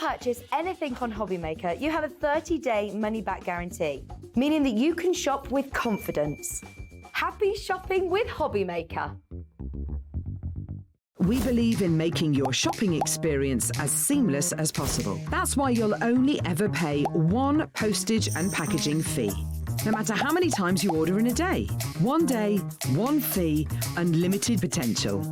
purchase anything on HobbyMaker, you have a 30-day money-back guarantee, meaning that you can shop with confidence. Happy shopping with HobbyMaker. We believe in making your shopping experience as seamless as possible. That's why you'll only ever pay one postage and packaging fee. No matter how many times you order in a day. One day, one fee, unlimited potential.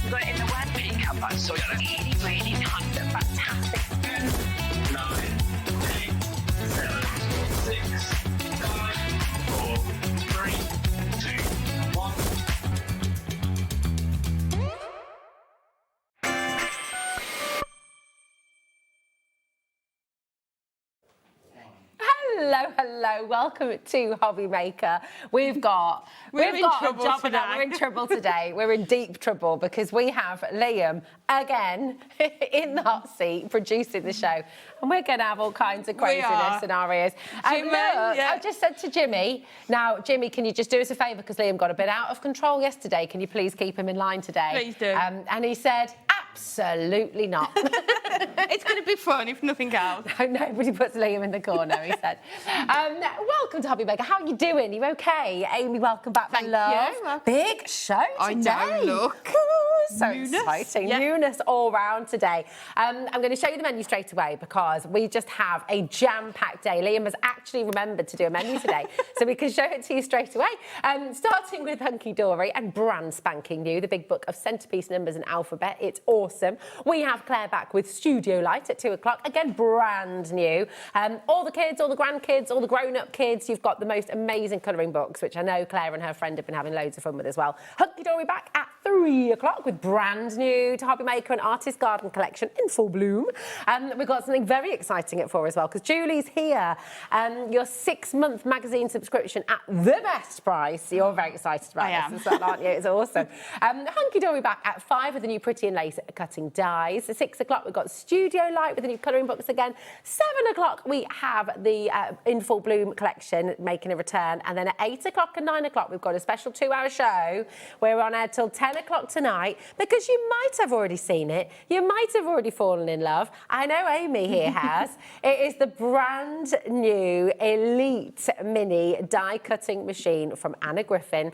You've got it in the word makeup, but so you're really fantastic. 9, 8, 7, 6, 5, 4, 3, 2, 1. Hello, welcome to HobbyMaker. We're in trouble today. We're in trouble today. We're in deep trouble because we have Liam again in the hot seat producing the show, and we're going to have all kinds of craziness in our ears. Jimmy, I just said to Jimmy, now Jimmy, can you just do us a favour because Liam got a bit out of control yesterday? Can you please keep him in line today? Please do. And he said, absolutely not. It's going to be fun, if nothing else. No, nobody puts Liam in the corner, he said. Welcome to HobbyMaker. How are you doing? You okay? Amy, welcome back, my love. You. Big show today. I know, look. Ooh, so Newness. exciting. Yeah. Newness all round today. I'm going to show you the menu straight away because we just have a jam-packed day. Liam has actually remembered to do a menu today, so we can show it to you straight away. Starting with Hunkydory and brand spanking new, the big book of Centrepiece numbers and alphabet. It's awesome. We have Claire back with Studio Light at 2 o'clock. Again, brand new. All the kids, all the grandkids, all the grown-up kids, you've got the most amazing colouring books, which I know Claire and her friend have been having loads of fun with as well. Hunkydory back at 3 o'clock with brand new to HobbyMaker and Artist Garden collection in full bloom. We've got something very exciting at 4 as well because Julie's here. Your 6-month magazine subscription at the best price. You're very excited about this as well, aren't you? It's awesome. Hunkydory back at 5 with the new Pretty and Lace cutting dies. At 6 o'clock we've got Studio Light with the new colouring books again. 7 o'clock we have the in full bloom collection making a return, and then at 8 o'clock and 9 o'clock we've got a special 2-hour show. We're on air till 10 o'clock tonight because you might have already seen it, you might have already fallen in love. I know Amy here has. It is the brand new Elite Mini die cutting machine from Griffin.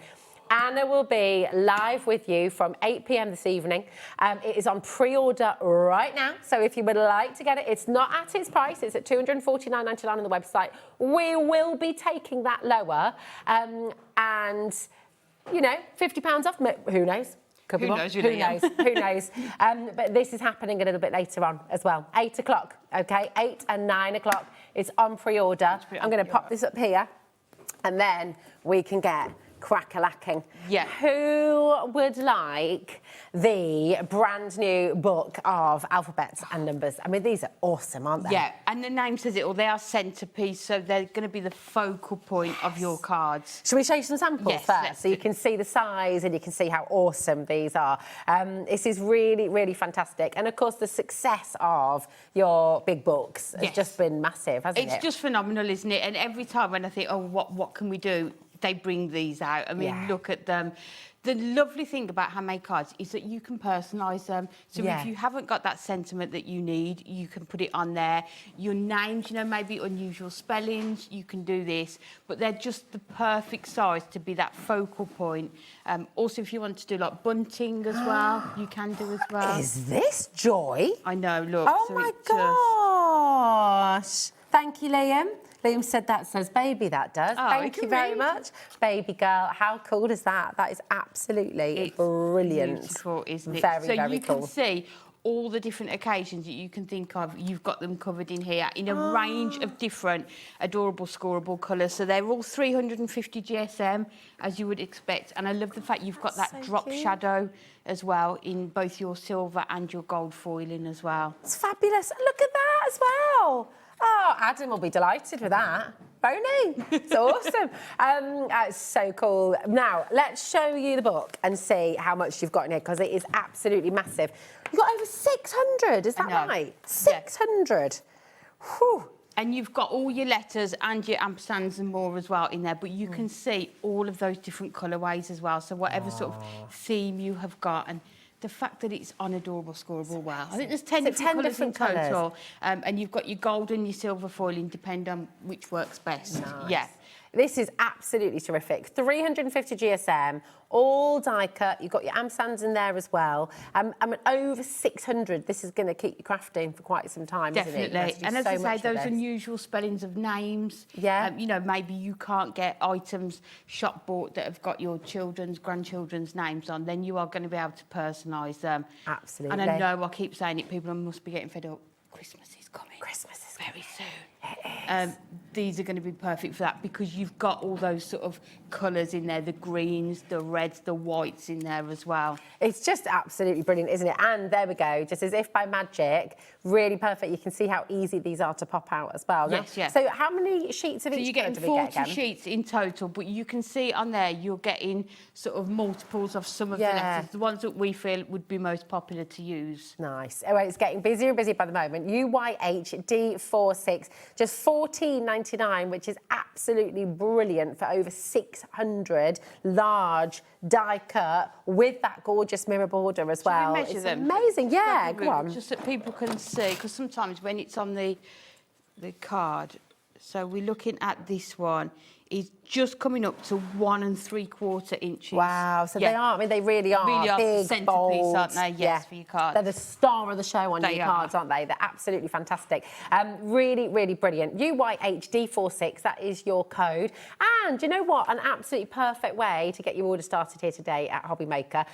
Anna will be live with you from 8 p.m. this evening. It is on pre-order right now, so if you would like to get it, it's not at its price. It's at £249.99 on the website. We will be taking that lower, and, you know, £50 off. Who knows? Who knows? Who knows? But this is happening a little bit later on as well. 8 o'clock, OK? 8 and 9 o'clock. It's on pre-order. I'm going to pop this up here, and then we can get crack-a-lacking. Yeah. Who would like the brand new book of alphabets and numbers? I mean, these are awesome, aren't they? Yeah, and the name says it all. They are Centrepiece, so they're going to be the focal point of your cards. Shall we show you some samples Yes, first so you can see the size and you can see how awesome these are? This is really, really fantastic. And, of course, the success of your big books has just been massive, hasn't it? It's just phenomenal, isn't it? And every time when I think, oh, what can we do? They bring these out. I mean, look at them. The lovely thing about handmade cards is that you can personalise them. So if you haven't got that sentiment that you need, you can put it on there. Your names, you know, maybe unusual spellings, you can do this. But they're just the perfect size to be that focal point. Also, if you want to do like bunting as well, you can do as well. Is this joy? I know, look. Oh, so my gosh. Thank you, Liam. Liam said that says baby, that does. Oh, Thank you very much. Baby girl, how cool is that? That is absolutely brilliant. Beautiful, isn't it? Very, very cool. So you can see all the different occasions that you can think of. You've got them covered in here in a range of different adorable, scoreable colours. So they're all 350 GSM, as you would expect. And I love the fact you've got that drop shadow as well in both your silver and your gold foiling as well. It's fabulous. Look at that as well. Oh, Adam will be delighted with that. Phoning. It's awesome. It's so cool. Now, let's show you the book and see how much you've got in here, because it is absolutely massive. You've got over 600, is that right? 600. Whew. And you've got all your letters and your ampersands and more as well in there, but you can see all of those different colourways as well. So whatever sort of theme you have got, and the fact that it's on Adorable Scoreable well. I think there's 10 different colours in total. And you've got your gold and your silver foiling, depending on which works best. Nice. Yeah. This is absolutely terrific. 350 GSM, all die cut. You've got your ampersands in there as well. I mean, over 600. This is going to keep you crafting for quite some time, Definitely. isn't it? And as I say, those unusual spellings of names. Yeah. You know, maybe you can't get items shop bought that have got your children's, grandchildren's names on, then you are going to be able to personalise them. Absolutely. And I know I keep saying it, people must be getting fed up. Christmas is coming. Christmas is very soon. It is. These are going to be perfect for that, because you've got all those sort of colours in there, the greens, the reds, the whites in there as well. It's just absolutely brilliant, isn't it? And there we go, just as if by magic, really perfect. You can see how easy these are to pop out as well. Yes, now, yeah. So how many sheets of So each you're colour getting do we get 40 again? sheets in total, but you can see on there you're getting sort of multiples of some of the letters, the ones that we feel would be most popular to use. Nice. Oh, it's getting busier and busier by the moment. UYHD46, just $14.99, which is absolutely brilliant for over 600 large die cut with that gorgeous mirror border as well. Should we measure It's them? amazing. Yeah, go on. Just that people can see, because sometimes when it's on the card, so we're looking at this one, is just coming up to 1 3/4 inches. Wow, so they are, I mean, they really are big, Centrepiece, bold, aren't they? Yes, for your cards. They're the star of the show on They your are. cards, aren't they? They're absolutely fantastic. Really, really brilliant. UYHD46, that is your code. And you know what? An absolutely perfect way to get your order started here today at HobbyMaker.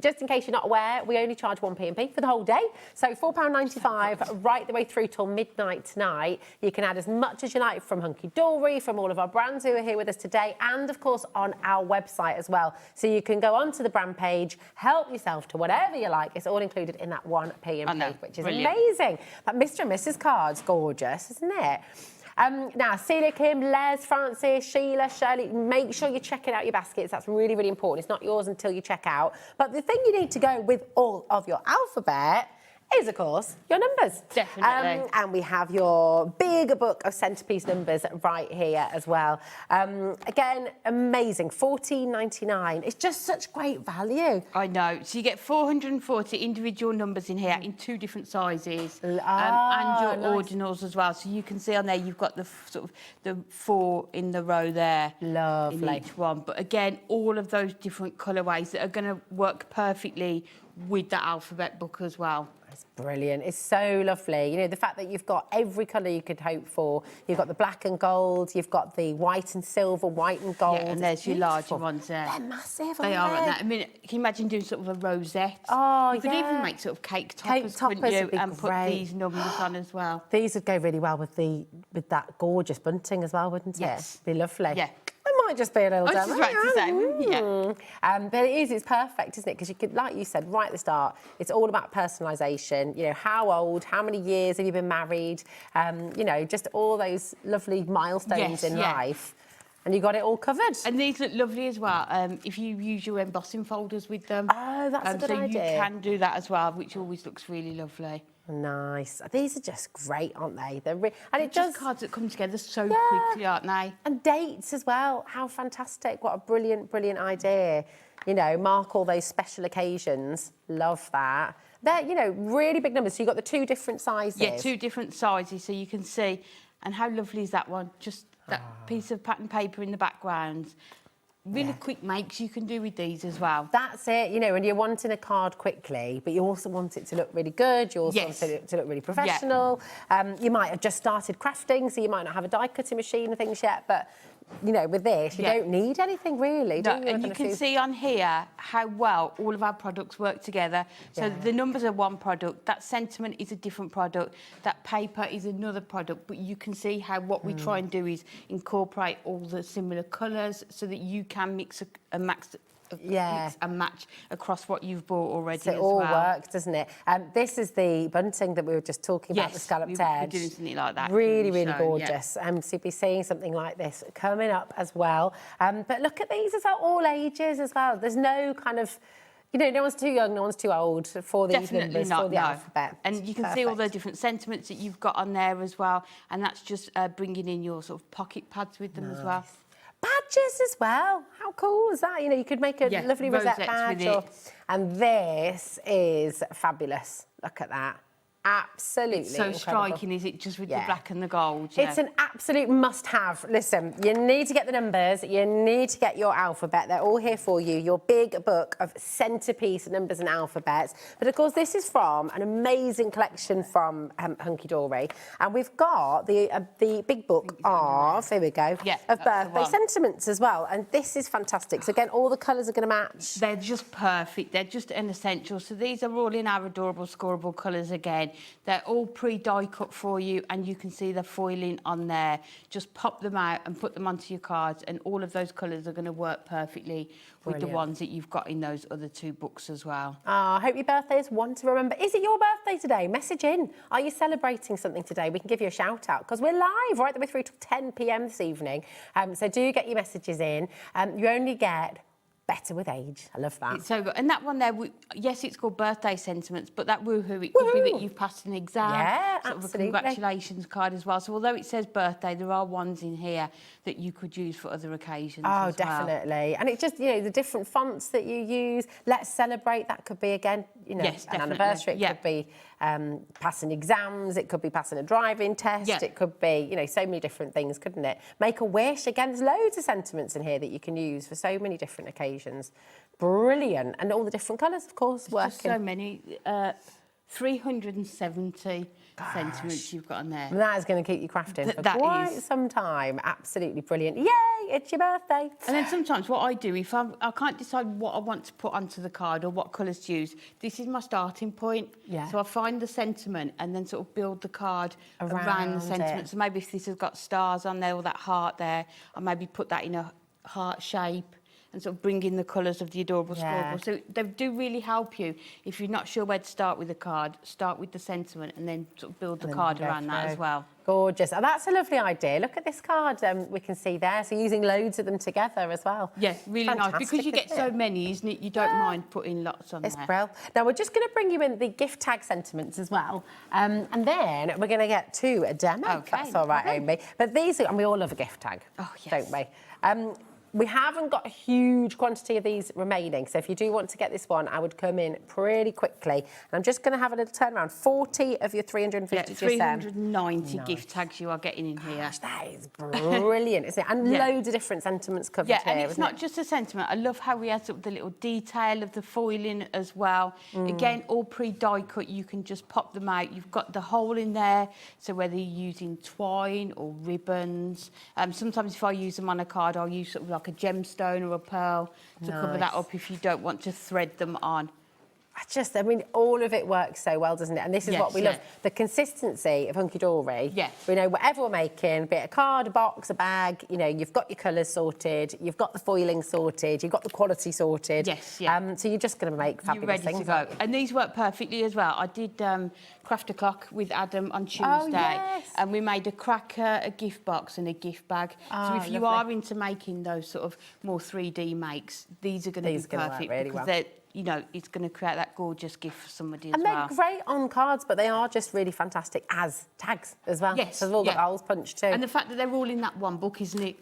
Just in case you're not aware, we only charge 1p&p for the whole day. So £4.95 right the way through till midnight tonight. You can add as much as you like from Hunkydory, from all of our brands who are here with us today, and of course on our website as well. So you can go onto the brand page, help yourself to whatever you like. It's all included in that 1p&p, which is amazing. That Mr. and Mrs. card's gorgeous, isn't it? Now, Celia, Kim, Les, Francis, Sheila, Shirley, make sure you're checking out your baskets. That's really, really important. It's not yours until you check out. But the thing you need to go with all of your alphabet is, of course, your numbers. Definitely. And we have your big book of Centrepiece numbers right here as well. Again, amazing, $14.99. It's just such great value. I know. So you get 440 individual numbers in here in 2 different sizes, and your ordinals as well. So you can see on there you've got the sort of the 4 in the row there. Lovely. In each one. But again, all of those different colourways that are going to work perfectly with the alphabet book as well. It's brilliant. It's so lovely. You know, the fact that you've got every colour you could hope for. You've got the black and gold, you've got the white and silver, white and gold. Yeah, and there's your larger ones there. They're massive, They are, aren't they? I mean, can you imagine doing sort of a rosette? Oh, you could even make sort of cake toppers, couldn't toppers you? would be And put great. these numbers on as well. These would go really well with that gorgeous bunting as well, wouldn't it? Yes. Be lovely. Yeah. It might just be a little I was just about to say, yeah. But it's perfect, isn't it? Because you could, like you said right at the start, it's all about personalisation. You know, how old, how many years have you been married? You know, just all those lovely milestones in life. And you got it all covered. And these look lovely as well. If you use your embossing folders with them. Oh, that's a good idea. So you can do that as well, which always looks really lovely. Nice. These are just great, aren't they? And it just does cards that come together so quickly, aren't they? And dates as well. How fantastic. What a brilliant, brilliant idea. You know, mark all those special occasions. Love that. They're, you know, really big numbers. So you've got the 2 different sizes. Yeah, 2 different sizes, so you can see. And how lovely is that one? Just that piece of pattern paper in the background. Really quick makes you can do with these as well. That's it, you know, and you're wanting a card quickly, but you also want it to look really good. You also want it to look really professional. You might have just started crafting, so you might not have a die cutting machine and things yet, but you know, with this, you don't need anything really, do you? And you can see on here how well all of our products work together. So the numbers are one product, that sentiment is a different product, that paper is another product, but you can see how what we try and do is incorporate all the similar colours so that you can mix and mix and match across what you've bought already So it as all well. works, doesn't it? This is the bunting that we were just talking about, the scalloped edge. We're doing something like that. Really, really So, gorgeous. So you'll be seeing something like this coming up as well. But look at these as well, all ages as well. There's no kind of, you know, no one's too young, no one's too old for these Definitely numbers, not, for the no. alphabet. And you can see all the different sentiments that you've got on there as well. And that's just bringing in your sort of pocket pads with them as well. Badges as well. How cool is that? You know, you could make a lovely rosette rosettes badge. with And this is fabulous. Look at that. Absolutely It's so incredible. striking, is it, just with the black and the gold? Yeah. It's an absolute must-have. Listen, you need to get the numbers, you need to get your alphabet. They're all here for you, your big book of Centrepiece numbers and alphabets. But, of course, this is from an amazing collection from Hunkydory. And we've got the big book of, here we go, of birthday sentiments as well. And this is fantastic. So, again, all the colours are going to match. They're just perfect. They're just an essential. So these are all in our adorable, scoreable colours again. They're all pre-die cut for you, and you can see the foiling on there. Just pop them out and put them onto your cards, and all of those colours are going to work perfectly with the ones that you've got in those other two books as well. I hope your birthday is one to remember. Is it your birthday today? Message in. Are you celebrating something today? We can give you a shout out because we're live right the way through till 10 p.m. this evening. So do get your messages in. You only get better with age. I love that. It's so good. And that one there, yes, it's called birthday sentiments, but that woohoo, it could be that you've passed an exam. Yeah, sort of absolutely. a congratulations card as well. So although it says birthday, there are ones in here that you could use for other occasions as definitely. And it's just, you know, the different fonts that you use. Let's celebrate. That could be, again, you know, an anniversary. It could be passing exams. It could be passing a driving test. It could be, you know, so many different things, couldn't it? Make a wish. Again, there's loads of sentiments in here that you can use for so many different occasions. Brilliant. And all the different colours, of course, working. Just so many. 370 sentiments you've got on there. That is going to keep you crafting for quite some time. Absolutely brilliant. Yay, it's your birthday. And then sometimes what I do, if I can't decide what I want to put onto the card or what colours to use, this is my starting point. So I find the sentiment and then sort of build the card around the sentiment. So maybe if this has got stars on there or that heart there, I maybe put that in a heart shape and sort of bring in the colours of the adorable scoreboard. So they do really help you. If you're not sure where to start with the card, start with the sentiment and then sort of build the card around that as well. Gorgeous. And that's a lovely idea. Look at this card we can see there. So using loads of them together as well. Yeah, really nice. Because you get so many, isn't it? You don't mind putting lots on there. It's brilliant. Now, we're just going to bring you in the gift tag sentiments as well. And then we're going to get to a demo, if that's all right, Amy. But these, and we all love a gift tag, don't we? We haven't got a huge quantity of these remaining, so if you do want to get this one, I would come in pretty quickly. And I'm just going to have a little turnaround. 40 of your 350 390 gift tags you are getting in here. Gosh, that is brilliant, isn't it? And loads of different sentiments covered here, and it's not just a sentiment. I love how we add sort of the little detail of the foiling as well. Again, all pre-die cut, you can just pop them out. You've got the hole in there, so whether you're using twine or ribbons. Sometimes if I use them on a card, I'll use sort of like a gemstone or a pearl to cover that up if you don't want to thread them on. I mean, all of it works so well, doesn't it? And this is what we love. The consistency of Hunkydory. We know whatever we're making, be it a card, a box, a bag, you know, you've got your colours sorted, you've got the foiling sorted, you've got the quality sorted. So you're just going to make fabulous things. You're ready to go. And these work perfectly as well. I did craft a clock with Adam on Tuesday. And we made a cracker, a gift box and a gift bag. So if you are into making those sort of more 3D makes, these are going to be perfect because they're, you know, it's going to create that gorgeous gift for somebody as well. And they're great on cards, but they are just really fantastic as tags as well. So they've all got holes punched too. And the fact that they're all in that one book, isn't it?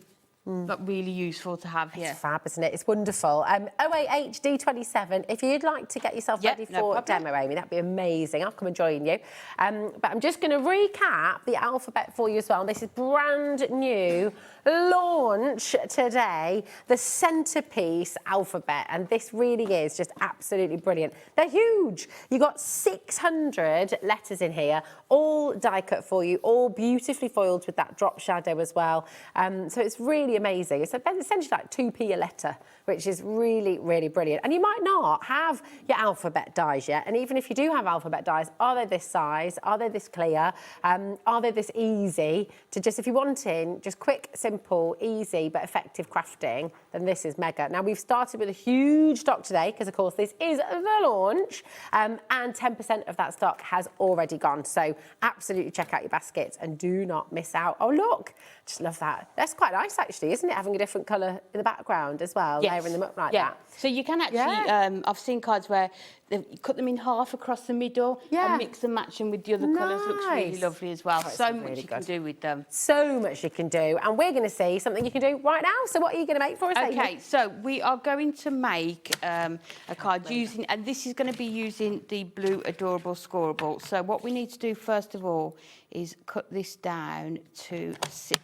But really useful to have here. It's fab, isn't it? It's wonderful. 088D27, if you'd like to get yourself ready for a demo, Amy, that'd be amazing. I'll come and join you. But I'm just going to recap the alphabet for you as well. This is brand new launch today, the Centrepiece alphabet. And this really is just absolutely brilliant. They're huge. You've got 600 letters in here, all die cut for you, all beautifully foiled with that drop shadow as well. So it's really amazing. It's essentially like 2p a letter, which is really, really brilliant. And you might not have your alphabet dies yet. And even if you do have alphabet dies, are they this size? Are they this clear? Are they this easy to just, if you're wanting just quick, simple, easy, but effective crafting, then this is mega. Now, we've started with a huge stock today, because of course this is the launch, and 10% of that stock has already gone. So absolutely check out your baskets and do not miss out. Oh, look, just love that. That's quite nice, actually, isn't it? Having a different colour in the background as well, layering them up like that. So you can actually, I've seen cards where they cut them in half across the middle and mix and match them with the other colours. Looks really lovely as well. So much you can do with them. So much you can do. And we're going to see something you can do right now. So what are you going to make for us, Amy? Okay, so we are going to make a card using, and this is going to be using the blue Adorable Scoreable. So what we need to do first of all is cut this down to 6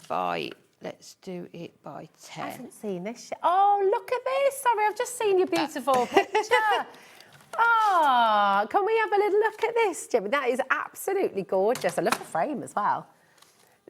by, let's do it by 10. I haven't seen this yet. Oh, look at this. Sorry, I've just seen your beautiful picture. Oh, can we have a little look at this, Jimmy? That is absolutely gorgeous. I love the frame as well.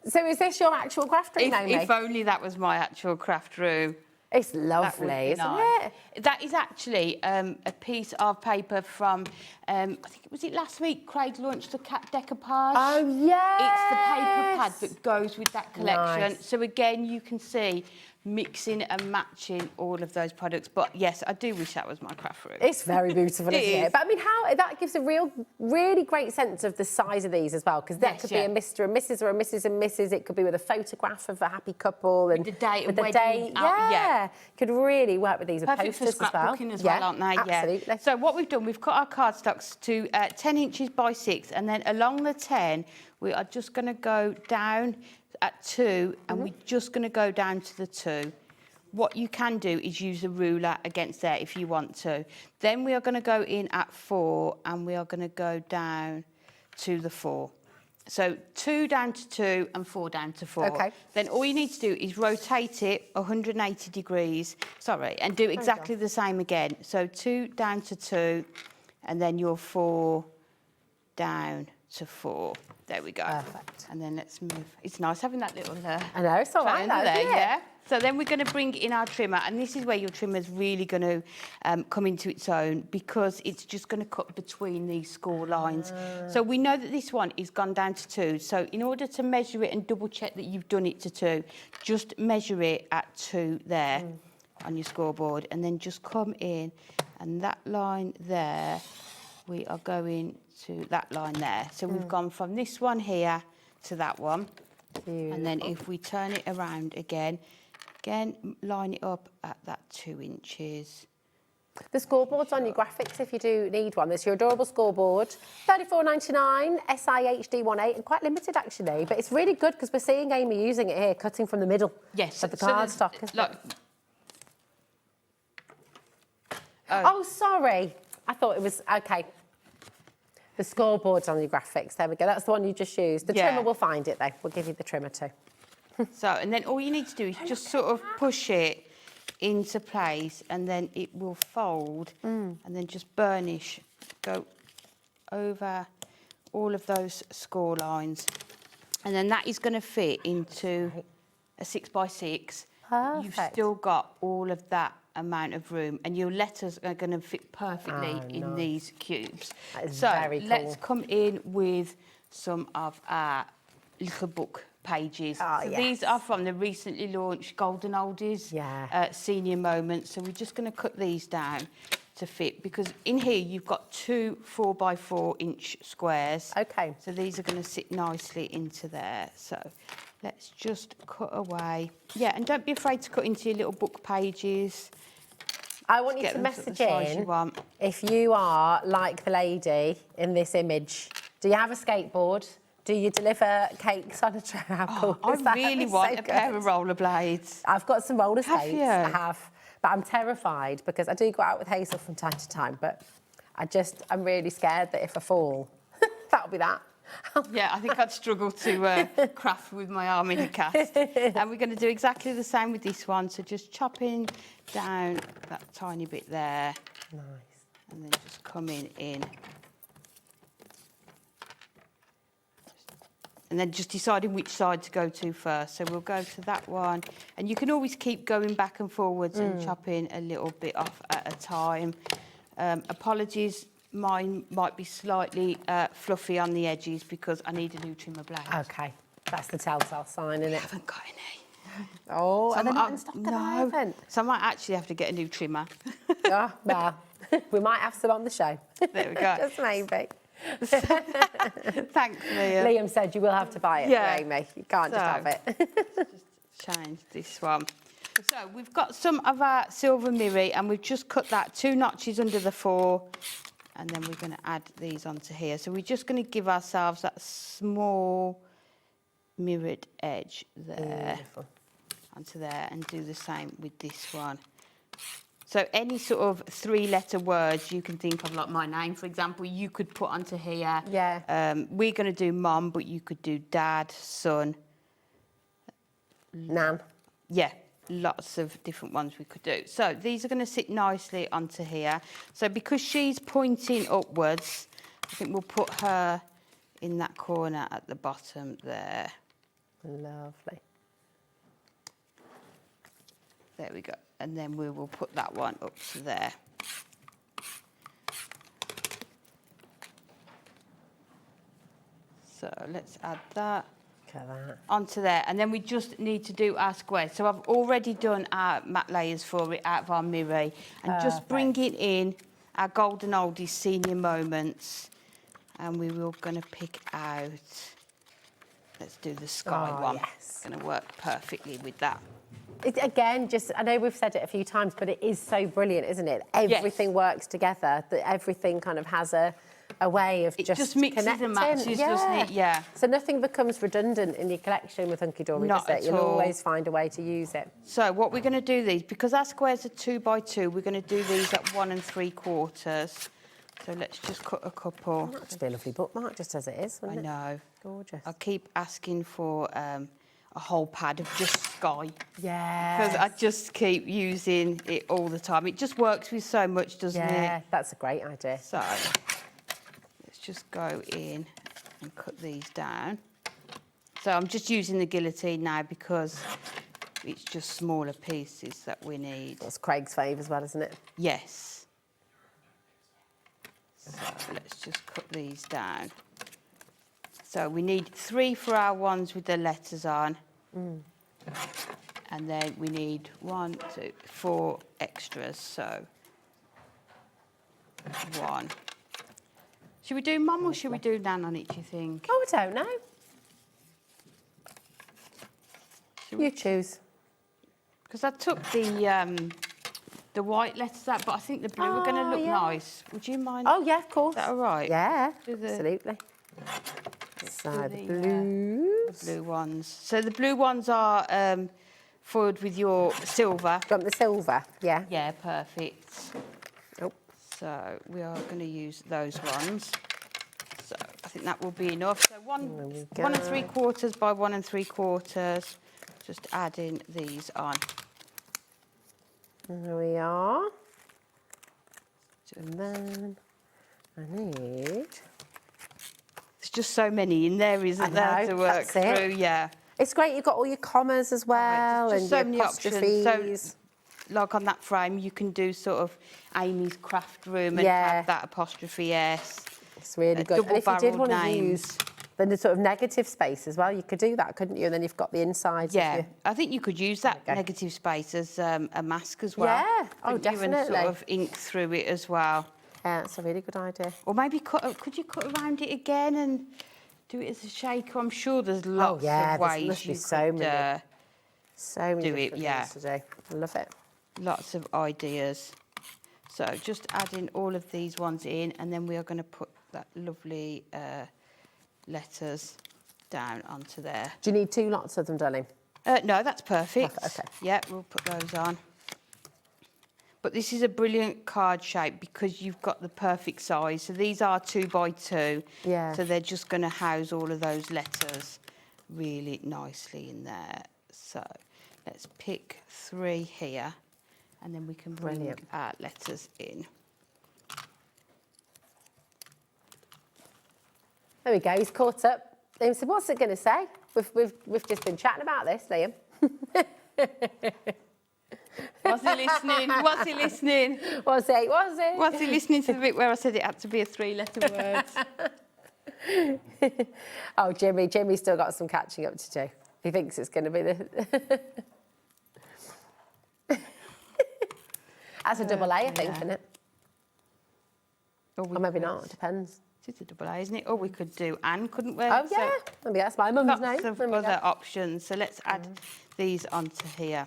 So is this your actual craft room, Amy? If only that was my actual craft room. It's lovely, isn't it? That is actually a piece of paper from, I think was it last week, Craig launched the cat decoupage. Oh, yes. It's the paper pad that goes with that collection. Nice. So again, you can see mixing and matching all of those products. But yes, I do wish that was my craft room. It's very beautiful, isn't it? But I mean, that gives a really great sense of the size of these as well, because that could be a Mr. and Mrs. or a Mrs. and Mrs. It could be with a photograph of a happy couple and with the date, with the wedding, date. Could really work with these with perfect posters for scrapbooking as well, aren't they? Absolutely. Yeah. So what we've done, we've cut our cardstocks to 10 inches by 6, and then along the 10, we are just going to go down at 2, and we're just going to go down to the 2. What you can do is use a ruler against there if you want to. Then we are going to go in at 4, and we are going to go down to the 4. So 2 down to 2 and 4 down to 4. Okay. Then all you need to do is rotate it 180 degrees, and do exactly the same again. So 2 down to 2, and then your 4 down to 4. There we go. Perfect. And then let's move. It's nice having that little I know, it's all right, triangle though, isn't it? yeah. So then we're going to bring in our trimmer, and this is where your trimmer is really going to come into its own, because it's just going to cut between these score lines. So we know that this one is gone down to 2. So in order to measure it and double check that you've done it to 2, just measure it at 2 there on your scoreboard, and then just come in, and that line there, we are going to that line there. So we've gone from this one here to that one. Beautiful. And then if we turn it around again, line it up at that 2 inches. The scoreboard's on your graphics if you do need one. There's your Adorable Scoreboard, $34.99, SIHD18, and quite limited actually. But it's really good because we're seeing Amy using it here, cutting from the middle of the cardstock. Oh, sorry. I thought it was, okay. The scoreboard's on your graphics. There we go. That's the one you just used. The trimmer will find it, though. We'll give you the trimmer too. So, and then all you need to do is just sort of push it into place, and then it will fold, and then just burnish, go over all of those score lines. And then that is going to fit into a 6 by 6. Perfect. You've still got all of that amount of room, and your letters are going to fit perfectly in these cubes. That is so very cool. Let's come in with some of our little book pages. These are from the recently launched Golden Oldies Senior Moments. So we're just going to cut these down to fit, because in here you've got 2 4 by 4 inch squares. Okay. So these are going to sit nicely into there. So let's just cut away. Yeah, and don't be afraid to cut into your little book pages. I want you to message in if you are like the lady in this image. Do you have a skateboard? Do you deliver cakes on a tray? Oh, I really want a pair of rollerblades. I've got some roller skates. Have you? I have. But I'm terrified because I do go out with Hazel from time to time, but I'm really scared that if I fall, that'll be that. Yeah, I think I'd struggle to craft with my arm in a cast. And we're going to do exactly the same with this one. So just chopping down that tiny bit there. Nice. And then just coming in. and then just deciding which side to go to first. So we'll go to that one, and you can always keep going back and forwards and chopping a little bit off at a time. Apologies, mine might be slightly fluffy on the edges because I need a new trimmer blade. Okay, that's the telltale sign, isn't I it? haven't got any. Oh, are they not in stock at the No, moment? so I might actually have to get a new trimmer. Oh, well, we might have some on the show. There we go. Just maybe. Thanks, Liam. Liam said you will have to buy it, Yeah. Amy. You can't just So- have it. Just change this one. So we've got some of our silver mirror, and we've just cut that 2 notches under the 4, and then we're going to add these onto here. So we're just going to give ourselves that small mirrored edge there. Beautiful. Onto there, and do the same with this one. So any sort of 3-letter words you can think of, like my name, for example, you could put onto here. Yeah. We're going to do mom, but you could do dad, son. Nan. Yeah, lots of different ones we could do. So these are going to sit nicely onto here. So because she's pointing upwards, I think we'll put her in that corner at the bottom there. Lovely. There we go. And then we will put that one up to there. So let's add that Look at that. onto there. And then we just need to do our square. So I've already done our matte layers for it out of our mirror. And just bringing in our golden oldies senior moments. And we were going to pick out, let's do the sky one. Yes. It's going to work perfectly with that. It, again, just, I know we've said it a few times, but it is so brilliant, isn't it? Everything works together, that everything kind of has a way of It just just mixes connecting. and matches, doesn't it? Yeah. So nothing becomes redundant in your collection with Hunkydory, Not does it? at You'll all. always find a way to use it. So what we're going to do these, because our squares are 2 by 2, we're going to do these at 1 3/4. So let's just cut a couple. That'd just be a lovely bookmark, just as it is, I wouldn't it? know. Gorgeous. I keep asking for a whole pad of just sky. Yeah. Because I just keep using it all the time. It just works with so much, doesn't Yeah, it? that's a great idea. So let's just go in and cut these down. So I'm just using the guillotine now because it's just smaller pieces that we need. That's Craig's fave as well, isn't it? Yes. So let's just cut these down. So we need 3 for our ones with the letters on. And then we need 1, 2, 4 extras. So 1. Should we do mum or should we do nan on it, do you think? Oh, I don't know. You choose. Because I took the white letters out, but I think the blue are going to look yeah. nice. Would you mind? Oh, yeah, of course. Is that all right? Yeah, Do the- absolutely. So do the the, blues. Blue ones. So the blue ones are forward with your silver. Got the silver, yeah. Yeah, perfect. Oh, So we are going to use those ones. So I think that will be enough. So one we 1 go. 3/4 by 1 3/4. Just adding these on. there we are. And then I need... There's just so many in there, isn't there, know, to work that's it. through? Yeah. It's great you've got all your commas as well just and so your many options. apostrophes. So, like on that frame, you can do sort of Amy's craft room and Yeah. have that apostrophe S. It's really good. And if you did double-barrelled want to names. use the sort of negative space as well, you could do that, couldn't you? And then you've got the insides. Yeah, I think you could use that Okay. negative space as a mask as well. Yeah, oh, couldn't you? And definitely. sort of ink through it as well. Yeah, that's a really good idea. Or maybe could you cut around it again and do it as a shaker? I'm sure there's lots yeah, of there ways must be you so could, many. So many do it, different yeah. things to do. I love it. lots of ideas. So just adding all of these ones in, and then we are going to put that lovely letters down onto there. Do you need 2 lots of them, darling? No, that's perfect. Okay. Yeah, we'll put those on. But this is a brilliant card shape because you've got the perfect size. So these are 2 by 2. Yeah. So they're just going to house all of those letters really nicely in there. So let's pick 3 here, and then we can bring Brilliant. our letters in. There we go, he's caught up. Liam said, what's it going to say? We've just been chatting about this, Liam. Was he listening? Was he listening? Was it? Was it? Was he listening to the bit where I said it had to be a 3-letter word? Oh, Jimmy's still got some catching up to do. He thinks it's going to be the... That's a double A, I think, isn't it? Or maybe not, it depends. It's a double A, isn't it? Or we could do Anne, couldn't we? Oh, yeah. Maybe that's my mum's name. Lots of other options. So let's add these onto here.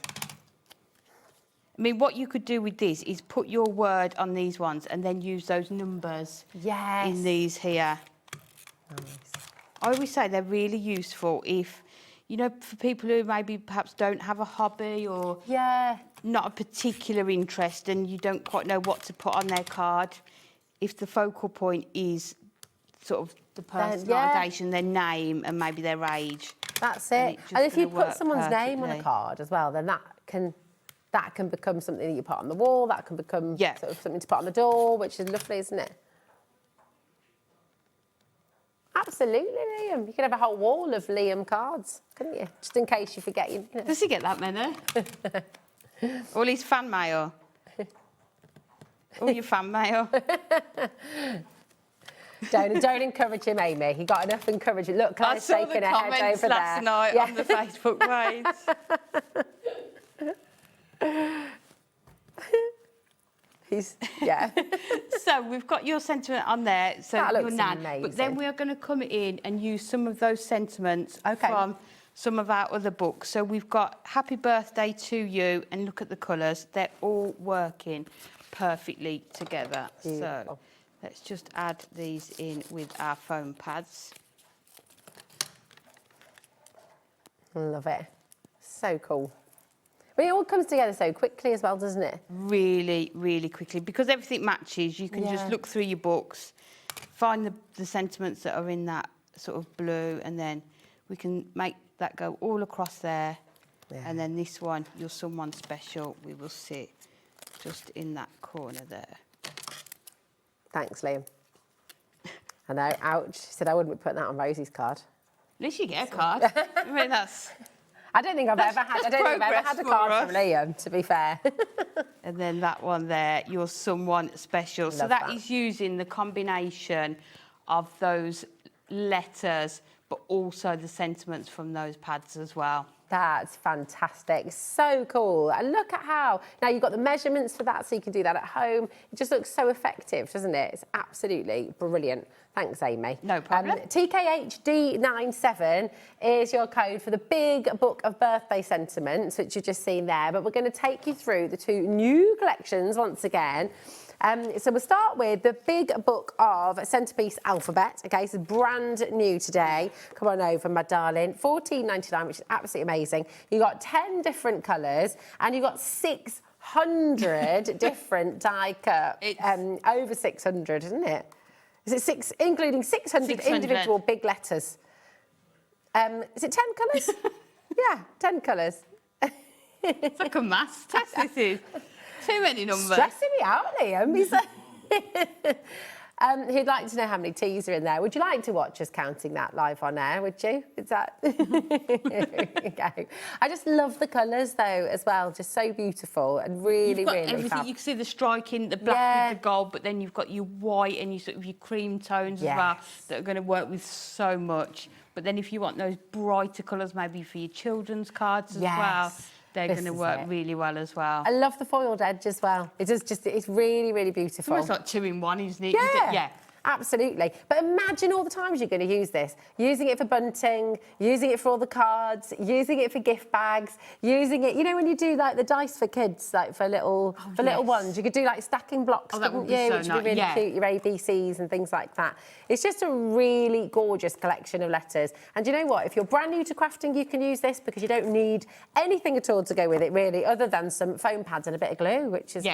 I mean, what you could do with this is put your word on these ones and then use those numbers in these here. Nice. I always say they're really useful if, you know, for people who maybe perhaps don't have a hobby or not a particular interest and you don't quite know what to put on their card. If the focal point is sort of the personalisation, their name and maybe their age. That's it. And if you put someone's name on a card as well, then that can become something that you put on the wall, that can become sort of something to put on the door, which is lovely, isn't it? Absolutely, Liam. You could have a whole wall of Liam cards, couldn't you? Just in case you forget. You know. Does he get that many? All his fan mail? All your fan mail? Don't encourage him, Amy. He got enough encouragement. Look, Claire's shaking her head over there. I saw the comments last night on the Facebook page. So we've got your sentiment on there. So that your looks nan. amazing. But then we are going to come in and use some of those sentiments from some of our other books. So we've got Happy Birthday to You, and look at the colours. They're all working perfectly together. Beautiful. So let's just add these in with our foam pads. Love it. So cool. But it all comes together so quickly as well, doesn't it? Really, really quickly. Because everything matches, you can just look through your books, find the sentiments that are in that sort of blue, and then we can make that go all across there. Yeah. And then this one, You're Someone Special, we will sit just in that corner there. Thanks, Liam. I know, ouch. She said I wouldn't put that on Rosie's card. At least you get a card. I mean, that's... I don't think I've ever had a card from Liam, to be fair. And then that one there, You're Someone Special. So that is using the combination of those letters, but also the sentiments from those pads as well. That's fantastic. So cool. And look at how, now you've got the measurements for that, so you can do that at home. It just looks so effective, doesn't it? It's absolutely brilliant. Thanks, Amy. No problem. TKHD97 is your code for the big book of birthday sentiments, which you've just seen there. But we're going to take you through the two new collections once again. So we'll start with the big book of Centrepiece Alphabet. Okay, so brand new today. Come on over, my darling. $14.99, which is absolutely amazing. You got 10 different colours, and you got 600 different die cut. Over 600, isn't it? Is it including 600 individual big letters? Is it 10 colours? Yeah, 10 colours. It's like a maths test, this is. Too many numbers. Stressing me out, Liam. He'd like to know how many T's are in there. Would you like to watch us counting that live on air, would you? Is that... Okay. I just love the colours, though, as well. Just so beautiful and really, you've got really everything. fab. You can see the striking, the black with the gold, but then you've got your white and your cream tones as well that are going to work with so much. But then if you want those brighter colours, maybe for your children's cards as well, they're going to work really well as well. I love the foiled edge as well. It's really, really beautiful. It's almost like 2-in-1, isn't it? Yeah. Absolutely. But imagine all the times you're going to use this. Using it for bunting, using it for all the cards, using it for gift bags, using it, you know, when you do like the dice for kids, like for little ones, you could do like stacking blocks, that would be you? so Which would be really cute, your ABCs and things like that. It's just a really gorgeous collection of letters. And you know what? If you're brand new to crafting, you can use this because you don't need anything at all to go with it, really, other than some foam pads and a bit of glue, which is...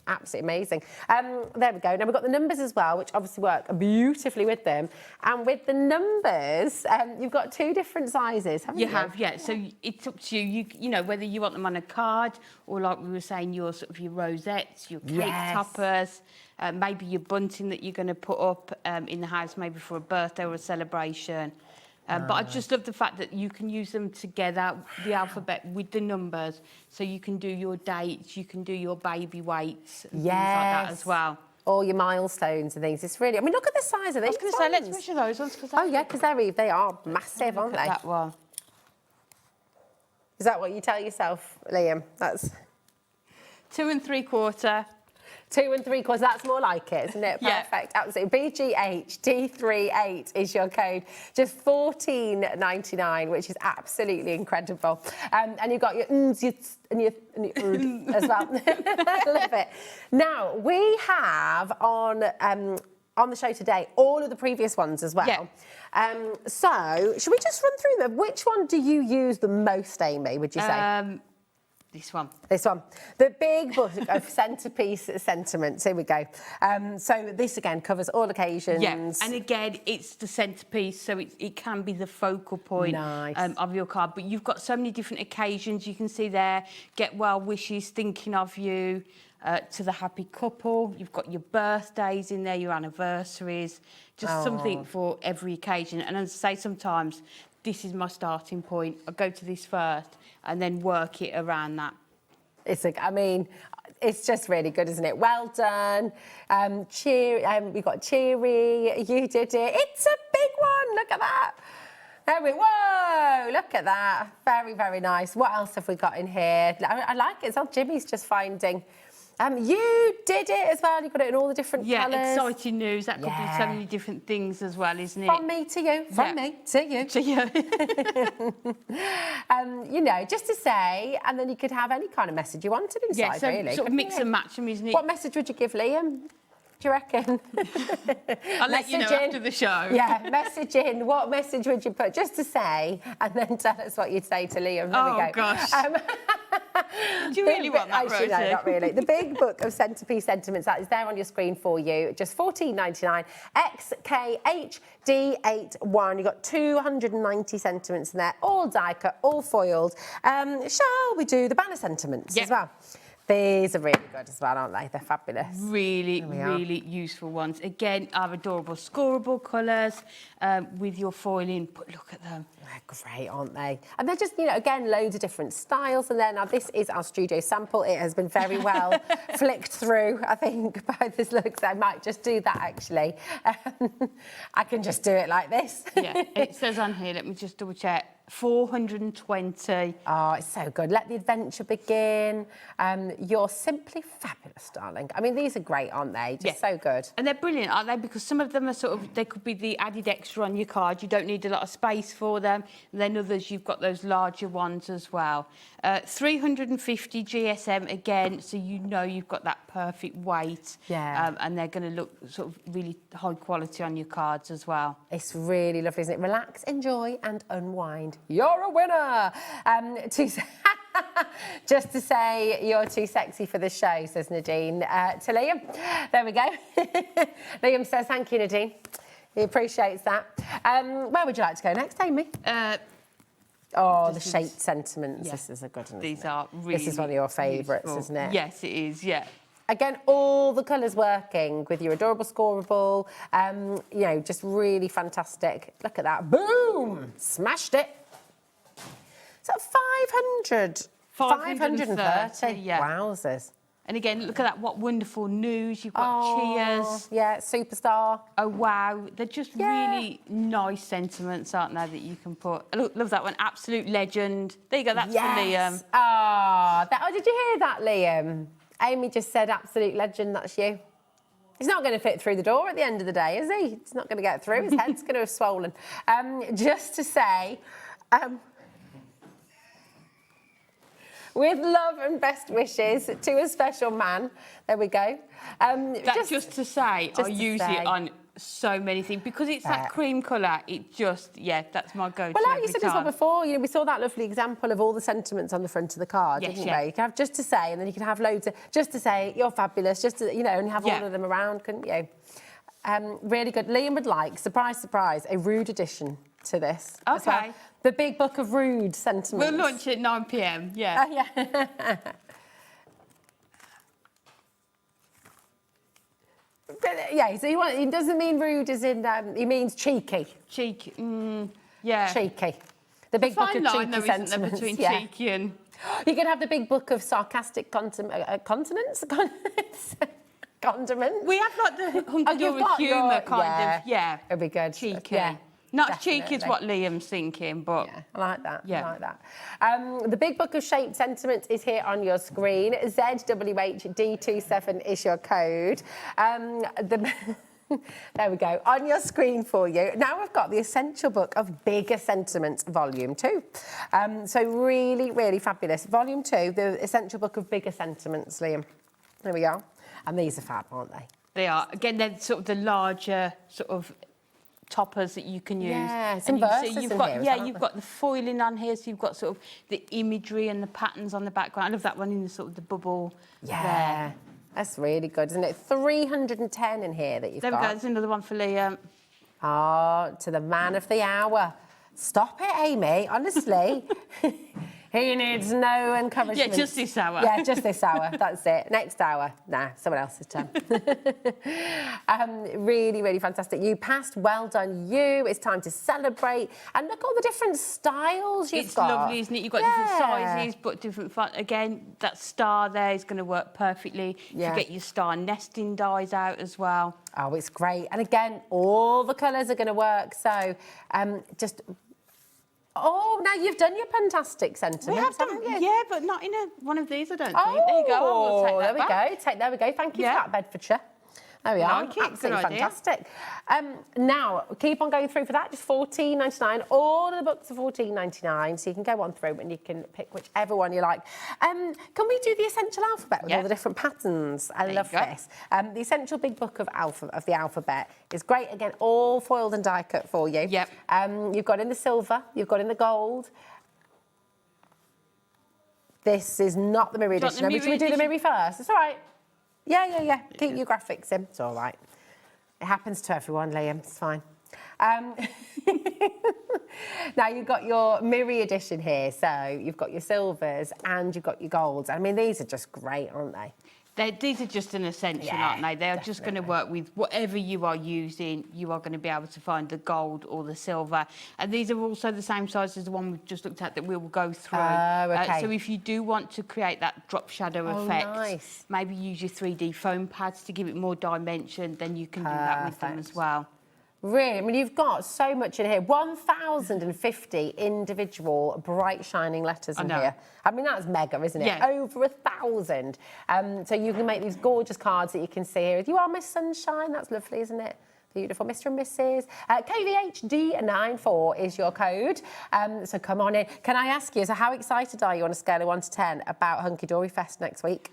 absolutely amazing. There we go. Now, we've got the numbers as well, which obviously work beautifully with them. And with the numbers, you've got 2 different sizes, haven't you? You have, yeah. So it's up to you. You know, whether you want them on a card or, like we were saying, your rosettes, your cake toppers, maybe your bunting that you're going to put up in the house, maybe for a birthday or a celebration. But I just love the fact that you can use them together, the alphabet with the numbers. So you can do your dates, you can do your baby weights and things like that as well. All your milestones and things. It's really, I mean, look at the size of these. I was going to say, let's measure those ones. Oh, yeah, because they are massive, aren't they? That one. Is that what you tell yourself, Liam? That's 2 3/4. 2 3/4, that's more like it, isn't it? Yeah. Perfect, absolutely. BGHD38 is your code. Just $14.99, which is absolutely incredible. And you've got your ums, your ts, and your as well. I love it. Now, we have on the show today all of the previous ones as well. Yeah. So, should we just run through them? Which one do you use the most, Amy, would you say? This one. This one. The big book of Centrepiece sentiments. Here we go. So this, again, covers all occasions. Yeah, and again, it's the centrepiece, so it can be the focal point of your card. But you've got so many different occasions. You can see there, get well wishes, thinking of you, to the happy couple. You've got your birthdays in there, your anniversaries, just something for every occasion. And as I say, sometimes this is my starting point. I go to this first and then work it around that. I mean, it's just really good, isn't it? Well done. We got cheery. You did it. It's a big one. Look at that. Whoa, look at that. Very, very nice. What else have we got in here? I like it. It's all Jimmy's just finding. You did it as well. You got it in all the different colours. Yeah, exciting news. That could be so many different things as well, isn't it? From me to you. From me to you. To you. You know, just to say, and then you could have any kind of message you wanted inside, really. Sort of mix and match them, isn't it? What message would you give Liam? Do you reckon? I'll let you know after the show. Yeah, message in. What message would you put? Just to say, and then tell us what you'd say to Liam. There we go. Gosh. Do you really want that, Rosie? No, not really. The big book of Centrepiece sentiments, that is there on your screen for you. Just $14.99. XKHD81. You've got 290 sentiments in there, all die cut, all foiled. Shall we do the banner sentiments as well? These are really good as well, aren't they? They're fabulous. Really, really useful ones. Again, our adorable scoreable colours with your foiling. But look at them. They're great, aren't they? And they're just, you know, again, loads of different styles. And then now this is our studio sample. It has been very well flicked through, I think, by this look. So I might just do that, actually. I can just do it like this. Yeah, it says on here, let me just double check. 420. Oh, it's so good. Let the adventure begin. You're simply fabulous, darling. I mean, these are great, aren't they? Just so good. And they're brilliant, aren't they? Because some of them are sort of, they could be the added extra on your card. You don't need a lot of space for them. And then others, you've got those larger ones as well. 350 GSM again, so you know you've got that perfect weight. Yeah. And they're going to look sort of really high quality on your cards as well. It's really lovely, isn't it? Relax, enjoy, and unwind. You're a winner. Just to say, you're too sexy for the show, says Nadine to Liam. There we go. Liam says, thank you, Nadine. He appreciates that. Where would you like to go next, Amy? The shaped sentiments. Yeah. This is a good one. These are really This is one of your favourites, isn't it? Yes, it is, yeah. Again, all the colours working with your adorable scoreable. You know, just really fantastic. Look at that. Boom! Smashed it. So 500. 530. Yeah. Wowzers. And again, look at that. What wonderful news. You've got cheers. Yeah, superstar. Oh, wow. They're just really nice sentiments, aren't they, that you can put. Look, love that one. Absolute legend. There you go. That's for Liam. Oh, did you hear that, Liam? Amy just said absolute legend. That's you. He's not going to fit through the door at the end of the day, is he? He's not going to get through. His head's going to have swollen. Just to say... with love and best wishes to a special man. There we go. Just to say, I use it on so many things because it's that cream colour. It just, that's my go-to. Well, like you said as well before, you know, we saw that lovely example of all the sentiments on the front of the card, didn't we? You can have just to say, and then you can have loads of just to say you're fabulous, just to, you know, and you have all of them around, couldn't you? Really good. Liam would like, surprise, surprise, a rude addition to this. Okay. Well. The big book of rude sentiments. We'll launch it at 9 p.m. Yeah. So he doesn't mean rude as in, he means cheeky. Cheeky. Yeah. Cheeky. The big book of Fine line, cheeky though, isn't there, sentiments. between Yeah. cheeky and... You can have the big book of sarcastic continents. Condiments. We have like the hunky-dory got humour your- kind of, yeah. It'd be good. Cheeky. Yeah, Not as cheeky as definitely. what Liam's thinking, but... Yeah, I like that. Yeah. I like that. The Big Book of Shaped Sentiments is here on your screen. ZWHD27 is your code. There we go, on your screen for you. Now we've got the Essential Book of Bigger Sentiments, Volume 2. So really, really fabulous. Volume 2, the Essential Book of Bigger Sentiments, Liam. There we go. And these are fab, aren't they? They are. Again, they're sort of the larger sort of toppers that you can use. Yeah, And some you can verses see you've in got, here as yeah, well, you've aren't got the foiling on here, so you've got sort of the imagery and the patterns on the background. I love that one in the sort of the bubble Yeah. there. That's really good, isn't it? 310 in here that you've There got. we go, there's another one for Liam. Oh, to the man of the hour. Stop it, Amy, honestly. He needs no encouragement. Yeah, just this hour. Yeah, just this hour, that's it. Next hour, nah, someone else's turn. Really, really fantastic. You passed, well done you. It's time to celebrate. And look all the different styles you've It's got. lovely, isn't it? You've got different sizes, but different fun. Again, that star there is going to work perfectly. Yeah. You get your star nesting dies out as well. Oh, it's great. And again, all the colours are going to work. So just... Oh, now you've done your fantastic sentiments, We have haven't done, you? yeah, but not in one of these, I don't Oh, think. There you go. I will take that there we back. go. There we go. Thank you Yeah. for that, Bedfordshire. There we are. Like it, good Absolutely idea. fantastic. Now, keep on going through for that. Just $14.99. All of the books are $14.99, so you can go on through and you can pick whichever one you like. Can we do the essential alphabet with all Yeah. the different patterns? I There love you go. this. The essential big book of the alphabet is great. Again, all foiled and die cut for you. Yep. You've got in the silver. You've got in the gold. This is not the mirror Do you want edition. the Should we do the mirror mirror first? It's all right. Yeah. Keep your graphics in. It's all right. It happens to everyone, Liam. It's fine. Now, you've got your mirror edition here. So you've got your silvers and you've got your golds. I mean, these are just great, aren't they? These are just an essential, Yeah, aren't they? They are just going to work with whatever you are using. You are going to be able to find the gold or the silver. And these are also the same size as the one we've just looked at that we will go through. Oh, okay. So if you do want to create that drop shadow effect, nice. maybe use your 3D foam pads to give it more dimension, then you can do that with them Perfect. as well. Really, I mean, you've got so much in here. 1,050 individual bright shining letters in know. here. I mean, that's mega, isn't it? Yeah. Over 1,000. So you can make these gorgeous cards that you can see here. You are Miss Sunshine. That's lovely, isn't it? Beautiful. Mr. and Mrs. KVHD94 is your code. So come on in. Can I ask you, so how excited are you on a scale of 1 to 10 about Hunkydory Fest next week?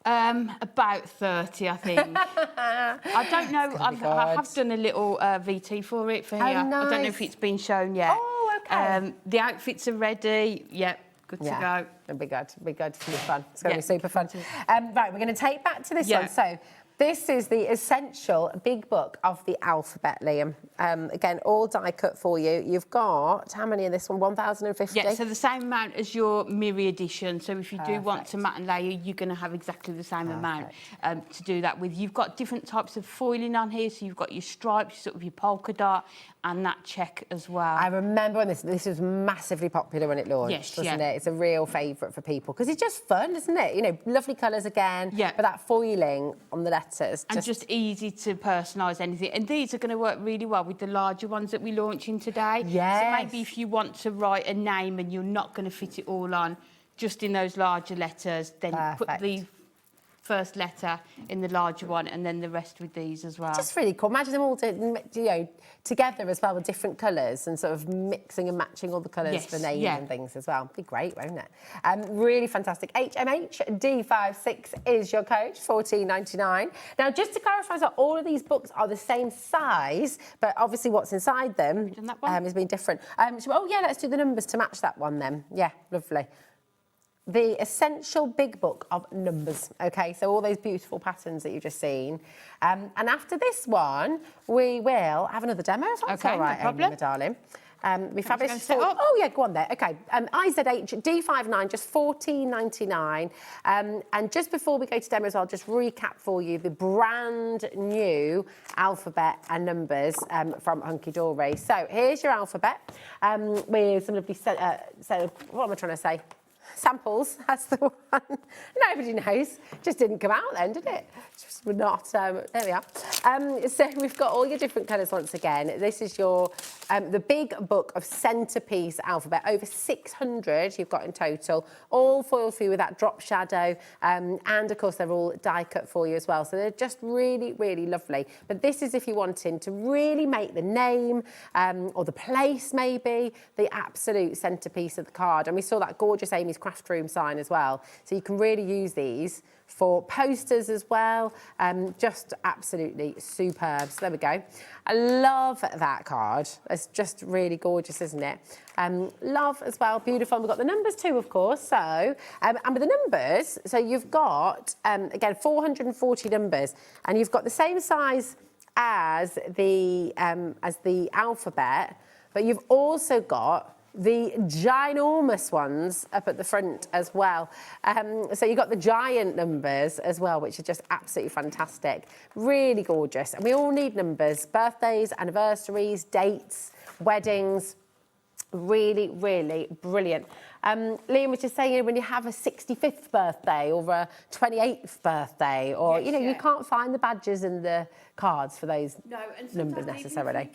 About 30, I think. I don't know. I have good. done a little VT for it for here. I don't know nice. if it's been shown yet. Oh, okay. The outfits are ready. Yep, good to go. It'll be good. It'll be good. It's going to be fun. It's going to Yeah. be super fun. Right, we're going to take back to this Yeah. one. So this is the essential big book of the alphabet, Liam. Again, all die cut for you. You've got, how many in this one? 1,050? Yeah, so the same amount as your mirror edition. So if you do want to matte and layer, you're going to have exactly the same amount to do that with. You've got different types of foiling on here. So you've got your stripes, sort of your polka dot, and that check as well. I remember when this was massively popular when it launched, Yes, wasn't yeah. it? It's a real favourite for people because it's just fun, isn't it? You know, lovely colours again, Yeah. but that foiling on the letters. And just easy to personalise anything. And these are going to work really well with the larger ones that we're launching today. Yes. So maybe if you want to write a name and you're not going to fit it all on just in those larger letters, then put Perfect. the first letter in the larger one and then the rest with these as well. Just really cool. Imagine them all together as well with different colours and sort of mixing and matching all the colours Yes, for names yeah. and things as well. Be great, won't it? Really fantastic. HMHD56 is your code, $14.99. Now, just to clarify, so all of these books are the same size, but obviously what's inside them done that one? has been different. Let's do the numbers to match that one then. Yeah, lovely. The essential big book of numbers. Okay, so all those beautiful patterns that you've just seen. And after this one, we will have another demo, if that's Okay, all right, no problem. Amy, my darling. Be fabulous. gonna set up. Oh yeah, go on there. Okay, IZH D59, just $14.99. And just before we go to demos, I'll just recap for you the brand new alphabet and numbers from Hunkydory. So here's your alphabet with some lovely. What am I trying to say? Samples, that's the one. Nobody knows. Just didn't come out then, did it? Just would not. There we are. So we've got all your different colours once again. This is your the big book of Centrepiece alphabet. Over 600 you've got in total. All foiled for you with that drop shadow. And of course, they're all die cut for you as well. So they're just really, really lovely. But this is if you're wanting to really make the name or the place maybe the absolute centrepiece of the card. And we saw that gorgeous Amy's Craft Room sign as well. So you can really use these for posters as well. Just absolutely superb. So there we go. I love that card. It's just really gorgeous, isn't it? Love as well, beautiful. And we've got the numbers too, of course. So, and with the numbers, so you've got, again, 440 numbers, and you've got the same size as the alphabet, but you've also got the ginormous ones up at the front as well. So you've got the giant numbers as well, which are just absolutely fantastic. Really gorgeous. And we all need numbers. Birthdays, anniversaries, dates, weddings. Really, really brilliant. Liam was just saying, when you have a 65th birthday or a 28th birthday, or, Yes, you know, you can't find the badges and the cards for those numbers necessarily.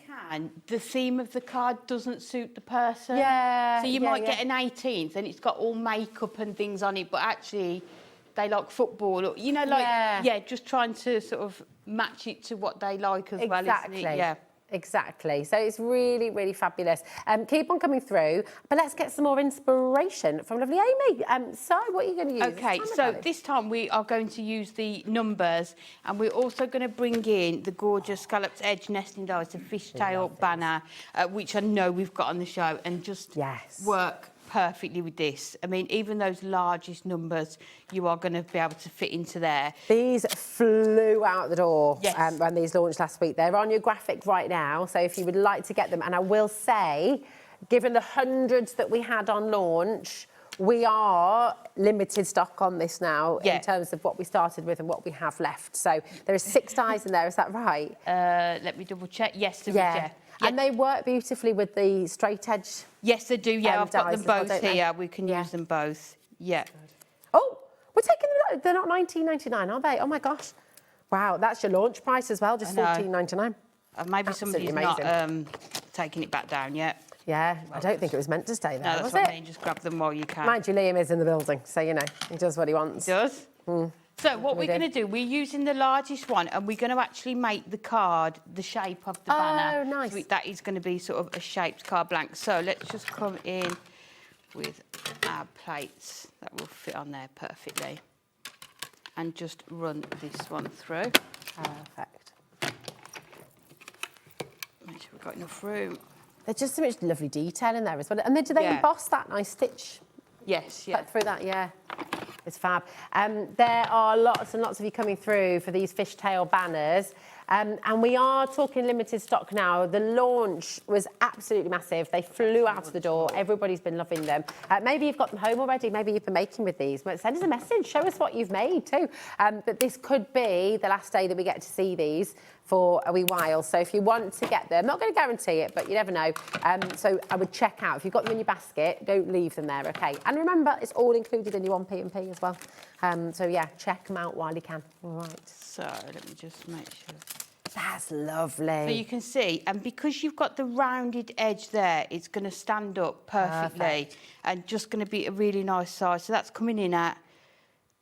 The theme of the card doesn't suit the person. Yeah. So you might get an 18th and it's got all makeup and things on it, but actually they like football, or, you know, like, just trying to sort of match it to what they like as well, isn't it? Yeah. Exactly. So it's really, really fabulous. Keep on coming through, but let's get some more inspiration from lovely Amy. So what are you going to use? Okay, so this time we are going to use the numbers, and we're also going to bring in the gorgeous scalloped edge nesting dies, the fishtail banner, which I know we've got on the show, and just work perfectly with this. I mean, even those largest numbers, you are going to be able to fit into there. These flew out the door when these launched last week. They're on your graphic right now, so if you would like to get them, and I will say, given the hundreds that we had on launch, we are limited stock on this now in terms of what we started with and what we have left. So there are 6 dies in there, is that right? Let me double check. Yes, there is, yeah. And they work beautifully with the straight edge. Yes, they do. Yeah, I've got them both here. We can use them both. Yeah. Oh, we're taking them. They're not $19.99, are they? Oh my gosh! Wow, that's your launch price as well, just $14.99. Maybe somebody's not taking it back down yet. Yeah, I don't think it was meant to stay there. No, that's what I mean. Just grab them while you can. Mind you, Liam is in the building, so you know he does what he wants. He does. So what we're going to do, we're using the largest one, and we're going to actually make the card the shape of the banner. Oh, nice. So that is going to be sort of a shaped card blank. So let's just come in with our plates that will fit on there perfectly, and just run this one through. Perfect. Make sure we've got enough room. There's just so much lovely detail in there as well. And then do they emboss that nice stitch? Yes, Cut through that, It's fab. There are lots and lots of you coming through for these fishtail banners. And we are talking limited stock now. The launch was absolutely massive. They flew out of the door. Everybody's been loving them. Maybe you've got them home already. Maybe you've been making with these. Send us a message. Show us what you've made too. But this could be the last day that we get to see these for a wee while. So if you want to get them, I'm not going to guarantee it, but you never know. So I would check out. If you've got them in your basket, don't leave them there, okay? And remember, it's all included in your 1P&P as well. So yeah, check them out while you can. All right. So let me just make sure. That's lovely. So you can see, and because you've got the rounded edge there, it's going to stand up perfectly and just going to be a really nice size. So that's coming in at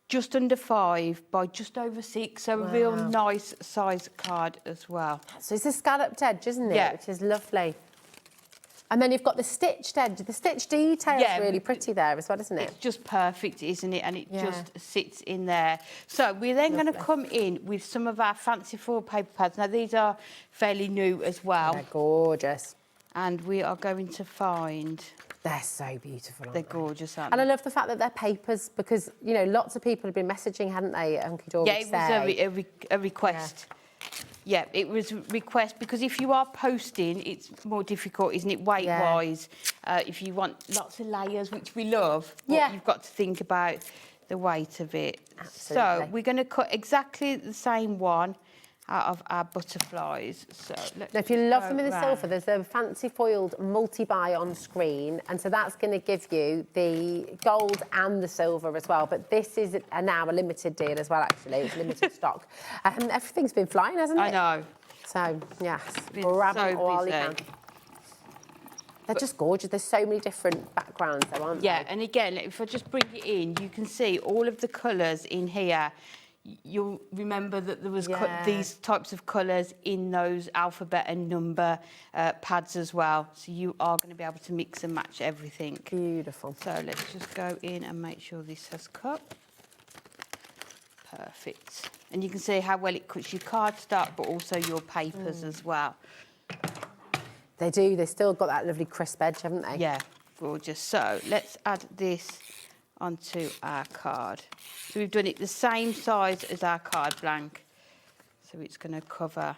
just under 5 by just over 6, so a real nice size card as well. So it's a scalloped edge, isn't it? Yeah. Which is lovely. And then you've got the stitched edge. The stitch detail is really pretty there as well, isn't it? It's just perfect, isn't it? And it just sits in there. So we're then going to come in with some of our fancy foil paper pads. Now, these are fairly new as well. They're gorgeous. And we are going to find... They're so beautiful, They're gorgeous, aren't they? they? And I love the fact that they're papers because, you know, lots of people have been messaging, hadn't they, at Hunkydory? Yeah, it was a request. Yeah, it was request because if you are posting, it's more difficult, isn't it, weight-wise? If you want lots of layers, which we love, but you've got to think about the weight of it. Absolutely. So we're going to cut exactly the same one out of our butterflies. So let's Now, if you just love go them in the round. silver, there's a fancy foiled multi-buy on screen, and so that's going to give you the gold and the silver as well. But this is now a limited deal as well, actually. It's limited stock. Everything's been flying, hasn't it? I know. So, yes, Been grab so it while you busy. can. They're just gorgeous. There's so many different backgrounds though, aren't Yeah, there? and again, if I just bring it in, you can see all of the colours in here. You'll remember that there was these types of colours in those alphabet and number pads as well. So you are going to be able to mix and match everything. Beautiful. So let's just go in and make sure this has cut. Perfect. And you can see how well it cuts your cardstock, but also your papers as well. They do. They've still got that lovely crisp edge, haven't they? Yeah, gorgeous. So let's add this onto our card. So we've done it the same size as our card blank. So it's going to cover.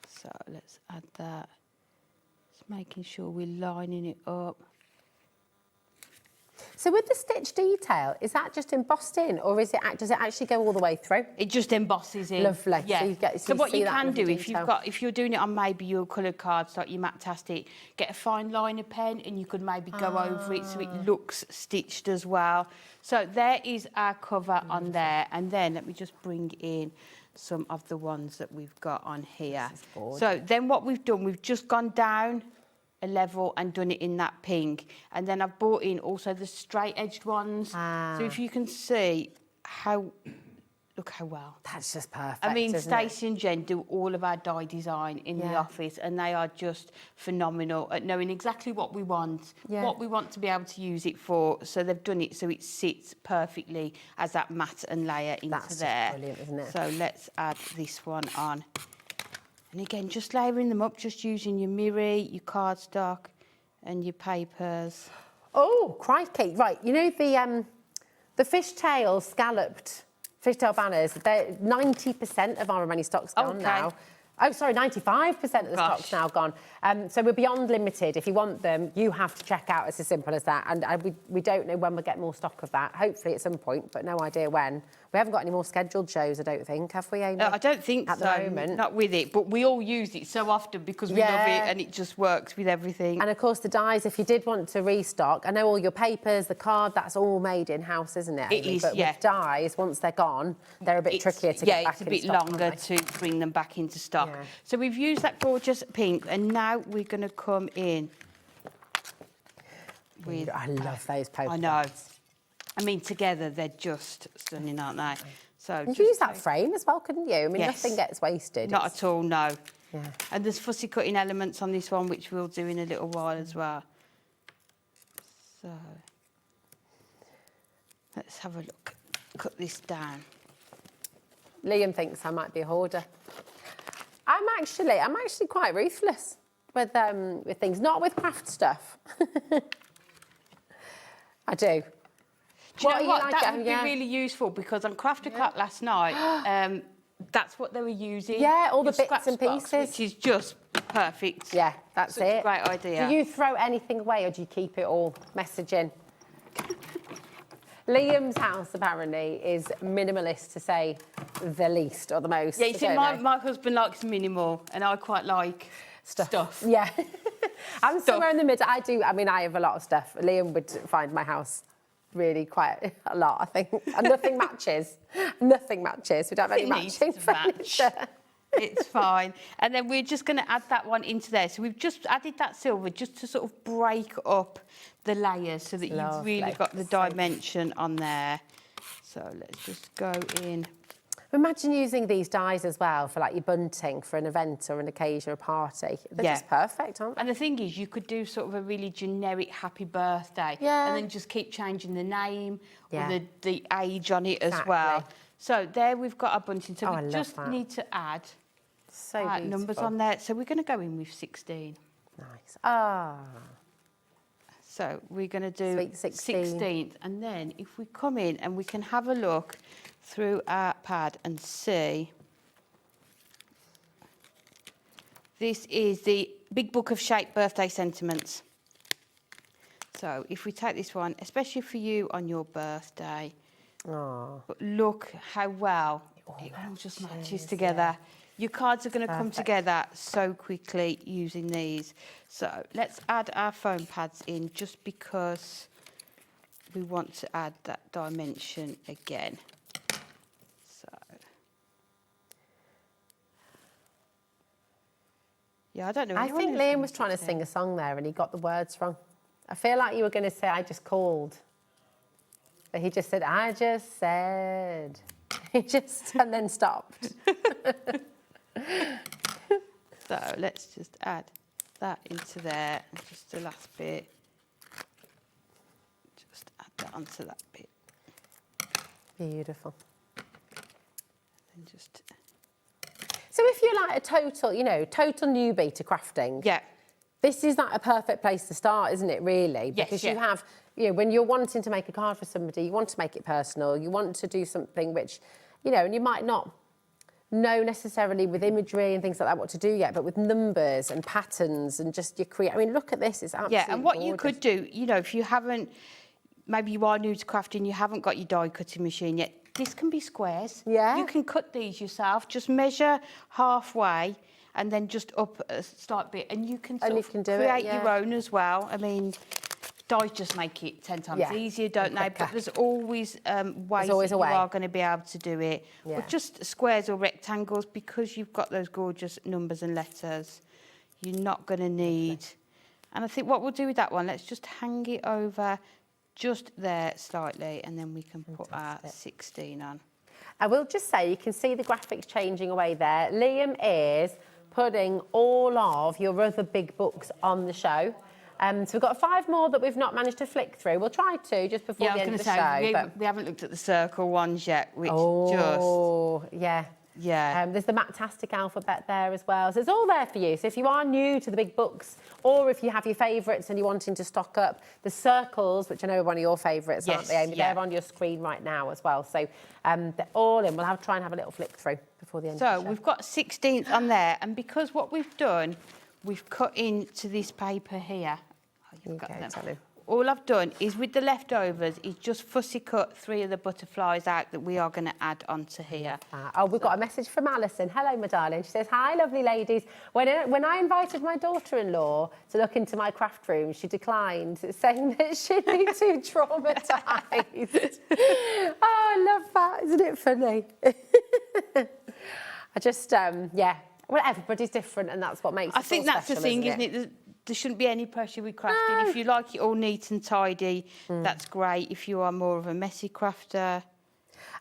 So let's add that. Just making sure we're lining it up. So with the stitch detail, is that just embossed in, or does it actually go all the way through? It just embosses in. Lovely. Yeah. So you what see you that can lovely do detail. if you're doing it on maybe your coloured cardstock, your Matte-tastic, get a fine liner pen and you could maybe go over it so it looks stitched as well. So there is our cover on there, and then let me just bring in some of the ones that we've got on here. So then what we've done, we've just gone down a level and done it in that pink, and then I've brought in also the straight edged ones. So if you can see look how well. That's just perfect. I mean, isn't it? Stacey and Jen do all of our die design in the office, and they are just phenomenal at knowing exactly what we want, what we want to be able to use it for. So they've done it so it sits perfectly as that matte and layer into That's just there. brilliant, isn't it? So let's add this one on. And again, just layering them up, just using your mirror, your cardstock and your papers. Oh, crikey. Right, you know the fishtail scalloped fishtail banners, they're 90% of our money stock's gone now. Oh, sorry, 95% of the stock's now gone. So we're beyond limited. If you want them, you have to check out. It's as simple as that. And we don't know when we'll get more stock of that. Hopefully at some point, but no idea when. We haven't got any more scheduled shows, I don't think, have we, Amy? I don't think at so, the moment. Not with it, but we all use it so often because we love it and it just works with everything. And of course the dies, if you did want to restock, I know all your papers, the card, that's all made in-house, isn't it, Amy? It is, but with dies, once they're gone, they're a bit trickier to get back in stock. Yeah, it's a bit longer to bring them back into stock. Yeah. So we've used that gorgeous pink, and now we're going to come in with... I love those papers. I know. I mean, together they're just stunning, aren't they? So you could use that frame as well, couldn't you? I mean, nothing gets wasted. Not at all, no. Yeah. And there's fussy cutting elements on this one, which we'll do in a little while as well. So let's have a look. Cut this down. Liam thinks I might be a hoarder. I'm actually quite ruthless with things, not with craft stuff. I do. Do you know what? Like That would be really useful because on Craft O'Clock last night, that's what they were using. Yeah, all the Your bits and scraps box, pieces. which is just perfect. Yeah, that's Such it. a great idea. Do you throw anything away or do you keep it all messaging? Liam's house apparently is minimalist, to say the least, or the most. Yeah, you see, my husband likes minimal and I quite like stuff. Yeah. I'm somewhere in the middle. I have a lot of stuff. Liam would find my house really quite a lot, I think. And nothing matches. Nothing matches. We don't have any matching furniture. It's fine. And then we're just going to add that one into there. So we've just added that silver just to sort of break up the layers so that you've really got the dimension on there. So let's just go in. Imagine using these dies as well for like your bunting for an event or an occasion or a party. They're just perfect, aren't they? And the thing is, you could do sort of a really generic happy birthday and then just keep changing the name or the age on it as well. So there we've got our bunting. So we just need to add numbers on there. So we're going to go in with 16. Nice. So we're going to do Sweet 16. 16th. And then if we come in and we can have a look through our pad and see. This is the Big Book of Shape Birthday Sentiments. So if we take this one, especially for you on your birthday, but look how well it all just matches together. Your cards are going to come together so quickly using these. So let's add our foam pads in just because we want to add that dimension again. So, yeah, I don't know. I think Liam was trying to sing a song there and he got the words wrong. I feel like you were going to say, I just called. But he just said, I just said. He just, and then stopped. So let's just add that into there, and just the last bit. Just add that onto that bit. Beautiful. And just. So if you're like a total, you know, total newbie to crafting, Yeah. this is like a perfect place to start, isn't it, really? Yes, Because yeah. you have, you know, when you're wanting to make a card for somebody, you want to make it personal, you want to do something which, you know, and you might not know necessarily with imagery and things like that what to do yet, but with numbers and patterns and just your I mean, look at this, it's absolutely Yeah, and what you gorgeous. could do, you know, if you haven't, maybe you are new to crafting, you haven't got your die cutting machine yet, this can be squares. Yeah. You can cut these yourself, just measure halfway and then just up a slight bit, and you can, And you sort of can do it, create yeah. your own as well. I mean, dies just make it 10 times Yeah, easier, don't and they? quicker. But there's always ways always that a you way. are going to be able to do it. Yeah. Or just squares or rectangles, because you've got those gorgeous numbers and letters. You're not going to need... And I think what we'll do with that one, let's just hang it over just there slightly, and then we can put our 16 on. I will just say, you can see the graphics changing away there. Liam is putting all of your other big books on the show. So we've got 5 more that we've not managed to flick through. We'll try to just before Yeah, the I end was of going the to say, show. we haven't looked at the circle ones yet, which Yeah. Yeah. There's the Matastic alphabet there as well. So it's all there for you. So if you are new to the big books, or if you have your favourites and you're wanting to stock up, the circles, which I know are one of your favourites, aren't Yes, they, Amy? yeah. They're on your screen right now as well. So they're all in. We'll try and have a little flick through before the end So of the show. we've got 16th on there, and because what we've done, we've cut into this paper here. Oh, you've got Okay, them. tell him. All I've done is with the leftovers is just fussy cut 3 of the butterflies out that we are going to add onto here. Oh, we've got a message from Alison. Hello, my darling. She says, hi, lovely ladies. When I invited my daughter-in-law to look into my craft room, she declined, saying that she'd be too traumatised. Oh, I love that. Isn't it funny? I just, yeah. Well, everybody's different, and that's what makes it I think all that's the special, thing, isn't it? There shouldn't be any pressure with crafting. If you like it all neat and tidy, that's great. If you are more of a messy crafter...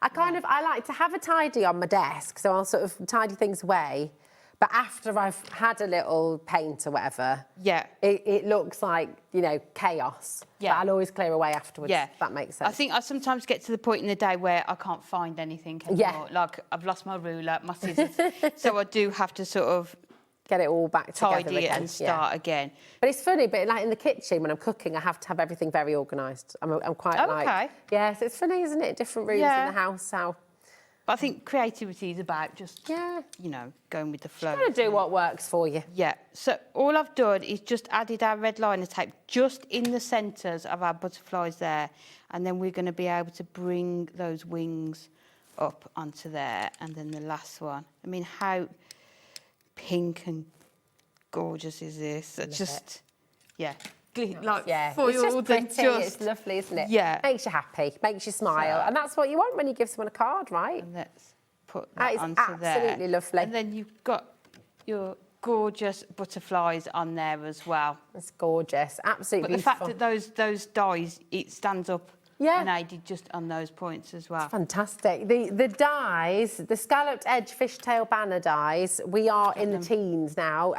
I like to have a tidy on my desk, so I'll sort of tidy things away. But after I've had a little paint or whatever, Yeah. it looks like, you know, chaos. Yeah. But I'll always clear away afterwards. Yeah. If that makes sense. I think I sometimes get to the point in the day where I can't find anything anymore. Yeah. Like, I've lost my ruler, my scissors. So I do have to sort of get it all back together tidy it again. and start again. But it's funny, but like in the kitchen when I'm cooking, I have to have everything very organised. I'm quite Oh, like, okay. yeah. So it's funny, isn't it? Different rooms Yeah. in the house. How But I think creativity is about just, Yeah. you know, going with the flow. trying to do what works for you. Yeah, so all I've done is just added our red liner tape just in the centres of our butterflies there, and then we're going to be able to bring those wings up onto there, and then the last one. I mean, how pink and gorgeous is this? It's just, yeah, like Yeah, foiled it's just and pretty. just- It's lovely, isn't it? Yeah. Makes you happy, makes you smile, So- and that's what you want when you give someone a card, right? And let's put That that is onto there. absolutely lovely. And then you've got your gorgeous butterflies on there as well. It's gorgeous, absolutely But the beautiful. fact that those dies, it stands up Yeah. and aided just on those points as well. Fantastic. The dies, the scalloped edge fishtail banner dies, we are in the teens now.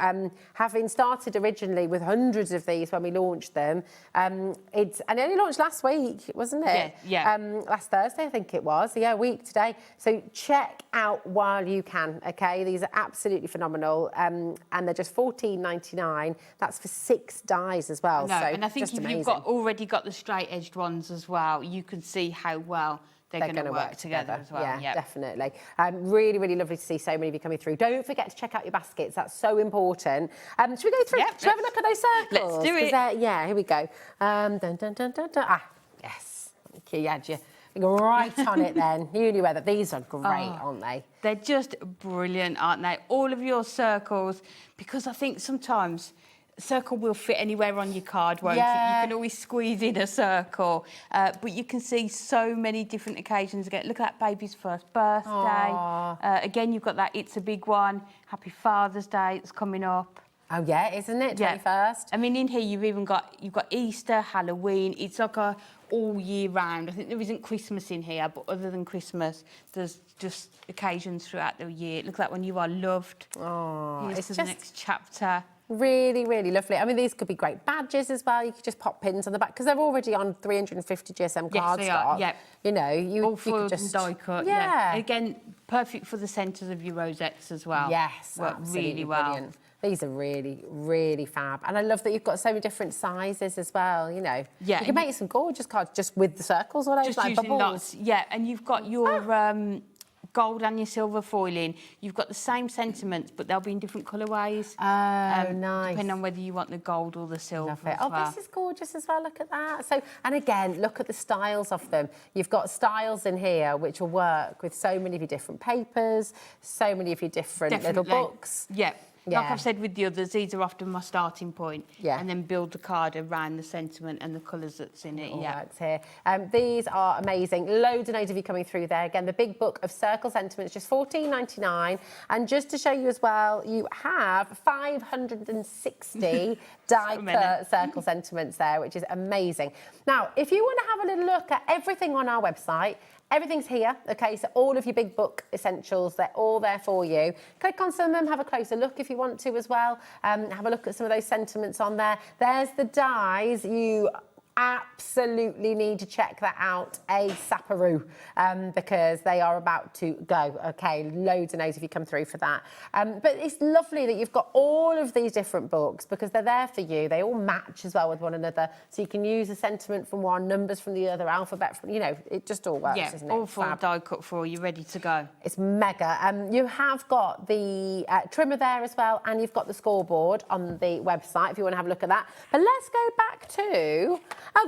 Having started originally with hundreds of these when we launched them, and it only launched last week, wasn't it? Yeah. Last Thursday, I think it was. Yeah, a week today. So check out while you can, okay? These are absolutely phenomenal, and they're just $14.99. That's for 6 dies as well. No, so and I think just if amazing. you've already got the straight-edged ones as well, you can see how well they're going to work together as well. Yeah, definitely. Really, really lovely to see so many of you coming through. Don't forget to check out your baskets. That's so important. Should we go through? Yep, Should we have a look at those circles? Let's do it. Yeah, here we go. Dun, dun, dun, dun, dun. Ah, yes. Thank you. You had your finger right on it then. You knew whether these are great, aren't they? They're just brilliant, aren't they? All of your circles, because I think sometimes a circle will fit anywhere on your card, won't it? You can always squeeze in a circle, but you can see so many different occasions. Again, look at that baby's first birthday. Again, you've got that It's a Big One. Happy Father's Day, it's coming up. Oh yeah, isn't it? 21st. Yeah. I mean, in here you've got Easter, Halloween. It's like a all year round. I think there isn't Christmas in here, but other than Christmas, there's just occasions throughout the year. It looks like When You Are Loved. Oh, Here's to the next chapter. Really, really lovely. I mean, these could be great badges as well. You could just pop pins on the back because they're already on 350 GSM cardstock. Yes, they are. Yeah. You know, all foiled and die cut. Yeah. Again, perfect for the centres of your rosettes as well. Yes, work absolutely really well. Brilliant. These are really, really fab. And I love that you've got so many different sizes as well, you know. Yeah. You can make some gorgeous cards just with the circles all over, just like using bubbles. lots. Yeah, and you've got your gold and your silver foiling. You've got the same sentiments, but they'll be in different colourways. Oh, nice. Depending on whether you want the gold or the silver Love it. as Oh, well. this is gorgeous as well. Look at that. So, and again, look at the styles of them. You've got styles in here which will work with so many of your different papers, so many of your different little books. Yeah. Yeah. Like I've said with the others, these are often my starting point. Yeah. And then build the card around the sentiment and the colours that's in it. All Yeah. works here. These are amazing. Loads and loads of you coming through there. Again, the big book of circle sentiments, just $14.99. And just to show you as well, you have 560 die-cut circle sentiments there, which is amazing. Now, if you want to have a little look at everything on our website, everything's here, okay? So all of your big book essentials, they're all there for you. Click on some of them, have a closer look if you want to as well. Have a look at some of those sentiments on there. There's the dies. You absolutely need to check that out ASAP-aroo, because they are about to go. Okay, loads and loads if you come through for that. But it's lovely that you've got all of these different books because they're there for you. They all match as well with one another, so you can use a sentiment from one, numbers from the other, alphabet from, you know, it just all works, isn't it? All full die cut for you, ready to go. It's mega. You have got the trimmer there as well, and you've got the scoreboard on the website if you want to have a look at that. But let's go back to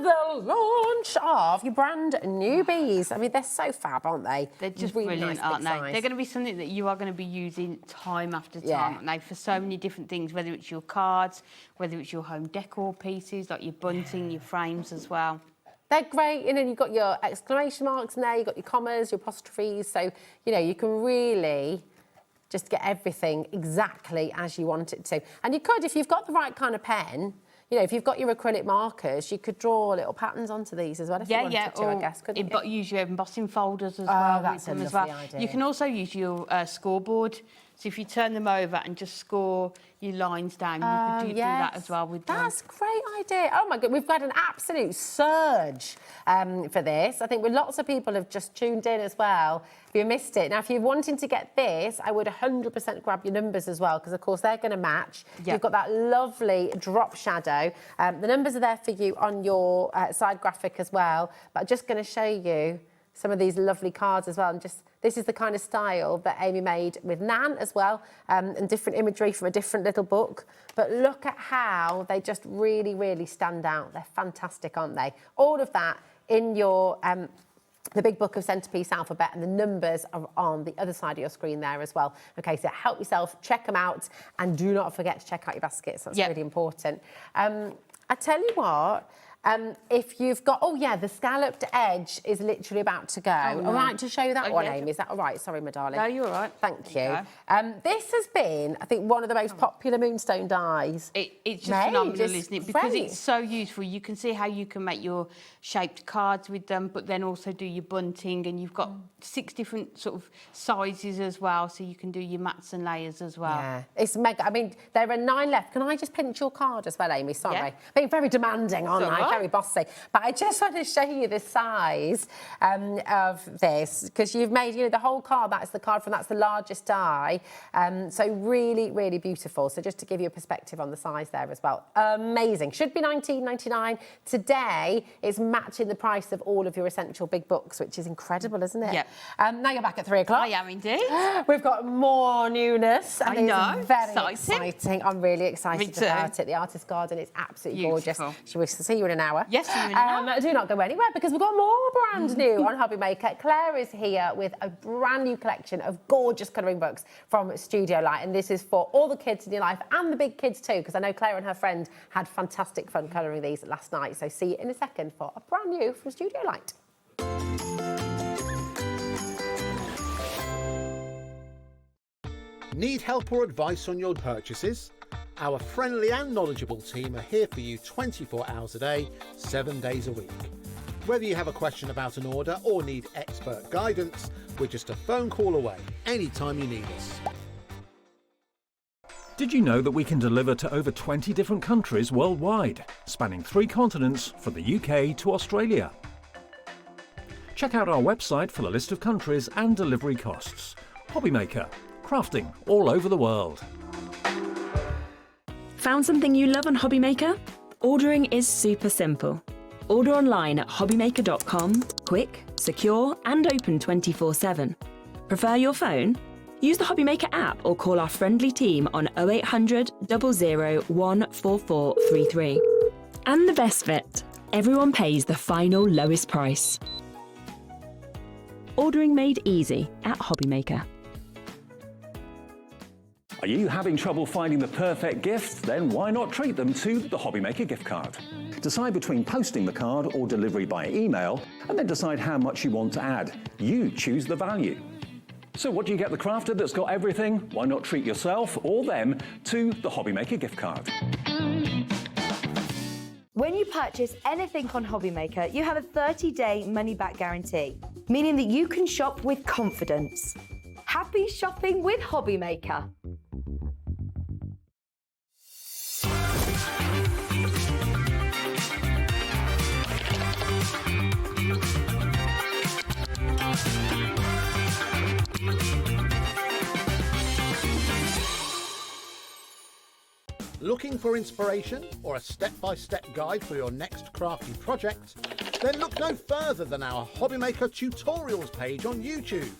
the launch of your brand newbies. I mean, they're so fab, aren't they? They're just really brilliant, nice, aren't they? size. They're going to be something that you are going to be using time after time, aren't they? For so many different things, whether it's your cards, whether it's your home decor pieces, like your bunting, your frames as well. They're great, and then you've got your exclamation marks in there, you've got your commas, your apostrophes, so, you know, you can really just get everything exactly as you want it to. And you could, if you've got the right kind of pen, you know, if you've got your acrylic markers, you could draw little patterns onto these as well if you wanted to, I guess, couldn't you? Use your embossing folders as well. That's with them a as well. lovely idea. You can also use your scoreboard. So if you turn them over and just score your lines down, you could do that as well with them. That's a great idea. Oh my God, we've got an absolute surge for this. I think lots of people have just tuned in as well. If you missed it. Now, if you're wanting to get this, I would 100% grab your numbers as well, because of course they're going to match. Yep. You've got that lovely drop shadow. The numbers are there for you on your side graphic as well. But I'm just going to show you some of these lovely cards as well, and just this is the kind of style that Amy made with Nan as well, and different imagery from a different little book. But look at how they just really, really stand out. They're fantastic, aren't they? All of that in your the big book of Centrepiece alphabet, and the numbers are on the other side of your screen there as well. Okay, so help yourself, check them out, and do not forget to check out your baskets. That's really important. I tell you what. If you've got, the scalloped edge is literally about to go. Oh, no. All right, to show you that one, yeah. Amy. Is that all right? Sorry, my darling. No, you're all right. Thank you. This has been, I think, one of the most popular Moonstone dies. It's just phenomenal, isn't it? Because it's so useful. You can see how you can make your shaped cards with them, but then also do your bunting, and you've got 6 different sort of sizes as well, so you can do your mats and layers as well. Yeah, it's mega. I mean, there are 9 left. Can I just pinch your card as well, Amy? Sorry. Yeah. Being very demanding, aren't I? very bossy. But I just want to show you the size of this, because you've made, you know, the whole card, that's the card from, that's the largest die. So really, really beautiful. So just to give you a perspective on the size there as well. Amazing. Should be $19.99. Today, it's matching the price of all of your essential big books, which is incredible, isn't it? Yep. Now you're back at 3 o'clock. I am indeed. We've got more newness. And I know. It's very Exciting. exciting. I'm really excited Me too. about it. The Artist Garden is absolutely Beautiful. gorgeous. Shall we see you in an hour? Yes, see you in an hour. Do not go anywhere, because we've got more brand new on HobbyMaker. Claire is here with a brand new collection of gorgeous colouring books from Studio Light, and this is for all the kids in your life and the big kids too, because I know Claire and her friend had fantastic fun colouring these last night. So see you in a second for a brand new from Studio Light. Need help or advice on your purchases? Our friendly and knowledgeable team are here for you 24 hours a day, 7 days a week. Whether you have a question about an order or need expert guidance, we're just a phone call away anytime you need us. Did you know that we can deliver to over 20 different countries worldwide, spanning 3 continents from the UK to Australia? Check out our website for the list of countries and delivery costs. HobbyMaker, crafting all over the world. Found something you love on HobbyMaker? Ordering is super simple. Order online at hobbymaker.com, quick, secure and open 24/7. Prefer your phone? Use the HobbyMaker app or call our friendly team on 0800 00 14433. And the best bit, everyone pays the final lowest price. Ordering made easy at HobbyMaker. Are you having trouble finding the perfect gift? Then why not treat them to the HobbyMaker gift card? Decide between posting the card or delivery by email, and then decide how much you want to add. You choose the value. So what do you get the crafter that's got everything? Why not treat yourself or them to the HobbyMaker gift card? When you purchase anything on HobbyMaker, you have a 30-day money-back guarantee, meaning that you can shop with confidence. Happy shopping with HobbyMaker. Looking for inspiration or a step-by-step guide for your next crafty project? Then look no further than our HobbyMaker tutorials page on YouTube.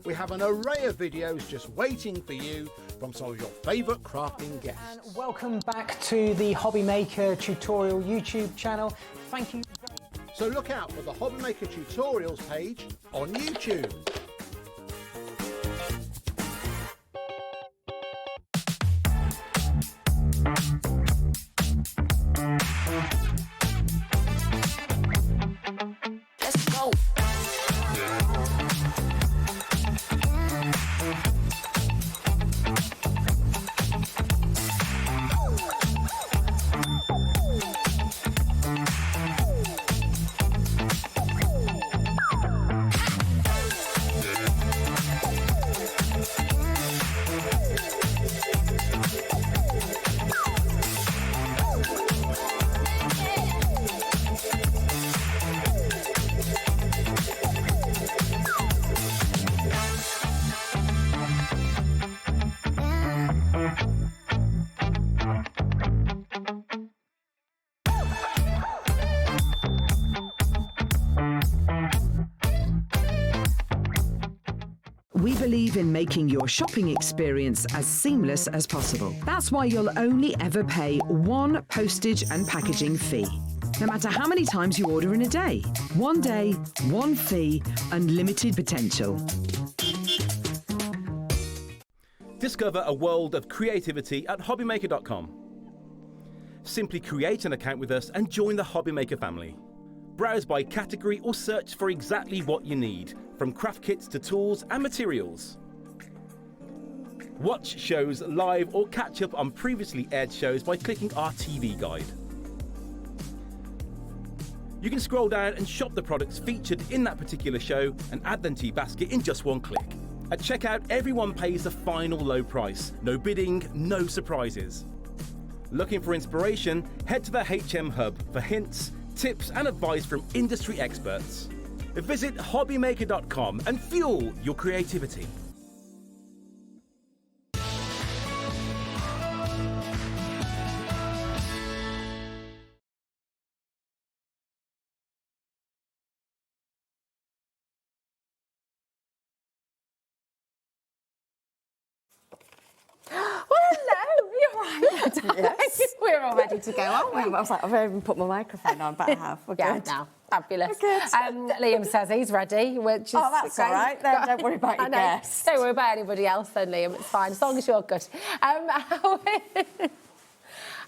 We have an array of videos just waiting for you from some of your favourite crafting guests. And welcome back to the HobbyMaker tutorial YouTube channel. Thank you. So look out for the HobbyMaker tutorials page on YouTube. Let's go. We believe in making your shopping experience as seamless as possible. That's why you'll only ever pay one postage and packaging fee. No matter how many times you order in a day. One day, one fee, unlimited potential. Discover a world of creativity at hobbymaker.com. Simply create an account with us and join the HobbyMaker family. Browse by category or search for exactly what you need, from craft kits to tools and materials. Watch shows live or catch up on previously aired shows by clicking our TV guide. You can scroll down and shop the products featured in that particular show and add them to your basket in just one click. At checkout, everyone pays the final low price. No bidding, no surprises. Looking for inspiration? Head to the HM Hub for hints, tips and advice from industry experts. Visit hobbymaker.com and fuel your creativity. Yes. We're all ready to go, aren't we? I was like, I've even put my microphone on, but I have. We're Yeah, good. now. Fabulous. We're good. Liam says he's ready, which is Oh, that's all right. Then don't worry about your guests. Don't worry about anybody else then, Liam. It's fine, as long as you're good.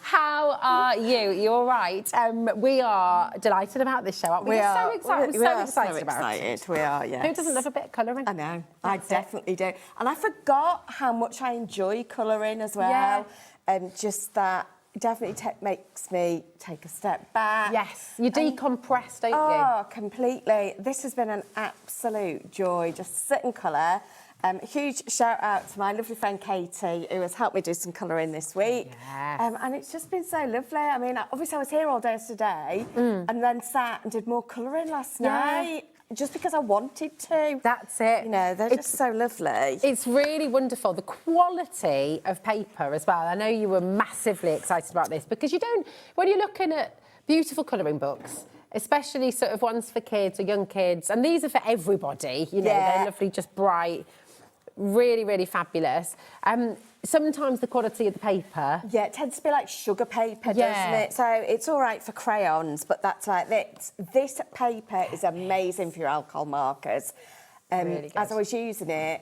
How are you? You all right? We are delighted about this show, aren't we? We're so excited. We are so excited so about excited. it. We are, yes. Who doesn't love a bit of colouring? I know. I definitely do. And I forgot how much I enjoy colouring as well. Yeah. Just that definitely makes me take a step back. Yes, you decompress, don't you? Oh, completely. This has been an absolute joy, just sit and colour. Huge shout out to my lovely friend Katie, who has helped me do some colouring this week. Yes. And it's just been so lovely. I mean, obviously I was here all day today and then sat and did more colouring last night. Just because I wanted to. That's it. You know, they're just so lovely. It's really wonderful. The quality of paper as well. I know you were massively excited about this because you don't, when you're looking at beautiful colouring books, especially sort of ones for kids or young kids, and these are for everybody, you know, they're lovely, just bright, really, really fabulous. Sometimes the quality of the paper... Yeah, it tends to be like sugar paper, doesn't it? So it's all right for crayons, but that's like this. This paper is amazing for your alcohol markers. Really good. As I was using it,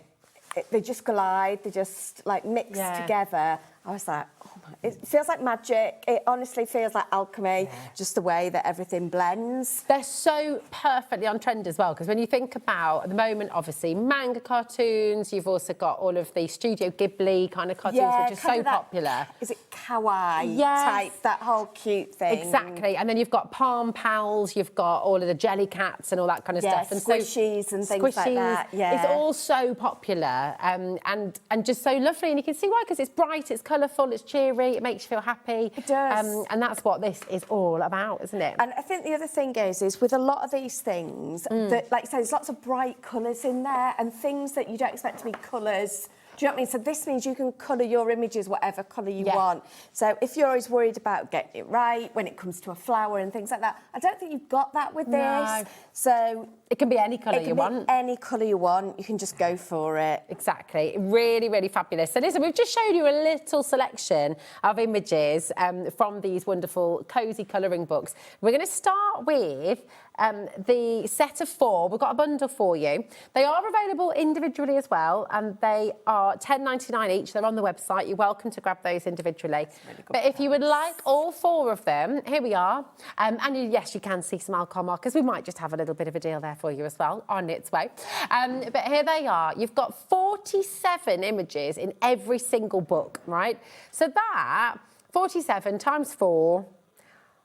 they just glide, they just like mix together. I was like, oh my, it feels like magic. It honestly feels like alchemy, just the way that everything blends. They're so perfectly on trend as well, because when you think about, at the moment, obviously, manga cartoons, you've also got all of the Studio Ghibli kind of cartoons, which are so popular. Is it kawaii type, that whole cute thing? Exactly, and then you've got Palm Pals, you've got all of the Jelly Cats and all that kind of stuff. And squishies and things like that, It's all so popular and just so lovely, and you can see why, because it's bright, it's colourful, it's cheery, it makes you feel happy. It does. And that's what this is all about, isn't it? And I think the other thing is with a lot of these things, that, like you say, there's lots of bright colours in there and things that you don't expect to be colours. Do you know what I mean? So this means you can colour your images whatever colour you want. So if you're always worried about getting it right when it comes to a flower and things like that, I don't think you've got that with this. So it can be any colour you want. Any colour you want. You can just go for it. Exactly. Really, really fabulous. So listen, we've just shown you a little selection of images from these wonderful cosy colouring books. We're going to start with the set of 4. We've got a bundle for you. They are available individually as well, and they are £10.99 each. They're on the website. You're welcome to grab those individually. Really but if you would like all 4 of them, here we are. And yes, you can see some alcohol markers. We might just have a little bit of a deal there for you as well, on its way. But here they are. You've got 47 images in every single book, right? So that, 47 times 4...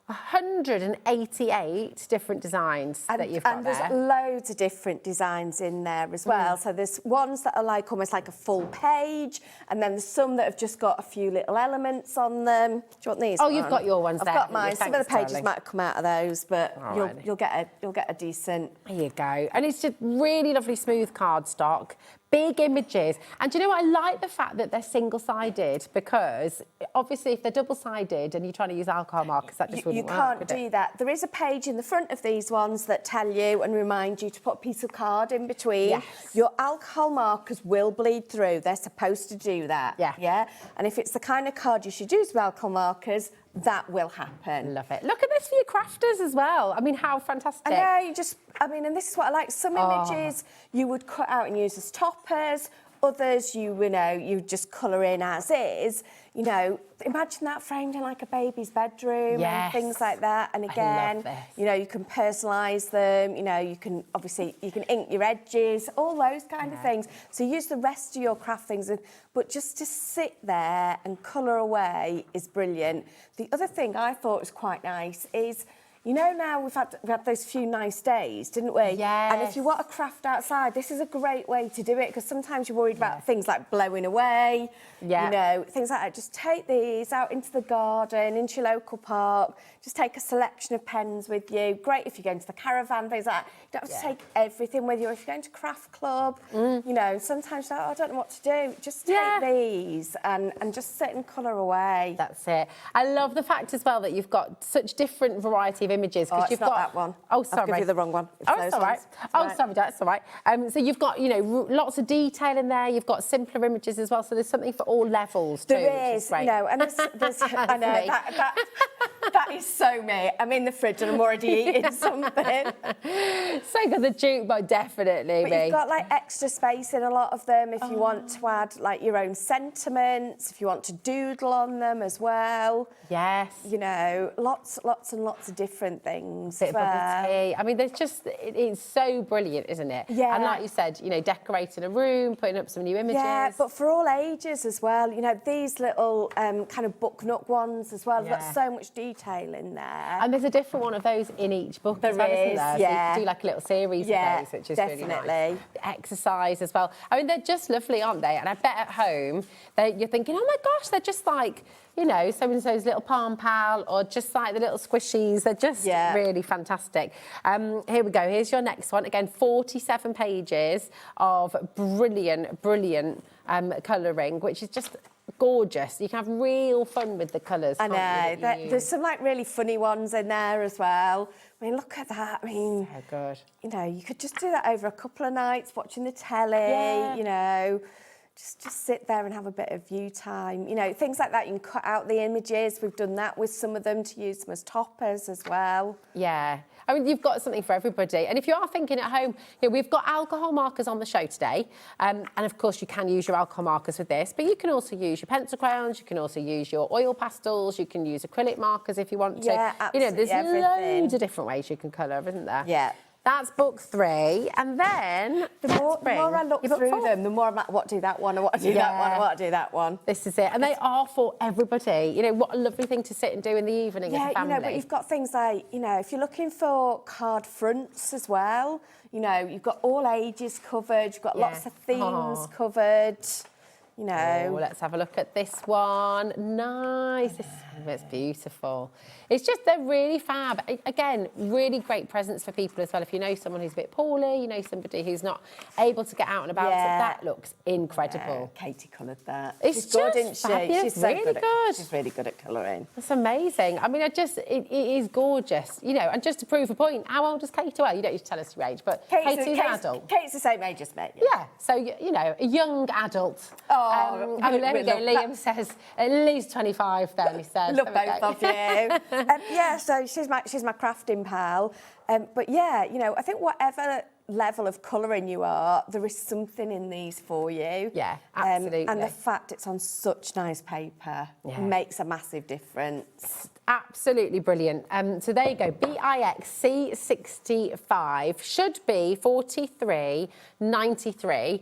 188 different designs that you've got there. And there's loads of different designs in there as well. So there's ones that are like almost like a full page, and then there's some that have just got a few little elements on them. Do you want these? Oh, you've got your ones there. I've got mine. Some of the pages darling. might have come out of those, but you'll get a decent. There you go. And it's just really lovely smooth cardstock. Big images. And do you know what? I like the fact that they're single-sided, because obviously if they're double-sided and you're trying to use alcohol markers, that just wouldn't work. You can't do that. There is a page in the front of these ones that tell you and remind you to put a piece of card in between. Yes. Your alcohol markers will bleed through. They're supposed to do that. Yeah. And if it's the kind of card you should use with alcohol markers, that will happen. Love it. Look at this for your crafters as well. I mean, how fantastic. I know, and this is what I like. Some images you would cut out and use as toppers. Others, you just colour in as is. You know, imagine that framed in like a baby's bedroom and things like that. And again, you can personalise them. You know, you can ink your edges, all those kind of things. So use the rest of your craft things, but just to sit there and colour away is brilliant. The other thing I thought was quite nice is, You know, now we had those few nice days, didn't we? Yes. And if you want to craft outside, this is a great way to do it, because sometimes you're worried about things like blowing away, you know, things like that. Just take these out into the garden, into your local park. Just take a selection of pens with you. Great if you're going to the caravan, things like that. You don't have to take everything with you. If you're going to craft club, you know, sometimes you're like, oh, I don't know what to do. Just take these and just sit and colour away. That's it. I love the fact as well that you've got such different variety of images. Oh, you've got that one. Oh, sorry. I'll give you the wrong one. Oh, that's all right. Sorry, that's all right. So you've got, you know, lots of detail in there. You've got simpler images as well. So there's something for all levels too. There is, you know, and there's I know that is so me. I'm in the fridge and I'm already eating something. So got the jukebox, definitely. But you've got like extra space in a lot of them if you want to add like your own sentiments, if you want to doodle on them as well. Yes. You know, lots and lots of different things. Bit of bubble tea. I mean, there's just, it's so brilliant, isn't it? Yeah. And like you said, you know, decorating a room, putting up some new images. Yeah, but for all ages as well. You know, these little kind of book nook ones as well. They've got so much detail in there. And there's a different one of those in each book as well, isn't there? So you can do like a little series of those, which is really nice. Exercise as well. I mean, they're just lovely, aren't they? And I bet at home, you're thinking, oh my gosh, they're just like, you know, so-and-so's little palm pal, or just like the little squishies. They're just really fantastic. Here we go. Here's your next one. Again, 47 pages of brilliant colouring, which is just gorgeous. You can have real fun with the colours. I know. There's some like really funny ones in there as well. I mean, look at that. I mean, so good. You know, you could just do that over a couple of nights, watching the telly, you know. Just sit there and have a bit of view time. You know, things like that. You can cut out the images. We've done that with some of them to use them as toppers as well. Yeah. I mean, you've got something for everybody. And if you are thinking at home, you know, we've got alcohol markers on the show today. And of course, you can use your alcohol markers with this, but you can also use your pencil crayons. You can also use your oil pastels. You can use acrylic markers if you want to. Yeah, absolutely. You know, there's loads of different ways you can colour, isn't there? Yeah. That's book 3, and then the more I look through them, the more I'm like, what do that one, or what do that one, or what do that one. This is it, and they are for everybody. You know, what a lovely thing to sit and do in the evening as a family. You know, but you've got things like, you know, if you're looking for card fronts as well, you know, you've got all ages covered, you've got lots of themes covered. You know. Oh, let's have a look at this one. Nice. It's beautiful. It's just, they're really fab. Again, really great presents for people as well. If you know someone who's a bit poorly, you know somebody who's not able to get out and about, that looks incredible. Katie coloured that. She's good, isn't she? Fabulous. She's so really good. She's really good at colouring. That's amazing. I mean, it is gorgeous. You know, and just to prove a point, how old is Katie? Well, you don't need to tell us your age, but Katie's an adult. Kate's the same age as me. Yeah, so, you know, a young adult. Oh, there we go. Liam says at least 25 then, he says. Love both of you. Yeah, so she's my crafting pal. But yeah, you know, I think whatever level of colouring you are, there is something in these for you. Yeah, absolutely. And the fact it's on such nice paper makes a massive difference. Absolutely brilliant. So there you go. BIX C65 should be $43.93.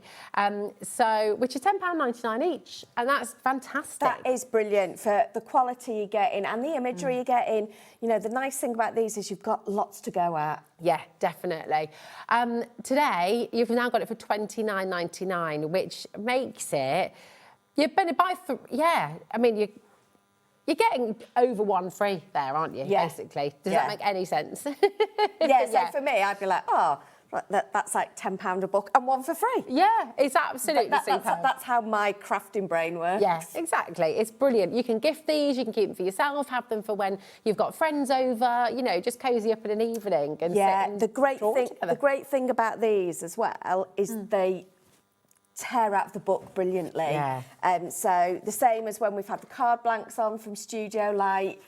So which is £10.99 each, and that's fantastic. That is brilliant for the quality you're getting and the imagery you're getting. You know, the nice thing about these is you've got lots to go at. Yeah, definitely. Today you've now got it for $29.99, which makes it you're going to buy. I mean You're getting over one free there, aren't you, basically? Does that make any sense? So for me, I'd be like, oh, that's like £10 a book and one for free. Yeah, it's absolutely super. That's how my crafting brain works. Yes, exactly. It's brilliant. You can gift these, you can keep them for yourself, have them for when you've got friends over, you know, just cosy up in an evening. And sit and the great thing about these as well is they tear out the book brilliantly. Yeah. So the same as when we've had the card blanks on from Studio Light.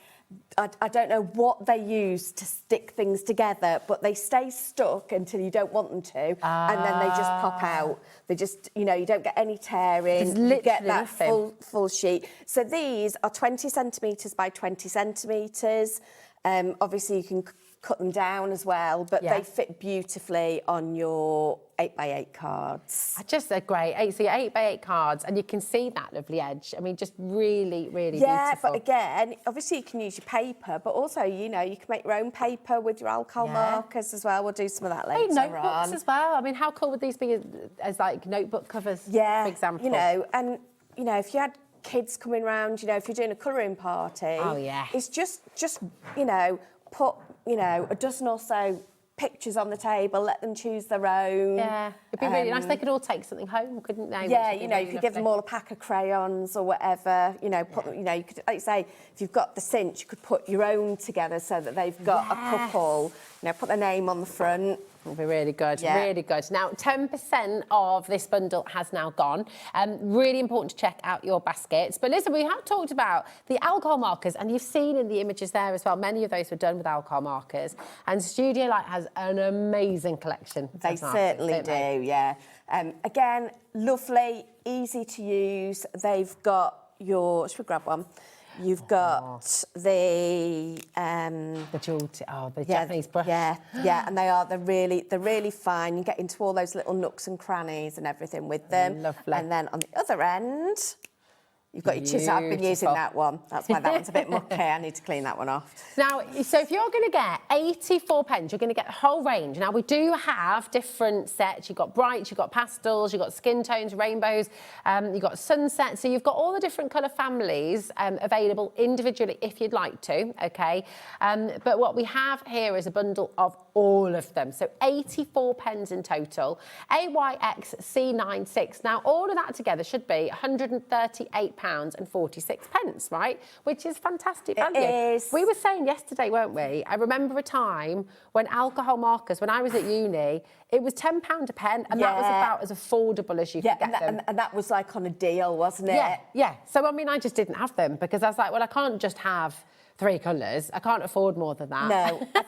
I don't know what they use to stick things together, but they stay stuck until you don't want them to, and then they just pop out. They just, you know, you don't get any tearing. You get that full sheet. So these are 20 centimetres by 20 centimetres. Obviously, you can cut them down as well, but they fit beautifully on your 8x8 cards. Just a great so 8x8 cards, and you can see that lovely edge. I mean, just really, really yeah, beautiful. but again, obviously you can use your paper, but also, you know, you can make your own paper with your alcohol markers as well. We'll do some of that later notebooks as well. I mean, how cool would these be as like notebook covers, for example? You know, and, you know, if you had kids coming round, you know, if you're doing a colouring party, it's just you know, put, you know, a dozen or so pictures on the table, let them choose their own. Yeah, it'd be really nice. They could all take something home, couldn't they? Yeah, you know, you could give them all a pack of crayons or whatever. You know, put them, you know, you could, like you say, if you've got the cinch, you could put your own together so that they've got a couple. You know, put their name on the front. It'll be really good, really good. Now, 10% of this bundle has now gone. Really important to check out your baskets. But listen, we have talked about the alcohol markers, and you've seen in the images there as well, many of those were done with alcohol markers. And Studio Light has an amazing collection. They certainly do, yeah. Again, lovely, easy to use. They've got your, should we grab one? You've got the jeweled, the Japanese brush. Yeah, and they're really fine. You get into all those little nooks and crannies and everything with them. Lovely. And then on the other end, you've got your chisel. I've been using that one. That's why that one's a bit mucky. I need to clean that one off. Now, so if you're going to get 84 pens, you're going to get the whole range. Now, we do have different sets. You've got brights, you've got pastels, you've got skin tones, rainbows, you've got sunsets. So you've got all the different colour families available individually if you'd like to, OK? But what we have here is a bundle of all of them. So 84 pens in total. AYX C96. Now, all of that together should be £138.46, right? Which is fantastic value. It is. We were saying yesterday, weren't we? I remember a time when alcohol markers, when I was at uni, it was £10 a pen, and that was about as affordable as you could get them. And that was like on a deal, wasn't it? Yeah. So, I mean, I just didn't have them because I was like, well, I can't just have 3 colours. I can't afford more than that. No, I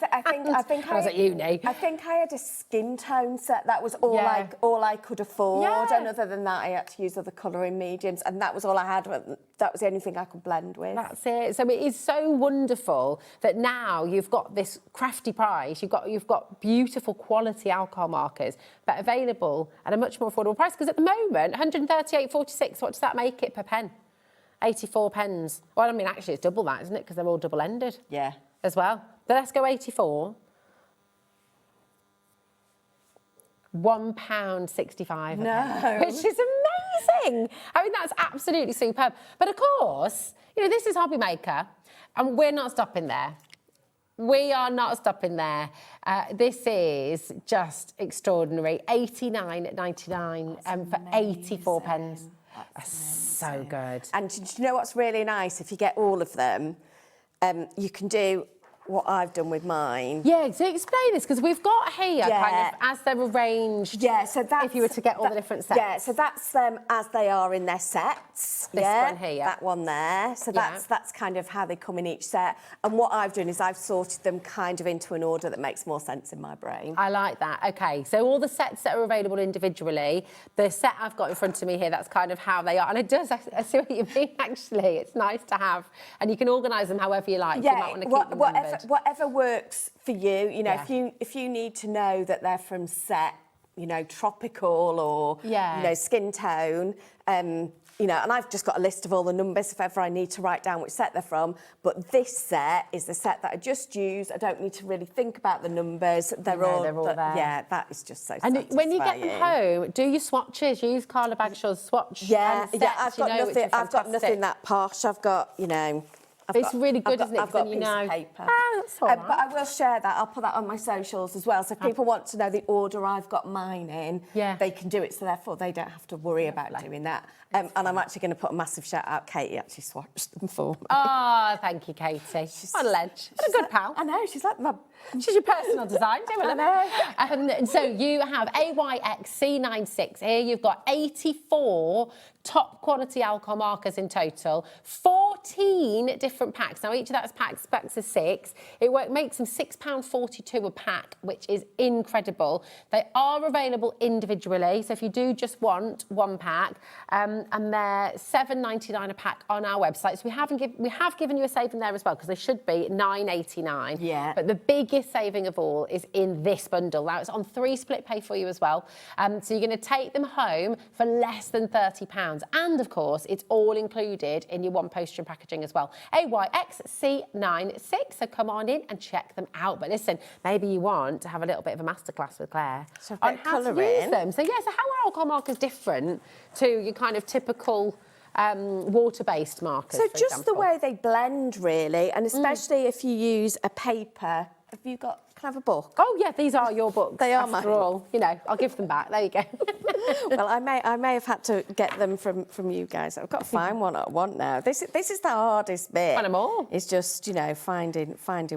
think I was at uni. I think I had a skin tone set. That was all I could afford. And other than that, I had to use other colouring mediums, and that was all I had. That was the only thing I could blend with. That's it. So it is so wonderful that now you've got this crafty price. You've got beautiful quality alcohol markers, but available at a much more affordable price. Because at the moment, 138.46. What does that make it per pen? 84 pens. Well, I mean, actually, it's double that, isn't it? Because they're all double-ended. Yeah. As well. But let's go 84. £1.65. No. Which is amazing. I mean, that's absolutely superb. But of course, you know, this is HobbyMaker, and we're not stopping there. We are not stopping there. This is just extraordinary. £89.99 for 84 pens. That's so good. And do you know what's really nice? If you get all of them, you can do what I've done with mine. Yeah, so explain this, because we've got here kind of as they're arranged. Yeah, so that's... If you were to get all the different sets. Yeah, so that's them as they are in their sets. This one here. That one there. So that's kind of how they come in each set. And what I've done is I've sorted them kind of into an order that makes more sense in my brain. I like that. OK, so all the sets that are available individually, the set I've got in front of me here, that's kind of how they are. And it does, I see what you mean, actually. It's nice to have. And you can organise them however you like. Yeah, you might want to keep them numbered. Whatever works for you, you know, if you need to know that they're from set, you know, tropical or you know, skin tone, you know, and I've just got a list of all the numbers if ever I need to write down which set they're from. But this set is the set that I just use. I don't need to really think about the numbers. They're all there. Yeah, that is just so satisfying. And when you get them home, do your swatches. Use Carla Bagshaw's swatch. Yeah, sets, I've got nothing. I've got nothing that posh. I've got, you know. It's really good, isn't it? I've got a piece of paper. That's all right. But I will share that. I'll put that on my socials as well. So if people want to know the order I've got mine in, they can do it. So therefore, they don't have to worry about doing that. And I'm actually going to put a massive shout out. Katie actually swatched them for me. Oh, thank you, Katie. What a ledge. What a good pal. I know. She's like my... She's your personal design, do I know. So you have AYX C96 here. You've got 84 top quality alcohol markers in total, 14 different different packs. Now, each of those packs is 6. It makes them £6.42 a pack, which is incredible. They are available individually, so if you do just want one pack, and they're £7.99 a pack on our website. So we have given you a saving there as well, because they should be £9.89. Yeah. But the biggest saving of all is in this bundle. Now, it's on 3 split pay for you as well. So you're going to take them home for less than £30. And, of course, it's all included in your one postage and packaging as well. AYXC96. So come on in and check them out. But listen, maybe you want to have a little bit of a masterclass with Claire on how to use them. So, yeah, so how are alcohol markers different to your kind of typical water-based markers, So for just example? the way they blend, really, and especially if you use a paper. Have you got... Can I have a book? Oh, yeah, these are your books. They are after mine. all. You know, I'll give them back. There you go. Well, I may have had to get them from you guys. I've got to find one I want now. This is the hardest bit. Find them all. It's just, you know, finding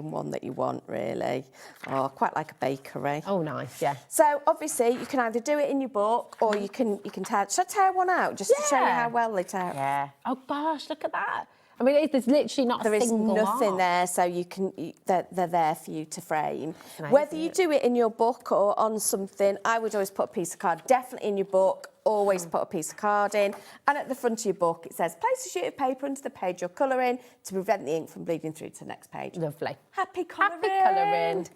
one that you want, really. Oh, quite like a bakery. Oh, nice, yeah. So obviously you can either do it in your book or you can tear. Should I tear one out just to show you how well they tear? Yeah. Oh gosh, look at that. I mean, there's literally not a single There is nothing mark. there, so they're there for you to frame. Amazing. Whether you do it in your book or on something, I would always put a piece of card, definitely in your book, always put a piece of card in. And at the front of your book, it says, place a sheet of paper under the page you're colouring to prevent the ink from bleeding through to the next page. Lovely. Happy colouring. Happy colouring.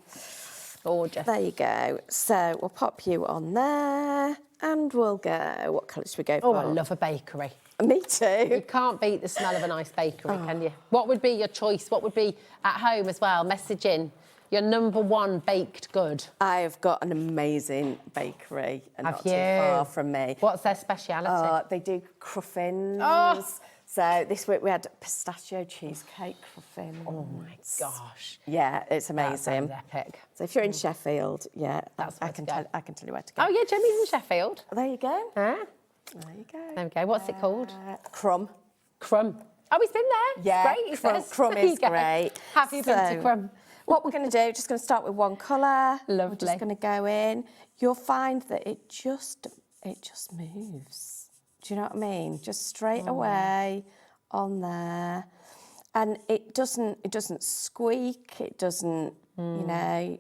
Gorgeous. There you go. So we'll pop you on there and we'll go, what colour should we go for? Oh, I love a bakery. Me too. You can't beat the smell of a nice bakery, can you? What would be your choice? What would be at home as well? Message in your #1 baked good. I have got an amazing bakery and Have not you? too far from me. What's their speciality? They do Griffins. Oh. So this week we had pistachio cheesecake Griffins. Oh my gosh. Yeah, it's That amazing. sounds epic. So if you're in Sheffield, yeah, That's I where can to go. tell you where to go. Oh yeah, Jimmy's in Sheffield. There you go. Huh? There you go. There we go. What's it called? Crumb. Crumb. Oh, he's been there. Yeah, Great, he says. Crumb There you is go. great. Have you been to So, Crumb? What we're going to do, just going to start with one colour. Lovely. We're just going to go in. You'll find that it just moves. Do you know what I mean? Just straight away on there, and it doesn't squeak. It doesn't, you know,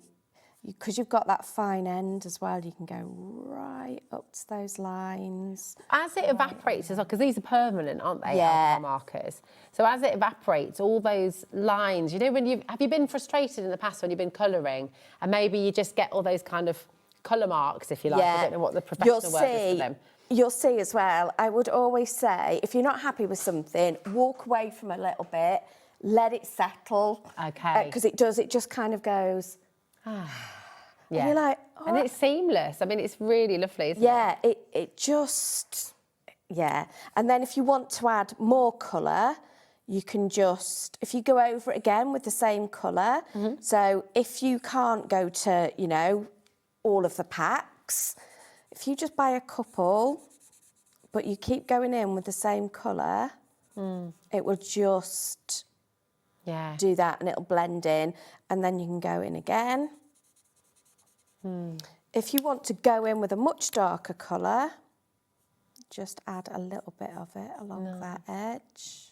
because you've got that fine end as well. You can go right up to those lines. As it evaporates as well, because these are permanent, aren't they? Yeah. Alcohol markers. So as it evaporates, all those lines, you know, have you been frustrated in the past when you've been colouring and maybe you just get all those kind of colour marks, if you like? I don't know what the professional word is for them. You'll see as well, I would always say, if you're not happy with something, walk away from a little bit, let it settle. Okay. Because it just kind of goes... Yeah. And you're like, oh. And it's seamless. I mean, it's really lovely, isn't Yeah, it just... Yeah. And then if you want to add more colour, you can just... If you go over it again with the same colour, so if you can't go to, you know, all of the packs... If you just buy a couple, but you keep going in with the same colour, it will just do that and it'll blend in, and then you can go in again. If you want to go in with a much darker colour, just add a little bit of it along that edge.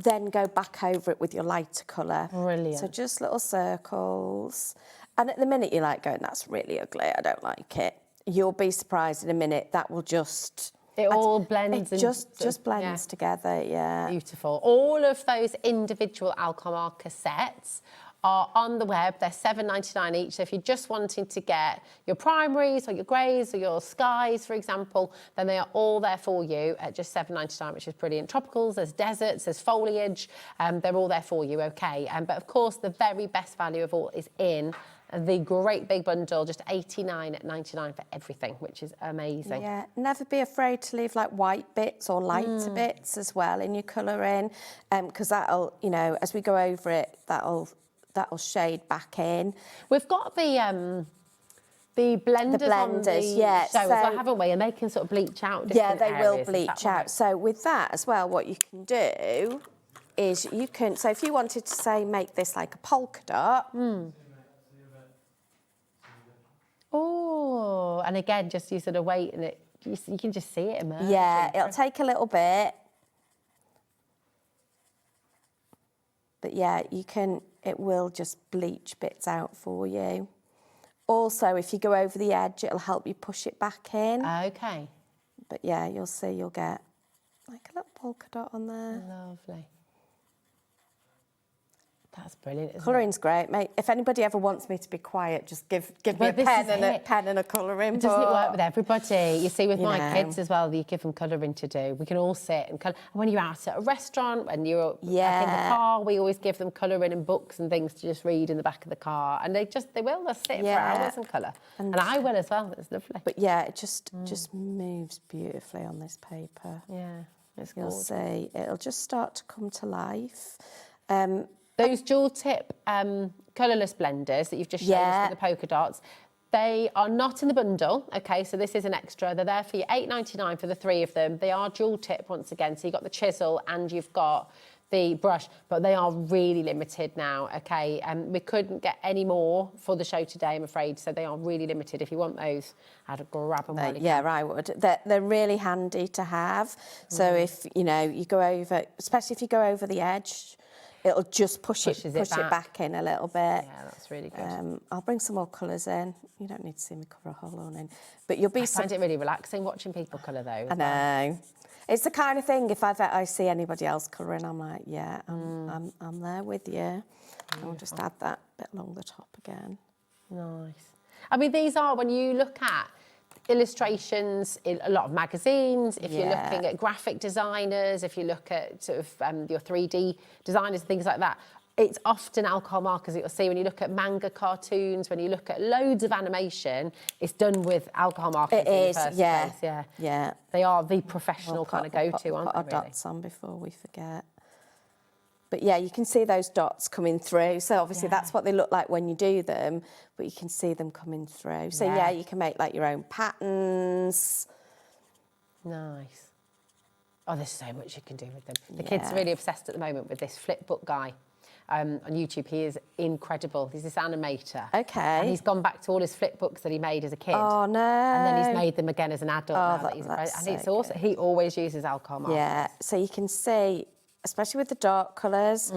Then go back over it with your lighter colour. Brilliant. So just little circles. And at the minute you're like going, that's really ugly, I don't like it. You'll be surprised in a minute, that will just... It all blends. It just blends together, yeah. Beautiful. All of those individual alcohol marker sets are on the web. They're $7.99 each. So if you're just wanting to get your primaries or your greys or your skies, for example, then they are all there for you at just $7.99, which is brilliant. Tropicals, there's deserts, there's foliage. They're all there for you, okay. But of course, the very best value of all is in the great big bundle, just $89.99 for everything, which is amazing. Yeah, never be afraid to leave like white bits or lighter bits as well in your colouring, because that'll, you know, as we go over it, that'll shade back in. We've got the blenders on the yeah, show as well, haven't we? And they can sort of bleach out different they will areas, bleach out. So with that as well, what you can do is you can, so if you wanted to say make this like a polka dot. Oh, and again, just you sort of wait and you can just see it emerge. Yeah, it'll take a little bit, But yeah, it will just bleach bits out for you. Also, if you go over the edge, it'll help you push it back in. Okay. But yeah, you'll see, you'll get like a little polka dot on there. Lovely. That's brilliant, isn't Colouring's great, mate. If anybody ever wants me to be quiet, just give me a pen and a colouring book. Doesn't it work with everybody? You see, with my kids as well, you give them colouring to do. We can all sit and colour. And when you're out at a restaurant, when you're back in the car, we always give them colouring and books and things to just read in the back of the car. And they'll sit for hours and colour. And I will as well. It's lovely. But yeah, it just moves beautifully on this paper. Yeah, it's You'll gorgeous. see, it'll just start to come to life. Those dual tip colourless blenders that you've just shown us with the polka dots, they are not in the bundle, okay, so this is an extra. They're there for you, $8.99 for the 3 of them. They are dual tip once again, so you've got the chisel and you've got the brush, but they are really limited now, okay? We couldn't get any more for the show today, I'm afraid, so they are really limited. If you want those, I'd grab them while you can. I would. They're really handy to have. So if, you go over, especially if you go over the edge, it'll just push it back in a little bit. Yeah, that's really good. I'll bring some more colours in. You don't need to see me cover a whole one in. But you'll be... I find it really relaxing watching people colour though. I know. It's the kind of thing, if I see anybody else colouring, I'm like, yeah, I'm there with you. I'll just add that bit along the top again. Nice. I mean, these are, when you look at illustrations in a lot of magazines, if you're looking at graphic designers, if you look at sort of your 3D designers and things like that, it's often alcohol markers that you'll see when you look at manga cartoons, when you look at loads of animation, it's done with alcohol markers. It is, place. Yeah. They are the professional kind of go-to, aren't they, Put our dots on before we forget. But yeah, you can see those dots coming through. So obviously that's what they look like when you do them, but you can see them coming through. So yeah, you can make like your own patterns. Nice. Oh, there's so much you can do with them. The kids are really obsessed at the moment with this flipbook guy. On YouTube, he is incredible. He's this animator. Okay. And he's gone back to all his flip books that he made as a kid. Oh, no. And then he's made them again as an adult now that he's that's and so also he always uses alcohol markers. Yeah, so you can see, especially with the dark colours,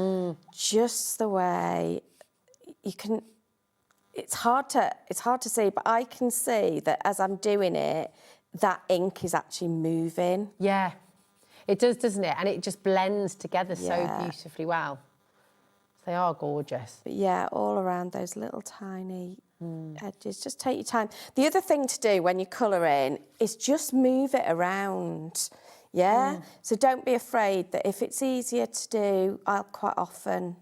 just the way you can... It's hard to see, but I can see that as I'm doing it, that ink is actually moving. Yeah, it does, doesn't it? And it just blends together so beautifully well. They are gorgeous. But yeah, all around those little tiny edges. Just take your time. The other thing to do when you're colouring is just move it around. Yeah? So don't be afraid that if it's easier to do, I'll quite often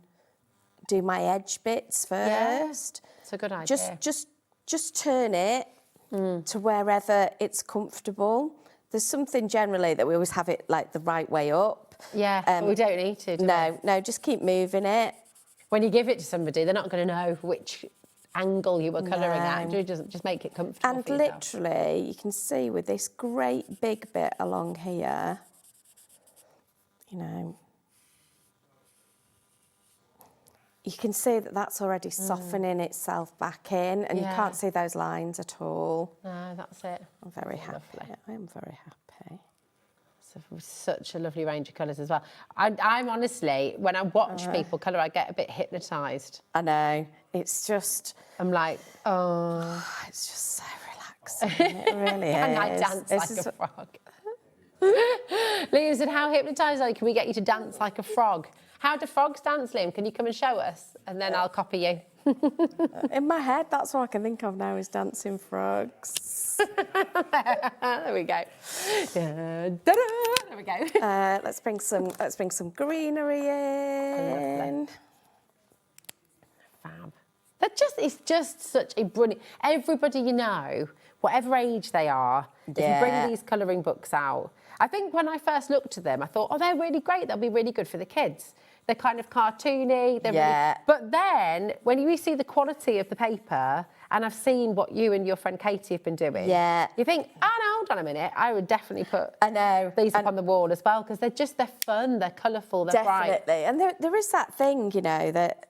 do my edge bits first. Yeah, it's a good idea. Just turn it to wherever it's comfortable. There's something generally that we always have it like the right way up. Yeah, but we don't need to, do we? No, just keep moving it. When you give it to somebody, they're not going to know which angle you were colouring at. Just make it comfortable And for yourself. literally, you can see with this great big bit along here, you can see that that's already softening itself back in, and you can't see those lines at all. No, that's it. I'm very happy. I am very happy. Such a lovely range of colours as well. I'm honestly, when I watch people colour, I get a bit hypnotised. I know. It's just... I'm like, oh... It's just so relaxing. It really is. And I dance like a frog. Liam said, how hypnotised are you? Can we get you to dance like a frog? How do frogs dance, Liam? Can you come and show us? And then I'll copy you. In my head, that's all I can think of now is dancing frogs. There we go. There we go. Let's bring some greenery in. Fab. It's just such a brilliant. Everybody you know, whatever age they are, if you bring these colouring books out. I think when I first looked at them, I thought, oh, they're really great. They'll be really good for the kids. They're kind of cartoony. Really... But then when you see the quality of the paper, and I've seen what you and your friend Katie have been doing, you think, oh, no, hold on a minute. I would definitely put these up on the wall as well, because they're fun, they're colourful, they're bright. Definitely. And there is that thing, that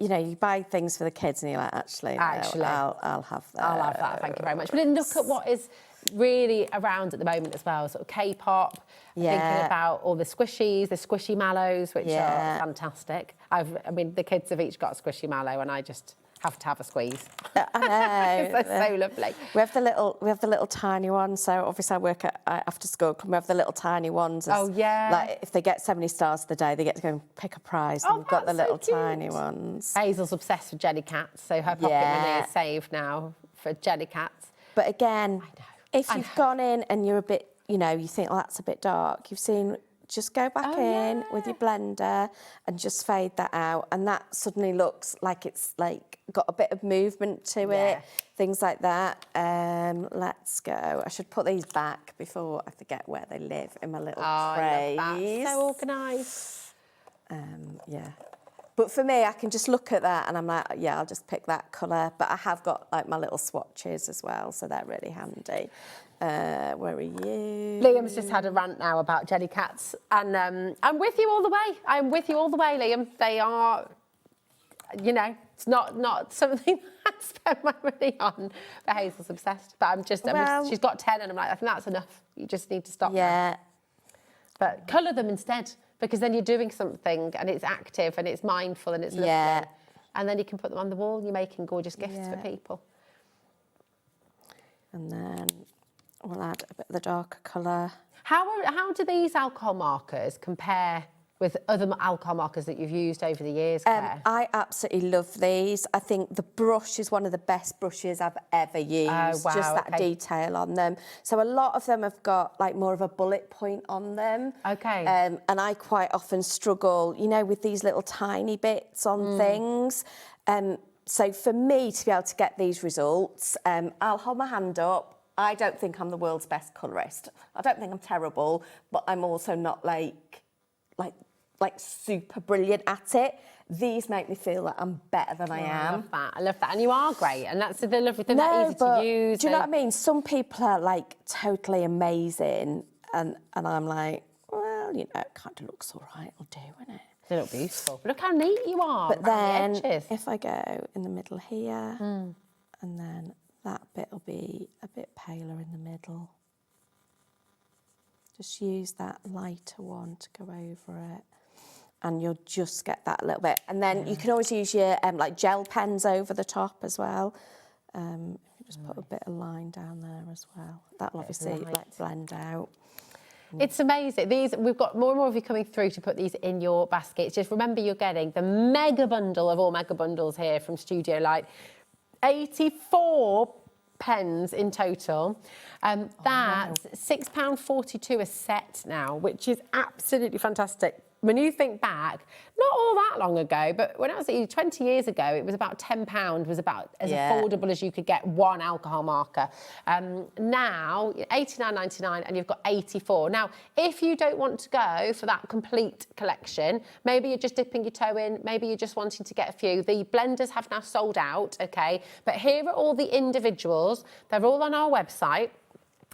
you know, you buy things for the kids and you're like, actually, no, I'll have that. I'll have that, thank you very much. But then look at what is really around at the moment as well, sort of K-pop, thinking about all the squishies, the squishy mallows, which are fantastic. I mean, the kids have each got a squishy mallow and I just have to have a squeeze. I know. They're so lovely. We have the little tiny ones. So obviously I work at after school club. We have the little tiny ones. Like if they get so many stars of the day, they get to go and pick a prize. And we've got the little tiny ones. Hazel's obsessed with jelly cats, so her pocket money is saved now for jelly cats. But again, if you've gone in and you're a bit, you know, you think, oh, that's a bit dark. You've seen. Just go back in with your blender and just fade that out, and that suddenly looks like it's like got a bit of movement to it, things like that. Let's go. I should put these back before I forget where they live in my little trays. I love that. So organised. Yeah. But for me, I can just look at that and I'm like, yeah, I'll just pick that colour. But I have got like my little swatches as well, so they're really handy. Where are you? Liam's just had a rant now about jelly cats, and I'm with you all the way. I'm with you all the way, Liam. They are, you know, it's not something I spend my money on. But Hazel's obsessed. But I'm just she's got 10, and I'm like, I think that's enough. You just need to stop. Yeah. Now. But colour them instead, because then you're doing something, and it's active, and it's mindful, and it's lovely. Yeah. And then you can put them on the wall. You're making gorgeous gifts for people. And then we'll add a bit of the darker colour. How do these alcohol markers compare with other alcohol markers that you've used over the years, Claire? I absolutely love these. I think the brush is one of the best brushes I've ever used. Oh, wow, just that detail on them. So a lot of them have got like more of a bullet point on them. Okay. And I quite often struggle, you know, with these little tiny bits on things. So for me to be able to get these results, I'll hold my hand up. I don't think I'm the world's best colourist. I don't think I'm terrible, but I'm also not like super brilliant at it. These make me feel that I'm better than I am. I love that. And you are great. And that's the lovely thing, they're easy to use. Do you know what I mean? Some people are like totally amazing. And I'm like, well, you know, it kind of looks all right, it'll do, isn't it? They look beautiful. But look how neat you are. But then if I go in the middle here, and then that bit will be a bit paler in the middle. Just use that lighter one to go over it. And you'll just get that a little bit. And then you can always use your like gel pens over the top as well. You just put a bit of line down there as well. That'll obviously like blend out. It's amazing. We've got more and more of you coming through to put these in your baskets. Just remember, you're getting the mega bundle of all mega bundles here from Studio Light. 84 pens in total. That's £6.42 a set now, which is absolutely fantastic. When you think back, not all that long ago, but when I was 20 years ago, it was about £10 was about as affordable as you could get one alcohol marker. Now, £89.99 and you've got 84. Now, if you don't want to go for that complete collection, maybe you're just dipping your toe in, maybe you're just wanting to get a few. The blenders have now sold out, okay? But here are all the individuals. They're all on our website.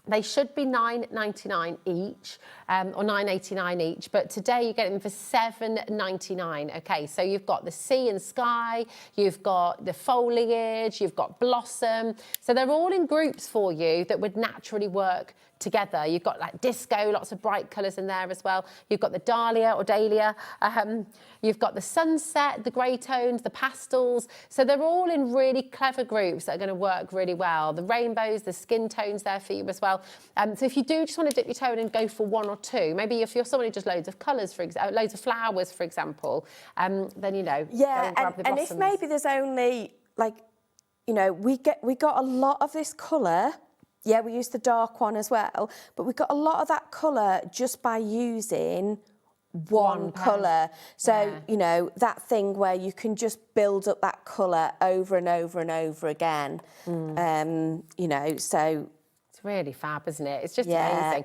They should be £9.99 each, or £9.89 each, but today you get them for £7.99. Okay, so you've got the sea and sky, you've got the foliage, you've got blossom. So they're all in groups for you that would naturally work together. You've got like disco, lots of bright colours in there as well. You've got the dahlia or dahlia. You've got the sunset, the grey tones, the pastels. So they're all in really clever groups that are going to work really well. The rainbows, the skin tones there for you as well. So if you do just want to dip your toe in and go for one or two, maybe if you're someone who does loads of colours, for example, loads of flowers, for example, then, you know, go and grab the and blossoms. if maybe there's only, like, you know, we got a lot of this colour. Yeah, we use the dark one as well, but we got a lot of that colour just by using one colour. So, you know, that thing where you can just build up that colour over and over and over again. You know, so... It's really fab, isn't it? It's just amazing.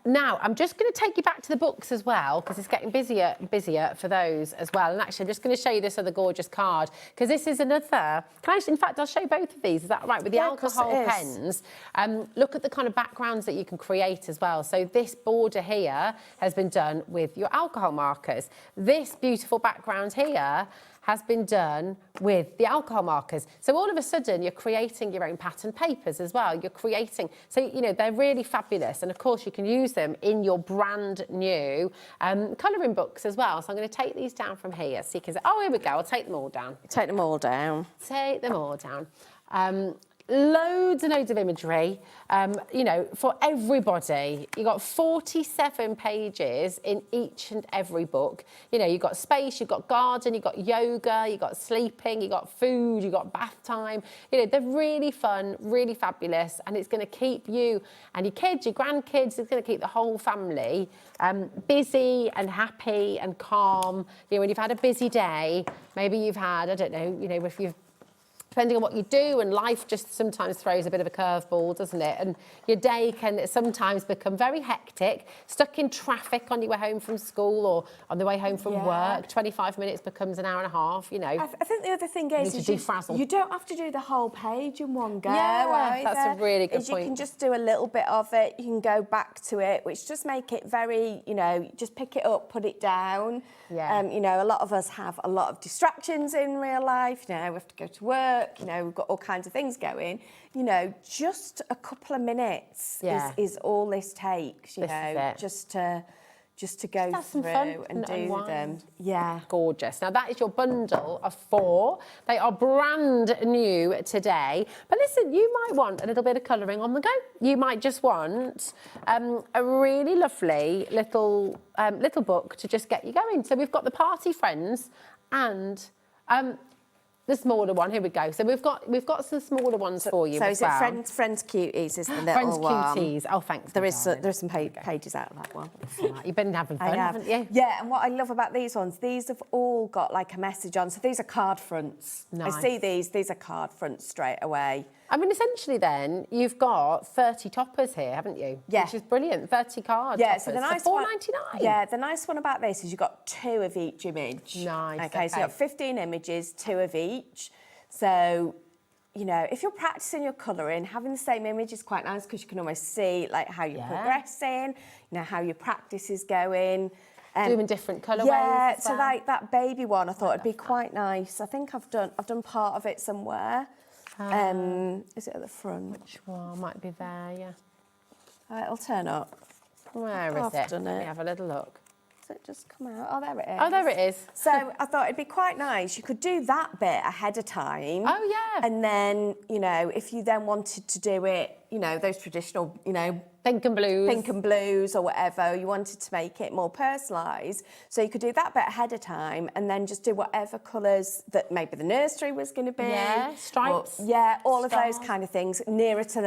Now, I'm just going to take you back to the books as well, because it's getting busier and busier for those as well. And actually, I'm just going to show you this other gorgeous card, because this is another... in fact, I'll show you both of these. Is that right? With the alcohol pens. Look at the kind of backgrounds that you can create as well. So this border here has been done with your alcohol markers. This beautiful background here has been done with the alcohol markers. So all of a sudden, you're creating your own pattern papers as well. You're creating, so, you know, they're really fabulous. And of course, you can use them in your brand new colouring books as well. So I'm going to take these down from here. So you can say, oh, here we go. I'll take them all down. Take them all down. Take them all down. Loads and loads of imagery, you know, for everybody. You've got 47 pages in each and every book. You know, you've got space, you've got garden, you've got yoga, you've got sleeping, you've got food, you've got bath time. You know, they're really fun, really fabulous, and it's going to keep you and your kids, your grandkids, it's going to keep the whole family busy and happy and calm. You know, when you've had a busy day, maybe you've had, I don't know, you know, if you've depending on what you do, and life just sometimes throws a bit of a curveball, doesn't it? And your day can sometimes become very hectic, stuck in traffic on your way home from school or on the way home from work. 25 minutes becomes an hour and a half, you know. I think the other thing is you don't have to do the whole page in one go. Yeah, that's a really good point. You can just do a little bit of it, you can go back to it, which just make it very, you know, just pick it up, put it down. Yeah. You know, a lot of us have a lot of distractions in real life. You know, we have to go to work, you know, we've got all kinds of things going. You know, just a couple of minutes is all this takes, you know, just to go through and do them. Yeah. Gorgeous. Now, that is your bundle of 4. They are brand new today. But listen, you might want a little bit of colouring on the go. You might just want a really lovely little book to just get you going. So we've got the Party Friends and the smaller one. Here we go. So we've got some smaller ones for you. So as is it well. Friends Cuties? Is the little one? Friends Cuties. Oh, thanks. There's some pages out of that one. You've been having fun, haven't you? Yeah. And what I love about these ones, these have all got like a message on. So these are card fronts. Nice. I see these. These are card fronts straight away. I mean, essentially, then you've got 30 toppers here, haven't you? Yeah, which is brilliant. 30 card. Yeah, toppers so the nice for one, $4.99. Yeah, the nice one about this is you've got 2 of each image. Nice. Okay, so you've got 15 images, 2 of each. So, you know, if you're practicing your colouring, having the same image is quite nice because you can almost see like how you're progressing, you know, how your practice is going. Doing different colourways. Yeah, as so well. like that baby one, I thought it'd be quite nice. I think I've done part of it somewhere. Is it at the front? Which one might be there? Yeah. It'll turn up. Where is it? Done it. Let me have a little look. Does it just come out? Oh, there it is. Oh, there it is. So I thought it'd be quite nice. You could do that bit ahead of time. Oh, yeah. And then, you know, if you then wanted to do it, you know, those traditional, you know, pink and blues or whatever, you wanted to make it more personalised. So you could do that bit ahead of time and then just do whatever colours that maybe the nursery was going to be. Yeah, stripes. All of those kind of things nearer to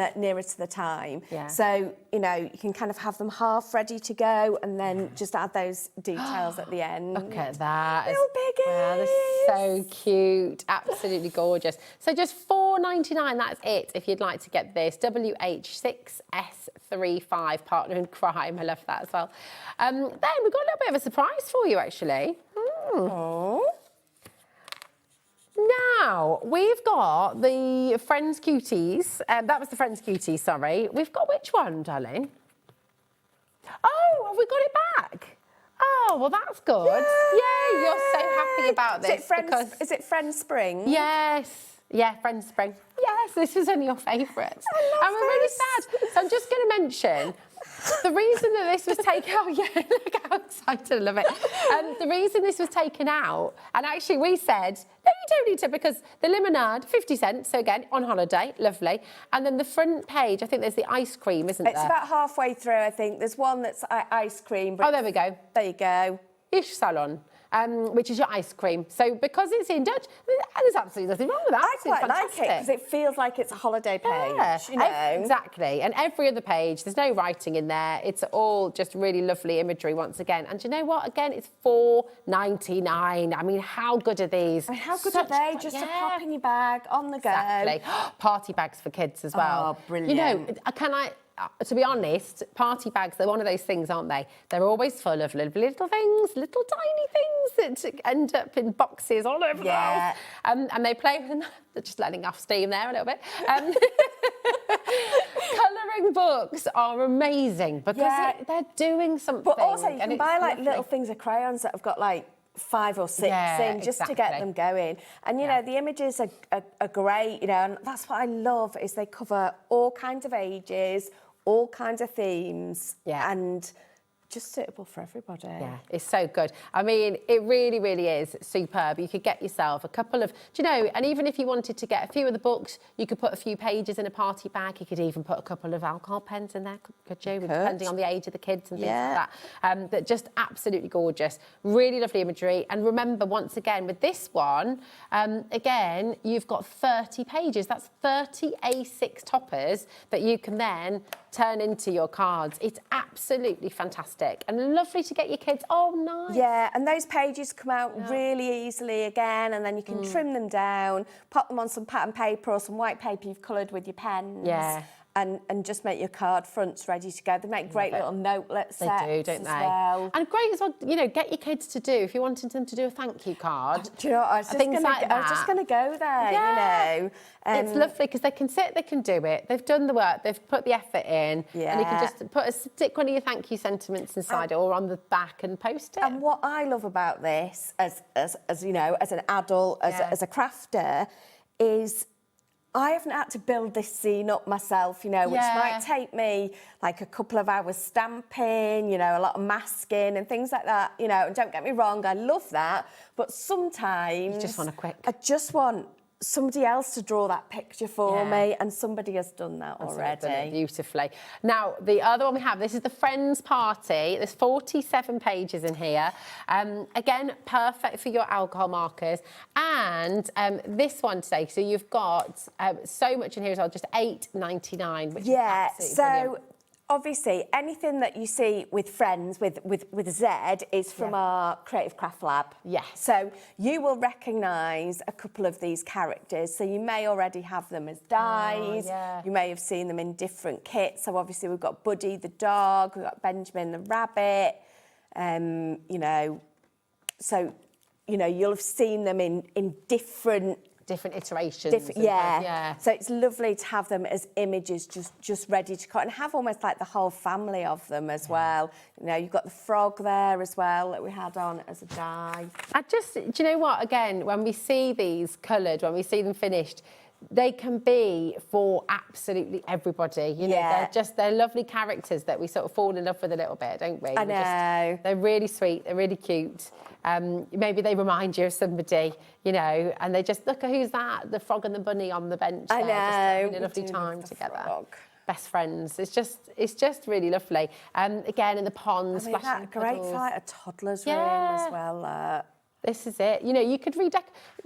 the time. Yeah. So, you know, you can kind of have them half ready to go and then just add those details at the end. Look at that. Little biggies. Wow, they're so cute. Absolutely gorgeous. So just $4.99, that's it if you'd like to get this. WH6S35 Partner in Crime. I love that as well. Then we've got a little bit of a surprise for you, actually. Oh. Now, we've got the Friends Cuties. That was the Friends Cuties, sorry. We've got which one, darling? Oh, have we got it back? Oh, well, that's good. Yay, you're so happy about this. Is it Friends Spring? Yes. Yeah, Friends Spring. Yes, this was one of your favourites. I love we're really sad. So I'm just going to mention the reason that this was taken out. Yeah, look how excited, I love it. The reason this was taken out, and actually we said, no, you don't need to, because the limonade, 50 cents, so again, on holiday, lovely. And then the front page, I think there's the ice cream, isn't there? It's about halfway through, I think. There's one that's ice cream. Oh, there we go. There you go. Ish Salon. Which is your ice cream. So because it's in Dutch, there's absolutely nothing wrong with that. I quite like it because it feels like it's a holiday page. Yeah, you know? Exactly. And every other page, there's no writing in there. It's all just really lovely imagery once again. And you know what? Again, it's $4.99. I mean, how good are these? I mean, how good are they? Just to pop in your bag, on the go. Exactly. Party bags for kids as well. Oh, brilliant. You know, can I... to be honest, party bags, they're one of those things, aren't they? They're always full of little things, little tiny things that end up in boxes all over the house. And they play with them. They're just letting off steam there a little bit. Colouring books are amazing because they're doing something. But also you can buy like little things of crayons that have got like 5 or 6 in just to get them going. And, you know, the images are great, you know, and that's what I love is they cover all kinds of ages, all kinds of themes and just suitable for everybody. Yeah, it's so good. I mean, it really, really is superb. You could get yourself a couple of, do you know, and even if you wanted to get a few of the books, you could put a few pages in a party bag. You could even put a couple of alcohol pens in there, could you? Depending on the age of the kids and things like that. But just absolutely gorgeous. Really lovely imagery. And remember, once again, with this one, again, you've got 30 pages. That's 30 A6 toppers that you can then turn into your cards. It's absolutely fantastic and lovely to get your kids. Oh, nice. Yeah, and those pages come out really easily again, and then you can trim them down, pop them on some pattern paper or some white paper you've coloured with your pens. Yeah. And just make your card fronts ready to go. They make great little notelet sets. They do, don't they? Well. And great as well, you know, get your kids to do, if you wanted them to do a thank you card. Do you know what, I was just going to go there, you know. It's lovely because they can sit, they can do it. They've done the work, they've put the effort in. Yeah. And you can just stick one of your thank you sentiments inside it or on the back and post it. And what I love about this, as you know, as an adult, as a crafter, is I haven't had to build this scene up myself, you know, which might take me like a couple of hours stamping, you know, a lot of masking and things like that, you know, and don't get me wrong, I love that, but sometimes you just want a quick. I just want somebody else to draw that picture for me, and somebody has done that already. Done it beautifully. Now, the other one we have, this is the Friends Party. There's 47 pages in here. Again, perfect for your alcohol markers. And this one today, so you've got so much in here as well, just $8.99, which is absolutely brilliant. Obviously, anything that you see with Friends, with Z, is from our Creative Craft Lab. Yes. So you will recognise a couple of these characters. So you may already have them as dies. You may have seen them in different kits. So obviously we've got Buddy the dog, we've got Benjamin the rabbit. You know, so you know you'll have seen them in different iterations. So it's lovely to have them as images just ready to cut and have almost like the whole family of them as well. You know, you've got the frog there as well that we had on as a die. Do you know what, again, when we see these coloured, when we see them finished, they can be for absolutely everybody. You know, they're lovely characters that we sort of fall in love with a little bit, don't we? I know. They're really sweet, they're really cute. Maybe they remind you of somebody, you know, and they just look at who's that, the frog and the bunny on the bench. I know. Just having a lovely time together. Best friends. It's just really lovely. Again, in the ponds, I mean, that great for like a toddler's room as well. This is it. You know, you could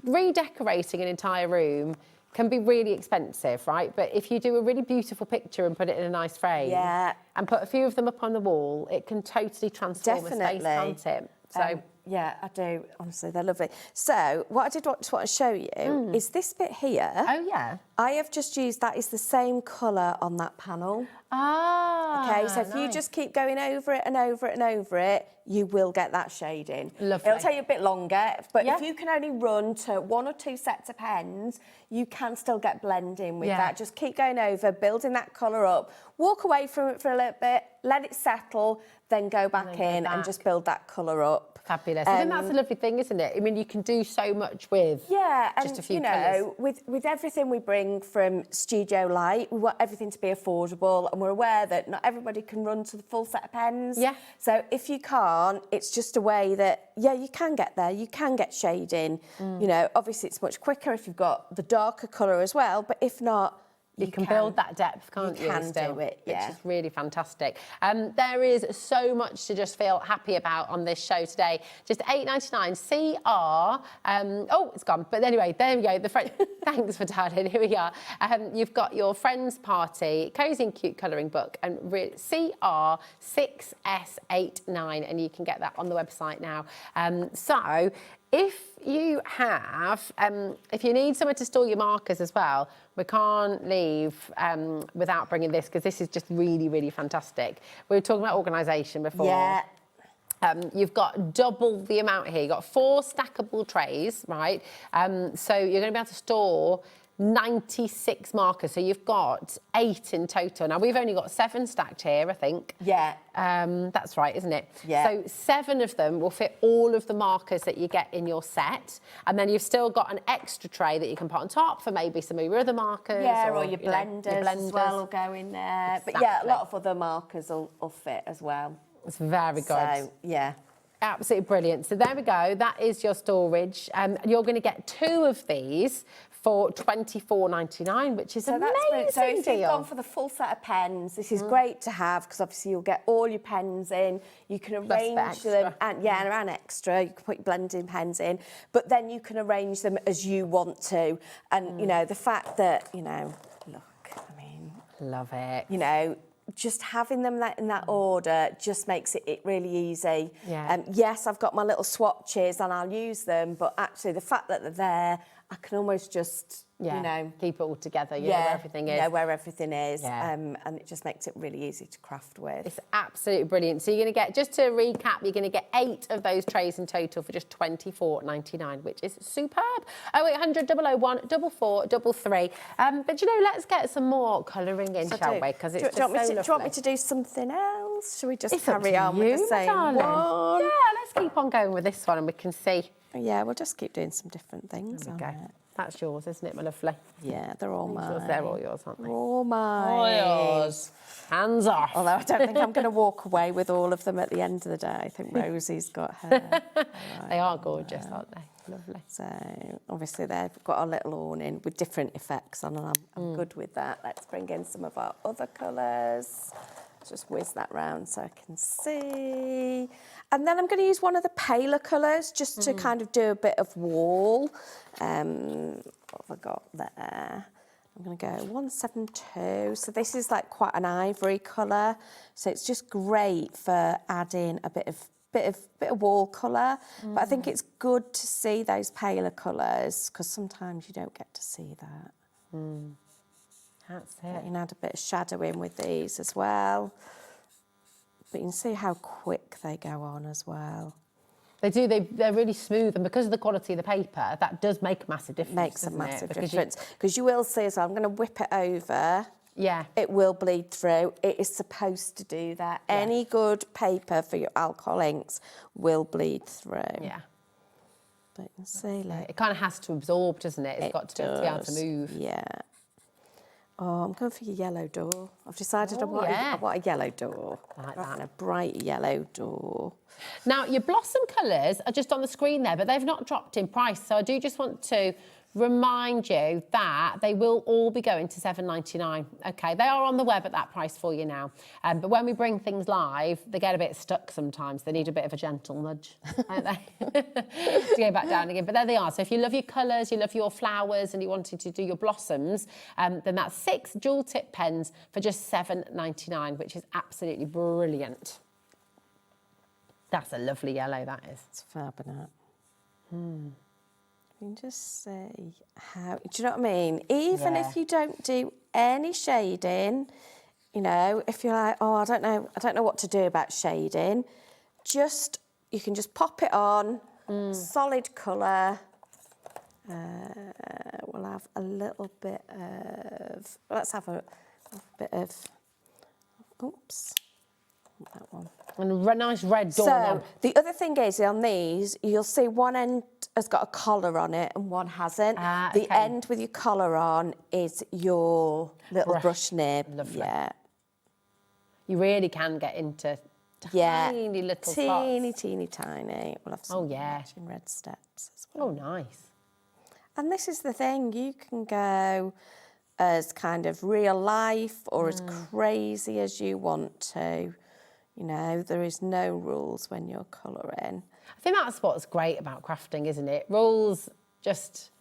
redecorating an entire room can be really expensive, right? But if you do a really beautiful picture and put it in a nice frame and put a few of them up on the wall, it can totally transform a space, can't it? So yeah, I do. Honestly, they're lovely. So what I did want to show you is this bit here. Oh, yeah. I have just used, that is the same colour on that panel. Ah, okay, so if you just keep going over it and over it and over it, you will get that shading. Lovely. It'll take you a bit longer, but if you can only run to 1 or 2 sets of pens, you can still get blending with that. Just keep going over, building that colour up, walk away from it for a little bit, let it settle, then go back in and just build that colour up. Fabulous. I think that's a lovely thing, isn't it? I mean, you can do so much with just a few colours. With everything we bring from Studio Light, we want everything to be affordable, and we're aware that not everybody can run to the full set of pens. Yeah. So if you can't, it's just a way that, you can get there, you can get shading. You know, obviously it's much quicker if you've got the darker colour as well, but if not, you can build that depth, can't you? You can do it, which is really fantastic. There is so much to just feel happy about on this show today. Just $8.99 CR. Oh, it's gone. But anyway, there we go. Thanks for dialing. Here we are. You've got your Friends Party, Cozy and Cute Colouring Book, and CR6S89, and you can get that on the website now. So if you have, if you need somewhere to store your markers as well, we can't leave without bringing this, because this is just really, really fantastic. We were talking about organisation before. Yeah. You've got double the amount here. You've got 4 stackable trays, right? So you're going to be able to store 96 markers. So you've got 8 in total. Now, we've only got 7 stacked here, I think. Yeah. That's right, isn't it? Yeah. So 7 of them will fit all of the markers that you get in your set. And then you've still got an extra tray that you can put on top for maybe some of your other markers. Yeah, or your you know, blenders as well will go in there. Exactly. But yeah, a lot of other markers will fit as well. It's very good. So, yeah. Absolutely brilliant. So there we go. That is your storage. And you're going to get 2 of these for £24.99, which is amazing. So if you've gone for the full set of pens, this is great to have, because obviously you'll get all your pens in. You can arrange them, and extra. You can put your blending pens in, but then you can arrange them as you want to. And you know, the fact that, you know, look, I mean, love it. You know, just having them in that order just makes it really easy. Yeah. Yes, I've got my little swatches and I'll use them, but actually the fact that they're there, I can almost just, you know... keep it all together, you know where everything is. Yeah, where everything is. Yeah. And it just makes it really easy to craft with. It's absolutely brilliant. So you're going to get, just to recap, you're going to get 8 of those trays in total for just £24.99, which is superb. 0800 001 4433. But, you know, let's get some more colouring in, shall we? Because it's just so lovely. Do you want me to do something else? Shall we just It's up carry to on you, with the same darling. one? Yeah, let's keep on going with this one and we can see. Yeah, we'll just keep doing some different things. There we go. That's yours, isn't it, my lovely? Yeah, they're all mine. They're all yours, aren't they? All mine. All yours. Hands off. Although I don't think I'm going to walk away with all of them at the end of the day. I think Rosie's got her. They are gorgeous, aren't they? Lovely. So, obviously, they've got a little awning with different effects on, and I'm good with that. Let's bring in some of our other colours. Just whiz that round so I can see. And then I'm going to use one of the paler colours just to kind of do a bit of wall. What have I got there? I'm going to go 172. So this is like quite an ivory colour. So it's just great for adding a bit of wall colour. But I think it's good to see those paler colours, because sometimes you don't get to see that. That's You it. can add a bit of shadow in with these as well. But you can see how quick they go on as well. They do, they're really smooth, and because of the quality of the paper, that does make a massive difference. Makes a doesn't massive it? difference. Because you will see as well, I'm going to whip it over. Yeah. It will bleed through. It is supposed to do that. Yeah. Any good paper for your alcohol inks will bleed through. Yeah. But you can see, like, It kind of has to absorb, doesn't it? It's got to be able to move. Yeah. Oh, I'm going for your yellow door. I've decided I want a yellow door. I like that. A bright yellow door. Now, your Blossom colours are just on the screen there, but they've not dropped in price. So I do just want to remind you that they will all be going to $7.99. Okay, they are on the web at that price for you now. But when we bring things live, they get a bit stuck sometimes. They need a bit of a gentle nudge, don't they? To go back down again. But there they are. So if you love your colours, you love your flowers, and you wanted to do your blossoms, then that's 6 dual tip pens for just $7.99, which is absolutely brilliant. That's a lovely yellow, that is. It's fab, isn't it? You can just see how, do you know what I mean? Even if you don't do any shading, you know, if you're like, oh, I don't know what to do about shading, you can just pop it on, solid colour. We'll have a little bit of, let's have a bit of, oops, that one. And a nice red door. So the other thing is, on these, you'll see one end has got a collar on it and one hasn't. The end with your collar on is your little brush nib. Lovely. Yeah. You really can get into tiny little spots. Teeny tiny. We'll have some matching red steps as well. Oh, nice. And this is the thing, you can go as kind of real life or as crazy as you want to. You know, there is no rules when you're colouring. I think that's what's great about crafting, isn't it? Rules just,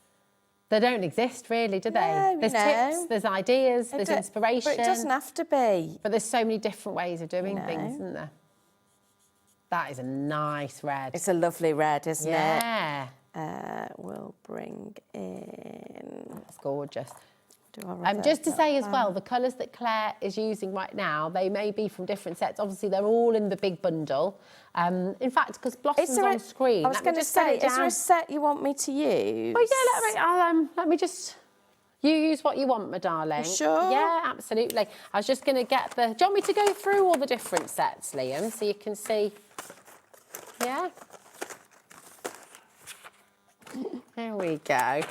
they don't exist really, do they? No, there's tips, there's ideas, there's inspiration. But it doesn't have to be. But there's so many different ways of doing things, isn't there? That is a nice red. It's a lovely red, isn't it? Yeah. we'll bring in... It's gorgeous. Do Just to say as well, the colours that Claire is using right now, they may be from different sets. Obviously, they're all in the big bundle. In fact, because Blossom's on screen. I was going to say, is there a set you want me to use? Well, yeah, let me just... You use what you want, my darling. Sure. Yeah, absolutely. I was just going to get the... Do you want me to go through all the different sets, Liam, so you can see... Yeah? There we go.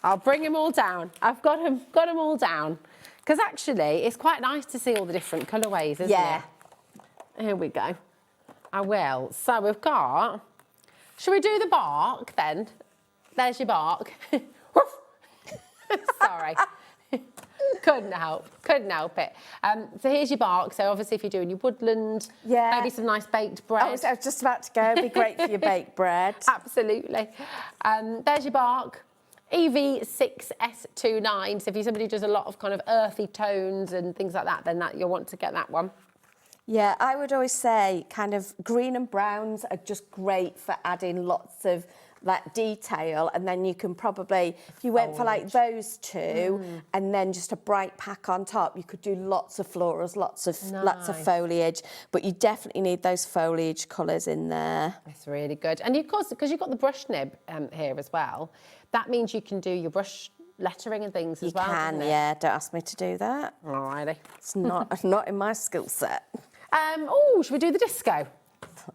I'll bring them all down. I've got them all down. Because actually, it's quite nice to see all the different colourways, isn't it? Here we go. I will. So we've got... Shall we do the bark then? There's your bark. Sorry. Couldn't help it. So here's your bark. So obviously if you're doing your woodland, maybe some nice baked bread. I was just about to go. It'd be great for your baked bread. Absolutely. There's your bark. EV6S29. So if you're somebody who does a lot of kind of earthy tones and things like that, then you'll want to get that one. Yeah, I would always say kind of green and browns are just great for adding lots of that detail, and then you can probably, if you went for like those two and then just a bright pack on top, you could do lots of florals, lots of foliage, but you definitely need those foliage colours in there. That's really good. And of course, because you've got the brush nib here as well, that means you can do your brush lettering and things as well. You can, yeah. Don't ask me to do that. Alrighty. It's not in my skill set. Should we do the disco?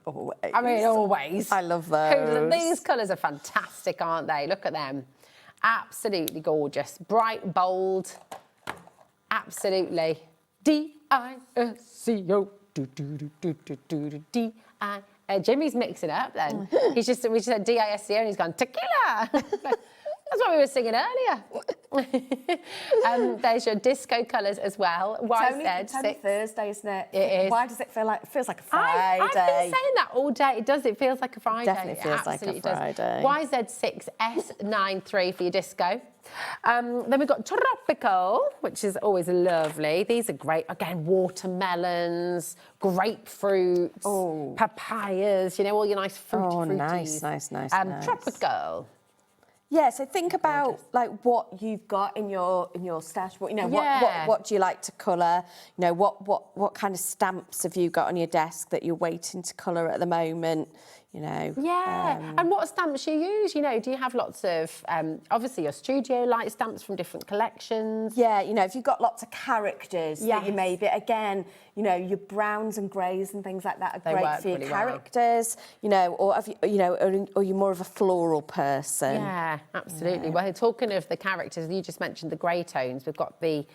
Always. I mean, always. I love those. These colours are fantastic, aren't they? Look at them. Absolutely gorgeous. Bright, bold. Absolutely. D-I-S-C-O. D-I. Jimmy's mixing it up then. We just said D-I-S-C-O and he's gone, tequila. That's what we were singing earlier. There's your disco colours as well. It's only Thursday, isn't it? It is. Why does it feel like... It feels like a Friday. I've been saying that all day. It does. It feels like a Friday. Definitely feels like a Friday. YZ6S93 for your disco. Then we've got tropical, which is always lovely. These are great. Again, watermelons, grapefruits, papayas, you know, all your nice fruities. Nice. Tropical. Yeah, so think about like what you've got in your stash. What what do you like to colour? You know, what kind of stamps have you got on your desk that you're waiting to colour at the moment? You know. Yeah, and what stamps you use? You know, do you have lots of obviously your studio light stamps from different collections? Yeah, you know, if you've got lots of characters that you maybe again, you know, your browns and greys and things like that are great for your characters. You know, or have or you're more of a floral person. Yeah, absolutely. Yeah. Well, talking of the characters, you just mentioned the grey tones. We've got the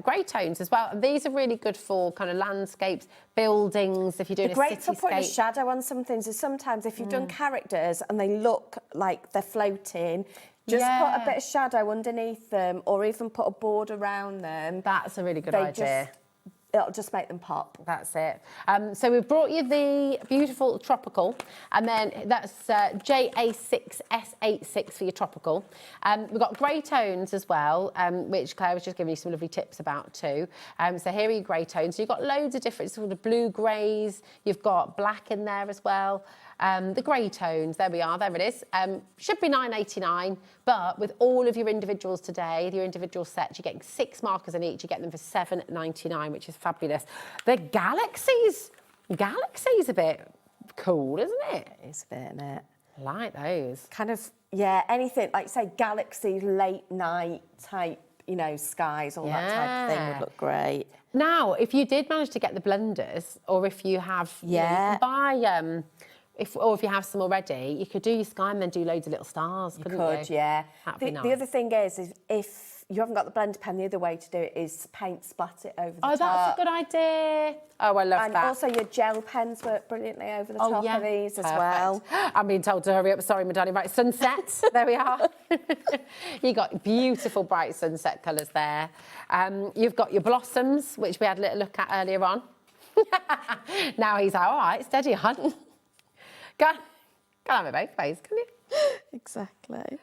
grey tones as well. And these are really good for kind of landscapes, buildings, if you're doing a cityscape. Great for putting a shadow on some things. Is sometimes if you've done characters and they look like they're floating, just put a bit of shadow underneath them or even put a board around them. That's a really good idea. It'll just make them pop. That's it. So we've brought you the beautiful tropical, and then that's JA6S86 for your tropical. We've got grey tones as well, which Claire was just giving you some lovely tips about too. So here are your grey tones. So you've got loads of different sort of blue greys. You've got black in there as well. The grey tones, there we are, there it is. Should be £9.89, but with all of your individuals today, your individual sets, you're getting 6 markers in each. You get them for £7.99, which is fabulous. The Galaxy's a bit cool, isn't it? It's a bit, isn't it? I like those. Kind of, yeah, anything, like say Galaxy late night type, you know, skies, all that type of thing would look great. Now, if you did manage to get the blenders, or if you have, you know, you can buy... If you have some already, you could do your sky and then do loads of little stars, couldn't you? Could, yeah. That'd be nice. The other thing is if you haven't got the blender pen, the other way to do it is paint splat it over the top. Oh, that's a good idea. Oh, I love that. And also your gel pens work brilliantly over the top of these as well. I'm being told to hurry up. Sorry, my darling. Right, sunset. There we are. You got beautiful bright sunset colours there. You've got your blossoms, which we had a little look at earlier on. Now he's like, all right, steady on. Can't have it both ways, can you? Exactly.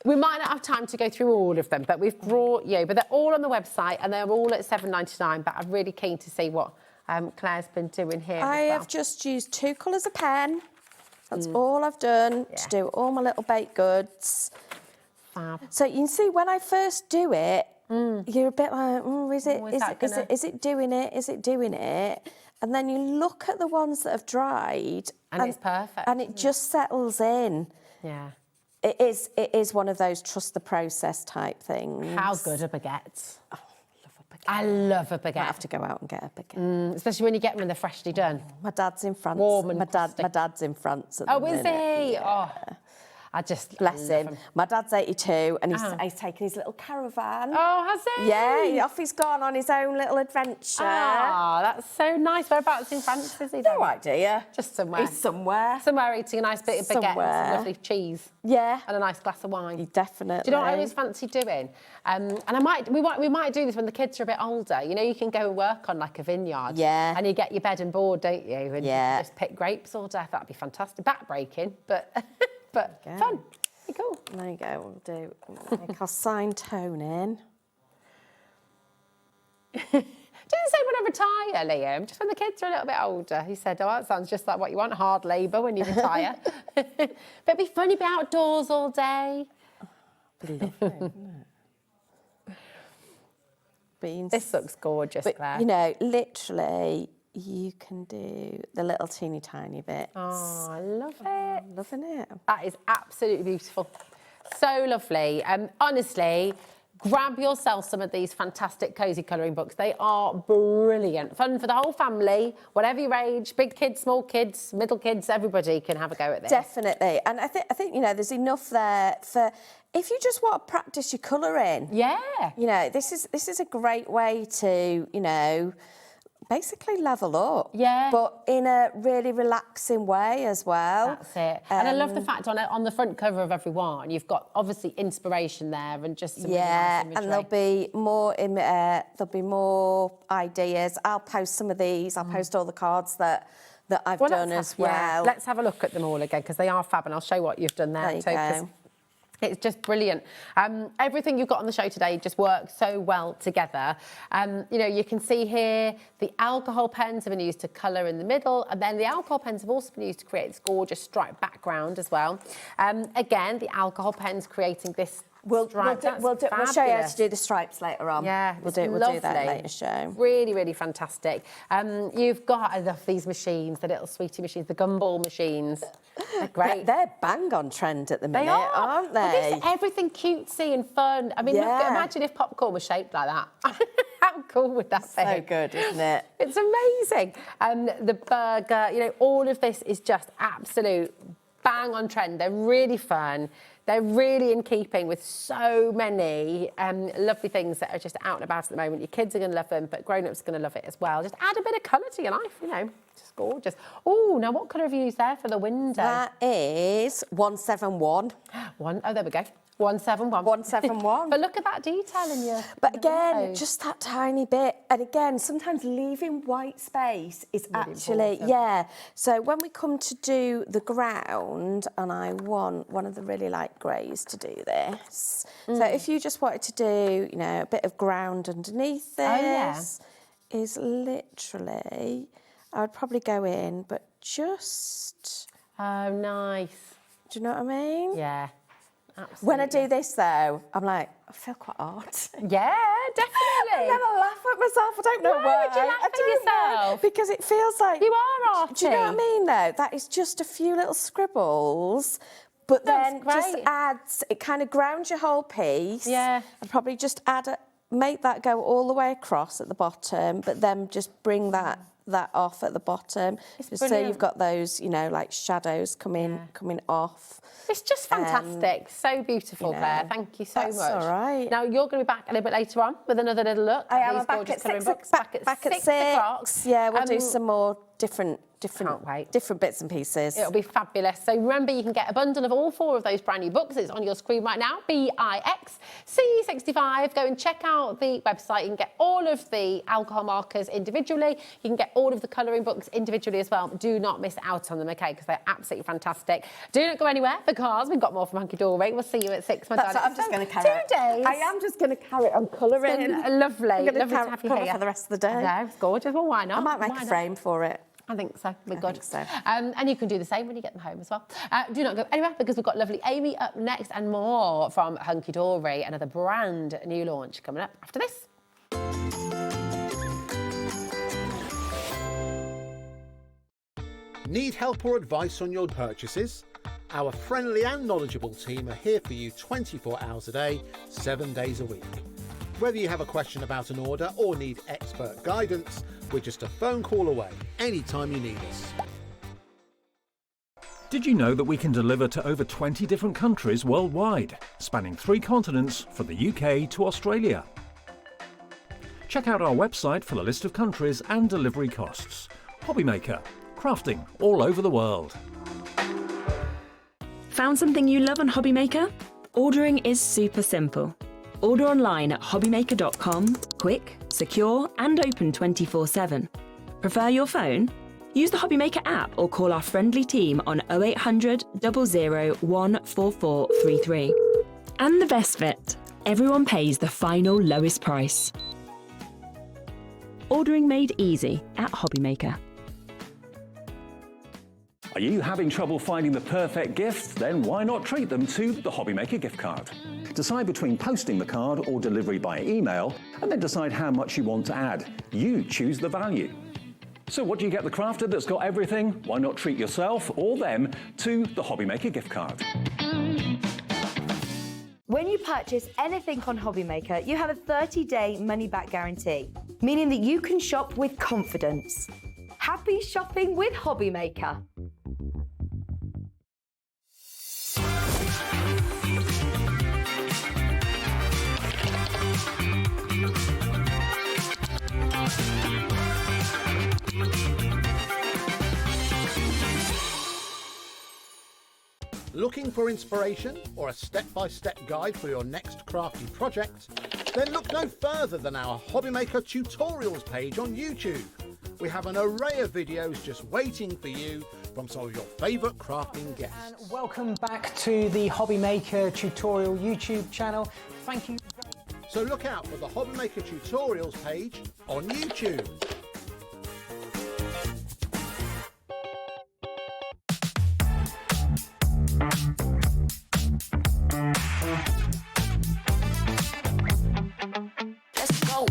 We might not have time to go through all of them, but we've brought you. But they're all on the website and they're all at £7.99. But I'm really keen to see what Claire's been doing here. I have just used 2 colours of pen. That's all I've done to do all my little baked goods. Fab. So you can see when I first do it, you're a bit like, is it doing it? Is it doing it? And then you look at the ones that have dried. And it's perfect. And it just settles in. Yeah. It is one of those trust the process type things. How good are baguettes? Oh, I love a baguette. I have to go out and get a baguette. Especially when you get them when they're freshly done. My dad's in France. Warm and my dad's in France at the minute. Is he? Yeah. Oh, I just bless him. My dad's 82 and he's taken his little caravan. Oh, has he? Yeah, off he's gone on his own little adventure. Oh, that's so nice. Whereabouts in France is he? No idea. Just somewhere. He's somewhere. Somewhere eating a nice bit of baguette and some lovely cheese. Yeah. And a nice glass of wine. Definitely. Do you know what I always fancy doing? And we might do this when the kids are a bit older. You know, you can go and work on like a vineyard. Yeah. And you get your bed and board, don't you? And you just pick grapes all day. That'd be fantastic. Back-breaking, but fun. Be cool. There you go. We'll make our sign tone in. Didn't say when I retire, Liam, just when the kids are a little bit older. He said, oh, that sounds just like what you want, hard labour when you retire. But it'd be fun, you'd be outdoors all day. This looks gorgeous, Claire. You know, literally, you can do the little teeny tiny bits. Oh, I love it. Loving it. That is absolutely beautiful. So lovely. Honestly, grab yourself some of these fantastic cosy colouring books. They are brilliant. Fun for the whole family, whatever your age, big kids, small kids, middle kids, everybody can have a go at this. Definitely. And I think you know, there's enough there for if you just want to practice your colouring. Yeah. You know, this is a great way to, you know, basically level up. Yeah. But in a really relaxing way as well. That's it. And I love the fact on the front cover of every one, you've got obviously inspiration there and just some really nice imagery. And there'll be more ideas. I'll post some of these. I'll post all the cards that I've done as well. Yeah. Let's have a look at them all again because they are fab, and I'll show you what you've done there too. There you go. It's just brilliant. Everything you've got on the show today just works so well together. You know, you can see here the alcohol pens have been used to colour in the middle, and then the alcohol pens have also been used to create this gorgeous striped background as well. Again, the alcohol pens creating this We'll show you how to do the stripes later on. Yeah, we'll do that later show. Really, really fantastic. You've got, I love these machines, the little sweetie machines, the gumball machines. They're great. They're bang on trend at the minute, aren't they? Well, this, everything cutesy and fun. I mean, imagine if popcorn was shaped like that. How cool would that be? So good, isn't it? It's amazing. The burger, you know, all of this is just absolute bang on trend. They're really fun. They're really in keeping with so many lovely things that are just out and about at the moment. Your kids are going to love them, but grown-ups are going to love it as well. Just add a bit of colour to your life, you know. Just gorgeous. Oh, now what colour have you used there for the window? That is 171. Oh, there we go. 171. 171. But look at that detail in your... But again, just that tiny bit. And again, sometimes leaving white space is really actually, important. So when we come to do the ground, and I want one of the really light greys to do this. So if you just wanted to do, you know, a bit of ground underneath this, is literally, I would probably go in, but just... Oh, nice. Do you know what I mean? Yeah. Absolutely. When I do this, though, I'm like, I feel quite hard. Yeah, definitely. And then I laugh at myself. I don't know why. Why would you laugh at yourself? Because it feels like... You are arty. Do you know what I mean, though? That is just a few little scribbles, but then just adds... It kind of grounds your whole piece. Yeah. And probably just make that go all the way across at the bottom, but then just bring that off at the bottom. So you've got those, you know, like shadows coming off. It's just fantastic. So beautiful, you know, Claire. Thank you so much. That's all right. Now, you're going to be back a little bit later on with another little look. I am back at 6 o'clock. Yeah, we'll do some more different bits and pieces. It'll be fabulous. So remember, you can get a bundle of all 4 of those brand new books. It's on your screen right now, BIXC65. Go and check out the website. You can get all of the alcohol markers individually. You can get all of the colouring books individually as well. Do not miss out on them, okay, because they're absolutely fantastic. Do not go anywhere because we've got more from Hunkydory. We'll see you at 6, my darling. I'm just going to carry it. 2 days. I am just going to carry it on colouring. Lovely. I'm going Lovely to have you cover here. for the rest of the day. Yeah, it's gorgeous. Well, why not? I might make a frame for it. I think so. We're good. think so. And you can do the same when you get them home as well. Do not go anywhere because we've got lovely Amy up next and more from Hunkydory, another brand new launch coming up after this. Need help or advice on your purchases? Our friendly and knowledgeable team are here for you 24 hours a day, 7 days a week. Whether you have a question about an order or need expert guidance, we're just a phone call away anytime you need us. Did you know that we can deliver to over 20 different countries worldwide, spanning 3 continents from the UK to Australia? Check out our website for the list of countries and delivery costs. HobbyMaker, crafting all over the world. Found something you love on HobbyMaker? Ordering is super simple. Order online at hobbymaker.com, quick, secure and open 24/7. Prefer your phone? Use the HobbyMaker app or call our friendly team on 0800 00 14433. And the best bit, everyone pays the final lowest price. Ordering made easy at HobbyMaker. Are you having trouble finding the perfect gift? Then why not treat them to the HobbyMaker gift card? Decide between posting the card or delivery by email, and then decide how much you want to add. You choose the value. So what do you get the crafter that's got everything? Why not treat yourself or them to the HobbyMaker gift card? When you purchase anything on HobbyMaker, you have a 30-day money-back guarantee, meaning that you can shop with confidence. Happy shopping with HobbyMaker. Looking for inspiration or a step-by-step guide for your next crafty project? Then look no further than our HobbyMaker tutorials page on YouTube. We have an array of videos just waiting for you from some of your favourite crafting guests. And welcome back to the HobbyMaker tutorial YouTube channel. Thank you. So look out for the HobbyMaker tutorials page on YouTube. Let's go.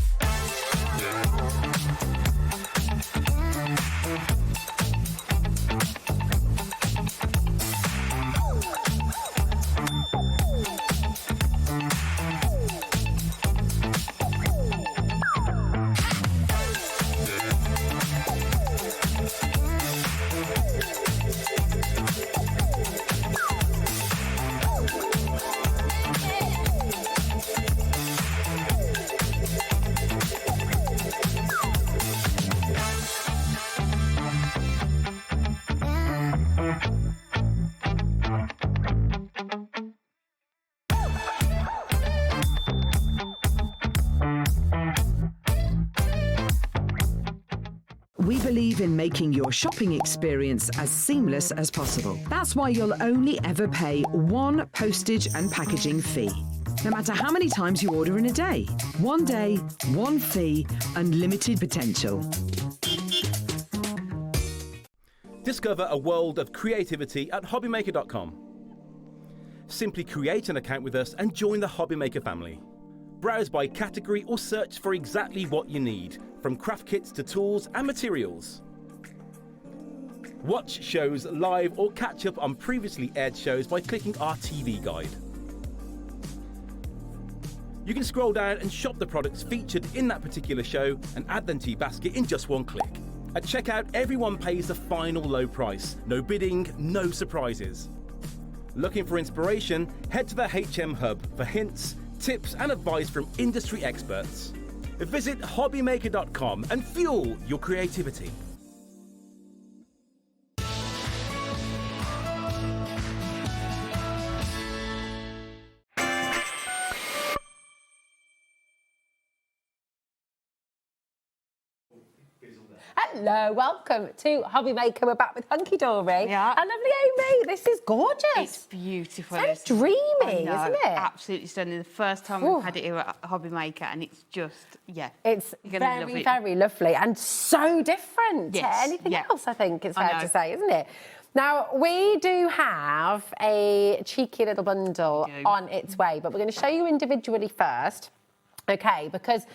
We believe in making your shopping experience as seamless as possible. That's why you'll only ever pay one postage and packaging fee. No matter how many times you order in a day. One day, one fee, unlimited potential. Discover a world of creativity at HobbyMaker.com. Simply create an account with us and join the HobbyMaker family. Browse by category or search for exactly what you need, from craft kits to tools and materials. Watch shows live or catch up on previously aired shows by clicking our TV guide. You can scroll down and shop the products featured in that particular show and add them to your basket in just one click. At checkout, everyone pays the final low price. No bidding, no surprises. Looking for inspiration? Head to the HM Hub for hints, tips and advice from industry experts. Visit hobbymaker.com and fuel your creativity. Hello, welcome to HobbyMaker. We're back with Hunkydory. Yeah. And lovely Amy. This is gorgeous. It's beautiful. So dreamy, isn't it? Absolutely stunning. The first time we've had it here at HobbyMaker, and it's just, It's you're gonna very, love it. very lovely and so different to anything else, I think it's fair to say, isn't it? Now, we do have a cheeky little bundle on its way, but we're going to show you individually first, okay, because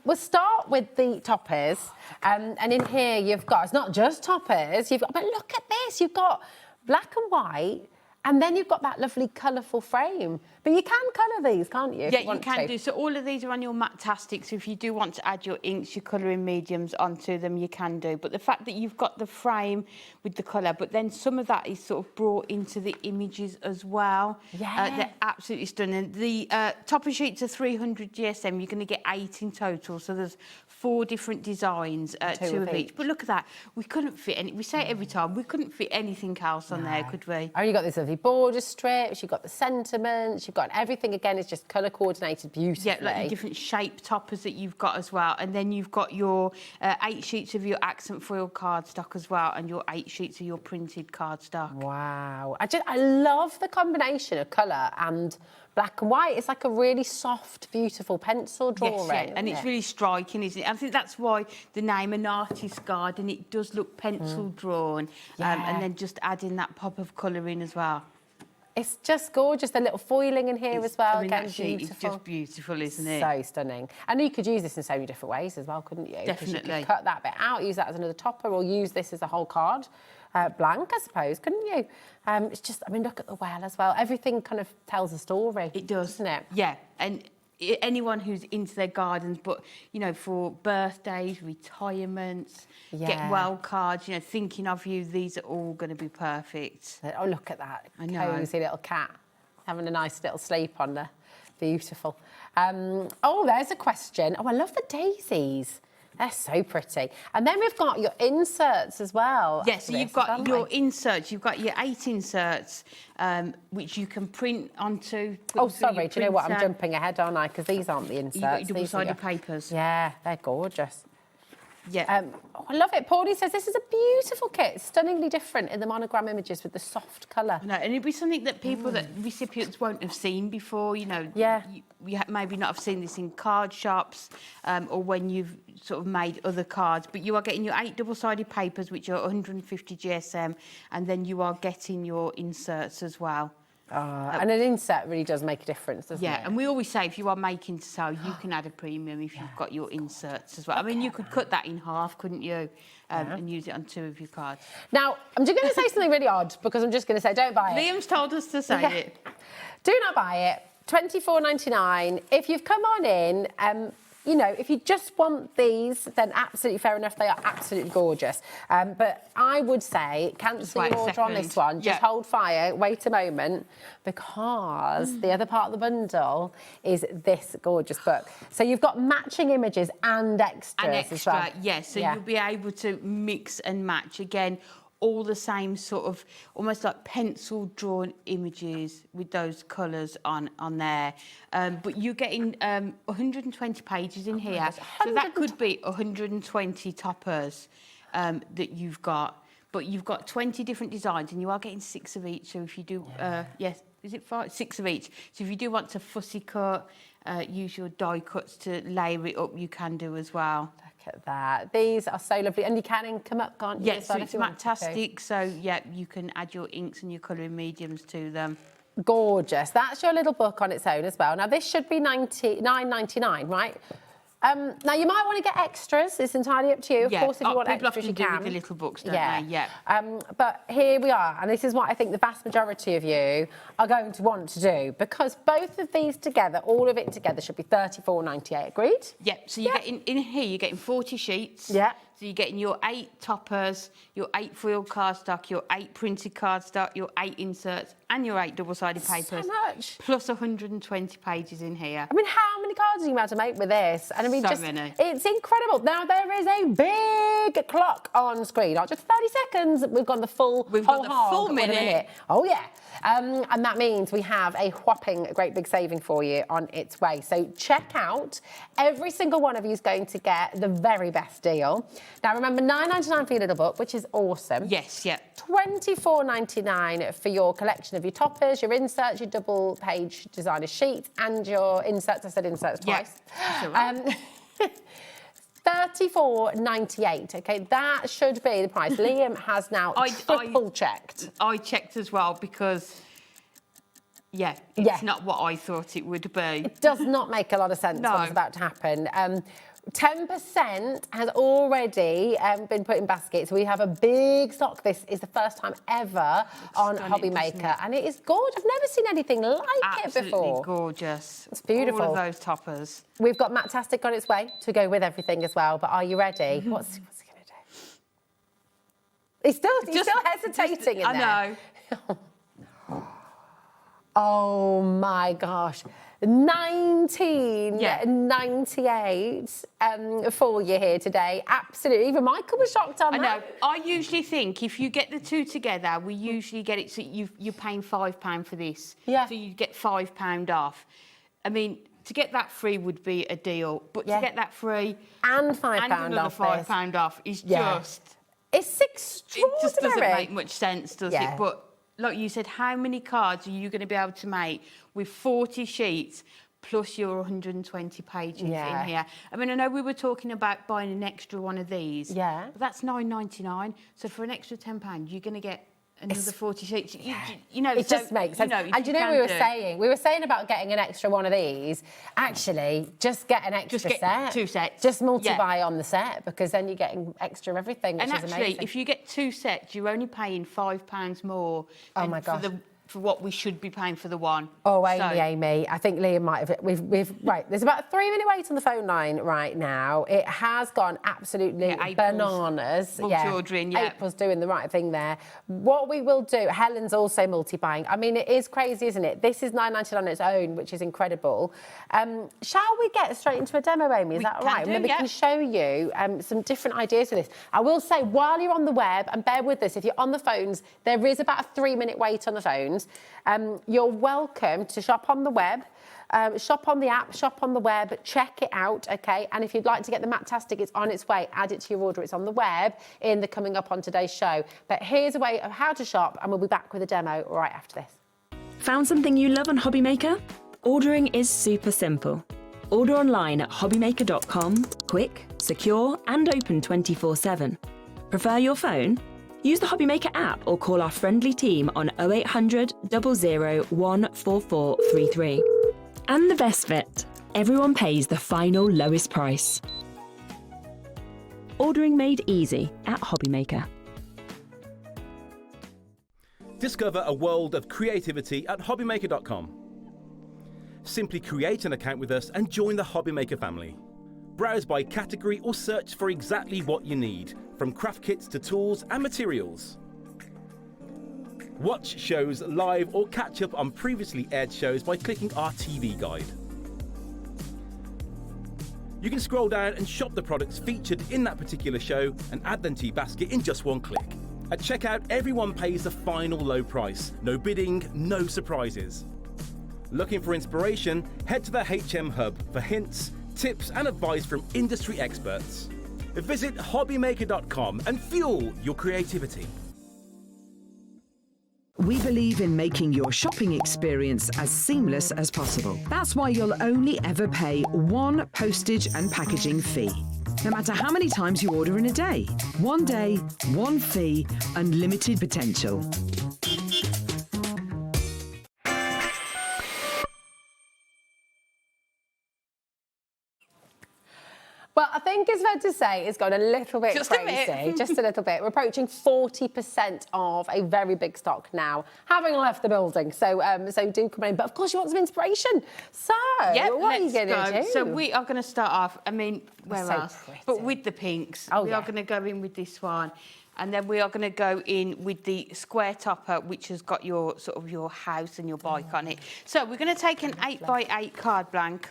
we'll start with the toppers, and in here you've got, it's not just toppers, you've got, but look at this, you've got black and white, and then you've got that lovely colourful frame. But you can colour these, can't you? Yeah, you can do. So all of these are on your Matte-tastic. So if you do want to add your inks, your colouring mediums onto them, you can do. But the fact that you've got the frame with the colour, but then some of that is sort of brought into the images as well. Yeah. They're absolutely stunning. The topper sheets are 300 GSM. You're going to get 8 in total. So there's 4 different designs, 2 of each. But look at that. We couldn't fit any. We say it every time. We couldn't fit anything else on there, could we? Oh, you've got these lovely border strips. You've got the sentiments. You've got everything. Again, is just colour coordinated beautifully. Yeah, like the different shape toppers that you've got as well. And then you've got your 8 sheets of your accent foil cardstock as well, and your 8 sheets of your printed cardstock. Wow. I love the combination of colour and black and white. It's like a really soft, beautiful pencil drawing. Yes, and it's really striking, isn't it? I think that's why the name An Artist's Garden, it does look pencil drawn, and then just adding that pop of colour in as well. It's just gorgeous. The little foiling in here as well. I mean, Again, that sheet beautiful. is just beautiful, isn't it? So stunning. And you could use this in so many different ways as well, couldn't you? 'Cause Definitely. you could cut that bit out, use that as another topper, or use this as a whole card. Blank, I suppose, couldn't you? It's just, I mean, look at the well as well. Everything kind of tells a story. It does. Doesn't it? Yeah, and anyone who's into their gardens, but, you know, for birthdays, retirements, get well cards, you know, thinking of you, these are all going to be perfect. Oh, look at that. I know. Cosy little cat having a nice little sleep on there. Beautiful. Oh, there's a question. Oh, I love the daisies. They're so pretty. And then we've got your inserts as well. Yes, so you've got your inserts. You've got your 8 inserts, which you can print onto. Oh, sorry. Do you know what? I'm jumping ahead, aren't I? Because these aren't the inserts. You've got your double-sided papers. Yeah, they're gorgeous. Yeah. Oh, I love it. Paulie says this is a beautiful kit, stunningly different in the monogram images with the soft colour. No, and it'd be something that people, that recipients won't have seen before, you know. Yeah. You maybe not have seen this in card shops or when you've sort of made other cards, but you are getting your 8 double-sided papers, which are 150 GSM, and then you are getting your inserts as well. And an insert really does make a difference, doesn't it? Yeah, and we always say if you are making to sell, you can add a premium if you've got your inserts as well. I mean, you could cut that in half, couldn't you? And use it on 2 of your cards. Now, I'm just going to say something really odd, because I'm just going to say, don't buy it. Liam's told us to say it. Do not buy it. £24.99. If you've come on in, you know, if you just want these, then absolutely fair enough. They are absolutely gorgeous. But I would say cancel your order on this one. Just hold fire, wait a moment, because the other part of the bundle is this gorgeous book. So you've got matching images and extras as well. Yes. So you'll be able to mix and match again. All the same sort of, almost like pencil drawn images with those colours on there. But you're getting 120 pages in here. So that could be 120 toppers that you've got. But you've got 20 different designs and you are getting 6 of each. So if you do, yes, is it 5? 6 of each. So if you do want to fussy cut, use your die cuts to layer it up, you can do as well. Look at that. These are so lovely. And you can ink them up, can't you? Yes, so it's Matte-tastic, so yeah, you can add your inks and your colouring mediums to them. Gorgeous. That's your little book on its own as well. Now, this should be $9.99, right? Now, you might want to get extras. It's entirely up to you. Of course, if you want extras, you can. People often do with the little books, don't they? Yeah. But here we are, and this is what I think the vast majority of you are going to want to do, because both of these together, all of it together, should be $34.98. Agreed? Yeah. So you're getting in here. You're getting 40 sheets. Yeah. So you're getting your 8 toppers, your 8 foil cardstock, your 8 printed cardstock, your 8 inserts, and your 8 double-sided papers. So much. Plus 120 pages in here. I mean, how many cards are you about to make with this? And I mean, so many. It's incredible. Now, there is a big clock on screen. Not just 30 seconds. We've got the full minute. Oh, yeah. And that means we have a whopping great big saving for you on its way. So check out. Every single one of you is going to get the very best deal. Now, remember, £9.99 for your little book, which is awesome. Yes, yeah. £24.99 for your collection of your toppers, your inserts, your double-page designer sheets, and your inserts. I said inserts twice. Yeah. $34.98. Okay, that should be the price. Liam has now triple checked. I checked as well because, yeah, it's not what I thought it would be. It does not make a lot of sense what's about to happen. 10% has already been put in baskets. We have a big stock. This is the first time ever on HobbyMaker, and it is gorgeous. I've never seen anything like it before. Absolutely gorgeous. It's beautiful. All of those toppers. We've got Matt-tastic on its way to go with everything as well. But are you ready? What's he going to do? He's still hesitating in there. I know. Oh my gosh. 1998 for you here today. Absolutely. Even Michael was shocked on that. I know. I usually think if you get the two together, we usually get it so you're paying £5 for this. Yeah. So you get £5 off. I mean, to get that free would be a deal, but to get that free and £5 and another off £5 off is just... It's extraordinary. It just doesn't make much sense, does Yeah. it? But like you said, how many cards are you going to be able to make with 40 sheets plus your 120 pages in here? I mean, I know we were talking about buying an extra one of these. Yeah. But that's $9.99. So for an extra £10, you're going to get another 40 sheets. You know, it just makes sense. And you know what we were saying about getting an extra one of these. Actually, just get an extra set. 2 sets. Just multiply on the set, because then you're getting extra everything, which and is actually, amazing. if you get 2 sets, you're only paying £5 more for what we should be paying for the one. Oh, Amy, I think Liam might have... Right, there's about a 3-minute wait on the phone line right now. It has gone absolutely bananas. Multi-ordering, April's doing the right thing there. What we will do... Helen's also multi-buying. I mean, it is crazy, isn't it? This is £9.99 on its own, which is incredible. Shall we get straight into a demo, Amy? Is that all right? And then we can show you some different ideas for this. I will say, while you're on the web, and bear with us, if you're on the phones, there is about a 3-minute wait on the phones. You're welcome to shop on the web, shop on the app, shop on the web, check it out, okay? And if you'd like to get the Matt-tastic, it's on its way. Add it to your order. It's on the web in the coming up on today's show. But here's a way of how to shop, and we'll be back with a demo right after this. Found something you love on HobbyMaker? Ordering is super simple. Order online at hobbymaker.com, quick, secure, and open 24/7. Prefer your phone? Use the HobbyMaker app or call our friendly team on 0800 00 14433. And the best bit, everyone pays the final lowest price. Ordering made easy at HobbyMaker. Discover a world of creativity at HobbyMaker.com. Simply create an account with us and join the HobbyMaker family. Browse by category or search for exactly what you need, from craft kits to tools and materials. Watch shows live or catch up on previously aired shows by clicking our TV guide. You can scroll down and shop the products featured in that particular show and add them to your basket in just one click. At checkout, everyone pays the final low price. No bidding, no surprises. Looking for inspiration? Head to the HM Hub for hints, tips and advice from industry experts. Visit hobbymaker.com and fuel your creativity. We believe in making your shopping experience as seamless as possible. That's why you'll only ever pay one postage and packaging fee. No matter how many times you order in a day. One day, one fee, unlimited potential. Well, I think it's fair to say it's gone a little bit crazy. Just a little bit. We're approaching 40% of a very big stock now, having left the building. So so do come in. But of course, you want some inspiration. So what are you going to do? So we are going to start off, I mean, where else? Pretty. But with the pinks. We are going to go in with this one. And then we are going to go in with the square topper, which has got your sort of your house and your bike on it. So we're going to take an 8x8 card blank.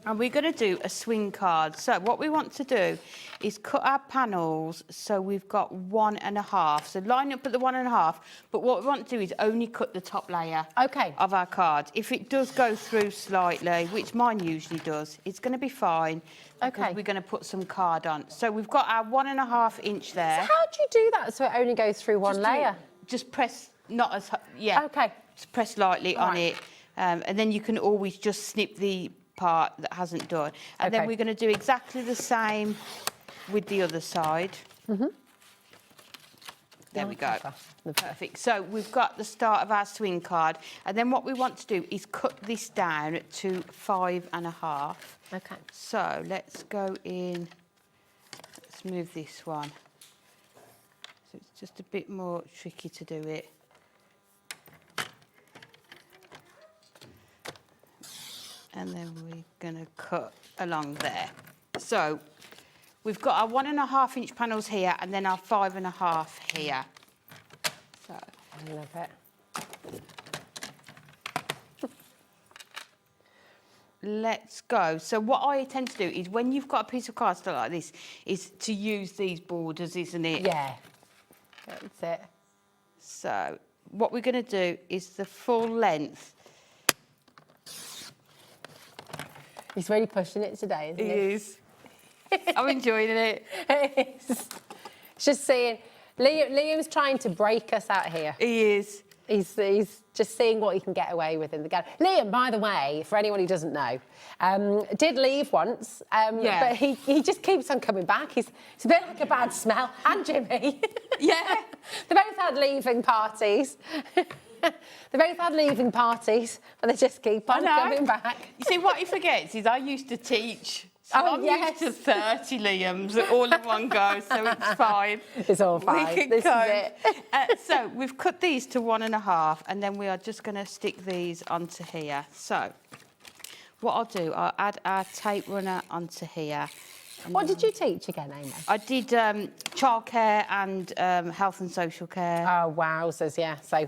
And we're going to do a swing card. So what we want to do is cut our panels so we've got 1.5. So line up at the 1.5. But what we want to do is only cut the top layer of our card. If it does go through slightly, which mine usually does, it's going to be fine. Okay. We're going to put some card on. So we've got our 1.5 inch there. So how do you do that so it only goes through one layer? Just press, not as, yeah. Okay. Just press lightly on it. And then you can always just snip the part that hasn't done. And then we're going to do exactly the same with the other side. There we go. Perfect. So we've got the start of our swing card. And then what we want to do is cut this down to 5.5. Okay. So let's go in. Let's move this one. So it's just a bit more tricky to do it. And then we're going to cut along there. So we've got our 1.5 inch panels here and then our 5.5 here. So I love it. Let's go. So what I tend to do is when you've got a piece of cardstock like this is to use these borders, isn't it? Yeah, that's it. So what we're going to do is the full length. He's really pushing it today, isn't he? He is. I'm enjoying it. It is. Just saying, Liam's trying to break us out here. He is. He's just seeing what he can get away with in the gallery. Liam, by the way, for anyone who doesn't know, did leave once, but he just keeps on coming back. It's a bit like a bad smell. And Jimmy. Yeah. They both had leaving parties. They both had leaving parties, but they just keep on coming back. You see, what he forgets is I used to teach. So I'm used to 30 Liams all in one go, so it's fine. It's all fine. This is it. So we've cut these to 1.5, and then we are just going to stick these onto here. So what I'll do, I'll add our tape runner onto here. What did you teach again, Amy? I did childcare and health and social care. Oh, wowzers, yeah. So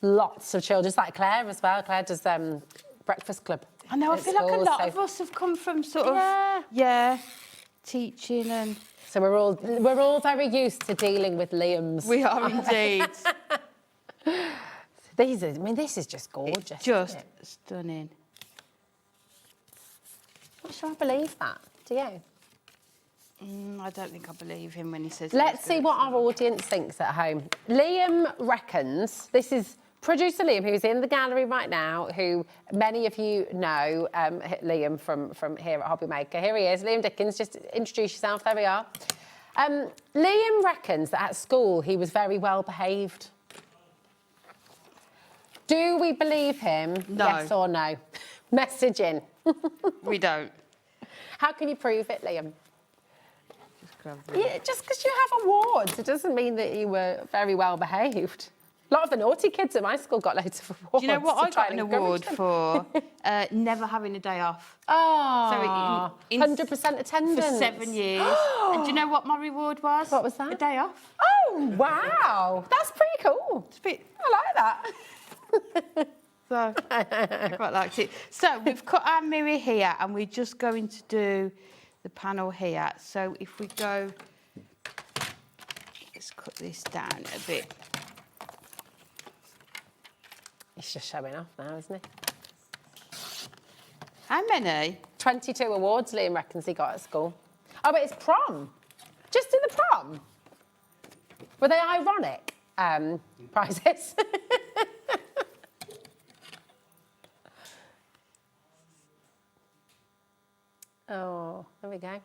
lots of children, just like Claire as well. Claire does Breakfast Club. I know, I feel like a lot of us have come from sort of, teaching and... So we're all very used to dealing with Liams. We are indeed. This is just gorgeous. It's just stunning. Not sure I believe that, do you? I don't think I believe him when he says... Let's see what our audience thinks at home. Liam reckons, this is producer Liam, who's in the gallery right now, who many of you know, Liam from here at HobbyMaker. Here he is, Liam Dickens, just introduce yourself, there we are. Liam reckons that at school he was very well behaved. Do we believe him? No. Yes or no? Message in. We don't. How can you prove it, Liam? Yeah, just because you have awards, it doesn't mean that you were very well behaved. A lot of the naughty kids at my school got loads of awards. Do you know what I got an award for? Never having a day off. Oh, so 100% attendance. For 7 years. And do you know what my reward was? What was that? A day off. Oh, wow. That's pretty cool. It's a bit... I like that. So, I quite liked it. So, we've cut our mirror here and we're just going to do the panel here. So, if we go... Let's cut this down a bit. He's just showing off now, isn't he? How many? 22 awards, Liam reckons he got at school. Oh, but it's prom. Just in the prom. Were they ironic prizes? Oh, there we go.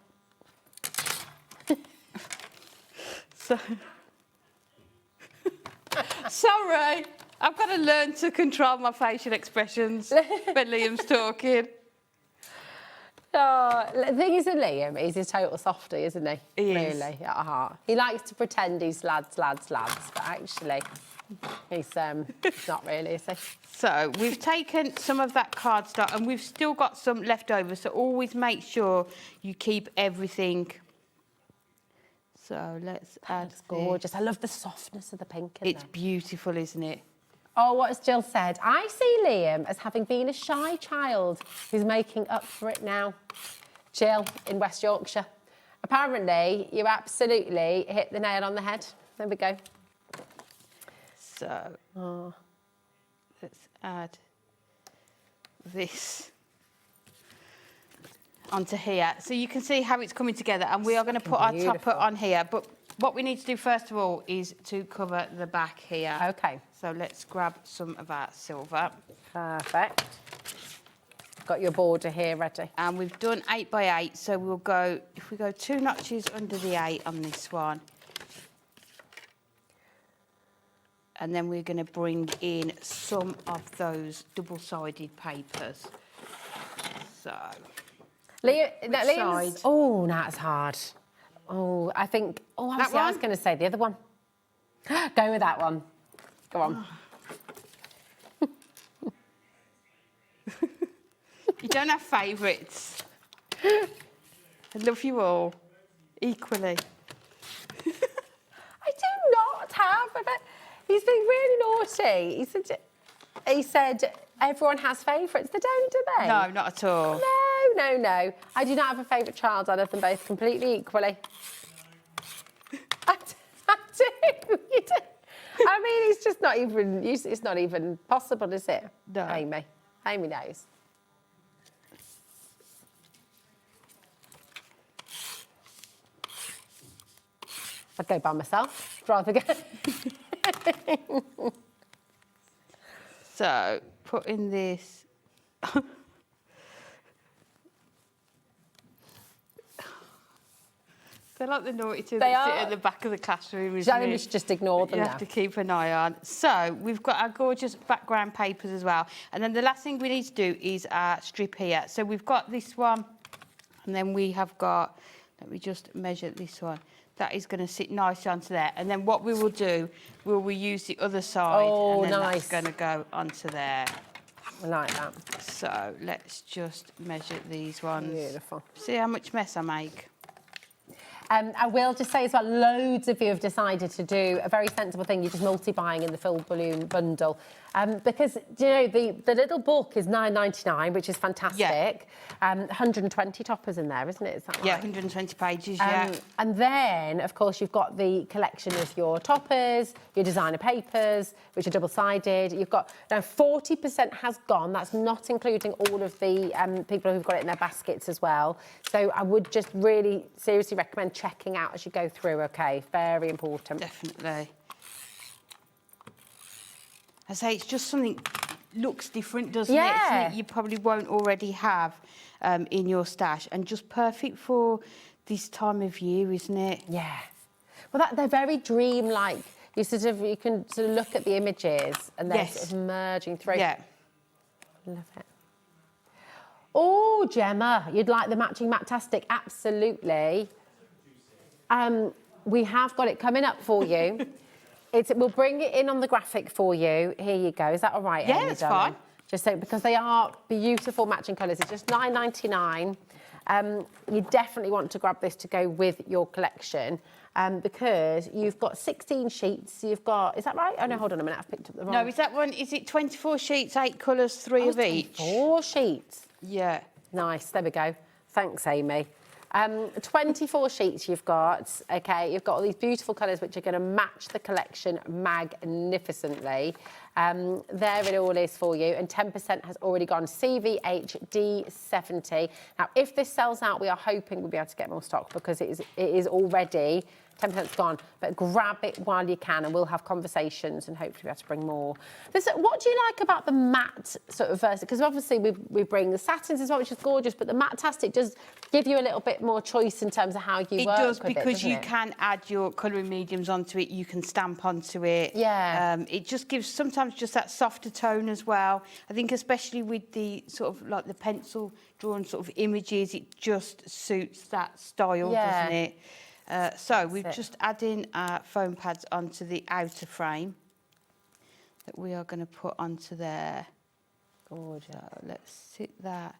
Sorry, I've got to learn to control my facial expressions when Liam's talking. Oh, the thing is with Liam, he's a total softie, isn't he? He is. Really, at heart. He likes to pretend he's lads, but actually, he's not really, is he? So we've taken some of that cardstock and we've still got some left over, so always make sure you keep everything. So let's add That's gorgeous. I love the softness of the pink in It's there. beautiful, isn't it? Oh, what has Jill said? I see Liam as having been a shy child who's making up for it now. Jill in West Yorkshire. Apparently, you absolutely hit the nail on the head. There we go. So, let's add this onto here. So you can see how it's coming together, and we are going to put our topper on here. But what we need to do first of all is to cover the back here. Okay. So let's grab some of our silver. Perfect. Got your border here ready. And we've done 8 by 8, so we'll go, if we go 2 notches under the 8 on this one. And then we're going to bring in some of those double-sided papers. So, Liam's, oh, that's hard. Oh, I think, obviously I was going to say the other one. Go with that one. Go on. You don't have favourites. I love you all equally. I do not have. He's been really naughty. He said everyone has favourites. They don't, do they? No, not at all. No. I do not have a favourite child. I love them both completely equally. I do. You do. I mean, it's just not even. It's not even possible, is it? No. Amy knows. I'd go by myself rather than go. So, put in this. They're like the naughty two that sit at the back of the classroom. I think we should just ignore them You now. have to keep an eye on. So, we've got our gorgeous background papers as well. And then the last thing we need to do is our strip here. So, we've got this one, and then we have got, let me just measure this one. That is going to sit nicely onto there. And then what we will do, we will use the other side. Oh, and then nice. that's going to go onto there. I like that. So let's just measure these ones. Beautiful. See how much mess I make. I will just say as well, loads of you have decided to do a very sensible thing. You're just multi-buying in the full balloon bundle. Because, you know, the little book is £9.99, which is fantastic. Yeah. 120 toppers in there, isn't it? Is that right? Yeah, 120 pages, yeah. And then, of course, you've got the collection of your toppers, your designer papers, which are double-sided. You've got, now 40% has gone. That's not including all of the people who've got it in their baskets as well. So I would just really seriously recommend checking out as you go through, OK? Very important. Definitely. I say it's just something looks different, doesn't it? Something you probably won't already have in your stash, and just perfect for this time of year, isn't it? Yeah. Well, they're very dreamlike. You can sort of look at the images and they're sort of merging through. Yeah. Love it. Oh, Gemma, you'd like the matching Matastic? Absolutely. We have got it coming up for you. We'll bring it in on the graphic for you. Here you go. Is that all right, Yeah, Amy, that's darling? fine. Just so, because they are beautiful matching colours. It's just £9.99. You definitely want to grab this to go with your collection because you've got 16 sheets. You've got, is that right? Oh, no, hold on a minute. I've picked up the wrong. No, is that one? Is it 24 sheets, 8 colours, 3 of each? 24 sheets. Yeah. Nice. There we go. Thanks, Amy. 24 sheets you've got, OK? You've got all these beautiful colours which are going to match the collection magnificently. There it all is for you, and 10% has already gone. CVHD70. Now, if this sells out, we are hoping we'll be able to get more stock because it is already 10%'s gone, but grab it while you can and we'll have conversations and hopefully be able to bring more. What do you like about the matte sort of version? Because obviously we bring the satins as well, which is gorgeous, but the Matastic does give you a little bit more choice in terms of how you work with it. It does, because you can add your colouring mediums onto it, you can stamp onto it. Yeah. It just gives sometimes just that softer tone as well. I think especially with the sort of like the pencil drawn sort of images, it just suits that style, doesn't it? So we're just adding our foam pads onto the outer frame that we are going to put onto there. Gorgeous. So let's sit that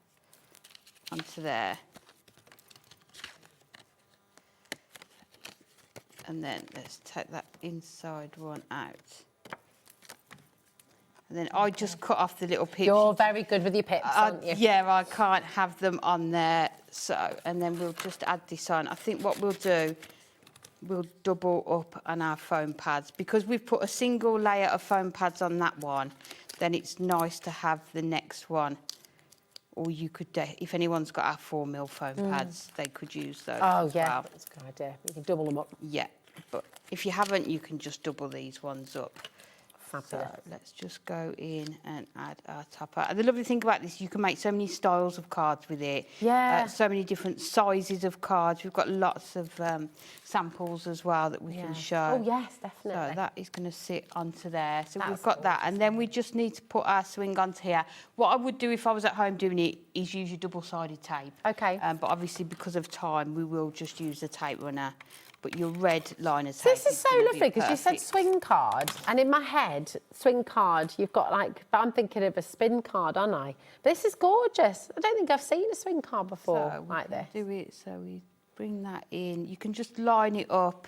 onto there. And then let's take that inside one out. And then I just cut off the little pips. You're very good with your pips, aren't you? Yeah, I can't have them on there. So, and then we'll just add this on. I think what we'll do, we'll double up on our foam pads. Because we've put a single layer of foam pads on that one, then it's nice to have the next one. Or you could, if anyone's got our 4mm foam pads, they could use those. Oh, as yeah, well. that's a good idea. You can double them up. Yeah, but if you haven't, you can just double these ones up. Fabulous. So let's just go in and add our topper. And the lovely thing about this, you can make so many styles of cards with it. Yeah. So many different sizes of cards. We've got lots of samples as well that we can show. Oh, yes, definitely. So that is going to sit onto there. So we've got that. And then we just need to put our swing onto here. What I would do if I was at home doing it is use your double-sided tape. Okay. But obviously, because of time, we will just use the tape runner. But your red liner tape. This is so lovely because you said swing card, and in my head, swing card, you've got like, but I'm thinking of a spin card, aren't I? This is gorgeous. I don't think I've seen a swing card before like this. Do it so we bring that in. You can just line it up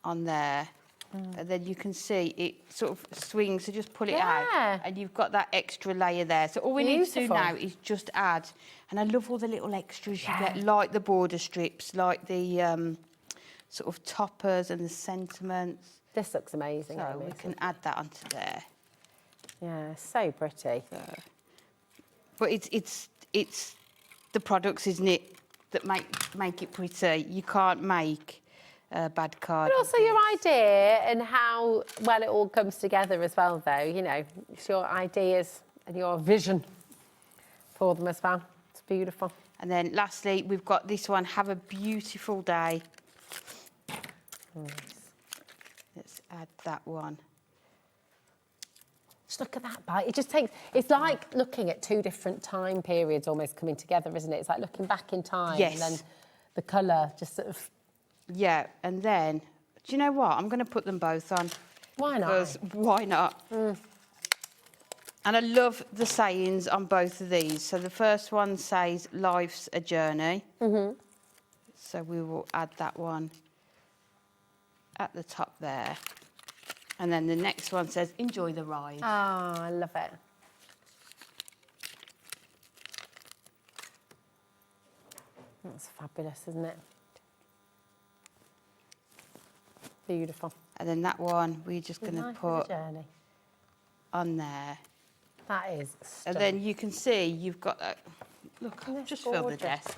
on there, and then you can see it sort of swings. So just pull it out, and you've got that extra layer there. So all we need to do now is just add. And I love all the little extras you get, like the border strips, like the sort of toppers and the sentiments. This looks amazing. So we can add that onto there. Yeah, so pretty. So, but it's the products, isn't it, that make it pretty. You can't make a bad card. But also your idea and how well it all comes together as well, though. You know, it's your ideas and your vision for them as well. It's beautiful. And then lastly, we've got this one, Have a Beautiful Day. Nice. Let's add that one. Just look at that bite. It just takes, it's like looking at two different time periods almost coming together, isn't it? It's like looking back in time. Yes. And then the colour just sort of... Yeah, and then, do you know what? I'm going to put them both on. Why not? Because why not? And I love the sayings on both of these. So the first one says, life's a journey. So we will add that one at the top there. And then the next one says, enjoy the ride. Oh, I love it. That's fabulous, isn't it? Beautiful. And then that one, we're just going to put on there. That is stunning. And then you can see you've got that, look, I've just filled the desk.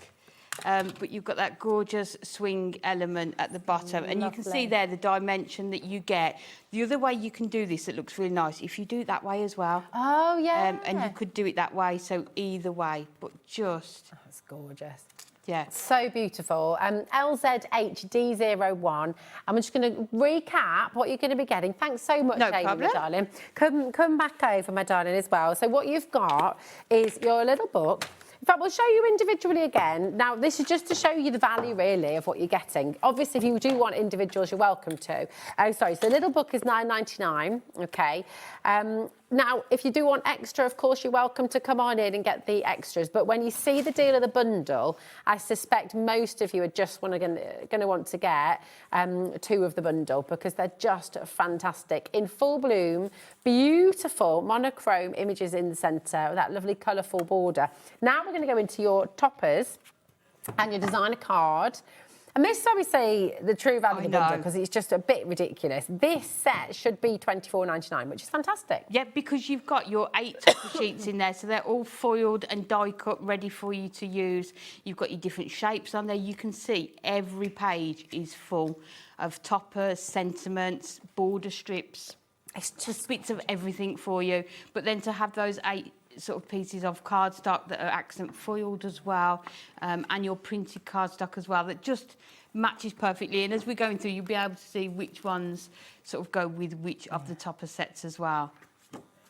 But you've got that gorgeous swing element at the bottom. And you can see there the dimension that you get. The other way you can do this that looks really nice, if you do it that way as well. Oh, yeah. And you could do it that way, so either way, but just... That's gorgeous. Yeah. So beautiful. LZHD01. I'm just going to recap what you're going to be getting. Thanks so much, Amy, my darling. Come back over, my darling, as well. So what you've got is your little book. In fact, we'll show you individually again. Now, this is just to show you the value, really, of what you're getting. Obviously, if you do want individuals, you're welcome to. Oh, sorry, so the little book is £9.99, OK. Now, if you do want extra, of course, you're welcome to come on in and get the extras. But when you see the deal of the bundle, I suspect most of you are just going to want to get two of the bundle because they're just fantastic. In full bloom, beautiful monochrome images in the centre with that lovely colourful border. Now we're going to go into your toppers and your designer card. And this is why we say the true value of the bundle, because it's just a bit ridiculous. This set should be £24.99, which is fantastic. Yeah, because you've got your 8 topper sheets in there, so they're all foiled and die cut, ready for you to use. You've got your different shapes on there. You can see every page is full of toppers, sentiments, border strips. It's just bits of everything for you. But then to have those 8 sort of pieces of cardstock that are accent foiled as well, and your printed cardstock as well, that just matches perfectly. And as we're going through, you'll be able to see which ones sort of go with which of the topper sets as well.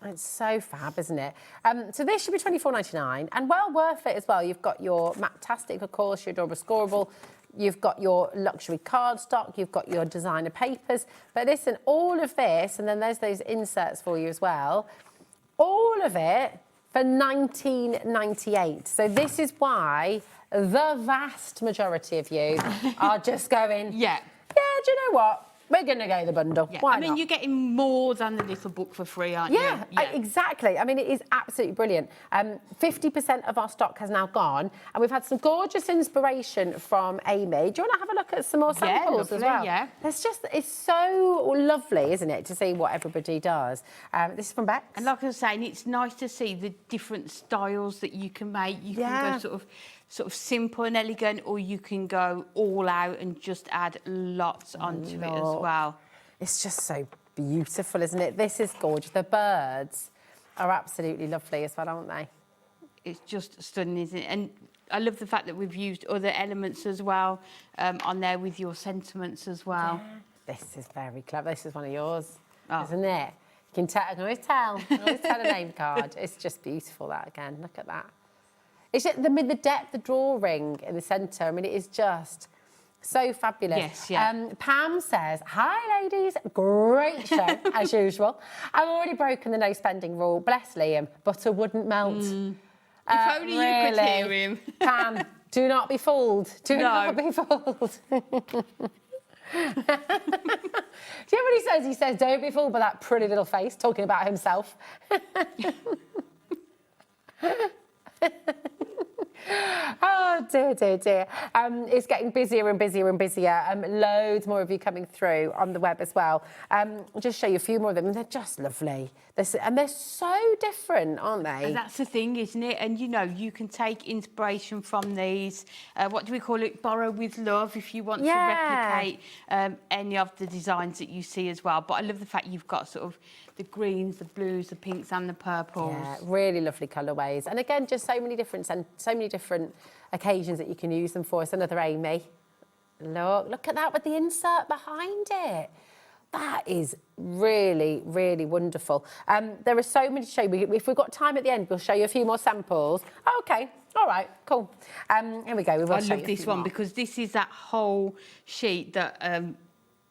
It's so fab, isn't it? So this should be £24.99 and well worth it as well. You've got your Maptastic, of course, your adorable scoreable. You've got your luxury cardstock, you've got your designer papers. But listen, all of this, and then there's those inserts for you as well, all of it for £19.98. So this is why the vast majority of you are just going, do you know what? We're going to go the bundle. Yeah. Why I mean, not? you're getting more than the little book for free, aren't you? Yeah, exactly. I mean, it is absolutely brilliant. 50% of our stock has now gone, and we've had some gorgeous inspiration from Amy. Do you want to have a look at some more samples as well? Yeah. It's so lovely, isn't it, to see what everybody does. This is from Bex. And like I was saying, it's nice to see the different styles that you can make. You can go sort of simple and elegant, or you can go all out and just add lots onto it as well. It's just so beautiful, isn't it? This is gorgeous. The birds are absolutely lovely as well, aren't they? It's just stunning, isn't it? And I love the fact that we've used other elements as well on there with your sentiments as well. Yeah. This is very clever. This is one of yours, isn't it? You can tell. I can always tell. I can always tell a name card. It's just beautiful, that again. Look at that. It's just, the depth, the drawing in the centre. I mean, it is just so fabulous. Yes, yeah. Pam says, hi, ladies. Great show, as usual. I've already broken the no spending rule. Bless Liam. Butter wouldn't melt. If only you could hear him. Pam, do not be fooled. Do not be fooled. Do you know what he says? He says, don't be fooled by that pretty little face, talking about himself. Oh, dear, dear, dear. It's getting busier and busier and busier. Loads more of you coming through on the web as well. I'll just show you a few more of them. They're just lovely. And they're so different, aren't they? And that's the thing, isn't it? And, you know, you can take inspiration from these. What do we call it? Borrow with love, if you want to replicate any of the designs that you see as well. But I love the fact you've got sort of the greens, the blues, the pinks and the purples. Yeah, really lovely colourways. And again, just so many different occasions that you can use them for. It's another Amy. Look at that with the insert behind it. That is really, really wonderful. There are so many to show you. If we've got time at the end, we'll show you a few more samples. Oh, OK, all right, cool. Here we go. I love this one because this is that whole sheet that,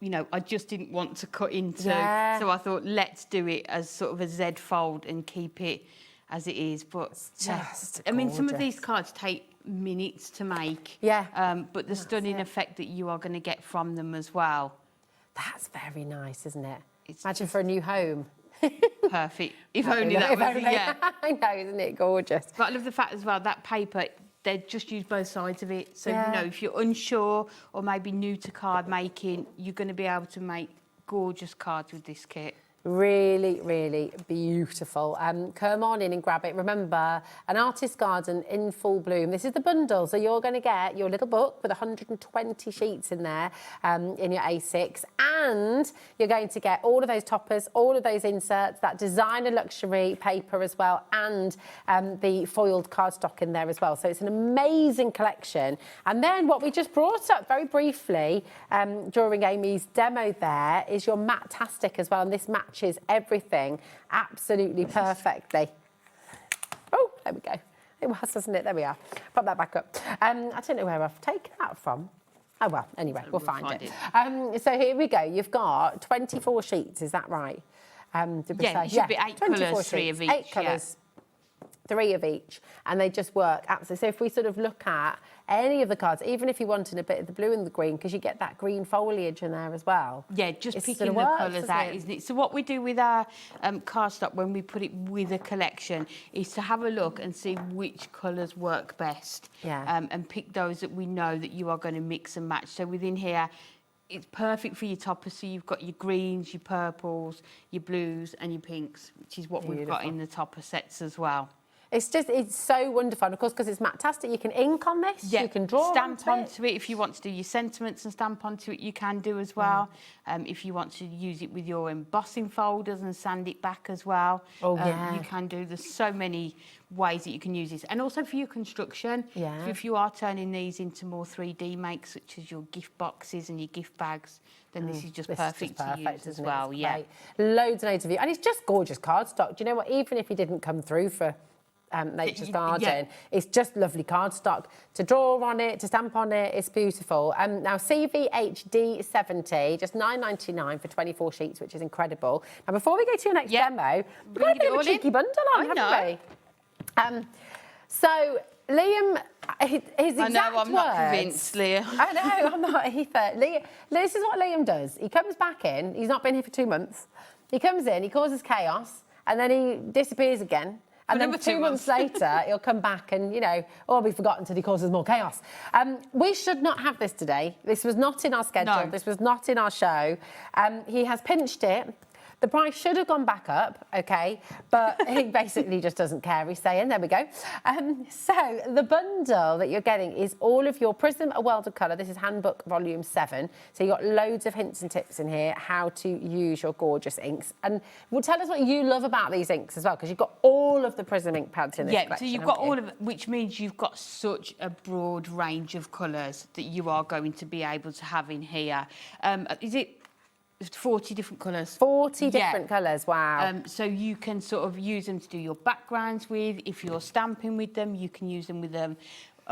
you know, I just didn't want to cut into. Yeah. So I thought, let's do it as sort of a Z fold and keep it as it is. But it's just I mean, some of these cards take minutes to make. Yeah. But the stunning effect that you are going to get from them as well. That's very nice, isn't it? Imagine for a new home. Perfect. If only that was it, yeah. I know, isn't it gorgeous? But I love the fact as well, that paper, they just use both sides of it. So, you know, if you're unsure or maybe new to card making, you're going to be able to make gorgeous cards with this kit. Really, really beautiful. Come on in and grab it. Remember, an artist garden in full bloom. This is the bundle, so you're going to get your little book with 120 sheets in there in your A6, and you're going to get all of those toppers, all of those inserts, that designer luxury paper as well, and the foiled cardstock in there as well. So it's an amazing collection. And then what we just brought up very briefly during Amy's demo there is your Matte-tastic as well, and this matches everything absolutely perfectly. Oh, there we go. It was, wasn't it? There we are. Pop that back up. I don't know where I've taken that from. Oh, well, anyway, we'll find it. So here we go. You've got 24 sheets, is that right? Did we say? It should be 8 colours, 3 of each. 8 colours. 3 of each, and they just work absolutely. So if we sort of look at any of the cards, even if you wanted a bit of the blue and the green, because you get that green foliage in there as well. Yeah, just picking the colours out, isn't it? So what we do with our cardstock when we put it with a collection is to have a look and see which colours work best, and pick those that we know that you are going to mix and match. So within here, it's perfect for your toppers. So you've got your greens, your purples, your blues and your pinks, which is what we've got in the topper sets as well. It's so wonderful. And of course, because it's Matte-tastic, you can ink on this, you can draw stamp onto it. If you want to do your sentiments and stamp onto it, you can do as well. If you want to use it with your embossing folders and sand it back as well, you can do. There's so many ways that you can use this. And also for your construction, so if you are turning these into more 3D makes, such as your gift boxes and your gift bags, then this is just perfect to use as well. Loads and loads of you. And it's just gorgeous cardstock. Do you know what? Even if you didn't come through for Nature's Garden, it's just lovely cardstock to draw on it, to stamp on it. It's beautiful. Now CVHD70, just $9.99 for 24 sheets, which is incredible. Now before we go to your next demo, we've got a bit of a cheeky bundle on, haven't we? So Liam, his exact I know, I'm not words- convinced, Leah. I know, I'm not either. This is what Liam does. He comes back in, he's not been here for 2 months. He comes in, he causes chaos, and then he disappears again. And then 2 months later, he'll come back and, you know, oh, we've forgotten until he causes more chaos. We should not have this today. This was not in our schedule. No. This was not in our show. He has pinched it. The price should have gone back up, OK? But he basically just doesn't care. He's saying, there we go. So the bundle that you're getting is all of your Prism, A World of Colour. This is Handbook Volume 7. So you've got loads of hints and tips in here, how to use your gorgeous inks. And well, tell us what you love about these inks as well, because you've got all of the Prism ink pads in this collection. So you've got all of it, which means you've got such a broad range of colours that you are going to be able to have in here. Is it 40 different colours? 40 different colours, wow. So you can sort of use them to do your backgrounds with. If you're stamping with them, you can use them with a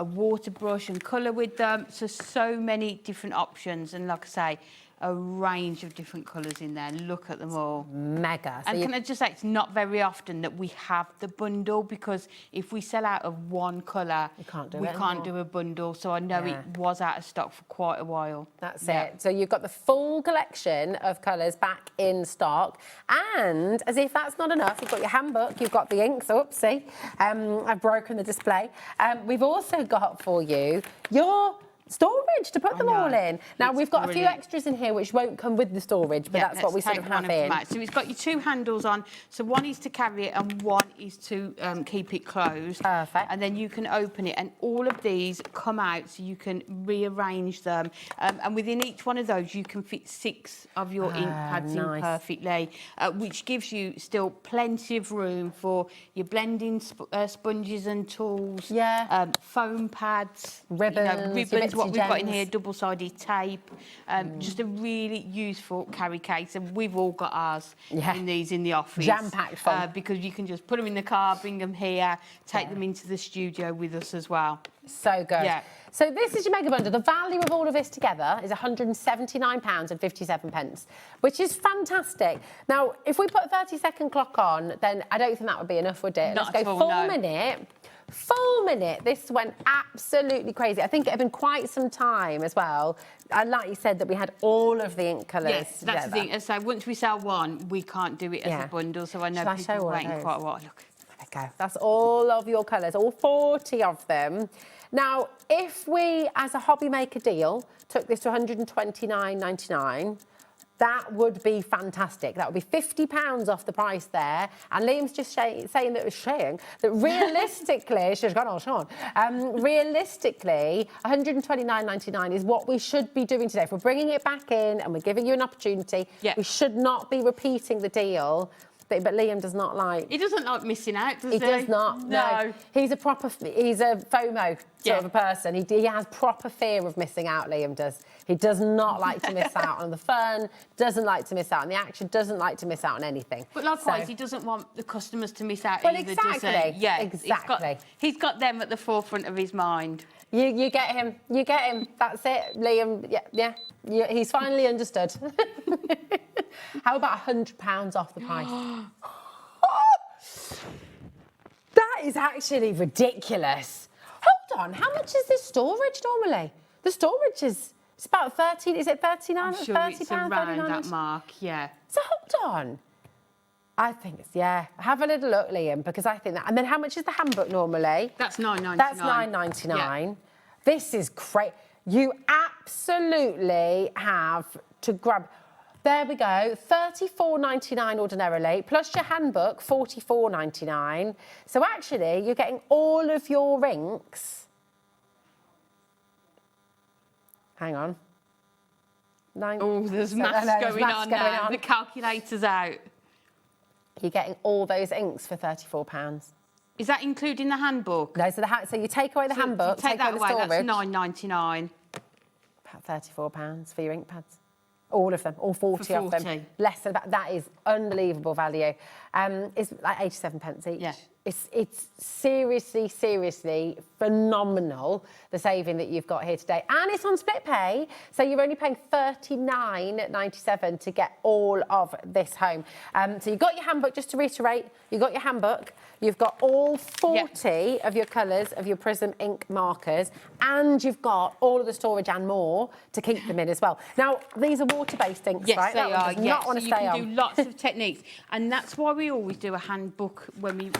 water brush and colour with them. So many different options. And like I say, a range of different colours in there. Look at them all. Mega. And can I just say, it's not very often that we have the bundle, because if we sell out of one colour, we can't do a bundle. So I know it was out of stock for quite a while. That's it. So you've got the full collection of colours back in stock. And as if that's not enough, you've got your handbook, you've got the inks. Oopsie, I've broken the display. We've also got for you your storage to put them all in. Now, we've got a few extras in here which won't come with the storage, but that's what we sort of have in. So it's got your 2 handles on. So one is to carry it and one is to keep it closed. Perfect. And then you can open it, and all of these come out so you can rearrange them. And within each one of those, you can fit 6 of your ink pads in perfectly, which gives you still plenty of room for your blending sponges and tools, foam pads, ribbons, what we've got in here, double-sided tape, just a really useful carry case, and we've all got ours in these in the office. Jam-packed full. Because you can just put them in the car, bring them here, take them into the studio with us as well. So good. Yeah. So this is your mega bundle. The value of all of this together is £179.57, which is fantastic. Now, if we put a 30-second clock on, then I don't think that would be enough, would it? Not Let's go at all, full minute. Full minute. This went absolutely crazy. I think it had been quite some time as well. And like you said, that we had all of the ink colours. Yes, that's the thing. So once we sell one, we can't do it as a bundle. So I know people are waiting quite a while. Look. There we go. That's all of your colours, all 40 of them. Now, if we, as a HobbyMaker deal, took this to £129.99, that would be fantastic. That would be £50 off the price there. And Liam's just saying that realistically, she's gone on Sean. Realistically, £129.99 is what we should be doing today. If we're bringing it back in and we're giving you an opportunity, we should not be repeating the deal. But Liam does not like... He doesn't like missing out, does he? He does not, no. He's a FOMO sort of a person. He has proper fear of missing out, Liam does. He does not like to miss out on the fun, doesn't like to miss out on the action, doesn't like to miss out on anything. But likewise, he doesn't want the customers to miss out either, exactly, does he? Yeah, exactly. He's got them at the forefront of his mind. You get him. You get him. That's it, Liam. Yeah. He's finally understood. How about £100 off the price? That is actually ridiculous. Hold on. How much is this storage normally? The storage is about 13. Is it 39? I'm sure £30, it's around that mark. Yeah. So hold on. I think it's Have a little look, Liam, because I think that. And then how much is the handbook normally? That's £9.99. That's £9.99. Yeah. This is great. You absolutely have to grab. There we go. £34.99 ordinarily, plus your handbook, £44.99. So actually, you're getting all of your inks. Hang on. There's maths going on now. The calculator's out. You're getting all those inks for £34. Is that including the handbook? No, so you take away the handbook, take that away, storage. that's £9.99. About £34 for your ink pads. All of them, all 40 of them. Less than that is unbelievable value. It's like 87 pence each. Yeah. It's seriously, seriously phenomenal, the saving that you've got here today. And it's on split pay, so you're only paying $39.97 to get all of this home. So you've got your handbook, just to reiterate, you've got your handbook, you've got all 40 of your colours of your Prism ink markers, and you've got all of the storage and more to keep them in as well. Now, these are water-based inks, right? Yes, they are. Does not want to stay you on. can do lots of techniques, and that's why we always do a handbook when we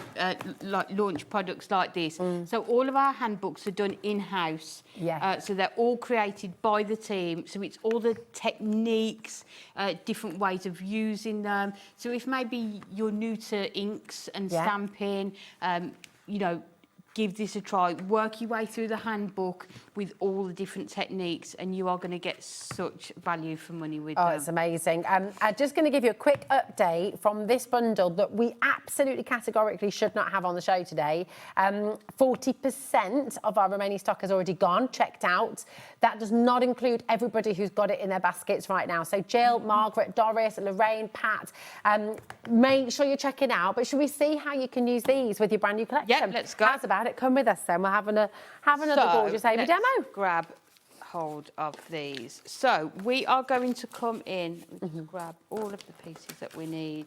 launch products like this. So all of our handbooks are done in-house. So they're all created by the team. So it's all the techniques, different ways of using them. So if maybe you're new to inks and stamping, you know, give this a try. Work your way through the handbook with all the different techniques, and you are going to get such value for money with them. Oh, it's amazing. I'm just going to give you a quick update from this bundle that we absolutely categorically should not have on the show today. 40% of our remaining stock has already gone, checked out. That does not include everybody who's got it in their baskets right now. So Jill, Margaret, Doris, Lorraine, Pat, make sure you're checking out. But should we see how you can use these with your brand new collection? Yeah, let's go. How's about it? Come with us then. We'll have another gorgeous Amy demo. Grab hold of these. So we are going to come in, grab all of the pieces that we need.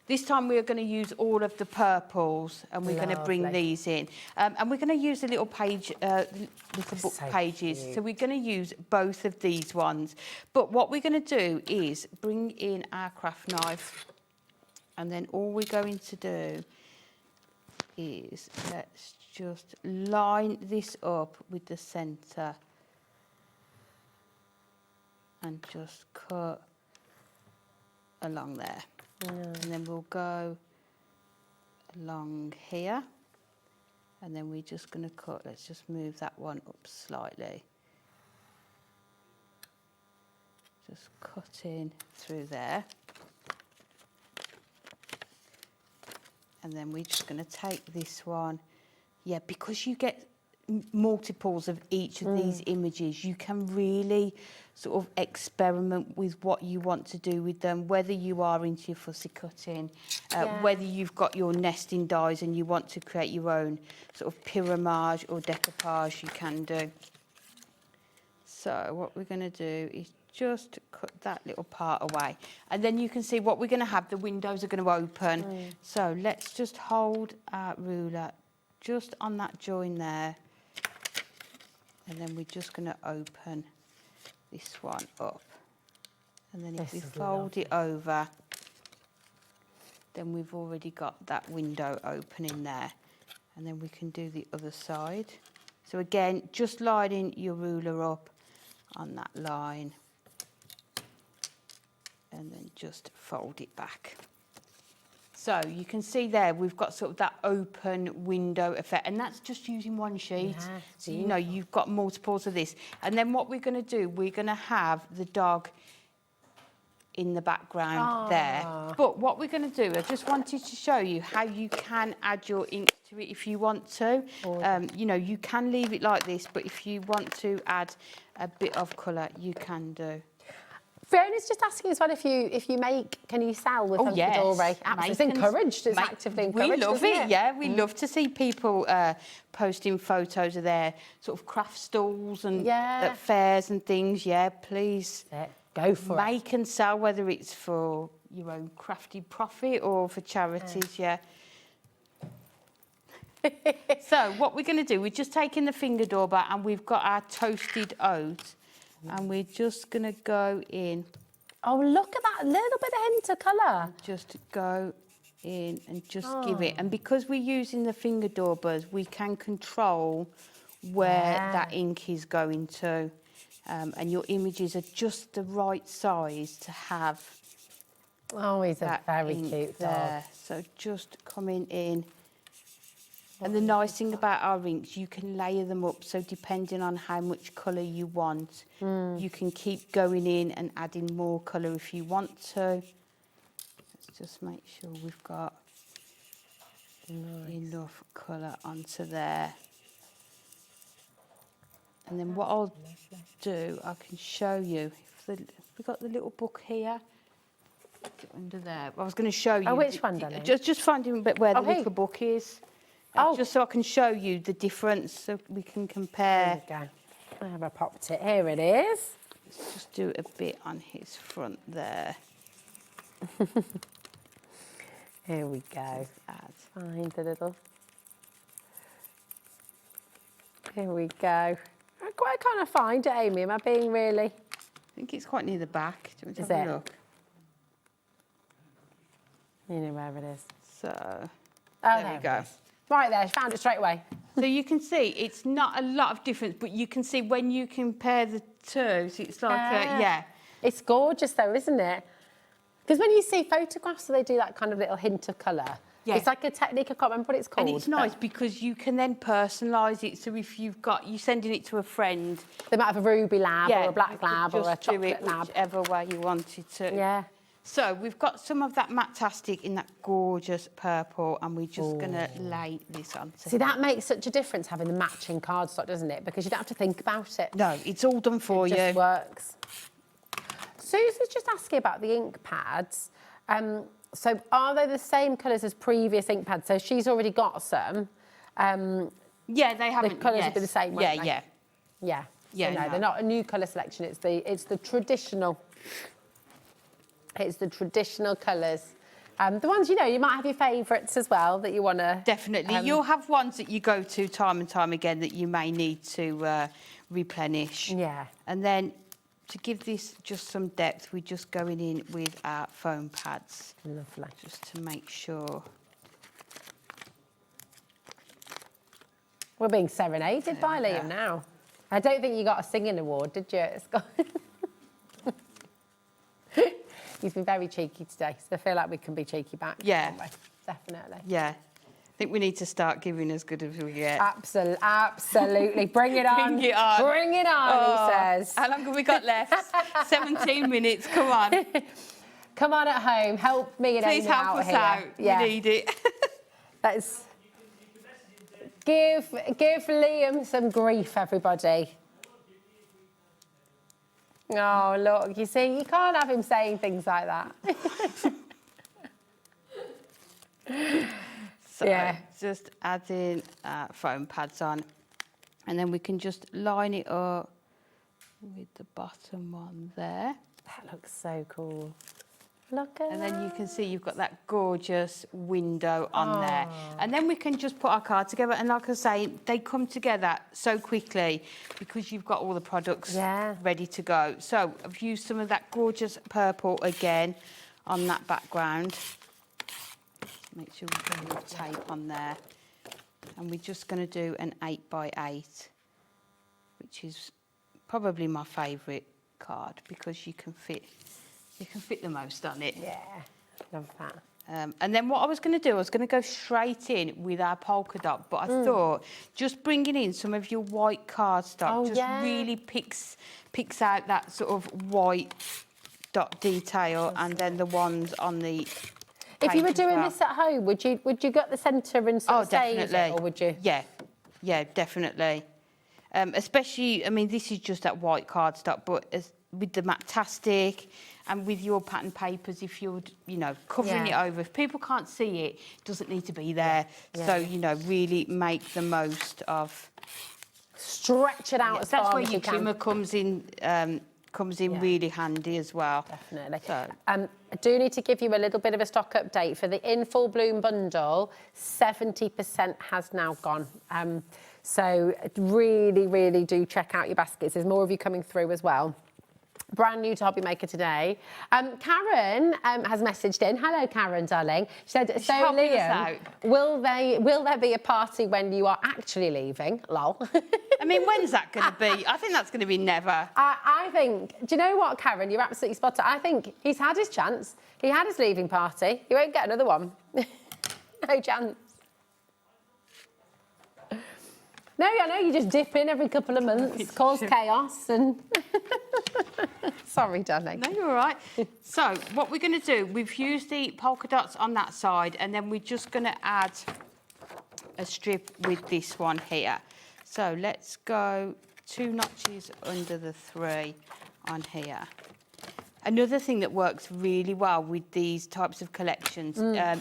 This time we are going to use all of the purples, and we're going to bring these in. And we're going to use the little page, little book pages. Cute. So we're going to use both of these ones. But what we're going to do is bring in our craft knife, and then all we're going to do is let's just line this up with the centre and just cut along there. And then we'll go along here, and then we're just going to cut. Let's just move that one up slightly. Just cutting through there. And then we're just going to take this one. Yeah, because you get multiples of each of these images, you can really sort of experiment with what you want to do with them, whether you are into your fussy cutting, whether you've got your nesting dies and you want to create your own sort of pyramage or decoupage, you can do. So what we're going to do is just cut that little part away, and then you can see what we're going to have. The windows are going to open. So let's just hold our ruler just on that join there, and then we're just going to open this one up, and then if we fold it over, then we've already got that window opening there, and then we can do the other side. So again, just lining your ruler up on that line, and then just fold it back. So you can see there we've got sort of that open window effect, and that's just using one sheet. So you know you've got multiples of this. And then what we're going to do, we're going to have the dog in the background there. But what we're going to do, I just wanted to show you how you can add your ink to it if you want to. You know, you can leave it like this, but if you want to add a bit of colour, you can do. Fiona's just asking as well if you make, can you sell with Hunkydory? Absolutely. It's encouraged. It's actively encouraged. We love it. Yeah, we love to see people posting photos of their sort of craft stalls and at fairs and things. Yeah, please go for it. Make and sell, whether it's for your own crafty profit or for charities. So what we're going to do, we're just taking the finger dauber, and we've got our toasted oat. And we're just going to go in. Oh, look at that little bit of hint of colour. Just go in and just give it. And because we're using the finger daubers, we can control where that ink is going to. And your images are just the right size to have. Oh, he's a very cute dog. So just coming in. And the nice thing about our inks, you can layer them up, so depending on how much colour you want, you can keep going in and adding more colour if you want to. Let's just make sure we've got enough colour onto there. And then what I'll do, I can show you. We've got the little book here. Under there. I was going to show you. Oh, which one, darling? Just finding a bit where the here. little book is. Oh. Just so I can show you the difference, so we can compare. There we go. I have popped it. Here it is. Let's just do a bit on his front there. Here we go. Find a little. Here we go. I can't find it, Amy. Am I being really? I think it's quite near the back. Do you want to Is have it? a look? You know where it is. So, there we go. Right there, found it straight away. So you can see it's not a lot of difference, but you can see when you compare the two, so it's like, yeah. It's gorgeous though, isn't it? Because when you see photographs, they do that kind of little hint of colour. Yeah. It's like a technique, I can't remember what it's called. And it's nice because you can then personalise it. So if you're sending it to a friend. They might have a ruby lab or a black lab or a just do chocolate it lab. whichever way you wanted to. Yeah. So we've got some of that Matastic in that gorgeous purple, and we're just going to lay this on. See, that makes such a difference having the matching cardstock, doesn't it? Because you don't have to think about it. No, it's all done for you. It just works. Susie's just asking about the ink pads. So are they the same colours as previous ink pads? So she's already got some. Yeah, they haven't. The colours yes. would be the same, won't they? Yeah. Yeah, So no, no. they're not a new colour selection. It's the traditional. It's the traditional colours. The ones, you might have your favourites as well that you want to... Definitely. You'll have ones that you go to time and time again that you may need to replenish. Yeah. And then to give this just some depth, we're just going in with our foam pads. Lovely. Just to make sure. We're being serenaded by Liam now. I don't think you got a singing award, did you? It's got... He's been very cheeky today, so I feel like we can be cheeky back. Yeah. Definitely. Yeah. I think we need to start giving as good as we get. Absolutely. Bring it on. Bring it on. Bring it on, he says. How long have we got left? 17 minutes. Come on. Come on at home. Help me and Please Amy help out us here. out. Yeah. We need it. Let's give Liam some grief, everybody. Oh, look, you see, you can't have him saying things like that. So just adding foam pads on, and then we can just line it up with the bottom one there. That looks so cool. Look at And then you can see you've got that gorgeous window on there. And then we can just put our card together. And like I say, they come together so quickly because you've got all the products ready to go. So I've used some of that gorgeous purple again on that background. Make sure we've got enough tape on there. And we're just going to do an 8x8, which is probably my favourite card because you can fit the most on it. Yeah, love that. And then what I was going to do, I was going to go straight in with our polka dot, but I thought just bringing in some of your white cardstock really picks out that sort of white dot detail, and then the ones on the If you were page as doing well. this at home, would you get the centre and sort of stage it, definitely. or would you? Yeah, definitely. Especially, I mean, this is just that white cardstock, but with the Matastic and with your pattern papers, if you're, covering it over, if people can't see it, it doesn't need to be there. Yeah. So, really make the most of... Stretch it out as far as you can. That's where your trimmer comes in really handy as well. Definitely. So. I do need to give you a little bit of a stock update. For the In Full Bloom bundle, 70% has now gone. So really, really do check out your baskets. There's more of you coming through as well. Brand new to HobbyMaker today. Karen has messaged in. Hello, Karen, darling. She said, so Liam, will there be a party when you are actually leaving? Lol. I mean, when's that going to be? I think that's going to be never. I think, do you know what, Karen? You're absolutely spot on. I think he's had his chance. He had his leaving party. He won't get another one. No chance. No, I know you just dip in every couple of months, cause chaos and... Sorry, darling. No, you're all right. So what we're going to do, we've used the polka dots on that side, and then we're just going to add a strip with this one here. So let's go 2 notches under the 3 on here. Another thing that works really well with these types of collections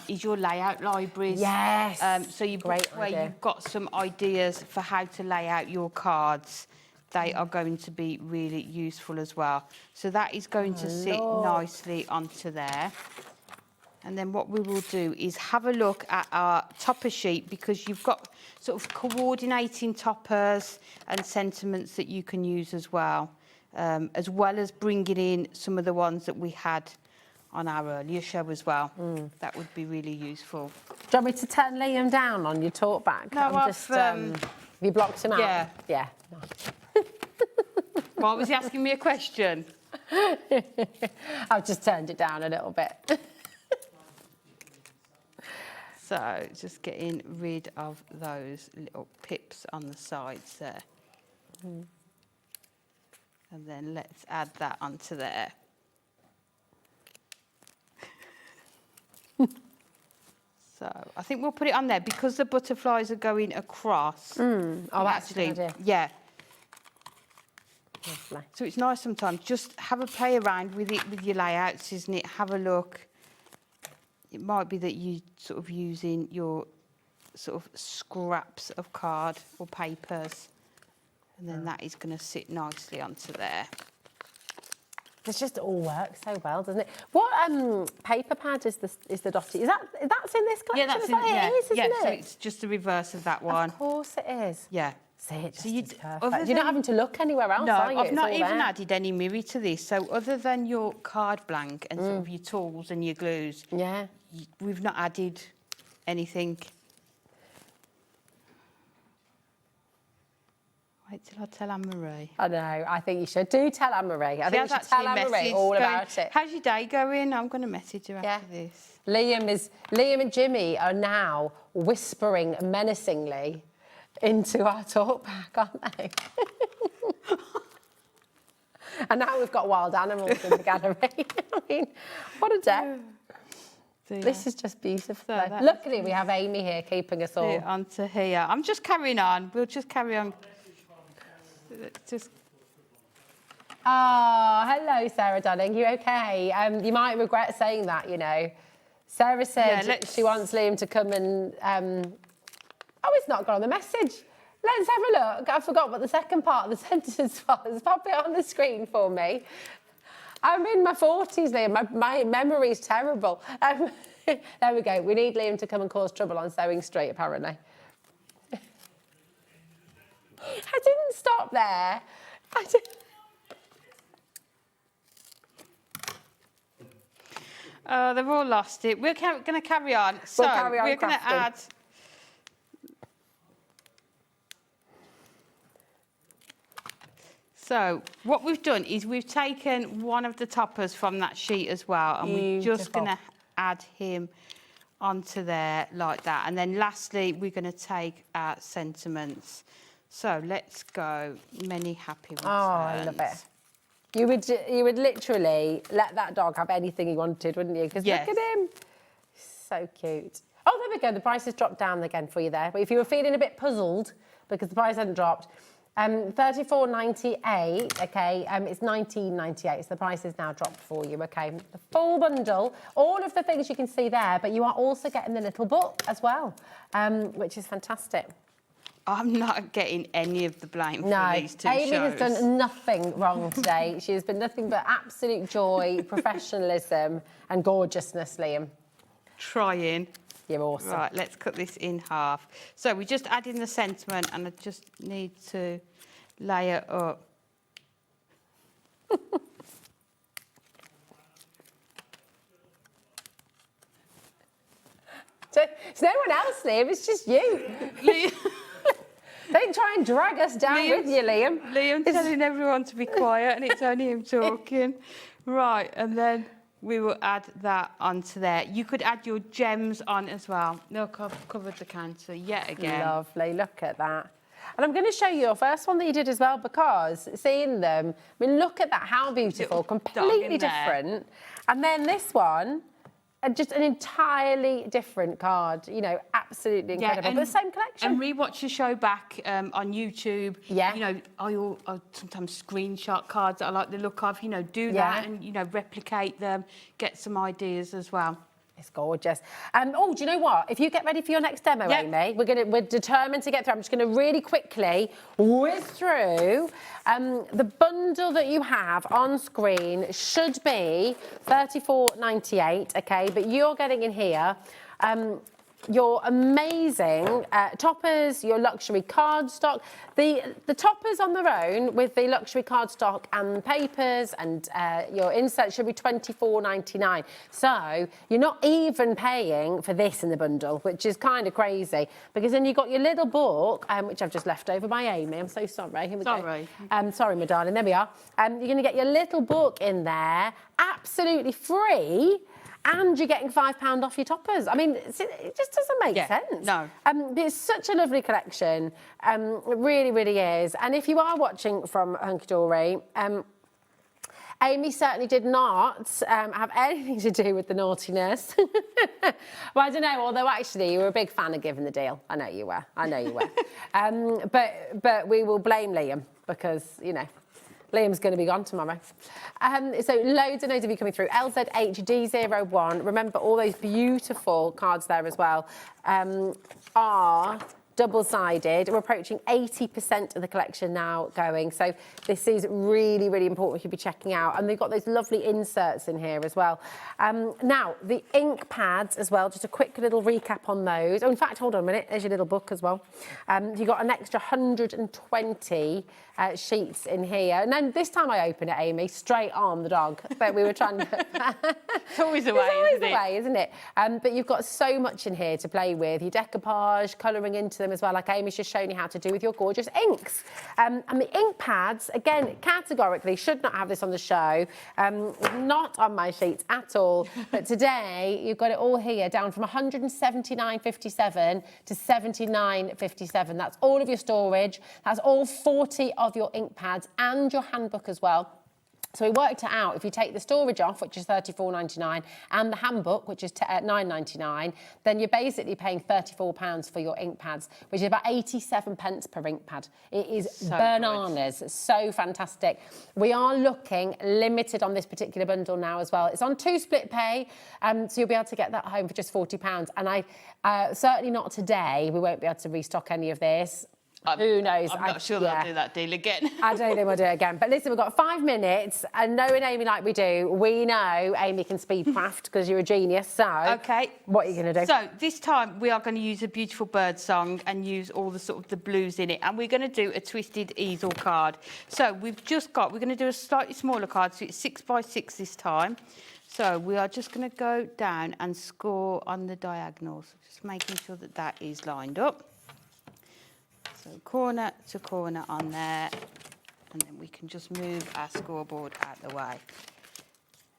is your layout libraries. Yes. So you've Great got where idea. you've got some ideas for how to lay out your cards. They are going to be really useful as well. So that is going to sit nicely onto there. And then what we will do is have a look at our topper sheet, because you've got sort of coordinating toppers and sentiments that you can use as well as bringing in some of the ones that we had on our earlier show as well. That would be really useful. Do you want me to turn Liam down on your talk back? No, have you blocked him out? Yeah. Yeah. Why was he asking me a question? I've just turned it down a little bit. So just getting rid of those little pips on the sides there. And then let's add that onto there. So I think we'll put it on there because the butterflies are going across. Oh, that's a good idea. Yeah. Lovely. So it's nice sometimes. Just have a play around with it, with your layouts, isn't it? Have a look. It might be that you sort of using your sort of scraps of card or papers, and then that is going to sit nicely onto there. This just all works so well, doesn't it? What paper pad is the dotty? That's in this collection? Yeah, that's is in that yeah, it is, isn't yeah. it? So it's just the reverse of that one. Of course it is. Yeah. See, it just So you is d- perfect. other You're not than- having to look anywhere else, No, are you? I've It's not all even there. added any mirror to this. So other than your card blank and sort of your tools and your glues, Yeah. we've not added anything. Wait till I tell Anne-Marie. I know. I think you should. Do tell Anne-Marie. I think you She has should tell actually Anne-Marie messaged all going, about it. How's your day going? I'm going to message her after this. Liam and Jimmy are now whispering menacingly into our talk back, aren't they? And now we've got wild animals in the gallery. I mean, what a day. So, yeah. This is just beautiful. So that Luckily, we have Amy here keeping us all. It onto here. I'm just carrying on. We'll just carry on. Just. Oh, hello, Sarah, darling. You okay? You might regret saying that, you know. Sarah said she wants Liam to come and... Oh, it's not got on the message. Let's have a look. I forgot what the second part of the sentence was. Pop it on the screen for me. I'm in my 40s, Liam. My memory's terrible. There we go. We need Liam to come and cause trouble on Sewing Street, apparently. I didn't stop there. They've all lost it. We're going to carry on. So carry on we're going to crafting. add... So what we've done is we've taken one of the toppers from that sheet as well, and we're just going to add him onto there like that. And then lastly, we're going to take our sentiments. So let's go. Many happy returns. Oh, I love it. You would literally let that dog have anything he wanted, wouldn't you? Because Yes. look at him. So cute. Oh, there we go. The price has dropped down again for you there. But if you were feeling a bit puzzled because the price hadn't dropped, $34.98, okay, it's $19.98, so the price is now dropped for you, okay. The full bundle, all of the things you can see there, but you are also getting the little book as well, which is fantastic. I'm not getting any of the blame No, for these two Amy shows. has done nothing wrong today. She has been nothing but absolute joy, professionalism and gorgeousness, Liam. Trying. You're awesome. Right, let's cut this in half. So we just add in the sentiment, and I just need to layer up. So it's no one else, Liam, it's just you. Don't try and drag us down with you, Liam. Liam's telling everyone to be quiet, and it's only him talking. Right, and then we will add that onto there. You could add your gems on as well. Look, I've covered the counter yet again. Lovely, look at that. And I'm going to show you your first one that you did as well, because seeing them, I mean, look at that, how beautiful, completely different. And then this one, just an entirely different card, you know, absolutely incredible. But the same collection. And rewatch the show back on YouTube. Yeah. You know, I sometimes screenshot cards that I like the look of, you know, do that and, you know, replicate them, get some ideas as well. It's gorgeous. Oh, do you know what? If you get ready for your next demo, Amy, we're determined to get through. I'm just going to really quickly whiz through. The bundle that you have on screen should be $34.98, okay? But you're getting in here your amazing toppers, your luxury cardstock. The toppers on their own with the luxury cardstock and papers and your inserts should be $24.99. So you're not even paying for this in the bundle, which is kind of crazy, because then you've got your little book, which I've just left over by Amy. I'm so sorry. Here we go. Sorry, my darling. There we are. You're going to get your little book in there, absolutely free. And you're getting £5 off your toppers. I mean, it just doesn't make sense. No. It's such a lovely collection. It really, really is. And if you are watching from Hunkydory, Amy certainly did not have anything to do with the naughtiness. Well, I don't know, although actually you were a big fan of Giving the Deal. I know you were. But we will blame Liam because, you know, Liam's going to be gone tomorrow. So loads and loads of you coming through. LZHD01. Remember, all those beautiful cards there as well are double-sided. We're approaching 80% of the collection now going. So this is really, really important. You'll be checking out. And they've got those lovely inserts in here as well. Now, the ink pads as well, just a quick little recap on those. Oh, in fact, hold on a minute. There's your little book as well. You've got an extra 120 sheets in here. And then this time I open it, Amy, straight on the dog. But we were trying to... It's always the way, isn't it? But you've got so much in here to play with. Your decoupage, colouring into them as well, like Amy's just shown you how to do with your gorgeous inks. And the ink pads, again, categorically should not have this on the show. Not on my sheets at all. But today, you've got it all here, down from $179.57 to $79.57. That's all of your storage. That's all 40 of your ink pads and your handbook as well. So we worked it out. If you take the storage off, which is $34.99, and the handbook, which is $9.99, then you're basically paying £34 for your ink pads, which is about 87 pence per ink pad. It is so bananas. Good. So fantastic. We are looking limited on this particular bundle now as well. It's on 2 split pay, so you'll be able to get that home for just £40. And I certainly not today. We won't be able to restock any of this. Who knows? I'm not sure they'll do that deal again. I don't think we'll do it again. But listen, we've got 5 minutes, and knowing Amy like we do, we know Amy can speedcraft because you're a genius. So, okay, what are you going to do? So this time we are going to use a beautiful bird song and use all the sort of the blues in it, and we're going to do a twisted easel card. So we're going to do a slightly smaller card, so it's 6x6 this time. So we are just going to go down and score on the diagonals, just making sure that that is lined up. So corner to corner on there, and then we can just move our scoreboard out the way.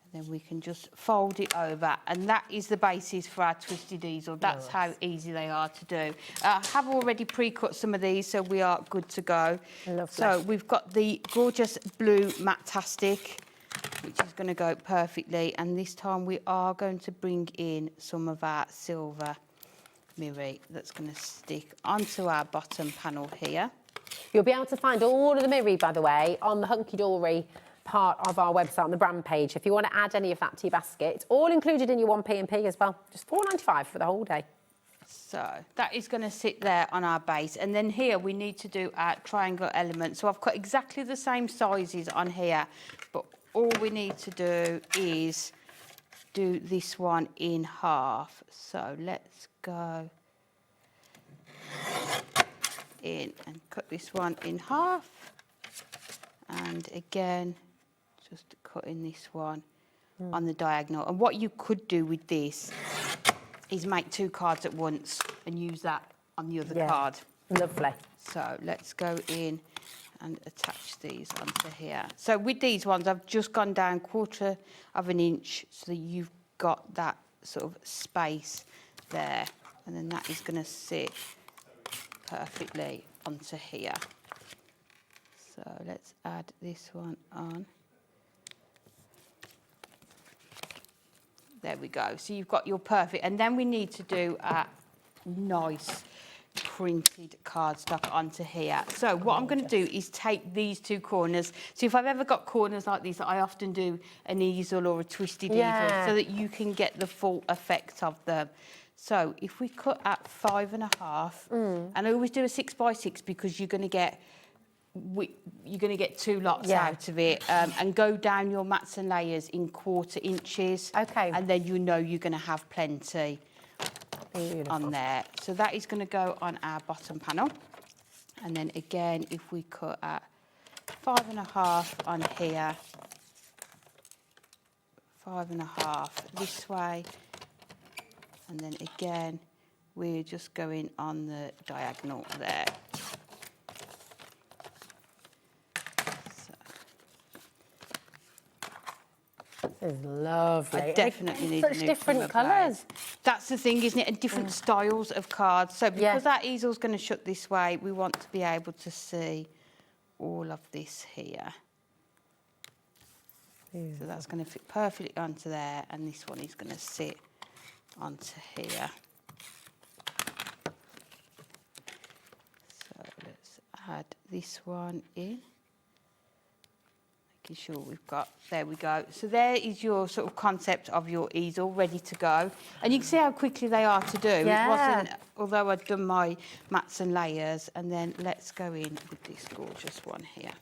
And then we can just fold it over, and that is the basis for our twisted easel. That's how easy they are to do. I have already pre-cut some of these, so we are good to go. Lovely. So we've got the gorgeous blue Matastic, which is going to go perfectly, and this time we are going to bring in some of our silver mirror that's going to stick onto our bottom panel here. You'll be able to find all of the mirror, by the way, on the Hunkydory part of our website on the brand page. If you want to add any of that to your basket, it's all included in your 1p&p as well. Just $4.95 for the whole day. So that is going to sit there on our base, and then here we need to do our triangle element. So I've got exactly the same sizes on here, but all we need to do is do this one in half. So let's go in and cut this one in half, and again just cutting this one on the diagonal. And what you could do with this is make 2 cards at once and use that on the other card. Lovely. So let's go in and attach these onto here. So with these ones, I've just gone down 1/4 of an inch so that you've got that sort of space there, and then that is going to sit perfectly onto here. So let's add this one on. There There we go. So you've got your perfect, and then we need to do a nice printed cardstock onto here. So what I'm going to do is take these two corners. So if I've ever got corners like these, I often do an easel or a twisted easel so that you can get the full effect of them. So if we cut at 5.5, and I always do a 6x6 because you're going to get two lots out of it, and go down your mats and layers in 1/4 inches. Okay. And then you know you're going to have plenty on there. So that is going to go on our bottom panel. And then again, if we cut at 5.5 on here, 5.5 this way, and then again, we're just going on the diagonal there. This is lovely. I definitely need such different colours. That's the thing, isn't it? And different styles of cards. So because that easel's going to shut this way, we want to be able to see all of this here. So that's going to fit perfectly onto there, and this one is going to sit onto here. So let's add this one in. Making sure we've got, there we go. So there is your sort of concept of your easel ready to go. And you can see how quickly they are to do. It wasn't, although I'd done my mats and layers, and then let's go in with this gorgeous one here.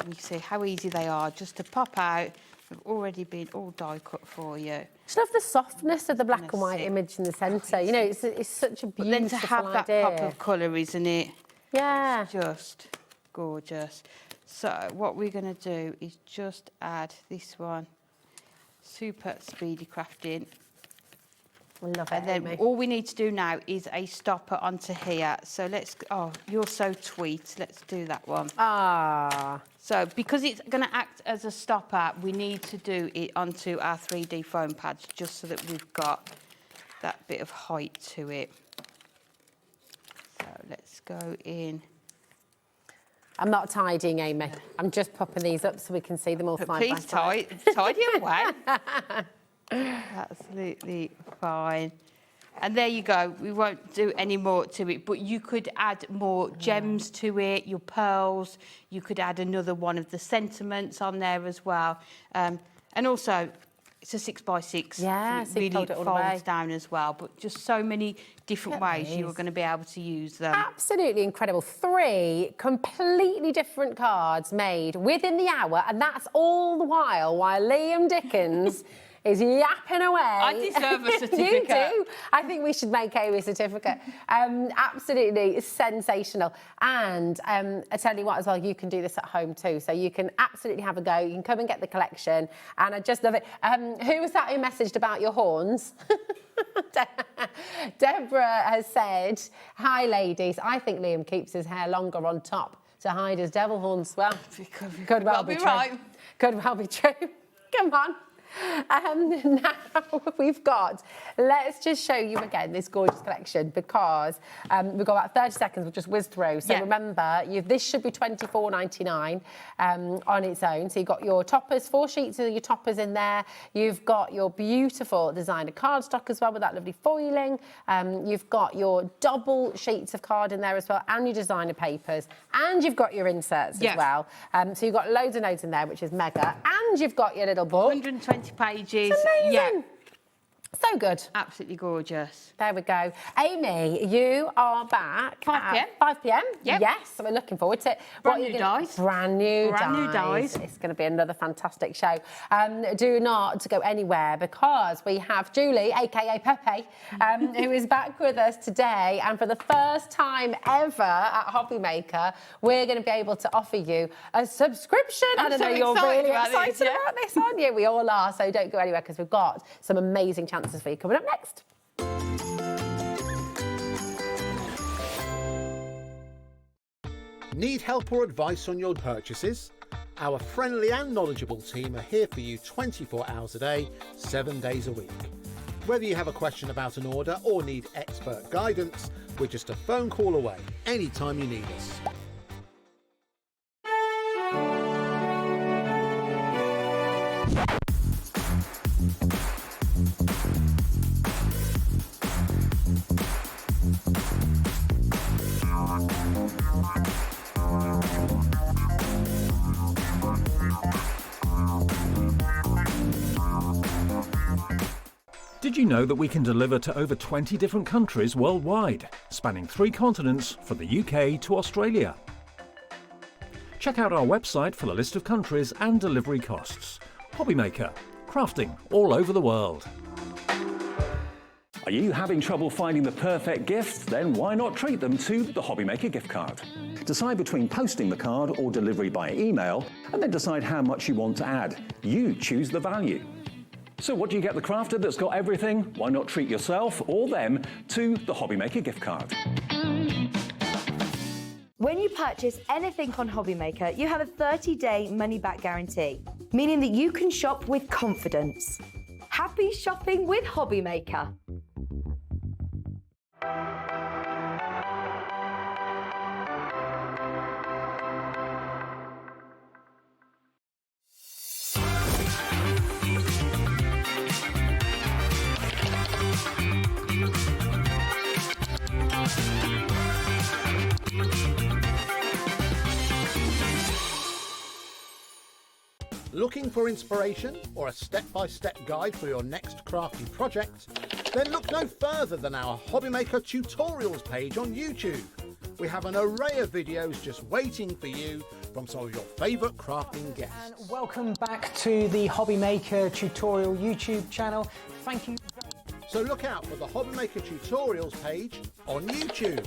And you can see how easy they are just to pop out. They've already been all die cut for you. I just love the softness of the black and white image in the centre. You know, it's such a beautiful But then to have that pop of colour, isn't it? Yeah. It's just gorgeous. So what we're going to do is just add this one, super speedy crafting. I love it. And then all we need to do now is a stopper onto here. So let's, oh, you're so sweet. Let's do that one. Ah. So because it's going to act as a stopper, we need to do it onto our 3D foam pads just so that we've got that bit of height to it. So let's go in. I'm not tidying, Amy. I'm just popping these up so we can see them all side by side. Please tidy away. Absolutely fine. And there you go. We won't do any more to it, but you could add more gems to it, your pearls. You could add another one of the sentiments on there as well. And also, it's a 6x6. Yeah, so it really folds down as well. But just so many different ways you are going to be able to use them. Absolutely incredible. 3 completely different cards made within the hour, and that's all the while Liam Dickens is yapping away. I deserve a certificate. You do. I think we should make Amy a certificate. Absolutely sensational. And I tell you what as well, you can do this at home too. So you can absolutely have a go. You can come and get the collection. And I just love it. Who was that who messaged about your horns? Deborah has said, hi ladies, I think Liam keeps his hair longer on top to hide his devil horns. Well, could well be true. Right. Could well be true. Come on. Now we've got, let's just show you again this gorgeous collection because we've got about 30 seconds, we'll just whiz through. So remember, this should be $24.99 on its own. So you've got your toppers, 4 sheets of your toppers in there. You've got your beautiful designer cardstock as well with that lovely foiling. You've got your double sheets of card in there as well, and your designer papers, and you've got your inserts as well. So you've got loads and loads in there, which is mega, and you've got your little book. 120 pages. It's amazing. Yeah. So good. Absolutely gorgeous. There we go. Amy, you are back 5 p.m. 5 p.m. Yep. Yes, so we're looking forward to it. Brand new dies. Brand new dies. It's going to be another fantastic show. Do not go anywhere because we have Julie, aka Pepe, who is back with us today. And for the first time ever at HobbyMaker, we're going to be able to offer you a subscription. I don't know, you're really excited about this, aren't you? We all are. So don't go anywhere because we've got some amazing chances for you coming up next. Need help or advice on your purchases? Our friendly and knowledgeable team are here for you 24 hours a day, 7 days a week. Whether you have a question about an order or need expert guidance, we're just a phone call away anytime you need us. Did you know that we can deliver to over 20 different countries worldwide, spanning 3 continents from the UK to Australia? Check out our website for the list of countries and delivery costs. HobbyMaker, crafting all over the world. Are you having trouble finding the perfect gift? Then why not treat them to the HobbyMaker gift card? Decide between posting the card or delivery by email, and then decide how much you want to add. You choose the value. So what do you get the crafter that's got everything? Why not treat yourself or them to the HobbyMaker gift card? When you purchase anything on HobbyMaker, you have a 30-day money-back guarantee, meaning that you can shop with confidence. Happy shopping with HobbyMaker. Looking for inspiration or a step-by-step guide for your next crafty project? Then look no further than our HobbyMaker tutorials page on YouTube. We have an array of videos just waiting for you from some of your favourite crafting guests. And welcome back to the HobbyMaker tutorial YouTube channel. Thank you. So look out for the HobbyMaker tutorials page on YouTube.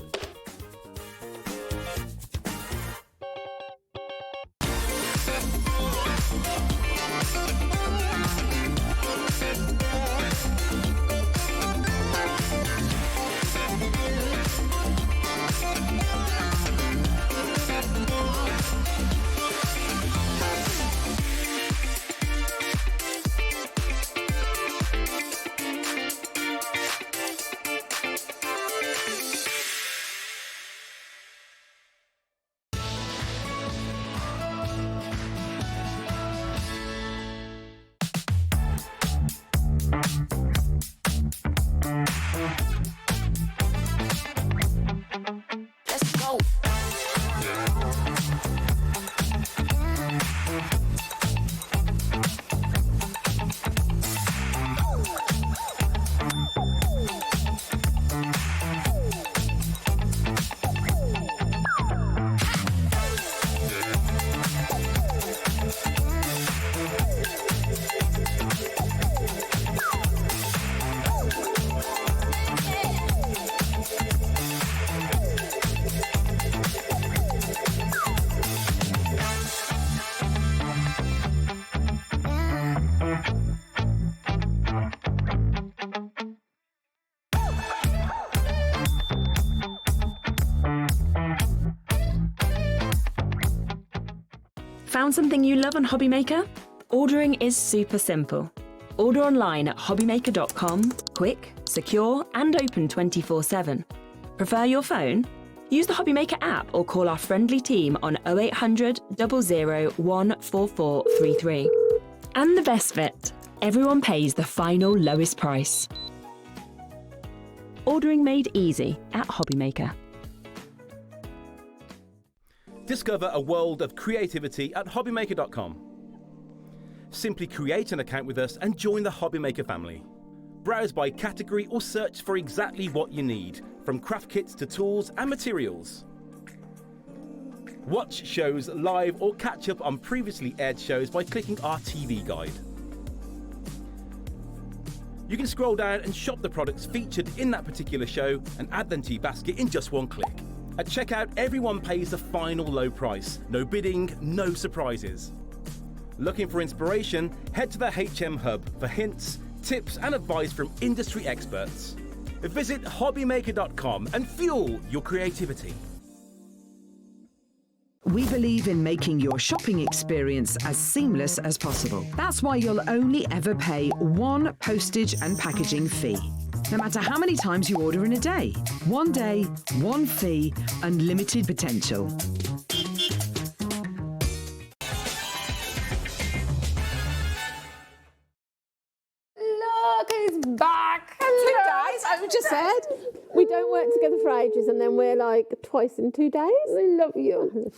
Found something you love on HobbyMaker? Ordering is super simple. Order online at hobbymaker.com, quick, secure, and open 24/7. Prefer your phone? Use the HobbyMaker app or call our friendly team on 0800 001 4433. And the best bit, everyone pays the final lowest price. Ordering made easy at HobbyMaker. Discover a world of creativity at HobbyMaker.com. Simply create an account with us and join the HobbyMaker family. Browse by category or search for exactly what you need, from craft kits to tools and materials. Watch shows live or catch up on previously aired shows by clicking our TV guide. You can scroll down and shop the products featured in that particular show and add them to your basket in just one click. At checkout, everyone pays the final low price. No bidding, no surprises. Looking for inspiration? Head to the HM Hub for hints, tips and advice from industry experts. Visit hobbymaker.com and fuel your creativity. We believe in making your shopping experience as seamless as possible. That's why you'll only ever pay one postage and packaging fee. No matter how many times you order in a day. One day, one fee, unlimited potential. Look who's back. Hello. Guys, I just said we don't work together for ages, and then we're like twice in 2 days. I love you.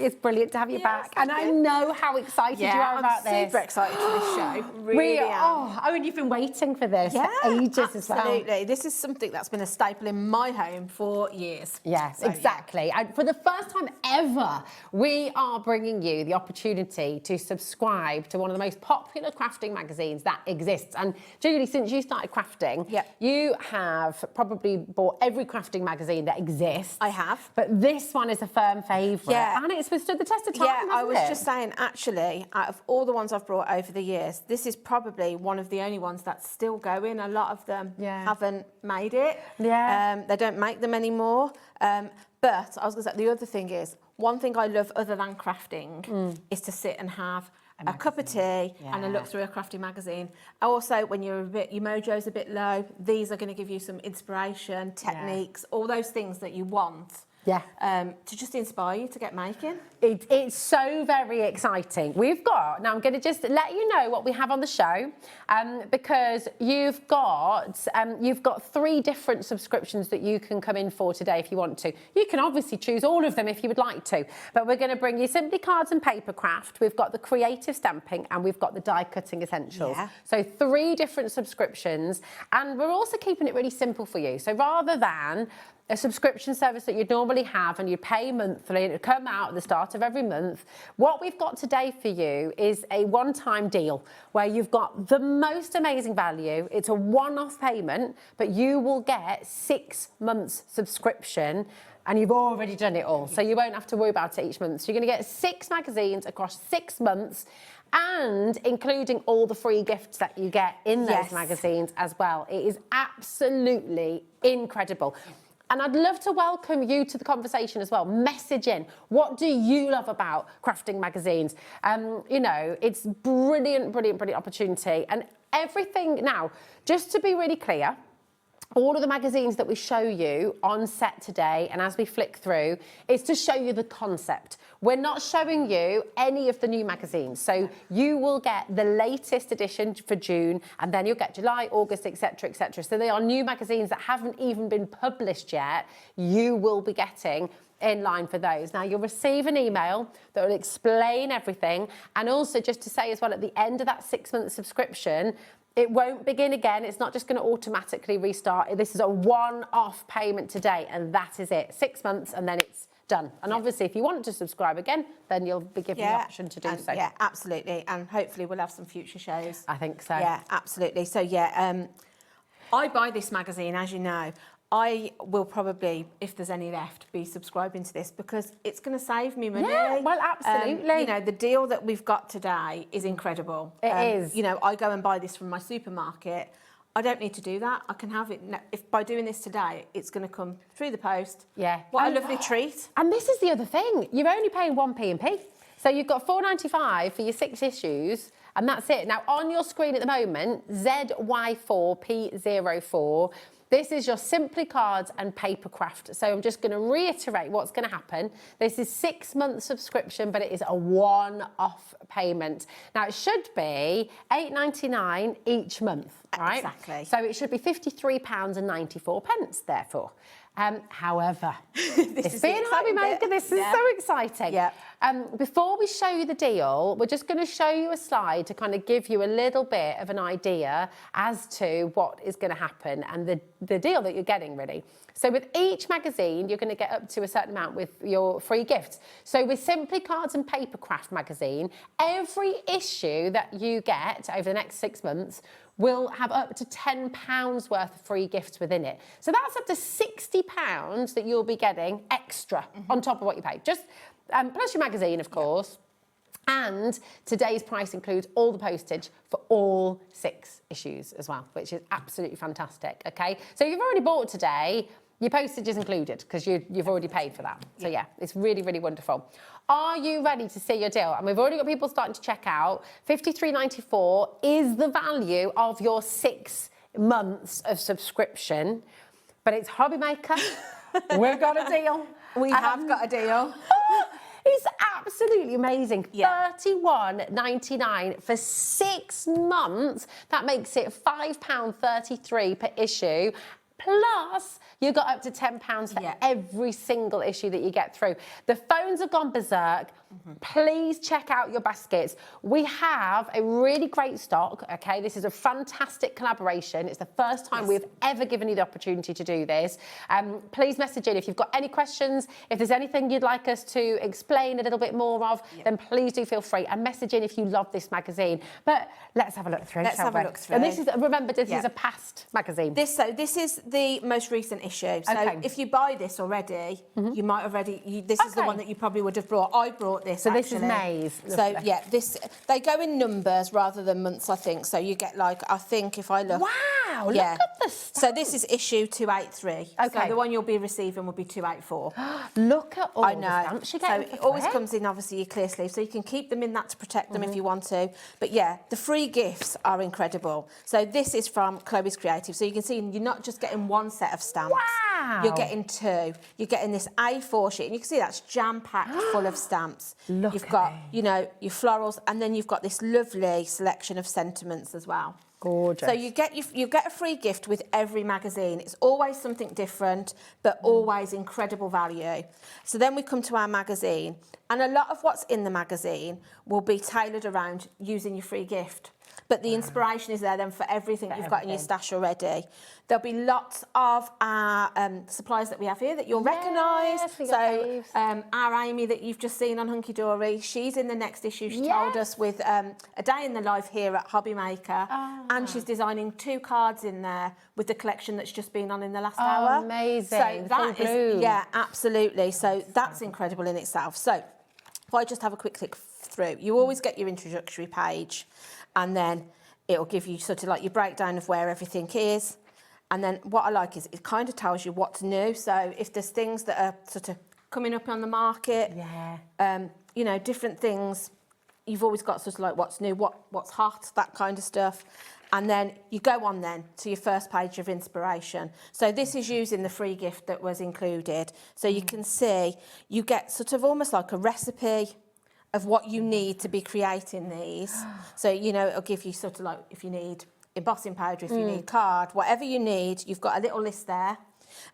It's brilliant to have you back, and I know how excited you are about this. I'm super excited for this show. Really and you've been waiting for this for ages as well. Absolutely. This is something that's been a staple in my home for years. Yes, exactly. And for the first time ever, we are bringing you the opportunity to subscribe to one of the most popular crafting magazines that exists. And Julie, since you started crafting, you have probably bought every crafting magazine that exists. I have. But this one is a firm favourite. Yeah. And it's withstood the test of time, hasn't I was it? just saying, actually, out of all the ones I've brought over the years, this is probably one of the only ones that's still going. A lot of them haven't made it. Yeah. They don't make them anymore. But I was going to say, the other thing is, one thing I love other than crafting is to sit and have a cup of tea and a look through a crafting magazine. Also, when your mojo's a bit low, these are going to give you some inspiration, techniques, all those things that you want. To just inspire you to get making. It's so very exciting. Now I'm going to just let you know what we have on the show, because you've got 3 different subscriptions that you can come in for today if you want to. You can obviously choose all of them if you would like to, but we're going to bring you Simply Cards and Papercraft. We've got the creative stamping, and we've got the die cutting essentials. So 3 different subscriptions, and we're also keeping it really simple for you. So rather than a subscription service that you'd normally have and you pay monthly and it would come out at the start of every month, what we've got today for you is a one-time deal where you've got the most amazing value. It's a one-off payment, but you will get 6 months subscription, and you've already done it all, so you won't have to worry about it each month. So you're going to get 6 magazines across 6 months, and including all the free gifts that you get in those magazines as well. It is absolutely incredible. And I'd love to welcome you to the conversation as well. Message in. What do you love about crafting magazines? You know, it's brilliant, brilliant, brilliant opportunity. And everything now, just to be really clear, all of the magazines that we show you on set today and as we flick through is to show you the concept. We're not showing you any of the new magazines. So you will get the latest edition for June, and then you'll get July, August, etc., etc. So they are new magazines that haven't even been published yet. You will be getting in line for those. Now, you'll receive an email that will explain everything, and also just to say as well, at the end of that 6-month subscription, it won't begin again. It's not just going to automatically restart. This is a one-off payment today, and that is it. 6 months, and then it's done. And obviously, if you want to subscribe again, then you'll be given the option to do so. Yeah, absolutely. And hopefully we'll have some future shows. I think so. Yeah, absolutely. So, I buy this magazine, as you know. I will probably, if there's any left, be subscribing to this because it's going to save me money. Yeah, well, absolutely. You know, the deal that we've got today is incredible. It is. You know, I go and buy this from my supermarket. I don't need to do that. I can have it. If by doing this today, it's going to come through the post. Yeah. What a lovely treat. And this is the other thing. You're only paying 1p&p. So you've got £4.95 for your 6 issues, and that's it. Now, on your screen at the moment, ZY4P04. This is your Simply Cards and Papercraft. So I'm just going to reiterate what's going to happen. This is 6-month subscription, but it is a one-off payment. Now, it should be £8.99 each month, right? Exactly. So it should be £53.94, therefore. However, it's being HobbyMaker, this is so exciting. Yeah. Before we show you the deal, we're just going to show you a slide to kind of give you a little bit of an idea as to what is going to happen and the deal that you're getting, really. So with each magazine, you're going to get up to a certain amount with your free gifts. So with Simply Cards and Papercraft magazine, every issue that you get over the next 6 months will have up to £10 worth of free gifts within it. So that's up to £60 that you'll be getting extra on top of what you pay. Just plus your magazine, of course. And today's price includes all the postage for all 6 issues as well, which is absolutely fantastic, okay? So if you've already bought today, your postage is included because you've already paid for that. So yeah, it's really, really wonderful. Are you ready to see your deal? And we've already got people starting to check out. £53.94 is the value of your 6 months of subscription. But it's HobbyMaker. We've got a deal. We have got a deal. It's absolutely amazing. Yeah. £31.99 for 6 months. That makes it £5.33 per issue. Plus, you got up to £10 for every single issue that you get through. The phones have gone berserk. Please check out your baskets. We have a really great stock, okay? This is a fantastic collaboration. It's the first time we've ever given you the opportunity to do this. Please message in if you've got any questions, if there's anything you'd like us to explain a little bit more of, then please do feel free, and message in if you love this magazine. But let's have a look through, Let's have a look through. And this is, remember, this is a past magazine. This is the most recent issue. So if you buy this already, you might already, this is the one that you probably would have brought. I brought this, so actually. This is May's. So yeah, they go in numbers rather than months, I think. So you get like, I think if I look. Wow, look at the stamps. So this is issue 283. Okay. So the one you'll be receiving will be 284. Look at all I know. the stamps you're getting. So it always comes in, obviously, your clear sleeve, so you can keep them in that to protect them if you want to. But yeah, the free gifts are incredible. So this is from Chloe's Creative. So you can see you're not just getting one set of stamps. Wow. You're getting two. You're getting this A4 sheet, and you can see that's jam-packed full of stamps. You've got, you know, your florals, and then you've got this lovely selection of sentiments as well. Gorgeous. So you get a free gift with every magazine. It's always something different, but always incredible value. So then we come to our magazine, and a lot of what's in the magazine will be tailored around using your free gift. But the inspiration is there then for everything you've got in your stash already. There'll be lots of our supplies that we have here that you'll recognise. So our Amy that you've just seen on Hunkydory, she's in the next issue. She told us with a day in the life here at HobbyMaker. And she's designing 2 cards in there with the collection that's just been on in the last hour. Amazing. So that is, yeah, absolutely. So that's incredible in itself. So if I just have a quick click through, you always get your introductory page, and then it'll give you sort of like your breakdown of where everything is. And then what I like is it kind of tells you what's new. So if there's things that are sort of coming up on the market, you know, different things, you've always got sort of like what's new, what's hot, that kind of stuff. And then you go on then to your first page of inspiration. So this is using the free gift that was included. So you can see you get sort of almost like a recipe of what you need to be creating these. So, you know, it'll give you sort of like if you need embossing powder, if you need card, whatever you need, you've got a little list there.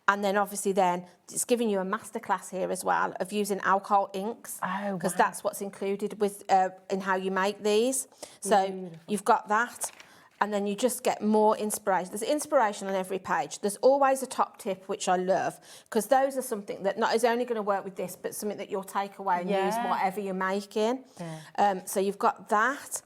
And then obviously then it's giving you a masterclass here as well of using alcohol inks, because that's what's included with in how you make these. So you've got that. And then you just get more inspiration. There's inspiration on every page. There's always a top tip, which I love, because those are something that not is only going to work with this, but something that you'll take away and use whatever you're making. So you've got that.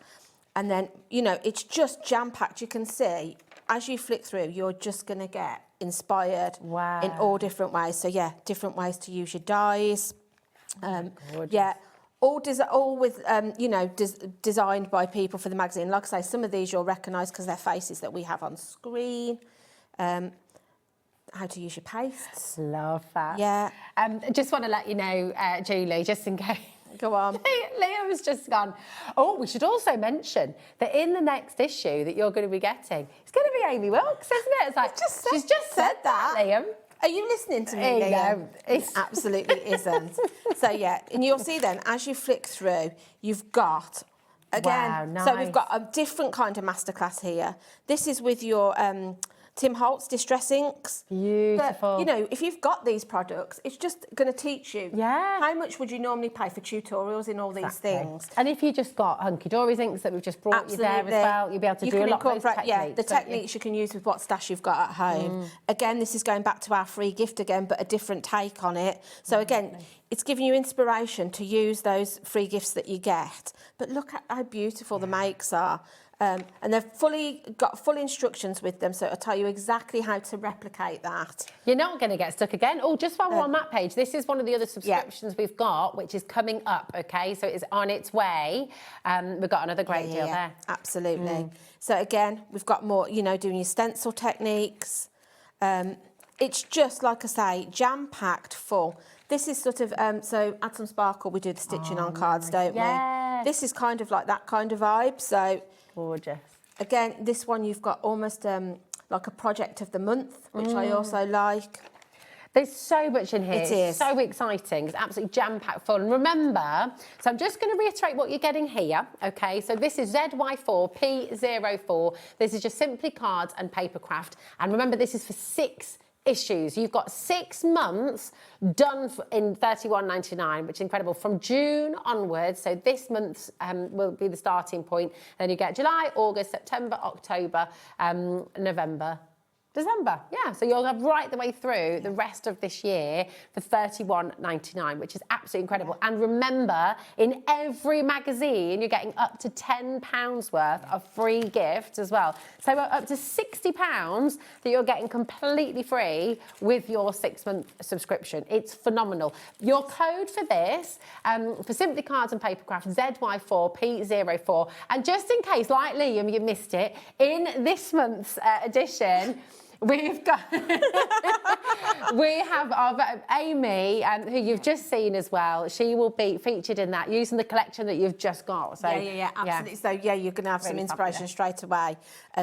And then, you know, it's just jam-packed. You can see, as you flick through, you're just going to get inspired in all different ways. So, yeah, different ways to use your dyes. All with, you know, designed by people for the magazine. Like I say, some of these you'll recognise because they're faces that we have on screen. How to use your pastes. Love that. Yeah. Just want to let you know, Julie, just in case. Go on. Leah has just gone, oh, we should also mention that in the next issue that you're going to be getting, it's going to be Amy Wilkes, isn't it? It's like, she's just said that, Liam. Are you listening to me, Liam? It absolutely isn't. So, yeah, and you'll see then, as you flick through, you've got, again, so we've got a different kind of masterclass here. This is with your Tim Holtz Distress Inks. Beautiful. But, you know, if you've got these products, it's just going to teach you. How much would you normally pay for tutorials in all these things? And if you just got Hunkydory's inks that we've just brought you there as well, you'll be able to do a lot of those techniques. Yeah, the techniques you can use with what stash you've got at home. Again, this is going back to our free gift again, but a different take on it. So again, it's giving you inspiration to use those free gifts that you get. But look at how beautiful the makes are. And they've got full instructions with them, so it'll tell you exactly how to replicate that. You're not going to get stuck again. Oh, just while we're on that page, this is one of the other subscriptions we've got, which is coming up, okay? So it's on its way. We've got another great deal there. Absolutely. So again, we've got more, you know, doing your stencil techniques. It's just, like I say, jam-packed full. This is sort of, so Add Some Sparkle, we do the stitching on cards, don't we? This is kind of like that kind of vibe, so... Gorgeous. Again, this one you've got almost like a project of the month, which I also like. There's so much in here. It is. So exciting. It's absolutely jam-packed full. And remember, so I'm just going to reiterate what you're getting here, okay? So this is ZY4P04. This is just simply cards and papercraft. And remember, this is for 6 issues. You've got 6 months done in £31.99, which is incredible, from June onwards. So this month will be the starting point. Then you get July, August, September, October, November, December, yeah. So you'll have right the way through the rest of this year for £31.99, which is absolutely incredible. And remember, in every magazine, you're getting up to £10 worth of free gifts as well. So up to £60 that you're getting completely free with your 6-month subscription. It's phenomenal. Your code for this, for Simply Cards and Papercraft, ZY4P04. And just in case, like Liam, you missed it, in this month's edition, we've got we have our Amy, who you've just seen as well. She will be featured in that using the collection that you've just got. So yeah, absolutely. So yeah, you're going to have some inspiration straight away.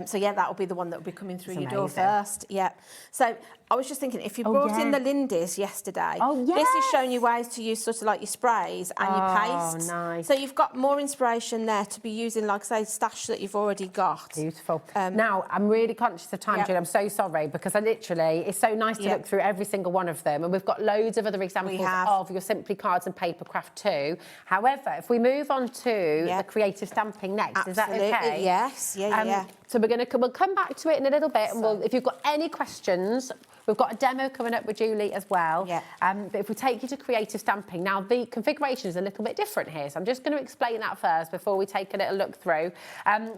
So yeah, that will be the one that will be coming through your door first. Yeah. So I was just thinking, if you brought in the Lindy's yesterday, this is showing you ways to use sort of like your sprays and your pastes. Nice. So you've got more inspiration there to be using, like say, stash that you've already got. Beautiful. Now, I'm really conscious of time, Julie. I'm so sorry, because I literally, it's so nice to look through every single one of them. And we've got loads of other examples of your Simply Cards and Papercraft too. However, if we move on to the creative stamping next, is that okay? Yes, yeah. So we'll come back to it in a little bit, and if you've got any questions, we've got a demo coming up with Julie as well. Yeah. But if we take you to creative stamping, now the configuration is a little bit different here, so I'm just going to explain that first before we take a little look through.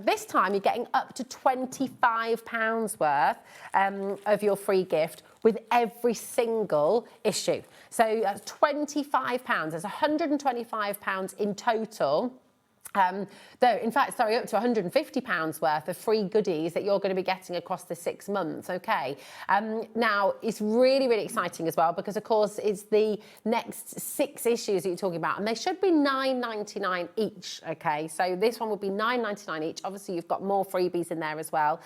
This time you're getting up to £25 worth of your free gift with every single issue. So that's £25. There's £125 in total. Though, in fact, sorry, up to £150 worth of free goodies that you're going to be getting across the 6 months, okay? Now, it's really, really exciting as well because, of course, it's the next 6 issues that you're talking about, and they should be £9.99 each, okay? So this one will be £9.99 each. Obviously, you've got more freebies in there as well,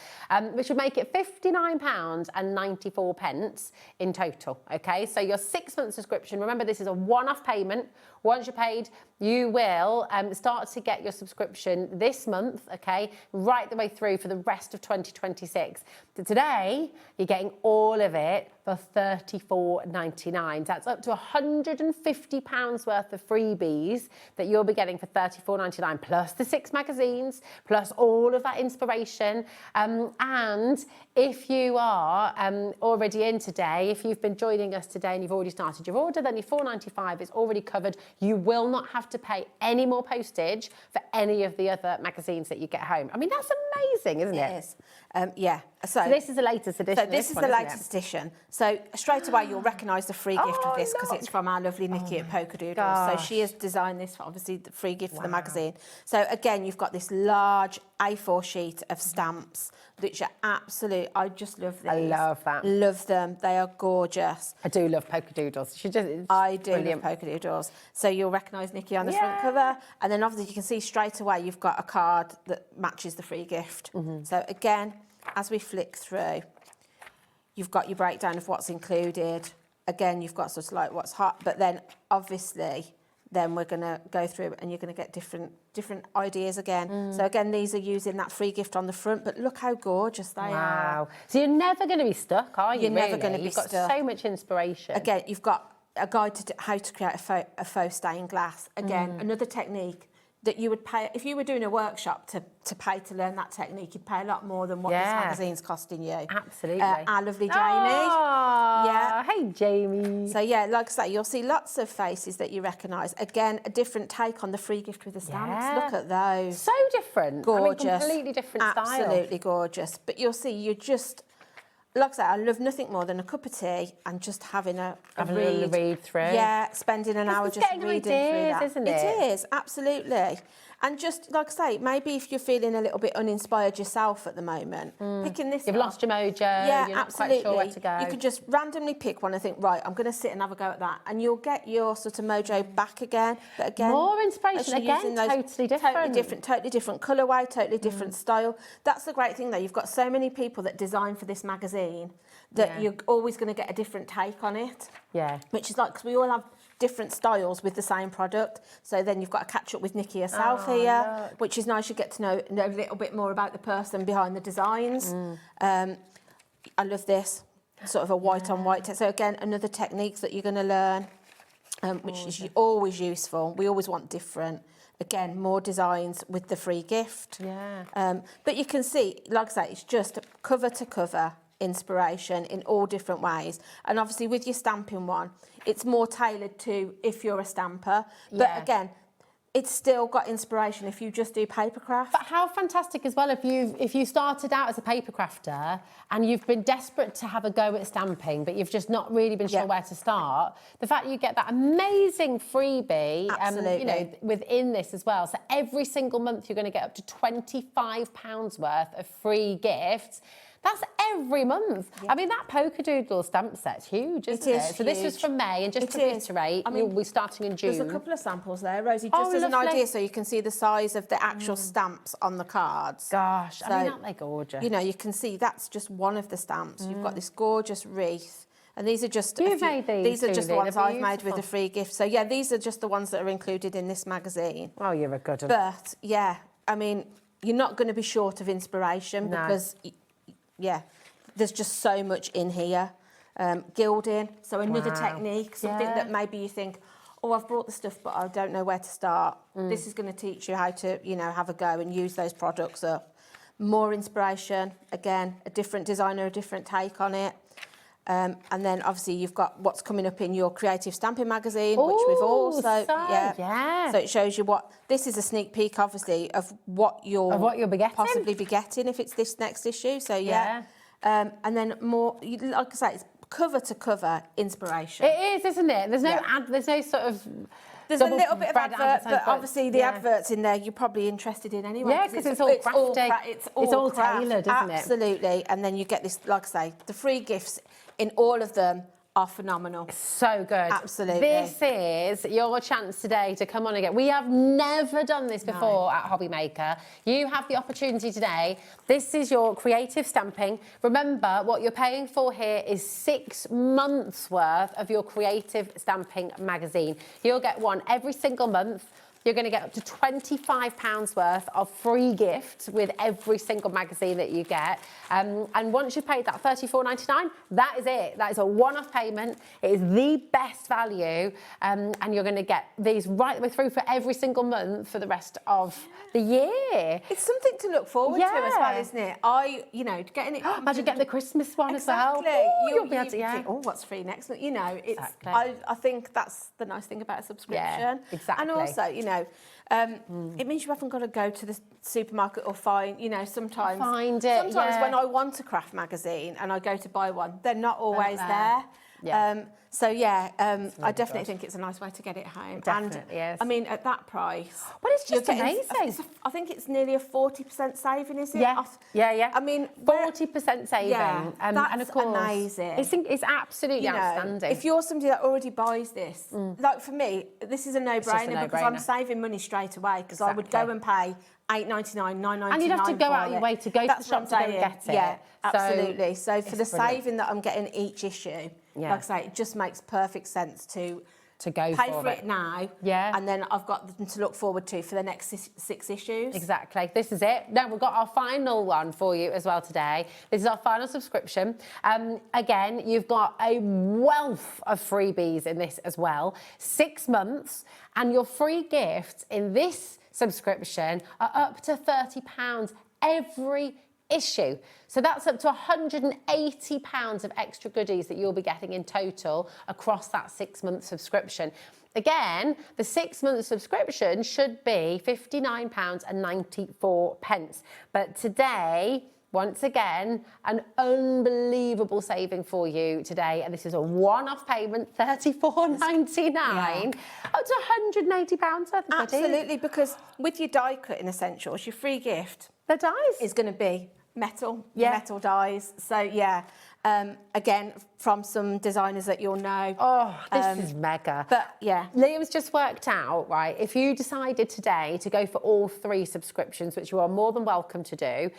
which would make it £59.94 in total, okay? So your 6-month subscription, remember, this is a one-off payment. Once you're paid, you will start to get your subscription this month, okay, right the way through for the rest of 2026. So today, you're getting all of it for $34.99. That's up to £150 worth of freebies that you'll be getting for $34.99, plus the 6 magazines, plus all of that inspiration. And if you are already in today, if you've been joining us today and you've already started your order, then your $4.95 is already covered. You will not have to pay any more postage for any of the other magazines that you get home. I mean, that's amazing, isn't it? It is. Yeah. So this is the latest edition. So this is the latest edition. So straight away you'll recognise the free gift of this because it's from our lovely Nikki at Polkadoodles. So she has designed this for obviously the free gift for the magazine. So again, you've got this large A4 sheet of stamps, which are absolute. I just love these. I love that. Love them. They are gorgeous. I do love Polkadoodles. I do love Polkadoodles. So you'll recognise Nikki on the front cover, and then obviously you can see straight away you've got a card that matches the free gift. So again, as we flick through, you've got your breakdown of what's included. Again, you've got sort of like what's hot, but then obviously, then we're going to go through and you're going to get different ideas again. So again, these are using that free gift on the front, but look how gorgeous they are. Wow. So you're never going to be stuck, are you? You're never going to be stuck. stuck. You've got so much inspiration. Again, you've got a guide to how to create a faux stained glass. Again, another technique that you would pay, if you were doing a workshop to pay to learn that technique, you'd pay a lot more than what this magazine's costing you. Absolutely. Our lovely Jamie. Oh, hey, Jamie. So, yeah, like I say, you'll see lots of faces that you recognise. Again, a different take on the free gift with the stamps. Look at those. So different. Gorgeous. I mean, completely different style. Absolutely gorgeous. But you'll see, you just... Like I say, I love nothing more than a cup of tea and just having a read through. Yeah, spending an hour just reading through that. Isn't it? It is, absolutely. And just, like I say, maybe if you're feeling a little bit uninspired yourself at the moment, picking this You've up, lost your mojo, you're not quite sure where to go. You could just randomly pick one and think, right, I'm going to sit and have a go at that. And you'll get your sort of mojo back again. But again, more inspiration, again, totally different. Totally different colourway, totally different style. That's the great thing, though. You've got so many people that design for this magazine that you're always going to get a different take on it. Yeah. Which is like, because we all have different styles with the same product. So then you've got to catch up with Nikki herself here, which is nice. You get to know a little bit more about the person behind the designs. I love this, sort of a white on white. So again, another techniques that you're going to learn, which is always useful. We always want different. Again, more designs with the free gift. Yeah. But you can see, like I say, it's just cover to cover inspiration in all different ways. And obviously with your stamping one, it's more tailored to if you're a stamper. But again, it's still got inspiration if you just do paper craft. But how fantastic as well if you started out as a paper crafter and you've been desperate to have a go at stamping, but you've just not really been sure where to start. The fact that you get that amazing freebie, you know, within this as well. So every single month you're going to get up to £25 worth of free gifts. That's every month. I mean, that polka doodle stamp set's huge, isn't it? So this was from May, and just to reiterate, you'll be starting in June. There's a couple of samples there, Rosie, just as an idea, so you can see the size of the actual stamps on the cards. Gosh, so, I mean, aren't they gorgeous? You know, you can see that's just one of the stamps. You've got this gorgeous wreath. And these are just these are just the ones I've made with the free gift. So yeah, these are just the ones that are included in this magazine. Oh, you're a good one. But yeah, I mean, you're not going to be short of inspiration because there's just so much in here. Gilding, so another technique, something that maybe you think, oh, I've brought the stuff, but I don't know where to start. This is going to teach you how to, you know, have a go and use those products up. More inspiration, again, a different designer, a different take on it. And then obviously you've got what's coming up in your creative stamping magazine, which we've also so it shows you what this is a sneak peek, obviously, of what you'll possibly be getting if it's this next issue. So and then more, like I say, it's cover to cover inspiration. It is, isn't it? There's no there's no sort of. There's a little bit of advert, but obviously the adverts in there you're probably interested in anyway. Yeah, because it's all crafty. It's all tailored, isn't it? Absolutely. And then you get this, like I say, the free gifts in all of them are phenomenal. So good. Absolutely. This is your chance today to come on again. We have never done this before at HobbyMaker. You have the opportunity today. This is your creative stamping. Remember, what you're paying for here is 6 months worth of your creative stamping magazine. You'll get one every single month. You're going to get up to £25 worth of free gifts with every single magazine that you get. And once you've paid that $34.99, that is it. That is a one-off payment. It is the best value. And you're going to get these right the way through for every single month for the rest of the year. It's something to look forward to as well, isn't it? You know, getting it... Imagine getting the Christmas one as well. You'll be able to think, oh, what's free next month? You know, it's... I think that's the nice thing about a subscription. Yeah, exactly. And also, you know, it means you haven't got to go to the supermarket or find, you know, sometimes when I want a craft magazine and I go to buy one, they're not always there. I definitely think it's a nice way to get it home. Definitely is. I mean, at that price... But it's just amazing. I think it's nearly a 40% saving, is it? Yeah. I mean... 40% saving. Yeah, and of course, amazing. It's absolutely outstanding. If you're somebody that already buys this, like for me, this is a no-brainer because I'm saving money straight away because I would go and pay $8.99, $9.99. And you'd have to go out your way to go to the shop to go and get it. Yeah, absolutely. So for the saving that I'm getting each issue, like I say, it just makes perfect sense to go pay for it now. Yeah. And then I've got them to look forward to for the next 6 issues. Exactly. This is it. Now, we've got our final one for you as well today. This is our final subscription. Again, you've got a wealth of freebies in this as well. 6 months. And your free gifts in this subscription are up to £30 every issue. So that's up to £180 of extra goodies that you'll be getting in total across that 6-month subscription. Again, the 6-month subscription should be £59.94. But today, once again, an unbelievable saving for you today. And this is a one-off payment, $34.99, up to £180 worth of goodies. Absolutely, because with your die cutting essentials, your free gift, the dies is going to be metal, Yeah. metal dies. So yeah, again, from some designers that you'll know. Oh, this is mega. But yeah. Liam's just worked out, right, if you decided today to go for all 3 subscriptions, which you are more than welcome to do,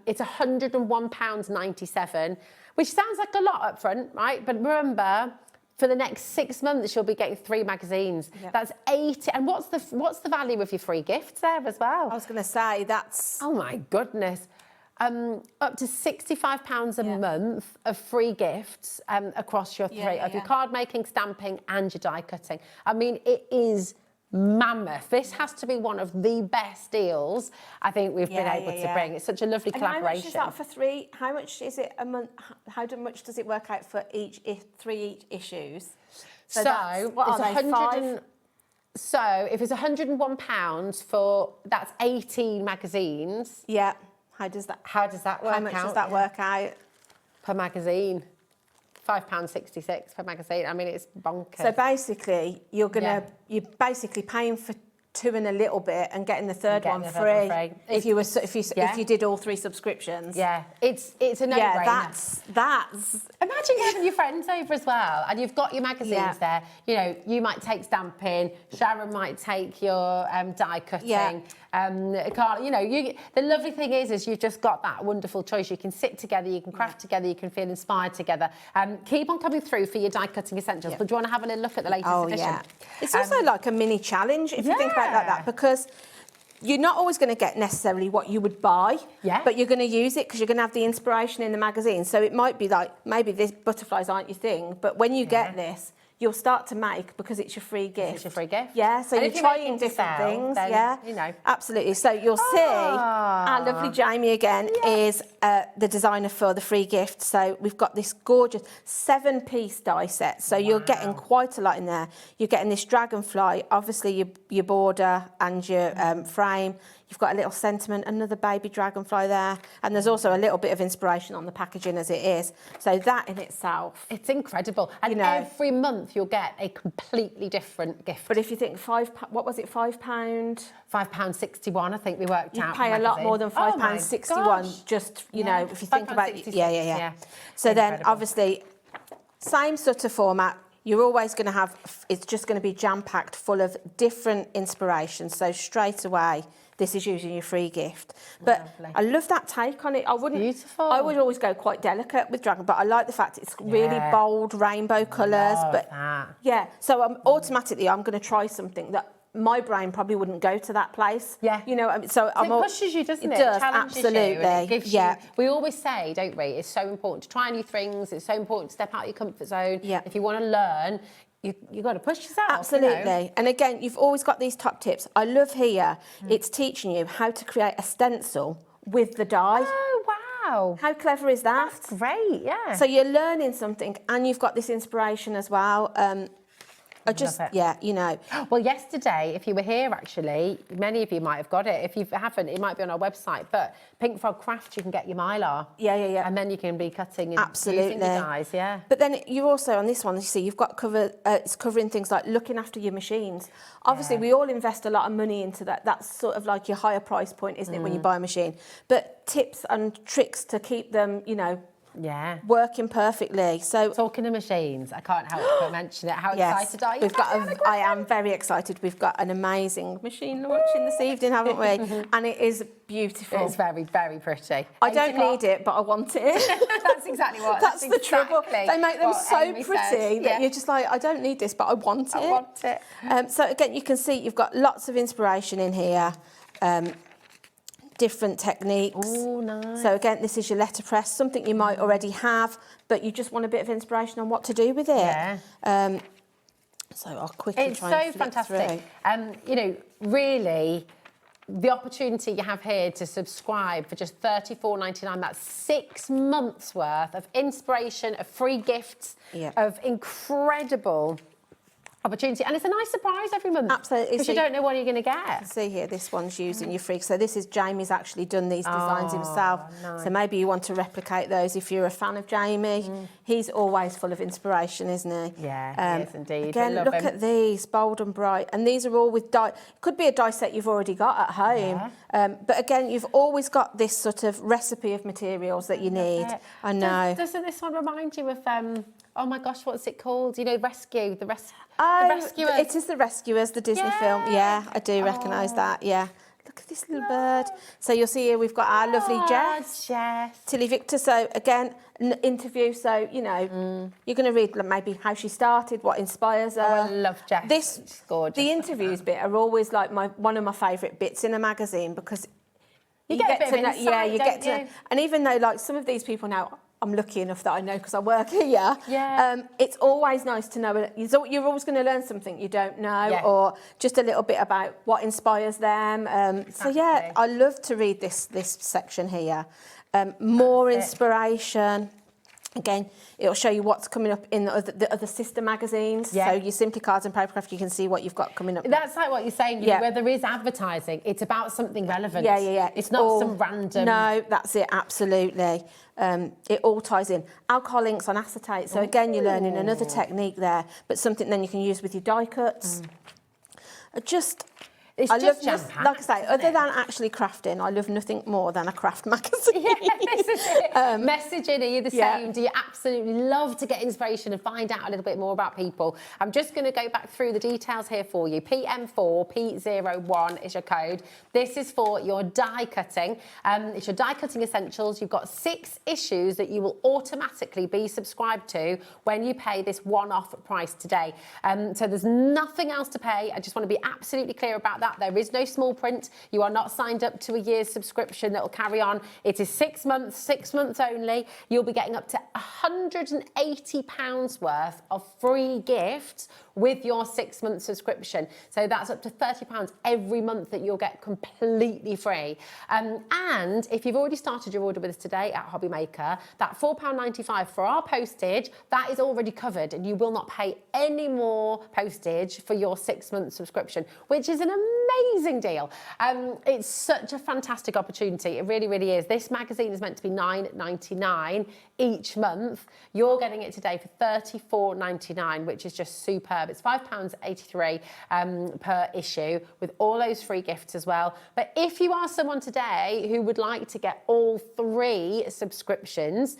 it's £101.97, which sounds like a lot up front, right? But remember, for the next 6 months, you'll be getting 3 magazines. Yep. That's 80. And what's the value of your free gifts there as well? I was going to say, that's... Oh, my goodness. Up to £65 a month of free gifts across your 3 of your card making, stamping and your die cutting. I mean, it is mammoth. This has to be one of the best deals I think we've been able to bring. It's such a lovely collaboration. How much is that for 3? How much is it a month? How much does it work out for 3 issues? So what are they, 5? So if it's £101 for, that's 18 magazines. Yeah. How does that work out? How much does that work out? Per magazine. £5.66 per magazine. I mean, it's bonkers. So basically, you're basically paying for 2 and a little bit and getting the third one free. If you did all 3 subscriptions. Yeah, it's a no-brainer. Yeah, that's. Imagine having your friends over as well, and you've got your magazines there. You know, you might take stamping, Sharon might take your die cutting. Yeah. Carl, you know, the lovely thing is you've just got that wonderful choice. You can sit together, you can craft together, you can feel inspired together. Keep on coming through for your die cutting essentials. But do you want to have a little look at the latest edition? Yeah. It's also like a mini challenge if you think about it like that, because you're not always going to get necessarily what you would buy, but you're going to use it because you're going to have the inspiration in the magazine. So it might be like, maybe these butterflies aren't your thing, but when you get this, you'll start to make because it's your free gift. It's your free gift. Yeah, so you're trying different things. Then, you know. Absolutely. So you'll see our lovely Jamie again is the designer for the free gift. So we've got this gorgeous 7-piece die set. So you're getting quite a lot in there. You're getting this dragonfly, obviously your border and your frame. You've got a little sentiment, another baby dragonfly there. And there's also a little bit of inspiration on the packaging as it is. So that in itself. It's incredible. And every month you'll get a completely different gift. But if you think what was it, £5? £5.61, I think we worked out. You pay a lot more than £5.61, just, you know, if you think about it. Yeah. So then, obviously, same sort of format. You're always going to have, it's just going to be jam-packed full of different inspirations. So straight away, this is using your free gift. But I love that take on it. I would always go quite delicate with dragon, but I like the fact it's really bold rainbow colours. Yeah, so I'm going to try something that my brain probably wouldn't go to that place. Yeah. You know, so it pushes you, doesn't it? It does, it challenges absolutely. You and it gives you, we always say, don't we, it's so important to try new things, it's so important to step out of your comfort zone. Yeah. If you want to learn, you've got to push yourself. Absolutely. You know? And again, you've always got these top tips. I love here, it's teaching you how to create a stencil with the die. Oh, wow. How clever is that? That's great, yeah. So you're learning something and you've got this inspiration as well. You know. Well, yesterday, if you were here, actually, many of you might have got it. If you haven't, it might be on our website. But Pink Frog Crafts, you can get your mylar. Yeah. And then you can be cutting and using the dies, But then you're also, on this one, you see, you've got it's covering things like looking after your machines. Obviously, we all invest a lot of money into that. That's sort of like your higher price point, isn't it, when you buy a machine? But tips and tricks to keep them, you know, working perfectly. So talking of machines, I can't help but mention it. How excited are you? I am very excited. We've got an amazing machine launching this evening, haven't we? And it is beautiful. It's very, very pretty. I don't need it, but I want it. That's exactly what. That's the trouble. They make them so pretty that you're just like, I don't need this, but I want it. I want it. So again, you can see you've got lots of inspiration in here. Different techniques. Oh, nice. So again, this is your letterpress, something you might already have, but you just want a bit of inspiration on what to do with it. Yeah. So I'll quickly try and flip fantastic. You know, really, the opportunity you have here to subscribe for just $34.99, that's 6 months worth of inspiration, of free gifts, of incredible opportunity, and it's a nice surprise every month. Absolutely. Because you don't know what you're going to get. See here, this one's using your freak. So this is Jamie's actually done these designs himself. Nice. So maybe you want to replicate those if you're a fan of Jamie. He's always full of inspiration, isn't he? Yeah, he is indeed. Again, look at these, bold and bright. And these are all with die. Could be a die set you've already got at home. But again, you've always got this sort of recipe of materials that you need. I know. Doesn't this one remind you of, oh my gosh, what's it called? You know, Rescue, the Rescuers. It is the Rescuers, the Disney film. Yeah, I do recognise that. Yeah. Look at this little bird. So you'll see here we've got our lovely Jess. Tilly Victor. So again, an interview. So, you know, you're going to read maybe how she started, what inspires her. I love Jess. This, gorgeous. The interviews bit are always like one of my favourite bits in a magazine because you get a bit of insight, yeah, you get don't to, you? and even though like some of these people now, I'm lucky enough that I know because I work here. Yeah. It's always nice to know. You're always going to learn something you don't know, or just a little bit about what inspires them. So yeah, I love to read this section here. More inspiration. Again, it'll show you what's coming up in the other sister magazines. So your Simply Cards and Papercraft, you can see what you've got coming up. That's like what you're saying, you know, where there is advertising, it's about something relevant. Yeah. It's not some random... No, that's it, absolutely. It all ties in. Alcohol inks on acetate. So again, you're learning another technique there, but something then you can use with your die cuts. It's just jam-packed, like I say, other than actually crafting, I love nothing more than a craft magazine. Yeah, this is it. Messaging, are you the same? Do you absolutely love to get inspiration and find out a little bit more about people? I'm just going to go back through the details here for you. PM4P01 is your code. This is for your die cutting. It's your die cutting essentials. You've got 6 issues that you will automatically be subscribed to when you pay this one-off price today. So there's nothing else to pay. I just want to be absolutely clear about that. There is no small print. You are not signed up to a year's subscription that will carry on. It is 6 months only. You'll be getting up to £180 worth of free gifts with your 6-month subscription. So that's up to £30 every month that you'll get completely free. And if you've already started your order with us today at HobbyMaker, that £4.95 for our postage, that is already covered and you will not pay any more postage for your 6-month subscription, which is an amazing deal. It's such a fantastic opportunity. It really, really is. This magazine is meant to be £9.99 each month. You're getting it today for £34.99, which is just superb. It's £5.83 per issue with all those free gifts as well. But if you are someone today who would like to get all 3 subscriptions,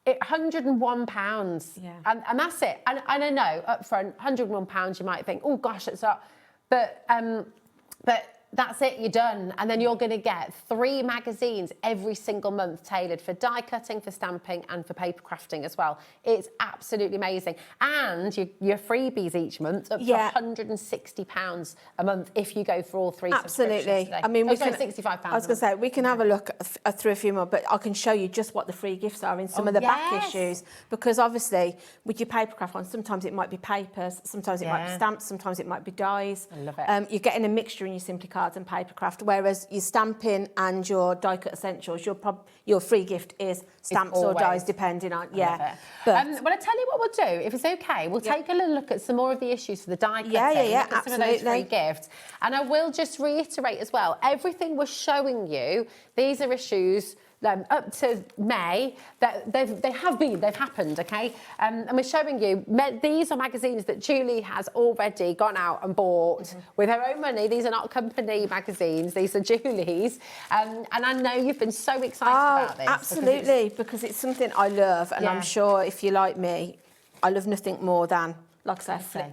£101. Yeah. And that's it. And I know up front, £101, you might think, oh gosh, it's not. But that's it, you're done. And then you're going to get 3 magazines every single month tailored for die cutting, for stamping and for paper crafting as well. It's absolutely amazing. And your freebies each month up to £160 a month if you go for all 3 subscriptions today. I mean, we can, £65 I was going to say, we can have a look through a few more, but I can show you just what the free gifts are in some of the back issues. Because obviously, with your papercraft one, sometimes it might be papers, sometimes it might be stamps, sometimes it might be dies. I love it. You're getting a mixture in your Simply Cards and Papercraft, whereas your stamping and your die cut essentials, your free gift is stamps or dies, depending on But well, I tell you what we'll do, if it's okay, we'll take a little look at some more of the issues for the die cutting, look at some of those free gifts, and I will just reiterate as well, everything we're showing you, these are issues up to May, that they've happened, okay? And we're showing you, these are magazines that Julie has already gone out and bought with her own money. These are not company magazines, these are Julie's. And I know you've been so excited about this. Absolutely, because it's something I love, and I'm sure if you're like me, I love nothing more than, like I say,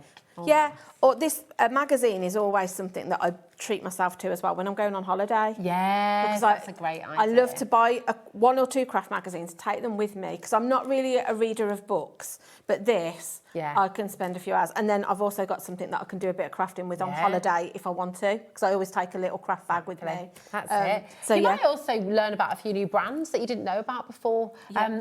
or this magazine is always something that I treat myself to as well when I'm going on holiday. Yeah, because that's a great idea. I love to buy 1 or 2 craft magazines, take them with me, because I'm not really a reader of books, but this, I can spend a few hours. And then I've also got something that I can do a bit of crafting with on holiday if I want to, because I always take a little craft bag with me. That's it. So you might also learn about a few new brands that you didn't know about before,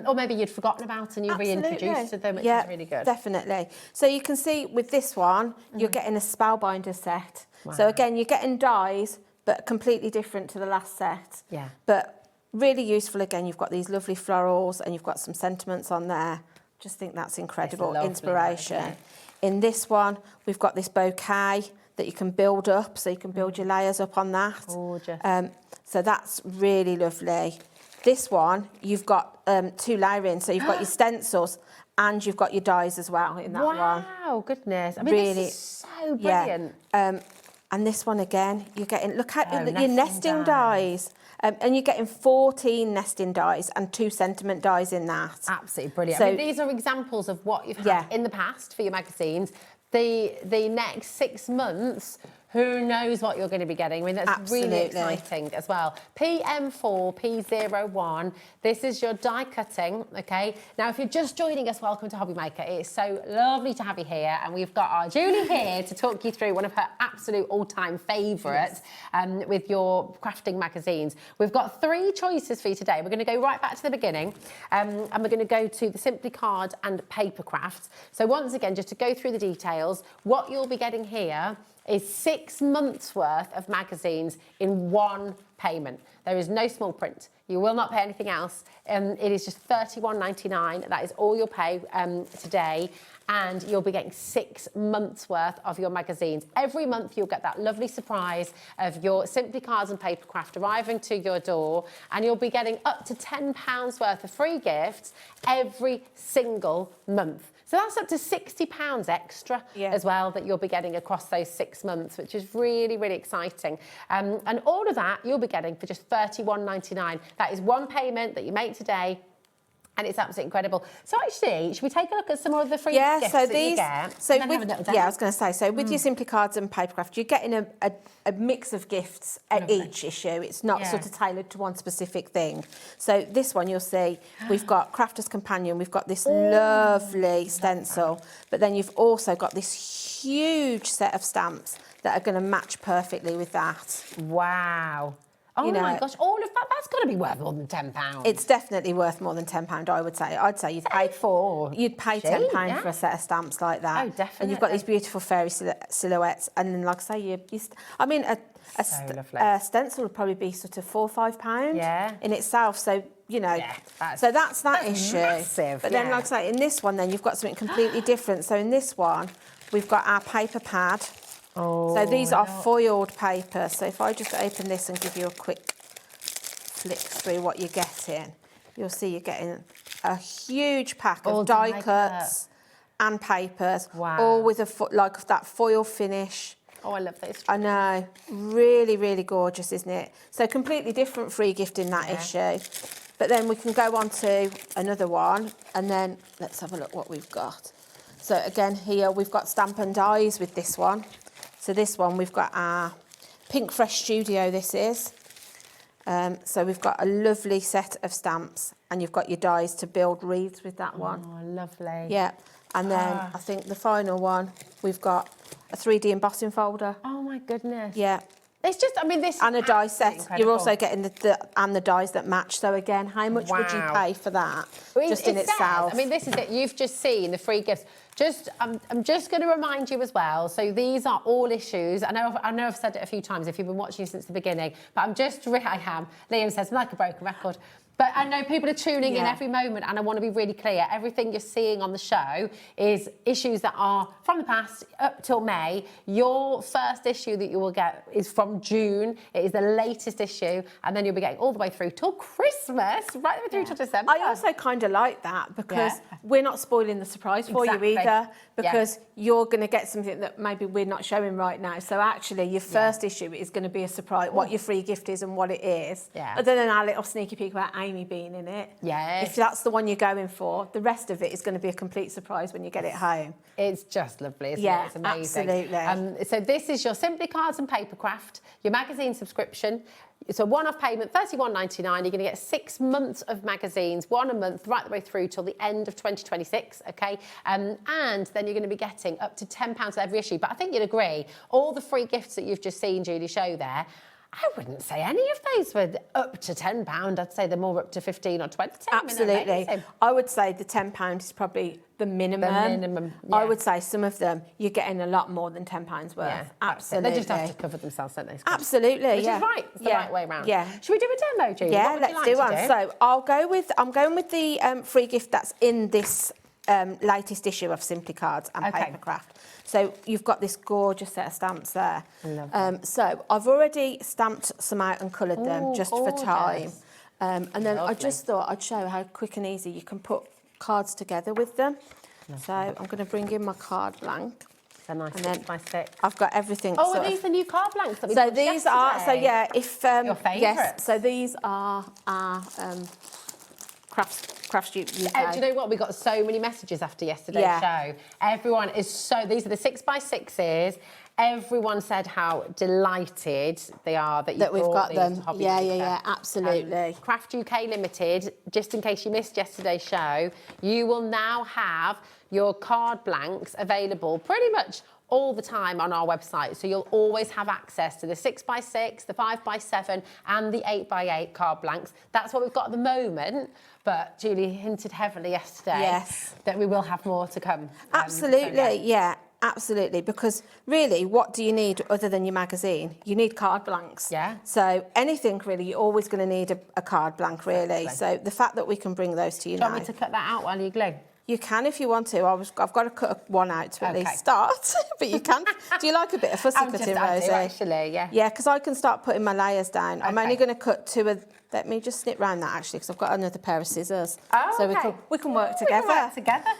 or maybe you'd forgotten about and you reintroduced to them, which is really good. Definitely. So you can see with this one, you're getting a Spellbinder set. Wow. So again, you're getting dies, but completely different to the last set. Yeah. But really useful. Again, you've got these lovely florals and you've got some sentiments on there. Just think that's incredible. Inspiration. In this one, we've got this bouquet that you can build up, so you can build your layers up on that. Gorgeous. So that's really lovely. This one, you've got 2 layering, so you've got your stencils and you've got your dies as well in that one. Wow, goodness. I mean, Really, this is so brilliant. Yeah. And this one again, you're getting, look at your nesting nesting dies. And you're getting 14 nesting dies and 2 sentiment dies in that. Absolutely brilliant. So, I mean, these are examples of what you've had in the past for your magazines. The next 6 months, who knows what you're going to be getting. I mean, that's really exciting as well. PM4, P01, this is your die cutting, okay? Now, if you're just joining us, welcome to HobbyMaker. It's so lovely to have you here, and we've got our Julie here to talk you through one of her absolute all-time favourites with your crafting magazines. We've got 3 choices for you today. We're going to go right back to the beginning, and we're going to go to the Simply Card and Papercrafts. So once again, just to go through the details, what you'll be getting here is 6 months worth of magazines in one payment. There is no small print. You will not pay anything else. It is just £31.99. That is all you'll pay today. And you'll be getting 6 months worth of your magazines. Every month you'll get that lovely surprise of your Simply Cards and Papercraft arriving to your door, and you'll be getting up to £10 worth of free gifts every single month. So that's up to £60 extra as well that you'll be getting across those 6 months, which is really, really exciting. And all of that you'll be getting for just £31.99. That is one payment that you make today. And it's absolutely incredible. So actually, should we take a look at some of the free gifts so that these, you get? So with, I was going to say, so with your Simply Cards and Papercraft, you're getting a mix of gifts at each issue. It's not sort of tailored to one specific thing. So this one, you'll see, we've got Crafter's Companion, we've got this lovely stencil, but then you've also got this huge set of stamps that are going to match perfectly with that. Wow. Oh my gosh, all of that, that's got to be worth more than £10. It's definitely worth more than £10, I would say. I'd say you'd pay £10 for a set of stamps like that. Oh, definitely. And you've got these beautiful fairy silhouettes. And then, like I say, I mean, a stencil would probably be sort of £4 or £5 in itself. So, you know, so that's that issue. Massive, but then, like I say, in this one, then you've got something completely different. So in this one, we've got our paper pad. So these are foiled paper. So if I just open this and give you a quick flick through what you're getting, you'll see you're getting a huge pack of die cuts and papers, all with like that foil finish. Oh, I love those. I know. Really, really gorgeous, isn't it? So completely different free gift in that issue. But then we can go on to another one, and then let's have a look what we've got. So again, here we've got Stamp and Dies with this one. So this one, we've got our Pink Fresh Studio, this is. So we've got a lovely set of stamps, and you've got your dies to build wreaths with that one. Oh, lovely. Yeah, and then I think the final one, we've got a 3D embossing folder. Oh my goodness. Yeah. It's just, I mean, this and a die set. Incredible. You're also getting the dies that match. So again, how much would you pay for that? Just in itself. I mean, this is it. You've just seen the free gifts. I'm just going to remind you as well. So these are all issues. I know I've said it a few times if you've been watching since the beginning, but I am. Liam says, like a broken record. But I know people are tuning in every moment, and I want to be really clear. Everything you're seeing on the show is issues that are from the past up till May. Your first issue that you will get is from June. It is the latest issue, and then you'll be getting all the way through till Christmas, right the way through till December. I also kind of like that because we're not spoiling the surprise for you either, because you're going to get something that maybe we're not showing right now. So actually, your first issue is going to be a surprise, what your free gift is and what it is. Other than our little sneaky peek about Amy being in it. If that's the one you're going for, the rest of it is going to be a complete surprise when you get it home. It's just lovely, isn't it? It's amazing. Absolutely. So this is your Simply Cards and Papercraft, your magazine subscription. It's a one-off payment, £31.99. You're going to get 6 months of magazines, one a month, right the way through till the end of 2026, okay? And then you're going to be getting up to £10 for every issue. But I think you'd agree, all the free gifts that you've just seen Julie show there, I wouldn't say any of those were up to £10. I'd say they're more up to 15 or 20. Absolutely. I would say the £10 is probably the minimum. I would say some of them, you're getting a lot more than £10 worth. Absolutely. They just have to cover themselves, don't they? Absolutely, Which is right. It's the right way around. Should we do a demo, Julie? Yeah, let's do one. So I'm going with the free gift that's in this latest issue of Simply Cards and Papercraft. So you've got this gorgeous set of stamps there. So I've already stamped some out and coloured them just for time. And then I just thought I'd show how quick and easy you can put cards together with them. So I'm going to bring in my card blank. They're nice and then 6x6. I've got everything. Oh, are these the new card blanks that we So these are, so yeah, if your favourites. yes, so these are our Crafts UK. Do you know what? We got so many messages after yesterday's show. Everyone is so. These are the 6x6s. Everyone said how delighted they are that we've got them. Yeah, absolutely. Craft UK Limited, just in case you missed yesterday's show, you will now have your card blanks available pretty much all the time on our website. So you'll always have access to the 6x6, the 5x7 and the 8x8 card blanks. That's what we've got at the moment. But Julie hinted heavily yesterday that we will have more to come. Absolutely, yeah. Absolutely, because really, what do you need other than your magazine? You need card blanks. Yeah. So anything really, you're always going to need a card blank, really. Exactly. So the fact that we can bring those to you now. Do you want me to cut that out while you glue? You can if you want to. I've got to cut one out to at least start, but you can. Do you like a bit of fussy cutting, Rosie? I do, actually, yeah. Yeah, because I can start putting my layers down. I'm only going to cut two of. Let me just snip round that actually, because I've got another pair of scissors. Oh, so we can work together.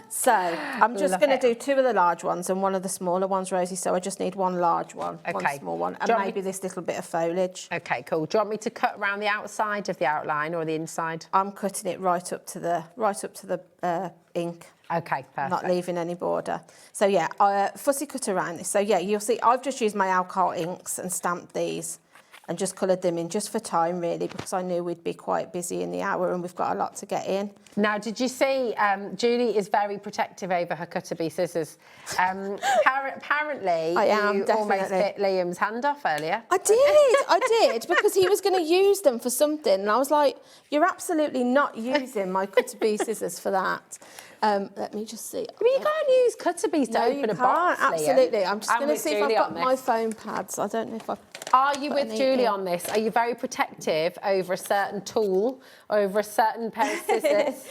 So I'm just going to do two of the large ones and one of the smaller ones, Rosie. So I just need one large one, one small one, and maybe this little bit of foliage. Okay, cool. Do you want me to cut around the outside of the outline or the inside? I'm cutting it right up to the ink. Okay, perfect. Not leaving any border. So yeah, I fussy cut around this. So yeah, you'll see I've just used my alcohol inks and stamped these and just coloured them in just for time really, because I knew we'd be quite busy in the hour and we've got a lot to get in. Now, did you see Julie is very protective over her Cutterbee scissors. Apparently, you almost bit Liam's hand off earlier. I did, because he was going to use them for something. And I was like, you're absolutely not using my Cutterbee scissors for that. Let me just see. I mean, you can't use Cutterbees to open a box, absolutely. Liam. I'm just going to see if I've got my foam pads. I don't know if I've... Are you with Julie on this? Are you very protective over a certain tool, over a certain pair of scissors?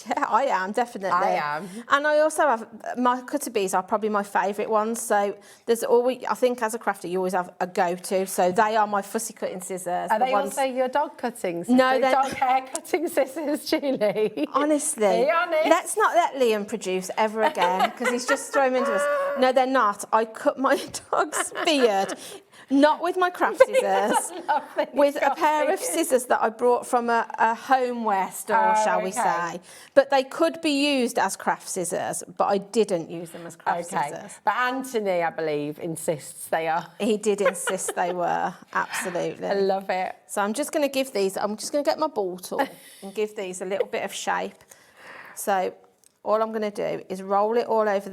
Yeah, I am, definitely. I am. And I also have, my Cutterbees are probably my favourite ones. So there's always, I think as a crafter, you always have a go-to. So they are my fussy cutting scissors. Are they also your dog cutting scissors? No, they're... Dog hair cutting scissors, Julie? Honestly. Be honest. Let's not let Liam produce ever again, because he's just thrown into us. No, they're not. I cut my dog's beard. Not with my craft scissors, with a pair of scissors that I brought from a homeware store, shall we say. But they could be used as craft scissors, but I didn't use them as craft scissors. But Anthony, I believe, insists they are. He did insist they were, absolutely. I love it. So I'm just going to give these, I'm just going to get my ball tool and give these a little bit of shape. So all I'm going to do is roll it all over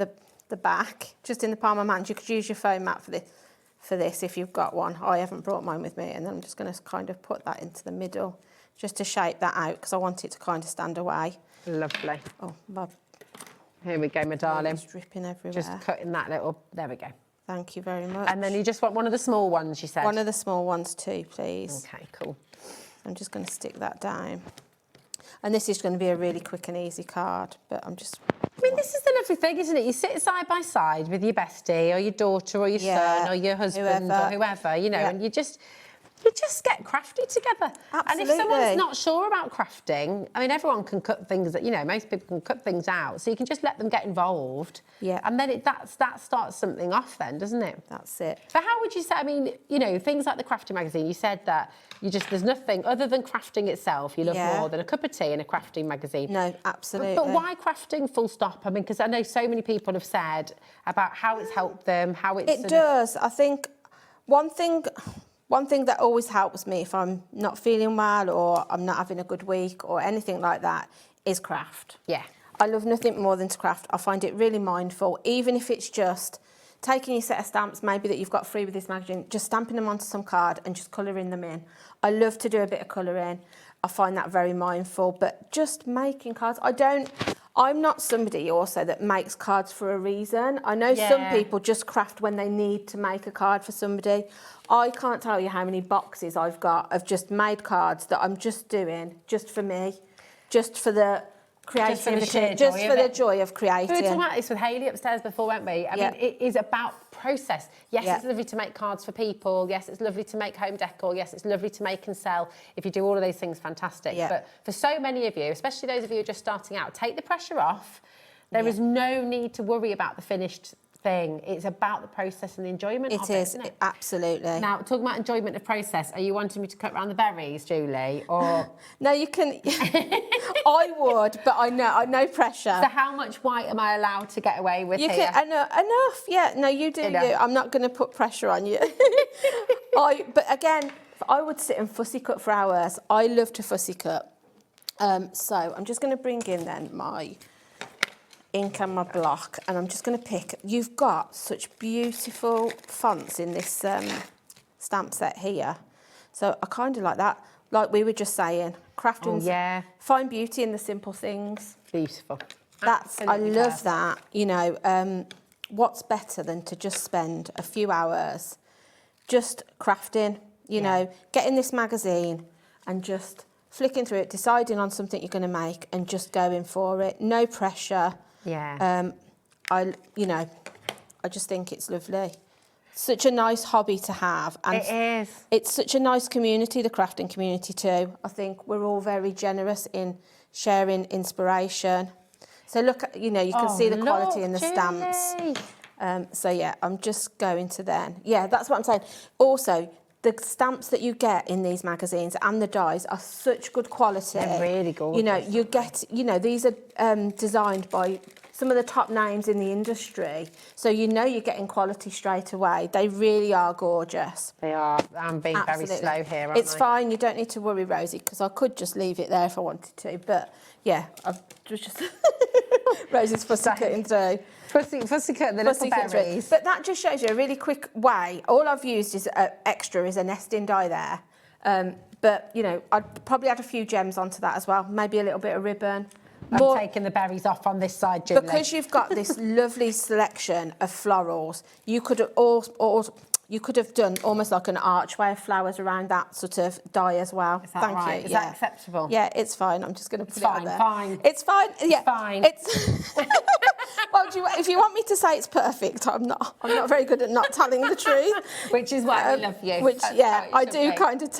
the back, just in the palm of my hand. You could use your foam mat for this if you've got one. I haven't brought mine with me, and then I'm just going to kind of put that into the middle just to shape that out, because I want it to kind of stand away. Lovely. Oh, Bob. Here we go, my darling. It's dripping everywhere. Just cutting that little, there we go. Thank you very much. And then you just want one of the small ones, you said? One of the small ones too, please. Okay, cool. I'm just going to stick that down. And this is going to be a really quick and easy card, but I'm just... I mean, this is the lovely thing, isn't it? You sit side by side with your bestie or your daughter or your son or your husband or whoever, you know, and you just get crafty together. Absolutely. And if someone's not sure about crafting, I mean, everyone can cut things that, you know, most people can cut things out, so you can just let them get involved. Yeah. And then that starts something off then, doesn't it? That's it. So how would you say, I mean, you know, things like the crafting magazine, you said that there's nothing other than crafting itself you love more than a cup of tea in a crafting magazine. No, absolutely. But why crafting full stop? I mean, because I know so many people have said about how it's helped them, how it's... It does. I think one thing that always helps me if I'm not feeling well or I'm not having a good week or anything like that is craft. Yeah. I love nothing more than to craft. I find it really mindful, even if it's just taking your set of stamps, maybe that you've got free with this magazine, just stamping them onto some card and just colouring them in. I love to do a bit of colouring. I find that very mindful, but just making cards. I'm not somebody also that makes cards for a reason. I know some people just craft when they need to make a card for somebody. I can't tell you how many boxes I've got of just made cards that I'm just doing just for me, just for the creativity, just for the joy of creating. We were talking about this with Hayley upstairs before, weren't we? I mean, it is about process. Yes, it's lovely to make cards for people. Yes, it's lovely to make home decor. Yes, it's lovely to make and sell. If you do all of those things, fantastic. But for so many of you, especially those of you who are just starting out, take the pressure off. There is no need to worry about the finished thing. It's about the process and the enjoyment of it, isn't it? Absolutely. Now, talking about enjoyment of process, are you wanting me to cut around the berries, Julie? Or no, you can. I would, but I know, no pressure. So how much white am I allowed to get away with you here? Can, enough, yeah. No, you do you. I'm not going to put pressure on you. But again, I would sit and fussy cut for hours. I love to fussy cut. So I'm just going to bring in then my ink and my block, and I'm just going to pick. You've got such beautiful fonts in this stamp set here, so I kind of like that. Like we were just saying, crafting. Find beauty in the simple things. Beautiful. I love that. You know, what's better than to just spend a few hours just crafting? You know, getting this magazine and just flicking through it, deciding on something you're going to make, and just going for it. No pressure. Yeah. I just think it's lovely. Such a nice hobby to have. And it is. It's such a nice community, the crafting community too. I think we're all very generous in sharing inspiration. So look, you know, you can see the quality in the stamps. So yeah, I'm just going to then. Yeah, that's what I'm saying. Also, the stamps that you get in these magazines and the dies are such good quality. They're really gorgeous. You know, you get, you know, these are designed by some of the top names in the industry. So you know you're getting quality straight away. They really are gorgeous. They are. I'm being very slow here, aren't It's fine. You don't need to worry, Rosie, because I could just leave it there if I wanted to. But yeah, I've just Rosie's fussy cutting through. Fussy cut the little berries. But that just shows you a really quick way. All I've used is extra is a nesting die there. But, you know, I'd probably add a few gems onto that as well. Maybe a little bit of ribbon. I'm taking the berries off on this side, Julie. Because you've got this lovely selection of florals, you could have done almost like an archway of flowers around that sort of die as well. Is that right? Is that acceptable? Yeah, it's fine. I'm just going to put it on there. Fine. It's fine. Yeah, fine. It's well, if you want me to say it's perfect, I'm not very good at not telling the truth. Which is why we love you. Which, I do kind of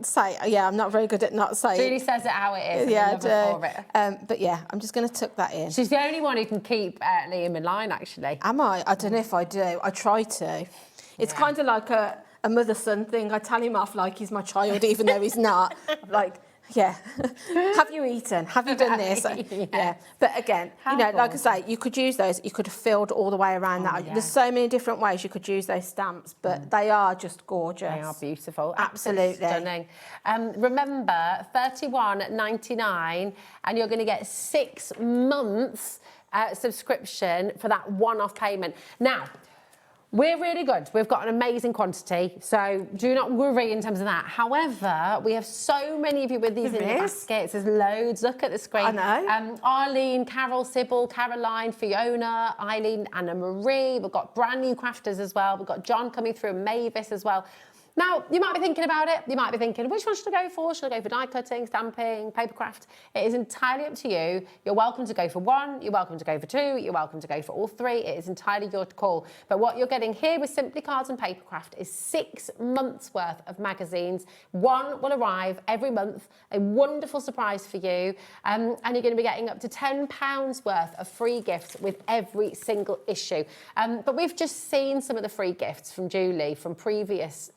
say, I'm not very good at not saying. Julie says it how it is. Yeah, I do. For it. But yeah, I'm just going to tuck that in. She's the only one who can keep Liam in line, actually. Am I? I don't know if I do. I try to. It's kind of like a mother-son thing. I tell him off like he's my child, even though he's not. Like, yeah. Have you eaten? Have you done this? Yeah. But again, you know, like I say, you could use those. You could have filled all the way around that. Yeah. There's so many different ways you could use those stamps, but they are just gorgeous. They are beautiful. Absolutely. Stunning. Remember, $31.99, and you're going to get 6 months subscription for that one-off payment. Now, we're really good. We've got an amazing quantity, so do not worry in terms of that. However, we have so many of you with these in the baskets. There's loads. Look at the screen. I know. Arlene, Carol, Sybil, Caroline, Fiona, Eileen, Anna Marie. We've got brand new crafters as well. We've got John coming through and Mavis as well. Now, you might be thinking about it. You might be thinking, which one should I go for? Should I go for die cutting, stamping, papercraft? It is entirely up to you. You're welcome to go for one. You're welcome to go for two. You're welcome to go for all three. It is entirely your call. But what you're getting here with Simply Cards and Papercraft is 6 months worth of magazines. One will arrive every month. A wonderful surprise for you. And you're going to be getting up to £10 worth of free gifts with every single issue. But we've just seen some of the free gifts from Julie from previous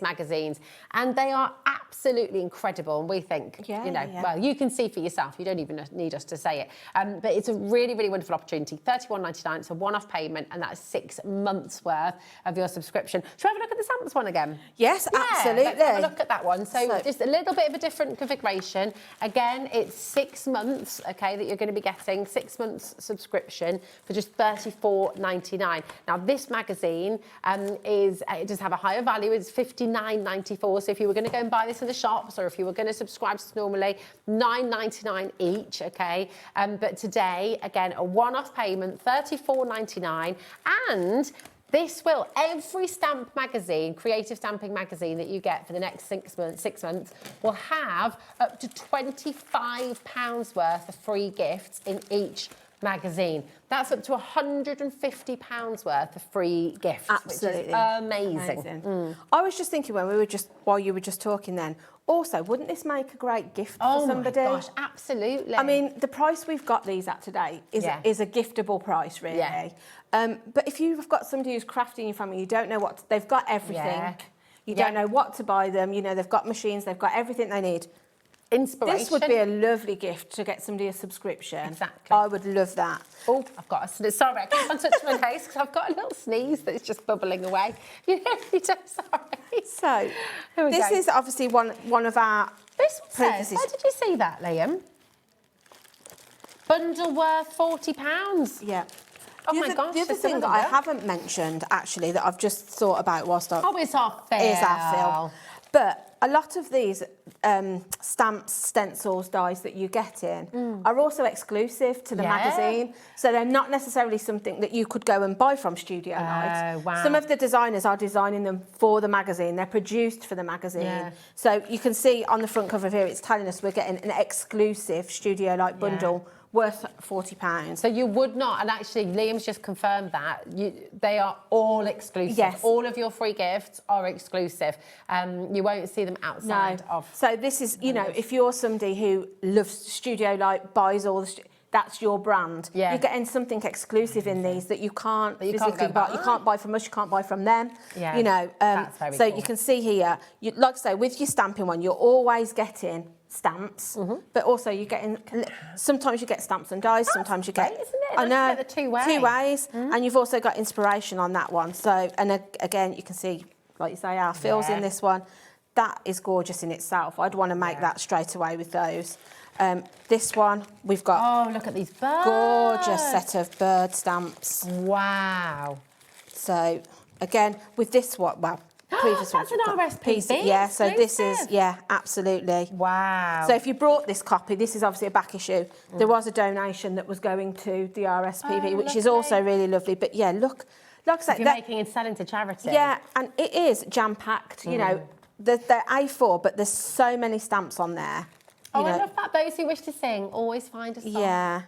magazines, and they are absolutely incredible. And we think, well, you can see for yourself. You don't even need us to say it. But it's a really, really wonderful opportunity. $31.99. It's a one-off payment, and that's 6 months worth of your subscription. Shall we have a look at the stamps one again? Yes, absolutely. Let's have a look at that one. So just a little bit of a different configuration. Again, it's 6 months, okay, that you're going to be getting 6 months subscription for just $34.99. Now, this magazine it does have a higher value. It's $59.94. So if you were going to go and buy this in the shops, or if you were going to subscribe to normally $9.99 each, okay. But today, again, a one-off payment, $34.99, and This will, every stamp magazine, creative stamping magazine that you get for the next 6 months will have up to £25 worth of free gifts in each magazine. That's up to £150 worth of free gifts, Absolutely. which is amazing. I was just thinking while you were just talking then, also, wouldn't this make a great gift for somebody? Oh my gosh, absolutely. I mean, the price we've got these at today is a giftable price, really. Yeah. But if you've got somebody who's crafting in your family, you don't know what they've got everything. Yeah. You don't know what to buy them. You know, they've got machines, they've got everything they need. Inspiration. This would be a lovely gift to get somebody a subscription. Exactly. I would love that. Oh, I've got a sneeze. Sorry, I keep on touching my nose because I've got a little sneeze that's just bubbling away. You know, sorry. So, this is obviously one of our... This says, where did you see that, Liam? Bundle worth £40. Yeah. Oh my gosh. The other thing that I haven't mentioned, actually, that I've just thought about whilst I... Oh, it's our fill. Is our fill. But a lot of these stamps, stencils, dies that you get in are also exclusive to the magazine. So they're not necessarily something that you could go and buy from Studio Light. Wow. Some of the designers are designing them for the magazine. They're produced for the magazine. Yeah. So you can see on the front cover here, it's telling us we're getting an exclusive Studio Light bundle worth £40. So you would not, and actually Liam's just confirmed that, they are all exclusive. Yes. All of your free gifts are exclusive. You won't see them outside of... So this is, you know, if you're somebody who loves Studio Light, buys all the... that's your brand. Yeah. You're getting something exclusive in these that you can't physically buy. You can't buy from us, you can't buy from them. Yeah. You know, that's very so cool. you can see here, like I say, with your stamping one, you're always getting stamps, but also you're getting, sometimes you get stamps and dies, sometimes you get... Great, isn't it? I know. The two ways. And you've also got inspiration on that one. So, and again, you can see, like you say, our fills in this one. That is gorgeous in itself. I'd want to make that straight away with those. This one, we've got... Oh, look at these birds. Gorgeous set of bird stamps. Wow. So, again, with this one, well, previous that's an RSPB. Yeah, so this is, absolutely. Wow. So if you brought this copy, this is obviously a back issue. There was a donation that was going to the RSPB, which is also really lovely. But yeah, look, like I said... You're making and selling to charity. Yeah, and it is jam-packed, you know. They're A4, but there's so many stamps on there. I love that. Those who wish to sing always find a song. Yeah.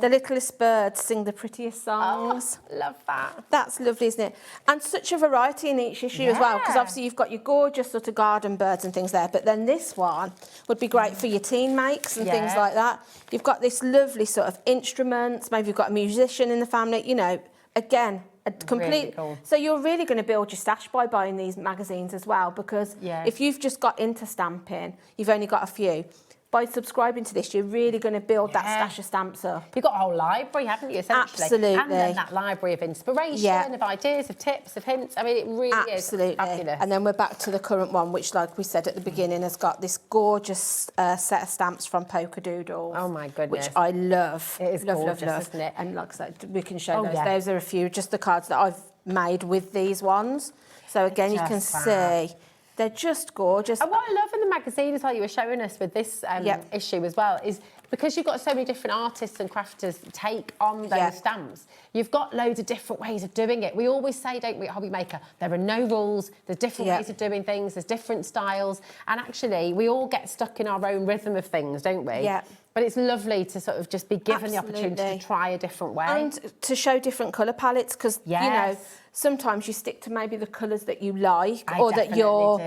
The littlest birds sing the prettiest songs. Oh, love that. That's lovely, isn't it? And such a variety in each issue as well, because obviously you've got your gorgeous sort of garden birds and things there, but then this one would be great for your teen makes and things like that. You've got this lovely sort of instruments, maybe you've got a musician in the family, you know, again, a complete... Really cool. So you're really going to build your stash by buying these magazines as well, because if you've just got into stamping, you've only got a few. By subscribing to this, you're really going to build that stash of stamps up. You've got a whole library, haven't you, essentially? Absolutely. And then that library of inspiration, of ideas, of tips, of hints. I mean, it really is fabulous. And then we're back to the current one, which, like we said at the beginning, has got this gorgeous set of stamps from Polkadoodles. Oh, my goodness. Which I love. It is gorgeous, isn't it? And like I said, we can show those. Those are a few, just the cards that I've made with these ones. So, again, you can see... They're just gorgeous. And what I love in the magazine as well, you were showing us with this issue as well, is because you've got so many different artists and crafters take on those stamps, you've got loads of different ways of doing it. We always say, don't we, at HobbyMaker, there are no rules, there's different ways of doing things, there's different styles, and actually we all get stuck in our own rhythm of things, don't we? Yeah. But it's lovely to sort of just be given the opportunity to try a different way. And to show different colour palettes, because, you know, sometimes you stick to maybe the colours that you like or that you're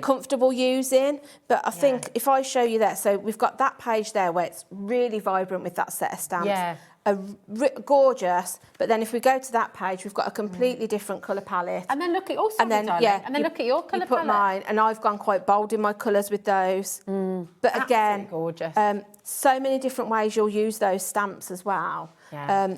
comfortable using. But I think if I show you that, so we've got that page there where it's really vibrant with that set of stamps. Yeah. Gorgeous, but then if we go to that page, we've got a completely different colour palette. And then look at look at your colour palette. You put mine, and I've gone quite bold in my colours with those. But again, gorgeous. So many different ways you'll use those stamps as well. Yeah.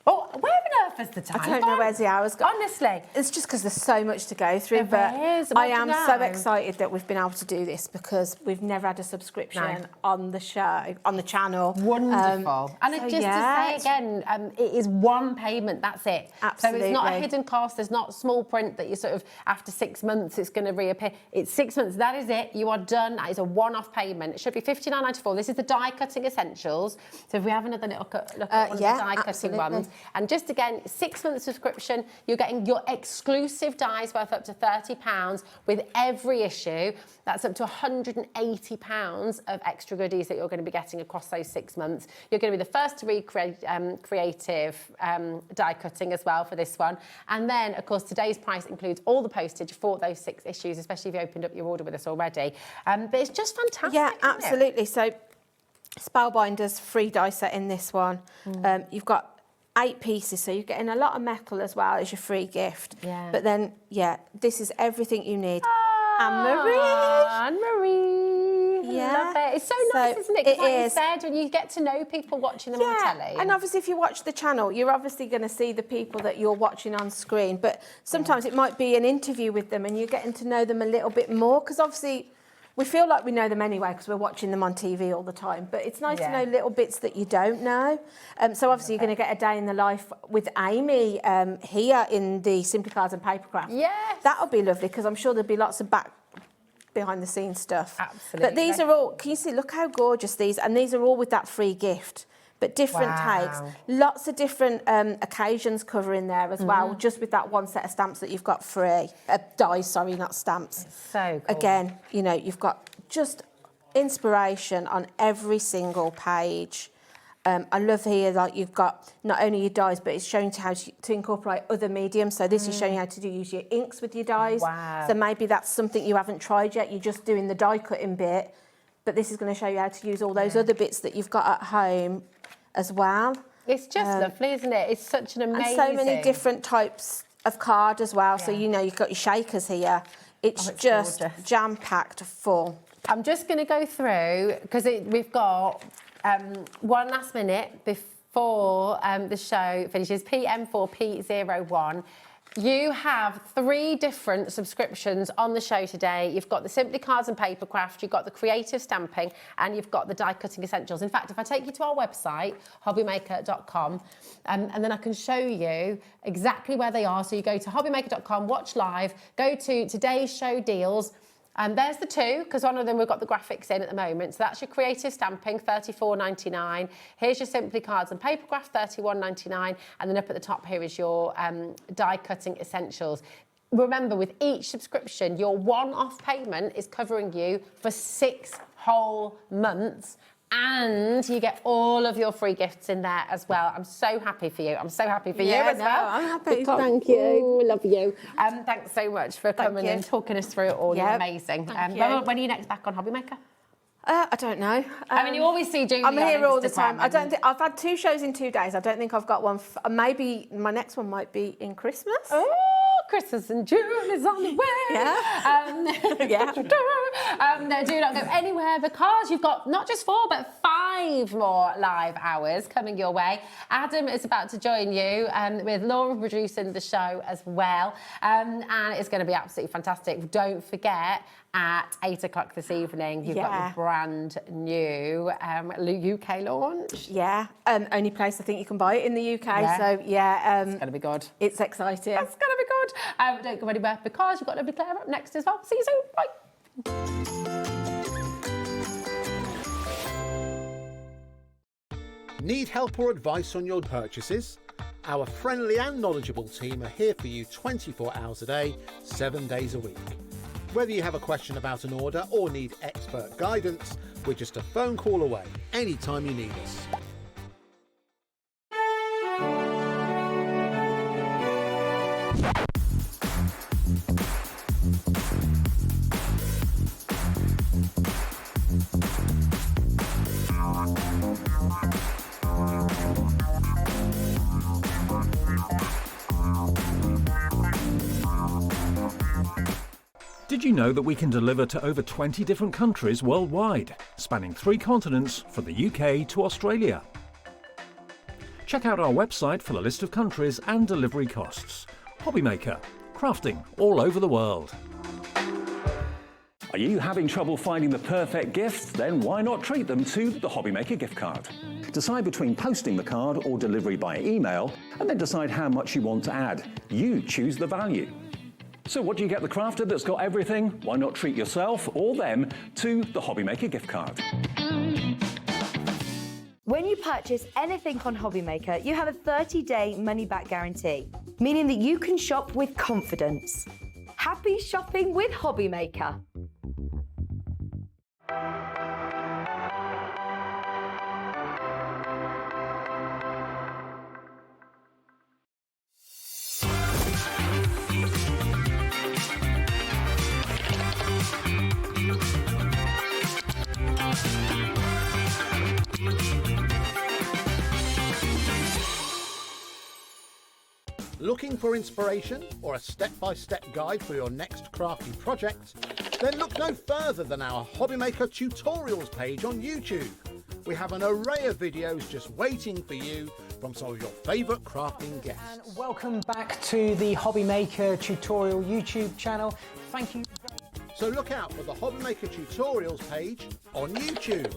Where on earth is the time? I don't know where's the hours gone. Honestly. It's just because there's so much to go through. But I am so excited that we've been able to do this because we've never had a subscription on the show, on the channel. Wonderful. And just to say again, it is one payment, that's it. Absolutely. So it's not a hidden cost, there's not small print that you sort of, after 6 months, it's going to reappear. It's 6 months, that is it. You are done. That is a one-off payment. It should be £59.94. This is the die cutting essentials. So if we have another little look at one of the die cutting ones. And just again, 6-month subscription. You're getting your exclusive dies worth up to £30 with every issue. That's up to £180 of extra goodies that you're going to be getting across those 6 months. You're going to be the first to read creative die cutting as well for this one. And then, of course, today's price includes all the postage for those 6 issues, especially if you opened up your order with us already. But it's just fantastic. Yeah, absolutely. So, Spellbinder's free die set in this one. You've got 8 pieces, so you're getting a lot of metal as well as your free gift. Yeah. But then, yeah, this is everything you need. Anne-Marie. Yeah. Love it. It's so nice, isn't it? 'Cause like you said, when you get to know people watching them on the telly. And obviously if you watch the channel, you're obviously going to see the people that you're watching on screen, but sometimes it might be an interview with them and you're getting to know them a little bit more, because obviously we feel like we know them anyway because we're watching them on TV all the time, but it's nice to know little bits that you don't know. So obviously you're going to get a day in the life with Amy here in the Simply Cards and Papercrafts. Yes. That'll be lovely, because I'm sure there'll be lots of behind the scenes stuff. Absolutely. But these are all, can you see, look how gorgeous these, and these are all with that free gift, but different takes. Lots of different occasions covering there as well, just with that one set of stamps that you've got free. Dies, sorry, not stamps. So cool. Again, you know, you've got just inspiration on every single page. I love here, like, you've got not only your dies, but it's showing you how to incorporate other mediums. So this is showing you how to use your inks with your dies. Wow. So maybe that's something you haven't tried yet. You're just doing the die cutting bit, but this is going to show you how to use all those other bits that you've got at home as well. It's just lovely, isn't it? It's such an amazing... And so many different types of card as well. So, you know, you've got your shakers here. It's just jam-packed full. I'm just going to go through, because we've got one last minute before the show finishes, PM4P01. You have 3 different subscriptions on the show today. You've got the Simply Cards and Papercraft, you've got the Creative Stamping, and you've got the Die Cutting Essentials. In fact, if I take you to our website, HobbyMaker.com, and then I can show you exactly where they are. So you go to HobbyMaker.com, watch live, go to today's show deals. There's the 2, because one of them we've got the graphics in at the moment. So that's your Creative Stamping, $34.99. Here's your Simply Cards and Papercraft, $31.99. And then up at the top here is your Die Cutting Essentials. Remember, with each subscription, your one-off payment is covering you for 6 whole months. And you get all of your free gifts in there as well. I'm so happy for you. I'm so happy for you as well. I'm happy. Thank you. Love you. Thanks so much for coming and talking us through it all. You're amazing. When are you next back on HobbyMaker? I don't know. I mean, you always see Julie. I'm here all the Instagram time. I don't think I've had 2 shows in 2 days. I don't think I've got one. Maybe my next one might be in Christmas. Oh, Christmas in June is on the way. Yeah. No, do not go anywhere, because you've got not just 4 but 5 more live hours coming your way. Adam is about to join you with Laura producing the show as well, and it's going to be absolutely fantastic. Don't forget, at 8 o'clock this evening, you've got your brand new UK launch. Yeah, only place I think you can buy it in the UK. Yeah. So it's going to be good. It's exciting. It's going to be good. Don't go anywhere, because you've got Lovely Claire up next as well. See you soon. Bye. Need help or advice on your purchases? Our friendly and knowledgeable team are here for you 24 hours a day, 7 days a week. Whether you have a question about an order or need expert guidance, we're just a phone call away anytime you need us. Did you know that we can deliver to over 20 different countries worldwide, spanning 3 continents from the UK to Australia? Check out our website for the list of countries and delivery costs. HobbyMaker, crafting all over the world. Are you having trouble finding the perfect gift? Then why not treat them to the HobbyMaker gift card? Decide between posting the card or delivery by email, and then decide how much you want to add. You choose the value. So what do you get the crafter that's got everything? Why not treat yourself or them to the HobbyMaker gift card? When you purchase anything on HobbyMaker, you have a 30-day money-back guarantee, meaning that you can shop with confidence. Happy shopping with HobbyMaker. Looking for inspiration or a step-by-step guide for your next crafty project? Then look no further than our HobbyMaker tutorials page on YouTube. We have an array of videos just waiting for you from some of your favourite crafting guests. And welcome back to the HobbyMaker tutorial YouTube channel. Thank you. So look out for the HobbyMaker tutorials page on YouTube.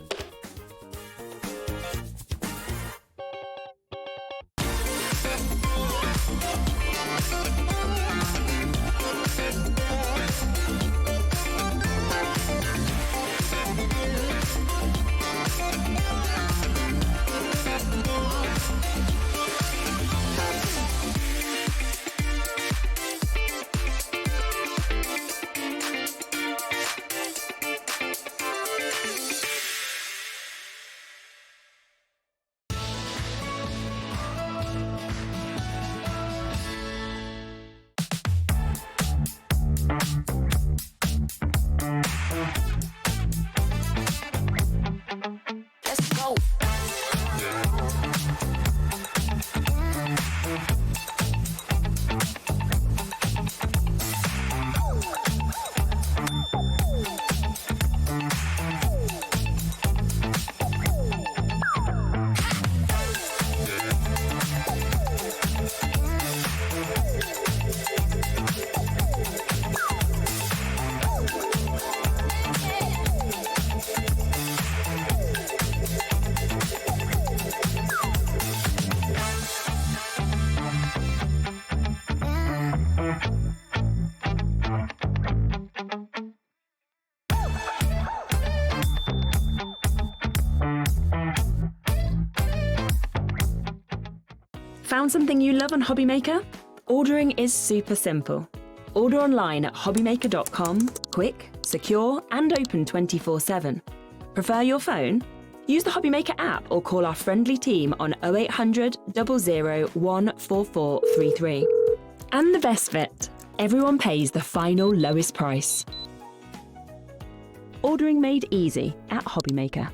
Found something you love on HobbyMaker? Ordering is super simple. Order online at hobbymaker.com, quick, secure, and open 24/7. Prefer your phone? Use the HobbyMaker app or call our friendly team on 0800 00 14433. And the best bit, everyone pays the final lowest price. Ordering made easy at HobbyMaker.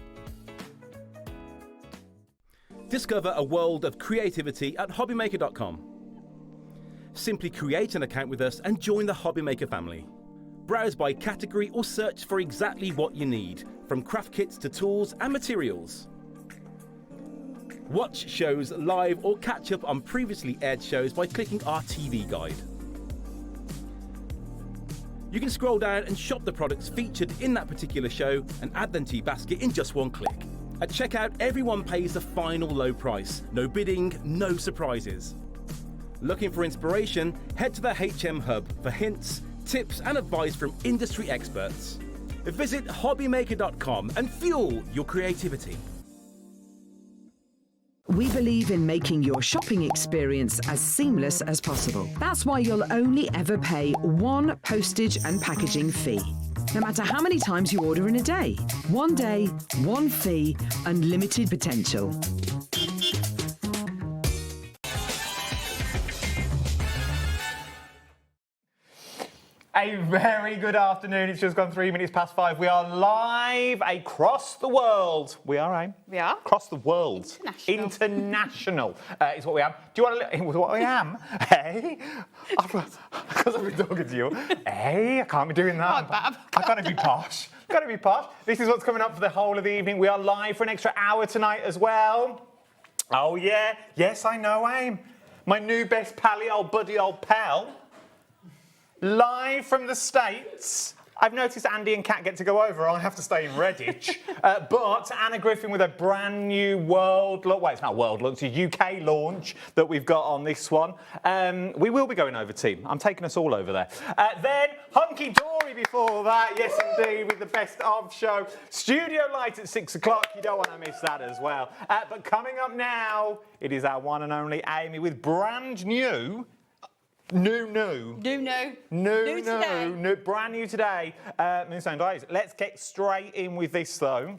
Discover a world of creativity at HobbyMaker.com. Simply create an account with us and join the HobbyMaker family. Browse by category or search for exactly what you need, from craft kits to tools and materials. Watch shows live or catch up on previously aired shows by clicking our TV guide. You can scroll down and shop the products featured in that particular show and add them to your basket in just one click. At checkout, everyone pays the final low price. No bidding, no surprises. Looking for inspiration? Head to the HM Hub for hints, tips and advice from industry experts. Visit hobbymaker.com and fuel your creativity. We believe in making your shopping experience as seamless as possible. That's why you'll only ever pay one postage and packaging fee. No matter how many times you order in a day. One day, one fee, unlimited potential. A very good afternoon. It's just gone 3 minutes past 5. We are live across the world. We are, Aim. We are. Across the world. International. Is what we am. Do you want to... What I am? Hey? Because I've been talking to you. Hey, I can't be doing that. I've got to be posh. Got to be posh. This is what's coming up for the whole of the evening. We are live for an extra hour tonight as well. Oh, yeah. Yes, I know, Aim. My new best pally, old buddy, old pal. Live from the States, I've noticed Andy and Kat get to go over. I have to stay in Redditch. But Anna Griffin with a brand new world launch. Well, it's not world launch, it's a UK launch that we've got on this one. We will be going over, team. I'm taking us all over there. Then Hunkydory before that. Yes, indeed, with the best of show. Studio light at 6 o'clock. You don't want to miss that as well. But coming up now, it is our one and only Amy with brand new. New, brand new today. Moonstone dies. Let's get straight in with this though.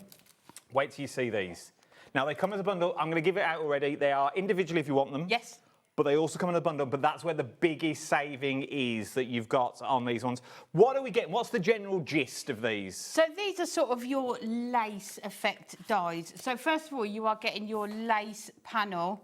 Wait till you see these. Now they come as a bundle. I'm going to give it out already. They are individually if you want them. Yes. But they also come in a bundle. But that's where the biggest saving is that you've got on these ones. What do we get? What's the general gist of these? So these are sort of your lace effect dies. So first of all, you are getting your lace panel.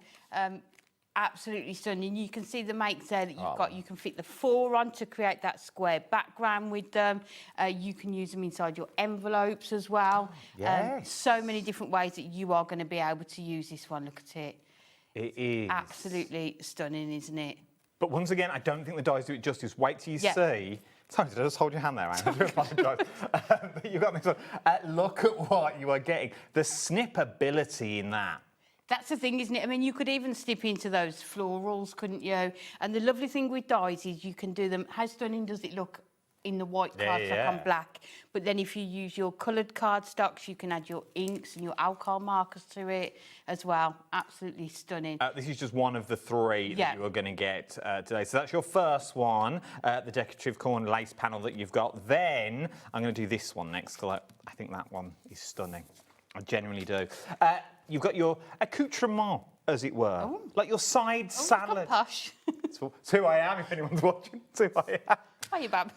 Absolutely stunning. You can see the makes there that you've got. You can fit the 4 on to create that square background with them. You can use them inside your envelopes as well. Yes. So many different ways that you are going to be able to use this one. Look at it. It is. Absolutely stunning, isn't it? But once again, I don't think the dies do it justice. Wait till you see. Sorry, did I just hold your hand there, Anne? I do apologise. You've got this one. Look at what you are getting. The snippability in that. That's the thing, isn't it? I mean, you could even snip into those florals, couldn't you? And the lovely thing with dies is you can do them. How stunning does it look in the white cardstock on black? But then if you use your coloured cardstocks, you can add your inks and your alcohol markers to it as well. Absolutely stunning. This is just one of the 3 that you are going to get today. So that's your first one, the decorative corner lace panel that you've got. Then I'm going to do this one next, because I think that one is stunning. I genuinely do. You've got your accoutrement, as it were, like your side salad. Posh. It's who I am, if anyone's watching. It's who I am. Hiya, Bab.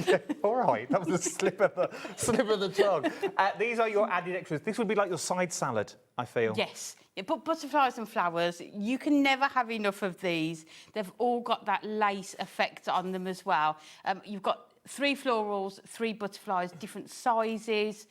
Yeah, all right, that was a slip of the tongue. These are your added extras. This would be like your side salad, I feel. Yes. Yeah, but butterflies and flowers, you can never have enough of these. They've all got that lace effect on them as well. You've got 3 florals, 3 butterflies, different sizes,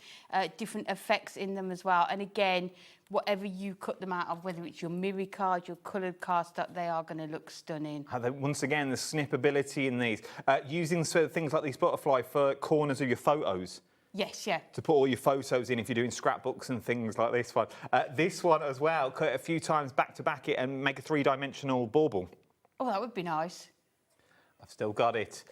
different effects in them as well. And again, whatever you cut them out of, whether it's your mirror card, your coloured cardstock, they are going to look stunning. Once again, the snippability in these. Using things like these butterfly for corners of your photos. Yes, yeah. To put all your photos in if you're doing scrapbooks and things like this one. This one as well, cut it a few times back to back it and make a 3-dimensional bauble. Oh, that would be nice. I've still got it.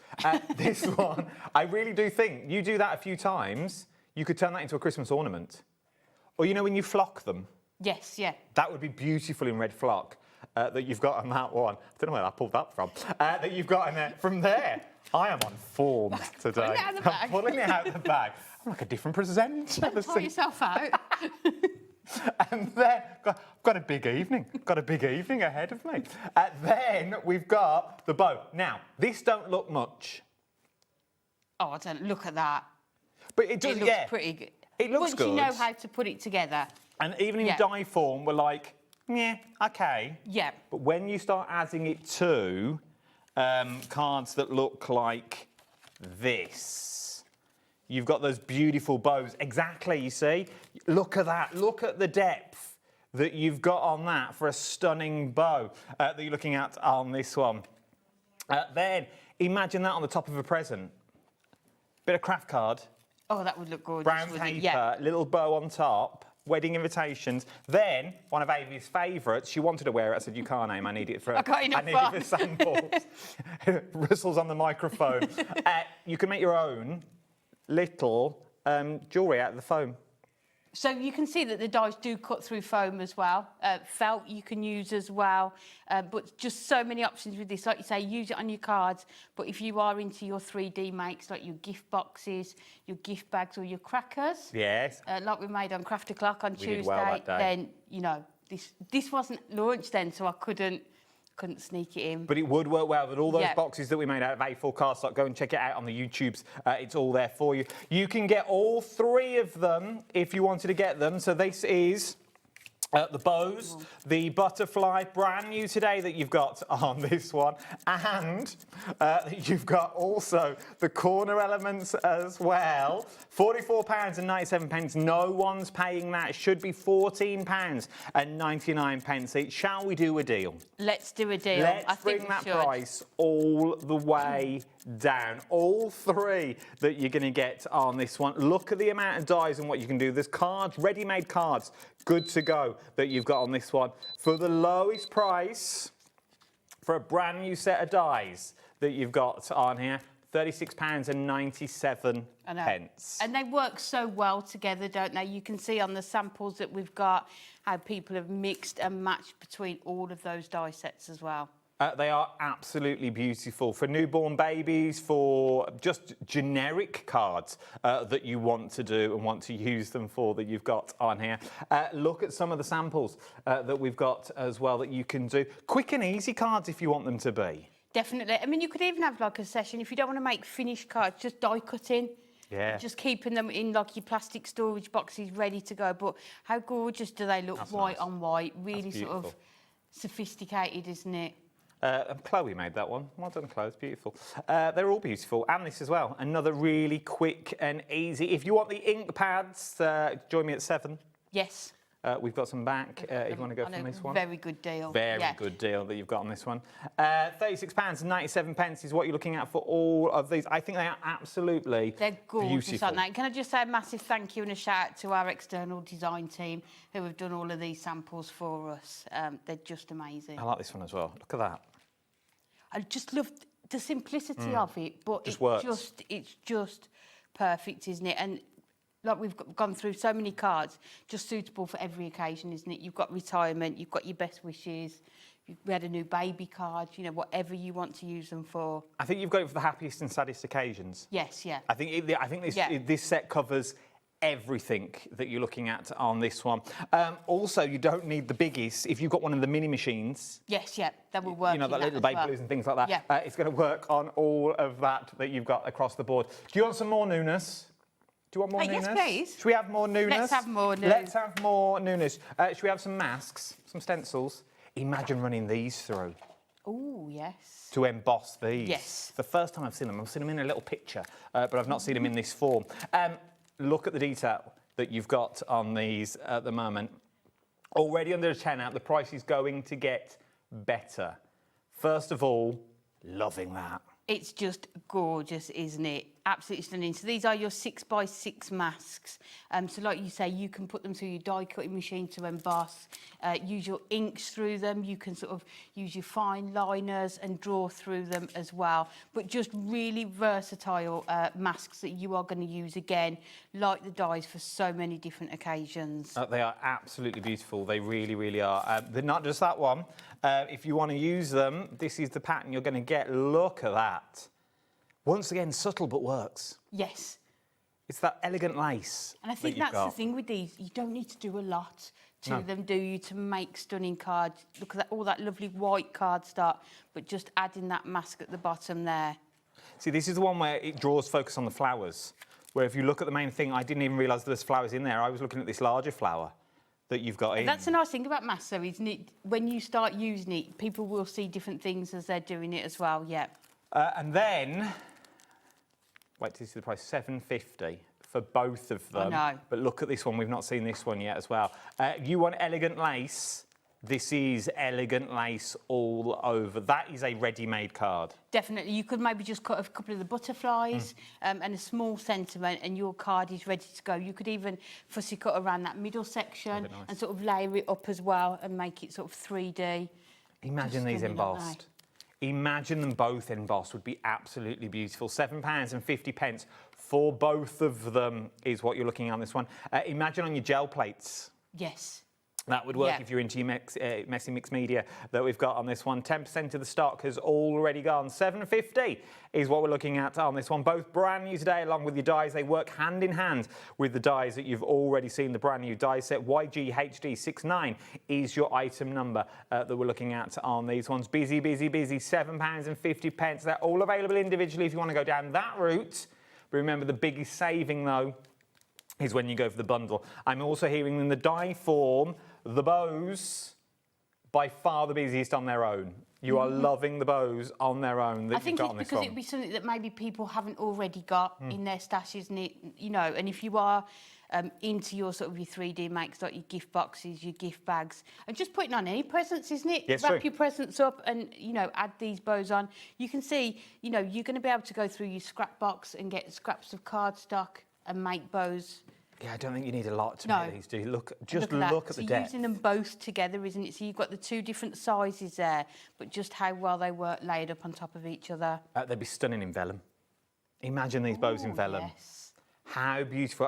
This one, I really do think you do that a few times, you could turn that into a Christmas ornament. Or, you know, when you flock them? Yes, yeah. That would be beautiful in red flock that you've got on that one. I don't know where I pulled that from. That you've got in there. From there, I am on form today. Pulling it out of the bag. I'm pulling it out of the bag. I'm like a different presenter. Don't tie yourself out. And then, I've got a big evening. Got a big evening ahead of me. Then we've got the bow. Now, this don't look much. Oh, I don't look at that. But it does, It looks pretty good. It looks good. Once you know how to put it together. And even in die form, we're like, yeah, okay. Yeah. But when you start adding it to cards that look like this, you've got those beautiful bows. Exactly, you see? Look at that. Look at the depth that you've got on that for a stunning bow that you're looking at on this one. Then, imagine that on the top of a present. Bit of craft card. Oh, that would look gorgeous. Brown paper, little bow on top, wedding invitations. Then, one of Avi's favourites, she wanted to wear it. I said, you can't, Aim, I need it for, I need it for samples. Rustles on the microphone. You can make your own little jewellery out of the foam. So you can see that the dies do cut through foam as well. Felt you can use as well. But just so many options with this. Like you say, use it on your cards. But if you are into your 3D makes, like your gift boxes, your gift bags or your crackers. Yes. Like we made on Craft O'Clock on Tuesday. Then, you know, this wasn't launched then, so I couldn't sneak it in. But it would work well with all those boxes that we made out of A4 cardstock. Go and check it out on the YouTubes. It's all there for you. You can get all 3 of them if you wanted to get them. So this is The bows, the butterfly, brand new today that you've got on this one. And you've got also the corner elements as well. £44.97. No one's paying that. It should be £14.99 each. Shall we do a deal? Let's do a deal. Let's bring that price all the way down. All three that you're going to get on this one. Look at the amount of dies and what you can do. There's cards, ready-made cards, good to go that you've got on this one. For the lowest price, for a brand new set of dies that you've got on here, £36.97. And they work so well together, don't they? You can see on the samples that we've got how people have mixed and matched between all of those die sets as well. They are absolutely beautiful for newborn babies, for just generic cards that you want to do and want to use them for that you've got on here. Look at some of the samples that we've got as well that you can do. Quick and easy cards if you want them to be. Definitely. I mean, you could even have like a session if you don't want to make finished cards, just die cutting. Yeah. Just keeping them in like your plastic storage boxes ready to go. But how gorgeous do they look? That's white on white. Really sort of sophisticated, isn't it? Chloe made that one. Well done, Chloe. It's beautiful. They're all beautiful. And this as well. Another really quick and easy. If you want the ink pads, join me at 7. Yes. We've got some back if you want to go from this one. Very good deal. Very good deal that you've got on this one. £36.97 is what you're looking at for all of these. I think they are absolutely They're gorgeous, beautiful. aren't they? Can I just say a massive thank you and a shout out to our external design team who have done all of these samples for us. They're just amazing. I like this one as well. Look at that. I just love the simplicity of it, but it's just perfect, isn't it? And like we've gone through so many cards, just suitable for every occasion, isn't it? You've got retirement, you've got your best wishes, we had a new baby card, you know, whatever you want to use them for. I think you've got it for the happiest and saddest occasions. Yes, yeah. I think this set covers everything that you're looking at on this one. Also, you don't need the biggies. If you've got one of the mini machines... Yes, yeah, that will work. You know, that little baby blues and things like that. Yeah. It's going to work on all of that you've got across the board. Do you want some more newness? Do you want more newness? Yes, please. Should we have more newness? Let's have more newness. Let's have more newness. Should we have some masks, some stencils? Imagine running these through. Oh, yes. To emboss these. Yes. The first time I've seen them in a little picture, but I've not seen them in this form. Look at the detail that you've got on these at the moment. Already under a 10 out, the price is going to get better. First of all, loving that. It's just gorgeous, isn't it? Absolutely stunning. So these are your 6x6 masks. So like you say, you can put them through your die cutting machine to emboss, use your inks through them. You can sort of use your fine liners and draw through them as well. But just really versatile masks that you are going to use again, like the dies for so many different occasions. They are absolutely beautiful. They really, really are. They're not just that one. If you want to use them, this is the pattern you're going to get. Look at that. Once again, subtle but works. Yes. It's that elegant lace. And I think that's the thing with these. You don't need to do a lot to them, do you, to make stunning cards? Look at that, all that lovely white cardstock, but just adding that mask at the bottom there. See, this is the one where it draws focus on the flowers. Where if you look at the main thing, I didn't even realise there's flowers in there. I was looking at this larger flower that you've got in. That's a nice thing about masks, though, isn't it? When you start using it, people will see different things as they're doing it as well, yeah. And then... Wait till you see the price, £7.50 for both of them. I know. But look at this one, we've not seen this one yet as well. You want elegant lace, this is elegant lace all over. That is a ready-made card. Definitely, you could maybe just cut a couple of the butterflies and a small sentiment and your card is ready to go. You could even fussy cut around that middle section and sort of layer it up as well and make it sort of 3D. Imagine these embossed. Imagine them both embossed would be absolutely beautiful. £7.50 for both of them is what you're looking at on this one. Imagine on your gel plates. Yes. That would work if you're into your messy mixed media that we've got on this one. 10% of the stock has already gone. £7.50 is what we're looking at on this one. Both brand new today along with your dies. They work hand in hand with the dies that you've already seen. The brand new die set YGHD69 is your item number that we're looking at on these ones. Busy, busy, busy. £7.50. They're all available individually if you want to go down that route. But remember, the biggest saving, though, is when you go for the bundle. I'm also hearing in the die form The bows, by far the busiest on their own. You are loving the bows on their own that you've got on this one. I think it's because it'd be something that maybe people haven't already got in their stashes, you know, and if you are into your sort of your 3D makes, like your gift boxes, your gift bags, and just putting on any presents, isn't it? Yes, Wrap your presents up and, you know, add these bows on. You can see, you know, you're going to be able to go through your scrap box and get scraps of cardstock and make bows. Yeah, I don't think you need a lot to make these, do you? Look at the So depth. using them both together, isn't it? So you've got the two different sizes there, but just how well they were laid up on top of each other. They'd be stunning in vellum. Imagine these bows in vellum. Yes. How beautiful.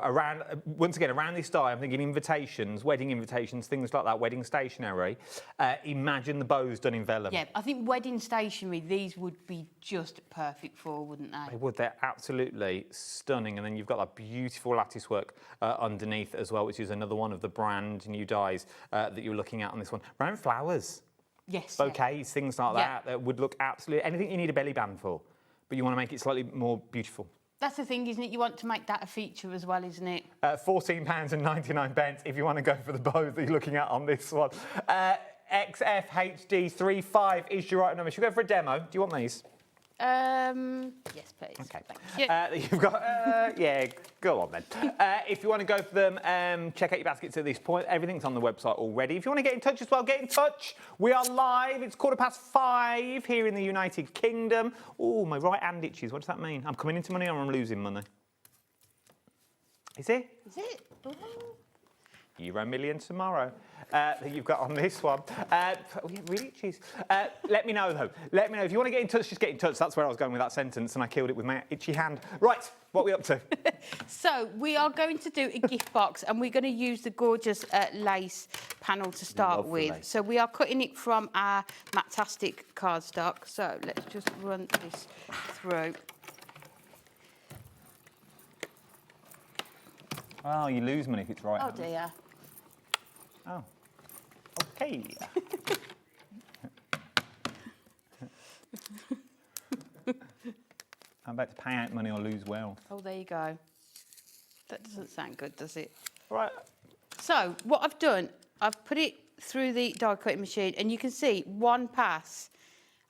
Once again, around this die, I'm thinking invitations, wedding invitations, things like that, wedding stationery. Imagine the bows done in vellum. Yeah, I think wedding stationery, these would be just perfect for, wouldn't they? They would. They're absolutely stunning. And then you've got that beautiful lattice work underneath as well, which is another one of the brand new dies that you're looking at on this one. Round flowers. Yes. Bouquets, things like that would look absolutely... Anything you need a belly band for, but you want to make it slightly more beautiful. That's the thing, isn't it? You want to make that a feature as well, isn't it? £14.99 if you want to go for the bows that you're looking at on this one. XFHD35 is your right number. Should we go for a demo? Do you want these? Yes, please. Okay. Thank you. You've got, yeah, go on then. If you want to go for them, check out your baskets at this point. Everything's on the website already. If you want to get in touch as well, get in touch. We are live. It's 5:15 here in the United Kingdom. Oh, my right hand itches. What does that mean? I'm coming into money or I'm losing money? Is it? Is it? Ooh. Euro million tomorrow. That you've got on this one. Really? Jeez. Let me know, though. Let me know. If you want to get in touch, just get in touch. That's where I was going with that sentence, and I killed it with my itchy hand. Right, what are we up to? So, we are going to do a gift box, and we're going to use the gorgeous lace panel to start with. So, we are cutting it from our Matastic cardstock. So, let's just run this through. Oh, you lose money if it's right. Oh, dear. Oh. Okay. I'm about to pay out money or lose wealth. Oh, there you go. That doesn't sound good, does it? Right. So, what I've done, I've put it through the die cutting machine, and you can see one pass,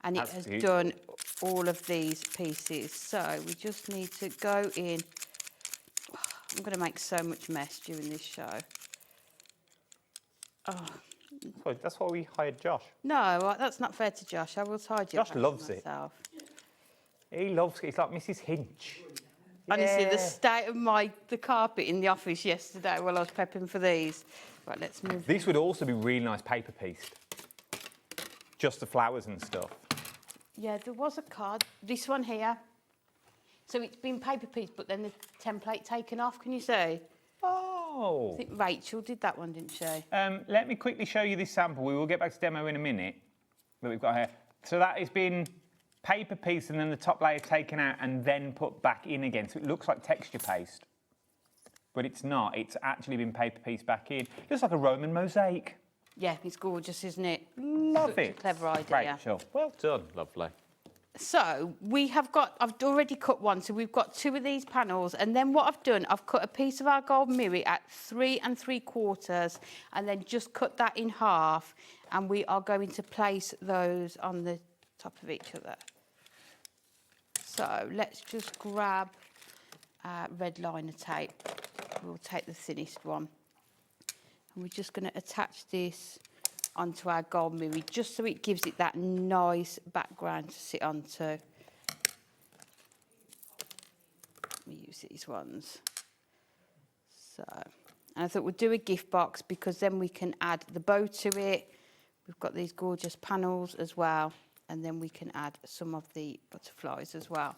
and it has done all of these pieces. So, we just need to go in. I'm going to make so much mess during this show. Oh. That's why we hired Josh. No, that's not fair to Josh. I will tidy Josh loves myself. He loves it. He's like Mrs. Hinch. Honestly, the state of the carpet in the office yesterday while I was prepping for these. Right, let's move. These would also be really nice paper pieced. Just the flowers and stuff. Yeah, there was a card. This one here. So it's been paper pieced, but then the template taken off. Can you see? Oh. I think Rachel did that one, didn't she? Let me quickly show you this sample. We will get back to demo in a minute that we've got here. So that has been paper piece and then the top layer taken out and then put back in again. So it looks like texture paste, but it's not. It's actually been paper pieced back in. Just like a Roman mosaic. Yeah, it's gorgeous, isn't it? Love it. Clever idea. Rachel, well done. Lovely. So I've already cut one, so we've got two of these panels, and then what I've done, I've cut a piece of our gold mirror at 3 3/4, and then just cut that in half, and we are going to place those on the top of each other. So let's just grab red liner tape. We'll take the thinnest one, and we're just going to attach this onto our gold mirror, just so it gives it that nice background to sit onto. Let me use these ones. So, and I thought we'd do a gift box because then we can add the bow to it. We've got these gorgeous panels as well, and then we can add some of the butterflies as well.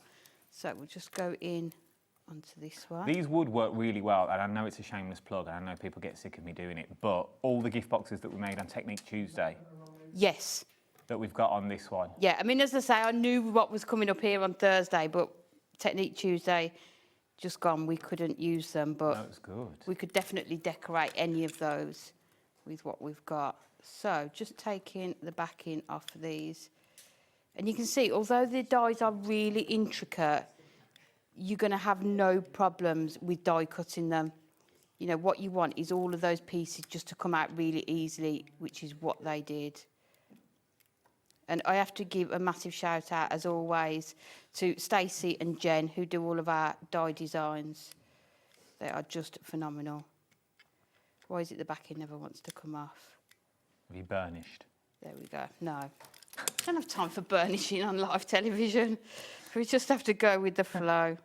So we'll just go in onto this one. These would work really well, and I know it's a shameless plug, and I know people get sick of me doing it, but all the gift boxes that we made on Technique Tuesday. Yes. That we've got on this one. Yeah, I mean, as I say, I knew what was coming up here on Thursday, but Technique Tuesday just gone, we couldn't use them, but that was good. We could definitely decorate any of those with what we've got. So just taking the backing off of these. And you can see, although the dies are really intricate, you're going to have no problems with die cutting them. you know, what you want is all of those pieces just to come out really easily, which is what they did. And I have to give a massive shout out, as always, to Stacey and Jen, who do all of our die designs. They are just phenomenal. Why is it the backing never wants to come off? Have you burnished? There we go. No. I don't have time for burnishing on live television. We just have to go with the flow.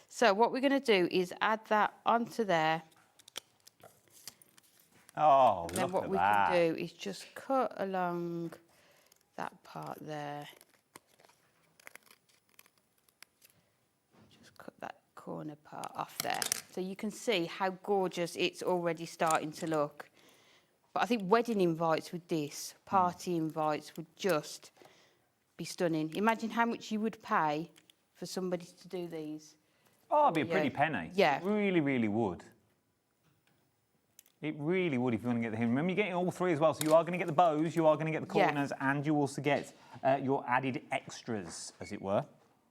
So what we're going to do is add that onto there. Oh, And then what we can do is just cut along that part there. Just cut that corner part off there. So you can see how gorgeous it's already starting to look. But I think wedding invites with this, party invites would just be stunning. Imagine how much you would pay for somebody to do these. Oh, it'd be a pretty penny. Yeah. It really, really would. It really would if you want to get the hem. Remember, you're getting all three as well. So you are going to get the bows, you are going to get the corners, and you also get your added extras, as it were.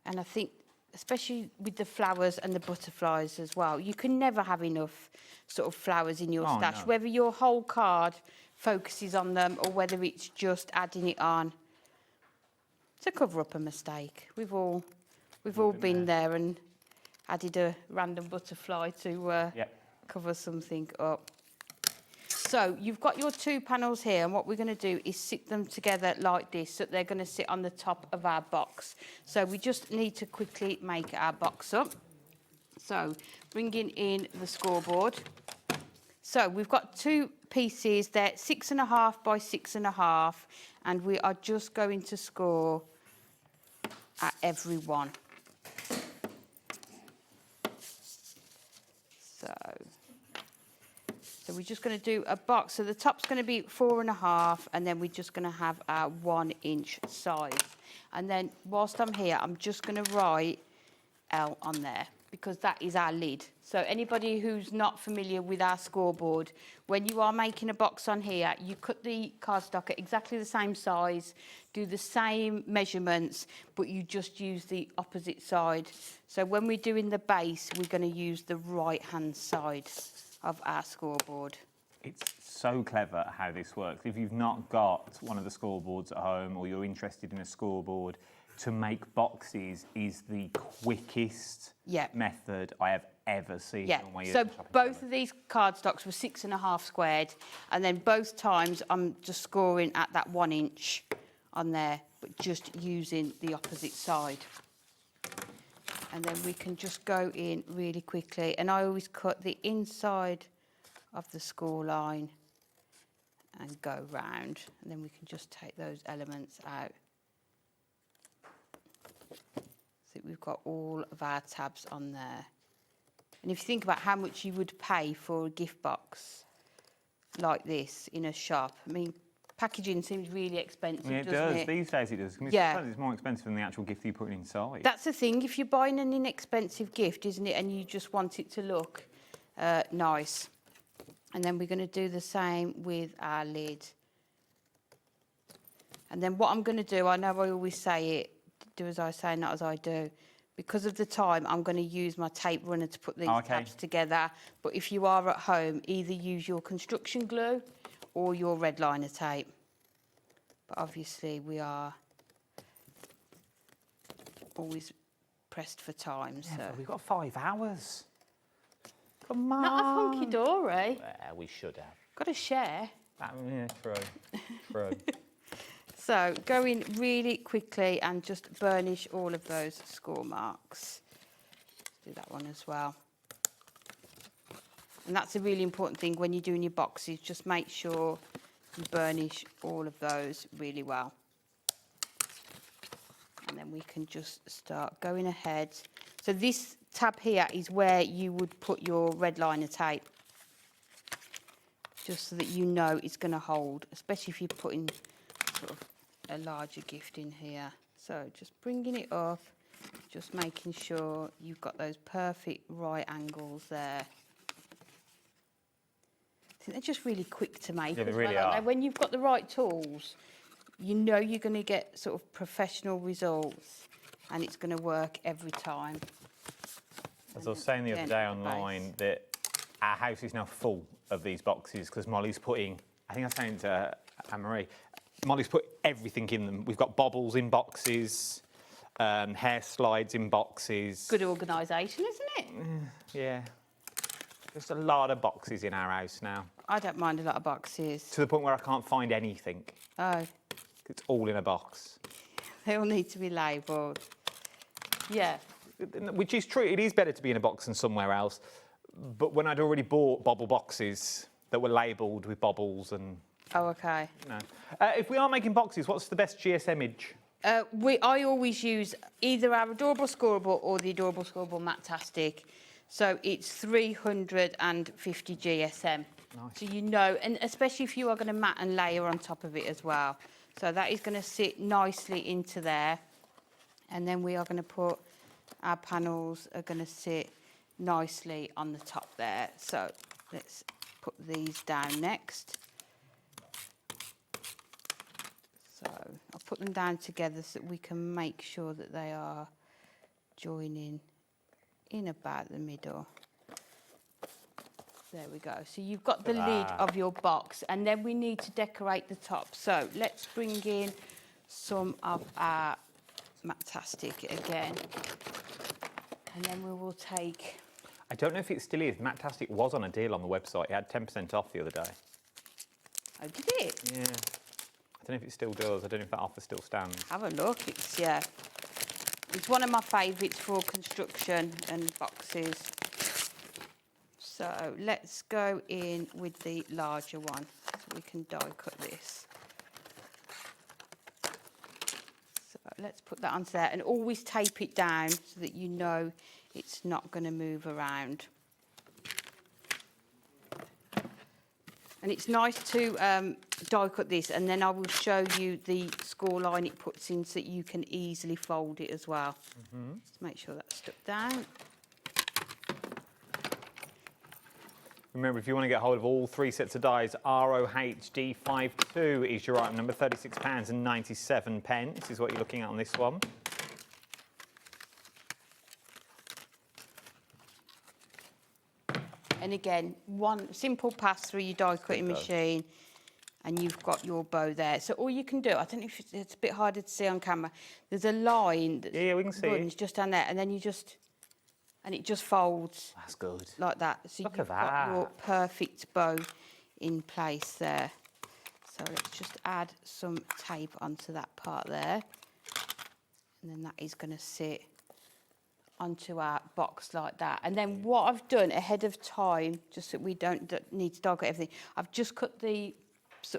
And I think, especially with the flowers and the butterflies as well, you can never have enough sort of flowers in your stash, no. whether your whole card focuses on them or whether it's just adding it on to cover up a mistake. We've all been there and added a random butterfly to cover something up. So you've got your two panels here, and what we're going to do is sit them together like this, so they're going to sit on the top of our box. So we just need to quickly make our box up. So bringing in the scoreboard. So we've got two pieces, they're 6.5 by 6.5, and we are just going to score at every one. So we're just going to do a box. So the top's going to be 4.5, and then we're just going to have our 1 inch size. And then whilst I'm here, I'm just going to write L on there, because that is our lid. So anybody who's not familiar with our scoreboard, when you are making a box on here, you cut the cardstock at exactly the same size, do the same measurements, but you just use the opposite side. So when we're doing the base, we're going to use the right-hand side of our scoreboard. It's so clever how this works. If you've not got one of the scoreboards at home, or you're interested in a scoreboard, to make boxes is the quickest method I have ever seen. Yeah, so both of these cardstocks were 6.5 squared, and then both times I'm just scoring at that 1 inch on there, but just using the opposite side. And then we can just go in really quickly, and I always cut the inside of the score line and go round, and then we can just take those elements out. So we've got all of our tabs on there. And if you think about how much you would pay for a gift box like this in a shop, I mean, packaging seems really expensive, it doesn't does. it? These days it does. Yeah. It's more expensive than the actual gift you put inside. That's the thing, if you're buying an inexpensive gift, isn't it, and you just want it to look nice. And then we're going to do the same with our lid. And then what I'm going to do, I know I always say it, do as I say, not as I do. Because of the time, I'm going to use my tape runner to put these tabs together. But if you are at home, either use your construction glue or your red liner tape. But obviously we are always pressed for time. Yeah, so but we've got 5 hours. Come on. Not a Hunkydory. Yeah, we should have. Got to share. Yeah, true. So go in really quickly and just burnish all of those score marks. Let's do that one as well. And that's a really important thing when you're doing your boxes. Just make sure you burnish all of those really well. And then we can just start going ahead. So this tab here is where you would put your red liner tape, just so that you know it's going to hold, especially if you're putting sort of a larger gift in here. So just bringing it up, just making sure you've got those perfect right angles there. I think they're just really quick to make. Yeah, they really are. When you've got the right tools, you know you're going to get sort of professional results, and it's going to work every time. As I was saying the other day online, that our house is now full of these boxes because Molly's putting, I think I was saying to Anne-Marie, Molly's put everything in them. We've got bobbles in boxes, hair slides in boxes. Good organisation, isn't it? Yeah. Just a lot of boxes in our house now. I don't mind a lot of boxes. To the point where I can't find anything. Oh. It's all in a box. They all need to be labelled. Yeah. Which is true. It is better to be in a box than somewhere else. But when I'd already bought bobble boxes that were labelled with bobbles and... Oh, OK. No. If we are making boxes, what's the best GSM image? I always use either our Adorable Scoreable or the Adorable Scoreable Matastic. So it's 350 GSM. Nice. So you know, and especially if you are going to mat and layer on top of it as well. So that is going to sit nicely into there. And then we are going to put, our panels are going to sit nicely on the top there. So let's put these down next. So I'll put them down together so that we can make sure that they are joining in about the middle. There we go. So you've got the lid of your box, and then we need to decorate the top. So let's bring in some of our Matastic again. And then we will take... I don't know if it still is. Matastic was on a deal on the website. It had 10% off the other day. Oh, did it? Yeah. I don't know if it still does. I don't know if that offer still stands. Have a look. It's, yeah. It's one of my favourites for construction and boxes. So let's go in with the larger one so we can die cut this. So let's put that onto there and always tape it down so that you know it's not going to move around. And it's nice to die cut this, and then I will show you the score line it puts in so that you can easily fold it as well. Just make sure that's stuck down. Remember, if you want to get hold of all 3 sets of dies, ROHD52 is your item number, £36.97 is what you're looking at on this one. And again, one simple pass through your die cutting machine, and you've got your bow there. So all you can do, I don't know if it's a bit harder to see on camera, there's a line that we can see runs just down there, and then you just, and it just folds. That's good. Like that. So Look you've at that. got your perfect bow in place there. So let's just add some tape onto that part there. And then that is going to sit onto our box like that. And then what I've done ahead of time, just so we don't need to die cut everything, I've just cut the,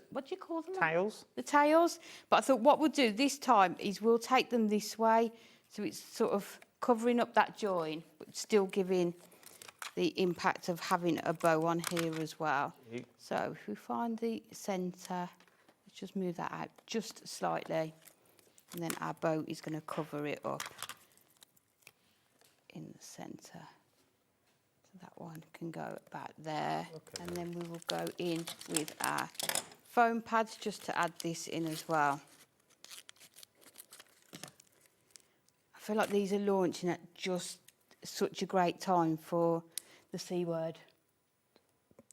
what do you call them? Tails. The tails. But I thought what we'll do this time is we'll take them this way, so it's sort of covering up that join, but still giving the impact of having a bow on here as well. So if we find the centre, let's just move that out just slightly, and then our bow is going to cover it up in the centre. So that one can go about there. And then we will go in with our foam pads just to add this in as well. I feel like these are launching at just such a great time for the C word.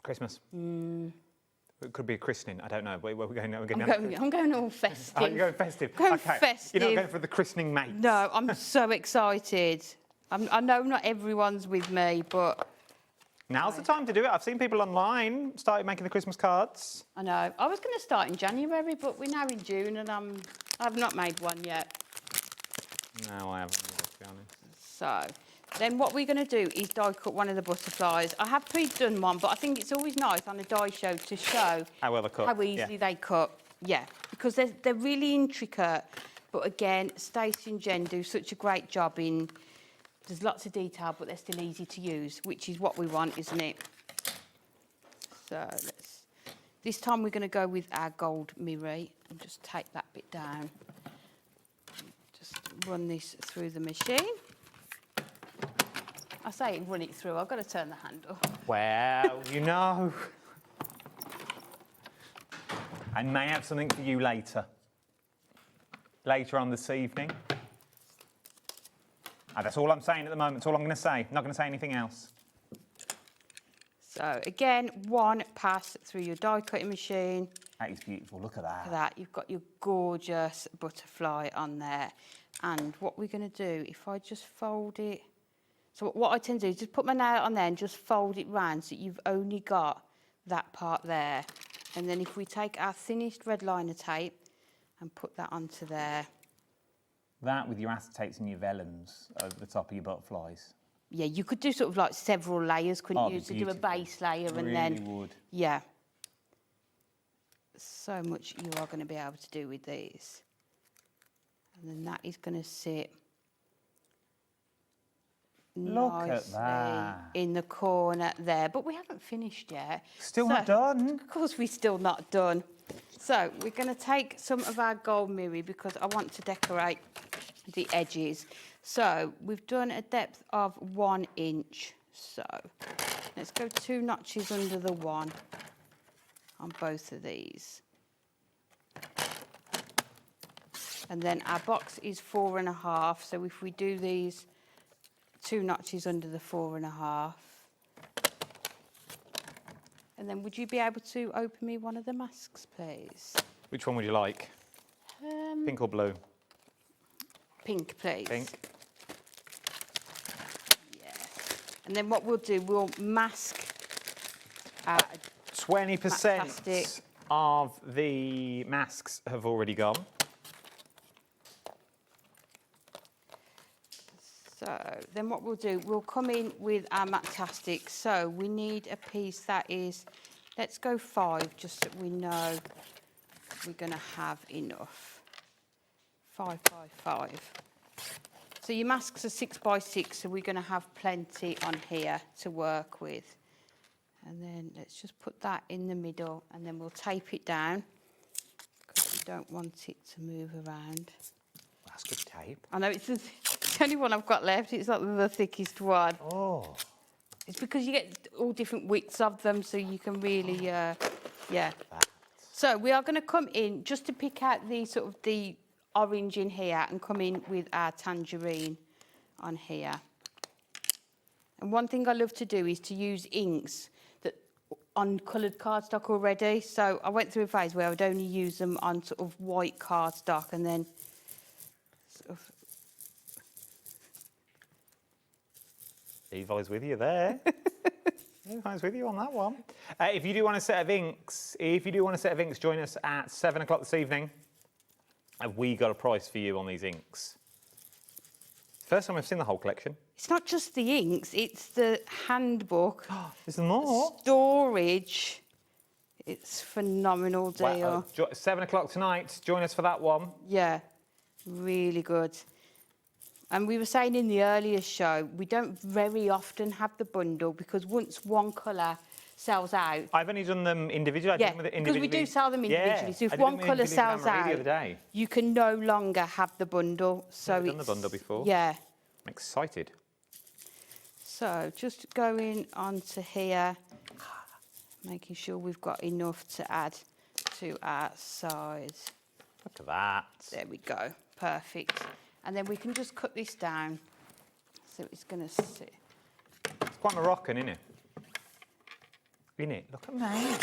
Christmas. It could be a christening, I don't know. We're going, I'm going all festive. Oh, you're going festive? Going okay. festive. You're not going for the christening mate? No, I'm so excited. I know not everyone's with me, but... Now's the time to do it. I've seen people online started making the Christmas cards. I know. I was going to start in January, but we're now in June and I've not made one yet. No, I haven't, to be honest. So, then what we're going to do is die cut one of the butterflies. I have pre-done one, but I think it's always nice on a die show to show how well they cut. How easily they cut. Yeah, because they're really intricate. But again, Stacey and Jen do such a great job in... There's lots of detail, but they're still easy to use, which is what we want, isn't it? So this time we're going to go with our gold mirror and just take that bit down. Just run this through the machine. I say run it through, I've got to turn the handle. Well, you know. I may have something for you later. Later on this evening. That's all I'm saying at the moment. That's all I'm going to say. I'm not going to say anything else. So again, one pass through your die cutting machine. That is beautiful. Look at that. Look at that. You've got your gorgeous butterfly on there. And what we're going to do, if I just fold it, so what I tend to do is just put my nail on there and just fold it round so that you've only got that part there. And then if we take our thinnest red liner tape and put that onto there. That with your acetates and your vellums over the top of your butterflies. Yeah, you could do sort of like several layers, couldn't Oh, you? it'd be To do a base layer and really then... would. Yeah. So much you are going to be able to do with these. And then that is going to sit Look at nicely that. in the corner there. But we haven't finished yet. Still not done. Of course we're still not done. So we're going to take some of our gold mirror because I want to decorate the edges. So we've done a depth of 1 inch. So let's go 2 notches under the 1 on both of these. And then our box is 4.5. So if we do these 2 notches under the 4.5. And then would you be able to open me one of the masks, please? Which one would you like? Pink or blue? Pink, please. Pink. Yes. And then what we'll do, we'll mask our 20% of the masks have already gone. So then what we'll do, we'll come in with our Matastic. So we need a piece that is, let's go 5, just so we know we're going to have enough. 5 by 5. So your masks are 6 by 6, so we're going to have plenty on here to work with. And then let's just put that in the middle, and then we'll tape it down because we don't want it to move around. That's good tape. I know it's the only one I've got left. It's not the thickest one. Oh. It's because you get all different widths of them, so you can really, yeah. So we are going to come in just to pick out the sort of the orange in here and come in with our tangerine on here. And one thing I love to do is to use inks that on coloured cardstock already. So I went through a phase where I would only use them on sort of white cardstock and then sort of... Levi's with you there. Levi's with you on that one. If you do want a set of inks, join us at 7 o'clock this evening. Have we got a price for you on these inks? First time I've seen the whole collection. It's not just the inks, it's the handbook. Is there more? Storage. It's phenomenal deal. Wow. 7 o'clock tonight. Join us for that one. Yeah, really good. And we were saying in the earlier show, we don't very often have the bundle because once one colour sells out... I've only done them individually. Yeah, because we do sell them individually. So if one colour sells out, you can no longer have the bundle. So I've done the bundle before. Yeah. I'm excited. So just going onto here, making sure we've got enough to add to our size. Look at that. There we go. Perfect. And then we can just cut this down so it's going to sit. It's quite Moroccan, isn't it? Isn't it? Look at me.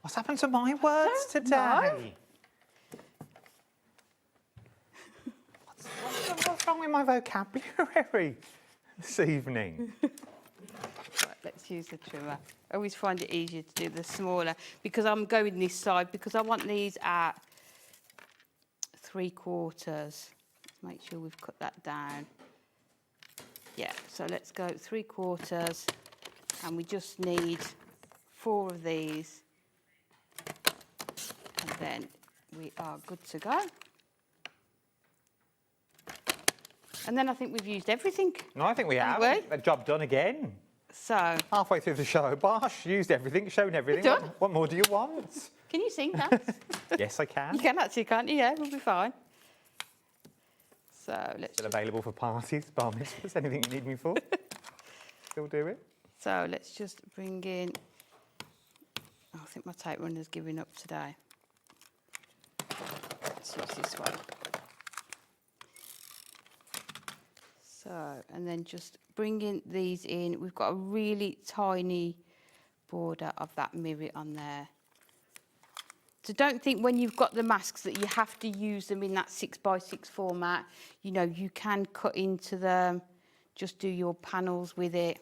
What's happened to my words today? What's wrong with my vocabulary this evening? Right, let's use the trimmer. I always find it easier to do the smaller because I'm going this side because I want these at 3/4. Make sure we've cut that down. Yeah, so let's go 3/4 and we just need 4 of these and then we are good to go. And then I think we've used everything. No, I think we have. A job done again. So. Halfway through the show, Bosh, used everything, shown everything. Done. What more do you want? Can you sing that? Yes, I can. You can actually, can't you? Yeah, we'll be fine. So let's... Still available for parties, bar mitzvahs, anything you need me for. Still do it. So let's just bring in... Oh, I think my tape runner's giving up today. Let's use this one. So, and then just bringing these in. We've got a really tiny border of that mirror on there. So don't think when you've got the masks that you have to use them in that 6x6 format. You know, you can cut into them, just do your panels with it.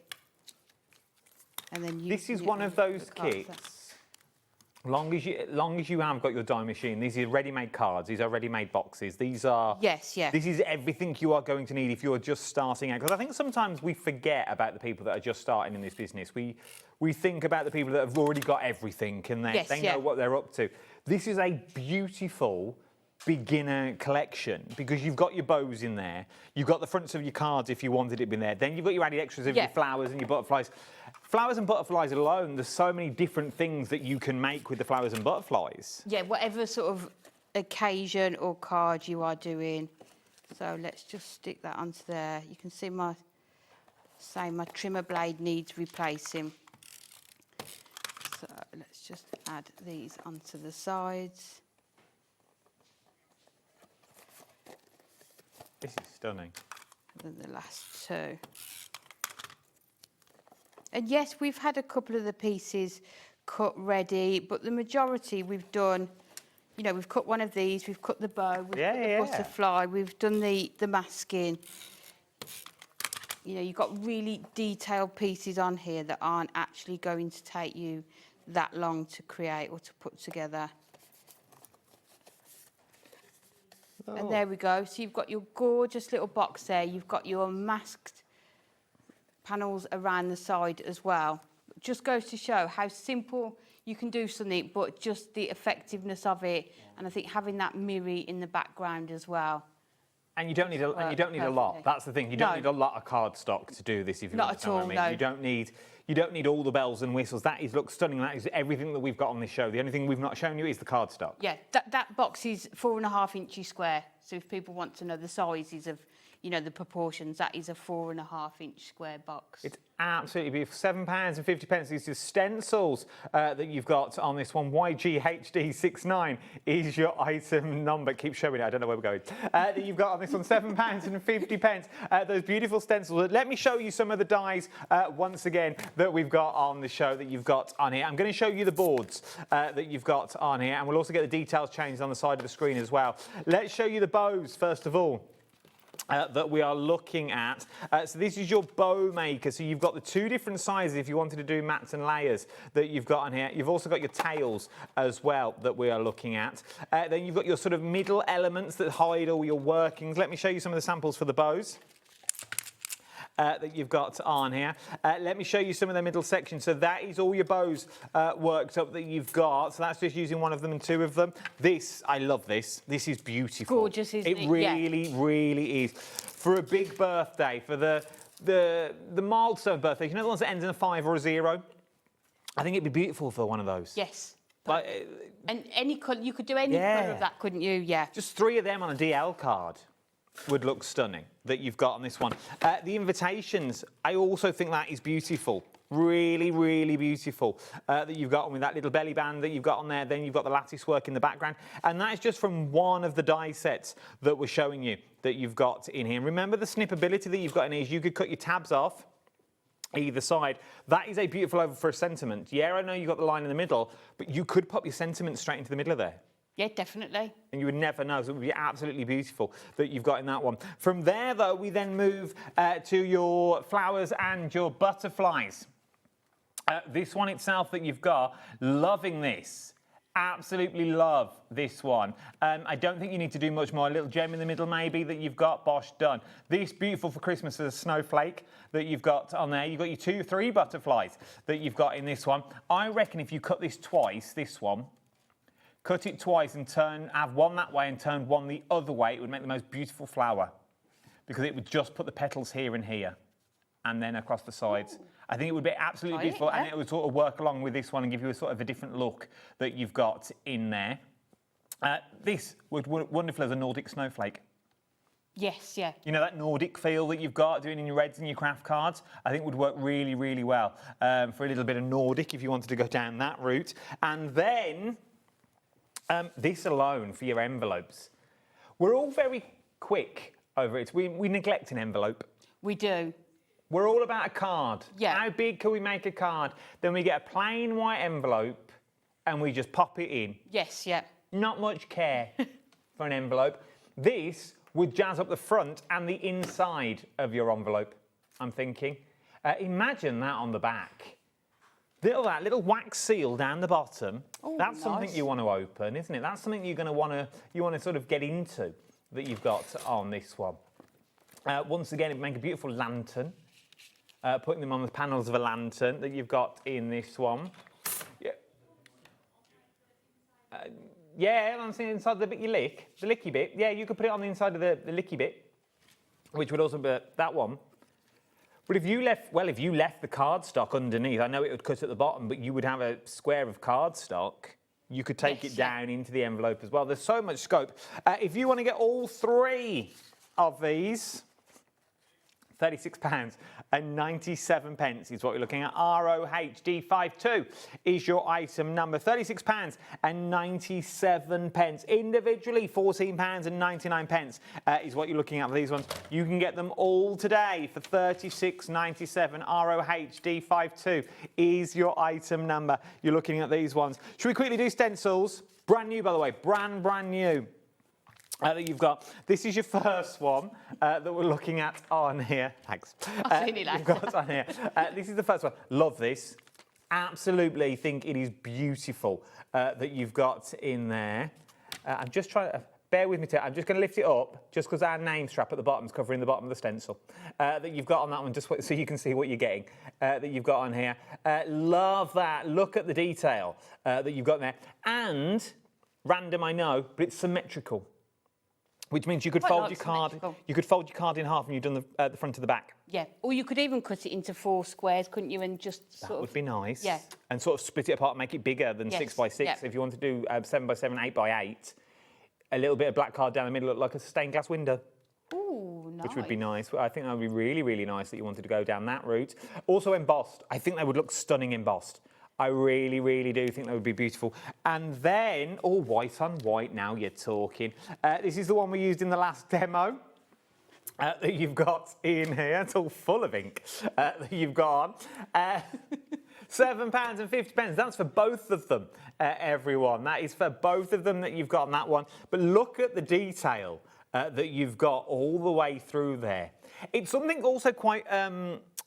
And then this is one of those kits. Long as you have got your die machine, these are ready-made cards, these are ready-made boxes, these are... Yes, yeah. This is everything you are going to need if you're just starting out. Because I think sometimes we forget about the people that are just starting in this business. We think about the people that have already got everything and they know what they're up to. This is a beautiful beginner collection because you've got your bows in there, you've got the fronts of your cards if you wanted it in there, then you've got your added extras of your flowers and your butterflies. Flowers and butterflies alone, there's so many different things that you can make with the flowers and butterflies. Yeah, whatever sort of occasion or card you are doing. So let's just stick that onto there. You can see my trimmer blade needs replacing. So let's just add these onto the sides. This is stunning. And then the last two. And yes, we've had a couple of the pieces cut ready, but the majority we've done, you know, we've cut one of these, we've cut the bow, we've cut the butterfly, we've done the masking. You know, you've got really detailed pieces on here that aren't actually going to take you that long to create or to put together. And there we go. So you've got your gorgeous little box there. You've got your masked panels around the side as well. Just goes to show how simple you can do something, but just the effectiveness of it. And I think having that mirror in the background as well. And you don't need a lot. That's the thing. You don't need a lot of cardstock to do this. If you not at all. No. You don't need all the bells and whistles. That looks stunning. That is everything that we've got on this show. The only thing we've not shown you is the cardstock. Yeah, that box is 4.5 inches square. So if people want to know the sizes of, you know, the proportions, that is a 4.5 inch square box. It's absolutely beautiful. £7.50. These are stencils that you've got on this one. YGHD69 is your item number. Keep showing it. I don't know where we're going. That you've got on this one. £7.50. Those beautiful stencils. Let me show you some of the dies once again that we've got on the show that you've got on here. I'm going to show you the boards that you've got on here, and we'll also get the details changed on the side of the screen as well. Let's show you the bows first of all. That we are looking at. So this is your bow maker. So you've got the two different sizes if you wanted to do mats and layers that you've got on here. You've also got your tails as well that we are looking at. Then you've got your sort of middle elements that hide all your workings. Let me show you some of the samples for the bows. That you've got on here. Let me show you some of the middle sections. So that is all your bows worked up that you've got. So that's just using one of them and two of them. This, I love this. This is beautiful. Gorgeous, isn't it? It really, really is. For a big birthday, for the milestone birthday, you know the ones that end in a 5 or a 0? I think it'd be beautiful for one of those. Yes. Like, and any colour, you could do any colour of that, couldn't you? Yeah. Just 3 of them on a DL card would look stunning that you've got on this one. The invitations, I also think that is beautiful. Really, really beautiful that you've got on with that little belly band that you've got on there. Then you've got the lattice work in the background. And that is just from one of the die sets that we're showing you that you've got in here. And remember the snippability that you've got in here is you could cut your tabs off either side. That is a beautiful over for a sentiment. Yeah, I know you've got the line in the middle, but you could pop your sentiment straight into the middle of there. Yeah, definitely. And you would never know, so it would be absolutely beautiful that you've got in that one. From there, though, we then move to your flowers and your butterflies. This one itself that you've got, loving this. Absolutely love this one. I don't think you need to do much more. A little gem in the middle maybe that you've got, bosh, done. This beautiful for Christmas is a snowflake that you've got on there. You've got your 2, 3 butterflies that you've got in this one. I reckon if you cut this twice, this one, cut it twice and have one that way and turn one the other way, it would make the most beautiful flower because it would just put the petals here and here and then across the sides. Ooh. I think it would be absolutely beautiful and it would sort of work along with this one and give you a sort of a different look that you've got in there. This would work wonderful as a Nordic snowflake. Yes, yeah. You know, that Nordic feel that you've got doing in your reds and your craft cards, I think would work really, really well for a little bit of Nordic if you wanted to go down that route. And then this alone for your envelopes. We're all very quick over it. We neglect an envelope. We do. We're all about a card. Yeah. How big can we make a card? Then we get a plain white envelope and we just pop it in. Yes, yeah. Not much care for an envelope. This would jazz up the front and the inside of your envelope, I'm thinking. Imagine that on the back. That little wax seal down the bottom. Oh, that's nice. something you want to open, isn't it? That's something you're going to want to sort of get into that you've got on this one. Once again, it would make a beautiful lantern. Putting them on the panels of a lantern that you've got in this one. Yeah. Yeah, I'm seeing inside the bit you lick, the licky bit. Yeah, you could put it on the inside of the licky bit, which would also be that one. But if you left the cardstock underneath, I know it would cut at the bottom, but you would have a square of cardstock. You could take it down into the envelope as well. There's so much scope. If you want to get all 3 of these, £36.97 is what you're looking at. ROHD52 is your item number. £36.97. Individually, £14.99 is what you're looking at for these ones. You can get them all today for £36.97. ROHD52 is your item number. You're looking at these ones. Should we quickly do stencils? Brand new, by the way. Brand new. That you've got. This is your first one that we're looking at on here. Thanks. You've got on here. This is the first one. Love this. Absolutely think it is beautiful that you've got in there. I'm just trying to, bear with me, I'm just going to lift it up just because our name strap at the bottom is covering the bottom of the stencil that you've got on that one, just so you can see what you're getting that you've got on here. Love that. Look at the detail that you've got there. And, random I know, but it's symmetrical. Which means you could fold your card. You could fold your card in half, and you've done the front to the back. Yeah, or you could even cut it into 4 squares, couldn't you? And just sort of. That would be nice. Yeah. And sort of split it apart, make it bigger than 6 by 6. Yeah. If you want to do 7 by 7, 8 by 8, a little bit of black card down the middle, look like a stained glass window. Ooh, nice. Which would be nice. I think that would be really, really nice that you wanted to go down that route. Also embossed. I think they would look stunning embossed. I really, really do think that would be beautiful. And then, oh, white on white, now you're talking. This is the one we used in the last demo that you've got in here. It's all full of ink that you've got on. £7.50. That's for both of them, everyone. That is for both of them that you've got on that one. But look at the detail that you've got all the way through there. It's something also quite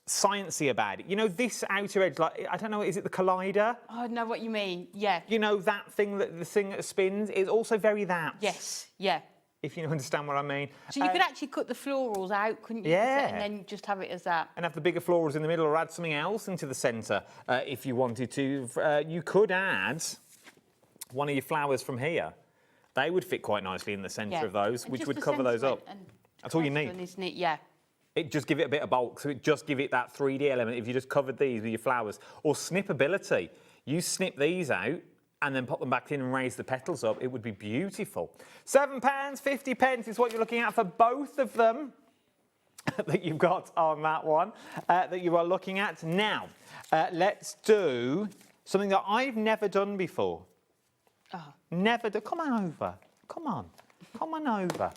sciencey about it. You know, this outer edge, like, I don't know, is it the collider? Oh, I know what you mean, yeah. You know, that thing, the thing that spins, is also very that. Yes, yeah. If you understand what I mean. So you could actually cut the florals out, couldn't you? Yeah. And then just have it as that. And have the bigger florals in the middle, or add something else into the centre if you wanted to. You could add one of your flowers from here. They would fit quite nicely in the centre of those, which would cover those up. That's all you need. Isn't it? Yeah. It just give it a bit of bulk, so it just give it that 3D element if you just covered these with your flowers. Or snippability. You snip these out and then pop them back in and raise the petals up. It would be beautiful. £7.50 is what you're looking at for both of them that you've got on that one that you are looking at. Now, let's do something that I've never done before. Oh. Never done. Come on over. Come on. Come on over.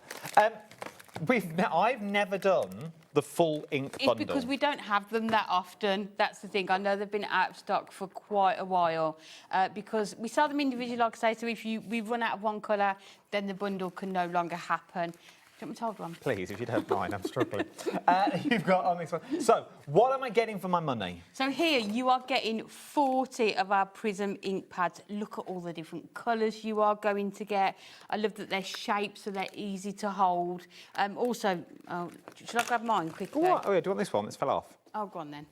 I've never done the full ink bundle. It's because we don't have them that often. That's the thing. I know they've been out of stock for quite a while because we sell them individually, like I say. So if we run out of one colour, then the bundle can no longer happen. Do you want me to hold one? Please, if you don't mind, I'm struggling. You've got on this one. So, what am I getting for my money? So here you are getting 40 of our Prism ink pads. Look at all the different colours you are going to get. I love that they're shaped so they're easy to hold. Also, should I grab mine quickly? Oh, yeah, do you want this one? This fell off. Oh, go on then.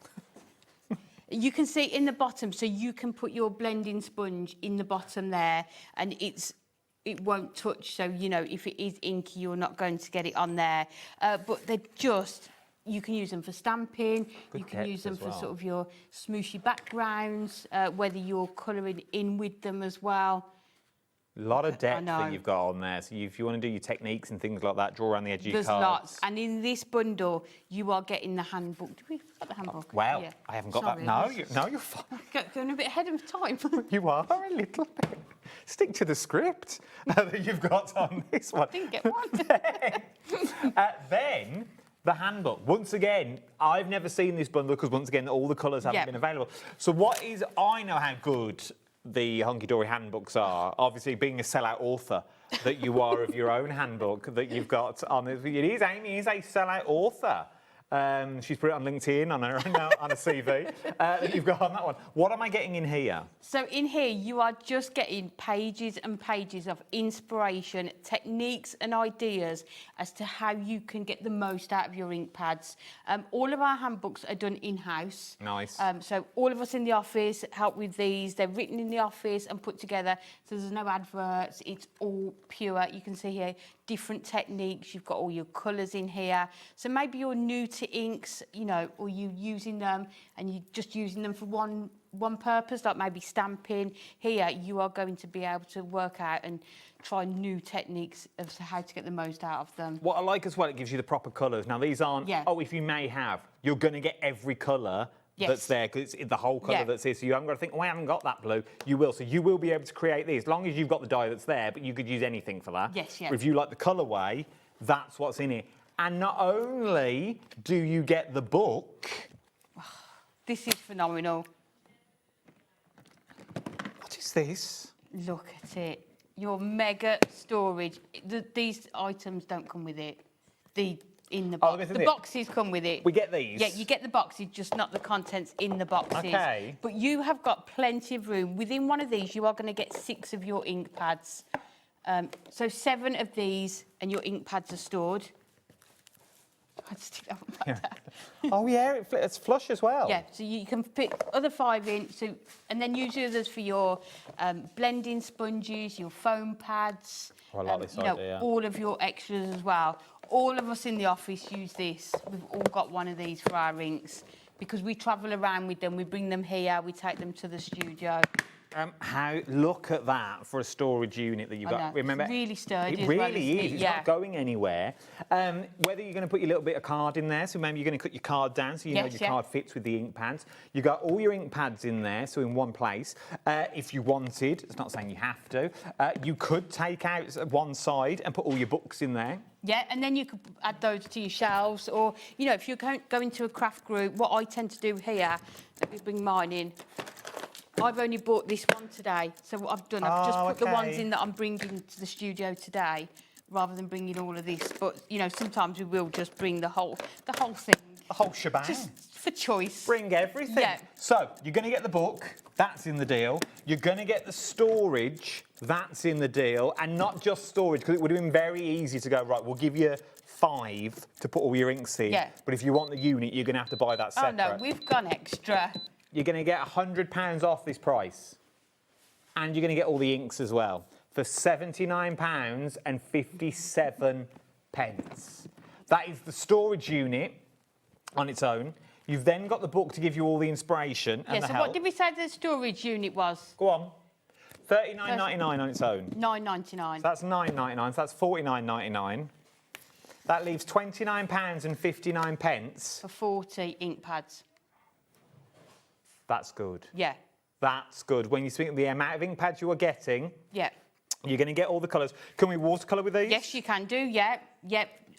You can see in the bottom, so you can put your blending sponge in the bottom there, and it won't touch, so, you know, if it is inky, you're not going to get it on there. But they're just, you can use them for stamping, you can use them for sort of your smooshy backgrounds, whether you're colouring in with them as well. A lot of depth that you've got on there. So if you want to do your techniques and things like that, draw around the edge of your cards. There's lots. And in this bundle, you are getting the handbook. Do we got the handbook? Wow, yeah. I haven't got that. No, you're fine. Going a bit ahead of time. You are a little bit. Stick to the script that you've got on this one. I didn't get one. Then The handbook. Once again, I've never seen this bundle because once again, all the colours haven't been available. So I know how good the Hunkydory handbooks are. Obviously, being a sellout author that you are of your own handbook that you've got on it. Amy is a sellout author. She's put it on LinkedIn, on a CV that you've got on that one. What am I getting in here? So in here, you are just getting pages and pages of inspiration, techniques and ideas as to how you can get the most out of your ink pads. All of our handbooks are done in-house. Nice. So all of us in the office help with these. They're written in the office and put together. So there's no adverts. It's all pure. You can see here different techniques. You've got all your colours in here. So maybe you're new to inks, you know, or you using them and you're just using them for one purpose, like maybe stamping. Here, you are going to be able to work out and try new techniques as to how to get the most out of them. What I like as well, it gives you the proper colours. Now, these aren't, if you may have, you're going to get every colour that's there, because it's the whole colour that's here. So you haven't got to think, I haven't got that blue. You will. So you will be able to create these, as long as you've got the die that's there, but you could use anything for that. Yes, If you like the colourway, that's what's in it. And not only do you get the book... This is phenomenal. What is this? Look at it. Your mega storage. These items don't come with it. The boxes come with it. We get these? Yeah, you get the boxes, just not the contents in the boxes. Okay. But you have got plenty of room. Within one of these, you are going to get 6 of your ink pads. So 7 of these, and your ink pads are stored. I just stick that one back down. Oh yeah, it's flush as well. Yeah, so you can put other 5 in, and then use the others for your blending sponges, your foam pads. I like this idea. All of your extras as well. All of us in the office use this. We've all got one of these for our inks because we travel around with them. We bring them here. We take them to the studio. Look at that for a storage unit that you've got. Remember, it's really sturdy. It really is. It's not going anywhere. Whether you're going to put your little bit of card in there, so maybe you're going to cut your card down so you know your card fits with the ink pads. You've got all your ink pads in there, so in one place. If you wanted, it's not saying you have to, you could take out one side and put all your books in there. Yeah, and then you could add those to your shelves, or, you know, if you're going to a craft group, what I tend to do here, let me bring mine in. I've only bought this one today, so what I've done, I've just put the ones in that I'm bringing to the studio today, rather than bringing all of this. But, you know, sometimes we will just bring the whole thing. The whole shebang. Just for choice. Bring everything. Yeah. So, you're going to get the book, that's in the deal. You're going to get the storage, that's in the deal. And not just storage, because it would have been very easy to go, right, we'll give you 5 to put all your inks in. Yeah. But if you want the unit, you're going to have to buy that separate. Oh, no, we've gone extra. You're going to get £100 off this price. And you're going to get all the inks as well for £79.57. That is the storage unit on its own. You've then got the book to give you all the inspiration and the help. What did we say the storage unit was? Go on. $39.99 on its own. $9.99. So that's $9.99, so that's $49.99. That leaves £29.59. For 40 ink pads. That's good. Yeah. That's good. When you think of the amount of ink pads you are getting, you're going to get all the colours. Can we watercolour with these? Yes, you can do, yeah.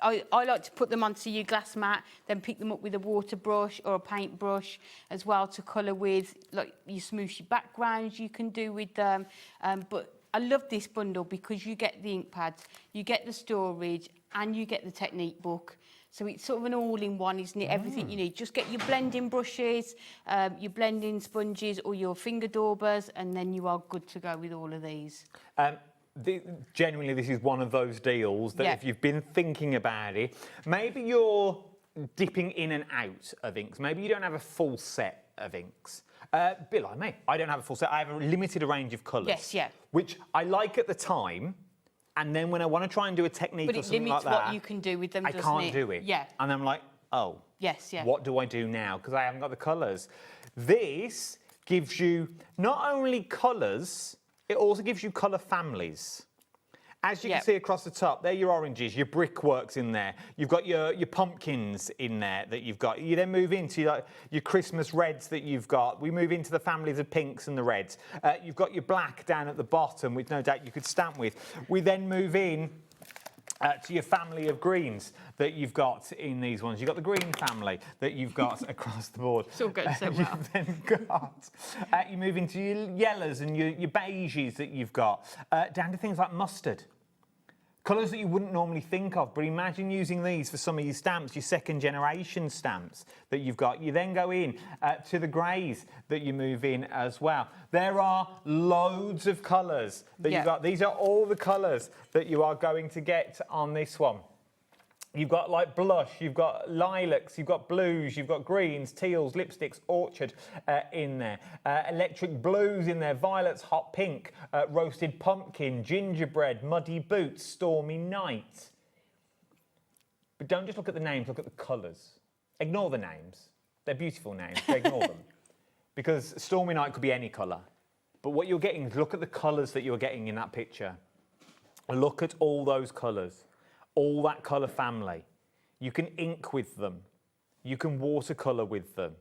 I like to put them onto your glass mat, then pick them up with a water brush or a paint brush as well to colour with. Like your smooshy backgrounds you can do with them. But I love this bundle because you get the ink pads, you get the storage, and you get the technique book. So it's sort of an all-in-one, isn't it? Everything you need. Just get your blending brushes, your blending sponges, or your finger daubers, and then you are good to go with all of these. Genuinely, this is one of those deals that if you've been thinking about it, maybe you're dipping in and out of inks. Maybe you don't have a full set of inks. A bit like me. I don't have a full set. I have a limited range of colours. Yes, yeah. Which I like at the time. And then when I want to try and do a technique or something like that... But it limits what you can do with them, doesn't it? I can't do it. Yeah. And I'm like, oh. Yes, yeah. What do I do now? Because I haven't got the colours. This gives you not only colours, it also gives you colour families. As you can see across the top, there are your oranges, your brickworks in there. You've got your pumpkins in there that you've got. You then move into your Christmas reds that you've got. We move into the families of pinks and the reds. You've got your black down at the bottom, which no doubt you could stamp with. We then move in to your family of greens that you've got in these ones. You've got the green family that you've got across the board. It's all going so well. You've then got, you move into your yellows and your beiges that you've got, down to things like mustard. Colours that you wouldn't normally think of, but imagine using these for some of your stamps, your second generation stamps that you've got. You then go in to the greys that you move in as well. There are loads of colours that you've got. These are all the colours that you are going to get on this one. You've got like blush, you've got lilacs, you've got blues, you've got greens, teals, lipsticks, orchard in there. Electric blues in there, violets, hot pink, roasted pumpkin, gingerbread, muddy boots, stormy night. But don't just look at the names, look at the colours. Ignore the names. They're beautiful names, so ignore them. Because stormy night could be any colour. But what you're getting is look at the colours that you're getting in that picture. Look at all those colours. All that colour family. You can ink with them. You can watercolour with them.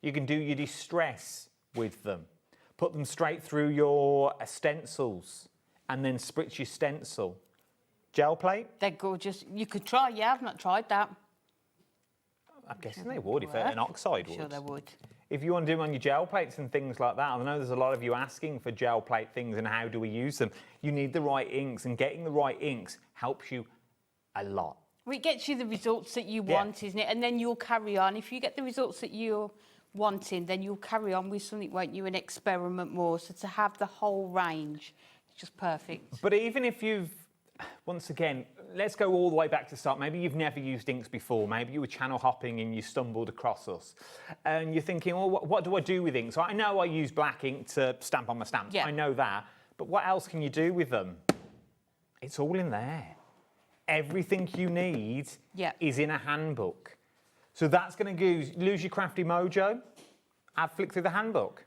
You can do your distress with them. Put them straight through your stencils and then spritz your stencil. Gel plate? They're gorgeous. You could try, yeah, I've not tried that. I'm guessing they would if an oxide would. Sure they would. If you want to do them on your gel plates and things like that, I know there's a lot of you asking for gel plate things and how do we use them. You need the right inks, and getting the right inks helps you a lot. Well, it gets you the results that you want, isn't it? And then you'll carry on. If you get the results that you're wanting, then you'll carry on with something, won't you, and experiment more. So to have the whole range, it's just perfect. But even if you've, once again, let's go all the way back to the start. Maybe you've never used inks before. Maybe you were channel hopping and you stumbled across us. And you're thinking, well, what do I do with inks? So I know I use black ink to stamp on my stamps. I know that. But what else can you do with them? It's all in there. Everything you need is in a handbook. So that's going to lose your crafty mojo. Have a flick through the handbook.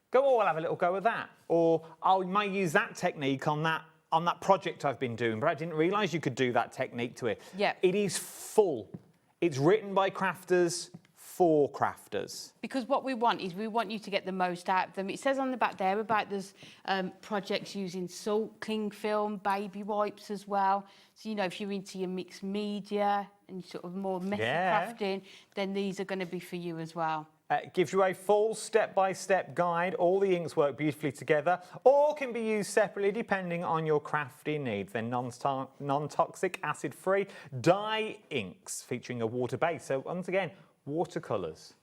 Go, oh, I'll have a little go at that. Or I might use that technique on that project I've been doing, but I didn't realise you could do that technique to it. Yeah. It is full. It's written by crafters for crafters. Because what we want is we want you to get the most out of them. It says on the back there about there's projects using salt, cling film, baby wipes as well. So, you know, if you're into your mixed media and sort of more messy crafting, then these are going to be for you as well. It gives you a full step-by-step guide. All the inks work beautifully together. All can be used separately depending on your crafty needs. They're non-toxic, acid-free dye inks featuring a water base. So once again, watercolours.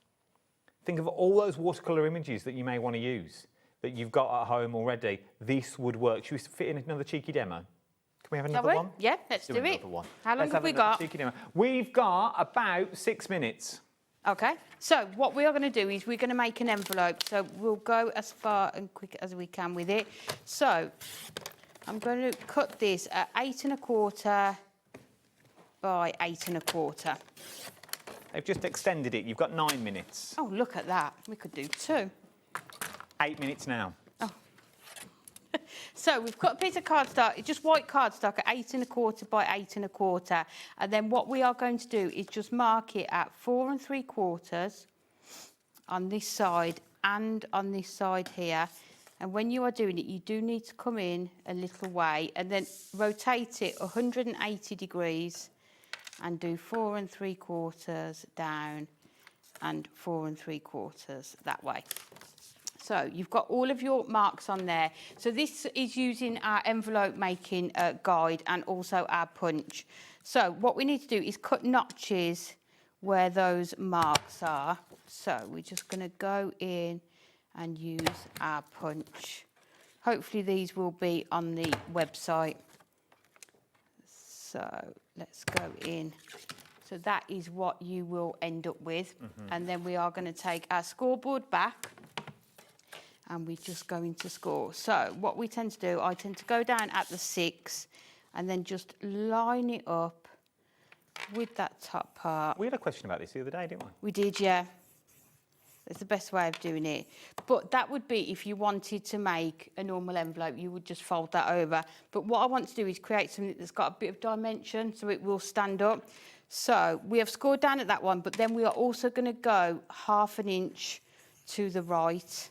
Think of all those watercolour images that you may want to use that you've got at home already. This would work. Should we fit in another cheeky demo? Can we have another one? Yeah, let's do it. One. How long have we got? Cheeky demo. We've got about 6 minutes. Okay, so what we are going to do is we're going to make an envelope. So we'll go as far and quick as we can with it. So I'm going to cut this at 8 1/4 by 8 1/4. They've just extended it. You've got 9 minutes. Oh, look at that. We could do 2. 8 minutes now. Oh. So we've got a piece of cardstock, just white cardstock at 8 1/4 by 8 1/4. And then what we are going to do is just mark it at 4 3/4 on this side and on this side here. And when you are doing it, you do need to come in a little way and then rotate it 180 degrees and do 4 3/4 down and 4 3/4 that way. So you've got all of your marks on there. So this is using our envelope making guide and also our punch. So what we need to do is cut notches where those marks are. So we're just going to go in and use our punch. Hopefully these will be on the website. So let's go in. So that is what you will end up with. And then we are going to take our scoreboard back and we're just going to score. So what we tend to do, I tend to go down at the 6 and then just line it up with that top part. We had a question about this the other day, didn't we? We did, yeah. It's the best way of doing it. But that would be if you wanted to make a normal envelope, you would just fold that over. But what I want to do is create something that's got a bit of dimension so it will stand up. So we have scored down at that one, but then we are also going to go 1/2 inch to the right.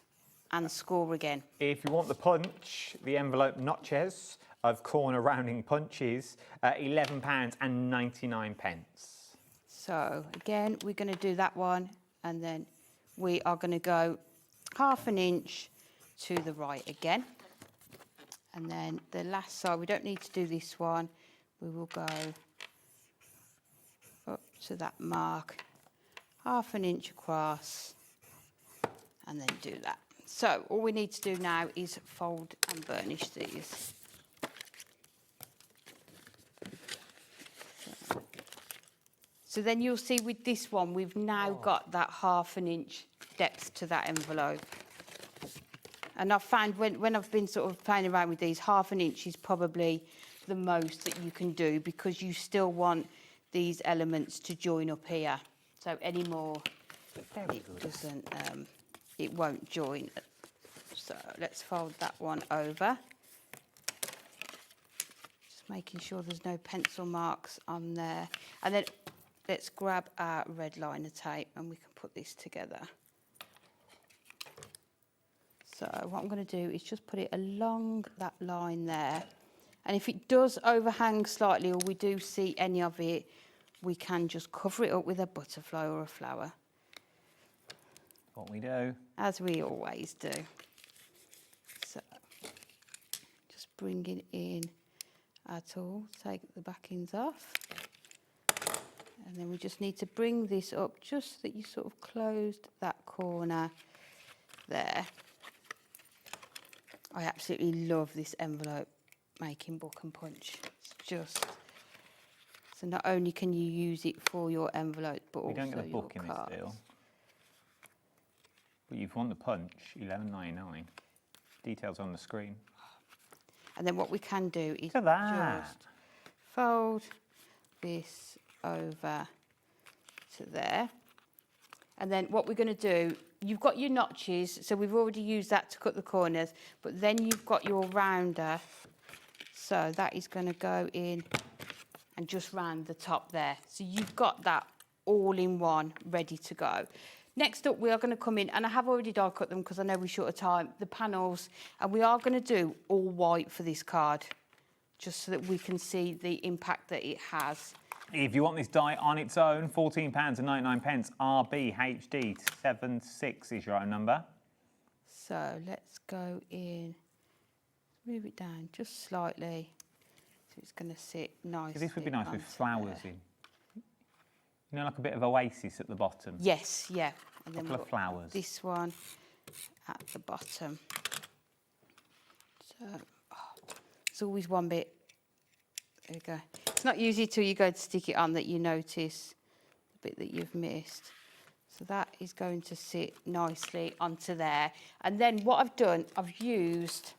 and score again. If you want the punch, the envelope notches of corner rounding punches, £11.99. So again, we're going to do that one, and then we are going to go 1/2 inch to the right again. And then the last side, we don't need to do this one. We will go up to that mark, 1/2 inch across, and then do that. So all we need to do now is fold and burnish these. So then you'll see with this one, we've now got that 1/2 inch depth to that envelope. And I've found when I've been sort of playing around with these, 1/2 inch is probably the most that you can do, because you still want these elements to join up here. So any more, it won't join. So let's fold that one over. Just making sure there's no pencil marks on there. And then let's grab our red liner tape and we can put this together. So what I'm going to do is just put it along that line there. And if it does overhang slightly, or we do see any of it, we can just cover it up with a butterfly or a flower. What we do. As we always do. So just bring it in at all, take the backings off. And then we just need to bring this up just so that you sort of closed that corner there. I absolutely love this envelope making book and punch. It's just, so not only can you use it for your envelope, but also your cards. You don't get a book in this deal. But you've won the punch, £11.99. Details on the screen. And then what we can do is just fold this over to there. And then what we're going to do, you've got your notches, so we've already used that to cut the corners, but then you've got your rounder. So that is going to go in and just round the top there. So you've got that all in one, ready to go. Next up, we are going to come in, and I have already die cut them because I know we're short of time, the panels, and we are going to do all white for this card, just so that we can see the impact that it has. If you want this die on its own, £14.99, RBHD76 is your item number. So let's go in, move it down just slightly, so it's going to sit nicely. This would be nice with flowers in. You know, like a bit of oasis at the bottom. Yes, yeah. And then a couple of flowers. This one at the bottom. So it's always one bit. There we go. It's not usually till you go to stick it on that you notice the bit that you've missed. So that is going to sit nicely onto there. And then what I've done, I've used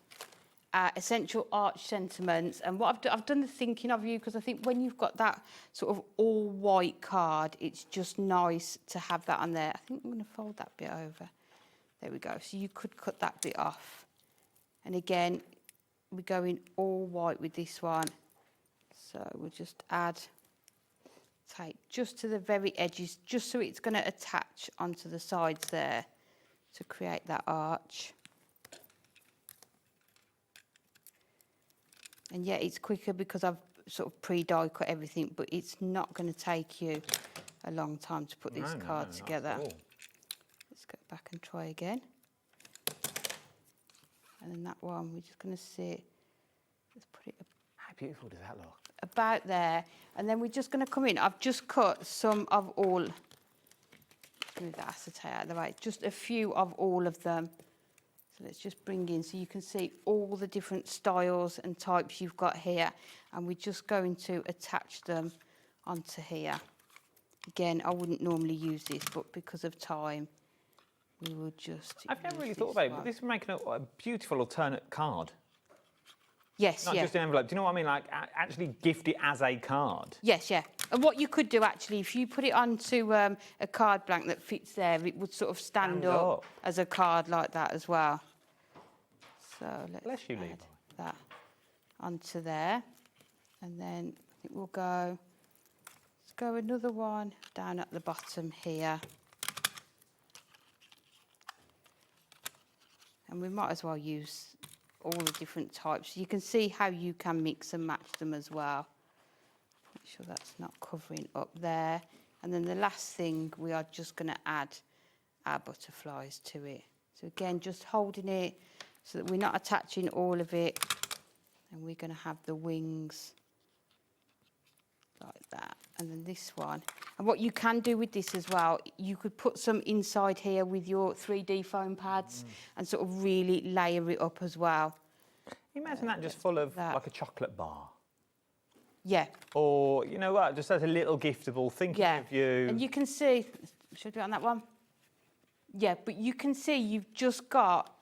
Essential Arch Sentiments, and what I've done the thinking of you, because I think when you've got that sort of all white card, it's just nice to have that on there. I think I'm going to fold that bit over. There we go. So you could cut that bit off. And again, we're going all white with this one. So we'll just add tape just to the very edges, just so it's going to attach onto the sides there to create that arch. And yeah, it's quicker because I've sort of pre-die cut everything, but it's not going to take you a long time to put this card together. Let's go back and try again. And then that one, we're just going to sit, let's put it How beautiful does that look? About there. And then we're just going to come in. I've just cut some of all, move that acetate out of the way, just a few of all of them. So let's just bring in so you can see all the different styles and types you've got here, and we're just going to attach them onto here. Again, I wouldn't normally use this, but because of time, we will just I've never really thought about it, but this would make a beautiful alternate card. Yes, Not just an envelope. Do you know what I mean? Like, actually gift it as a card. Yes, yeah. And what you could do, actually, if you put it onto a card blank that fits there, it would sort of stand up as a card like that as well. So let's add that onto there. And then I think we'll go, let's go another one down at the bottom here. And we might as well use all the different types. You can see how you can mix and match them as well. Make sure that's not covering up there. And then the last thing, we are just going to add our butterflies to it. So again, just holding it so that we're not attaching all of it. And we're going to have the wings like that. And then this one. And what you can do with this as well, you could put some inside here with your 3D foam pads and sort of really layer it up as well. Imagine that just full of like a chocolate bar. Yeah. Or, you know what, just as a little giftable, thinking of you. And you can see, should I do it on that one? Yeah, but you can see you've just got,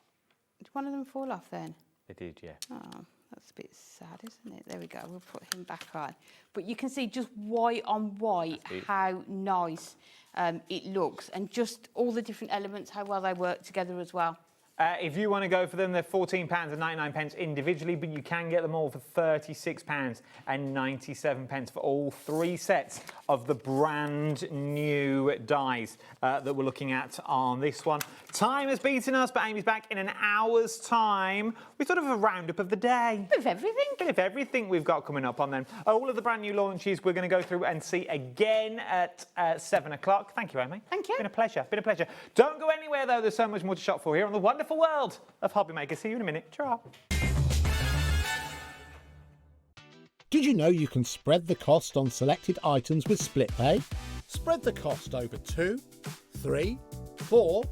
did one of them fall off then? It did, yeah. Oh, that's a bit sad, isn't it? There we go, we'll put him back on. But you can see just white on white how nice it looks, and just all the different elements, how well they work together as well. If you want to go for them, they're £14.99 individually, but you can get them all for £36.97 for all 3 sets of the brand new dies that we're looking at on this one. Time has beaten us, but Amy's back in an hour's time with sort of a roundup of the day. Bit of everything. Bit of everything we've got coming up on them. All of the brand new launches we're going to go through and see again at 7 o'clock. Thank you, Amy. Thank you. Been a pleasure. Been a pleasure. Don't go anywhere, though. There's so much more to shop for here on the wonderful world of HobbyMaker. See you in a minute. Ta-ra. Did you know you can spread the cost on selected items with split pay? Spread the cost over 2, 3, 4,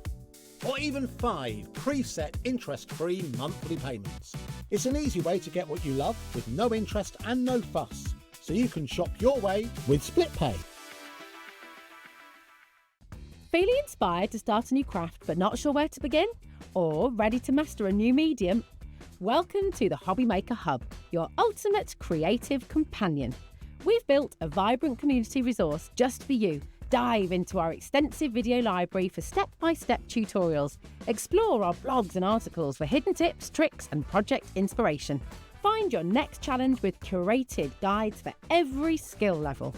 or even 5 preset interest-free monthly payments. It's an easy way to get what you love with no interest and no fuss, so you can shop your way with split pay. Feeling inspired to start a new craft but not sure where to begin? Or ready to master a new medium? Welcome to the HobbyMaker Hub, your ultimate creative companion. We've built a vibrant community resource just for you. Dive into our extensive video library for step-by-step tutorials. Explore our blogs and articles for hidden tips, tricks and project inspiration. Find your next challenge with curated guides for every skill level.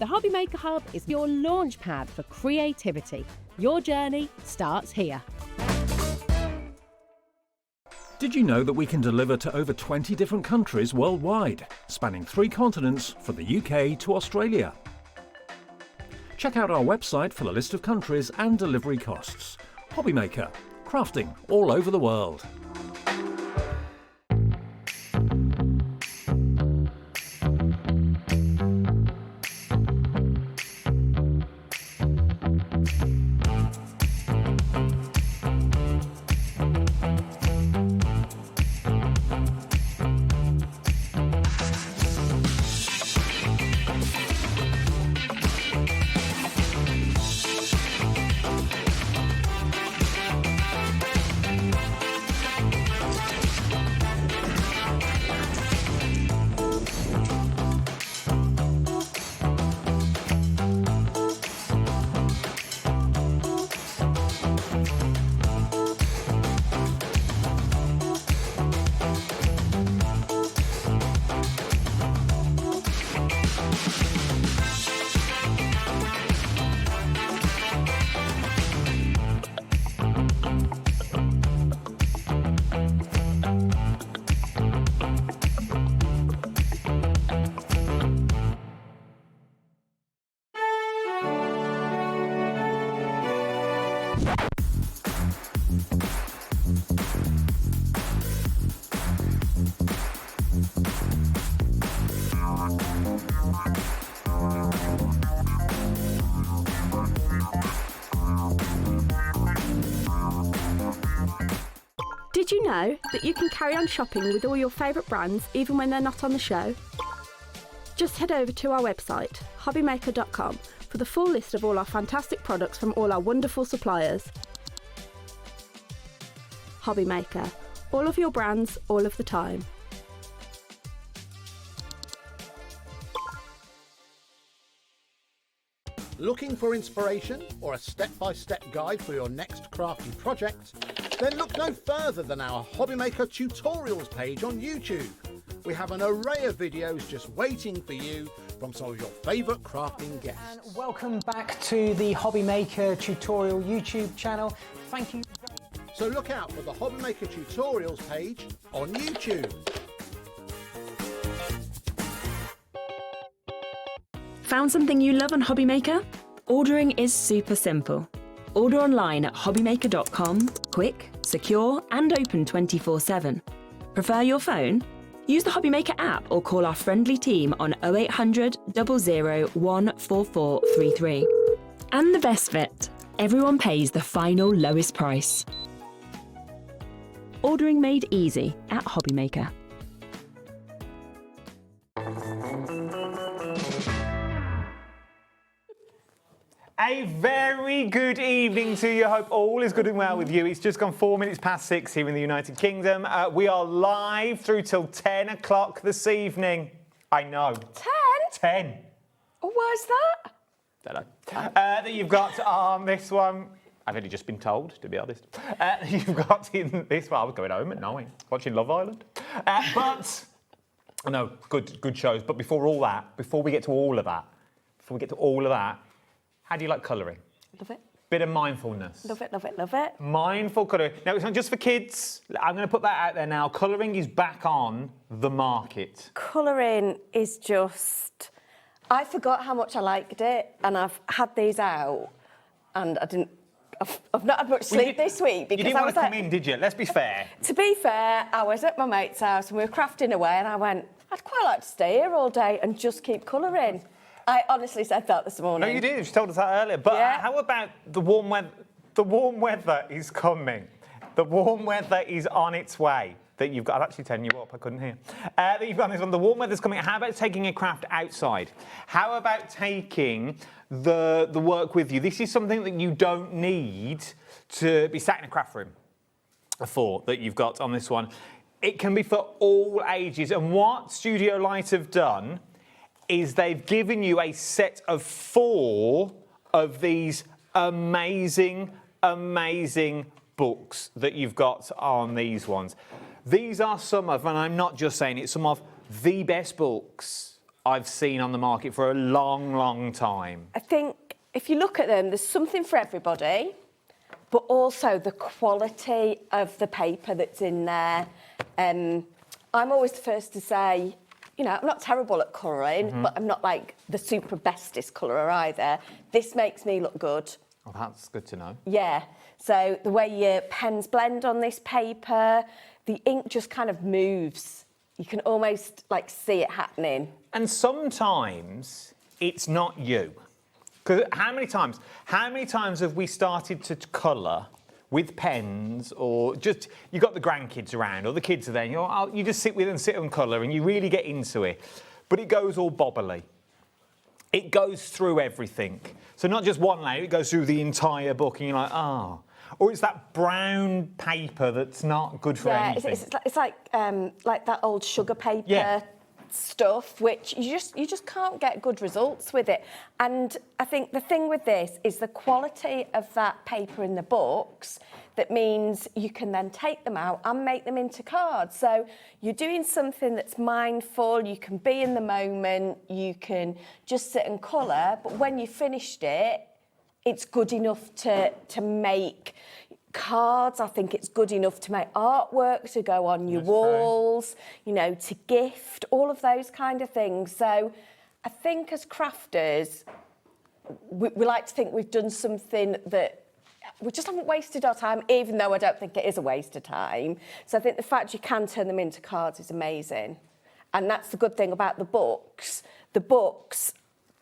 The HobbyMaker Hub is your launch pad for creativity. Your journey starts here. Did you know that we can deliver to over 20 different countries worldwide, spanning 3 continents from the UK to Australia? Check out our website for a list of countries and delivery costs. HobbyMaker, crafting all over the world. Did you know that you can carry on shopping with all your favourite brands even when they're not on the show? Just head over to our website, hobbymaker.com, for the full list of all our fantastic products from all our wonderful suppliers. HobbyMaker, all of your brands, all of the time. Looking for inspiration or a step-by-step guide for your next crafty project? Then look no further than our HobbyMaker tutorials page on YouTube. We have an array of videos just waiting for you from some of your favourite crafting guests. And welcome back to the HobbyMaker tutorial YouTube channel. Thank you very much. So look out for the HobbyMaker tutorials page on YouTube. Found something you love on HobbyMaker? Ordering is super simple. Order online at hobbymaker.com, quick, secure, and open 24/7. Prefer your phone? Use the HobbyMaker app or call our friendly team on 0800 00 14433. And the best bit, everyone pays the final lowest price. Ordering made easy at HobbyMaker. A very good evening to you. Hope all is good and well with you. It's just gone 4 minutes past 6 here in the United Kingdom. We are live through till 10 o'clock this evening. I know. 10? 10. Oh, why is that? Don't know. That you've got on this one. I've only just been told, to be honest. You've got in this one. I was going home at 9, watching Love Island. But, I know, good shows. But before we get to all of that, how do you like colouring? Love it. Bit of mindfulness. Love it, love it, love it. Mindful colouring. Now, it's not just for kids. I'm going to put that out there now. Colouring is back on the market. Colouring is just... I forgot how much I liked it, and I've had these out, and I've not had much sleep this week because you didn't want to come in, did you? Let's be fair. To be fair, I was at my mate's house and we were crafting away, and I went, I'd quite like to stay here all day and just keep colouring. I honestly said that this morning. No, you did. You told us that earlier. But how about the warm weather? The warm weather is coming. The warm weather is on its way. That you've got. I'll actually turn you up. I couldn't hear. That you've got this one. The warm weather's coming. How about taking a craft outside? How about taking the work with you? This is something that you don't need to be sat in a craft room for. That you've got on this one. It can be for all ages. And what Studio Light have done is they've given you a set of 4 of these amazing books that you've got on these ones. These are some of, and I'm not just saying it, some of the best books I've seen on the market for a long time. I think if you look at them, there's something for everybody, but also the quality of the paper that's in there. I'm always the first to say, you know, I'm not terrible at colouring, but I'm not like the super bestest colourer either. This makes me look good. Oh, that's good to know. Yeah. So the way your pens blend on this paper, the ink just kind of moves. You can almost like see it happening. And sometimes it's not you. Because how many times have we started to colour with pens, or just, you got the grandkids around, or the kids are there, and you just sit and colour, and you really get into it. But it goes all bobbly. It goes through everything. So not just one layer, it goes through the entire book, and you're like, Or it's that brown paper that's not good for anything. It's like that old sugar paper stuff, which you just can't get good results with it. And I think the thing with this is the quality of that paper in the books. That means you can then take them out and make them into cards. So you're doing something that's mindful, you can be in the moment, you can just sit and colour, but when you finished it, it's good enough to make cards. I think it's good enough to make artwork to go on your walls, you know, to gift, all of those kind of things. So I think as crafters, we like to think we've done something that we just haven't wasted our time, even though I don't think it is a waste of time. So I think the fact you can turn them into cards is amazing. And that's the good thing about the books. The books,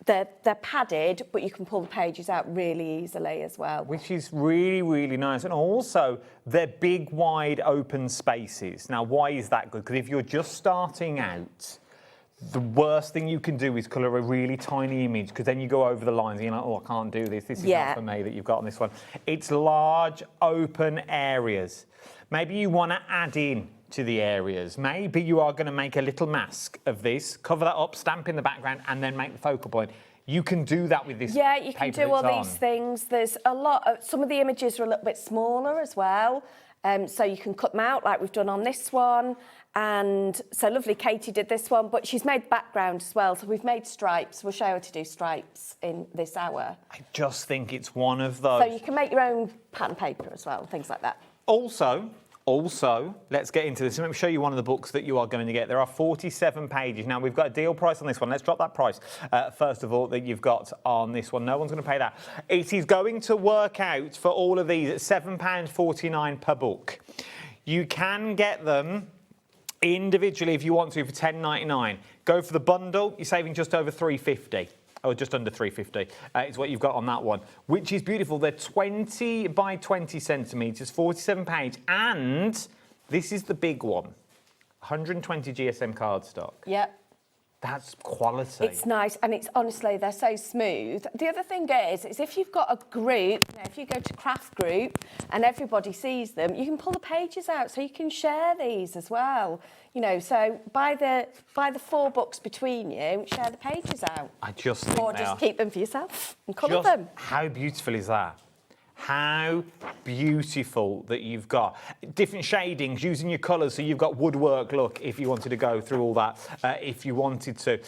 they're padded, but you can pull the pages out really easily as well. Which is really nice. And also, they're big, wide, open spaces. Now, why is that good? Because if you're just starting out, the worst thing you can do is colour a really tiny image, because then you go over the lines and you're like, oh, I can't do this. This is not for me that you've got on this one. It's large, open areas. Maybe you want to add in to the areas. Maybe you are going to make a little mask of this, cover that up, stamp in the background, and then make the focal point. You can do that with this. Yeah, you can do all these things. There's a lot of, some of the images are a little bit smaller as well. So you can cut them out like we've done on this one. And so lovely Katie did this one, but she's made background as well. So we've made stripes. We'll show her how to do stripes in this hour. I just think it's one of those. So you can make your own pattern paper as well, things like that. Also, let's get into this. Let me show you one of the books that you are going to get. There are 47 pages. Now, we've got a deal price on this one. Let's drop that price, first of all, that you've got on this one. No one's going to pay that. It is going to work out for all of these at £7.49 per book. You can get them individually if you want to for £10.99. Go for the bundle, you're saving just over £3.50. Or just under £3.50 is what you've got on that one, which is beautiful. They're 20 by 20 centimetres, 47 page, and this is the big one, 120 GSM cardstock. Yep. That's quality. It's nice, and it's honestly, they're so smooth. The other thing is if you've got a group, if you go to craft group and everybody sees them, you can pull the pages out so you can share these as well. You know, so buy the 4 books between you, share the pages out. I just think or just keep them for yourself and colour them. How beautiful is that? How beautiful that you've got different shadings using your colours, so you've got woodwork look if you wanted to go through all that, if you wanted to.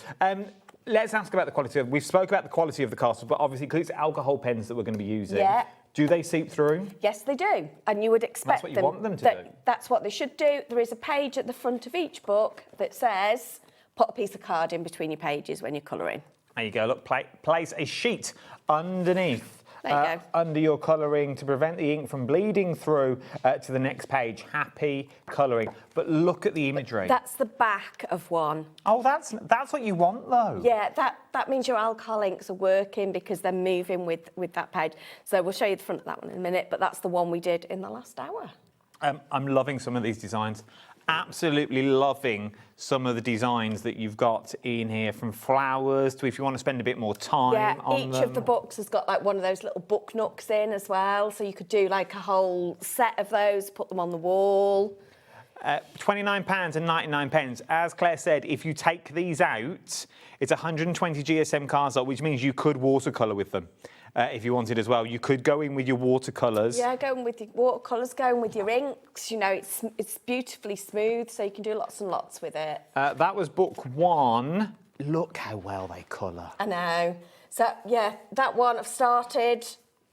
Let's ask about the quality of. We've spoke about the quality of the castles, but obviously because it's alcohol pens that we're going to be using. Yeah. Do they seep through? Yes, they do, and you would expect That's what you want them to do. That's what they should do. There is a page at the front of each book that says, put a piece of card in between your pages when you're colouring. There you go. Look, place a sheet underneath. There you go. Under your colouring to prevent the ink from bleeding through to the next page. Happy colouring. But look at the imagery. That's the back of one. Oh, that's what you want, though. Yeah, that means your alcohol inks are working because they're moving with that page. So we'll show you the front of that one in a minute, but that's the one we did in the last hour. I'm loving some of these designs. Absolutely loving some of the designs that you've got in here, from flowers to if you want to spend a bit more time on them. Yeah, each of the books has got like one of those little book nooks in as well, so you could do like a whole set of those, put them on the wall. £29.99. As Claire said, if you take these out, it's 120 GSM cardstock, which means you could watercolour with them. If you wanted as well, you could go in with your watercolours. Yeah, going with your watercolours, going with your inks. You know, it's beautifully smooth, so you can do lots and lots with it. That was book 1. Look how well they colour. I know. So yeah, that one I've started.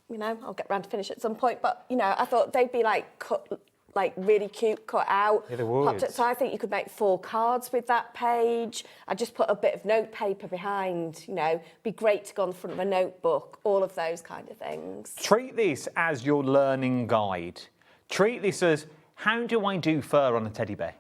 You know, I'll get round to finish at some point. But you know, I thought they'd be like cut, like really cute, cut out. Yeah, they would. So I think you could make 4 cards with that page. I just put a bit of note paper behind, you know, be great to go on the front of a notebook, all of those kind of things. Treat this as your learning guide. Treat this as, how do I do fur on a teddy bear?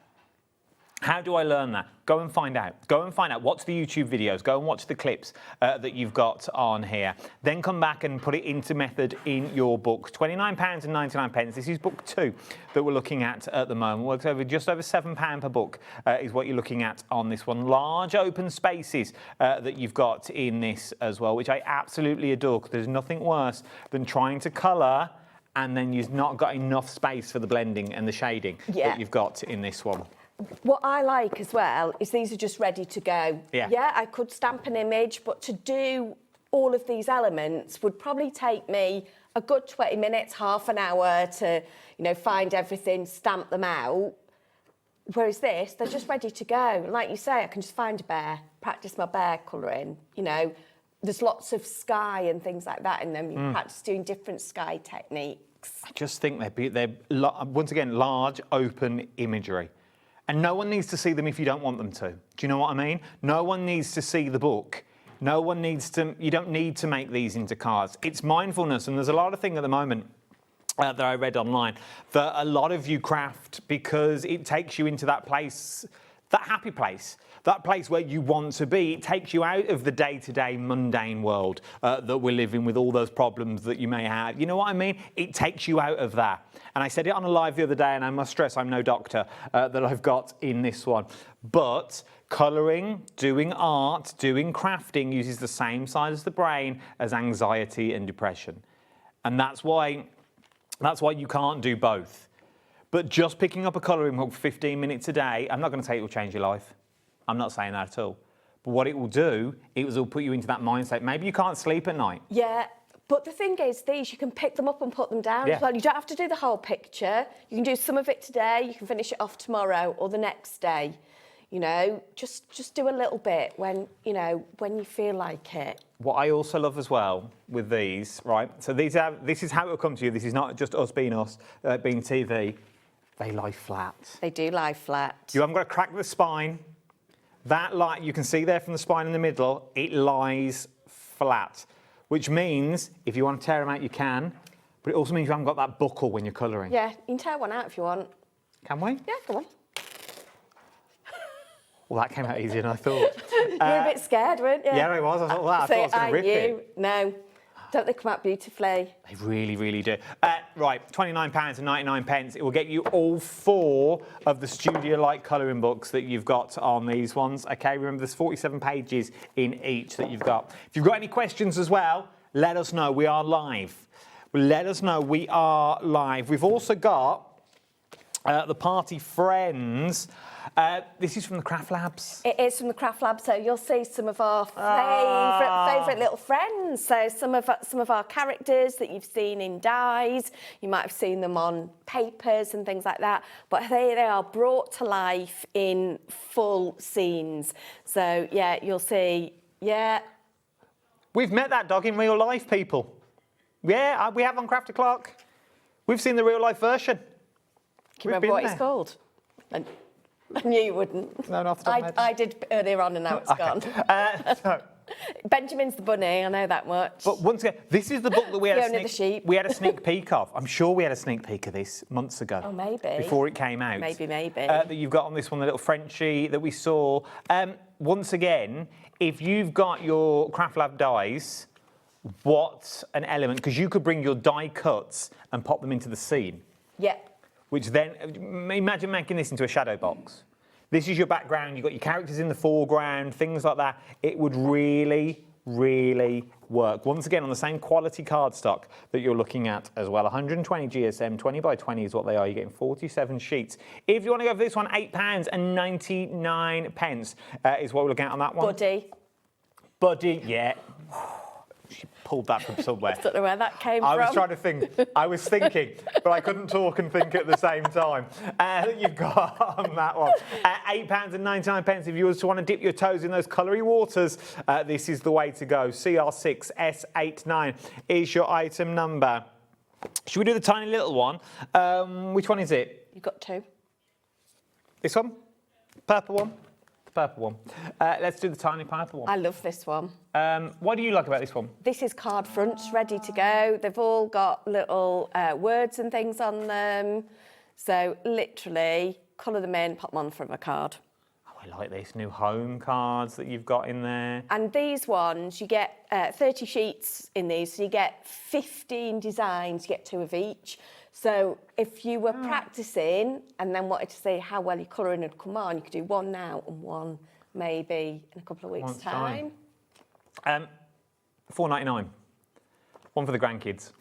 How do I learn that? Go and find out. Go and find out. Watch the YouTube videos. Go and watch the clips that you've got on here. Then come back and put it into method in your book. £29.99. This is book 2 that we're looking at the moment. Works over just over £7 per book is what you're looking at on this one. Large open spaces that you've got in this as well, which I absolutely adore, because there's nothing worse than trying to colour and then you've not got enough space for the blending and the shading that you've got in this one. What I like as well is these are just ready to go. Yeah, I could stamp an image, but to do all of these elements would probably take me a good 20 minutes, half an hour to, you know, find everything, stamp them out. Whereas this, they're just ready to go. Like you say, I can just find a bear, practice my bear colouring, you know. There's lots of sky and things like that in them. You practice doing different sky techniques. I just think they're once again, large, open imagery. And no one needs to see them if you don't want them to. Do you know what I mean? No one needs to see the book. No one needs to, you don't need to make these into cards. It's mindfulness, and there's a lot of things at the moment that I read online that a lot of you craft because it takes you into that place, that happy place. That place where you want to be. It takes you out of the day-to-day mundane world that we're living with, all those problems that you may have. You know what I mean? It takes you out of that. And I said it on a live the other day, and I must stress I'm no doctor that I've got in this one. But colouring, doing art, doing crafting uses the same side as the brain as anxiety and depression. And that's why you can't do both. But just picking up a colouring book for 15 minutes a day, I'm not going to say it will change your life. I'm not saying that at all. But what it will do, it will put you into that mindset. Maybe you can't sleep at night. Yeah, but the thing is, these, you can pick them up and put them down as well. You don't have to do the whole picture. You can do some of it today, you can finish it off tomorrow or the next day. You know, just do a little bit when, you know, when you feel like it. What I also love as well with these, right? So this is how it will come to you. This is not just us, being TV. They lie flat. They do lie flat. You haven't got to crack the spine. That light you can see there from the spine in the middle, it lies flat, which means if you want to tear them out, you can. But it also means you haven't got that buckle when you're colouring. Yeah, you can tear one out if you want. Can we? Yeah, come on. Well, that came out easier than I thought. You were a bit scared, weren't you? Yeah, I was. I thought, well, I thought I was going to rip it. No, don't they come out beautifully? They really, really do. Right, £29.99. It will get you all 4 of the Studio Light colouring books that you've got on these ones. Okay, remember there's 47 pages in each that you've got. If you've got any questions as well, let us know. We are live. Let us know. We are live. We've also got the Party Friends. This is from the Craft Labs. It is from the Craft Lab, so you'll see some of our favourite little friends. So some of our characters that you've seen in dies, you might have seen them on papers and things like that, but they are brought to life in full scenes. So yeah, you'll see, yeah. We've met that dog in real life, people. Yeah, we have on Craft O'Clock. We've seen the real life version. Can you remember what it's called? I knew you wouldn't. No, not off the top of my head. I did earlier on and now it's gone. So, Benjamin's the bunny, I know that much. but once again, this is the book that we had, Fiona the sheep. we had a sneak peek of. I'm sure we had a sneak peek of this months ago. Oh, maybe. Before it came out. Maybe. That you've got on this one, the little Frenchie that we saw. Once again, if you've got your Craft Lab dies, what an element, because you could bring your die cuts and pop them into the scene. Yeah. Which then, imagine making this into a shadow box. This is your background, you've got your characters in the foreground, things like that. It would really, really work. Once again, on the same quality cardstock that you're looking at as well. 120 GSM, 20 by 20 is what they are. You're getting 47 sheets. If you want to go for this one, £8.99 is what we're looking at on that one. Buddy, yeah. She pulled that from somewhere. I don't know where that came from. I was trying to think. I was thinking, but I couldn't talk and think at the same time. You've got on that one. £8.99. If you was to want to dip your toes in those coloury waters, this is the way to go. CR6S89 is your item number. Should we do the tiny little one? Which one is it? You've got 2. This one? Purple one? The purple one. Let's do the tiny purple one. I love this one. What do you like about this one? This is card fronts ready to go. They've all got little words and things on them. So literally, colour them in, pop them on the front of a card. Oh, I like this. New home cards that you've got in there. And these ones, you get 30 sheets in these, so you get 15 designs, you get 2 of each. So if you were practising and then wanted to see how well your colouring had come on, you could do one now and one maybe in a couple of weeks' time. £4.99. One for the grandkids.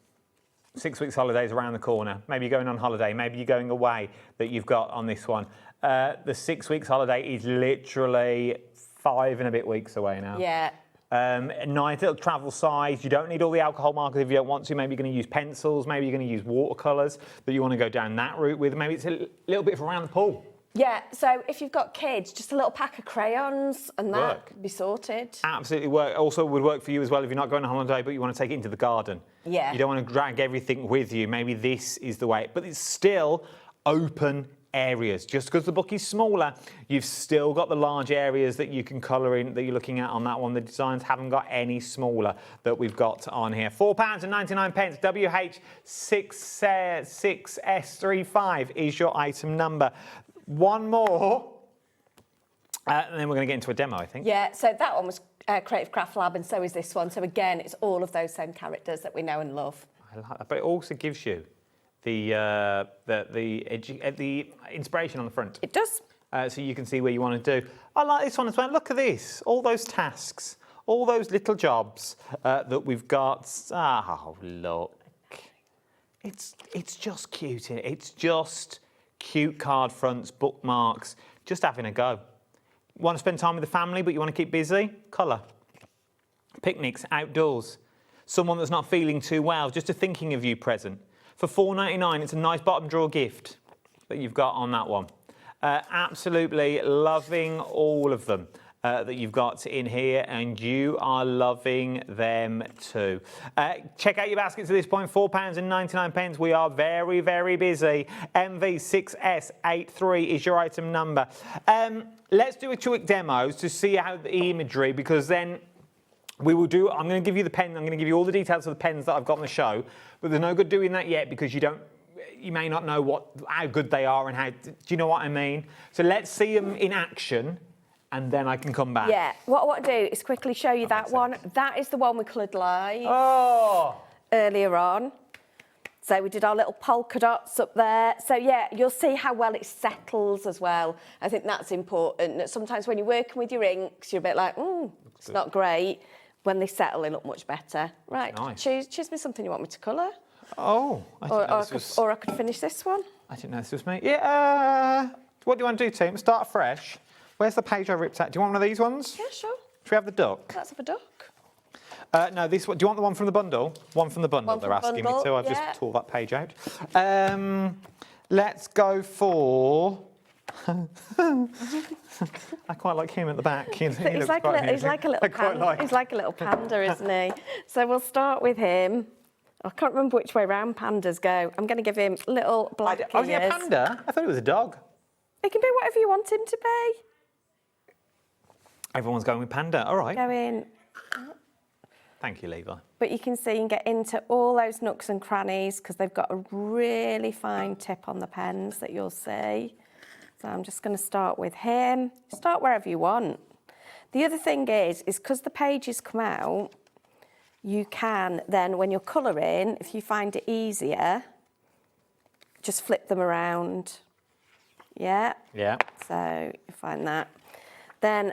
6 weeks holidays around the corner. Maybe you're going on holiday, maybe you're going away that you've got on this one. The 6 weeks holiday is literally 5 and a bit weeks away now. Yeah. Nice little travel size. You don't need all the alcohol markers if you don't want to. Maybe you're going to use pencils. Maybe you're going to use watercolours that you want to go down that route with. Maybe it's a little bit for around the pool. Yeah, so if you've got kids, just a little pack of crayons and that could be sorted. Absolutely work. Also would work for you as well if you're not going on holiday but you want to take it into the garden. Yeah. You don't want to drag everything with you. Maybe this is the way. But it's still open areas. Just because the book is smaller, you've still got the large areas that you can colour in that you're looking at on that one. The designs haven't got any smaller that we've got on here. £4.99. WH6S35 is your item number. One more, and then we're going to get into a demo, I think. Yeah, so that one was Creative Craft Lab, and so is this one. So again, it's all of those same characters that we know and love. I like that, but it also gives you the inspiration on the front. It does. So you can see where you want to do. I like this one as well. Look at this, all those tasks, all those little jobs that we've got. Oh, look, it's just cute. It's just cute card fronts, bookmarks, just having a go. Want to spend time with the family, but you want to keep busy? Colour. Picnics, outdoors. Someone that's not feeling too well, just a thinking of you present. For £4.99, it's a nice bottom drawer gift that you've got on that one. Absolutely loving all of them that you've got in here, and you are loving them too. Check out your baskets at this point, £4.99. We are very, very busy. MV6S83 is your item number. Let's do a quick demo to see how the imagery, because then we will do, I'm going to give you the pen, I'm going to give you all the details of the pens that I've got on the show, but there's no good doing that yet because you may not know how good they are and how, do you know what I mean? So let's see them in action and then I can come back. Yeah, what I want to do is quickly show you that one. That is the one we coloured live earlier on. So we did our little polka dots up there. So yeah, you'll see how well it settles as well. I think that's important. Sometimes when you're working with your inks, you're a bit like, it's not great. When they settle, they look much better. Right, nice. choose me something you want me to colour. Oh, or I could finish this one. I didn't know this was me. Yeah, what do you want to do, team? Start fresh. Where's the page I ripped out? Do you want one of these ones? Yeah, sure. Should we have the duck? Let's have a duck. No, this one. Do you want the one from the bundle? One from the bundle, they're asking me to. I've just tore that page out. Let's go for... I quite like him at the back. He's like a little panda, isn't he? So we'll start with him. I can't remember which way round pandas go. I'm going to give him little black ears. Oh, is he a panda? I thought it was a dog. He can be whatever you want him to be. Everyone's going with panda. All right. Go in. Thank you, Levi. But you can see you can get into all those nooks and crannies because they've got a really fine tip on the pens that you'll see. So I'm just going to start with him. Start wherever you want. The other thing is because the pages come out, you can then, when you're colouring, if you find it easier, just flip them around. Yeah? Yeah. So you find that. Then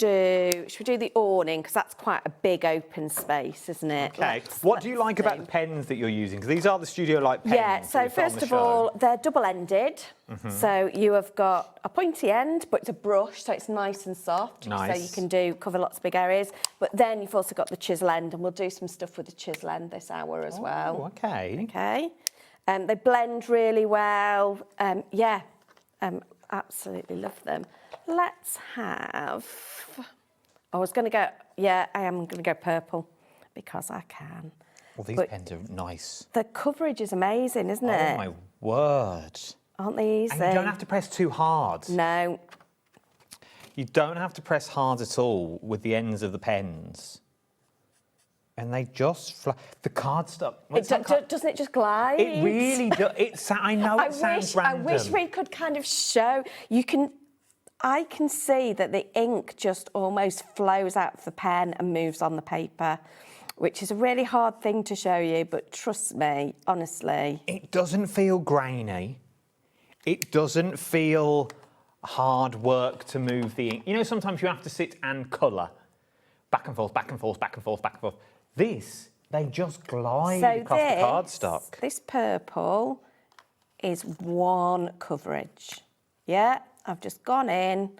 should we do the awning? Because that's quite a big open space, isn't it? Okay. What do you like about the pens that you're using? Because these are the Studio-like pens. Yeah, so first of all, they're double-ended. So you have got a pointy end, but it's a brush, so it's nice and soft. Nice. So you can cover lots of big areas. But then you've also got the chisel end, and we'll do some stuff with the chisel end this hour as well. Okay. Okay. They blend really well. Absolutely love them. Let's have... I am going to go purple because I can. Well, these pens are nice. The coverage is amazing, isn't it? Oh, my word. Aren't they easy? And you don't have to press too hard. No. You don't have to press hard at all with the ends of the pens. And they just fly. The cardstock. Doesn't it just glide? It really does. I know it sounds random. I wish we could kind of show. I can see that the ink just almost flows out of the pen and moves on the paper, which is a really hard thing to show you, but trust me, honestly. It doesn't feel grainy. It doesn't feel hard work to move the ink. You know, sometimes you have to sit and colour. Back and forth, back and forth, back and forth, back and forth. This, they just glide across the cardstock. This purple is one coverage. Yeah, I've just gone in,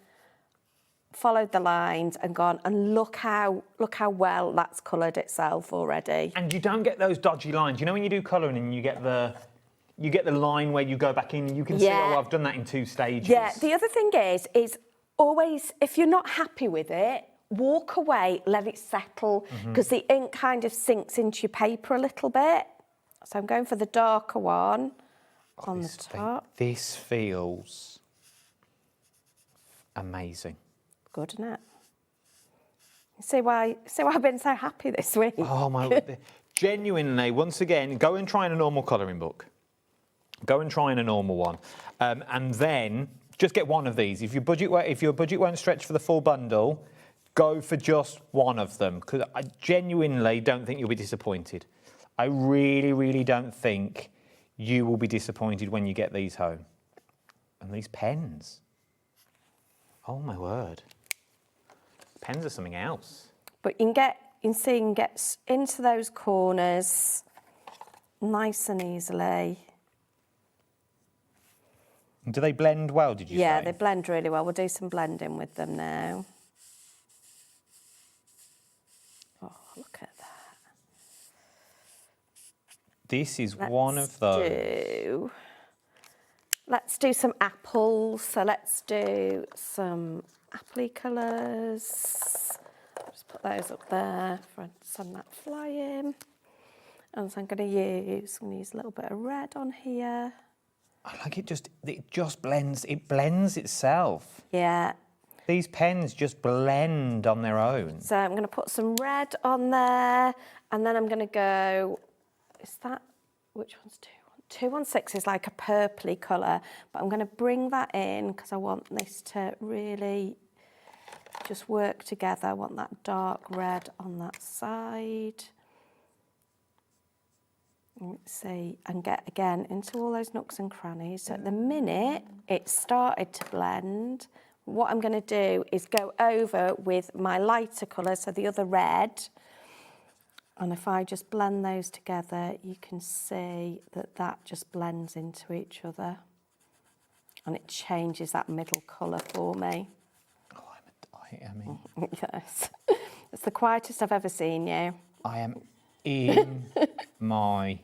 followed the lines and gone, and look how well that's coloured itself already. And you don't get those dodgy lines. You know when you do colouring and you get the line where you go back in and you can see, oh, I've done that in 2 stages. Yeah, the other thing is always, if you're not happy with it, walk away, let it settle, because the ink kind of sinks into your paper a little bit. So I'm going for the darker one on the top. This feels amazing. Good, isn't it? See why I've been so happy this week. Oh my God. Genuinely, once again, go and try in a normal colouring book. Go and try in a normal one. And then just get one of these. If your budget won't stretch for the full bundle, go for just one of them, because I genuinely don't think you'll be disappointed. I really, really don't think you will be disappointed when you get these home. And these pens. Oh my word. Pens are something else. But you can get into those corners nice and easily. Do they blend well, did you say? Yeah, they blend really well. We'll do some blending with them now. Oh, look at that. This is one of those. Let's do some apples. So let's do some appley colours. Just put those up there for send that flying. And so I'm going to use a little bit of red on here. I like it just blends, it blends itself. Yeah. These pens just blend on their own. So I'm going to put some red on there, and then I'm going to go, is that, which one's 216 is like a purpley colour, but I'm going to bring that in because I want this to really just work together. I want that dark red on that side. Let's see, and get again into all those nooks and crannies. So at the minute it started to blend, what I'm going to do is go over with my lighter colour, so the other red, and if I just blend those together, you can see that that just blends into each other, and it changes that middle colour for me. Oh, I am Yes, it's the quietest I've ever seen you. I am in my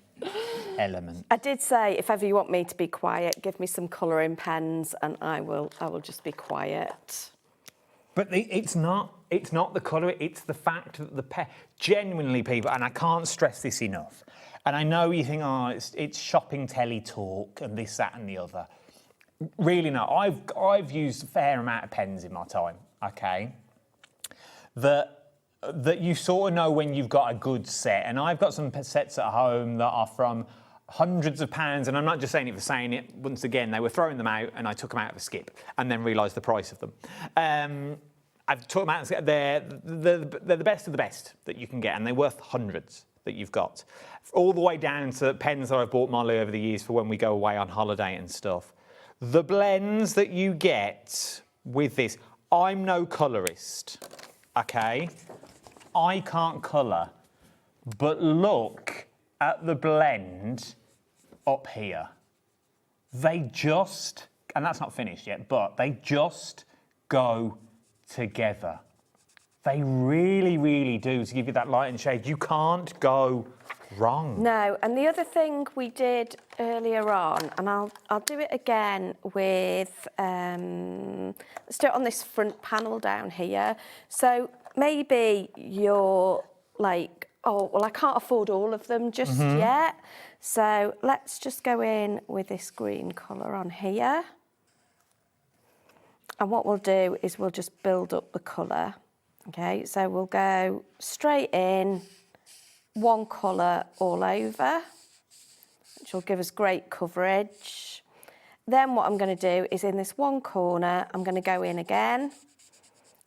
element. I did say, if ever you want me to be quiet, give me some colouring pens and I will just be quiet. But it's not the colour, it's the fact that the pen, genuinely people, and I can't stress this enough, and I know you think, oh, it's shopping telly talk and this, that and the other. Really no, I've used a fair amount of pens in my time, okay? That you sort of know when you've got a good set. And I've got some sets at home that are from hundreds of pounds, and I'm not just saying it for saying it. Once again, they were throwing them out and I took them out of a skip and then realised the price of them. I've took them out, they're the best of the best that you can get, and they're worth hundreds that you've got. All the way down to pens that I've bought Molly over the years for when we go away on holiday and stuff. The blends that you get with this, I'm no colourist, okay? I can't colour, but look at the blend up here. They just, and that's not finished yet, but they just go together. They really, really do, to give you that light and shade. You can't go wrong. No, and the other thing we did earlier on, and I'll do it again with, let's do it on this front panel down here. So maybe you're like, oh, well, I can't afford all of them just yet. So let's just go in with this green colour on here. And what we'll do is we'll just build up the colour. Okay, so we'll go straight in, one colour all over, which will give us great coverage. Then what I'm going to do is in this one corner, I'm going to go in again.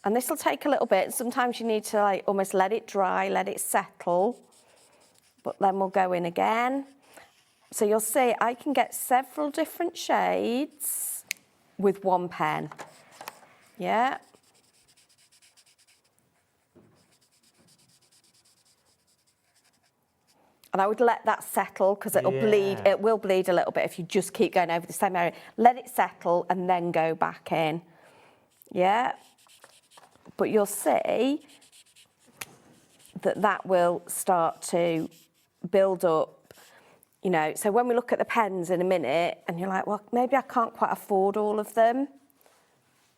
And this will take a little bit. Sometimes you need to like almost let it dry, let it settle. But then we'll go in again. So you'll see I can get several different shades with one pen. Yeah. And I would let that settle because it'll bleed. It will bleed a little bit if you just keep going over the same area. Let it settle and then go back in. Yeah. But you'll see that that will start to build up, you know. So when we look at the pens in a minute and you're like, well, maybe I can't quite afford all of them.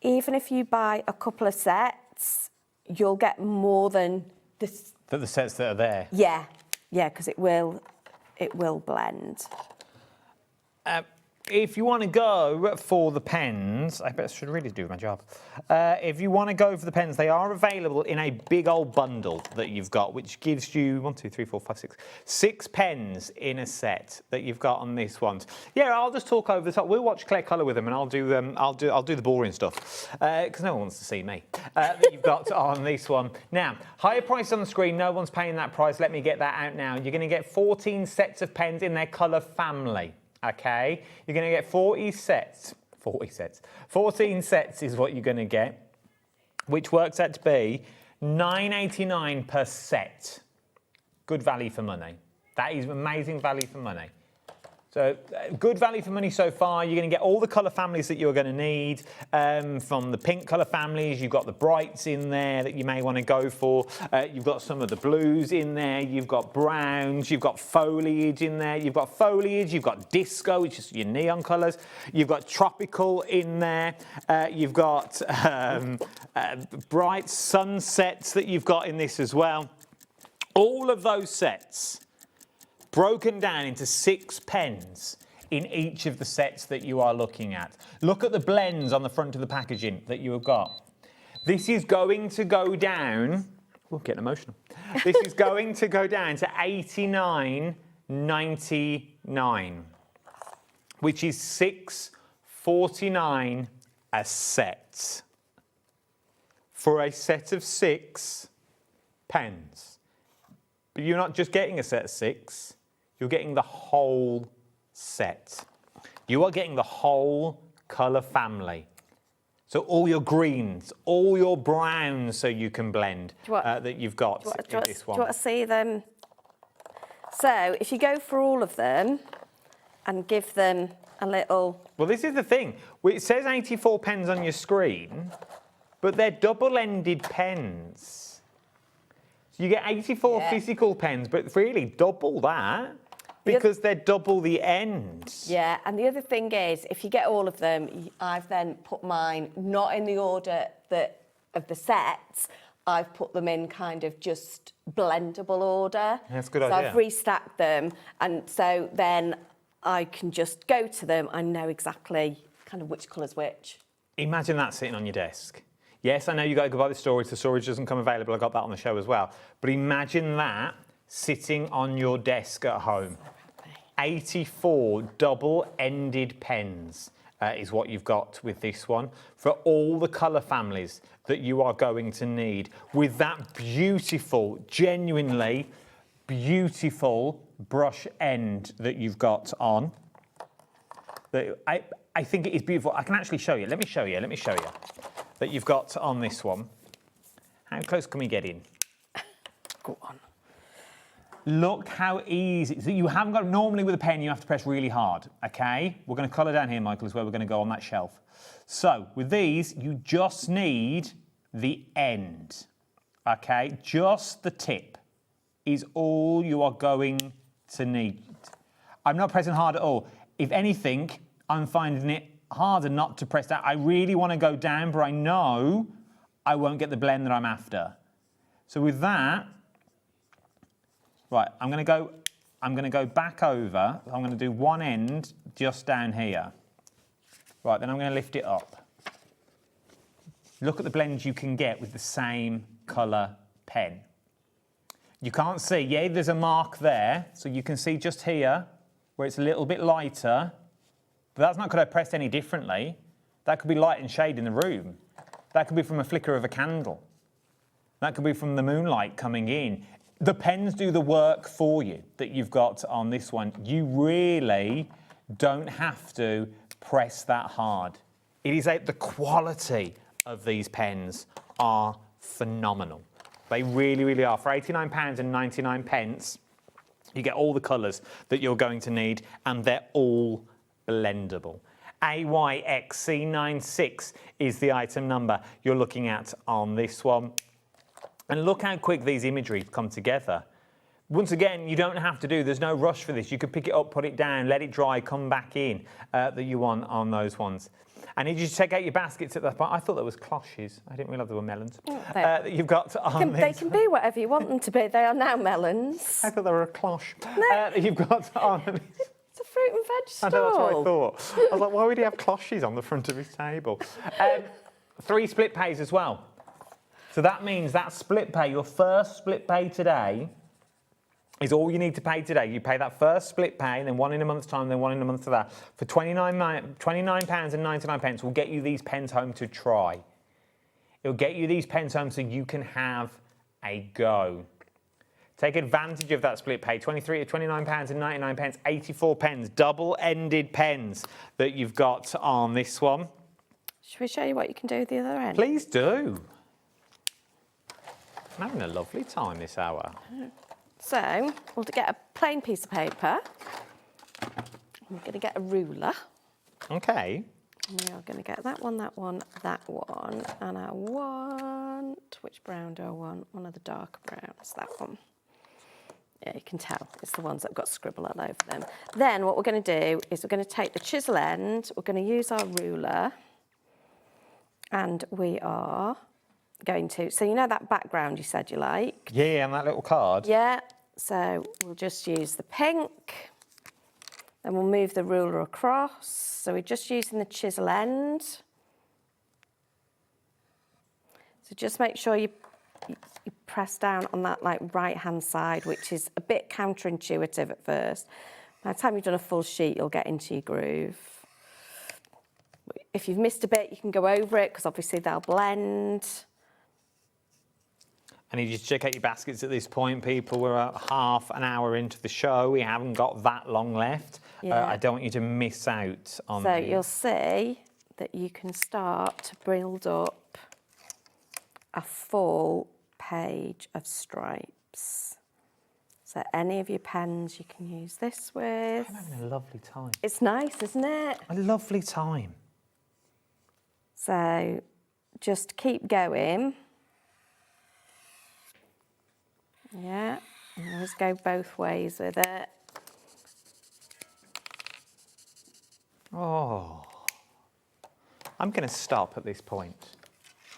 Even if you buy a couple of sets, you'll get more than this. The sets that are there. Yeah, yeah, because it will blend. If you want to go for the pens, I should really do my job. If you want to go for the pens, they are available in a big old bundle that you've got, which gives you 1, 2, 3, 4, 5, 6, 6 pens in a set that you've got on this one. Yeah, I'll just talk over the top. We'll watch Clear Colour with them, and I'll do the boring stuff because no one wants to see me. That you've got on this one. Now, higher price on the screen. No one's paying that price. Let me get that out now. You're going to get 14 sets of pens in their colour family. Okay, you're going to get 14 sets is what you're going to get, which works out to be $9.89 per set. Good value for money. That is amazing value for money. So good value for money so far. You're going to get all the colour families that you're going to need. From the pink colour families, you've got the brights in there that you may want to go for. You've got some of the blues in there. You've got browns. You've got foliage in there. You've got foliage. You've got disco, which is your neon colours. You've got tropical in there. You've got bright sunsets that you've got in this as well. All of those sets broken down into 6 pens in each of the sets that you are looking at. Look at the blends on the front of the packaging that you have got. This is going to go down, oh, getting emotional. This is going to go down to $89.99, which is $6.49 a set. For a set of 6 pens. But you're not just getting a set of 6. You're getting the whole set. You are getting the whole colour family. So all your greens, all your browns, so you can blend that you've got in this one. Do you want to see them? So if you go for all of them and give them a little... Well, this is the thing. It says 84 pens on your screen, but they're double-ended pens. So you get 84 physical pens, but really double that. Because they're double the end. Yeah, and the other thing is, if you get all of them, I've then put mine not in the order of the sets. I've put them in kind of just blendable order. That's a good idea. So I've restacked them, and so then I can just go to them. I know exactly kind of which colour's which. Imagine that sitting on your desk. Yes, I know you got to go buy the storage. The storage doesn't come available. I got that on the show as well. But imagine that sitting on your desk at home. 84 double-ended pens is what you've got with this one for all the colour families that you are going to need with that beautiful, genuinely beautiful brush end that you've got on. I think it is beautiful. I can actually show you. Let me show you that you've got on this one. How close can we get in? Go on. Look how easy. So you haven't got, normally with a pen, you have to press really hard, okay? We're going to colour down here, Michael, is where we're going to go on that shelf. So with these, you just need the end, okay? Just the tip is all you are going to need. I'm not pressing hard at all. If anything, I'm finding it harder not to press that. I really want to go down, but I know I won't get the blend that I'm after. So with that, right, I'm going to go back over. I'm going to do one end just down here. Right, then I'm going to lift it up. Look at the blends you can get with the same colour pen. You can't see, yeah, there's a mark there, so you can see just here where it's a little bit lighter, but that's not because I pressed any differently. That could be light and shade in the room. That could be from a flicker of a candle. That could be from the moonlight coming in. The pens do the work for you that you've got on this one. You really don't have to press that hard. It is the quality of these pens are phenomenal. They really, really are. For £89.99, you get all the colours that you're going to need, and they're all blendable. AYXC96 is the item number you're looking at on this one. And look how quick these imagery come together. Once again, you don't have to there's no rush for this. You could pick it up, put it down, let it dry, come back in that you want on those ones. And if you take out your baskets at that point, I thought there was closhes. I didn't realise there were melons. That you've got on They can be whatever you want them to be. They are now melons. I thought they were a cloche. No. You've got on. It's a fruit and veg stall. I know, that's what I thought. I was like, why would he have cloches on the front of his table? 3 split pays as well. So that means that split pay, your first split pay today, is all you need to pay today. You pay that first split pay, and then one in a month's time, then one in a month to that. For £29.99 will get you these pens home to try. It'll get you these pens home so you can have a go. Take advantage of that split pay. £29.99, 84 pens, double-ended pens that you've got on this one. Should we show you what you can do with the other end? Please do. I'm having a lovely time this hour. So, we'll get a plain piece of paper. We're going to get a ruler. Okay. And we are going to get that one, and I want, which brown do I want? One of the darker browns, that one. Yeah, you can tell, it's the ones that have got scribble all over them. Then what we're going to do is we're going to take the chisel end, we're going to use our ruler, and we are going to, so you know that background you said you like? Yeah, and that little card. Yeah, so we'll just use the pink, then we'll move the ruler across. So we're just using the chisel end. So just make sure you press down on that like right-hand side, which is a bit counterintuitive at first. By the time you've done a full sheet, you'll get into your groove. If you've missed a bit, you can go over it because obviously they'll blend. I need you to check out your baskets at this point, people. We're about half an hour into the show. We haven't got that long left. Yeah. I don't want you to miss out on So you'll see that you can start to build up a full page of stripes. So any of your pens you can use this with. I'm having a lovely time. It's nice, isn't it? A lovely time. So just keep going. Yeah, and always go both ways with it. Oh, I'm going to stop at this point.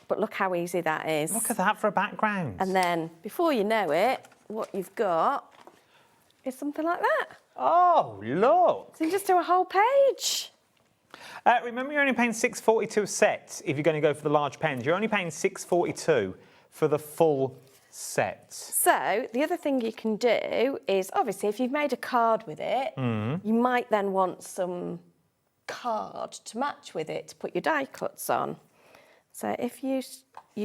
But look how easy that is. Look at that for a background. And then, before you know it, what you've got is something like that. Oh, look. So you just do a whole page. Remember, you're only paying $6.42 a set if you're going to go for the large pens. You're only paying $6.42 for the full set. So the other thing you can do is, obviously, if you've made a card with it, you might then want some card to match with it to put your die cuts on. So if you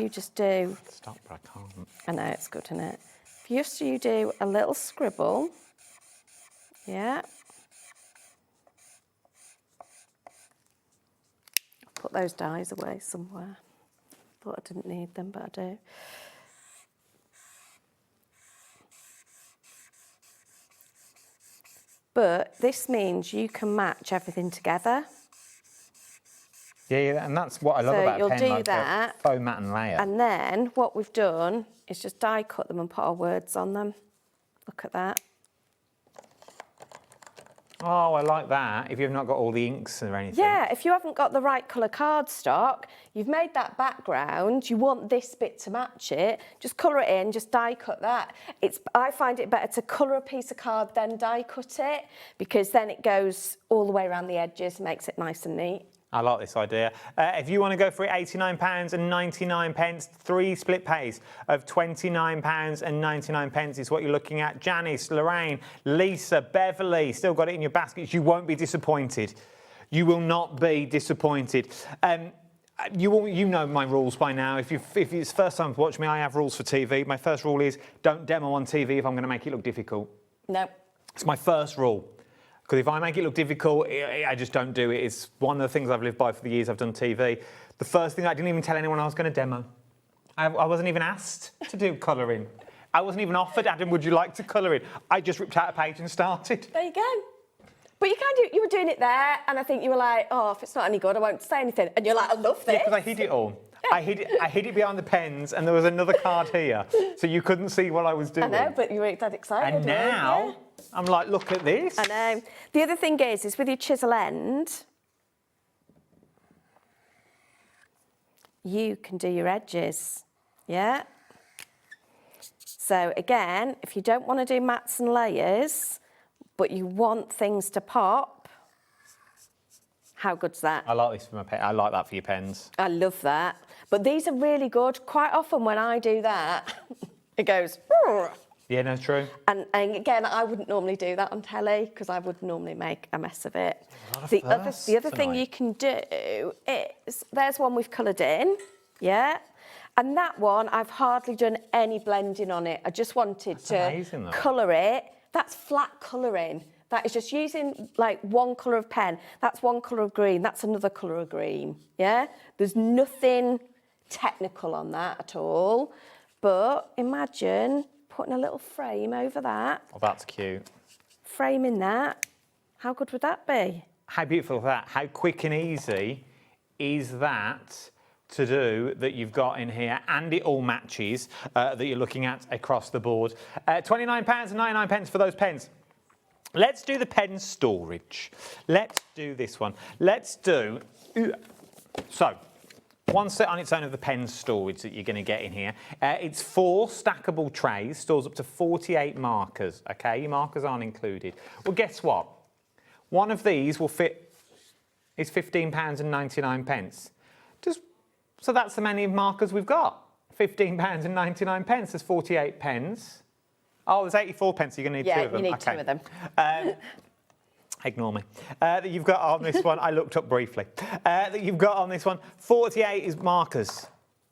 just do... Stop, but I can't. I know, it's good, isn't it? If you do a little scribble, yeah. I'll put those dies away somewhere. Thought I didn't need them, but I do. But this means you can match everything together. Yeah, and that's what I love about a pen, you'll do like that, faux matte and layer. And then what we've done is just die cut them and put our words on them. Look at that. Oh, I like that, if you've not got all the inks or anything. Yeah, if you haven't got the right colour cardstock, you've made that background, you want this bit to match it, just colour it in, just die cut that. I find it better to colour a piece of card then die cut it, because then it goes all the way around the edges, makes it nice and neat. I like this idea. If you want to go for it, £89.99, 3 split pays of £29.99 is what you're looking at. Janice, Lorraine, Lisa, Beverly, still got it in your baskets. You won't be disappointed. You will not be disappointed. You know my rules by now. If it's the first time to watch me, I have rules for TV. My first rule is don't demo on TV if I'm going to make it look difficult. No. It's my first rule. Because if I make it look difficult, I just don't do it. It's one of the things I've lived by for the years I've done TV. The first thing, I didn't even tell anyone I was going to demo. I wasn't even asked to do colouring. I wasn't even offered, Adam, would you like to colour in? I just ripped out a page and started. There you go. But you were doing it there, and I think you were like, oh, if it's not any good, I won't say anything. And you're like, I love this. Yeah, because I hid it all. I hid it behind the pens, and there was another card here, so you couldn't see what I was doing. I know, but you were that excited. And now, yeah. I'm like, look at this. I know. The other thing is with your chisel end, you can do your edges, yeah? So again, if you don't want to do mats and layers, but you want things to pop, how good's that? I like this for my pen. I like that for your pens. I love that. But these are really good. Quite often when I do that, it goes... Yeah, no, true. And again, I wouldn't normally do that on telly because I would normally make a mess of it. The other thing you can do is, there's one we've coloured in, yeah? And that one, I've hardly done any blending on it. I just wanted to colour it. That's flat colouring. That is just using like one colour of pen. That's one colour of green. That's another colour of green, yeah? There's nothing technical on that at all. But imagine putting a little frame over that. Oh, that's cute. Framing that. How good would that be? How beautiful is that? How quick and easy is that to do that you've got in here, and it all matches that you're looking at across the board. £29.99 for those pens. Let's do the pen storage. Let's do this one. Let's do, so, one set on its own of the pen storage that you're going to get in here. It's 4 stackable trays, stores up to 48 markers, okay? Your markers aren't included. Well, guess what? One of these will fit, is £15.99. So that's the many markers we've got. £15.99, there's 48 pens. Oh, there's 84 pence, so you're going to need 2 of them. Yeah, you need 2 of them. Ignore me. That you've got on this one, I looked up briefly. That you've got on this one, 48 is markers.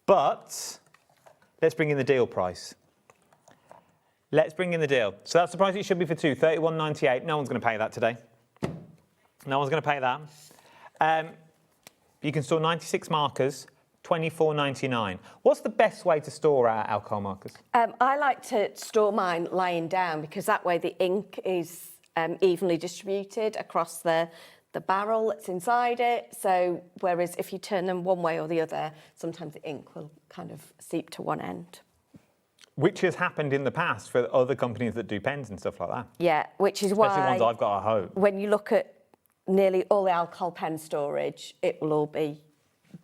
But let's bring in the deal price. Let's bring in the deal. So that's the price it should be for 2, £31.98. No one's going to pay that today. No one's going to pay that. You can store 96 markers, £24.99. What's the best way to store our alcohol markers? I like to store mine lying down because that way the ink is evenly distributed across the barrel that's inside it. So whereas if you turn them one way or the other, sometimes the ink will kind of seep to one end. Which has happened in the past for other companies that do pens and stuff like that. Yeah, which is why... Especially ones I've got at home. When you look at nearly all the alcohol pen storage, it will all be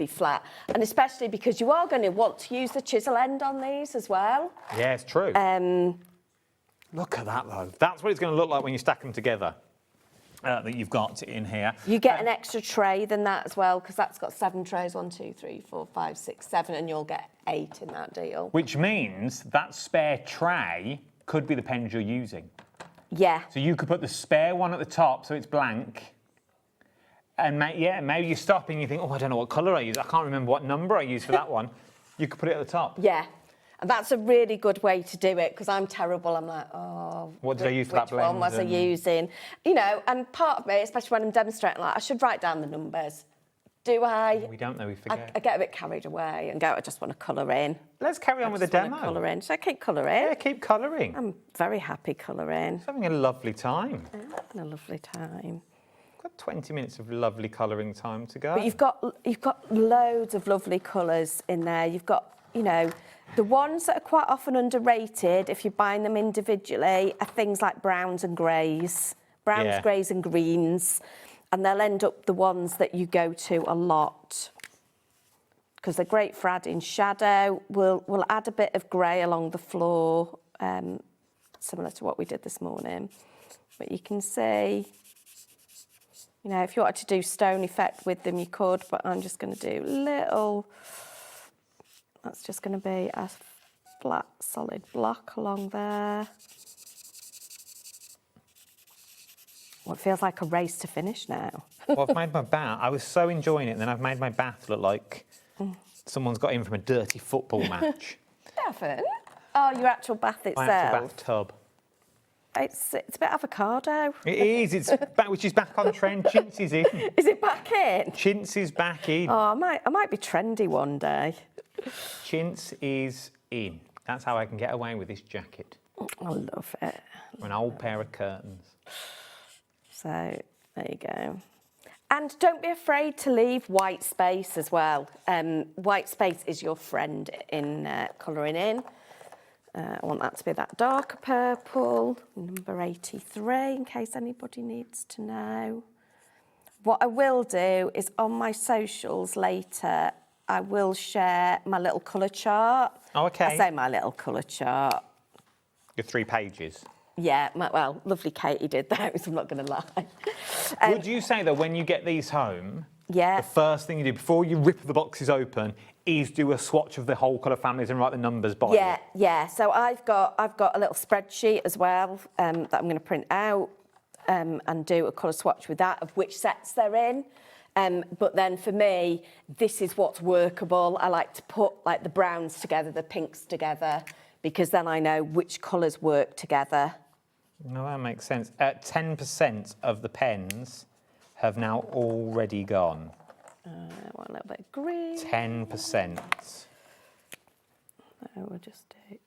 flat. And especially because you are going to want to use the chisel end on these as well. Yeah, it's true. Look at that, though. That's what it's going to look like when you stack them together. That you've got in here. You get an extra tray than that as well, because that's got 7 trays, 1, 2, 3, 4, 5, 6, 7, and you'll get 8 in that deal. Which means that spare tray could be the pens you're using. Yeah. So you could put the spare one at the top so it's blank. And maybe you stop and you think, oh, I don't know what colour I use. I can't remember what number I used for that one. You could put it at the top. Yeah. And that's a really good way to do it, because I'm terrible. I'm like, oh, what did I use for that blend? Which one was I using? You know, and part of me, especially when I'm demonstrating, like, I should write down the numbers. Do I? We don't know, we forget. I get a bit carried away and go, I just want to colour in. Let's carry on with the demo. Colour in. Should I keep colouring? Yeah, keep colouring. I'm very happy colouring. Just having a lovely time. Having a lovely time. Got 20 minutes of lovely colouring time to go. But you've got loads of lovely colours in there. You've got, you know, the ones that are quite often underrated, if you're buying them individually, are things like browns and greys. Browns, greys and greens. And they'll end up the ones that you go to a lot, because they're great for adding shadow. We'll add a bit of grey along the floor, similar to what we did this morning. But you can see, you know, if you wanted to do stone effect with them, you could, but I'm just going to do little... That's just going to be a flat, solid block along there. Well, it feels like a race to finish now. Well, I've made my bath. I was so enjoying it, and then I've made my bath look like someone's got in from a dirty football match. Devon? Oh, your actual bath itself? My actual bathtub. It's a bit avocado. It is. It's back, which is back on trend. Chintz is in. Is it back in? Chintz is back in. Oh, I might be trendy one day. Chintz is in. That's how I can get away with this jacket. I love it. An old pair of curtains. So, there you go. And don't be afraid to leave white space as well. White space is your friend in colouring in. I want that to be that darker purple, number 83, in case anybody needs to know. What I will do is on my socials later, I will share my little colour chart. Oh, OK. I say my little colour chart. Your 3 pages. Yeah, well, lovely Katie did those, I'm not going to lie. Would you say, though, when you get these home, the first thing you do, before you rip the boxes open, is do a swatch of the whole colour families and write the numbers by it? Yeah. So I've got a little spreadsheet as well that I'm going to print out and do a colour swatch with that of which sets they're in. But then for me, this is what's workable. I like to put like the browns together, the pinks together, because then I know which colours work together. No, that makes sense. 10% of the pens have now already gone. I want a little bit of green. 10%. We'll just do.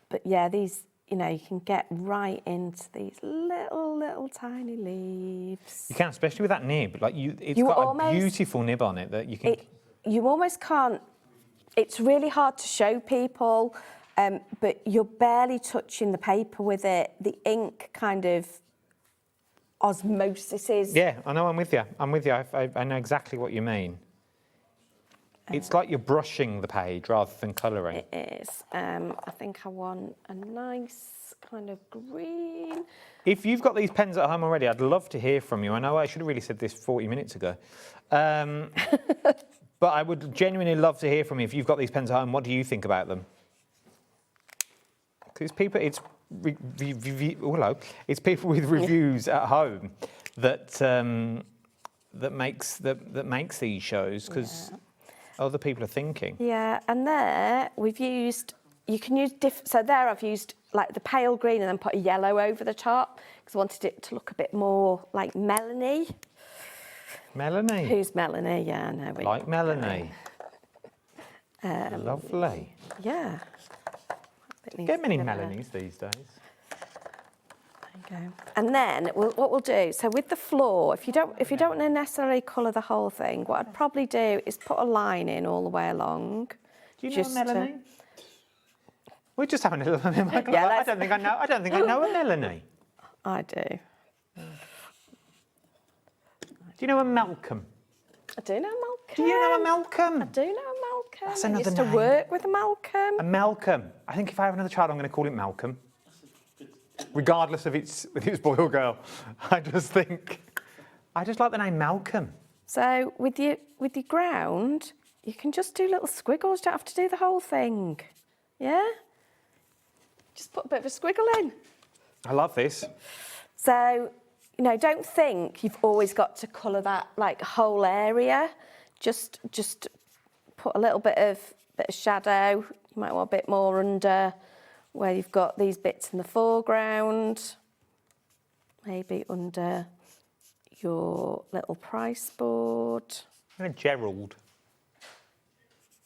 But yeah, these you know, you can get right into these little tiny leaves. You can, especially with that nib. Like it's got a beautiful nib on it that you can. You almost can't. It's really hard to show people, but you're barely touching the paper with it. The ink kind of osmosis. Yeah, I know. I'm with you. I know exactly what you mean. It's like you're brushing the page rather than colouring. It is. I think I want a nice kind of green. If you've got these pens at home already, I'd love to hear from you. I know I should have really said this 40 minutes ago. But I would genuinely love to hear from you. If you've got these pens at home, what do you think about them? Because people, it's people with reviews at home that that makes these shows, because other people are thinking. Yeah, and there we've used. You can use so there I've used like the pale green and then put a yellow over the top because I wanted it to look a bit more like Melanie. Melanie. Who's Melanie? Yeah, I know. Like Melanie. Lovely. Yeah. Get many Melanies these days. There you go. And then what we'll do, so with the floor, if you don't necessarily colour the whole thing, what I'd probably do is put a line in all the way along. Do you know Melanie? We're just having a little bit. Yeah, I don't think I know a Melanie. I do. Do you know a Malcolm? I do know a Malcolm. Do you know a Malcolm? I do know a Malcolm. That's another I used name. to work with a Malcolm. A Malcolm. I think if I have another child, I'm going to call it Malcolm. Regardless of it's boy or girl. I just like the name Malcolm. So with your ground, you can just do little squiggles. You don't have to do the whole thing. Yeah? Just put a bit of a squiggle in. I love this. So, you know, don't think you've always got to colour that like whole area. Just put a little bit of shadow. You might want a bit more under where you've got these bits in the foreground. Maybe under your little price board. And a Gerald.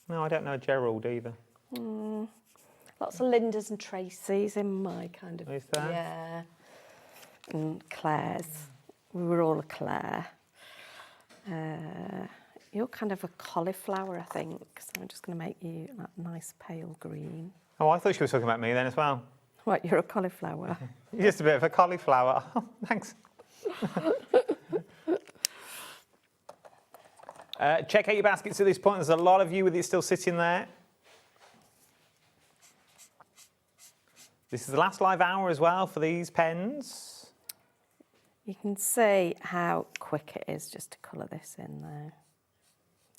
No, I don't know a Gerald either. Lots of Lindas and Tracys in my kind of... Is there? Yeah. And Claire's. We were all a Claire. You're kind of a cauliflower, I think. So I'm just going to make you that nice pale green. Oh, I thought she was talking about me then as well. What, you're a cauliflower? You're just a bit of a cauliflower. Oh, thanks. Check out your baskets at this point. There's a lot of you with it still sitting there. This is the last live hour as well for these pens. You can see how quick it is just to colour this in there.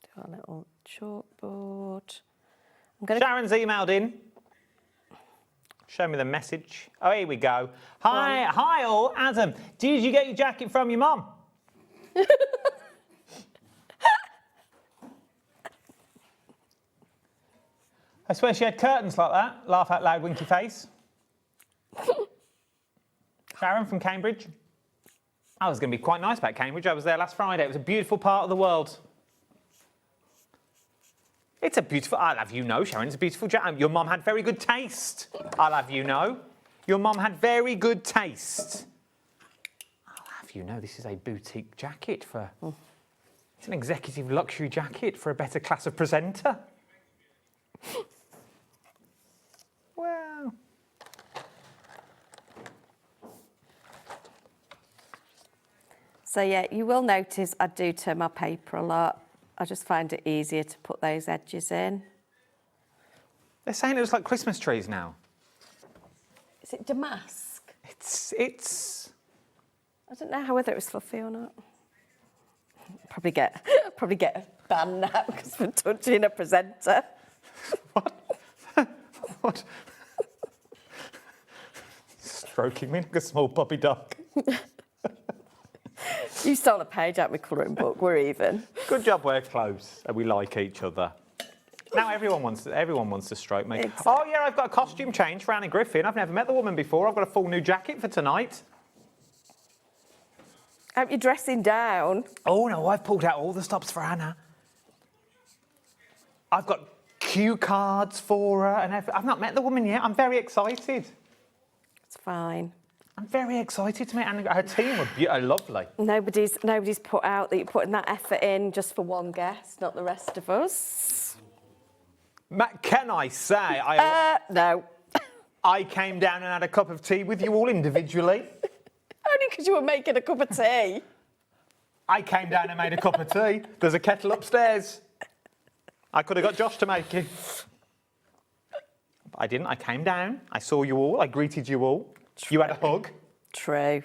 Do a little chalkboard. Sharon's emailed in. Show me the message. Oh, here we go. Hi all. Adam, did you get your jacket from your mum? I swear she had curtains like that. Laugh out loud, winky face. Sharon from Cambridge. I was going to be quite nice about Cambridge. I was there last Friday. It was a beautiful part of the world. It's a beautiful... I'll have you know, Sharon, it's a beautiful jacket. Your mum had very good taste. I'll have you know. Your mum had very good taste. I'll have you know, this is a boutique jacket for... It's an executive luxury jacket for a better class of presenter. Well... So yeah, you will notice I do turn my paper a lot. I just find it easier to put those edges in. They're saying it looks like Christmas trees now. Is it damask? It's... I don't know whether it was fluffy or not. Probably get a ban now because we're touching a presenter. What? Stroking me like a small puppy dog. You stole a page out of my colouring book. We're even. Good job. We're close and we like each other. Now everyone wants to stroke me. Exactly. Oh yeah, I've got a costume change for Annie Griffin. I've never met the woman before. I've got a full new jacket for tonight. I hope you're dressing down. Oh no, I've pulled out all the stops for Anna. I've got cue cards for her and everything. I've not met the woman yet. I'm very excited. It's fine. I'm very excited to meet Anna. Her team are lovely. Nobody's put out that you're putting that effort in just for one guest, not the rest of us. Can I say, no. I came down and had a cup of tea with you all individually. Only because you were making a cup of tea. I came down and made a cup of tea. There's a kettle upstairs. I could have got Josh to make it. But I didn't. I came down. I saw you all. I greeted you all. True. You had a hug. True.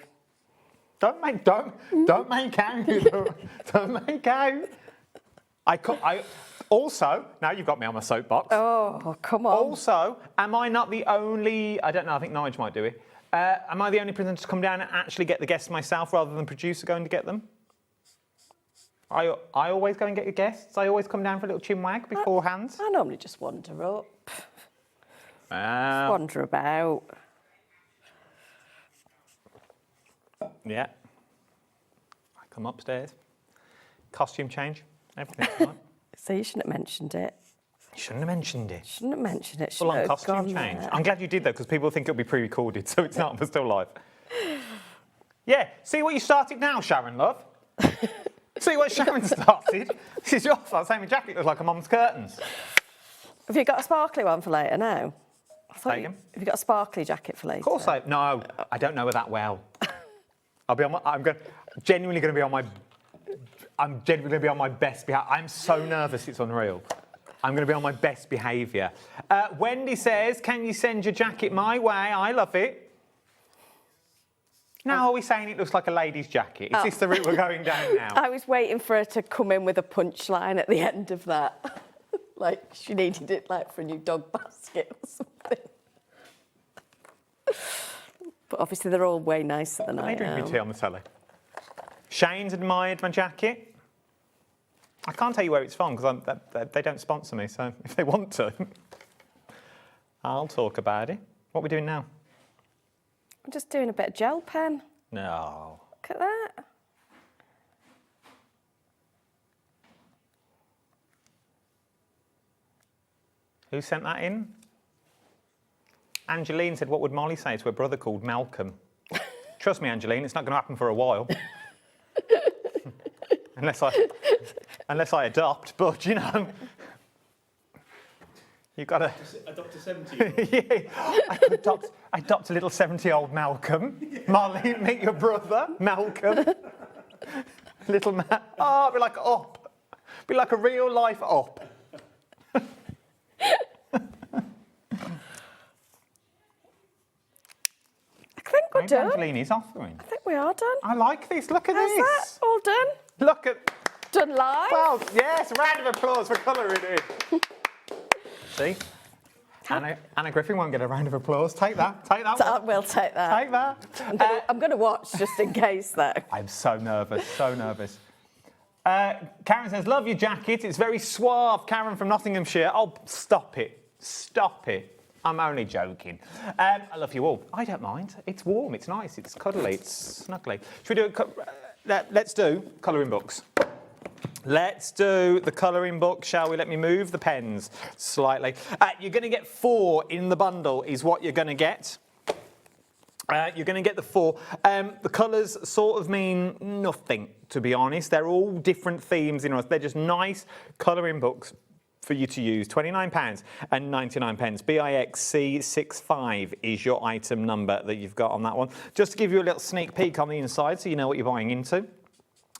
Don't make out. Don't make out. Also, now you've got me on my soapbox. Oh, come on. Also, am I not the only... I don't know, I think Nigel might do it. Am I the only presenter to come down and actually get the guests myself rather than producer going to get them? I always go and get your guests. I always come down for a little chin wag beforehand. I normally just wander up. Just wander about. Yeah. I come upstairs. Costume change. Everything's fine. So you shouldn't have mentioned it. You shouldn't have mentioned it. Shouldn't have mentioned it. Full on costume change. I'm glad you did though, because people think it'll be pre-recorded, so it's not. We're still live. Yeah. See what you started now, Sharon, love. See what Sharon started. This is your fault. Same jacket looks like a mum's curtains. Have you got a sparkly one for later now? Say again? Have you got a sparkly jacket for later? Of course no, I don't know her that well. I'm genuinely going to be on my best behaviour. I'm so nervous, it's unreal. I'm going to be on my best behaviour. Wendy says, can you send your jacket my way? I love it. Now are we saying it looks like a lady's jacket? Is this the route we're going down now? I was waiting for her to come in with a punchline at the end of that. Like she needed it like for a new dog basket or something. But obviously they're all way nicer than I am. They drink me tea on the telly. Shane's admired my jacket. I can't tell you where it's from because they don't sponsor me, so if they want to, I'll talk about it. What are we doing now? I'm just doing a bit of gel pen. No. Look at that. Who sent that in? Angeline said, what would Molly say to her brother called Malcolm? Trust me, Angeline, it's not going to happen for a while. unless I adopt, but you know, you've got to adopt a 70-year-old. Yeah, adopt a little 70-year-old Malcolm. Molly, meet your brother, Malcolm. Little man. Oh, be like Up. Be like a real life Up. I think we're done. Angeline is offering. I think we are done. I like this. Look at How's this. that? All done? Look at. Done live? Well, yes, round of applause for colouring in. See? Anna Griffin won't get a round of applause. Take that. Take that. I will take that. Take that. I'm going to watch just in case, though. I'm so nervous. So nervous. Karen says, love your jacket. It's very suave. Karen from Nottinghamshire. Oh, stop it. Stop it. I'm only joking. I love you all. I don't mind. It's warm. It's nice. It's cuddly. It's snuggly. Should we do let's do colouring books. Let's do the colouring book, shall we? Let me move the pens slightly. You're going to get 4 in the bundle is what you're going to get. You're going to get the 4. The colours sort of mean nothing, to be honest. They're all different themes. They're just nice colouring books for you to use. £29.99. BIXC65 is your item number that you've got on that one. Just to give you a little sneak peek on the inside so you know what you're buying into.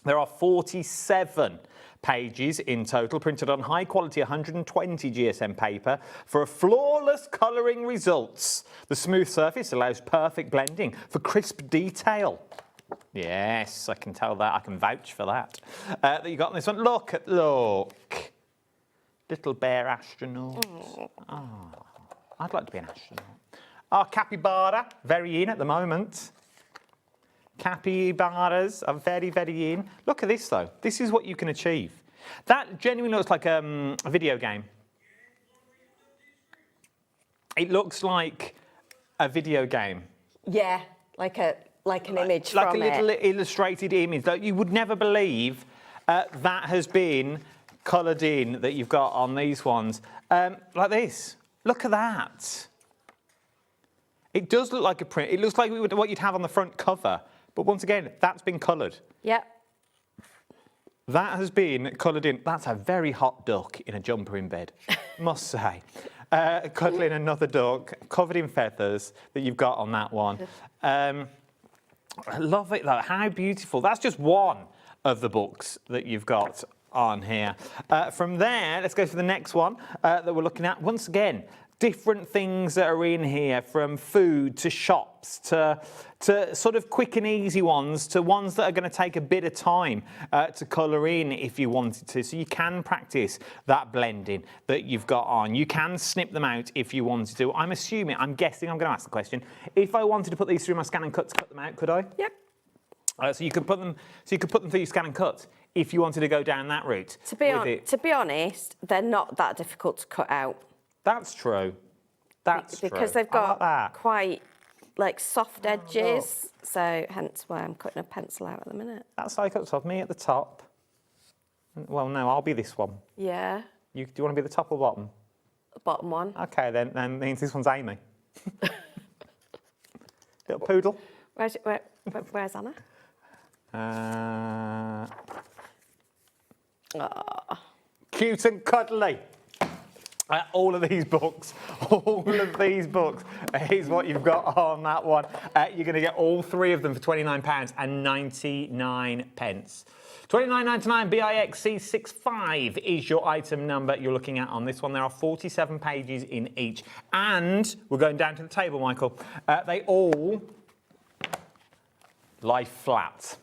There are 47 pages in total, printed on high-quality 120 GSM paper for a flawless colouring results. The smooth surface allows perfect blending for crisp detail. Yes, I can tell that. I can vouch for that. That you got on this one. Look. Little bear astronaut. Oh, I'd like to be an astronaut. Our capybara, very in at the moment. Capybaras are very, very in. Look at this, though. This is what you can achieve. That genuinely looks like a video game. It looks like a video game. Yeah, like an image like from a little it. illustrated image. Like you would never believe that has been coloured in that you've got on these ones. Like this. Look at that. It does look like a print. It looks like what you'd have on the front cover. But once again, that's been coloured. Yep. That has been coloured in. That's a very hot duck in a jumper in bed, must say. Cuddling another duck, covered in feathers that you've got on that one. I love it though, how beautiful. That's just one of the books that you've got on here. From there, let's go to the next one that we're looking at. Once again, different things that are in here, from food to shops to sort of quick and easy ones to ones that are going to take a bit of time to colour in if you wanted to. So you can practice that blending that you've got on. You can snip them out if you wanted to. I'm guessing, I'm going to ask the question, if I wanted to put these through my scan and cut to cut them out, could I? Yep. So you could put them through your scan and cut if you wanted to go down that route. To be honest, they're not that difficult to cut out. That's true. That's true. Because they've got quite like soft edges, so hence why I'm cutting a pencil out at the minute. That's like up top, me at the top. Well, no, I'll be this one. Yeah. Do you want to be the top or bottom? The bottom one. Okay, then means this one's Amy. Little poodle. Where's Anna? Cute and cuddly. All of these books is what you've got on that one. You're going to get all three of them for £29.99. £29.99 BIXC65 is your item number you're looking at on this one. There are 47 pages in each. And we're going down to the table, Michael. They all lie flat.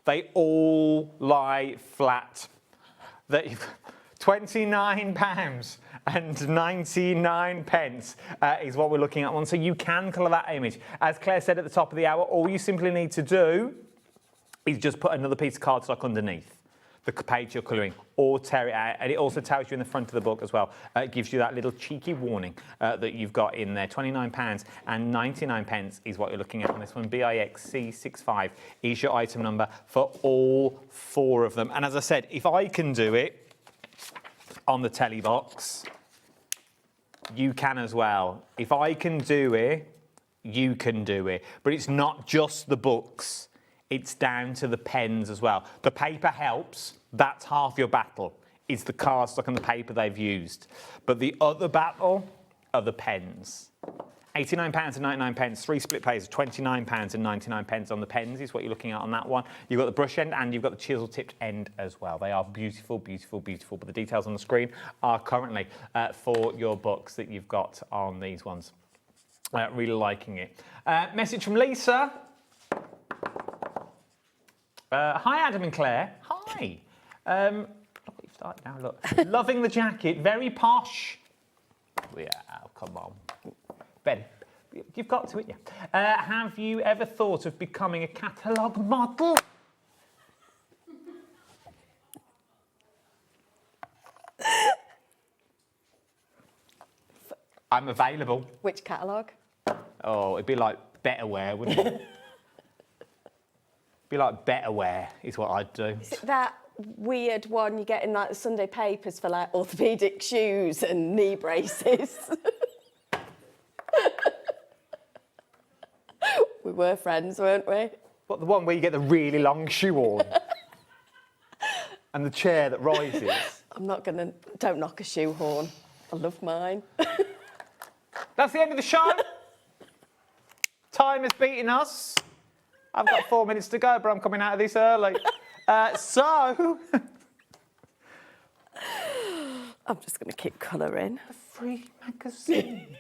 They all lie flat. £29.99 is what we're looking at one. So you can colour that image. As Claire said at the top of the hour, all you simply need to do is just put another piece of cardstock underneath the page you're colouring, or tear it out. And it also tells you in the front of the book as well. It gives you that little cheeky warning that you've got in there. £29.99 is what you're looking at on this one. BIXC65 is your item number for all four of them. And as I said, if I can do it on the telly box, you can as well. If I can do it, you can do it. But it's not just the books. It's down to the pens as well. The paper helps. That's half your battle. It's the cardstock and the paper they've used. But the other battle are the pens. £89.99, 3 split pages, £29.99 on the pens is what you're looking at on that one. You've got the brush end and you've got the chisel-tipped end as well. They are beautiful, beautiful, beautiful. But the details on the screen are currently for your books that you've got on these ones. Really liking it. Message from Lisa. Hi, Adam and Claire. Hi. Look what you've started now, look. Loving the jacket, very posh. Yeah, come on. Ben, you've got to it, yeah. Have you ever thought of becoming a catalogue model? I'm available. Which catalogue? Oh, it'd be like Betterware, wouldn't it? Be like Betterware is what I'd do. Is it that weird one you get in like the Sunday papers for like orthopaedic shoes and knee braces? We were friends, weren't we? What, the one where you get the really long shoe on? And the chair that rises? Don't knock a shoehorn. I love mine. That's the end of the show. Time has beaten us. I've got 4 minutes to go, but I'm coming out of this early. I'm just going to keep colouring. A free magazine.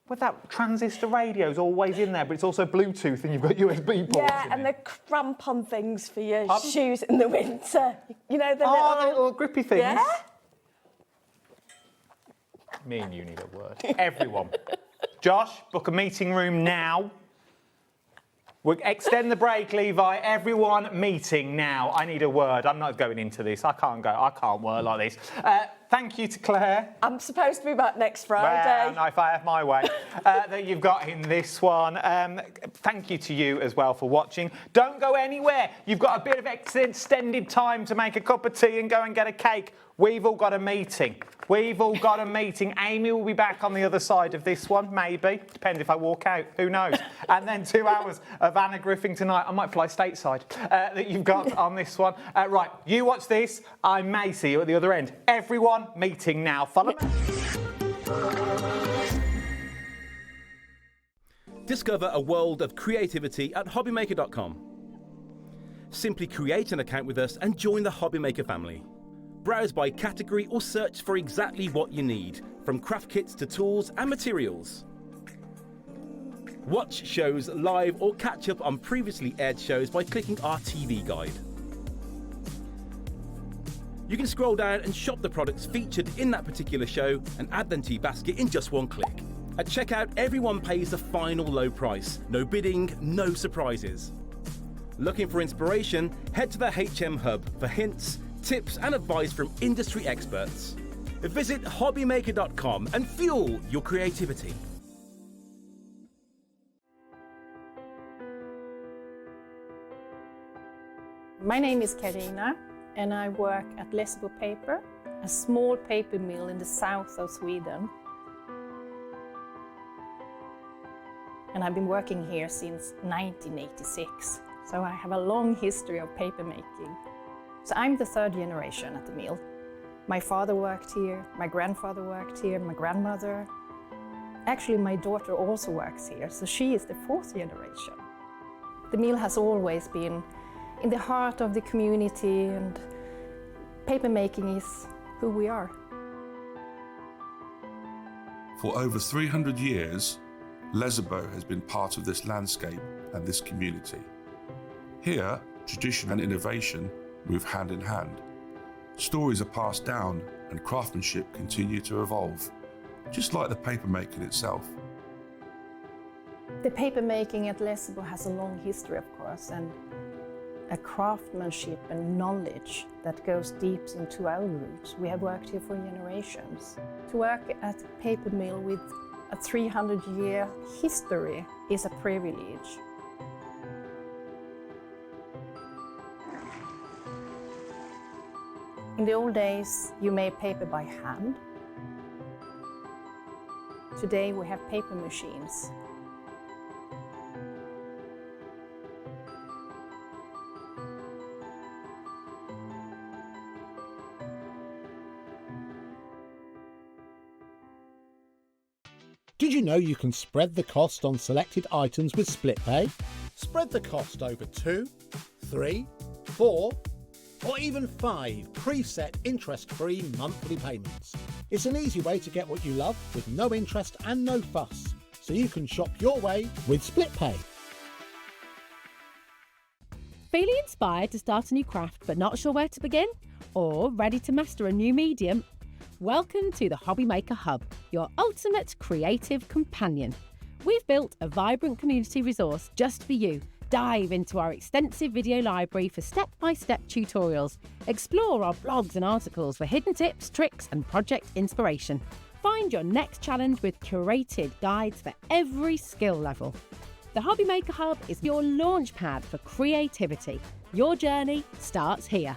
With that transistor radio's always in there, but it's also Bluetooth and you've got USB ports. Yeah, and the cramp-on things for your shoes in the winter. You know, the little grippy things. Yeah? Me and you need a word. Everyone. Josh, book a meeting room now. We'll extend the break, Levi. Everyone meeting now. I need a word. I'm not going into this. I can't work like this. Thank you to Claire. I'm supposed to be back next Friday. Well, if I have my way. That you've got in this one. Thank you to you as well for watching. Don't go anywhere. You've got a bit of extended time to make a cup of tea and go and get a cake. We've all got a meeting. We've all got a meeting. Amy will be back on the other side of this one, maybe. Depends if I walk out, who knows. And then 2 hours of Anna Griffin tonight. I might fly stateside that you've got on this one. Right, you watch this. I may see you at the other end. Everyone, meeting now. Follow me. Discover a world of creativity at HobbyMaker.com. Simply create an account with us and join the HobbyMaker family. Browse by category or search for exactly what you need, from craft kits to tools and materials. Watch shows live or catch up on previously aired shows by clicking our TV guide. You can scroll down and shop the products featured in that particular show and add them to your basket in just one click. At checkout, everyone pays the final low price. No bidding, no surprises. Looking for inspiration? Head to the HM Hub for hints, tips and advice from industry experts. Visit HobbyMaker.com and fuel your creativity. My name is Karina and I work at Lessebo Paper, a small paper mill in the south of Sweden. And I've been working here since 1986, so I have a long history of paper making. So I'm the third generation at the mill. My father worked here, my grandfather worked here, my grandmother. Actually, my daughter also works here, so she is the fourth generation. The mill has always been in the heart of the community, and paper making is who we are. For over 300 years, Lessebo has been part of this landscape and this community. Here, tradition and innovation move hand in hand. Stories are passed down and craftsmanship continue to evolve, just like the paper making itself. The paper making at Lessebo has a long history, of course, and a craftsmanship and knowledge that goes deep into our roots. We have worked here for generations. To work at a paper mill with a 300-year history is a privilege. In the old days, you made paper by hand. Today we have paper machines. Did you know you can spread the cost on selected items with split pay? Spread the cost over 2, 3, 4, or even 5 preset interest-free monthly payments. It's an easy way to get what you love with no interest and no fuss, so you can shop your way with split pay. Feeling inspired to start a new craft but not sure where to begin? Or ready to master a new medium? Welcome to the HobbyMaker Hub, your ultimate creative companion. We've built a vibrant community resource just for you. Dive into our extensive video library for step-by-step tutorials. Explore our blogs and articles for hidden tips, tricks and project inspiration. Find your next challenge with curated guides for every skill level. The HobbyMaker Hub is your launch pad for creativity. Your journey starts here.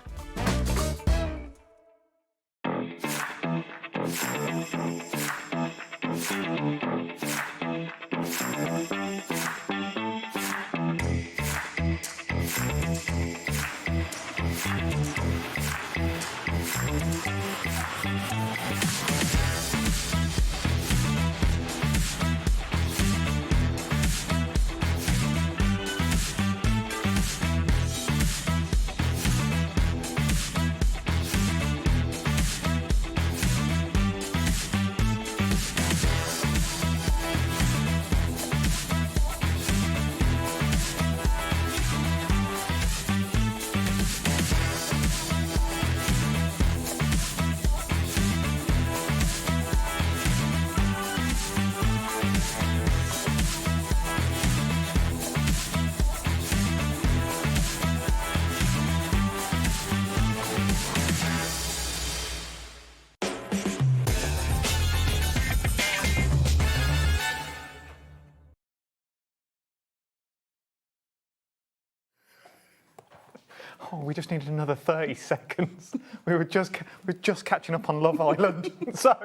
Oh, we just needed another 30 seconds. We're just catching up on Love Island. So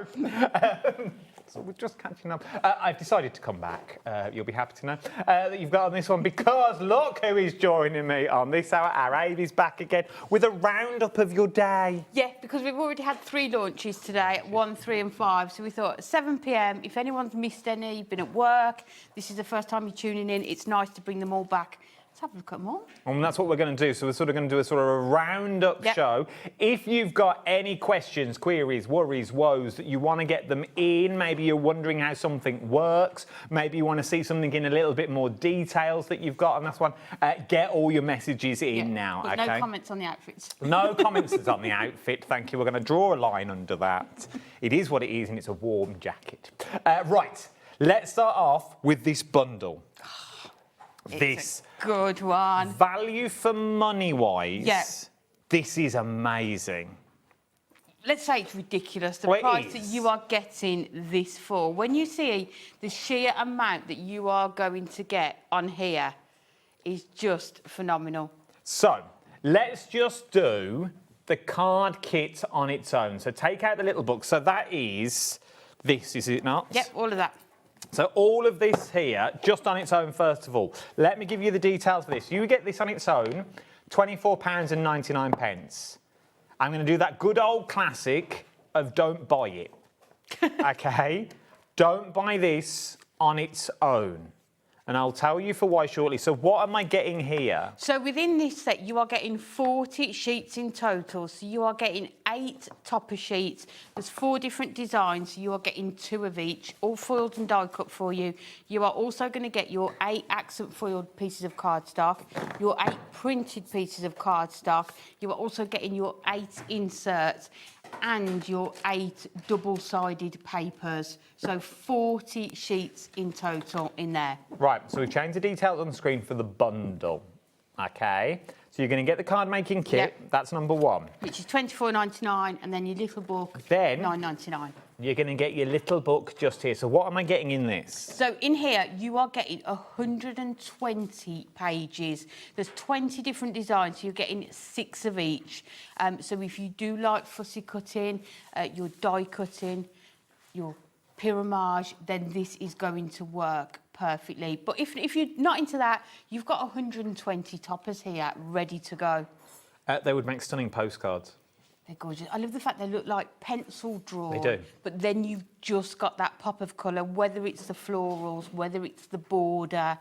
we're just catching up. I've decided to come back. You'll be happy to know that you've got on this one because look who is joining me on this hour. Our Avi's back again with a roundup of your day. Yeah, because we've already had 3 launches today at 1, 3 and 5. So we thought 7 p.m, if anyone's missed any, you've been at work, this is the first time you're tuning in, it's nice to bring them all back. Let's have a look at them all. And that's what we're going to do. So we're sort of going to do a sort of a roundup show. If you've got any questions, queries, worries, woes that you want to get them in, maybe you're wondering how something works, maybe you want to see something in a little bit more details that you've got on this one, get all your messages in now. But okay? no comments on the outfits. No comments on the outfit, thank you. We're going to draw a line under that. It is what it is, and it's a warm jacket. Right, let's start off with this bundle. It's a good one. Value for money wise, this is amazing. Let's say it's ridiculous, the Well, price that you are getting this for. When you see the sheer amount that you are going to get on here is just phenomenal. So, let's just do the card kit on its own. So take out the little book. So that is this, is it not? Yep, all of that. So all of this here, just on its own, first of all. Let me give you the details for this. You get this on its own, £24.99. I'm going to do that good old classic of don't buy it. Okay? Don't buy this on its own. And I'll tell you for why shortly. So what am I getting here? So within this set, you are getting 40 sheets in total. So you are getting 8 topper sheets. There's 4 different designs. So you are getting 2 of each, all foiled and die cut for you. You are also going to get your 8 accent foiled pieces of cardstock, your 8 printed pieces of cardstock. You are also getting your 8 inserts and your 8 double-sided papers. So 40 sheets in total in there. Right, so we've changed the details on the screen for the bundle. Okay, so you're going to get the card making kit. That's number 1. Which is £24.99, and then your little book, then £9.99. You're going to get your little book just here. So what am I getting in this? So in here, you are getting 120 pages. There's 20 different designs, so you're getting 6 of each. So if you do like fussy cutting, your die cutting, your pyramage, then this is going to work perfectly. But if you're not into that, you've got 120 toppers here ready to go. They would make stunning postcards. They're gorgeous. I love the fact they look like pencil drawn. They do. But then you've just got that pop of colour, whether it's the florals, whether it's the border,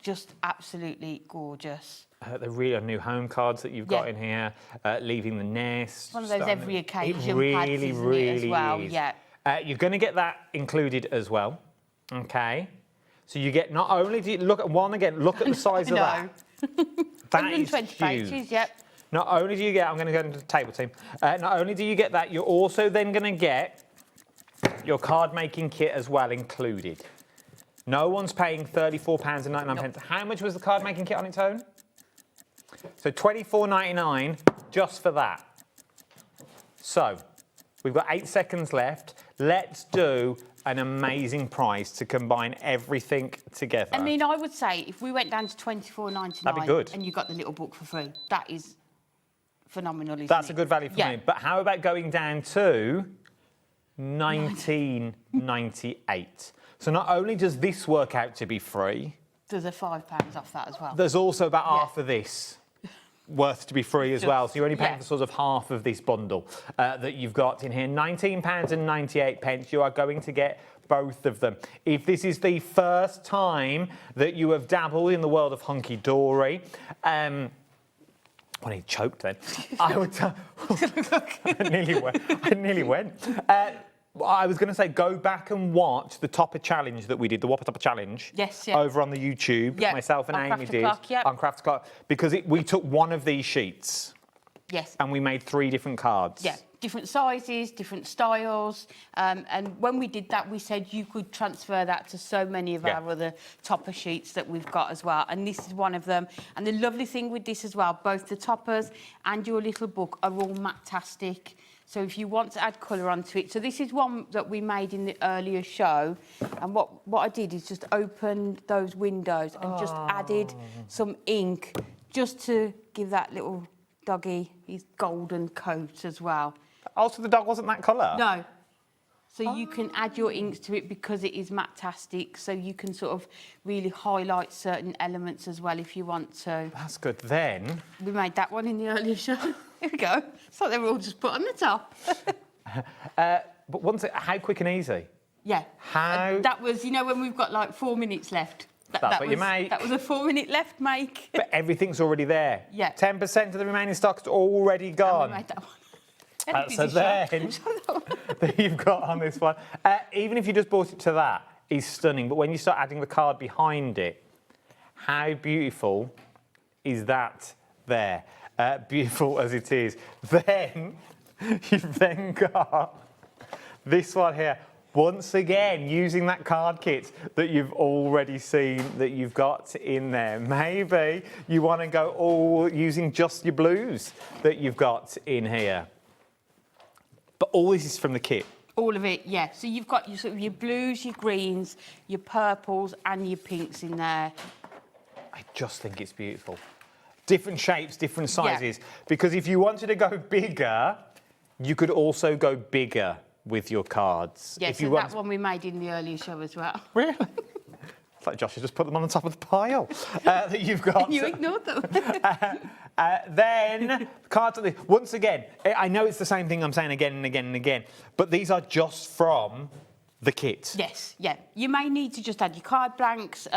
just absolutely gorgeous. The real new home cards that you've got in here, leaving the nest. One of those every occasion pads, isn't really it, as well? is. Yeah. You're going to get that included as well. Okay. So you get, not only do you look at one again, look at the size of that. That is 120 huge. pages, yep. Not only do you get, I'm going to go into the table team. Not only do you get that, you're also then going to get your card making kit as well included. No one's paying £34.99. How much was the card making kit on its own? So £24.99 just for that. So we've got 8 seconds left. Let's do an amazing price to combine everything together. I mean, I would say if we went down to £24.99 That'd be good. and you got the little book for free, that is phenomenal, isn't That's it? a good value for money. But how about going down to £19.98? So not only does this work out to be free, there's a £5 off that as well. there's also about half of this worth to be free as well. So you're only paying for sort of half of this bundle that you've got in here. £19.98. You are going to get both of them. If this is the first time that you have dabbled in the world of Hunkydory, well, he choked then. I would. I nearly went. I was going to say, go back and watch the Topper Challenge that we did, the Whopper Topper Challenge. Yes, over on the YouTube. Myself and Amy did. On Craft O'Clock. Because we took one of these sheets. Yes. And we made 3 different cards. Yeah, different sizes, different styles. And when we did that, we said you could transfer that to so many of our other topper sheets that we've got as well. And this is one of them. And the lovely thing with this as well, both the toppers and your little book are all matte-tastic. So if you want to add colour onto it. So this is one that we made in the earlier show. And what I did is just opened those windows and just added some ink just to give that little doggy his golden coat as well. Oh, so the dog wasn't that colour? No. So you can add your inks to it because it is matte-tastic, so you can sort of really highlight certain elements as well if you want to. That's good. Then... We made that one in the earlier show. Here we go. It's like they were all just put on the top. But once how quick and easy? Yeah. How... That was, you know, when we've got like 4 minutes left. That's what you make. That was a 4-minute left make. But everything's already there. Yeah. 10% of the remaining stock's already gone. And we made that one. So then, that you've got on this one. Even if you just bought it to that, is stunning. But when you start adding the card behind it, how beautiful is that there? Beautiful as it is. Then, you've then got this one here. Once again, using that card kit that you've already seen that you've got in there. Maybe you want to go all using just your blues that you've got in here. But all this is from the kit. All of it, yeah. So you've got your, sort of your blues, your greens, your purples and your pinks in there. I just think it's beautiful. Different shapes, different sizes. Yeah. Because if you wanted to go bigger, you could also go bigger with your cards. Yeah, if so you want... that one we made in the earlier show as well. Really? It's like Josh has just put them on the top of the pile that you've got. You ignored them. Then, cards of this. Once again, I know it's the same thing I'm saying again and again and again, but these are just from the kit. Yes, yeah. You may need to just add your card blanks,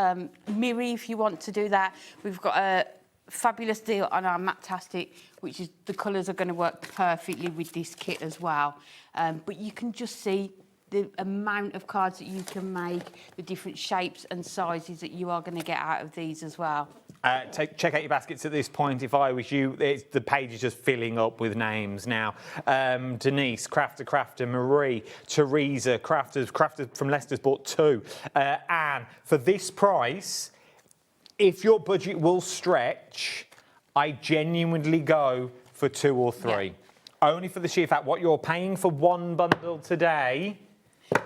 mirror if you want to do that. We've got a fabulous deal on our Matte-tastic, which is the colours are going to work perfectly with this kit as well. But you can just see the amount of cards that you can make, the different shapes and sizes that you are going to get out of these as well. Check out your baskets at this point. If I was you, the page is just filling up with names now. Denise, Crafter, Marie, Teresa, Crafters from Leicester's bought 2. Anne, for this price, if your budget will stretch, I genuinely go for 2 or 3. Yeah. Only for the sheer fact, what you're paying for one bundle today...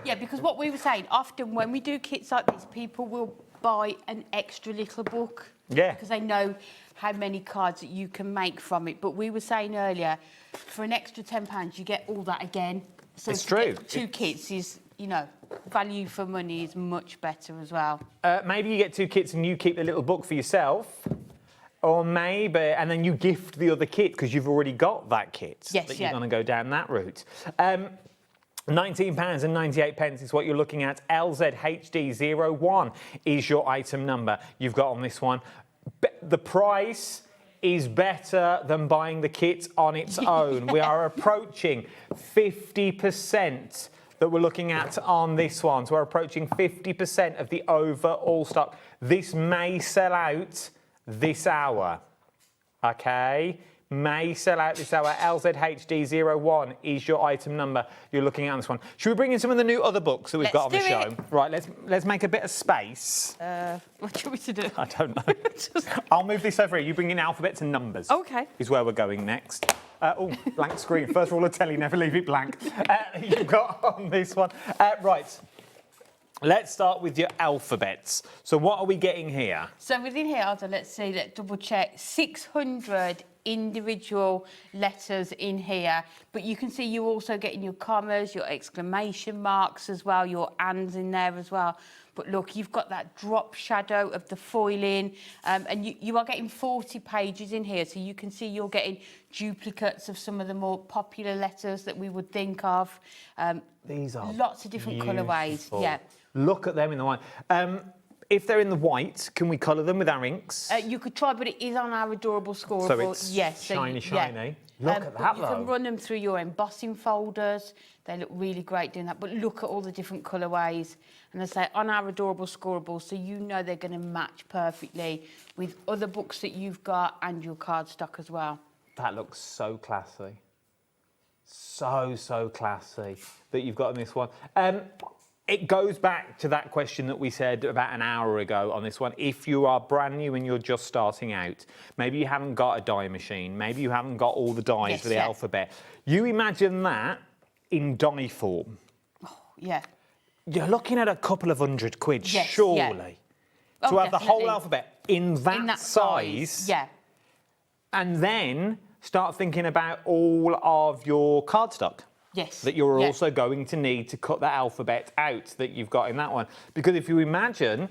Yeah, because what we were saying, often when we do kits like this, people will buy an extra little book. Yeah. Because they know how many cards that you can make from it. But we were saying earlier, for an extra £10, you get all that again. So it's true. 2 kits is, you know, value for money is much better as well. Maybe you get 2 kits and you keep the little book for yourself. Or maybe, and then you gift the other kit because you've already got that kit. Yes, that you're going to go down that route. £19.98 is what you're looking at. LZHD01 is your item number you've got on this one. The price is better than buying the kit on its own. We are approaching 50% that we're looking at on this one. So we're approaching 50% of the overall stock. This may sell out this hour, okay? May sell out this hour. LZHD01 is your item number you're looking at on this one. Should we bring in some of the new other books that we've got on the show? Right, let's make a bit of space. What do you want me to do? I don't know. I'll move this over here. You bring in alphabets and numbers. Okay. Is where we're going next. Oh, blank screen. First rule of telly, never leave it blank. You've got on this one. Right. Let's start with your alphabets. So what are we getting here? So within here, let's see, let's double check. 600 individual letters in here, but you can see you're also getting your commas, your exclamation marks as well, your ands in there as well. But look, you've got that drop shadow of the foiling, and you are getting 40 pages in here, so you can see you're getting duplicates of some of the more popular letters that we would think of. These are lots of different colourways. Yeah. Look at them in the white. If they're in the white, can we colour them with our inks? You could try, but it is on our adorable scoreable. So it's yes, shiny. Yeah. Look at that, you can run them through your embossing folders. They look really great doing that. But look at all the different colourways. And I say on our adorable scoreable, so you know they're going to match perfectly with other books that you've got and your cardstock as well. That looks so classy. So classy that you've got in this one. It goes back to that question that we said about an hour ago on this one. If you are brand new and you're just starting out, maybe you haven't got a die machine, maybe you haven't got all the dies for the alphabet. You imagine that in die form. Oh, yeah. You're looking at a couple of £100, yes, surely. Yeah. To have the whole alphabet in that size. Yeah. And then start thinking about all of your cardstock. Yes. That you're also going to need to cut that alphabet out that you've got in that one. Because if you imagine,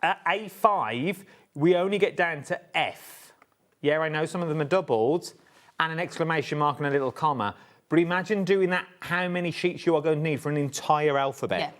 at A5, we only get down to F. Yeah, I know some of them are doubled, and an exclamation mark and a little comma. But imagine doing that, how many sheets you are going to need for an entire alphabet. Yeah.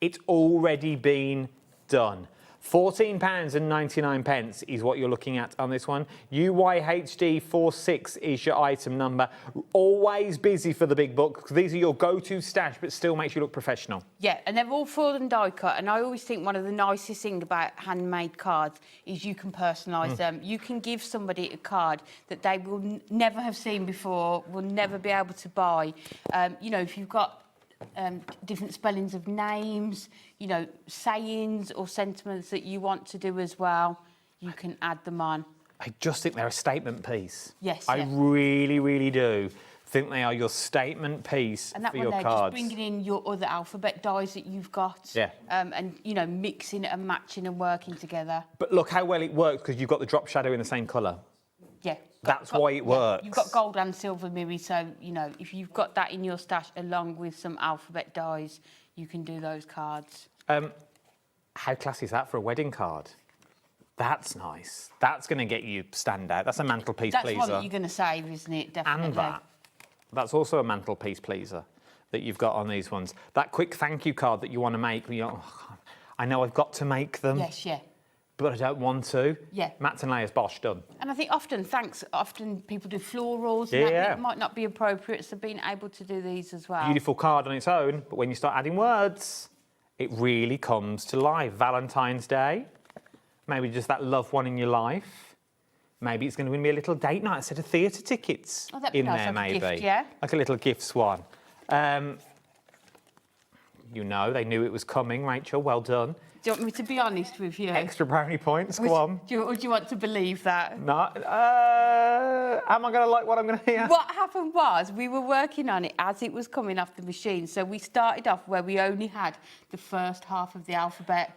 It's already been done. £14.99 is what you're looking at on this one. UYHD46 is your item number. Always busy for the big book, because these are your go-to stash, but still makes you look professional. Yeah, and they're all foiled and die cut. And I always think one of the nicest things about handmade cards is you can personalise them. You can give somebody a card that they will never have seen before, will never be able to buy. You know, if you've got different spellings of names, you know, sayings or sentiments that you want to do as well, you can add them on. I just think they're a statement piece. Yes, I really, really do think they are your statement piece and that for one your there, cards. just bringing in your other alphabet dies that you've got. Yeah. And, you know, mixing and matching and working together. But look how well it works, because you've got the drop shadow in the same colour. Yeah. That's why it works. You've got gold and silver mirrors, so, you know, if you've got that in your stash along with some alphabet dies, you can do those cards. How classy is that for a wedding card? That's nice. That's going to get you stand out. That's a mantelpiece pleaser. That's one that you're going to save, isn't it? Definitely. And that. That's also a mantelpiece pleaser that you've got on these ones. That quick thank you card that you want to make, you know, oh, I know I've got to make them. Yes, yeah. But I don't want to. Yeah. Mats and layers, bosh, done. And I think often people do florals. Yeah, and that yeah. It might not be appropriate, so being able to do these as well. Beautiful card on its own, but when you start adding words, it really comes to life. Valentine's Day, maybe just that loved one in your life. Maybe it's going to be a little date night instead of theatre tickets that'd be nice, there, like a maybe. gift, yeah. Like a little gift swan. You know, they knew it was coming, Rachel, well done. Do you want me to be honest with you? Extra brownie points, go on. Or do you want to believe that? No, am I going to like what I'm going to hear? What happened was we were working on it as it was coming off the machine. So we started off where we only had the first half of the alphabet,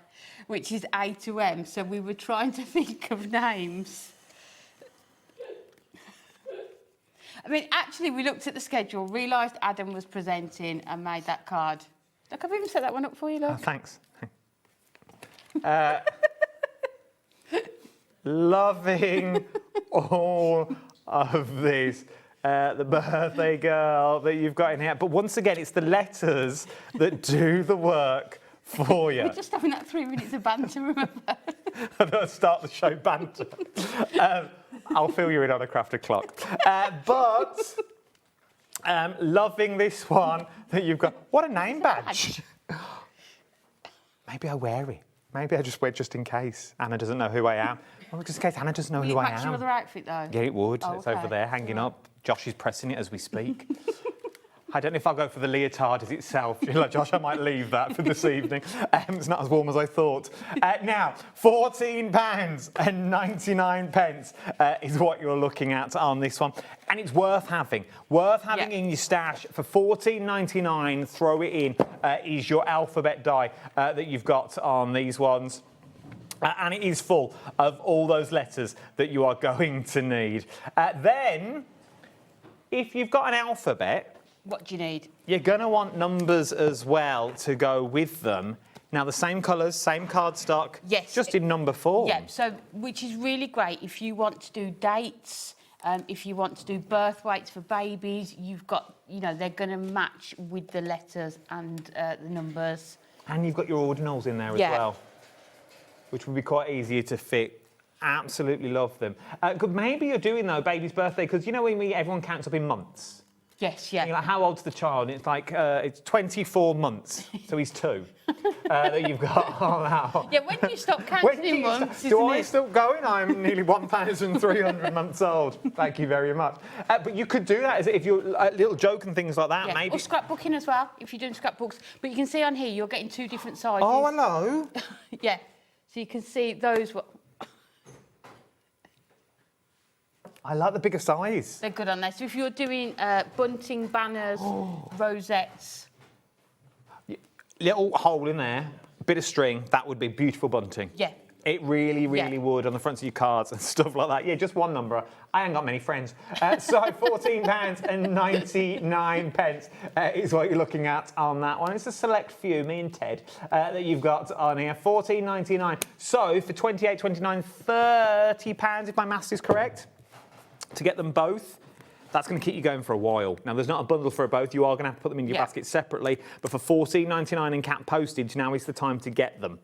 which is A to M. So we were trying to think of names. I mean, actually, we looked at the schedule, realised Adam was presenting and made that card. Look, I've even set that one up for you, look. Oh, thanks. Loving all of this. The birthday girl that you've got in here. But once again, it's the letters that do the work for you. We're just having that 3 minutes of banter, remember? I'm going to start the show banter. I'll fill you in on a crafted clock. But loving this one that you've got. What a name badge. Maybe I wear it. Maybe I just wear it just in case Anna doesn't know who I am. Well, just in case Anna doesn't know who I am. Will it match your other outfit, though? Yeah, it would. Oh, It's okay. over there, hanging up. Josh is pressing it as we speak. I don't know if I'll go for the leotard as itself. You're like, Josh, I might leave that for this evening. It's not as warm as I thought. Now, £14.99 is what you're looking at on this one. And it's worth having. Worth having in your stash. For £14.99, throw it in, is your alphabet die that you've got on these ones. And it is full of all those letters that you are going to need. Then, if you've got an alphabet, what do you need? You're going to want numbers as well to go with them. Now, the same colours, same cardstock, yes, just in number form. Yeah, so which is really great if you want to do dates, if you want to do birth weights for babies, you've got, you know, they're going to match with the letters and the numbers. And you've got your ordinals in there as well, which would be quite easier to fit. Absolutely love them. Maybe you're doing, though, baby's birthday, because, you know, when everyone counts up in months. Yes, yeah. And you're like, how old's the child? And it's like, it's 24 months, so he's 2 that you've got on that. Yeah, when do you stop counting in months, Do I still going? I'm nearly 1,300 months old. Thank you very much. But you could do that as if you're a little joke and things like that, maybe. Or scrapbooking as well, if you're doing scrapbooks. But you can see on here, you're getting 2 different sizes. Oh, hello. Yeah, so you can see those. I like the bigger size. They're good on there. So if you're doing bunting, banners, rosettes. Little hole in there, bit of string, that would be beautiful bunting. Yeah. It really, really would on the fronts of your cards and stuff like that. Yeah, just one number. I ain't got many friends. So £14.99 is what you're looking at on that one. It's a select few, me and Ted, that you've got on here. £14.99. So for £28.29, £30 if my maths is correct, to get them both. That's going to keep you going for a while. Now, there's not a bundle for both. You are going to have to put them in your basket separately. But for £14.99 and cap postage, now is the time to get them.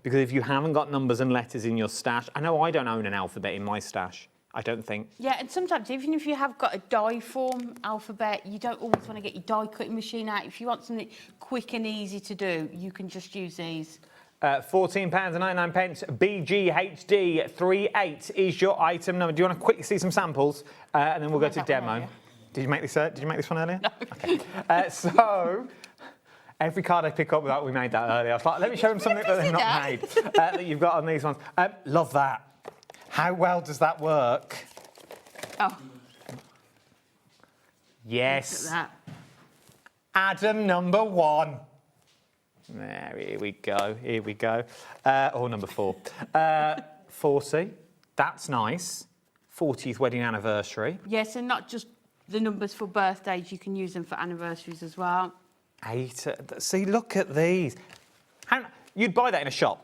Because if you haven't got numbers and letters in your stash, I know I don't own an alphabet in my stash. I don't think. Yeah, and sometimes even if you have got a die form alphabet, you don't always want to get your die cutting machine out. If you want something quick and easy to do, you can just use these. £14.99. BGHD 38 is your item number. Do you want to quickly see some samples, and then we'll go to demo? Did you make this? Did you make this one earlier? No. Okay. So every card I pick up, we made that earlier. I was like, let me show them something that they've not made that you've got on these ones. Love that. How well does that work? Oh. Yes. Look at that. Adam number 1. There, here we go, here we go. Number 4. 40, that's nice. 40th wedding anniversary. Yes, and not just the numbers for birthdays, you can use them for anniversaries as well. 8, see, look at these. You'd buy that in a shop.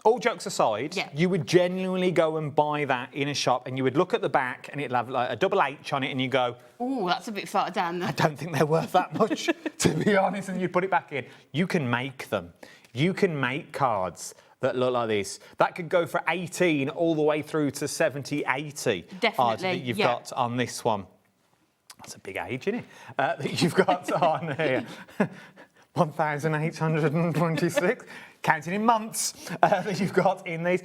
All jokes aside, you would genuinely go and buy that in a shop and you would look at the back and it'd have like a double H on it and you go, oh, that's a bit far down there. I don't think they're worth that much, to be honest, and you put it back in. You can make them. You can make cards that look like this. That could go for 18 all the way through to 70, 80. Definitely, that you've got on this one. That's a big age, isn't it? That you've got on here. 1,826. Counting in months that you've got in these.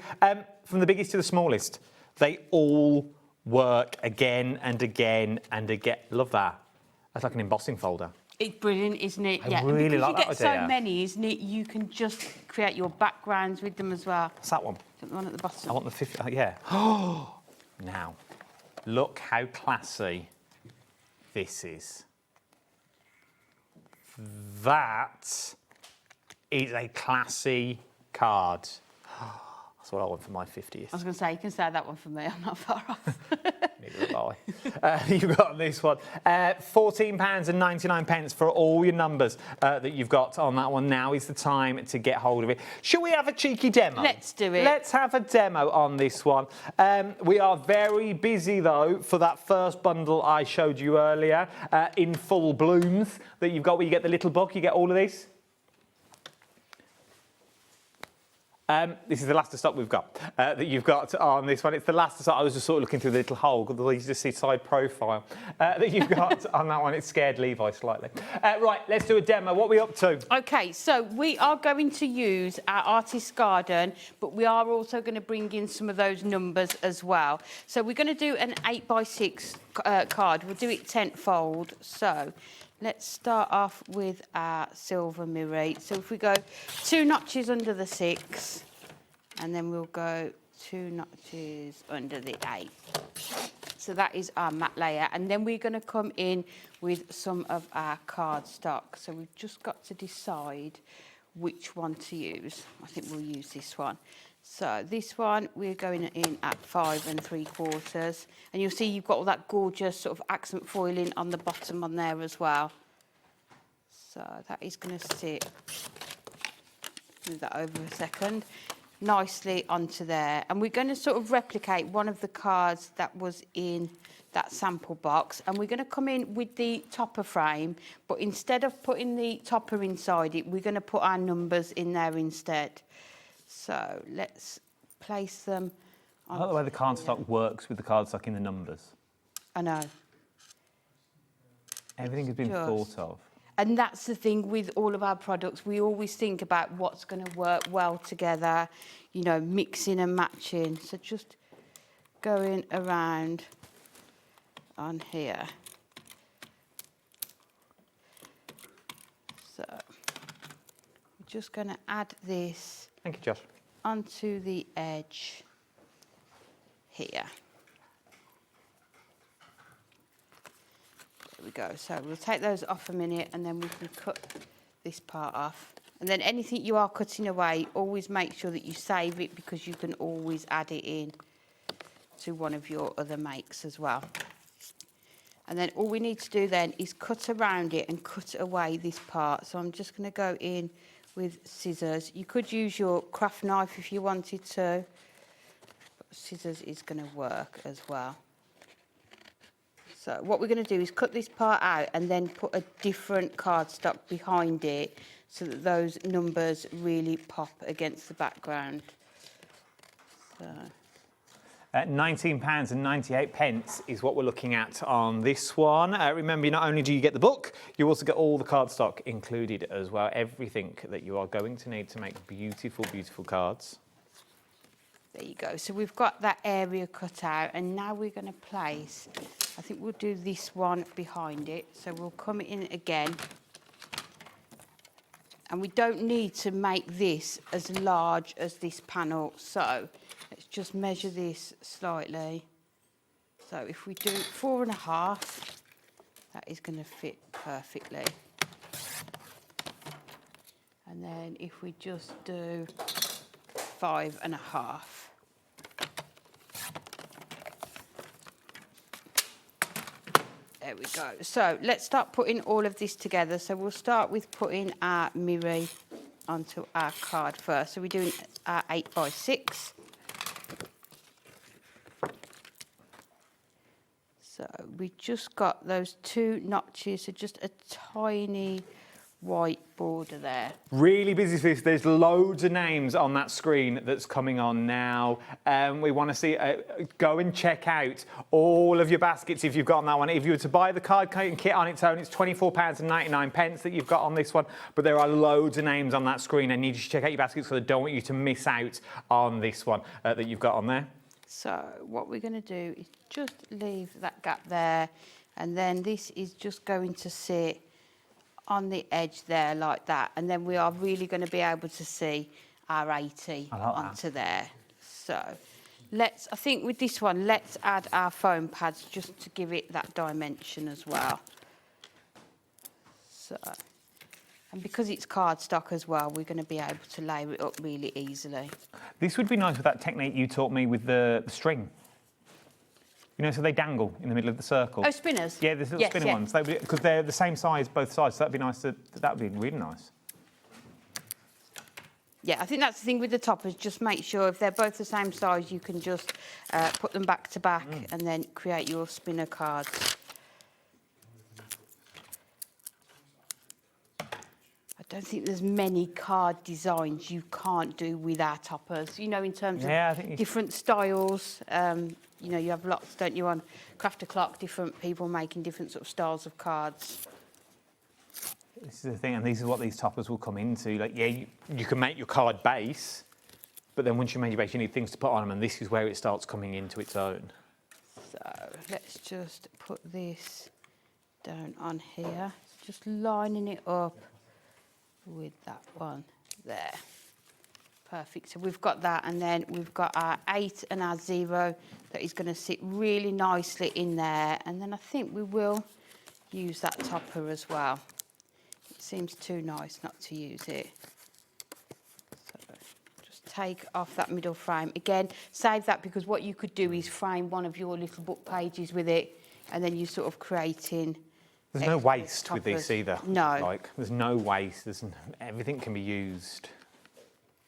From the biggest to the smallest, they all work again and again and again. Love that. That's like an embossing folder. It's brilliant, isn't it? I really like that idea. Because you get so many, isn't it? You can just create your backgrounds with them as well. What's that one? The one at the bottom. I want the 50. Yeah. Now, look how classy this is. That is a classy card. That's what I want for my 50th. I was going to say, you can say that one for me. I'm not far off. Neither have I. You've got this one. £14.99 for all your numbers that you've got on that one. Now is the time to get hold of it. Shall we have a cheeky demo? Let's do it. Let's have a demo on this one. We are very busy, though, for that first bundle I showed you earlier in full blooms that you've got where you get the little book. You get all of these. This is the last of stock we've got that you've got on this one. It's the last of stock. I was just sort of looking through the little hole, otherwise you just see side profile that you've got on that one. It scared Levi slightly. Right, let's do a demo. What are we up to? OK, so we are going to use our artist's garden, but we are also going to bring in some of those numbers as well. So we're going to do an 8x6 card. We'll do it 10th fold. So let's start off with our silver mirror. So if we go 2 notches under the 6, and then we'll go 2 notches under the 8. So that is our matte layer. And then we're going to come in with some of our cardstock. So we've just got to decide which one to use. I think we'll use this one. So this one, we're going in at 5 3/4. And you'll see you've got all that gorgeous sort of accent foiling on the bottom on there as well. So that is going to sit, move that over a second, nicely onto there. And we're going to sort of replicate one of the cards that was in that sample box. And we're going to come in with the topper frame, but instead of putting the topper inside it, we're going to put our numbers in there instead. So let's place them on. I like the way the cardstock works with the cardstock in the numbers. I know. Everything has been thought of. And that's the thing with all of our products. We always think about what's going to work well together, you know, mixing and matching. So just going around on here. So we're just going to add this. Thank you, Josh. Onto the edge here. There we go. So we'll take those off a minute and then we can cut this part off And then anything you are cutting away, always make sure that you save it, because you can always add it in to one of your other makes as well. And then all we need to do then is cut around it and cut away this part. So I'm just going to go in with scissors. You could use your craft knife if you wanted to, but scissors is going to work as well. So what we're going to do is cut this part out and then put a different cardstock behind it, so that those numbers really pop against the background. So. £19.98 is what we're looking at on this one. Remember, not only do you get the book, you also get all the cardstock included as well. Everything that you are going to need to make beautiful, beautiful cards. There you go. So we've got that area cut out, and now we're going to place, I think we'll do this one behind it. So we'll come in again. And we don't need to make this as large as this panel. So let's just measure this slightly. So if we do 4.5, that is going to fit perfectly. And then if we just do 5.5. There we go. So let's start putting all of this together. So we'll start with putting our mirror onto our card first. So we're doing our 8x6. So we just got those 2 notches, so just a tiny white border there. Really busy for this. There's loads of names on that screen that's coming on now. We want to see, go and check out all of your baskets if you've got on that one. If you were to buy the card kit on its own, it's £24.99 that you've got on this one. But there are loads of names on that screen. I need you to check out your baskets, because I don't want you to miss out on this one that you've got on there. So what we're going to do is just leave that gap there, and then this is just going to sit on the edge there like that, and then we are really going to be able to see our 80 onto there. So I think with this one, let's add our foam pads just to give it that dimension as well. So, and because it's cardstock as well, we're going to be able to layer it up really easily. This would be nice with that technique you taught me with the string. You know, so they dangle in the middle of the circle. Oh, spinners? Yeah, the little spinning ones. Because they're the same size both sides, so that'd be nice. That would be really nice. Yeah, I think that's the thing with the toppers. Just make sure if they're both the same size, you can just put them back to back and then create your spinner cards. I don't think there's many card designs you can't do with our toppers, you know, in terms of different styles. You know, you have lots, don't you, on Craft O'Clock, different people making different sort of styles of cards. This is the thing, and these are what these toppers will come into. Like, yeah, you can make your card base, but then once you make your base, you need things to put on them, and this is where it starts coming into its own. So let's just put this down on here, just lining it up with that one there. Perfect. So we've got that, and then we've got our 8 and our 0 that is going to sit really nicely in there. And then I think we will use that topper as well. It seems too nice not to use it. So just take off that middle frame. Again, save that, because what you could do is frame one of your little book pages with it, and then you sort of creating. There's no waste with this either. No. Like, there's no waste. Everything can be used.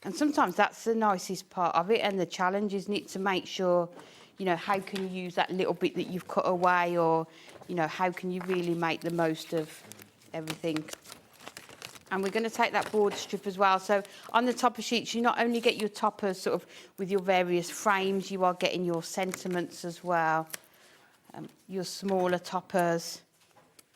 And sometimes that's the nicest part of it, and the challenge, isn't it, to make sure, you know, how can you use that little bit that you've cut away, or, you know, how can you really make the most of everything. And we're going to take that border strip as well. So on the topper sheets, you not only get your toppers sort of with your various frames, you are getting your sentiments as well, your smaller toppers.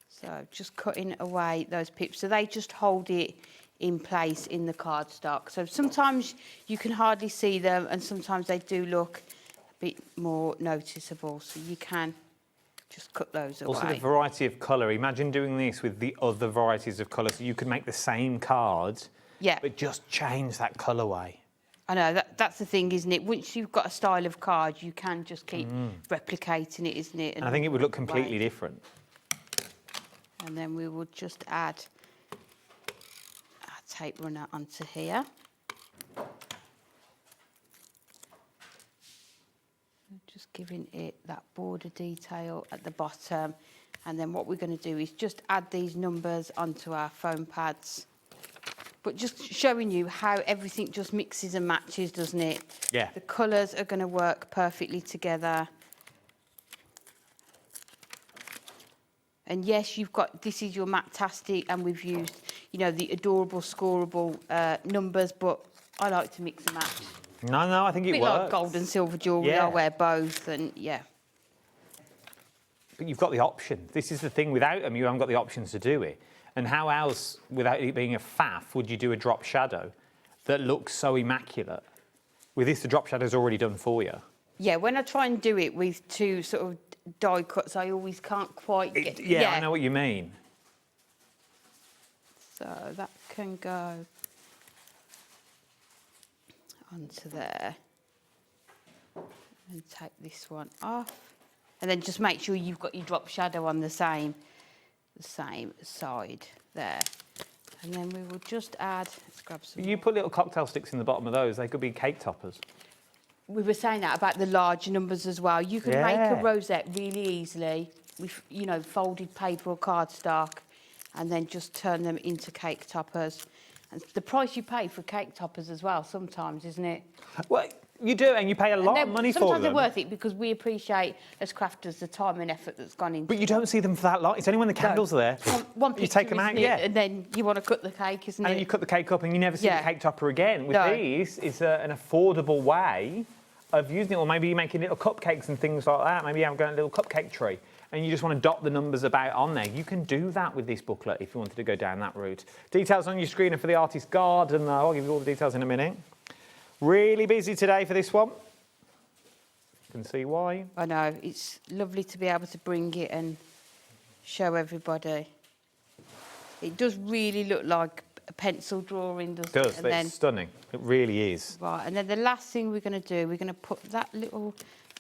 So just cutting away those pips. So they just hold it in place in the cardstock. So sometimes you can hardly see them, and sometimes they do look a bit more noticeable. So you can just cut those away. Also the variety of colour. Imagine doing this with the other varieties of colour. So you could make the same card, but just change that colourway. I know, that's the thing, isn't it? Once you've got a style of card, you can just keep replicating it, isn't it? And I think it would look completely different. And then we will just add our tape runner onto here. Just giving it that border detail at the bottom. And then what we're going to do is just add these numbers onto our foam pads. But just showing you how everything just mixes and matches, doesn't it? Yeah. The colours are going to work perfectly together. And yes, you've got, this is your Mac-tastic, and we've used, you know, the adorable scoreable numbers, but I like to mix and match. No, I think it A bit works. like gold and silver jewellery, Yeah. I wear both, and yeah. But you've got the option. This is the thing, without them, you haven't got the options to do it. And how else, without it being a faff, would you do a drop shadow that looks so immaculate? With this, the drop shadow's already done for you. Yeah, when I try and do it with two sort of die cuts, I always can't quite get... Yeah, I know what you mean. So that can go onto there. And take this one off. And then just make sure you've got your drop shadow on the same side there. And then we will just add, let's grab some. You put little cocktail sticks in the bottom of those, they could be cake toppers. We were saying that about the larger numbers as well. You can make a rosette really easily with, you know, folded paper or cardstock, and then just turn them into cake toppers. And the price you pay for cake toppers as well sometimes, isn't it? Well, you do, and you pay a lot of money for them. Sometimes they're worth it because we appreciate, as crafters, the time and effort that's gone into But you don't see them for that long. It's only when the candles are there. one you take them picture, out, isn't it? yeah. And then you want to cut the cake, isn't it? And then you cut the cake up and you never see the cake topper again. With No. these, it's an affordable way of using it. Or maybe you're making little cupcakes and things like that. Maybe you have got a little cupcake tree and you just want to dot the numbers about on there. You can do that with this booklet if you wanted to go down that route. Details on your screen are for the artist garden, though. I'll give you all the details in a minute. Really busy today for this one. You can see why. I know, it's lovely to be able to bring it and show everybody. It does really look like a pencil drawing, doesn't It does, it? And it's stunning. It really is. Right, and then the last thing we're going to do, we're going to put that little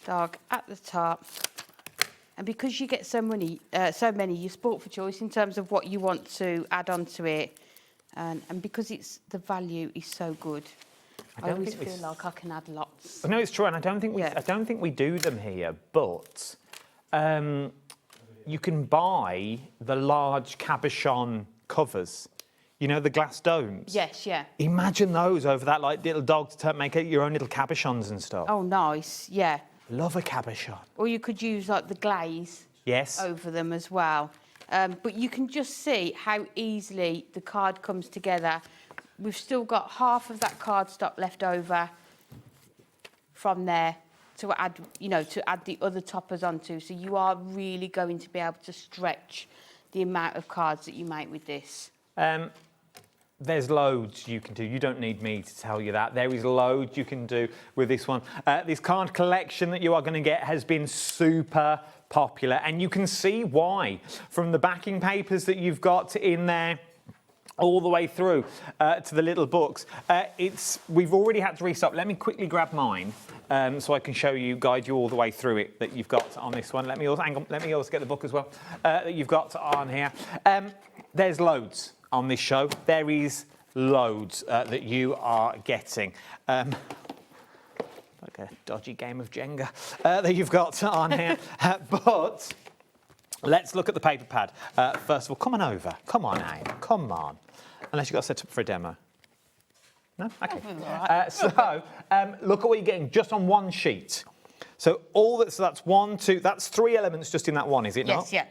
dog at the top. And because you get so many, you sport for choice in terms of what you want to add onto it. And because it's the value is so good. I always feel like I can add lots. No, it's true, and I don't think we do them here, but you can buy the large cabochon covers. You know, the glass domes? Yes, yeah. Imagine those over that, like, little dog to make your own little cabochons and stuff. Oh, nice, yeah. Love a cabochon. Or you could use, like, the glaze over them as well. But you can just see how easily the card comes together. We've still got half of that cardstock left over from there to add, you know, to add the other toppers onto. So you are really going to be able to stretch the amount of cards that you make with this. There's loads you can do. You don't need me to tell you that. There is loads you can do with this one. This card collection that you are going to get has been super popular, and you can see why from the backing papers that you've got in there all the way through to the little books. We've already had to restock. Let me quickly grab mine so I can show you, guide you all the way through it that you've got on this one. Let me also get the book as well that you've got on here. There's loads on this show. There is loads that you are getting. Like a dodgy game of Jenga that you've got on here. But let's look at the paper pad. First of all, come on over. Come on, Aim. Come on. Unless you've got set up for a demo. No? Okay. Look at what you're getting just on one sheet. So that's 1, 2, that's 3 elements just in that one, is it not? Yes, yeah.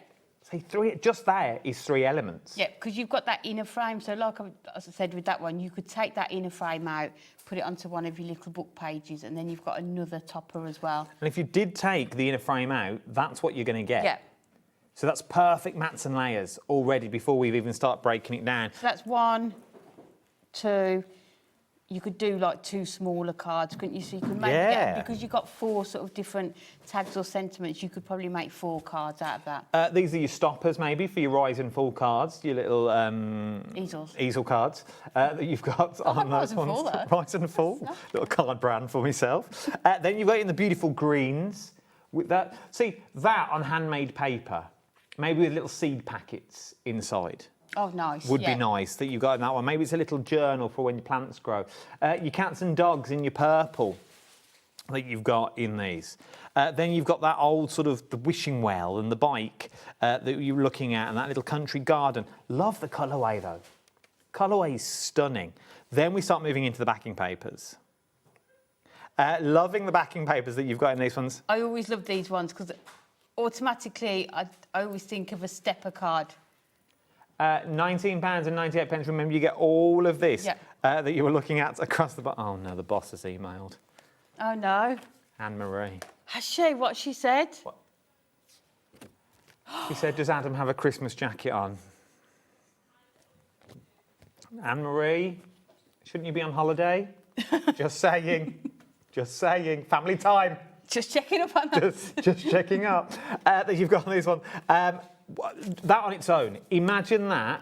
So just there is 3 elements. Yeah, because you've got that inner frame. So like as I said with that one, you could take that inner frame out, put it onto one of your little book pages, and then you've got another topper as well. And if you did take the inner frame out, that's what you're going to get. Yeah. So that's perfect mats and layers already before we've even started breaking it down. So that's 1, 2. You could do like 2 smaller cards, couldn't you? So you could make because you've got 4 sort of different tags or sentiments, you could probably make 4 cards out of that. These are your stoppers maybe for your rise and fall cards, your little easel cards that you've got on those ones. Rise and fall, little card brand for myself. Then you've got it in the beautiful greens. With that, see that on handmade paper, maybe with little seed packets inside. Oh, nice. Would be nice that you got in that one. Maybe it's a little journal for when your plants grow. Your cats and dogs in your purple that you've got in these. Then you've got that old sort of the wishing well and the bike that you're looking at, and that little country garden. Love the colourway though. Colourway is stunning. Then we start moving into the backing papers. Loving the backing papers that you've got in these ones. I always love these ones because automatically I always think of a stepper card. £19.98. Remember, you get all of this that you were looking at across the bottom. Oh no, the boss has emailed. Oh no. Anne-Marie. Has she? What she said? What? She said, does Adam have a Christmas jacket on? Anne-Marie, shouldn't you be on holiday? Just saying. Just saying. Family time. Just checking up on that. Just checking up that you've got this one. That on its own, imagine that,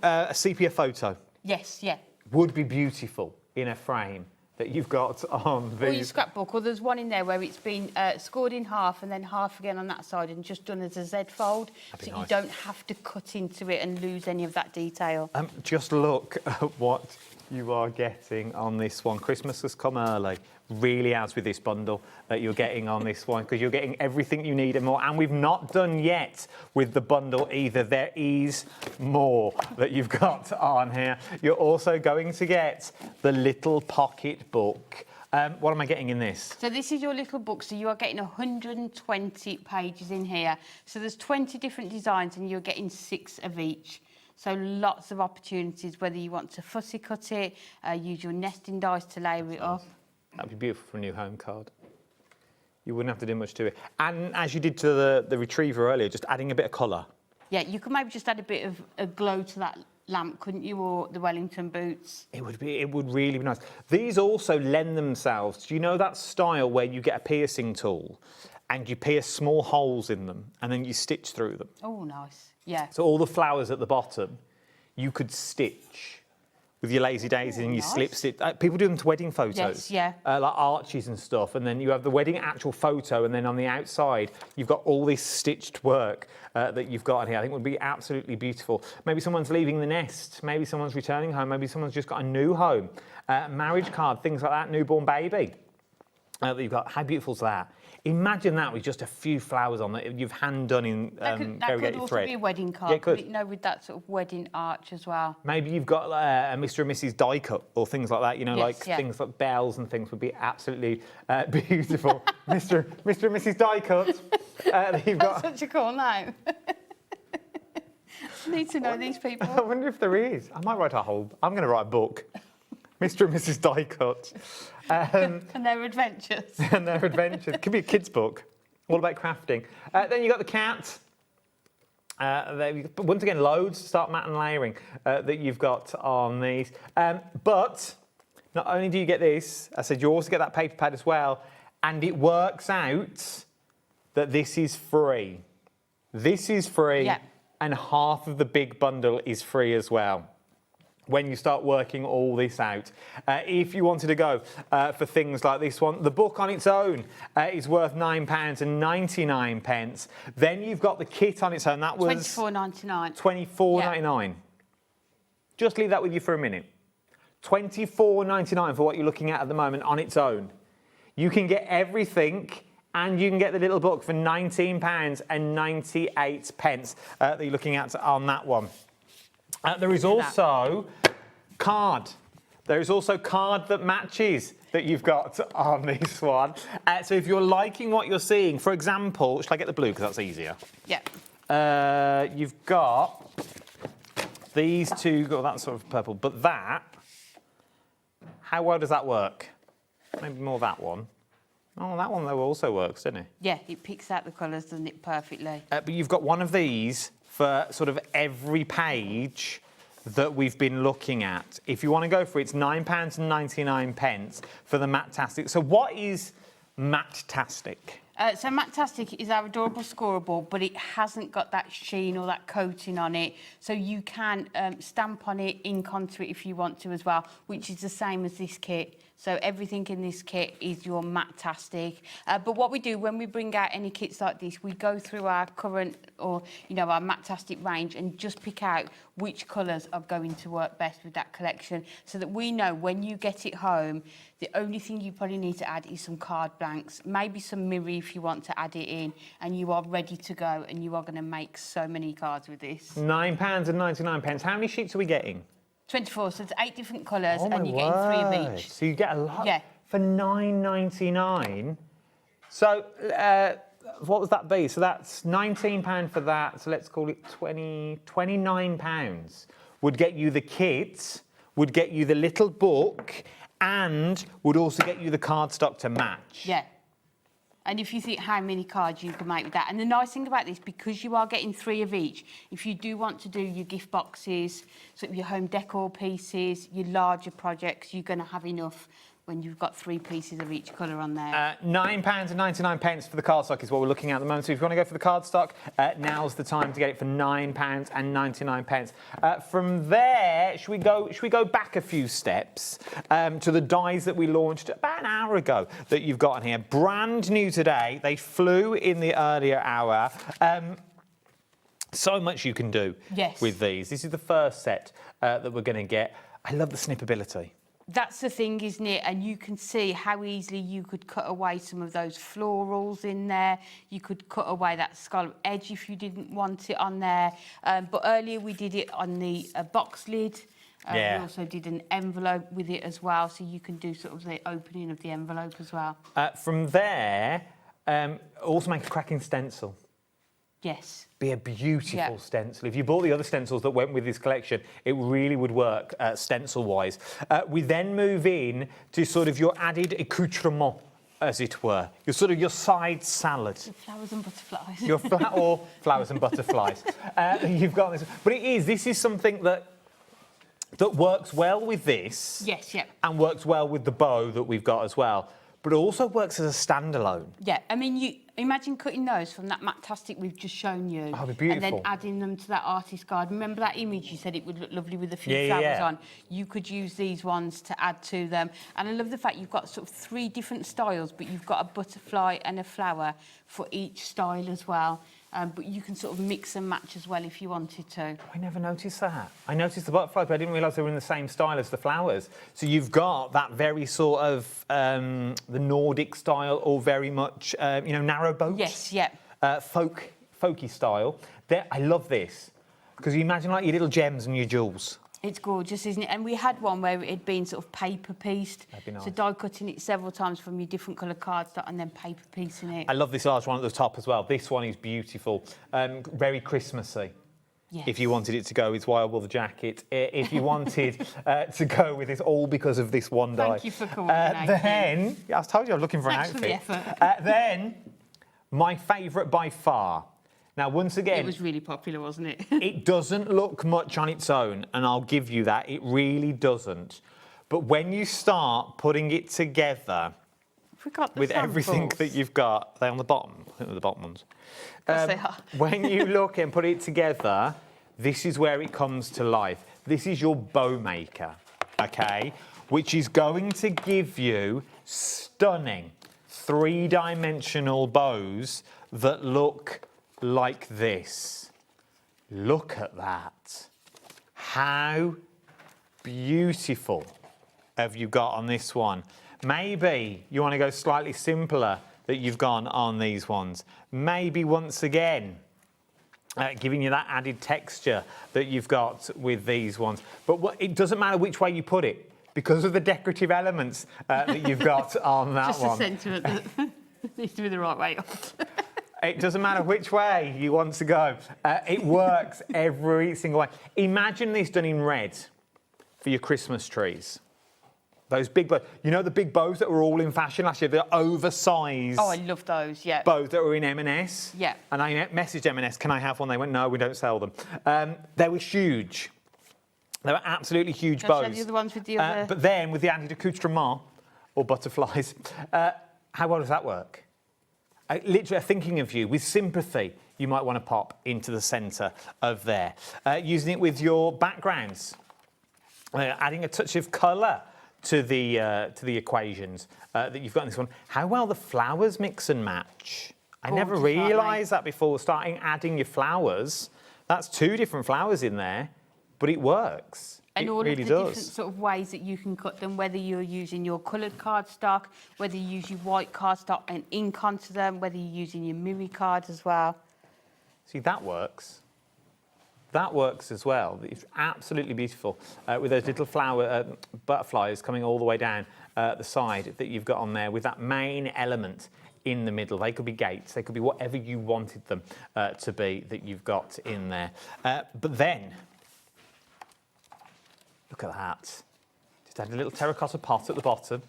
a sepia photo. Yes, yeah. Would be beautiful in a frame that you've got on these. Or your scrapbook, or there's one in there where it's been scored in half and then half again on that side and just done as a Z fold, so nice. you don't have to cut into it and lose any of that detail. Just look at what you are getting on this one. Christmas has come early. Really has with this bundle that you're getting on this one, because you're getting everything you need and more. And we've not done yet with the bundle either. There is more that you've got on here. You're also going to get the little pocket book. What am I getting in this? So this is your little book, so you are getting 120 pages in here. So there's 20 different designs and you're getting 6 of each. So lots of opportunities, whether you want to fussy cut it, use your nesting dies to layer it up. That'd be beautiful for a new home card. You wouldn't have to do much to it. And as you did to the retriever earlier, just adding a bit of colour. Yeah, you could maybe just add a bit of a glow to that lamp, couldn't you, or the Wellington boots? It would really be nice. These also lend themselves. Do you know that style where you get a piercing tool and you pierce small holes in them and then you stitch through them? Oh, nice. Yeah. So all the flowers at the bottom, you could stitch with your lazy daisy and your slip stitch. People do them to wedding photos. Yes, yeah. Like arches and stuff. And then you have the wedding actual photo, and then on the outside, you've got all this stitched work that you've got on here. I think it would be absolutely beautiful. Maybe someone's leaving the nest. Maybe someone's returning home. Maybe someone's just got a new home. Marriage card, things like that, newborn baby. That you've got. How beautiful is that? Imagine that with just a few flowers on that you've hand done in that could also thread. be a wedding card. Yeah, it could. You know, with that sort of wedding arch as well. Maybe you've got a Mr. and Mrs. die cut or things like that. You know, Yes, yeah. things like bells and things would be absolutely beautiful. Mr. and Mrs. die cut. You've got. That's such a cool name. I need to know these people. I wonder if there is. I might write a whole. I'm going to write a book. Mr. and Mrs. Die Cut. And their adventures. And their adventures. Could be a kid's book. All about crafting. Then you've got the cat. Once again, loads to start mat and layering that you've got on these. But not only do you get this, I said you also get that paper pad as well. And it works out that this is free. This is free. Yeah. And half of the big bundle is free as well when you start working all this out. If you wanted to go for things like this one, the book on its own is worth £9.99. Then you've got the kit on its own. That was $24.99. $24.99. Yeah. Just leave that with you for a minute. $24.99 for what you're looking at the moment on its own. You can get everything, and you can get the little book for £19.98 that you're looking at on that one. There is also card. There is also card that matches that you've got on this one. So if you're liking what you're seeing, for example, shall I get the blue because that's easier? Yeah. You've got these two, got that sort of purple, but that, how well does that work? Maybe more that one. Oh, that one though also works, doesn't it? Yeah, it picks out the colours, doesn't it, perfectly. But you've got one of these for sort of every page that we've been looking at. If you want to go for it, it's £9.99 for the Matte-tastic. So what is Matte-tastic? So Matte-tastic is our adorable scorable, but it hasn't got that sheen or that coating on it. So you can stamp on it, ink onto it if you want to as well, which is the same as this kit. So everything in this kit is your Matte-tastic. But what we do when we bring out any kits like this, we go through our current or, you know, our Matte-tastic range and just pick out which colours are going to work best with that collection, so that we know when you get it home, the only thing you probably need to add is some card blanks, maybe some mirror if you want to add it in, and you are ready to go, and you are going to make so many cards with this. £9.99. How many sheets are we getting? 24, so it's 8 different colours, Oh and my you're getting 3 of word. each. So you get a lot Yeah. for £9.99. So what would that be? So that's £19 for that. So let's call it £29. Would get you the kit, would get you the little book, and would also get you the cardstock to match. Yeah. And if you think how many cards you can make with that. And the nice thing about this, because you are getting 3 of each, if you do want to do your gift boxes, sort of your home decor pieces, your larger projects, you're going to have enough when you've got 3 pieces of each colour on there. £9.99 for the cardstock is what we're looking at the moment. So if you want to go for the cardstock, now's the time to get it for £9.99. From there, should we go back a few steps to the dies that we launched about an hour ago that you've got on here. Brand new today. They flew in the earlier hour. So much you can do with these. This is the first set that we're going to get. I love the snippability. That's the thing, isn't it? And you can see how easily you could cut away some of those florals in there. You could cut away that scallop edge if you didn't want it on there. But earlier we did it on the box lid. We also did an envelope with it as well, so you can do sort of the opening of the envelope as well. From there, also make a cracking stencil. Yes. Be a beautiful stencil. If you bought the other stencils that went with this collection, it really would work stencil-wise. We then move in to sort of your added accoutrement, as it were. Your side salad. Flowers and butterflies. Or flowers and butterflies. You've got this. But this is something that works well with this. Yes, yeah. And works well with the bow that we've got as well. But it also works as a standalone. Yeah, I mean, you imagine cutting those from that matastic we've just shown you. Oh, they're beautiful. And then adding them to that artist garden. Remember that image you said it would look lovely with a few flowers on? You could use these ones to add to them. And I love the fact you've got sort of 3 different styles, but you've got a butterfly and a flower for each style as well. But you can sort of mix and match as well if you wanted to. I never noticed that. I noticed the butterflies, but I didn't realise they were in the same style as the flowers. So you've got that very sort of the Nordic style, or very much narrow boat. Yes, yeah. Folky style. I love this because you imagine like your little gems and your jewels. It's gorgeous, isn't it? And we had one where it had been sort of paper pieced. That'd be nice. So die cutting it several times from your different colour cardstock and then paper piecing it. I love this large one at the top as well. This one is beautiful. Very Christmassy. Yes. If you wanted it to go, it's why I wore the jacket. If you wanted to go with this, all because of this one die. Thank you for coordinating. Then, I told you I was looking for an outfit. Thanks for the effort. Then, my favourite by far. Now, once again... It was really popular, wasn't it? It doesn't look much on its own, and I'll give you that. It really doesn't. But when you start putting it together with everything that you've got... Are they on the bottom? I think they're the bottom ones. Yes, they are. When you look and put it together, this is where it comes to life. This is your bow maker, OK? Which is going to give you stunning 3-dimensional bows that look like this. Look at that. How beautiful have you got on this one? Maybe you want to go slightly simpler that you've gone on these ones. Maybe once again, giving you that added texture that you've got with these ones. But it doesn't matter which way you put it because of the decorative elements that you've got on that one. Just the centre that needs to be the right way up. It doesn't matter which way you want to go. It works every single way. Imagine this done in red for your Christmas trees. Those big bows. You know the big bows that were all in fashion last year? The oversized... Oh, I love those, yeah. ...bows that were in M&S. Yeah. And I messaged M&S, can I have one? They went, no, we don't sell them. They were huge. They were absolutely huge bows. Show the other ones with the other... But then with the added accoutrement, or butterflies, how well does that work? Literally thinking of you with sympathy, you might want to pop into the centre of there. Using it with your backgrounds, adding a touch of colour to the equations that you've got in this one. How well the flowers mix and match. I never realised that before. Starting adding your flowers. That's 2 different flowers in there. but it works. And it all really of the does. different sort of ways that you can cut them, whether you're using your coloured cardstock, whether you use your white cardstock and ink onto them, whether you're using your Miri card as well. See, that works. That works as well. It's absolutely beautiful with those little flower butterflies coming all the way down the side that you've got on there with that main element in the middle. They could be gates, they could be whatever you wanted them to be that you've got in there. But then, look at that. Just add a little terracotta pot at the bottom.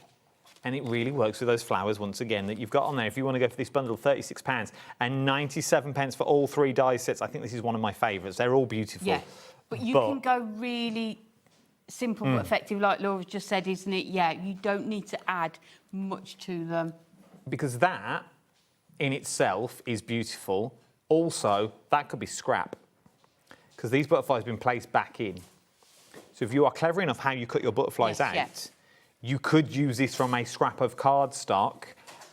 And it really works with those flowers, once again, that you've got on there. If you want to go for this bundle, £36 and 97 pence for all 3 die sets. I think this is one of my favourites. They're all beautiful. Yeah, but you can go really simple but effective, like Laura's just said, isn't it? Yeah, you don't need to add much to them. Because that, in itself, is beautiful. Also, that could be scrap. Because these butterflies have been placed back in. So if you are clever enough how you cut your butterflies out, you could use this from a scrap of cardstock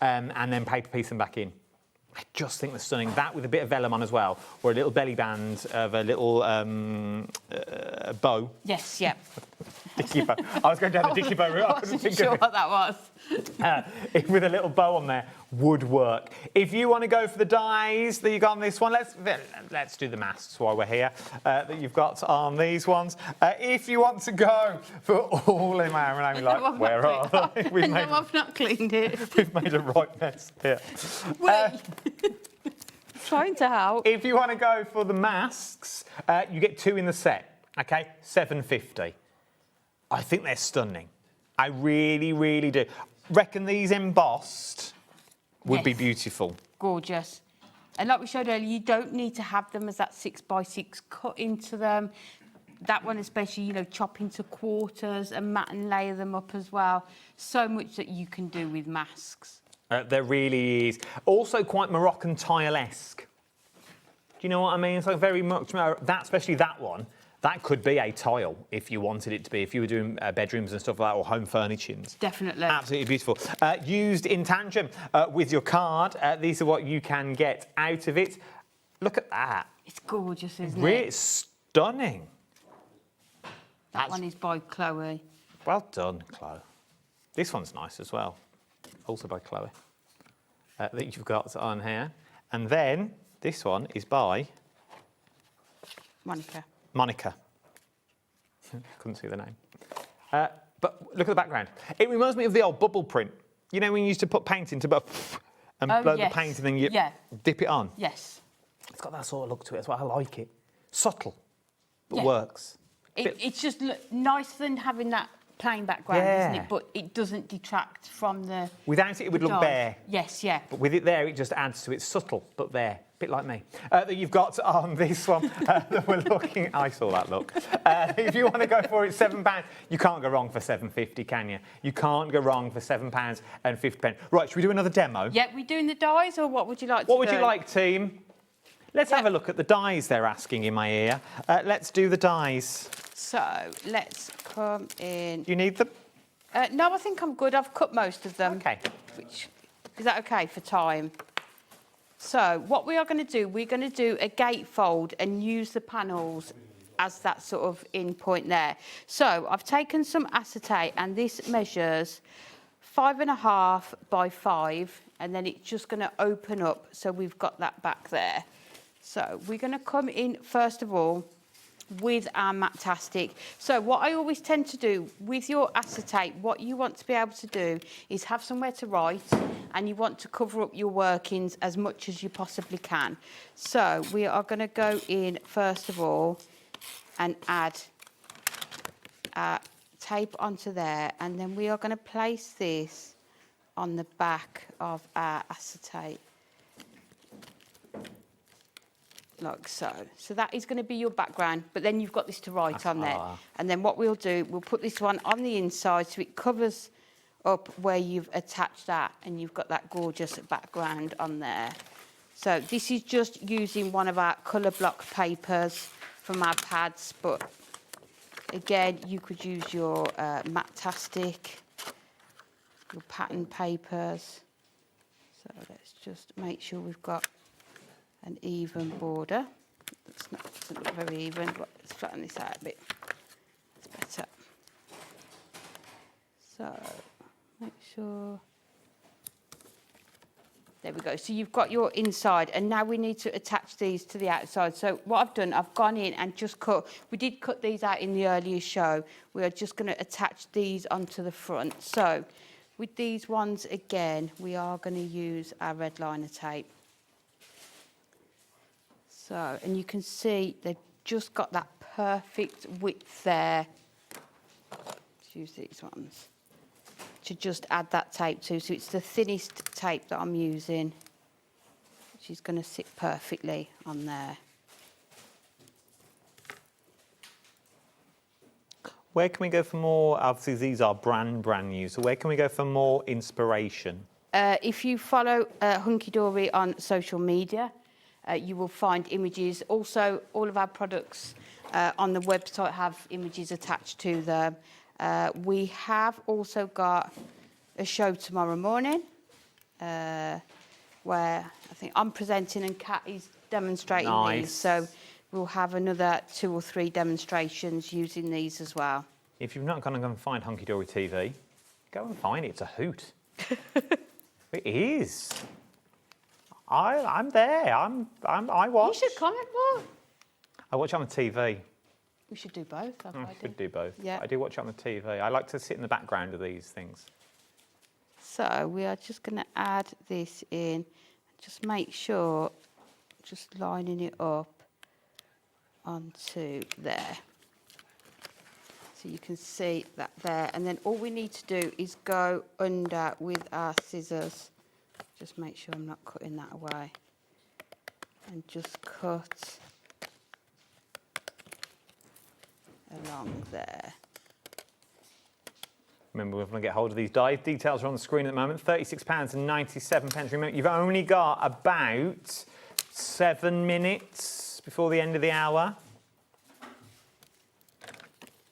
and then paper piece them back in. I just think they're stunning. That with a bit of vellum on as well, or a little belly band of a little bow. Yes, yeah. Dicky bow. I was going down the dicky bow route. I couldn't think sure of it. what that was. With a little bow on there would work. If you want to go for the dies that you got on this one, let's do the masks while we're here that you've got on these ones. If you want to go for all in my own, like, where are they? I've not cleaned it. We've made a right mess here. Wait. Trying to help. If you want to go for the masks, you get 2 in the set. Okay, £7.50. I think they're stunning. I really, really do. Reckon these embossed would be beautiful. Gorgeous. And like we showed earlier, you don't need to have them as that 6x6 cut into them. That one especially, you know, chop into quarters and mat and layer them up as well. So much that you can do with masks. There really is. Also quite Moroccan tile-esque. Do you know what I mean? It's like very much, that, especially that one, that could be a tile if you wanted it to be, if you were doing bedrooms and stuff like that, or home furnishings. Definitely. Absolutely beautiful. Used in tandem with your card. These are what you can get out of it. Look at that. It's gorgeous, isn't it? it? It's stunning. That one is by Chloe. Well done, Chloe. This one's nice as well. Also by Chloe. That you've got on here. And then this one is by Monica. Couldn't see the name. But look at the background. It reminds me of the old bubble print. You know when you used to put paint into and blow the paint and then you dip it on? Yes. It's got that sort of look to it. That's why I like it. Subtle, but works. It's just nicer than having that plain background, isn't it? But it doesn't detract from the... Without it would look bare. Yes, yeah. But with it there, it just adds to it. Subtle, but there. A bit like me. That you've got on this one that we're looking... I saw that look. If you want to go for it, £7, you can't go wrong for £7.50, can you? You can't go wrong for £7.50. Right, should we do another demo? Yeah, we're doing the dies, or what would you like to do? What would you like, team? Let's have a look at the dies they're asking in my ear. Let's do the dies. So, let's come in... Do you need them? No, I think I'm good. I've cut most of them. OK. Is that OK for time? So, what we are going to do, we're going to do a gatefold and use the panels as that sort of in point there. So, I've taken some acetate, and this measures 5.5 by 5, and then it's just going to open up, so we've got that back there. So, we're going to come in, first of all, with our Matastic. So what I always tend to do with your acetate, what you want to be able to do is have somewhere to write, and you want to cover up your workings as much as you possibly can. So we are going to go in first of all and add our tape onto there, and then we are going to place this on the back of our acetate. Like so. So that is going to be your background, but then you've got this to write on there. And then what we'll do, we'll put this one on the inside so it covers up where you've attached that, and you've got that gorgeous background on there. So this is just using one of our colour block papers from our pads, but again, you could use your Matastic, your pattern papers. So let's just make sure we've got an even border. Doesn't look very even, but let's flatten this out a bit. It's better. So, make sure. There we go. So you've got your inside, and now we need to attach these to the outside. So what I've done, I've gone in and just cut. We did cut these out in the earlier show. We are just going to attach these onto the front. So with these ones again, we are going to use our red liner tape. So, and you can see they've just got that perfect width there. Let's use these ones to just add that tape to. So it's the thinnest tape that I'm using, which is going to sit perfectly on there. Where can we go for more? Obviously, these are brand new. So where can we go for more inspiration? If you follow Hunkydory on social media, you will find images. Also, all of our products on the website have images attached to them. We have also got a show tomorrow morning where I think I'm presenting and Kat is demonstrating these. So we'll have another 2 or 3 demonstrations using these as well. If you've not gone and go and find Hunkydory TV, go and find it. It's a hoot. It is. I'm there. I watch. You should comment more. I watch it on the TV. We should do both. I should do both. Yeah. I do watch it on the TV. I like to sit in the background of these things. So we are just going to add this in. Just make sure, just lining it up onto there. So you can see that there. And then all we need to do is go under with our scissors. Just make sure I'm not cutting that away. And just cut along there. Remember, we're going to get hold of these die. Details are on the screen at the moment. £36.97. Remember, you've only got about 7 minutes before the end of the hour.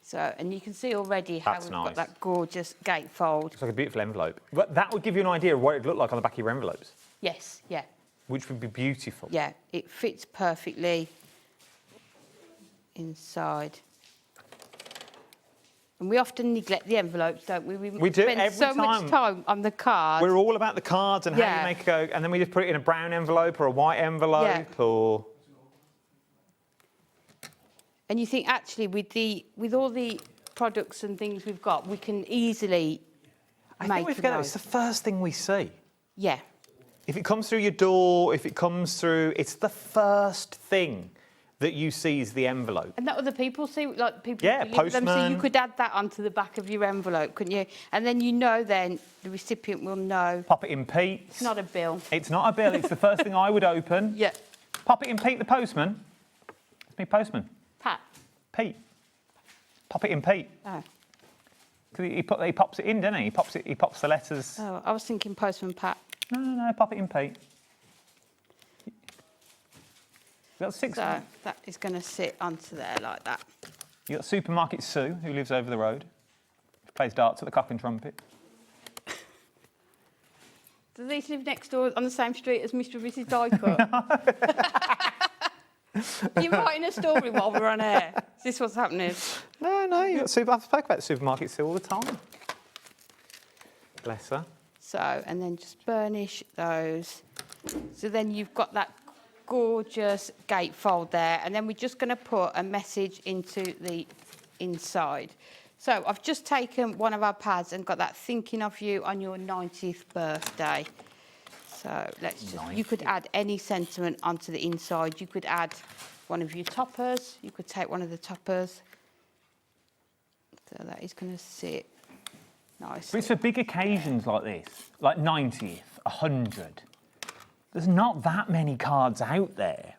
So, and you can see already how we've got that gorgeous gatefold. It's like a beautiful envelope. But that would give you an idea of what it'd look like on the back of your envelopes. Yes, yeah. Which would be beautiful. Yeah, it fits perfectly inside. And we often neglect the envelopes, don't we? We do spend every so time. much time on the card. We're all about the cards and how you make it go, and then we just put it in a brown envelope or a white envelope or... And you think, actually, with all the products and things we've got, we can easily I think we forget it's the first thing we see. Yeah. If it comes through your door, if it comes through, it's the first thing that you see is the envelope. And that other people see, like people Yeah, deliver them, so postman. you could add that onto the back of your envelope, couldn't you? And then you know then, the recipient will know. Pop it in Pete. It's not a bill. It's not a bill, it's the first thing I would open. Yeah. Pop it in Pete the postman. It's me, postman. Pat. Pete. Pop it in Pete. Oh. He pops it in, doesn't he? He pops the letters. Oh, I was thinking Postman Pat. No, pop it in Pete. You've got 6 So that is going to sit onto there like that. You've got Supermarket Sue, who lives over the road. Plays darts at the Cock and Trumpet. Do these live next door on the same street as Mr. and Mrs. Dyker? You're writing a story while we're on air. Is this what's happening? No, you got I've spoken about Supermarket Sue all the time. Bless her. So, and then just burnish those. So then you've got that gorgeous gatefold there, and then we're just going to put a message into the inside. So I've just taken one of our pads and got that thinking of you on your 90th birthday. So let's just, you could add any sentiment onto the inside. You could add one of your toppers. You could take one of the toppers. So that is going to sit nice. But it's for big occasions like this, like 90th, 100. There's not that many cards out there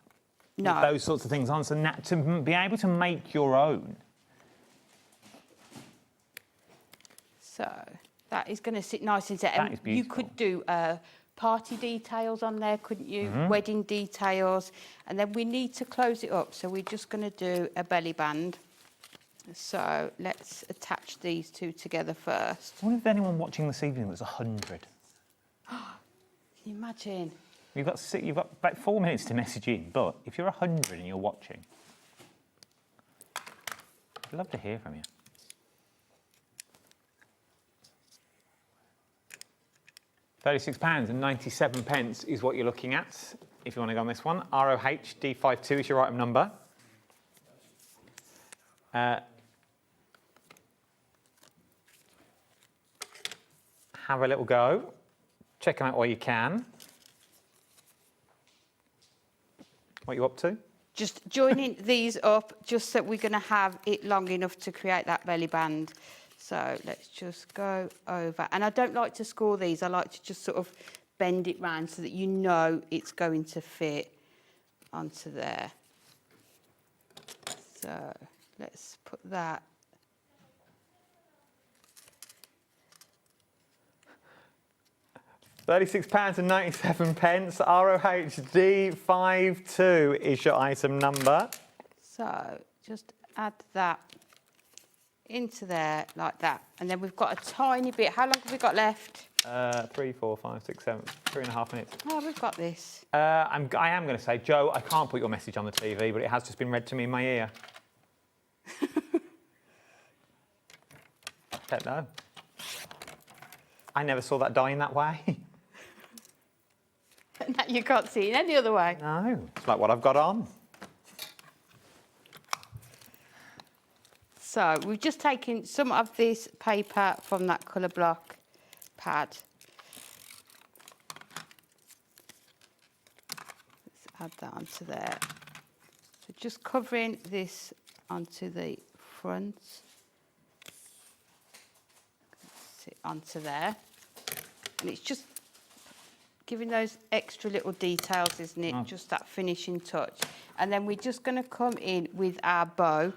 No. with those sorts of things on. So to be able to make your own. So that is going to sit nice and set. That is You beautiful. could do party details on there, couldn't you? Mhm. Wedding details. And then we need to close it up. So we're just going to do a belly band. So let's attach these two together first. I wonder if anyone watching this evening was 100. Can you imagine? You've got about 4 minutes to message in, but if you're 100 and you're watching, I'd love to hear from you. £36.97 is what you're looking at if you want to go on this one. ROH D52 is your item number. Have a little go. Check them out while you can. What are you up to? Just joining these up, just so we're going to have it long enough to create that belly band. So let's just go over. And I don't like to score these. I like to just sort of bend it round so that you know it's going to fit onto there. So let's put that. £36.97. ROHD 52 is your item number. So just add that into there like that. And then we've got a tiny bit. How long have we got left? 3, 4, 5, 6, 7, 3.5 minutes. Oh, we've got this. I am going to say, Joe, I can't put your message on the TV, but it has just been read to me in my ear. Don't know. I never saw that dying that way. That you can't see in any other way. No, it's like what I've got on. So we've just taken some of this paper from that colour block pad. Let's add that onto there. So just covering this onto the front. Sit onto there. And it's just giving those extra little details, isn't it? Just that finishing touch. And then we're just going to come in with our bow.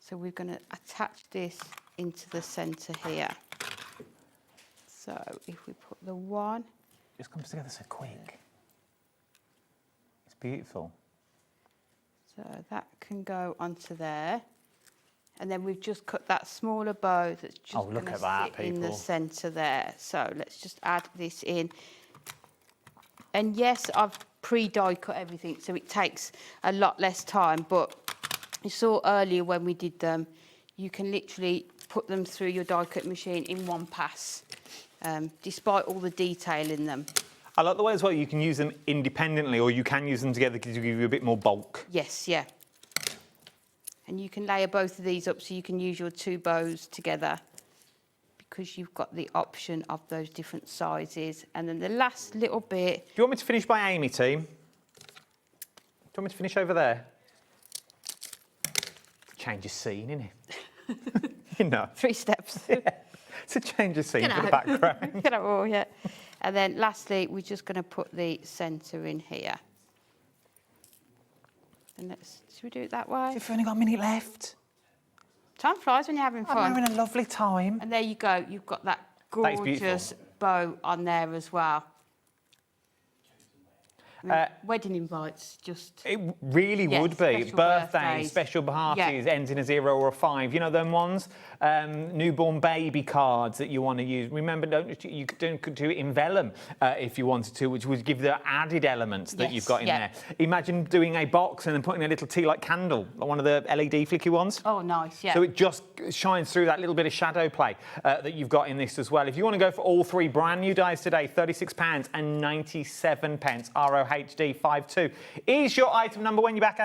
So we're going to attach this into the centre here. So if we put the one... It just comes together so quick. It's beautiful. So that can go onto there. And then we've just cut that smaller bow that's just going to sit in the centre there. So let's just add this in. And yes, I've pre-die cut everything, so it takes a lot less time. But you saw earlier when we did them, you can literally put them through your die cut machine in one pass, despite all the detail in them. I like the way as well you can use them independently, or you can use them together because you give you a bit more bulk. Yes, yeah. And you can layer both of these up so you can use your two bows together, because you've got the option of those different sizes. And then the last little bit... Do you want me to finish by Amy, team? Do you want me to finish over there? Change of scene, innit? You know. 3 steps. Yeah. It's a change of scene for the background. Get out, oh, yeah. And then lastly, we're just going to put the centre in here. And let's... Should we do it that way? We've only got a minute left. Time flies when you're having fun. I'm having a lovely time. And there you go. You've got that gorgeous bow on there as well. Wedding invites, just... It really would be. Birthdays, special parties, ends in a 0 or a 5. You know them ones? Newborn baby cards that you want to use. Remember, you could do it in vellum if you wanted to, which would give the added elements that you've got in there. Imagine doing a box and then putting a little tea light candle, like one of the LED flicky ones. Oh, nice, yeah. So it just shines through that little bit of shadow play that you've got in this as well. If you want to go for all 3 brand new dies today, £36.97, ROHD 52. Is your item number when you're back,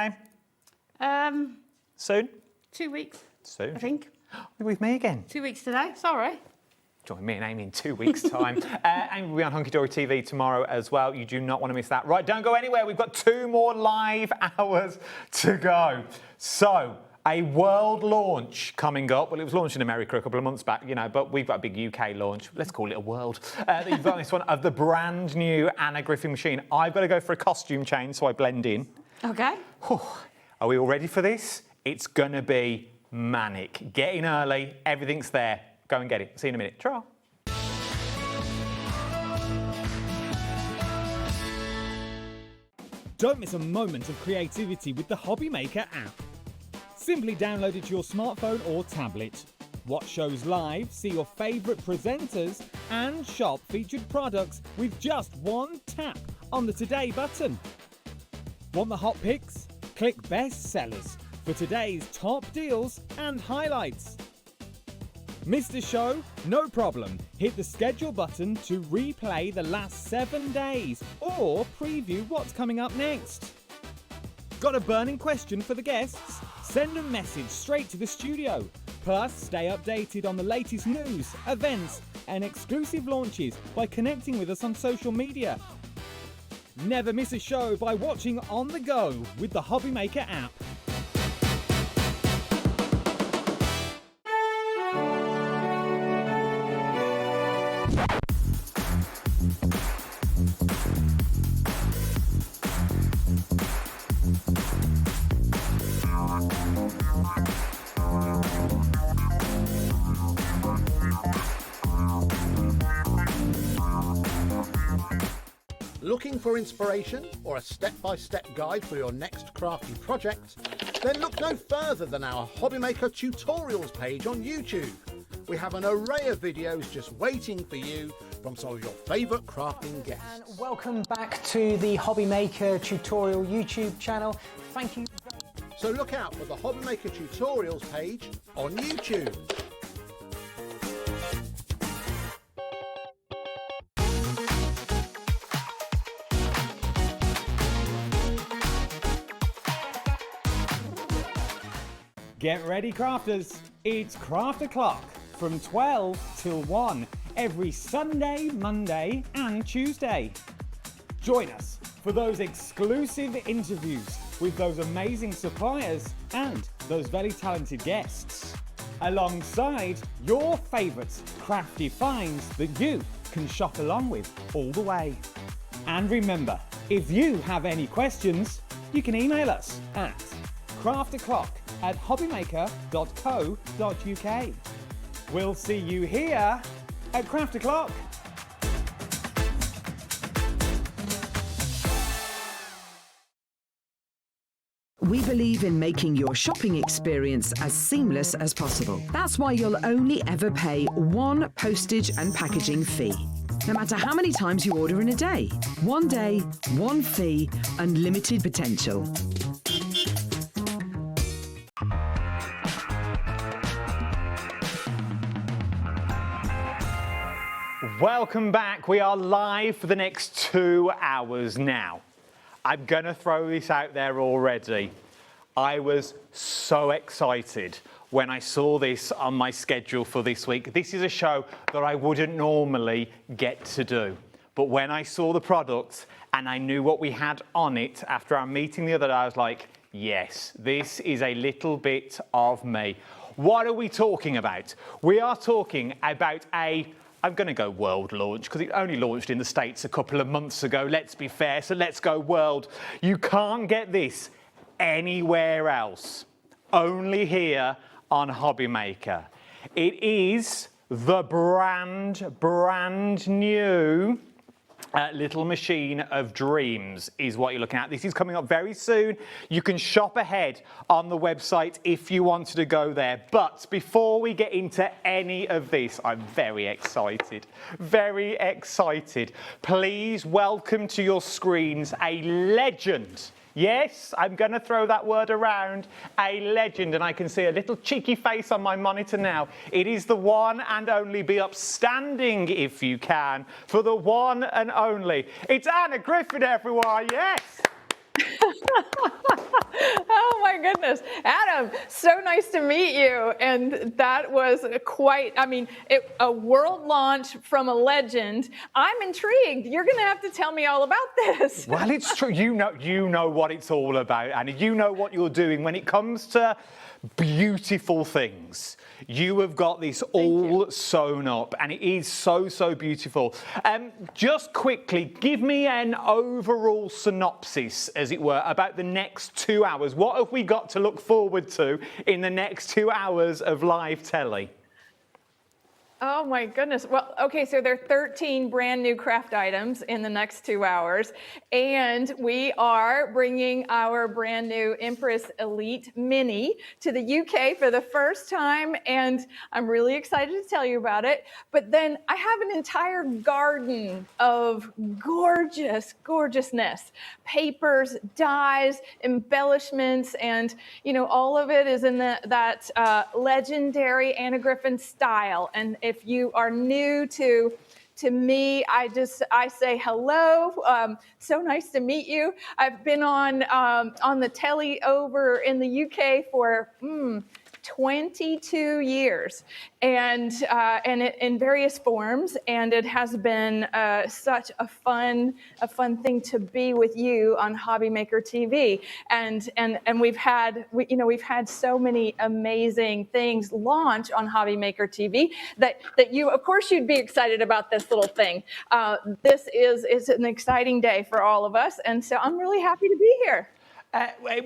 Aim? Soon? 2 weeks. Soon? I think. Be with me again. 2 weeks today, sorry. Join me and Amy in 2 weeks' time. Amy will be on Hunkydory TV tomorrow as well. You do not want to miss that. Right, don't go anywhere. We've got 2 more live hours to go. So, a world launch coming up. Well, it was launched in America a couple of months back, you know, but we've got a big UK launch. Let's call it a world. That you've got this one of the brand new Anna Griffin machine. I've got to go for a costume change so I blend in. Okay. Are we all ready for this? It's going to be manic. Get in early. Everything's there. Go and get it. See you in a minute. Ta-ra. Don't miss a moment of creativity with the HobbyMaker app. Simply download it to your smartphone or tablet. Watch shows live, see your favourite presenters, and shop featured products with just one tap on the Today button. Want the hot picks? Click Best Sellers. for today's top deals and highlights. Missed a show? No problem. Hit the schedule button to replay the last 7 days or preview what's coming up next. Got a burning question for the guests? Send a message straight to the studio. Plus, stay updated on the latest news, events, and exclusive launches by connecting with us on social media. Never miss a show by watching on the go with the HobbyMaker app. Looking for inspiration or a step-by-step guide for your next crafty project? Then look no further than our HobbyMaker tutorials page on YouTube. We have an array of videos just waiting for you from some of your favourite crafting guests. And welcome back to the HobbyMaker tutorial YouTube channel. Thank you. So look out for the HobbyMaker tutorials page on YouTube. Get ready, crafters. It's Craft O'Clock from 12 till 1 every Sunday, Monday and Tuesday. Join us for those exclusive interviews with those amazing suppliers and those very talented guests, alongside your favourite crafty finds that you can shop along with all the way. And remember, if you have any questions, you can email us at crafto'clock@hobbymaker.co.uk. We'll see you here at Craft O'Clock. We believe in making your shopping experience as seamless as possible. That's why you'll only ever pay one postage and packaging fee, no matter how many times you order in a day. 1 day, 1 fee, unlimited potential. Welcome back. We are live for the next 2 hours now. I'm going to throw this out there already. I was so excited when I saw this on my schedule for this week. This is a show that I wouldn't normally get to do. But when I saw the product and I knew what we had on it after our meeting the other day, I was like, yes, this is a little bit of me. What are we talking about? We are talking about I'm going to go world launch because it only launched in the States a couple of months ago. Let's be fair, so let's go world. You can't get this anywhere else, only here on HobbyMaker. It is the brand new Little Machine of Dreams is what you're looking at. This is coming up very soon. You can shop ahead on the website if you wanted to go there. But before we get into any of this, I'm very excited. Very excited. Please welcome to your screens a legend. Yes, I'm going to throw that word around, a legend, and I can see a little cheeky face on my monitor now. It is the one and only, be upstanding if you can, for the one and only. It's Anna Griffin, everyone, yes! Oh my goodness. Adam, so nice to meet you. And that was quite, a world launch from a legend. I'm intrigued. You're going to have to tell me all about this. Well, it's true. You know what it's all about, Anna. You know what you're doing when it comes to beautiful things. You have got this all sewn up and it is so beautiful. Just quickly, give me an overall synopsis, as it were, about the next 2 hours. What have we got to look forward to in the next 2 hours of live telly? Oh my goodness. Well, okay, so there are 13 brand new craft items in the next 2 hours, and we are bringing our brand new Empress Elite Mini to the UK for the first time, and I'm really excited to tell you about it. But then I have an entire garden of gorgeousness, papers, dyes, embellishments, and all of it is in that legendary Anna Griffin style. And if you are new to me, I say hello. So nice to meet you. I've been on the telly over in the UK for 22 years, and in various forms, and it has been such a fun thing to be with you on HobbyMaker TV, and we've had so many amazing things launch on HobbyMaker TV that you, of course, you'd be excited about this little thing. This is an exciting day for all of us, and so I'm really happy to be here.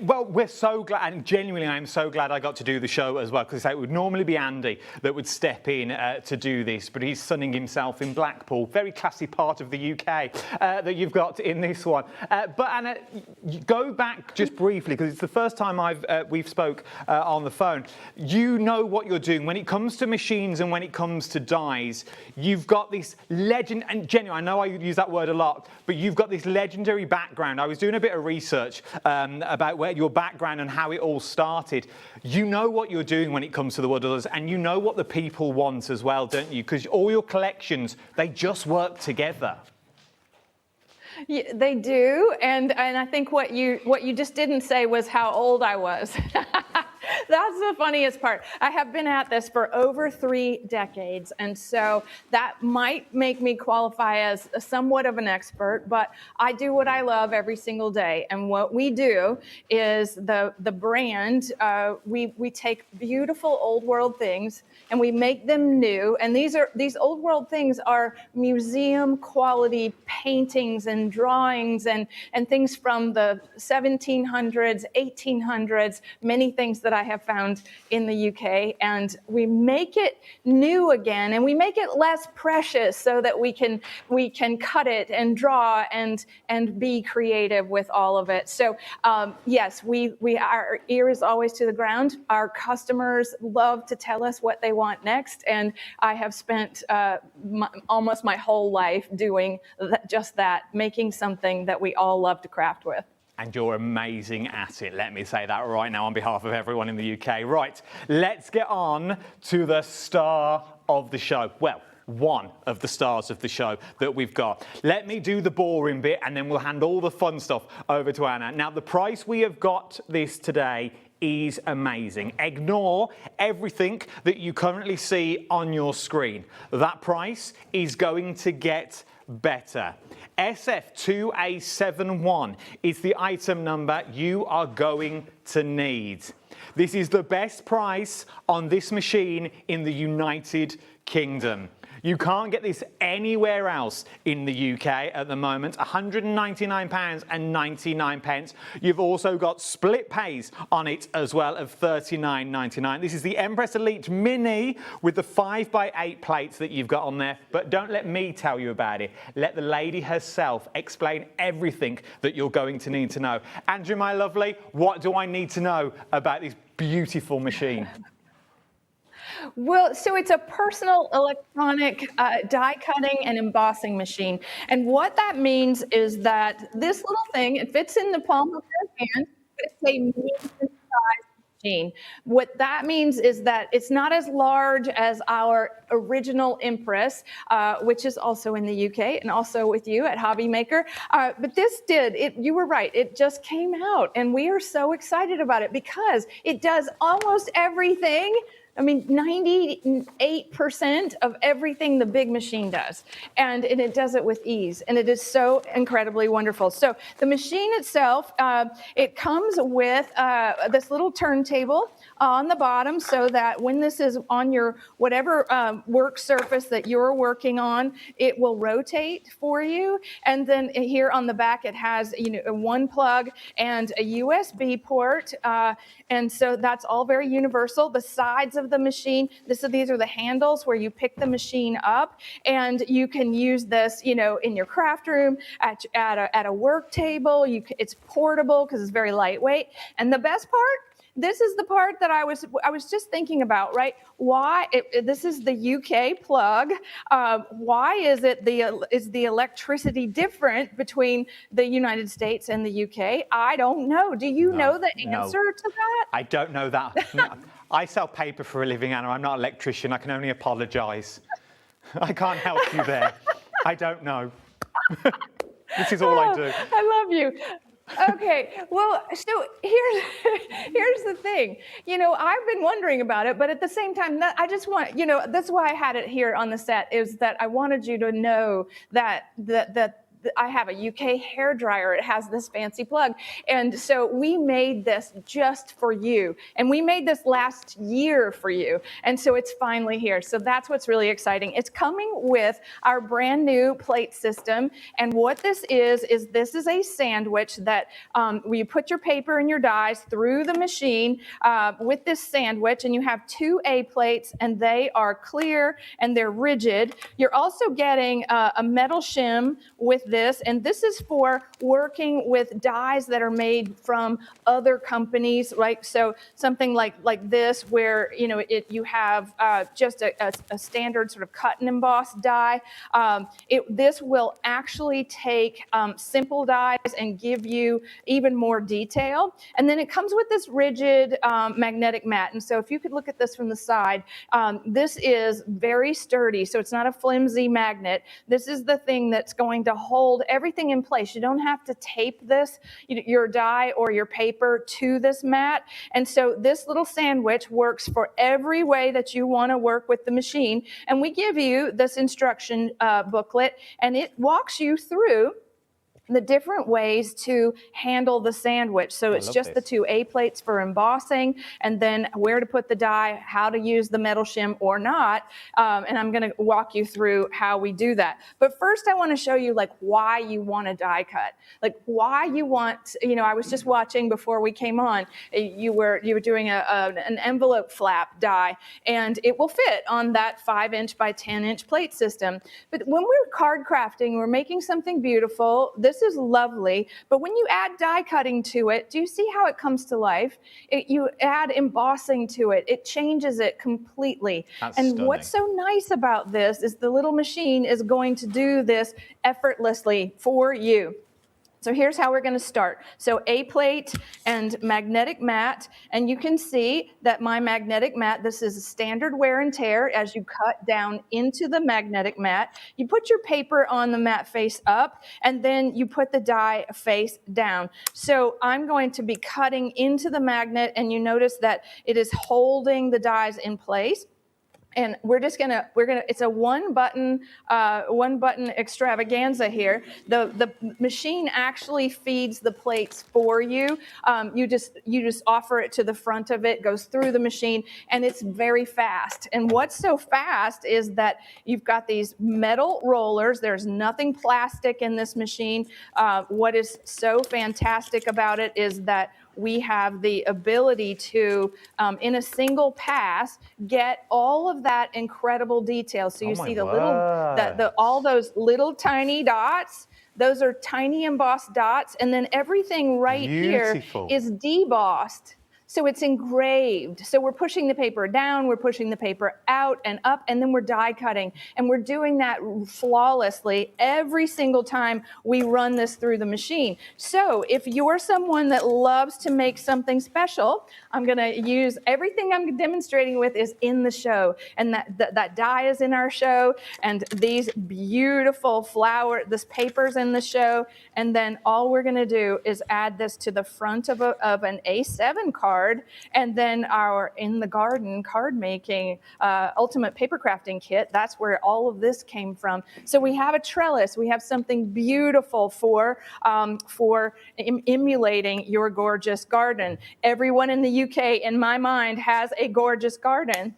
Well, we're so glad, and genuinely I'm so glad I got to do the show as well, because it would normally be Andy that would step in to do this, but he's sunning himself in Blackpool, very classy part of the UK that you've got in this one. But Anna, go back just briefly, because it's the first time we've spoke on the phone. You know what you're doing. When it comes to machines and when it comes to dyes, you've got this legend, and genuinely, I know I use that word a lot, but you've got this legendary background. I was doing a bit of research about where your background and how it all started. You know what you're doing when it comes to the woodlands, and you know what the people want as well, don't you? Because all your collections, they just work together. Yeah, they do, and I think what you just didn't say was how old I was. That's the funniest part. I have been at this for over 3 decades, and so that might make me qualify as somewhat of an expert, but I do what I love every single day. And what we do is the brand, we take beautiful old world things and we make them new. And these old world things are museum quality paintings and drawings and things from the 1700s, 1800s, many things that I have found in the UK, and we make it new again, and we make it less precious so that we can cut it and draw and be creative with all of it. So yes, our ear is always to the ground. Our customers love to tell us what they want next, and I have spent almost my whole life doing just that, making something that we all love to craft with. And you're amazing at it. Let me say that right now on behalf of everyone in the UK. Right, let's get on to the star of the show. Well, one of the stars of the show that we've got. Let me do the boring bit, and then we'll hand all the fun stuff over to Anna. Now, the price we have got this today is amazing. Ignore everything that you currently see on your screen. That price is going to get better. SF2A71 is the item number you are going to need. This is the best price on this machine in the United Kingdom. You can't get this anywhere else in the UK at the moment. £199.99. You've also got split pays on it as well of £39.99. This is the Empress Elite Mini with the 5x8 plates that you've got on there. But don't let me tell you about it. Let the lady herself explain everything that you're going to need to know. Andrew, my lovely, what do I need to know about this beautiful machine? Well, so it's a personal electronic die cutting and embossing machine. And what that means is that this little thing, it fits in the palm of your hand, but it's a medium-sized machine. What that means is that it's not as large as our original Empress, which is also in the UK and also with you at HobbyMaker. But this you were right, it just came out, and we are so excited about it because it does almost everything. I mean, 98% of everything the big machine does, and it does it with ease, and it is so incredibly wonderful. So the machine itself, it comes with this little turntable on the bottom so that when this is on your whatever work surface that you're working on, it will rotate for you. And then here on the back, it has one plug and a USB port, and so that's all very universal. The sides of of the machine. These are the handles where you pick the machine up, and you can use this, you know, in your craft room, at a work table. It's portable because it's very lightweight. And the best part, this is the part that I was just thinking about, right? Why this is the UK plug? Why is the electricity different between the United States and the UK? I don't know. Do you know the answer to that? I don't know that. I sell paper for a living, Anna. I'm not an electrician. I can only apologise. I can't help you there. I don't know. This is all I do. I love you. Okay, well, so here's the thing. You know, I've been wondering about it, but at the same time, I just want, you know, that's why I had it here on the set, is that I wanted you to know that I have a UK hairdryer. It has this fancy plug. And so we made this just for you. And we made this last year for you. And so it's finally here. So that's what's really exciting. It's coming with our brand new plate system. And what this is this is a sandwich that you put your paper and your dies through the machine with this sandwich. And you have 2 A plates, and they are clear and they're rigid. You're also getting a metal shim with this, and this is for working with dies that are made from other companies, right? So something like this, where you have just a standard sort of cut and emboss die. This will actually take simple dies and give you even more detail. And then it comes with this rigid magnetic mat. And so if you could look at this from the side, this is very sturdy. So it's not a flimsy magnet. This is the thing that's going to hold everything in place. You don't have to tape this, your die or your paper to this mat. And so this little sandwich works for every way that you want to work with the machine. And we give you this instruction booklet, and it walks you through the different ways to handle the sandwich. So it's just the 2 A plates for embossing, and then where to put the die, how to use the metal shim or not. And I'm going to walk you through how we do that. But first I want to show you why you want a die cut, why you want, I was just watching before we came on, you were doing an envelope flap die, and it will fit on that 5-inch by 10-inch plate system. But when we're card crafting, we're making something beautiful. This is lovely, but when you add die cutting to it, do you see how it comes to life? You add embossing to it, it changes it completely. That's and stunning. What's so nice about this is the little machine is going to do this effortlessly for you. So here's how we're going to start. So A plate and magnetic mat, and you can see that my magnetic mat, this is a standard wear and tear as you cut down into the magnetic mat. You put your paper on the mat face up, and then you put the die face down. So I'm going to be cutting into the magnet, and you notice that it is holding the dies in place. And it's a one button extravaganza here. The machine actually feeds the plates for you. You just offer it to the front of it, goes through the machine, and it's very fast. And what's so fast is that you've got these metal rollers. There's nothing plastic in this machine. What is so fantastic about it is that we have the ability to, in a single pass, get all of that incredible detail. So you see all those little tiny dots. Those are tiny embossed dots, and then everything right here is debossed. So it's engraved. So we're pushing the paper down, we're pushing the paper out and up, and then we're die cutting. And we're doing that flawlessly every single time we run this through the machine. So if you're someone that loves to make something special, I'm going to use everything I'm demonstrating with is in the show. And that die is in our show, and these beautiful this paper's in the show. And then all we're going to do is add this to the front of an A7 card, and then our In the Garden card making ultimate paper crafting kit. That's where all of this came from. So we have a trellis. We have something beautiful for emulating your gorgeous garden. Everyone in the UK, in my mind, has a gorgeous garden.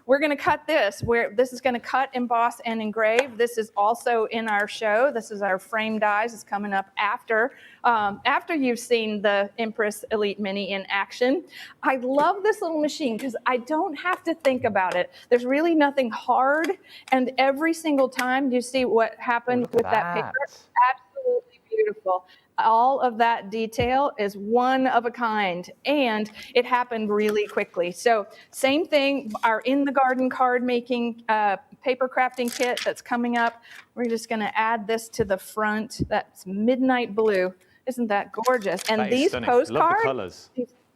We're going to cut this. This is going to cut, emboss, and engrave. This is also in our show. This is our frame dies. It's coming up after you've seen the Empress Elite Mini in action. information. I love this little machine because I don't have to think about it. There's really nothing hard, and every single time you see what happened with that paper, absolutely beautiful. All of that detail is one of a kind, and it happened really quickly. So same thing, our in the garden card making paper crafting kit that's coming up. We're just going to add this to the front. That's midnight blue. Isn't that gorgeous? And these postcards, love the colours.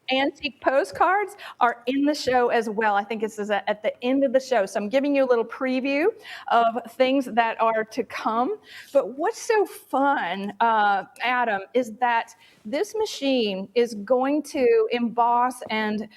Antique postcards are in the show as well. I think this is at the end of the show. So I'm giving you a little preview of things that are to come. But what's so fun, Adam, is that this machine is going to emboss and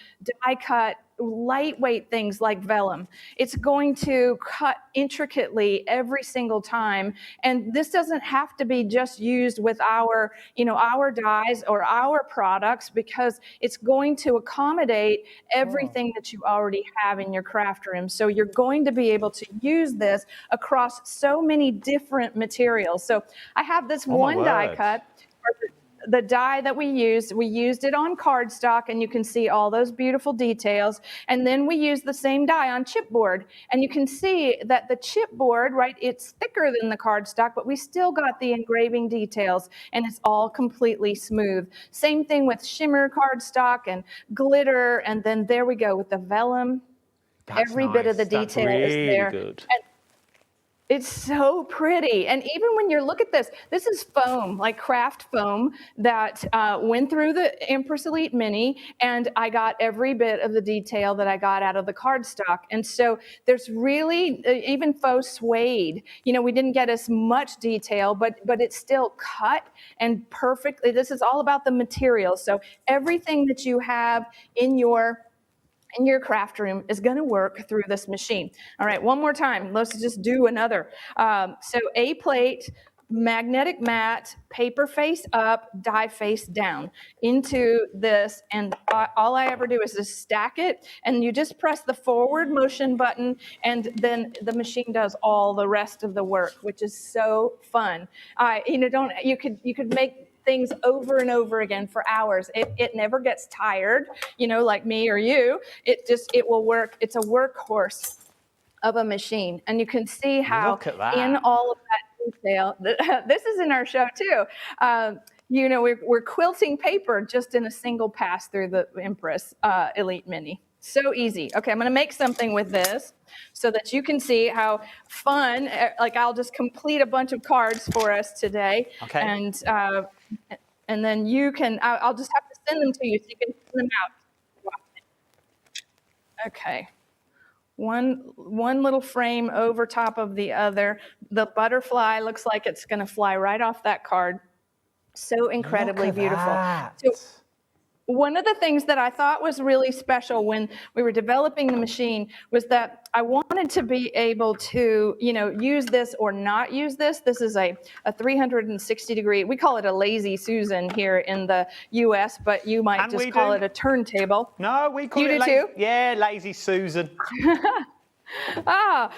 die cut lightweight things like vellum. It's going to cut intricately every single time. And this doesn't have to be just used with our, our dies or our products, because it's going to accommodate everything that you already have in your craft room. So you're going to be able to use this across so many different materials. So I have this one die cut. The die that we used it on cardstock, and you can see all those beautiful details. And then we used the same die on chipboard, and you can see that the chipboard, right, it's thicker than the cardstock, but we still got the engraving details, and it's all completely smooth. Same thing with shimmer cardstock and glitter, and then there we go with the vellum. Every bit of the detail is there. Good. And it's so pretty. And even when you look at this, this is foam, like craft foam that went through the Empress Elite Mini, and I got every bit of the detail that I got out of the cardstock. And so there's really, even faux suede, we didn't get as much detail, but it's still cut and perfectly. This is all about the material. So everything that you have in your craft room is going to work through this machine. All right, one more time. Let's just do another. So A plate, magnetic mat, paper face up, die face down into this. And all I ever do is just stack it, and you just press the forward motion button, and then the machine does all the rest of the work, which is so fun. You could make things over and over again for hours. It never gets tired, like me or you. It will work. It's a workhorse of a machine. And you can see how in all of that detail, this is in our show too. We're quilting paper just in a single pass through the Empress Elite Mini. So easy. Okay, I'm going to make something with this so that you can see how fun, like I'll just complete a bunch of cards for us today. Okay. And then you can, I'll just have to send them to you so you can send them out. Okay. One little frame over top of the other. The butterfly looks like it's going to fly right off that card. So incredibly beautiful. So, one of the things that I thought was really special when we were developing the machine was that I wanted to be able to, use this or not use this. This is a 360-degree, we call it a lazy Susan here in the U.S., but you might just call it a turntable. No, we call it lazy. You do too? Yeah, lazy Susan. Well,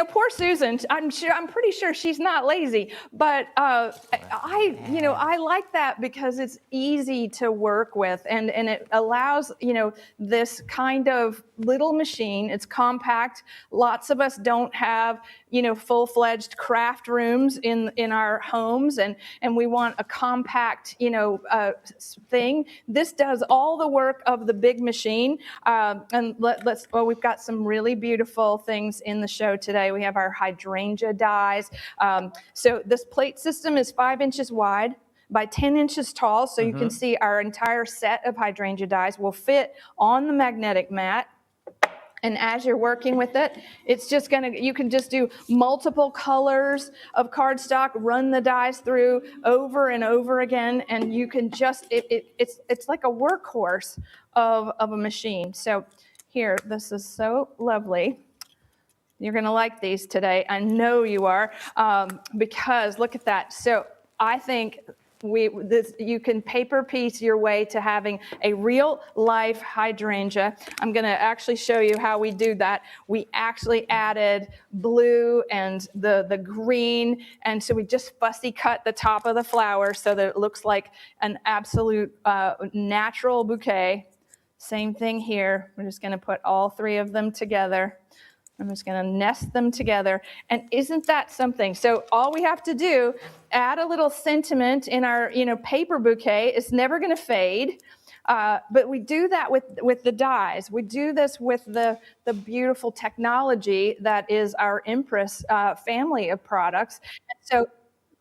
poor Susan. I'm pretty sure she's not lazy, but I like that because it's easy to work with, and it allows this kind of little machine. It's compact. Lots of us don't have full-fledged craft rooms in our homes, and we want a compact thing. This does all the work of the big machine. And we've got some really beautiful things in the show today. We have our hydrangea dies. So this plate system is 5 inches wide by 10 inches tall. So you can see our entire set of hydrangea dies will fit on the magnetic mat. And as you're working with it, it's just you can just do multiple colors of cardstock, run the dies through over and over again, and you can just, it's like a workhorse of a machine. So here, this is so lovely. You're going to like these today. I know you are, because look at that. So I think you can paper piece your way to having a real life hydrangea. I'm going to actually show you how we do that. We actually added blue and the green, and so we just fussy cut the top of the flower so that it looks like an absolute natural bouquet. Same thing here. We're just going to put all three of them together. I'm just going to nest them together. And isn't that something? So all we have to do, add a little sentiment in our, paper bouquet. It's never going to fade. But we do that with the dies. We do this with the beautiful technology that is our Impress family of products. And so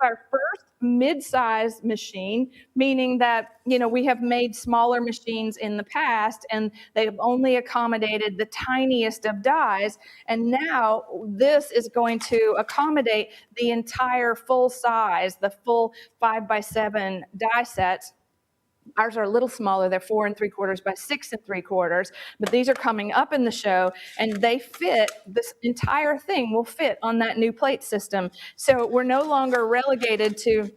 our first mid-sized machine, meaning that, we have made smaller machines in the past and they've only accommodated the tiniest of dies. And now this is going to accommodate the entire full size, the full 5x7 die sets. Ours are a little smaller. They're 4 3/4 by 6 3/4, but these are coming up in the show, and they fit. This entire thing will fit on that new plate system. So we're no longer relegated to,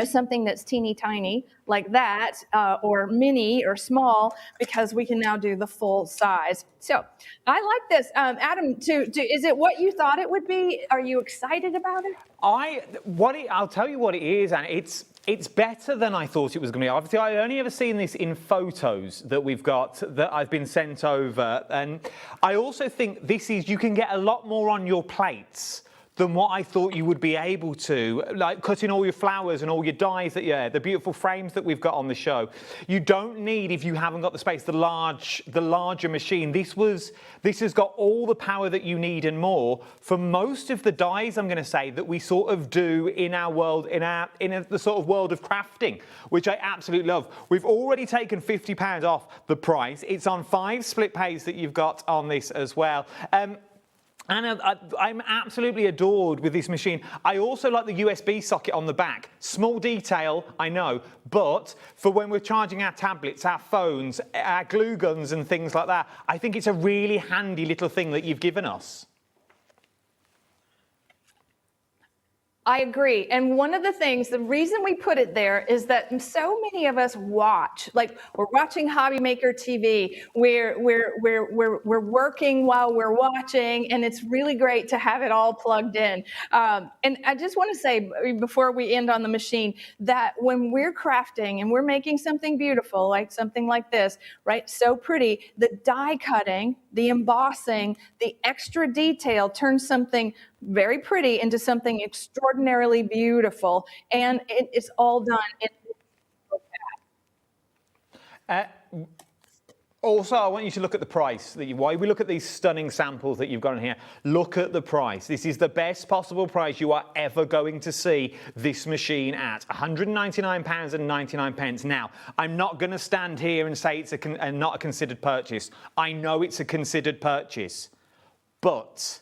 something that's teeny tiny like that, or mini or small, because we can now do the full size. So I like this. Adam, is it what you thought it would be? Are you excited about it? I'll tell you what it is, and it's better than I thought it was going to be. Obviously, I only ever seen this in photos that we've got that I've been sent over, and I also think you can get a lot more on your plates than what I thought you would be able to, like cutting all your flowers and all your dies, the beautiful frames that we've got on the show. You don't need, if you haven't got the space, the larger machine. This has got all the power that you need and more for most of the dies, I'm going to say, that we sort of do in our world, in the sort of world of crafting, which I absolutely love. We've already taken £50 off the price. It's on 5 split pays that you've got on this as well. And I'm absolutely adored with this machine. I also like the USB socket on the back. Small detail, I know, but for when we're charging our tablets, our phones, our glue guns and things like that, I think it's a really handy little thing that you've given us. I agree. And one of the things, the reason we put it there is that so many of us watch, like we're watching HobbyMaker TV, we're working while we're watching, and it's really great to have it all plugged in. And I just want to say, before we end on the machine, that when we're crafting and we're making something beautiful, like something like this, right, so pretty, the die cutting, the embossing, the extra detail turns something very pretty into something extraordinarily beautiful, and it's all done in Also, I want you to look at the price. While we look at these stunning samples that you've got in here, look at the price. This is the best possible price you are ever going to see this machine at, £199.99. Now, I'm not going to stand here and say it's not a considered purchase. I know it's a considered purchase, but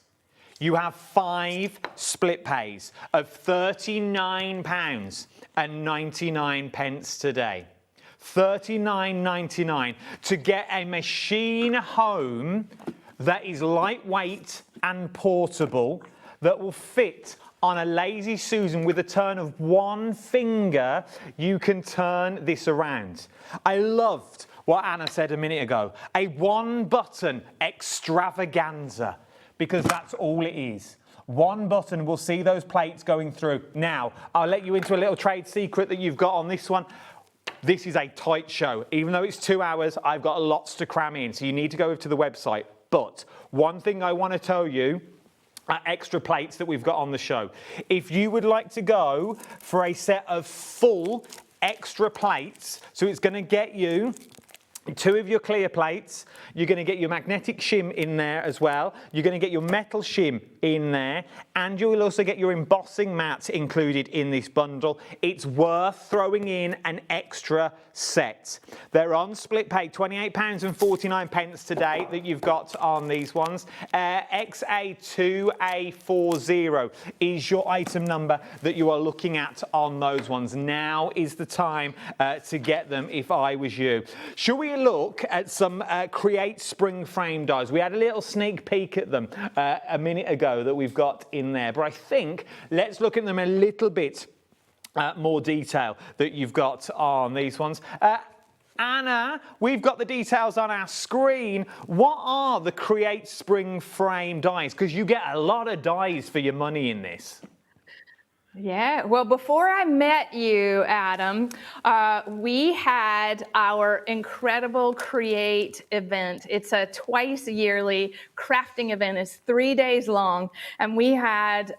you have 5 split pays of £39.99 today. $39.99 to get a machine home that is lightweight and portable, that will fit on a Lazy Susan. With a turn of one finger, you can turn this around. I loved what Anna said a minute ago, a one-button extravaganza, because that's all it is. One button will see those plates going through. Now, I'll let you into a little trade secret that you've got on this one. This is a tight show. Even though it's 2 hours, I've got lots to cram in, so you need to go over to the website. But one thing I want to tell you are extra plates that we've got on the show. If you would like to go for a set of full extra plates, so it's going to get you 2 of your clear plates, you're going to get your magnetic shim in there as well, you're going to get your metal shim in there, and you'll also get your embossing mats included in this bundle. It's worth throwing in an extra set. They're on split pay, £28.49 today that you've got on these ones. XA2A40 is your item number that you are looking at on those ones. Now is the time to get them if I was you. Shall we look at some Create spring frame dies? We had a little sneak peek at them a minute ago that we've got in there, but I think let's look at them a little bit more detail that you've got on these ones. Anna, we've got the details on our screen. What are the Create Spring Frame dies? Because you get a lot of dies for your money in this. Yeah, well, before I met you, Adam, we had our incredible Create event. It's a twice yearly crafting event. It's 3 days long. And we had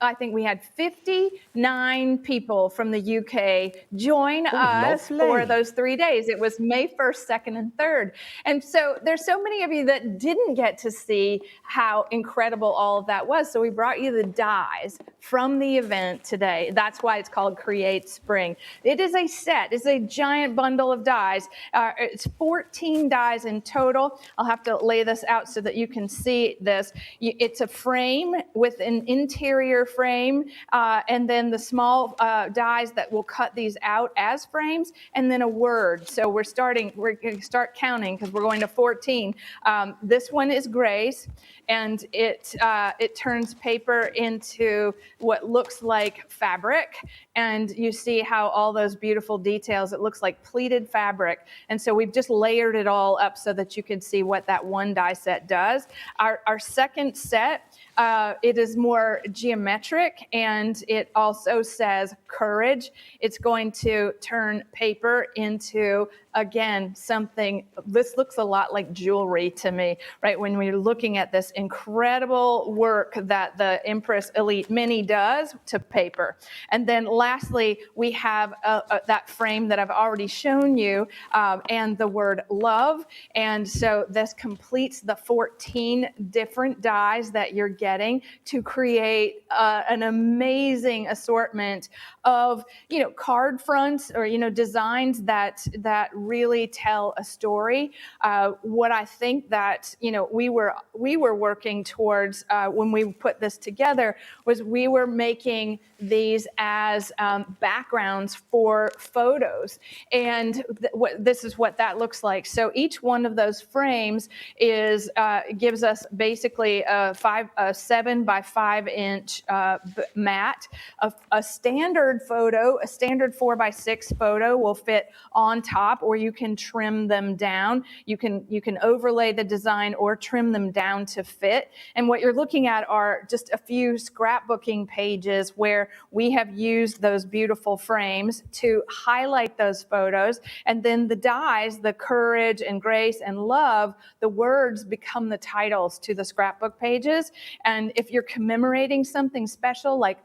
I think we had 59 people from the UK join us for those 3 days. It was May 1st, 2nd, and 3rd. And so there's so many of you that didn't get to see how incredible all of that was. So we brought you the dies from the event today. That's why it's called Create Spring. It is a set. It's a giant bundle of dies. It's 14 dies in total. I'll have to lay this out so that you can see this. It's a frame with an interior frame, and then the small dies that will cut these out as frames, and then a word. So we're going to start counting because we're going to 14. This one is Grace, and it turns paper into what looks like fabric, and you see how all those beautiful details, it looks like pleated fabric. And so we've just layered it all up so that you can see what that one die set does. Our second set, it is more geometric, and it also says courage. It's going to turn paper into, again, something, this looks a lot like jewelry to me, right? When we're looking at this incredible work that the Empress Elite Mini does to paper. And then lastly, we have that frame that I've already shown you, and the word love. And so this completes the 14 different dies that you're getting to create an amazing assortment of, card fronts or, designs that really tell a story. What I think that, we were working towards when we put this together was we were making these as backgrounds for photos. And this is what that looks like. So each one of those frames gives us basically a 7 by 5 inch mat. A standard photo, a standard 4 by 6 photo will fit on top, or you can trim them down. You can overlay the design or trim them down to fit. And what you're looking at are just a few scrapbooking pages where we have used those beautiful frames to highlight those photos. And then the dies, the courage and grace and love, the words become the titles to the scrapbook pages. And if you're commemorating something special, like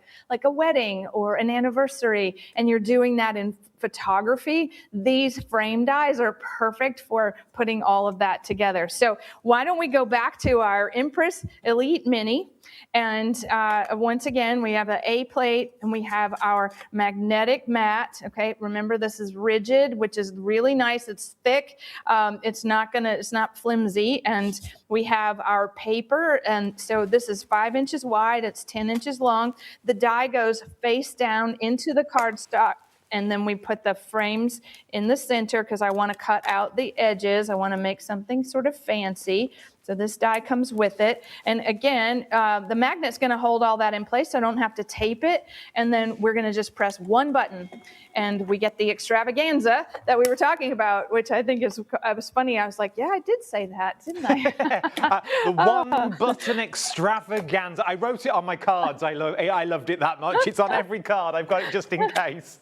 a wedding or an anniversary, and you're doing that in photography, these frame dies are perfect for putting all of that together. So why don't we go back to our Empress Elite Mini, and once again we have an A plate and we have our magnetic mat. Okay, remember this is rigid, which is really nice. It's thick. It's not flimsy, and we have our paper, and so this is 5 inches wide. It's 10 inches long. The die goes face down into the cardstock. And then we put the frames in the center because I want to cut out the edges. I want to make something sort of fancy. So this die comes with it. And again, the magnet's going to hold all that in place so I don't have to tape it. And then we're going to just press one button. And we get the extravaganza that we were talking about, which I think was funny. I was like, yeah, I did say that, didn't I? The one button extravaganza. I wrote it on my cards. I loved it that much. It's on every card. I've got it just in case.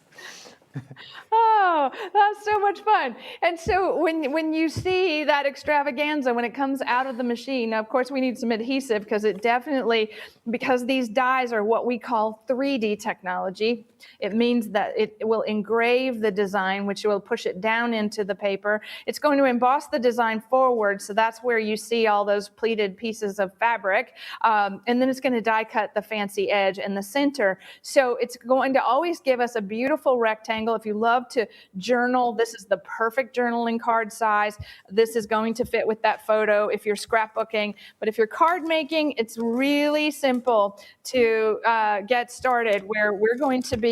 Oh, that's so much fun. And so when you see that extravaganza, when it comes out of the machine, now, of course, we need some adhesive because these dies are what we call 3D technology. It means that it will engrave the design, which will push it down into the paper. It's going to emboss the design forward, so that's where you see all those pleated pieces of fabric. And then it's going to die cut the fancy edge in the center. So it's going to always give us a beautiful rectangle. If you love to journal, this is the perfect journaling card size. This is going to fit with that photo if you're scrapbooking. But if you're card making, it's really simple to get started, where we're going to be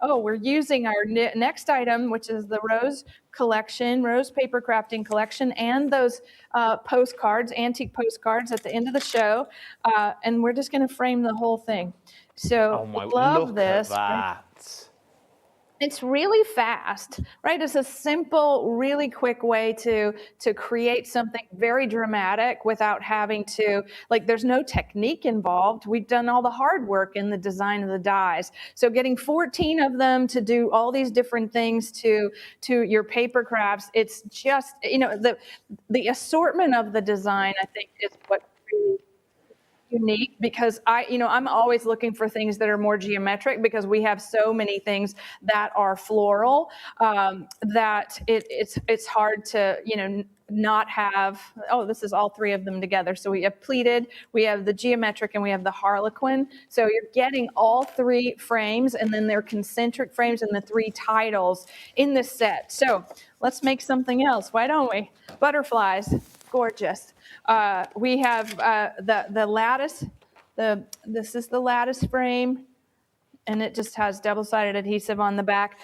we're using our next item, which is the Rose collection, Rose paper crafting collection, and those postcards, antique postcards at the end of the show. And we're just going to frame the whole thing. So Oh my, love look this. at that. It's really fast, right? It's a simple, really quick way to create something very dramatic without having to, like, there's no technique involved. We've done all the hard work in the design of the dies. So getting 14 of them to do all these different things to your paper crafts, it's just, you know, the assortment of the design, I think, is what really unique, because I'm always looking for things that are more geometric, because we have so many things that are floral that it's hard to, not have, this is all three of them together. So we have pleated, we have the geometric, and we have the harlequin. So you're getting all three frames, and then they're concentric frames and the three titles in this set. So let's make something else. Why don't we? Butterflies, gorgeous. We have the lattice. This is the lattice frame, and it just has double-sided adhesive on the back.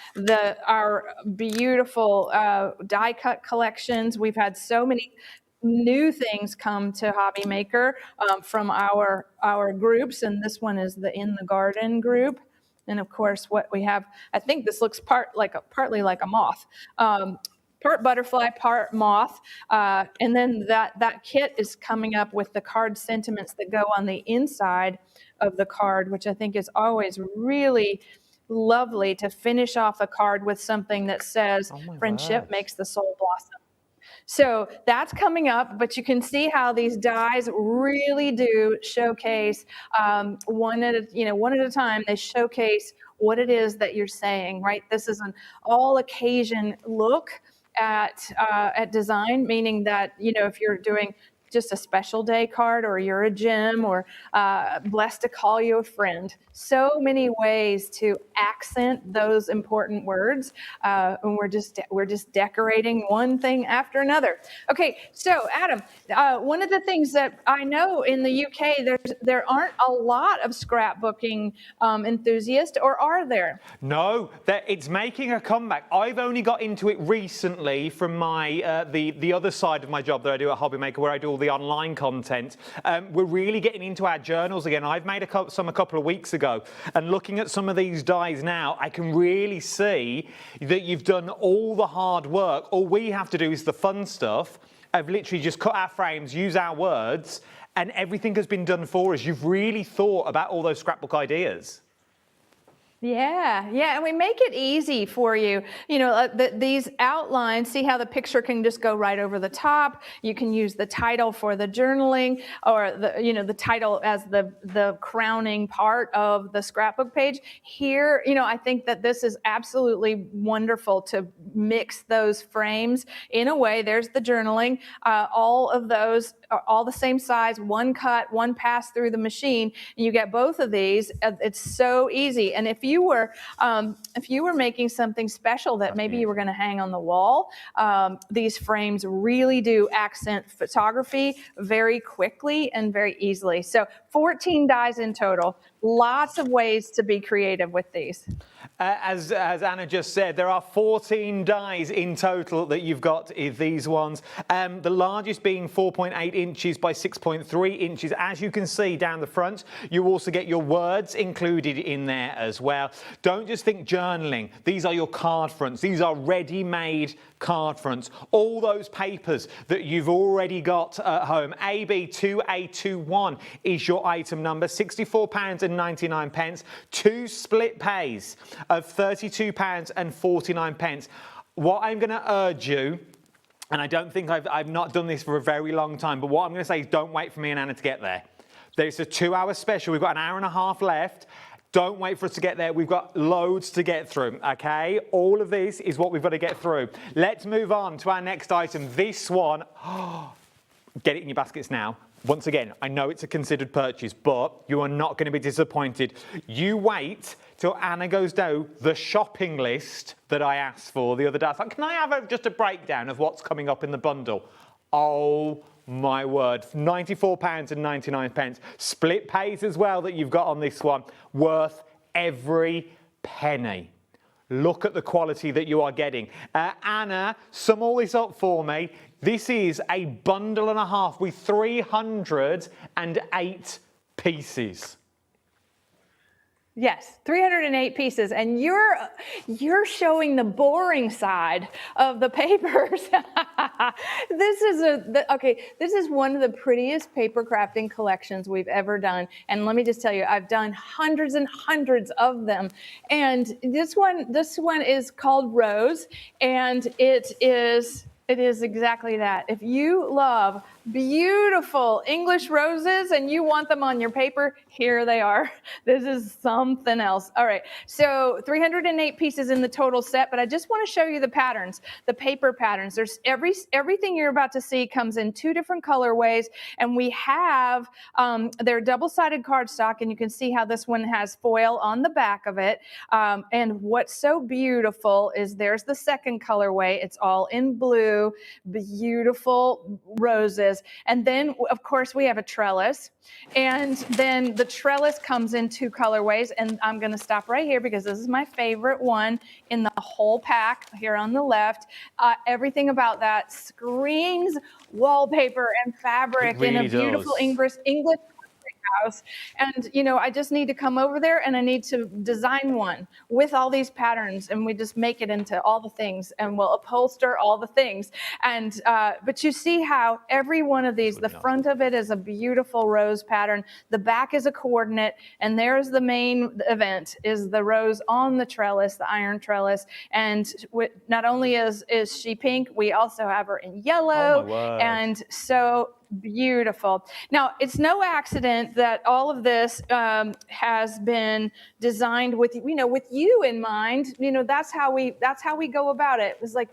Our beautiful die cut collections. We've had so many new things come to HobbyMaker from our groups, and this one is the In the Garden group. And of course, what we have, I think this looks partly like a moth. Part butterfly, part moth, and then that kit is coming up with the card sentiments that go on the inside of the card, which I think is always really lovely to finish off a card with something that says, friendship makes the soul blossom. So that's coming up, but you can see how these dies really do showcase one at a time. They showcase what it is that you're saying, right? This is an all occasion look at design, meaning that, if you're doing just a special day card, or you're a gem, or blessed to call you a friend. So many ways to accent those important words, and we're just decorating one thing after another. Okay, so Adam, one of the things that I know in the UK, there aren't a lot of scrapbooking enthusiasts, or are there? No, it's making a comeback. I've only got into it recently from my the other side of my job that I do at HobbyMaker, where I do all the online content. We're really getting into our journals again. I've made some a couple of weeks ago, and looking at some of these dies now, I can really see that you've done all the hard work. All we have to do is the fun stuff. I've literally just cut our frames, use our words, and everything has been done for us. You've really thought about all those scrapbook ideas. Yeah, and we make it easy for you. These outlines, see how the picture can just go right over the top. You can use the title for the journaling, or the title as the crowning part of the scrapbook page. Here, I think that this is absolutely wonderful to mix those frames in a way. There's the journaling. All of those are all the same size, one cut, one pass through the machine, and you get both of these. It's so easy. And if you were making something special that maybe you were going to hang on the wall, these frames really do accent photography very quickly and very easily. So 14 dies in total. Lots of ways to be creative with these. As Anna just said, there are 14 dies in total that you've got, these ones. The largest being 4.8 inches by 6.3 inches. As you can see down the front, you also get your words included in there as well. Don't just think journaling. These are your card fronts. These are ready-made card fronts. All those papers that you've already got at home. AB2A21 is your item number, £64.99. 2 split pays of £32.49. What I'm going to urge you, and I don't think I've not done this for a very long time, but what I'm going to say is don't wait for me and Anna to get there. There's a 2-hour special. We've got an hour and a half left. Don't wait for us to get there. We've got loads to get through, okay? All of this is what we've got to get through. Let's move on to our next item. This one, get it in your baskets now. Once again, I know it's a considered purchase, but you are not going to be disappointed. You wait till Anna goes down the shopping list that I asked for the other day. I was like, can I have just a breakdown of what's coming up in the bundle? Oh my word, £94.99. Split pays as well that you've got on this one, worth every penny. Look at the quality that you are getting. Anna, sum all this up for me. This is a bundle and a half with 308 pieces. Yes, 308 pieces, and you're showing the boring side of the papers. This is one of the prettiest paper crafting collections we've ever done, and let me just tell you, I've done hundreds and hundreds of them, and this one is called Rose, and it is exactly that. If you love beautiful English roses and you want them on your paper, here they are. This is something else. All right, so 308 pieces in the total set, but I just want to show you the patterns, the paper patterns. There's everything you're about to see comes in 2 different colorways, and we have they're double-sided cardstock, and you can see how this one has foil on the back of it. And what's so beautiful is there's the second colorway. It's all in blue, beautiful roses. And then, of course, we have a trellis. And then the trellis comes in 2 colorways. And I'm going to stop right here because this is my favorite one in the whole pack here on the left. Everything about that screams wallpaper and fabric It really in a beautiful does. English house. And, I just need to come over there and I need to design one with all these patterns, and we just make it into all the things, and we'll upholster all the things. And, but you see how every one of these, the front of it is a beautiful rose pattern. The back is a coordinate, and there's the main event, is the rose on the trellis, the iron trellis. And not only is she pink, we also have her in yellow. Oh my word. And so beautiful. Now, it's no accident that all of this has been designed with you in mind. That's how we go about it. It was like,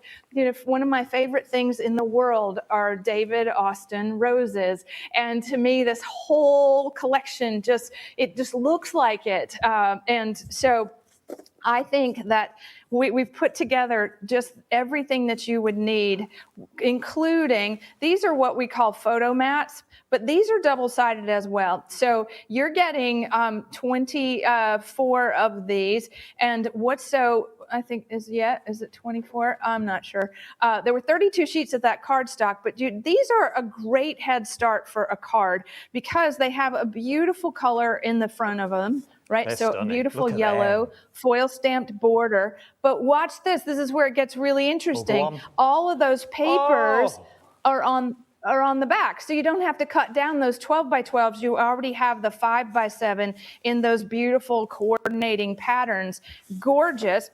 one of my favorite things in the world are David Austin roses, and to me, this whole collection just looks like it. And so, I think that we've put together just everything that you would need, including, these are what we call photo mats, but these are double-sided as well. So you're getting 24 of these, and I think is it 24? I'm not sure. There were 32 sheets of that cardstock, but these are a great head start for a card because they have a beautiful color in the front of them. Right, They're so stunning. beautiful Look at yellow, them. foil stamped border. But watch this. This is where it gets really interesting. on. All of those papers are on the back, so you don't have to cut down those 12 by 12s. You already have the 5 by 7 in those beautiful coordinating patterns. Gorgeous.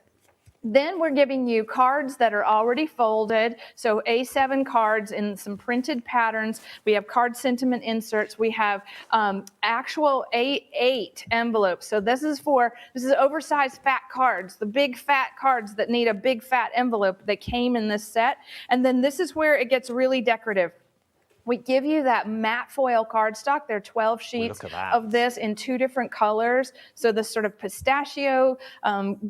Then we're giving you cards that are already folded. So A7 cards in some printed patterns. We have card sentiment inserts. We have actual A8 envelopes. So this is oversized fat cards, the big fat cards that need a big fat envelope that came in this set. And then this is where it gets really decorative. We give you that matte foil cardstock. There are 12 sheets of this in 2 different colors. So this sort of pistachio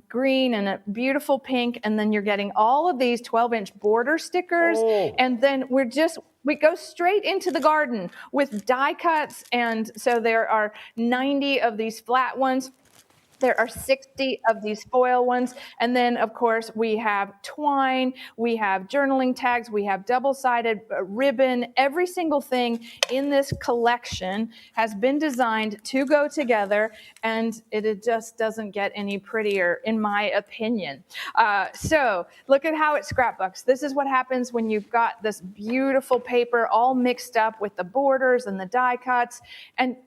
green and a beautiful pink. And then you're getting all of these 12-inch border stickers. And then we go straight into the garden with die cuts. And so there are 90 of these flat ones. There are 60 of these foil ones. And then, of course, we have twine, we have journaling tags, we have double-sided ribbon. Every single thing in this collection has been designed to go together, and it just doesn't get any prettier, in my opinion. So look at how it scrapbooks. This is what happens when you've got this beautiful paper all mixed up with the borders and the die cuts. And,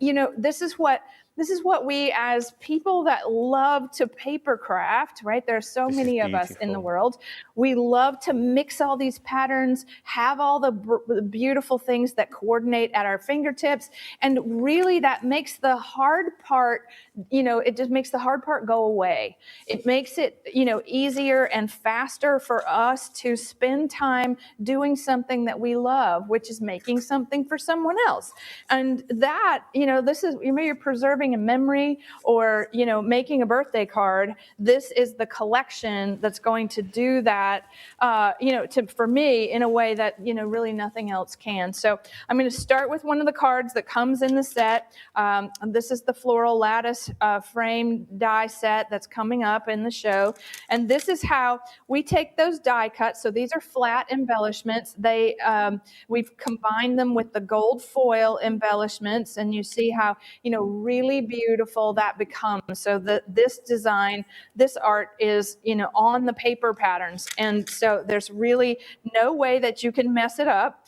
this is what we, as people that love to paper craft, right? There are so many of us in the world. We love to mix all these patterns, have all the beautiful things that coordinate at our fingertips. And really that makes the hard part, it just makes the hard part go away. It makes it, easier and faster for us to spend time doing something that we love, which is making something for someone else. And that, this is, you're preserving a memory or, making a birthday card. This is the collection that's going to do that, for me in a way that, really nothing else can. So I'm going to start with one of the cards that comes in the set. This is the floral lattice frame die set that's coming up in the show. And this is how we take those die cuts. So these are flat embellishments. We've combined them with the gold foil embellishments. And you see how, really really beautiful that becomes. So this design, this art is, you know, on the paper patterns. And so there's really no way that you can mess it up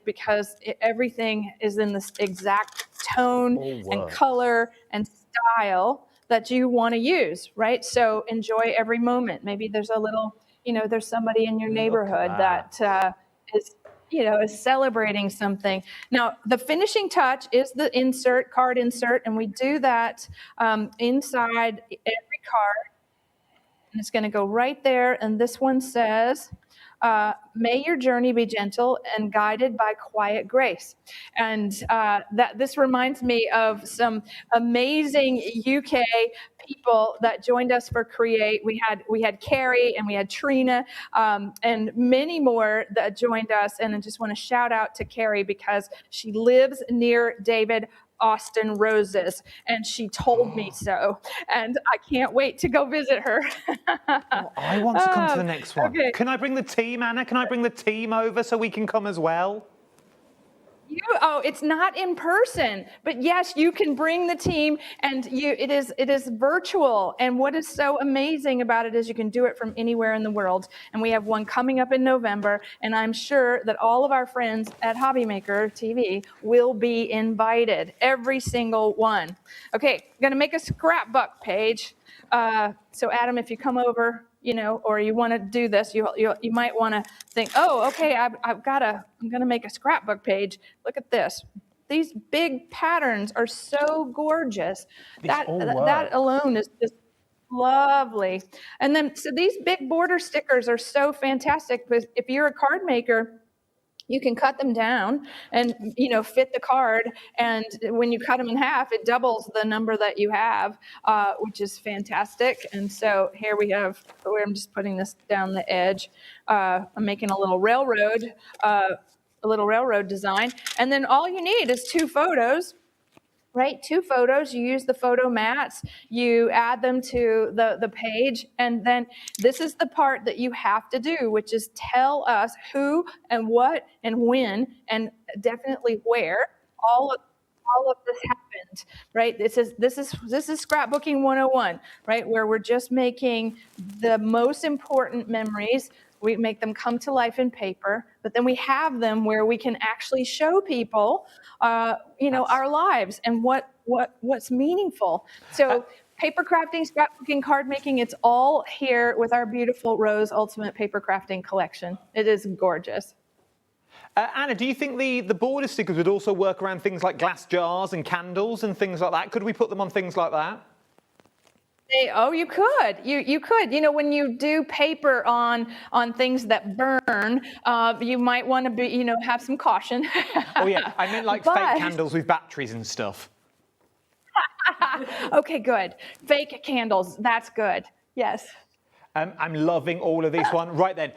because everything is in this exact tone and color and style that you want to use, right? So enjoy every moment. Maybe there's a little, you know, there's somebody in your neighborhood that is, you know, is celebrating something. Now, the finishing touch is the insert, card insert, and we do that inside every card. And it's going to go right there. And this one says, may your journey be gentle and guided by quiet grace. And this reminds me of some amazing UK people that joined us for Create. We had Carrie and we had Trina and many more that joined us. And I just want to shout out to Carrie because she lives near David Austin Roses, and she told me so, and I can't wait to go visit her. Well, I want to come to the next one. Okay. Can I bring the team, Anna? Can I bring the team over so we can come as well? It's not in person, but yes, you can bring the team, and it is virtual. And what is so amazing about it is you can do it from anywhere in the world. And we have one coming up in November, and I'm sure that all of our friends at HobbyMaker TV will be invited, every single one. Okay, I'm gonna make a scrapbook page. So Adam, if you come over, you know, or you want to do this, you might want to think, oh, okay, I'm going to make a scrapbook page. Look at this. These big patterns are so gorgeous. That alone is just lovely. And then, so these big border stickers are so fantastic because if you're a card maker, you can cut them down and, you know, fit the card. And when you cut them in half, it doubles the number that you have, which is fantastic. And so here we have, I'm just putting this down the edge. I'm making a little railroad design. And then all you need is 2 photos. Right, 2 photos, you use the photo mats, you add them to the page, and then this is the part that you have to do, which is tell us who and what and when, and definitely where all of this happened, right? This is scrapbooking 101, right? Where we're just making the most important memories. We make them come to life in paper, but then we have them where we can actually show people, you know, our lives and what's meaningful. So paper crafting, scrapbooking, card making, it's all here with our beautiful Rose Ultimate Paper Crafting Collection. It is gorgeous. Anna, do you think the border stickers would also work around things like glass jars and candles and things like that? Could we put them on things like that? You could. You could. You know, when you do paper on things that burn, you might want to be, you know, have some caution. Oh yeah, I meant like fake candles with batteries and stuff. Okay, good. Fake candles. That's good. Yes. I'm loving all of this one. Right then,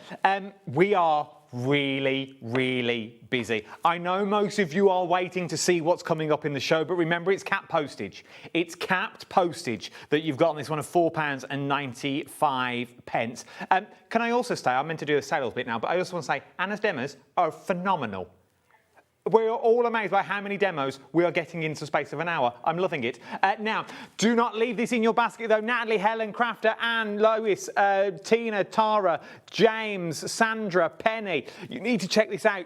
we are really, really busy. I know most of you are waiting to see what's coming up in the show, but remember, it's capped postage. It's capped postage that you've got on this one of £4.95. Can I also say, I meant to do a sales bit now, but I also want to say Anna's demos are phenomenal. We're all amazed by how many demos we are getting into the space of an hour. I'm loving it. Now, do not leave this in your basket, though. Natalie, Helen, Crafter, Anne, Lois, Tina, Tara, James, Sandra, Penny. You need to check this out.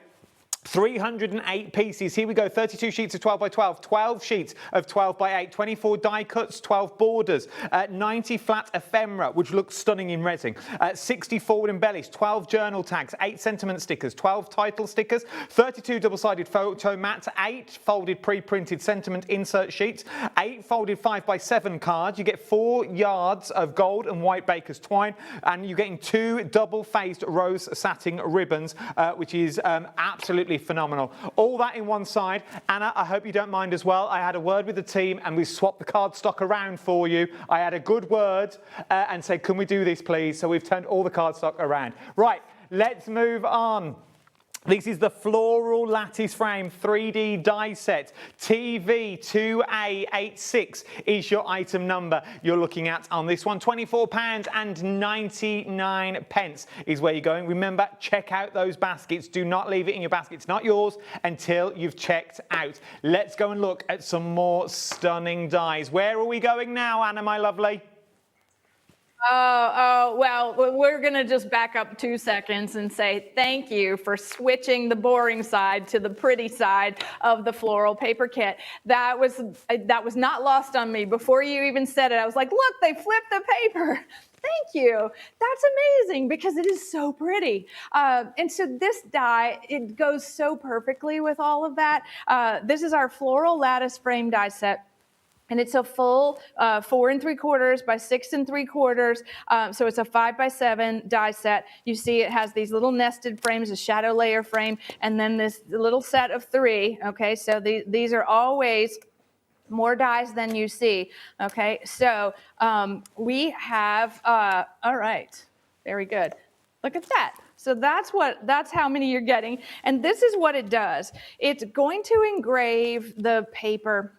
308 pieces. Here we go. 32 sheets of 12 by 12, 12 sheets of 12 by 8, 24 die cuts, 12 borders, 90 flat ephemera, which looks stunning in resin, 60 forward embellished, 12 journal tags, 8 sentiment stickers, 12 title stickers, 32 double-sided photo mats, 8 folded pre-printed sentiment insert sheets, 8 folded 5 by 7 cards. You get 4 yards of gold and white baker's twine, and you're getting 2 double-faced rose satin ribbons, which is absolutely phenomenal. All that in one side. Anna, I hope you don't mind as well. I had a word with the team and we swapped the card stock around for you. I had a good word and said, can we do this please? So we've turned all the card stock around. Right, let's move on. This is the Floral Lattice Frame 3D die set. TV2A86 is your item number you're looking at on this one. £24.99 is where you're going. Remember, check out those baskets. Do not leave it in your basket. It's not yours until you've checked out. Let's go and look at some more stunning dies. Where are we going now, Anna, my lovely? Well, we're going to just back up 2 seconds and say thank you for switching the boring side to the pretty side of the floral paper kit. That was not lost on me. Before you even said it, I was like, look, they flipped the paper. Thank you. That's amazing because it is so pretty. And so this die, it goes so perfectly with all of that. This is our floral lattice frame die set. And it's a full 4 3/4 by 6 3/4. So it's a 5 by 7 die set. You see it has these little nested frames, a shadow layer frame, and then this little set of 3. Okay, so these are always more dies than you see. Okay, so we have, all right, very good. Look at that. So that's how many you're getting. And this is what it does. It's going to engrave the paper.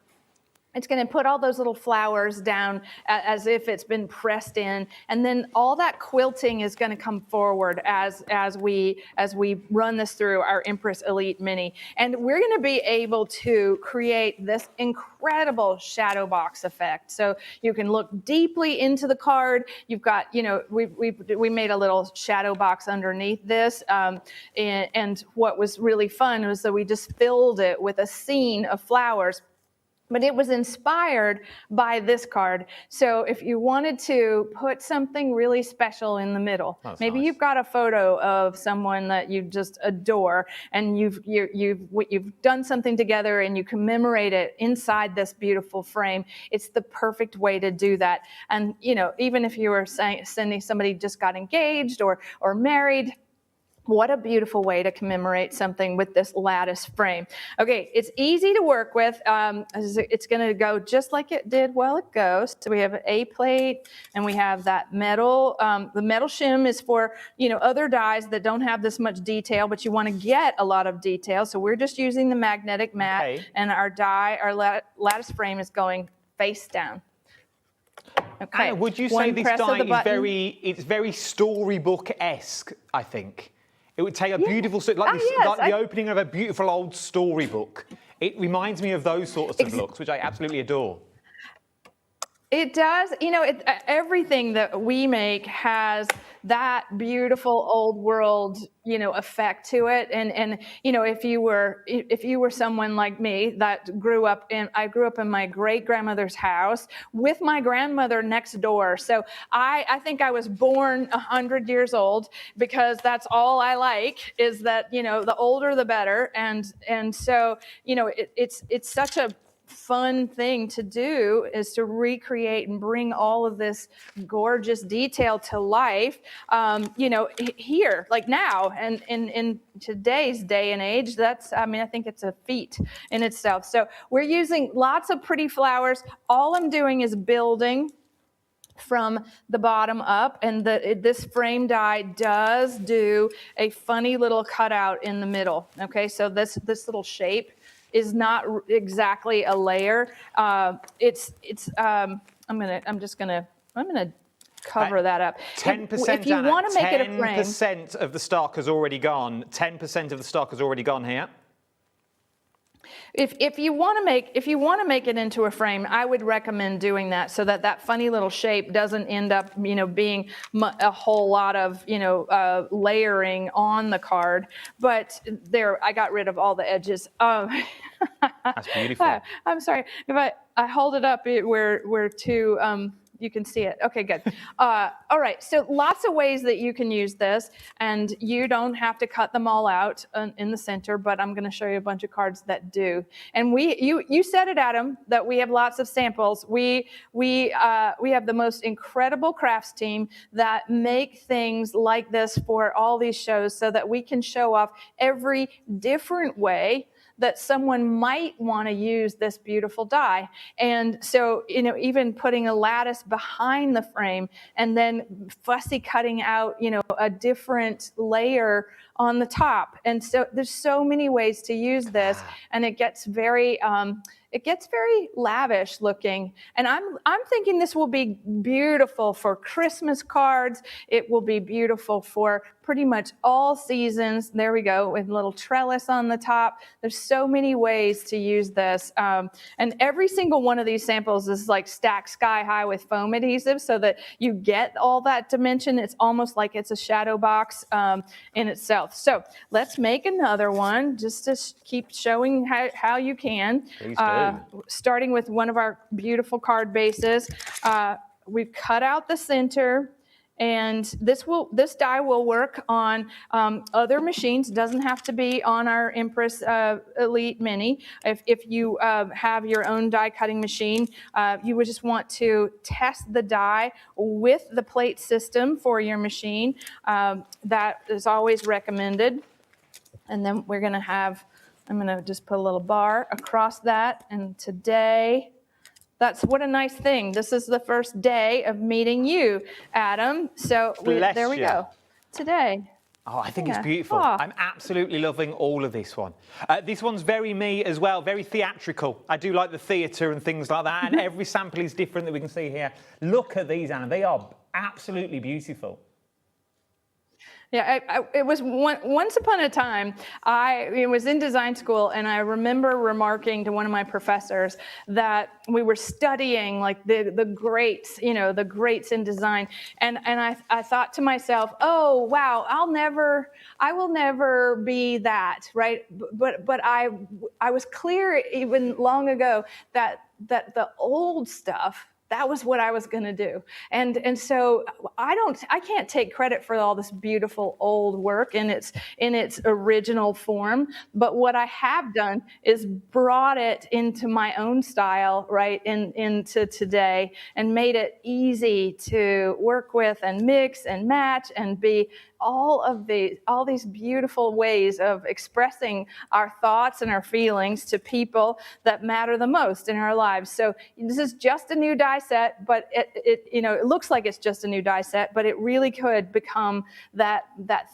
It's going to put all those little flowers down as if it's been pressed in, and then all that quilting is going to come forward as we run this through our Empress Elite Mini, and we're going to be able to create this incredible shadow box effect. So you can look deeply into the card. You've got, we made a little shadow box underneath this, and what was really fun was that we just filled it with a scene of flowers. But it was inspired by this card. So if you wanted to put something really special in the middle, maybe you've got a photo of someone that you just adore, and you've done something together and you commemorate it inside this beautiful frame. It's the perfect way to do that. And even if you were sending somebody just got engaged or married, what a beautiful way to commemorate something with this lattice frame. Okay, it's easy to work with. It's going to go just like it did while it goes. So we have an A plate, and we have that metal. The metal shim is for other dies that don't have this much detail, but you want to get a lot of detail. So we're just using the magnetic mat, and our lattice frame is going face down. Okay. Anna, would you say this die is very storybook-esque, I think? It would take a beautiful, like the opening of a beautiful old storybook. It reminds me of those sorts of looks, which I absolutely adore. It does. Everything that we make has that beautiful old world, effect to it. And if you were someone like me that I grew up in my great grandmother's house with my grandmother next door. So I think I was born 100 years old because that's all I like is that, the older the better. And so, it's such a fun thing to do is to recreate and bring all of this gorgeous detail to life, here, like now, and in today's day and age. I think it's a feat in itself. So we're using lots of pretty flowers. All I'm doing is building from the bottom up, and this frame die does do a funny little cutout in the middle. Okay, so this little shape is not exactly a layer. I'm gonna cover that up. 10%. If you want to make it a frame, 10% of the stock has already gone. 10% of the stock has already gone here. If you want to make it into a frame, I would recommend doing that so that funny little shape doesn't end up being a whole lot of layering on the card. But there, I got rid of all the edges. That's beautiful. I'm sorry if I hold it up where too. You can see it. Okay, good. All right, so lots of ways that you can use this, and you don't have to cut them all out in the center, but I'm gonna show you a bunch of cards that do. And you said it, Adam, that we have lots of samples. We have the most incredible crafts team that make things like this for all these shows so that we can show off every different way that someone might want to use this beautiful die. And so, you know, even putting a lattice behind the frame and then fussy cutting out, you know, a different layer on the top. And so there's so many ways to use this, and it gets very lavish looking. And I'm thinking this will be beautiful for Christmas cards. It will be beautiful for pretty much all seasons. There we go, with a little trellis on the top. There's so many ways to use this. And every single one of these samples is like stacked sky high with foam adhesive so that you get all that dimension. It's almost like it's a shadow box in itself. So let's make another one just to keep showing how you can. Please do. Starting with one of our beautiful card bases. We've cut out the center. And this die will work on other machines. It doesn't have to be on our Empress Elite Mini. If you have your own die cutting machine, you would just want to test the die with the plate system for your machine. That is always recommended. And then we're going to have, I'm going to just put a little bar across that. And today, that's what a nice thing. This is the first day of meeting you, Adam. So there we go. Today. Oh, I think it's beautiful. I'm absolutely loving all of this one. This one's very me as well, very theatrical. I do like the theatre and things like that, and every sample is different that we can see here. Look at these, Anna. They are absolutely beautiful. Yeah, it was once upon a time, I was in design school, and I remember remarking to one of my professors that we were studying like the greats, you know, the greats in design. And I thought to myself, oh, wow, I will never be that, right? But I was clear even long ago that the old stuff, that was what I was going to do. And so I can't take credit for all this beautiful old work in its original form, but what I have done is brought it into my own style, right, into today, and made it easy to work with and mix and match and be all these beautiful ways of expressing our thoughts and our feelings to people that matter the most in our lives. So this is just a new die set, but it looks like it's just a new die set, but it really could become that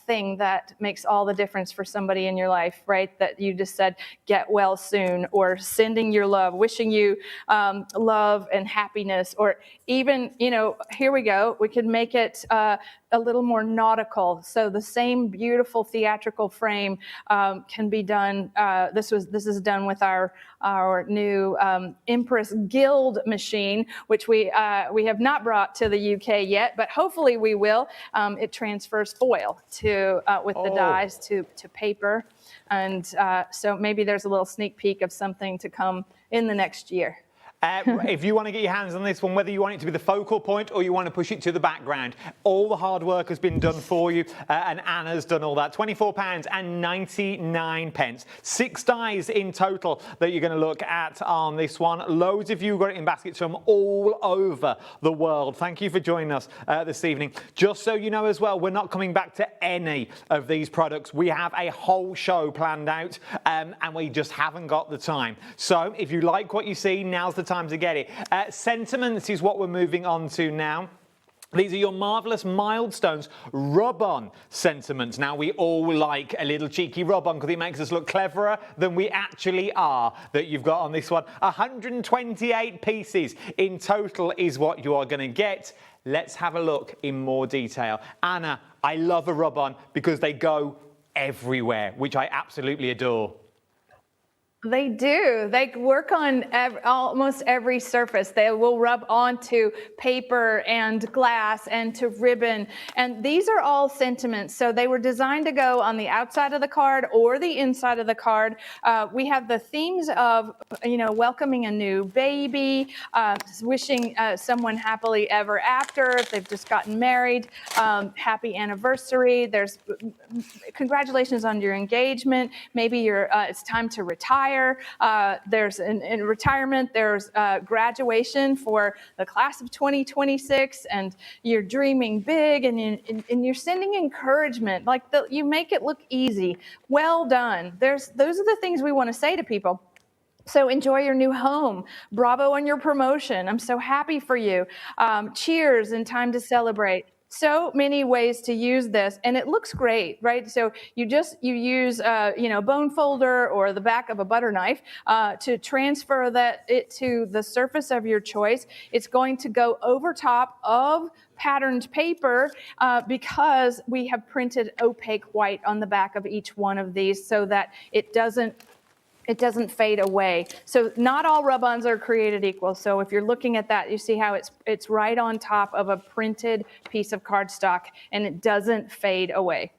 thing that makes all the difference for somebody in your life, right? That you just said, get well soon, or sending your love, wishing you love and happiness, or even, here we go, we could make it a little more nautical. So the same beautiful theatrical frame can be done. This is done with our new Empress Guild machine, which we have not brought to the UK yet, but hopefully we will. It transfers foil with the dies to paper, and so maybe there's a little sneak peek of something to come in the next year. If you want to get your hands on this one, whether you want it to be the focal point or you want to push it to the background, all the hard work has been done for you, and Anna's done all that. £24.99. 6 dies in total that you're going to look at on this one. Loads of you got it in baskets from all over the world. Thank you for joining us this evening. Just so you know as well, we're not coming back to any of these products. We have a whole show planned out, and we just haven't got the time. So if you like what you see, now's the time to get it. Sentiments is what we're moving on to now. These are your marvellous Moonstones rub-on sentiments. Now, we all like a little cheeky rub-on because it makes us look cleverer than we actually are, that you've got on this one. 128 pieces in total is what you are going to get. Let's have a look in more detail. Anna, I love a rub-on because they go everywhere, which I absolutely adore. They do. They work on almost every surface. They will rub onto paper and glass and to ribbon. And these are all sentiments. So they were designed to go on the outside of the card or the inside of the card. We have the themes of, welcoming a new baby, wishing someone happily ever after if they've just gotten married, happy anniversary. There's congratulations on your engagement. Maybe it's time to retire. retire. There's in retirement, there's graduation for the class of 2026, and you're dreaming big, and you're sending encouragement. Like you make it look easy. Well done. Those are the things we want to say to people. So enjoy your new home. Bravo on your promotion. I'm so happy for you. Cheers and time to celebrate. So many ways to use this, and it looks great, right? So you use a bone folder or the back of a butter knife to transfer it to the surface of your choice. It's going to go over top of patterned paper because we have printed opaque white on the back of each one of these so that it doesn't fade away. So not all rub-ons are created equal. So if you're looking at that, you see how it's right on top of a printed piece of cardstock and it doesn't fade away.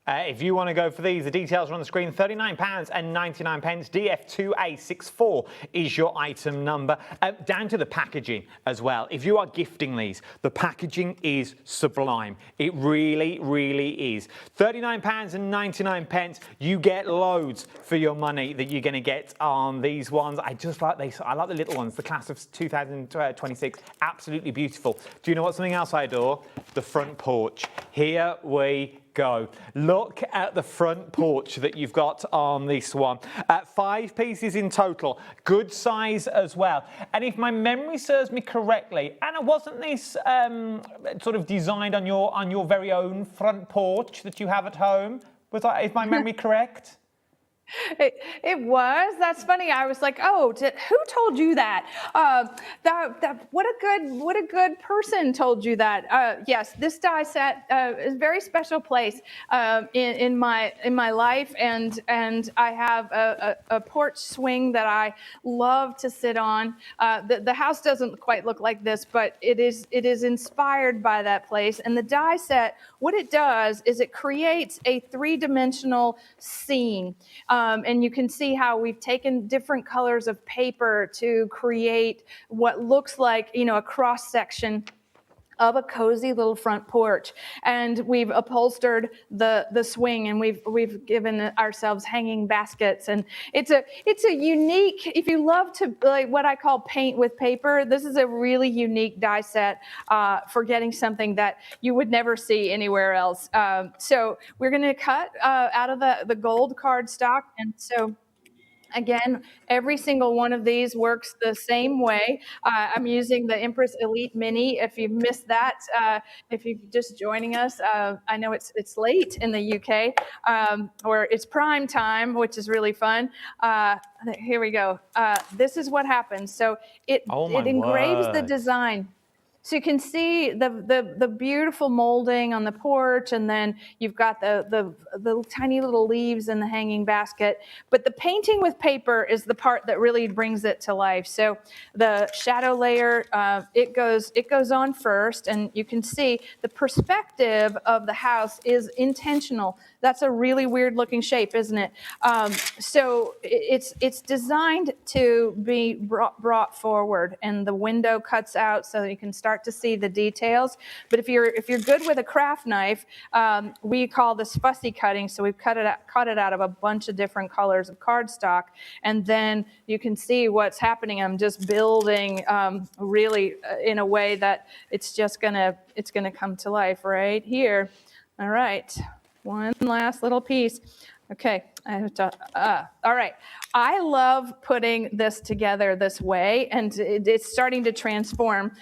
If you want to go for these, the details are on the screen. £39.99. DF2A64 is your item number. Down to the packaging as well. If you are gifting these, the packaging is sublime. It really, really is. £39.99. You get loads for your money that you're going to get on these ones. I just like these. I like the little ones. The class of 2026. Absolutely beautiful. Do you know what something else I adore? The front porch. Here we go. Look at the front porch that you've got on this one. 5 pieces in total. Good size as well. And if my memory serves me correctly, Anna, wasn't this sort of designed on your very own front porch that you have at home? Is my memory correct? It was. That's funny. I was like, oh, who told you that? What a good person told you that. Yes, this die set is a very special place in my life, and I have a porch swing that I love to sit on. The house doesn't quite look like this, but it is inspired by that place. And the die set, what it does is it creates a 3-dimensional scene. And you can see how we've taken different colors of paper to create what looks like, a cross section of a cozy little front porch, and we've upholstered the swing, and we've given ourselves hanging baskets, and it's a unique. If you love to like what I call paint with paper, this is a really unique die set for getting something that you would never see anywhere else. So we're going to cut out of the gold cardstock, and so. Again, every single one of these works the same way. I'm using the Empress Elite Mini. If you've missed that, if you're just joining us, I know it's late in the UK, or it's prime time, which is really fun. Here we go. This is what happens. So it engraves the design. So you can see the beautiful molding on the porch, and then you've got the tiny little leaves in the hanging basket. But the painting with paper is the part that really brings it to life. So the shadow layer, it goes on first, and you can see the perspective of the house is intentional. That's a really weird looking shape, isn't it? So it's designed to be brought forward, and the window cuts out so that you can start to see the details. But if you're good with a craft knife, we call this fussy cutting. So we've cut it out of a bunch of different colors of cardstock, and then you can see what's happening. I'm just building really in a way that it's gonna come to life right here. All right. One last little piece. Okay, I have to, all right. I love putting this together this way, and it's starting to transform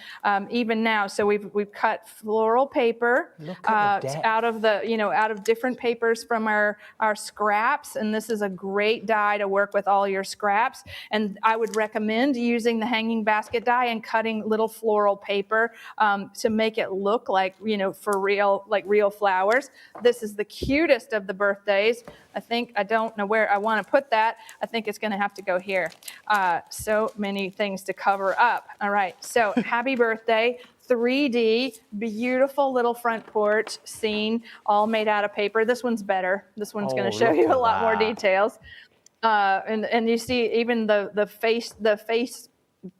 even now. So we've cut floral paper out of different papers from our scraps, and this is a great die to work with all your scraps. And I would recommend using the hanging basket die and cutting little floral paper to make it look like for real, like real flowers. This is the cutest of the birthdays. I don't know where I want to put that. I think it's going to have to go here. So many things to cover up. All right, so happy birthday. 3D, beautiful little front porch scene, all made out of paper. This one's better. This one's going to show you a lot more details. And you see even the face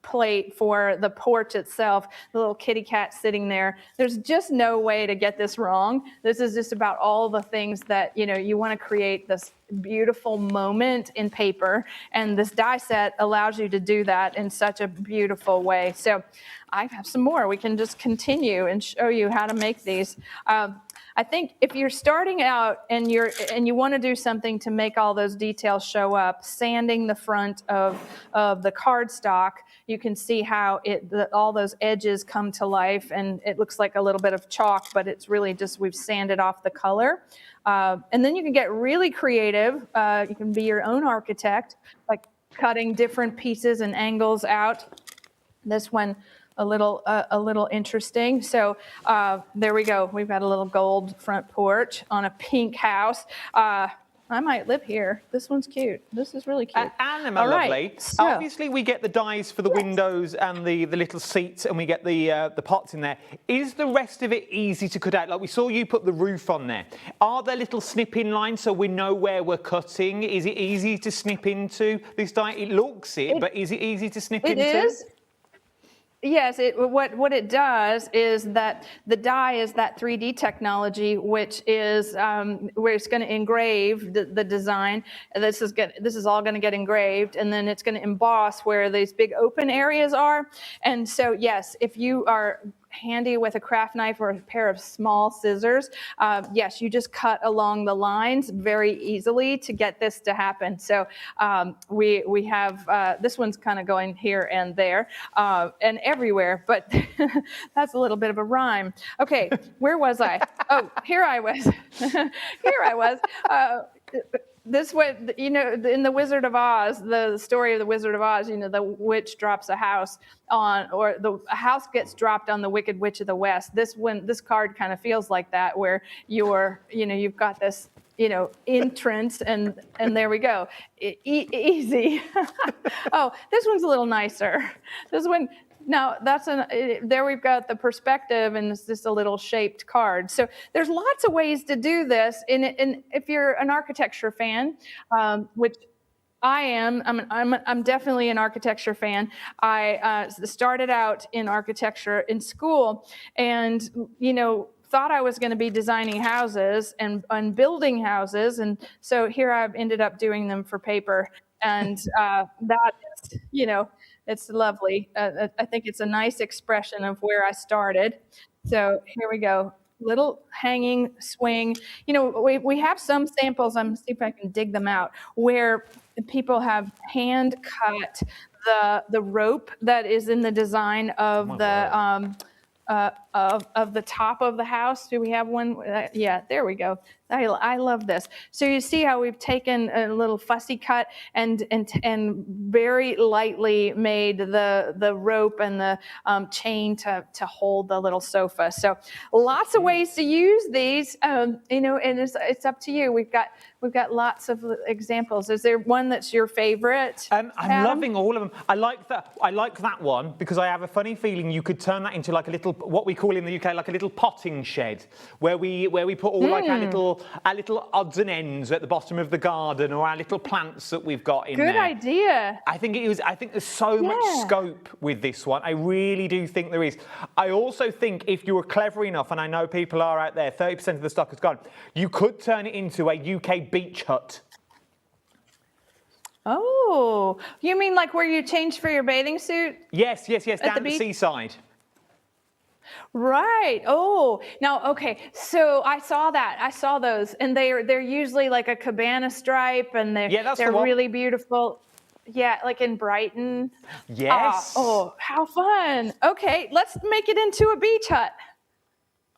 plate for the porch itself, the little kitty cat sitting there. There's just no way to get this wrong. This is just about all the things that, you know, you want to create this beautiful moment in paper, and this die set allows you to do that in such a beautiful way. So I have some more. We can just continue and show you how to make these. I think if you're starting out and you want to do something to make all those details show up, sanding the front of the cardstock, you can see how all those edges come to life, and it looks like a little bit of chalk, but it's really just we've sanded off the color. And then you can get really creative. You can be your own architect, like cutting different pieces and angles out. This one a little interesting. So there we go. We've got a little gold front porch on a pink house. I might live here. This one's cute. This is really cute. And lovely. Right, so, obviously, we get the dies for the windows and the little seats, and we get the pots in there. Is the rest of it easy to cut out? Like we saw you put the roof on there. Are there little snipping lines so we know where we're cutting? Is it easy to snip into this die? It looks but is it easy to snip into? It is. Yes, what it does is that the die is that 3D technology, which is where it's going to engrave the design. This is all going to get engraved, and then it's going to emboss where these big open areas are. And so, yes, if you are handy with a craft knife or a pair of small scissors, yes, you just cut along the lines very easily to get this to happen. So we have, this one's kind of going here and there and everywhere, but that's a little bit of a rhyme. Okay, where was I? Oh, here I was. Here I was. This way, you know, in the Wizard of Oz, the story of the Wizard of Oz, you know, the witch drops a house on, or a house gets dropped on the Wicked Witch of the West. This card kind of feels like that, where you've got this, you know, entrance, and there we go, easy. Oh, this one's a little nicer. This one. Now, there we've got the perspective, and it's just a little shaped card. So there's lots of ways to do this. And if you're an architecture fan, which I am, I'm definitely an architecture fan. I started out in architecture in school, and, you know, thought I was going to be designing houses and building houses. And so here I've ended up doing them for paper. And that is, you know, it's lovely. I think it's a nice expression of where I started. So here we go. Little hanging swing. You know, we have some samples, I'm going to see if I can dig them out, where people have hand cut the rope that is in the design of the top of the house. Do we have one? Yeah, there we go. I love this. So you see how we've taken a little fussy cut and very lightly made the rope and the chain to hold the little sofa. So lots of ways to use these, you know, and it's up to you. We've got lots of examples. Is there one that's your favorite? I'm loving all of them. I like that one because I have a funny feeling you could turn that into like a little, what we call in the UK, like a little potting shed, where we put all like our little odds and ends at the bottom of the garden, or our little plants that we've got in there. Good idea. I think there's so much scope with this one. I really do think there is. I also think if you were clever enough, and I know people are out there, 30% of the stock is gone, you could turn it into a UK beach hut. Oh, you mean like where you change for your bathing suit? Yes, down the seaside. Right. Oh, now, okay. So I saw that. I saw those, and they're usually like a cabana stripe, and they're really beautiful. Yeah, like in Brighton. Yes. Oh, how fun. Okay, let's make it into a beach hut.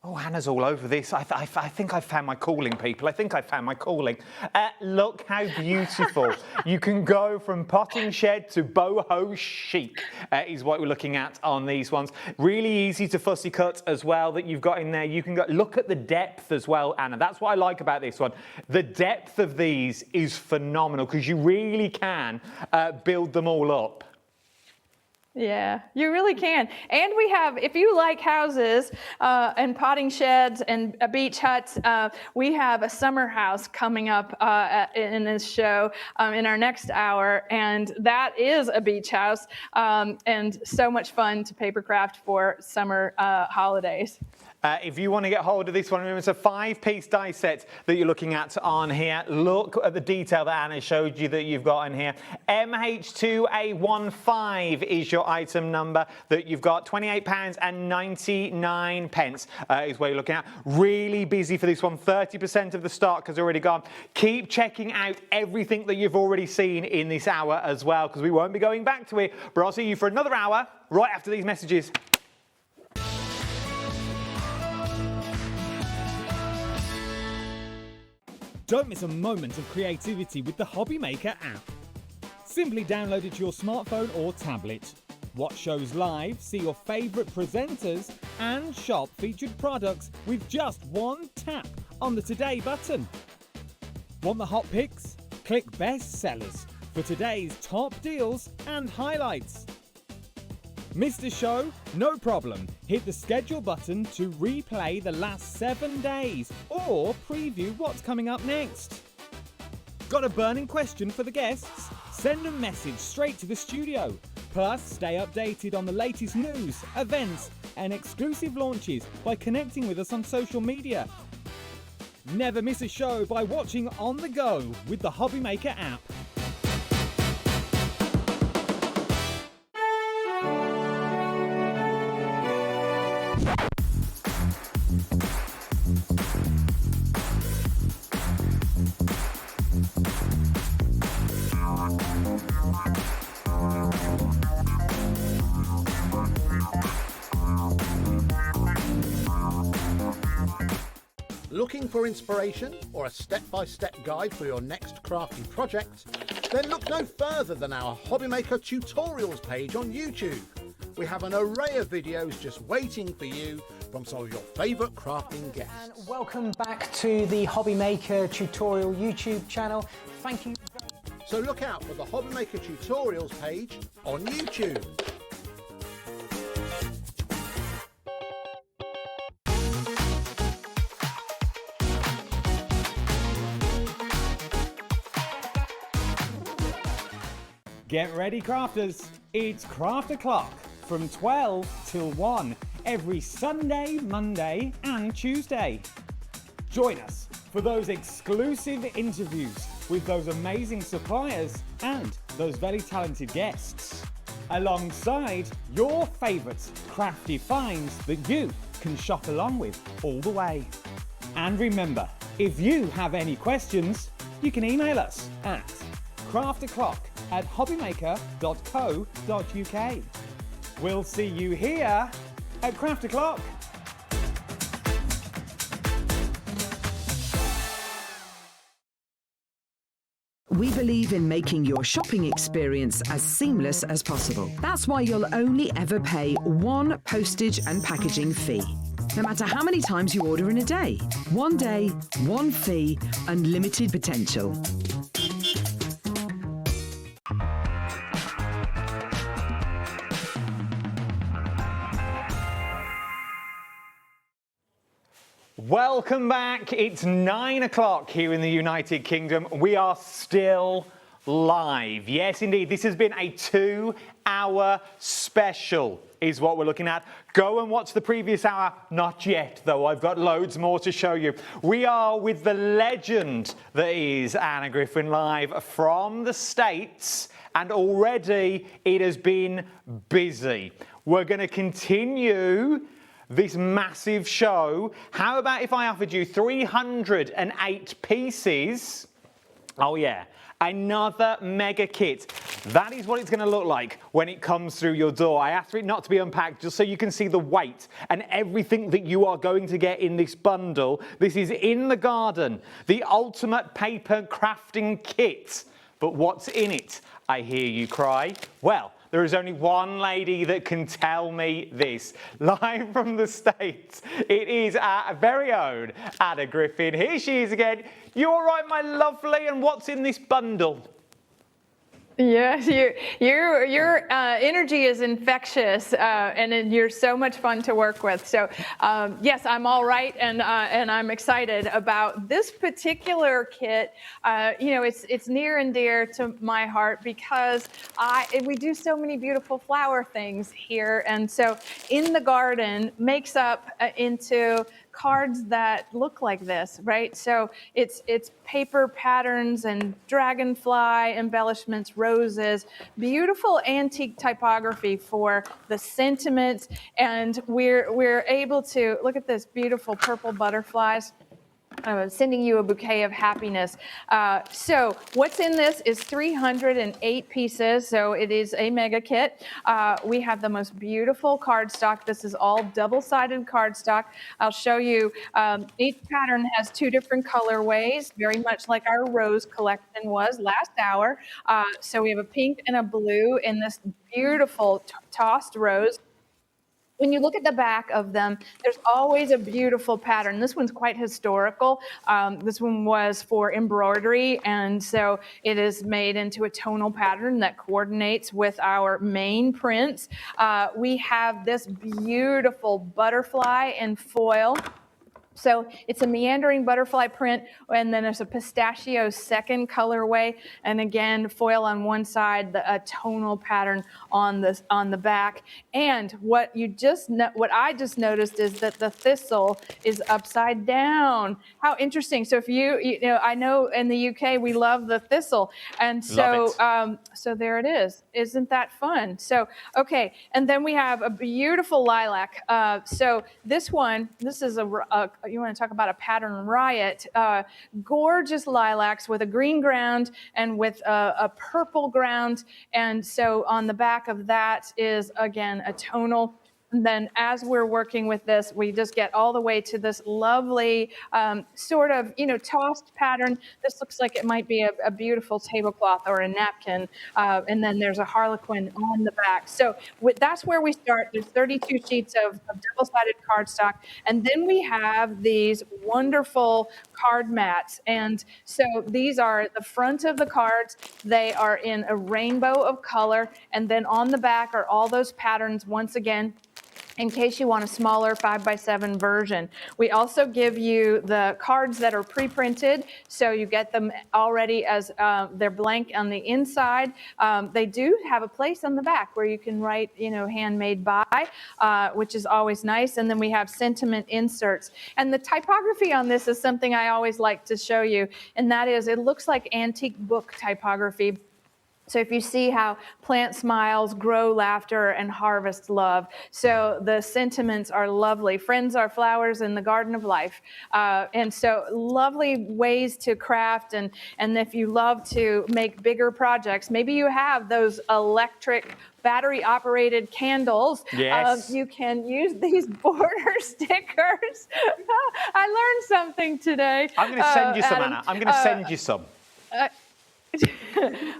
Oh, Hannah's all over this. I think I found my calling, people. I think I found my calling. Look how beautiful. You can go from potting shed to boho chic is what we're looking at on these ones. Really easy to fussy cut as well that you've got in there. You can look at the depth as well, Anna. That's what I like about this one. The depth of these is phenomenal because you really can build them all up. Yeah, you really can. And we have, if you like houses and potting sheds and beach huts, we have a summer house coming up in this show in our next hour. And that is a beach house and so much fun to papercraft for summer holidays. If you want to get hold of this one, remember it's a 5-piece die set that you're looking at on here. Look at the detail that Anna showed you that you've got in here. MH2A15 is your item number that you've got. £28.99 is where you're looking at. Really busy for this one. 30% of the stock has already gone. Keep checking out everything that you've already seen in this hour as well, because we won't be going back to it. But I'll see you for another hour right after these messages. Don't miss a moment of creativity with the HobbyMaker app. Simply download it to your smartphone or tablet. Watch shows live, see your favourite presenters, and shop featured products with just one tap on the Today button. Want the hot picks? Click Best Sellers for today's top deals and highlights. Missed a show? No problem. Hit the schedule button to replay the last 7 days or preview what's coming up next. Got a burning question for the guests? Send a message straight to the studio. Plus, stay updated on the latest news, events, and exclusive launches by connecting with us on social media. Never miss a show by watching on the go with the HobbyMaker app. Looking for inspiration or a step-by-step guide for your next crafty project? Then look no further than our HobbyMaker tutorials page on YouTube. We have an array of videos just waiting for you from some of your favourite crafting guests. And welcome back to the HobbyMaker tutorial YouTube channel. Thank you. So look out for the HobbyMaker tutorials page on YouTube. Get ready, crafters. It's Craft O'Clock from 12 till 1 every Sunday, Monday and Tuesday. Join us for those exclusive interviews with those amazing suppliers and those very talented guests, alongside your favourite crafty finds that you can shop along with all the way. And remember, if you have any questions, you can email us at craftoclock@hobbymaker.co.uk. We'll see you here at Craft O'Clock. We believe in making your shopping experience as seamless as possible. That's why you'll only ever pay one postage and packaging fee. No matter how many times you order in a day. One day, one fee, unlimited potential. Welcome back. It's 9 o'clock here in the United Kingdom. We are still live. Yes, indeed. This has been a 2-hour special is what we're looking at. Go and watch the previous hour. Not yet, though. I've got loads more to show you. We are with the legend that is Anna Griffin, live from the States, and already it has been busy. We're going to continue this massive show. How about if I offered you 308 pieces? Oh yeah, another mega kit. That is what it's going to look like when it comes through your door. I asked for it not to be unpacked just so you can see the weight and everything that you are going to get in this bundle. This is In the Garden, the ultimate paper crafting kit. But what's in it, I hear you cry? Well, there is only one lady that can tell me this. Live from the States, it is our very own Anna Griffin. Here she is again. You all right, my lovely? And what's in this bundle? Yes, your energy is infectious, and you're so much fun to work with. So, yes, I'm all right, and I'm excited about this particular kit. You know, it's near and dear to my heart because we do so many beautiful flower things here, and so in the garden makes up into cards that look like this, right? So it's paper patterns and dragonfly embellishments, roses, beautiful antique typography for the sentiments, and we're able to look at this beautiful purple butterflies. Sending you a bouquet of happiness. So what's in this is 308 pieces, so it is a mega kit. We have the most beautiful cardstock. This is all double-sided cardstock. I'll show you. Each pattern has 2 different colorways, very much like our rose collection was last hour. So we have a pink and a blue in this beautiful tossed rose. When you look at the back of them, there's always a beautiful pattern. This one's quite historical. This one was for embroidery, and so it is made into a tonal pattern that coordinates with our main prints. We have this beautiful butterfly in foil. So it's a meandering butterfly print, and then there's a pistachio second colorway, and again foil on one side, a tonal pattern on the back. And what I just noticed is that the thistle is upside down. How interesting! So if you know, I know in the UK we love the thistle, and so so there it is. Isn't that fun? So okay, and then we have a beautiful lilac. So this is you want to talk about a pattern riot. Gorgeous lilacs with a green ground and with a purple ground. And so on the back of that is, again, a tonal. And then as we're working with this, we just get all the way to this lovely sort of, you know, tossed pattern. This looks like it might be a beautiful tablecloth or a napkin. And then there's a harlequin on the back. So that's where we start. There's 32 sheets of double-sided cardstock. And then we have these wonderful card mats. And so these are the front of the cards. They are in a rainbow of color. And then on the back are all those patterns once again, in case you want a smaller 5x7 version. We also give you the cards that are pre-printed, so you get them already as they're blank on the inside. They do have a place on the back where you can write, you know, handmade by, which is always nice. And then we have sentiment inserts. And the typography on this is something I always like to show you, and that is, it looks like antique book typography. So if you see how plant smiles, grow laughter, and harvest love. So the sentiments are lovely. Friends are flowers in the garden of life. And so lovely ways to craft. And if you love to make bigger projects, maybe you have those electric battery-operated candles. Yes. You can use these border stickers. I learned something today. I'm going to send you some, Adam. Anna. I'm going to send you some.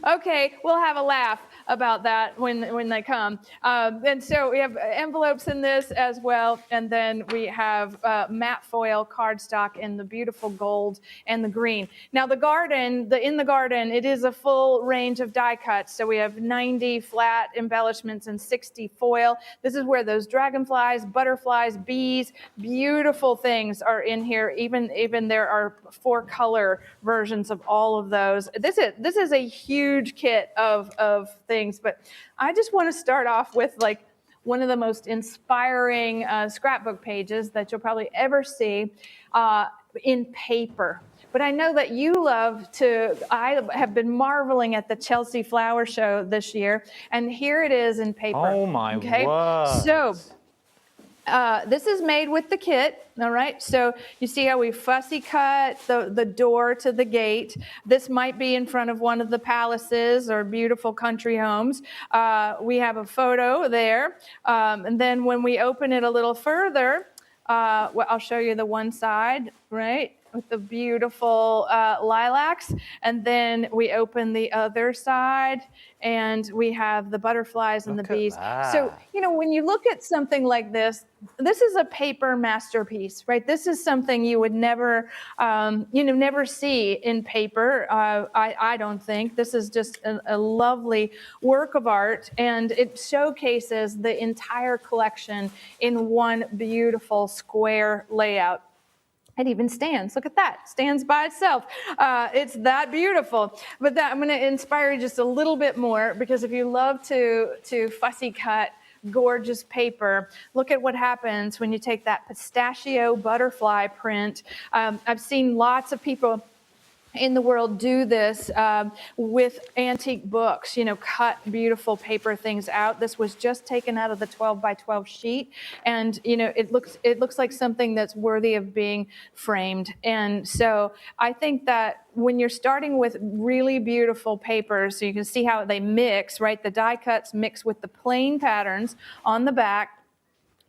Okay, we'll have a laugh about that when they come. And so we have envelopes in this as well, and then we have matte foil cardstock in the beautiful gold and the green. Now the garden, in the garden, it is a full range of die cuts. So we have 90 flat embellishments and 60 foil. This is where those dragonflies, butterflies, bees, beautiful things are in here. Even there are 4 color versions of all of those. This is a huge kit of things, but I just want to start off with like one of the most inspiring scrapbook pages that you'll probably ever see in paper. But I know that you love to, I have been marveling at the Chelsea Flower Show this year, and here it is in paper. Oh my word. So this is made with the kit, all right? So you see how we fussy cut the door to the gate. This might be in front of one of the palaces or beautiful country homes. We have a photo there. And then when we open it a little further, well, I'll show you the one side, right? with the beautiful lilacs. And then we open the other side and we have the butterflies and the bees. So, you know, when you look at something like this, this is a paper masterpiece, right? This is something you would never, never see in paper. I don't think. This is just a lovely work of art, and it showcases the entire collection in one beautiful square layout. It even stands. Look at that. Stands by itself. It's that beautiful. But I'm going to inspire you just a little bit more, because if you love to fussy cut gorgeous paper, look at what happens when you take that pistachio butterfly print. I've seen lots of people in the world do this with antique books, you know, cut beautiful paper things out. This was just taken out of the 12 by 12 sheet, and you know, it looks like something that's worthy of being framed. And so I think that when you're starting with really beautiful papers, so you can see how they mix, right? The die cuts mix with the plain patterns on the back.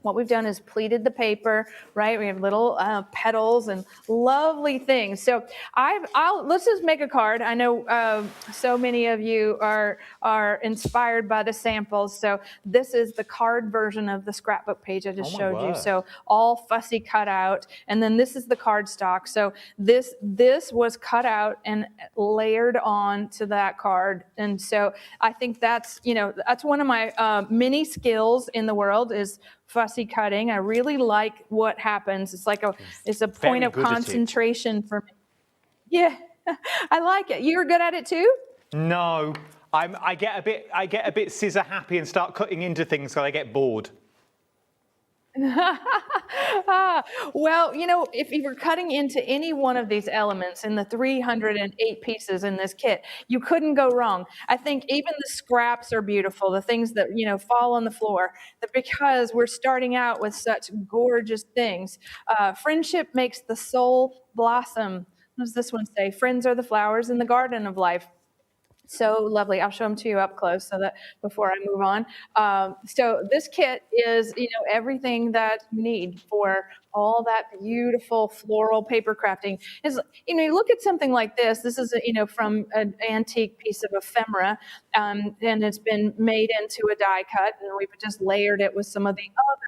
What we've done is pleated the paper, right? We have little petals and lovely things. So let's just make a card. I know so many of you are inspired by the samples. So this is the card version of the scrapbook page I just showed you. So all fussy cut out. And then this is the card stock. So this was cut out and layered on to that card. And so I think that's one of my many skills in the world is fussy cutting. I really like what happens. It's like it's a point of concentration for me. Yeah, I like it. You're good at it too? No, I get a bit scissor happy and start cutting into things so I get bored. Well, you know, if you were cutting into any one of these elements in the 308 pieces in this kit, you couldn't go wrong. I think even the scraps are beautiful, the things that, you know, fall on the floor, because we're starting out with such gorgeous things. Friendship makes the soul blossom. What does this one say? Friends are the flowers in the garden of life. So lovely. I'll show them to you up close so that before I move on. So this kit is, you know, everything that you need for all that beautiful floral paper crafting. Is, you know, you look at something like this. This is, you know, from an antique piece of ephemera, and it's been made into a die cut, and we've just layered it with some of the other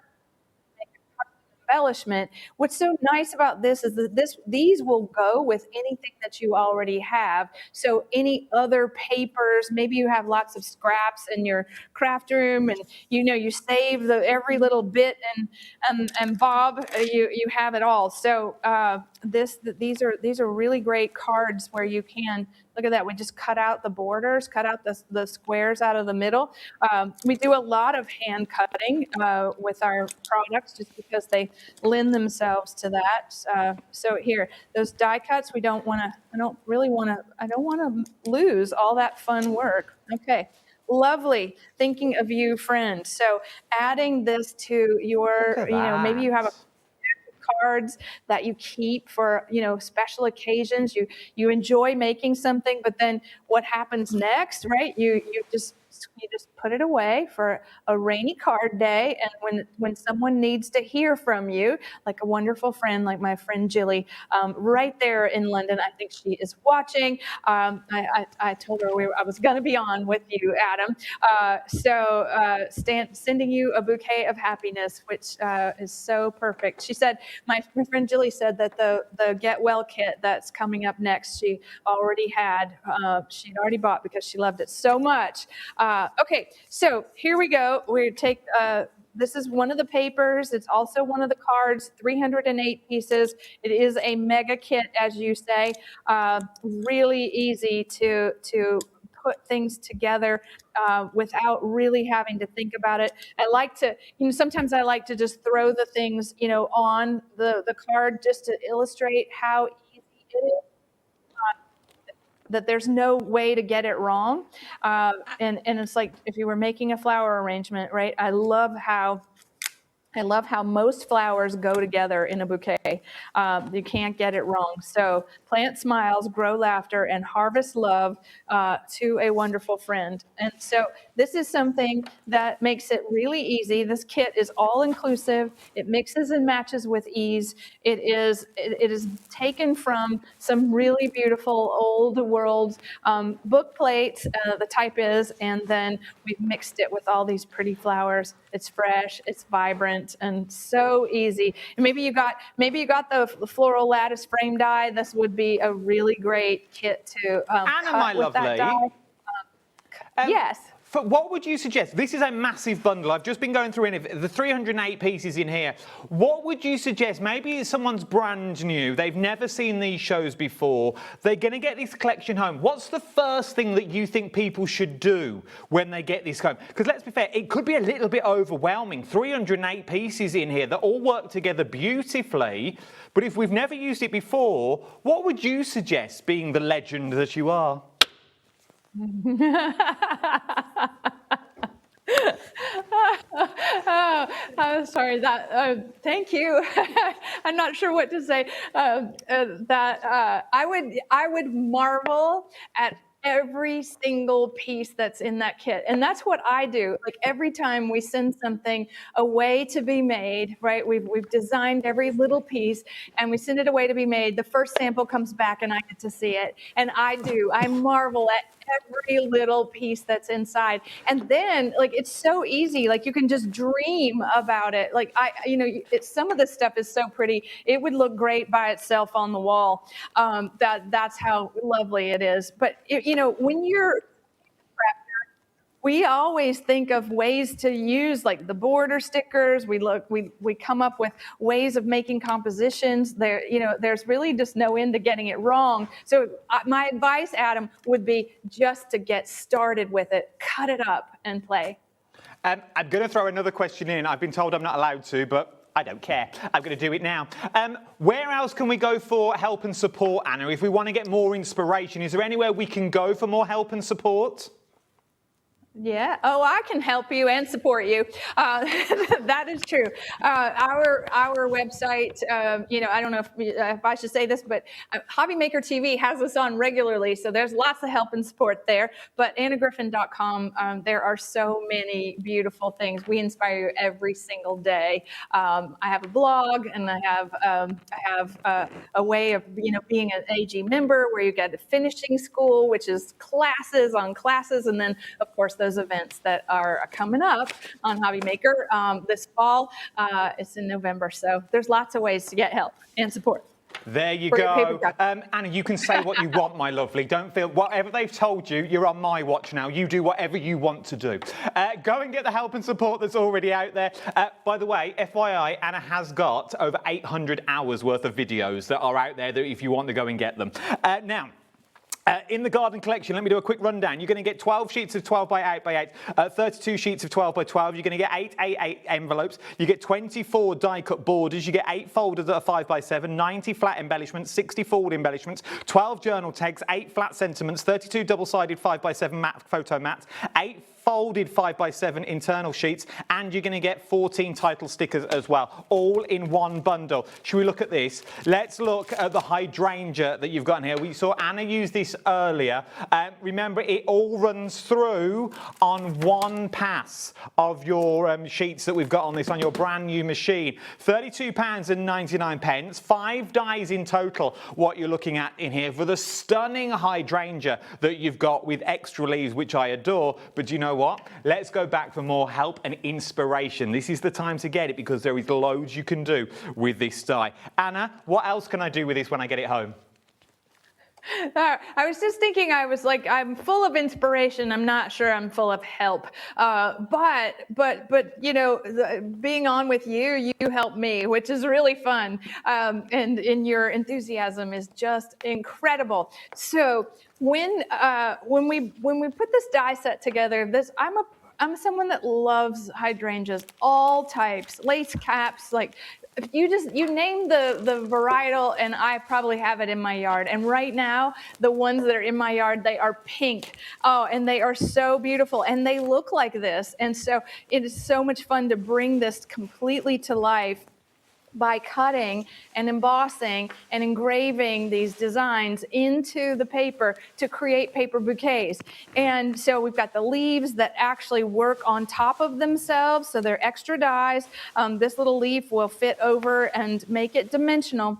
embellishment. What's so nice about this is that these will go with anything that you already have. So any other papers, maybe you have lots of scraps in your craft room, and you know you save every little bit, and Bob, you have it all. So these are really great cards where you can. Look at that. We just cut out the borders, cut out the squares out of the middle. We do a lot of hand cutting with our products just because they lend themselves to that. So here, those die cuts, I don't want to lose all that fun work. Okay. Lovely. Thinking of you, friend. So adding this to your, you know, maybe you have a cards that you keep for, you know, special occasions. You enjoy making something, but then what happens next, right? You just put it away for a rainy card day, and when someone needs to hear from you, like a wonderful friend like my friend Jilly, right there in London, I think she is watching. I told her I was going to be on with you, Adam. Sending you a bouquet of happiness, which is so perfect. She said, my friend Jilly said that the Get Well kit that's coming up next, she already had, she'd already bought because she loved it so much. Okay, so here we go. We take, this is one of the papers. It's also one of the cards, 308 pieces. It is a mega kit, as you say. Really easy to put things together without really having to think about it. I like to, you know, sometimes I like to just throw the things, you know, on the card just to illustrate how easy it is. That there's no way to get it wrong. And it's like if you were making a flower arrangement, right? I love how I love how most flowers go together in a bouquet. You can't get it wrong. So plant smiles, grow laughter, and harvest love to a wonderful friend. And so this is something that makes it really easy. This kit is all inclusive. It mixes and matches with ease. It is taken from some really beautiful old world book plates, the type is, and then we've mixed it with all these pretty flowers. It's fresh, it's vibrant, and so easy. And maybe you got the floral lattice frame die. This would be a really great kit to Anna, cut my with that lovely. die. Yes. What would you suggest? This is a massive bundle. I've just been going through the 308 pieces in here. What would you suggest? Maybe someone's brand new. They've never seen these shows before. They're going to get this collection home. What's the first thing that you think people should do when they get this home? Because let's be fair, it could be a little bit overwhelming. 308 pieces in here that all work together beautifully. But if we've never used it before, what would you suggest, being the legend that you are? I'm sorry. Thank you. I'm not sure what to say. I would marvel at every single piece that's in that kit. And that's what I do. Like every time we send something away to be made, right? We've designed every little piece and we send it away to be made. The first sample comes back and I get to see it. And I marvel at every little piece that's inside. And then like, it's so easy. Like you can just dream about it. Like some of this stuff is so pretty. It would look great by itself on the wall. That's how lovely it is. But when you're a crafter, we always think of ways to use like the border stickers. We come up with ways of making compositions. There's really just no end to getting it wrong. So my advice, Adam, would be just to get started with it, cut it up and play. I'm going to throw another question in. I've been told I'm not allowed to, but I don't care. I'm going to do it now. Where else can we go for help and support, Anna? If we want to get more inspiration, is there anywhere we can go for more help and support? Yeah. Oh, I can help you and support you. That is true. Our website, I don't know if I should say this, but HobbyMaker TV has us on regularly, so there's lots of help and support there. But AnnaGriffin.com, there are so many beautiful things. We inspire you every single day. I have a blog, and I have a way of being an AG member where you get a finishing school, which is classes on classes, and then of course those events that are coming up on HobbyMaker this fall. It's in November, so there's lots of ways to get help and support. There you go. Anna, you can say what you want, my lovely. Don't feel, whatever they've told you, you're on my watch now. You do whatever you want to do. Go and get the help and support that's already out there. By the way, FYI, Anna has got over 800 hours worth of videos that are out there that if you want to go and get them. Now, in the garden collection, let me do a quick rundown. You're going to get 12 sheets of 12 by 8 by 8, 32 sheets of 12 by 12. You're going to get 8 envelopes. You get 24 die-cut borders. You get 8 folders that are 5 by 7, 90 flat embellishments, 60 fold embellishments, 12 journal tags, 8 flat sentiments, 32 double-sided 5 by 7 matte photo mats, 8 folded 5 by 7 internal sheets, and you're going to get 14 title stickers as well, all in one bundle. Should we look at this? Let's look at the hydrangea that you've got in here. We saw Anna use this earlier. Remember, it all runs through on one pass of your sheets that we've got on this, on your brand new machine. £32.99, 5 dies in total, what you're looking at in here for the stunning hydrangea that you've got with extra leaves, which I adore. But do you know what? Let's go back for more help and inspiration. This is the time to get it because there is loads you can do with this die. Anna, what else can I do with this when I get it home? I was just thinking, I'm full of inspiration. I'm not sure I'm full of help. But being on with you help me, which is really fun. And your enthusiasm is just incredible. So when we put this die set together, I'm someone that loves hydrangeas, all types, lace caps, like you name the varietal, and I probably have it in my yard. And right now, the ones that are in my yard, they are pink. Oh, and they are so beautiful, and they look like this. And so it is so much fun to bring this completely to life by cutting and embossing and engraving these designs into the paper to create paper bouquets. And so we've got the leaves that actually work on top of themselves, so they're extra dies. This little leaf will fit over and make it dimensional.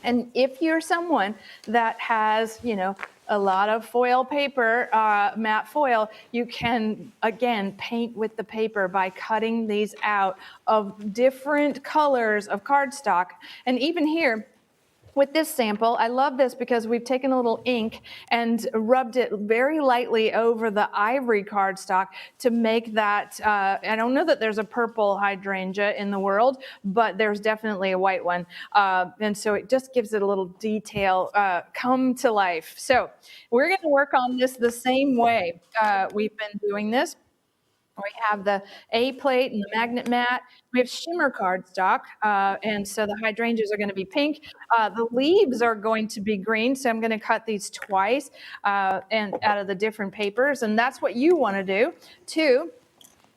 And if you're someone that has, you know, a lot of foil paper, matte foil, you can, again, paint with the paper by cutting these out of different colors of cardstock. And even here, with this sample, I love this because we've taken a little ink and rubbed it very lightly over the ivory cardstock to make that, I don't know that there's a purple hydrangea in the world, but there's definitely a white one. And so it just gives it a little detail come to life. So we're gonna work on this the same way we've been doing this. We have the A plate and the magnet mat. We have shimmer cardstock, and so the hydrangeas are going to be pink. The leaves are going to be green, so I'm going to cut these twice and out of the different papers, and that's what you want to do too.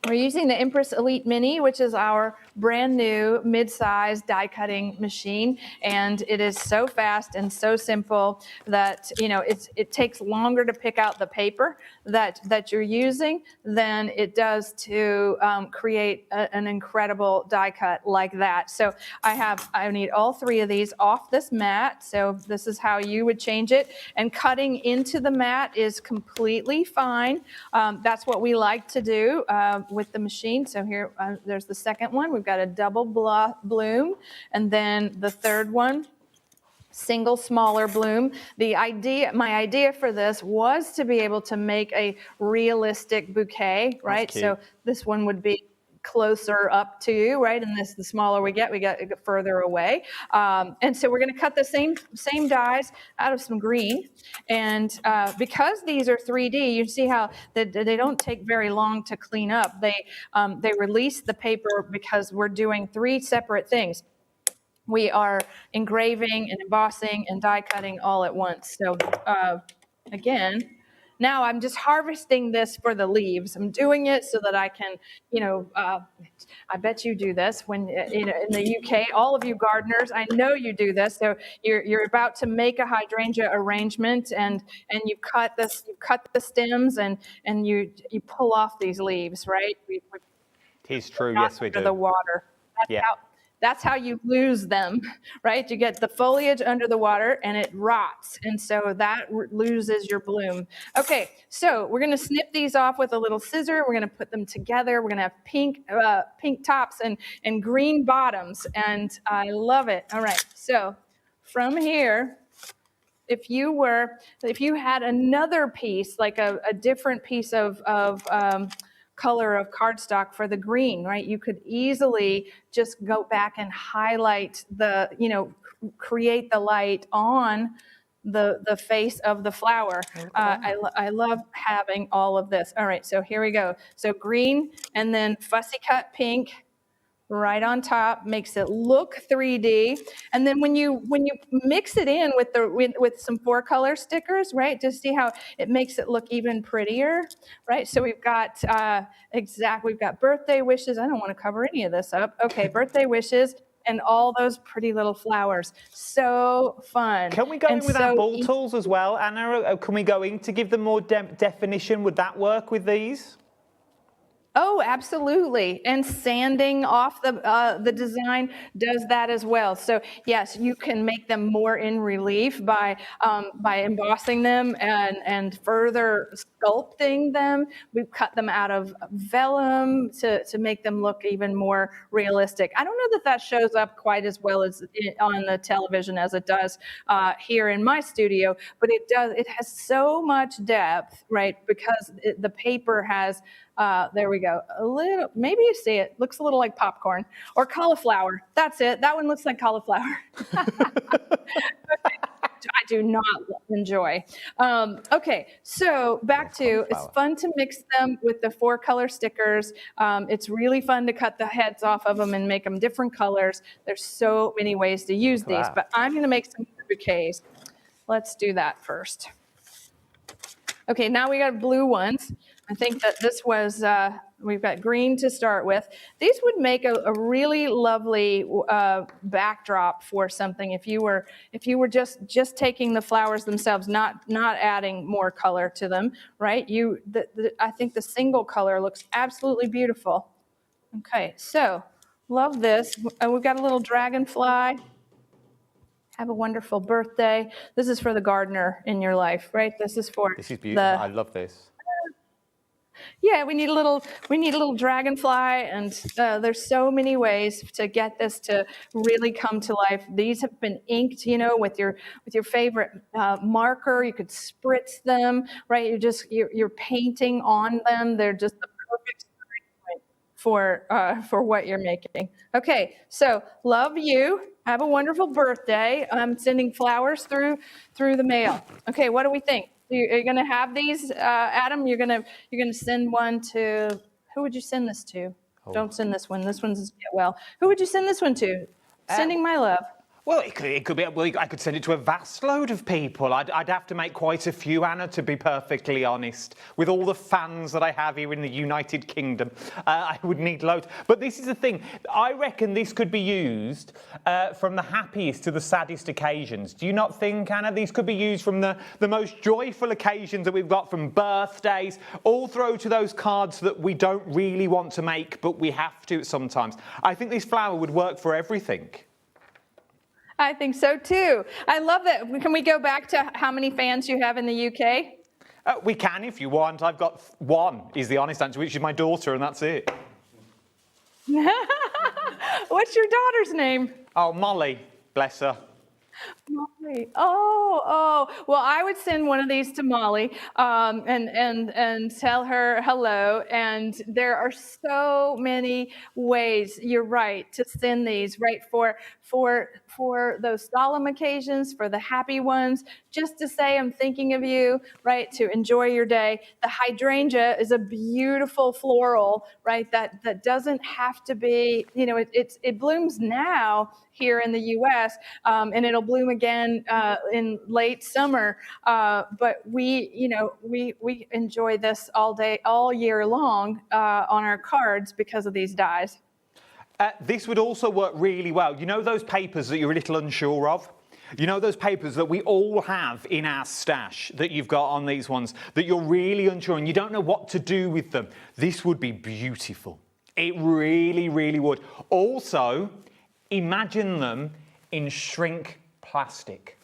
We're using the Empress Elite Mini, which is our brand new mid-size die cutting machine, and it is so fast and so simple that, you know, it takes longer to pick out the paper that you're using than it does to create an incredible die cut like that. So I need all three of these off this mat. So this is how you would change it, and cutting into the mat is completely fine. That's what we like to do with the machine. So here, there's the second one. We've got a double bloom, and then the third one, single smaller bloom. My idea for this was to be able to make a realistic bouquet, right? So this one would be closer up to you, right? And the smaller we get further away. And so we're going to cut the same dies out of some green. And because these are 3D, you see how they don't take very long to clean up. They release the paper because we're doing 3 separate things. We are engraving and embossing and die cutting all at once. So again, now I'm just harvesting this for the leaves. I'm doing it so that I can, you know, I bet you do this when, you know, in the UK, all of you gardeners, I know you do this. So you're about to make a hydrangea arrangement, and you cut the stems, and you pull off these leaves, right? It is true, yes we do. The water. That's how you lose them, right? You get the foliage under the water and it rots. And so that loses your bloom. Okay, so we're gonna snip these off with a little scissor. We're gonna put them together. We're gonna have pink tops and green bottoms. And I love it. All right, so from here, if you had another piece, like a different piece of color of cardstock for the green, right? You could easily just go back and highlight create the light on the face of the flower. I love having all of this. All right, so here we go. So green and then fussy cut pink right on top makes it look 3D. And then when you mix it in with some 4-color stickers, right, to see how it makes it look even prettier, right? So we've got we've got birthday wishes. I don't want to cover any of this up. Okay, birthday wishes and all those pretty little flowers. So fun. Can we go in with our ball tools as well, Anna? Can we go in to give them more definition? Would that work with these? Oh, absolutely. And sanding off the design does that as well. So yes, you can make them more in relief by embossing them and further sculpting them. We've cut them out of vellum to make them look even more realistic. I don't know that shows up quite as well as on the television as it does here in my studio, but it does. It has so much depth, right? Because the paper has. There we go. A little, maybe you see it. Looks a little like popcorn or cauliflower. That's it. That one looks like cauliflower. I do not enjoy. Okay, so back to, it's fun to mix them with the 4-color stickers. It's really fun to cut the heads off of them and make them different colors. There's so many ways to use these, but I'm gonna make some bouquets. Let's do that first. Okay, now we got blue ones. I think that this was, we've got green to start with. These would make a really lovely backdrop for something if you were just taking the flowers themselves, not adding more color to them, right? I think the single color looks absolutely beautiful. Okay, so love this. We've got a little dragonfly. Have a wonderful birthday. This is for the gardener in your life, right? This is beautiful. I love this. Yeah, we need a little dragonfly, and there's so mmany ways to get this to really come to life. These have been inked, you know, with your favorite marker. You could spritz them, right? You're painting on them. They're just the perfect starting point for what you're making. Okay, so love you. Have a wonderful birthday. I'm sending flowers through the mail. Okay, what do we think? You're going to have these, Adam? You're going to send one to, who would you send this to? Oh. Don't send this one. This one's well. Who would you send this one to? Sending my love. Well, it could be. Well, I could send it to a vast load of people. I'd have to make quite a few, Anna, to be perfectly honest. With all the fans that I have here in the United Kingdom, I would need loads. But this is the thing. I reckon this could be used from the happiest to the saddest occasions. Do you not think, Anna? These could be used from the most joyful occasions that we've got, from birthdays, all through to those cards that we don't really want to make, but we have to sometimes. I think this flower would work for everything. I think so too. I love that. Can we go back to how many fans you have in the UK? We can if you want. I've got one, is the honest answer, which is my daughter, and that's it. What's your daughter's name? Oh, Molly. Bless her. Molly. Oh. Well, I would send one of these to Molly and tell her hello. And there are so many ways, you're right, to send these, right, for those solemn occasions, for the happy ones, just to say I'm thinking of you, right, to enjoy your day. The hydrangea is a beautiful floral, right, that doesn't have to be, you know, it blooms now here in the U.S., and it'll bloom again in late summer. But we enjoy this all year long on our cards because of these dyes. This would also work really well. You know those papers that you're a little unsure of? You know those papers that we all have in our stash that you've got on these ones that you're really unsure and you don't know what to do with them? This would be beautiful. It really, really would. Also, imagine them in shrink plastic.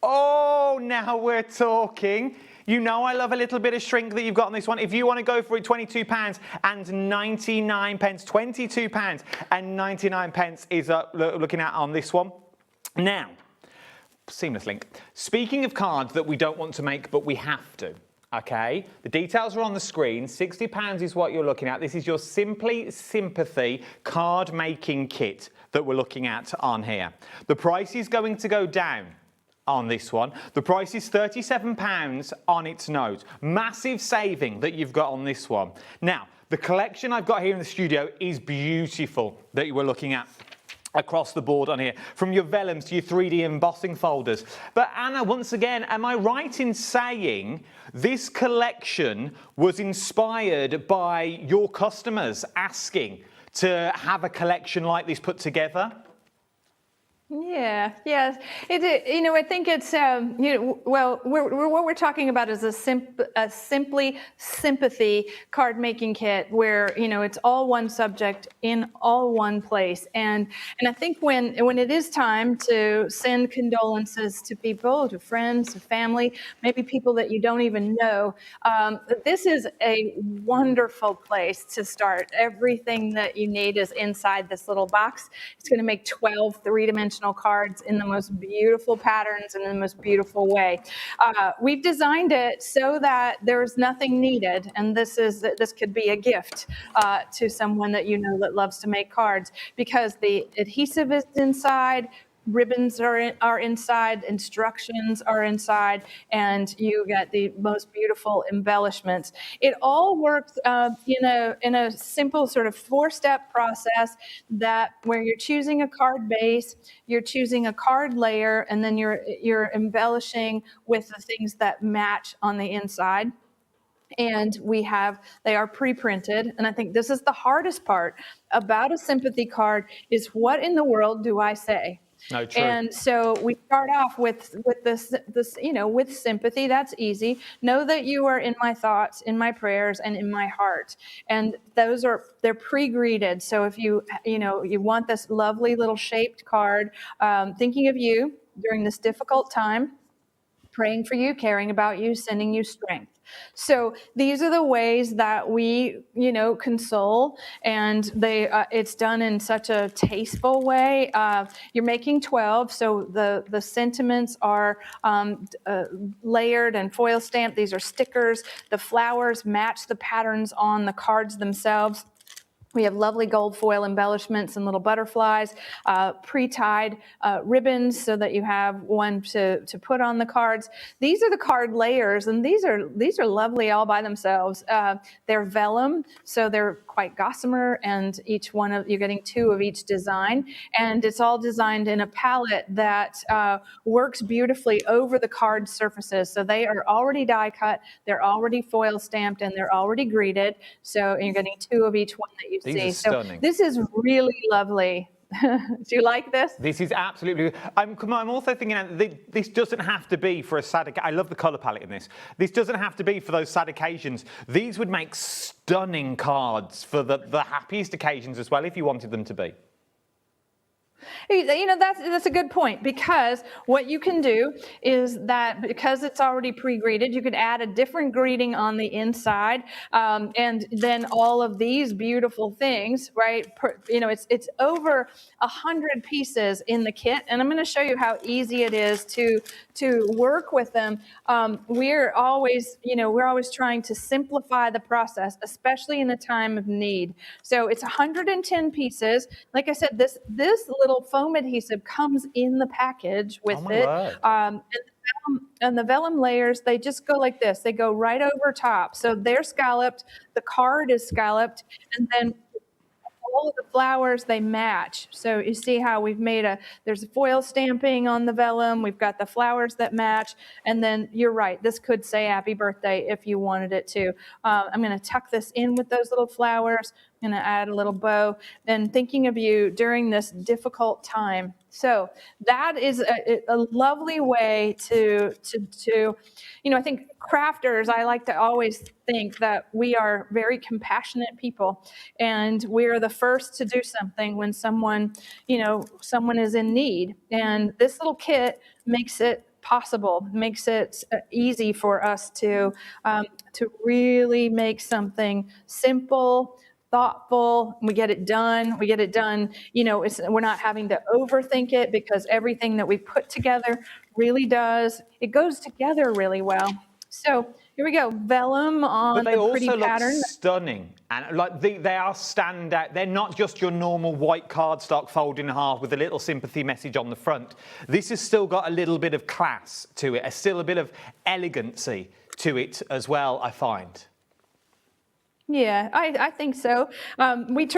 Oh, now we're talking. You know I love a little bit of shrink that you've got on this one. If you want to go for it, £22 and 99 pence, £22 and 99 pence is looking at on this one. Now, seamless link. Speaking of cards that we don't want to make, but we have to, okay? The details are on the screen. £60 is what you're looking at. This is your Simply Sympathy card making kit that we're looking at on here. The price is going to go down on this one. The price is £37 on its nose. Massive saving that you've got on this one. Now, the collection I've got here in the studio is beautiful that you were looking at across the board on here, from your vellums to your 3D embossing folders. But Anna, once again, am I right in saying this collection was inspired by your customers asking to have a collection like this put together? Yeah, yes. I think it's, what we're talking about is a Simply Sympathy card making kit where, it's all one subject in all one place. And I think when it is time to send condolences to people, to friends, to family, maybe people that you don't even know, this is a wonderful place to start. Everything that you need is inside this little box. It's going to make 12 three-dimensional cards in the most beautiful patterns and in the most beautiful way. We've designed it so that there's nothing needed, and this could be a gift to someone that you know that loves to make cards, because the adhesive is inside. ribbons are inside, instructions are inside, and you get the most beautiful embellishments. It all works in a simple sort of 4-step process where you're choosing a card base, you're choosing a card layer, and then you're embellishing with the things that match on the inside. And they are pre-printed. And I think this is the hardest part about a sympathy card is what in the world do I say? No, true. And so we start off with this, with sympathy. That's easy. Know that you are in my thoughts, in my prayers, and in my heart. And they're pre-greeted. So if you want this lovely little shaped card, thinking of you during this difficult time, praying for you, caring about you, sending you strength. So these are the ways that we, console, and it's done in such a tasteful way. You're making 12, so the sentiments are layered and foil stamped. These are stickers. The flowers match the patterns on the cards themselves. We have lovely gold foil embellishments and little butterflies, pre-tied ribbons so that you have one to put on the cards. These are the card layers, and these are lovely all by themselves. They're vellum, so they're quite gossamer, and you're getting 2 of each design, and it's all designed in a palette that works beautifully over the card surfaces. So they are already die cut, they're already foil stamped, and they're already greeted. So you're getting 2 of each one that you These see. are stunning. So this is really lovely. Do you like this? This is absolutely. I'm also thinking this doesn't have to be for a sad. I love the colour palette in this. This doesn't have to be for those sad occasions. These would make stunning cards for the happiest occasions as well, if you wanted them to be. That's a good point, because what you can do is that because it's already pre-greeted, you could add a different greeting on the inside, and then all of these beautiful things, right? It's over 100 pieces in the kit, and I'm going to show you how easy it is to work with them. We're always trying to simplify the process, especially in a time of need. So it's 110 pieces. Like I said, this little foam adhesive comes in the package with it. And the vellum layers, they just go like this. They go right over top. So they're scalloped, the card is scalloped, and then all of the flowers, they match. So you see how we've made there's a foil stamping on the vellum, we've got the flowers that match, and then you're right, this could say happy birthday if you wanted it to. I'm gonna tuck this in with those little flowers. I'm gonna add a little bow, and thinking of you during this difficult time. So that is a lovely way to I think crafters, I like to always think that we are very compassionate people, and we're the first to do something when someone is in need. And this little kit makes it possible, makes it easy for us to really make something simple, thoughtful. We get it done. We're not having to overthink it, because everything that we put together really it goes together really well. So here we go, vellum on the pretty pattern. But they also look stunning, and they are standout. They're not just your normal white cardstock folded in half with a little sympathy message on the front. This has still got a little bit of class to it, still a bit of elegancy to it as well, I find. Yeah, I think so. We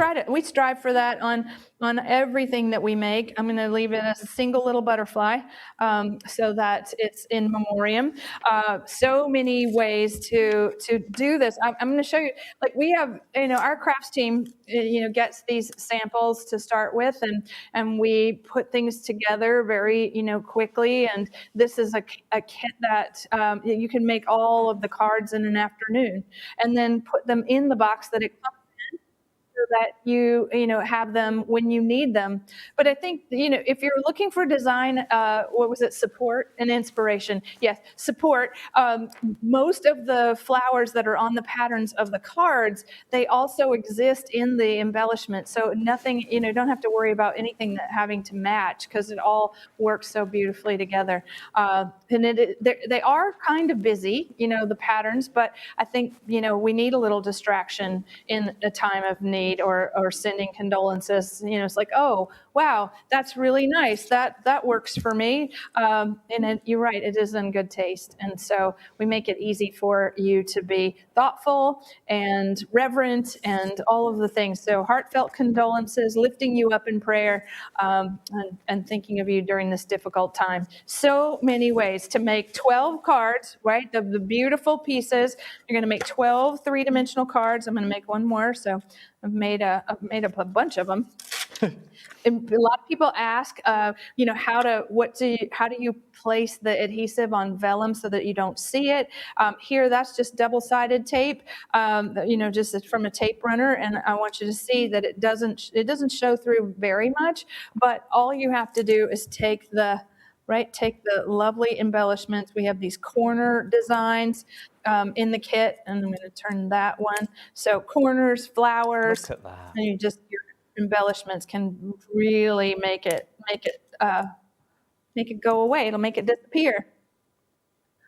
strive for that on everything that we make. I'm going to leave it as a single little butterfly, so that it's in memoriam. So many ways to do this. I'm going to show you. Like, we have, our crafts team, gets these samples to start with, and we put things together very, quickly. And this is a kit that you can make all of the cards in an afternoon, and then put them in the box that it comes in, so that you have them when you need them. But I think, if you're looking for design, support and inspiration? Yes, support. Most of the flowers that are on the patterns of the cards, they also exist in the embellishment. So nothing, don't have to worry about anything having to match, because it all works so beautifully together. And they are kind of busy, the patterns, but I think, we need a little distraction in a time of need, or sending condolences. It's like, oh, wow, that's really nice. That works for me. You're right, it is in good taste. And so we make it easy for you to be thoughtful and reverent and all of the things. So heartfelt condolences, lifting you up in prayer, and thinking of you during this difficult time. So many ways to make 12 cards, right? The beautiful pieces. You're going to make 12 three-dimensional cards. I'm going to make one more. So I've made up a bunch of them. A lot of people ask, how do you place the adhesive on vellum so that you don't see it? Here, that's just double-sided tape, just from a tape runner, and I want you to see that it doesn't show through very much, but all you have to do is take the lovely embellishments. We have these corner designs in the kit, and I'm going to turn that one. So corners, flowers, Look at that. and your embellishments can really make it go away. It'll make it disappear.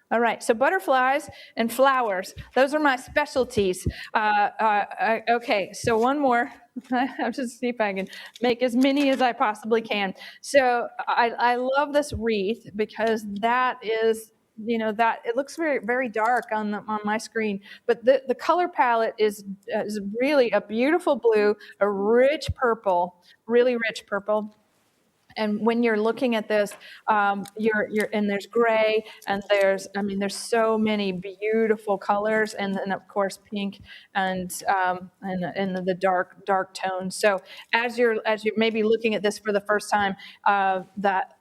All right, so butterflies and flowers, those are my specialties. Okay, so one more. I'll just see if I can make as many as I possibly can. So I love this wreath because that is, that it looks very, very dark on my screen, but the color palette is really a beautiful blue, a rich purple, really rich purple. And when you're looking at this, and there's gray, and there's so many beautiful colors, and then of course pink and the dark tones. So as you're maybe looking at this for the first time, that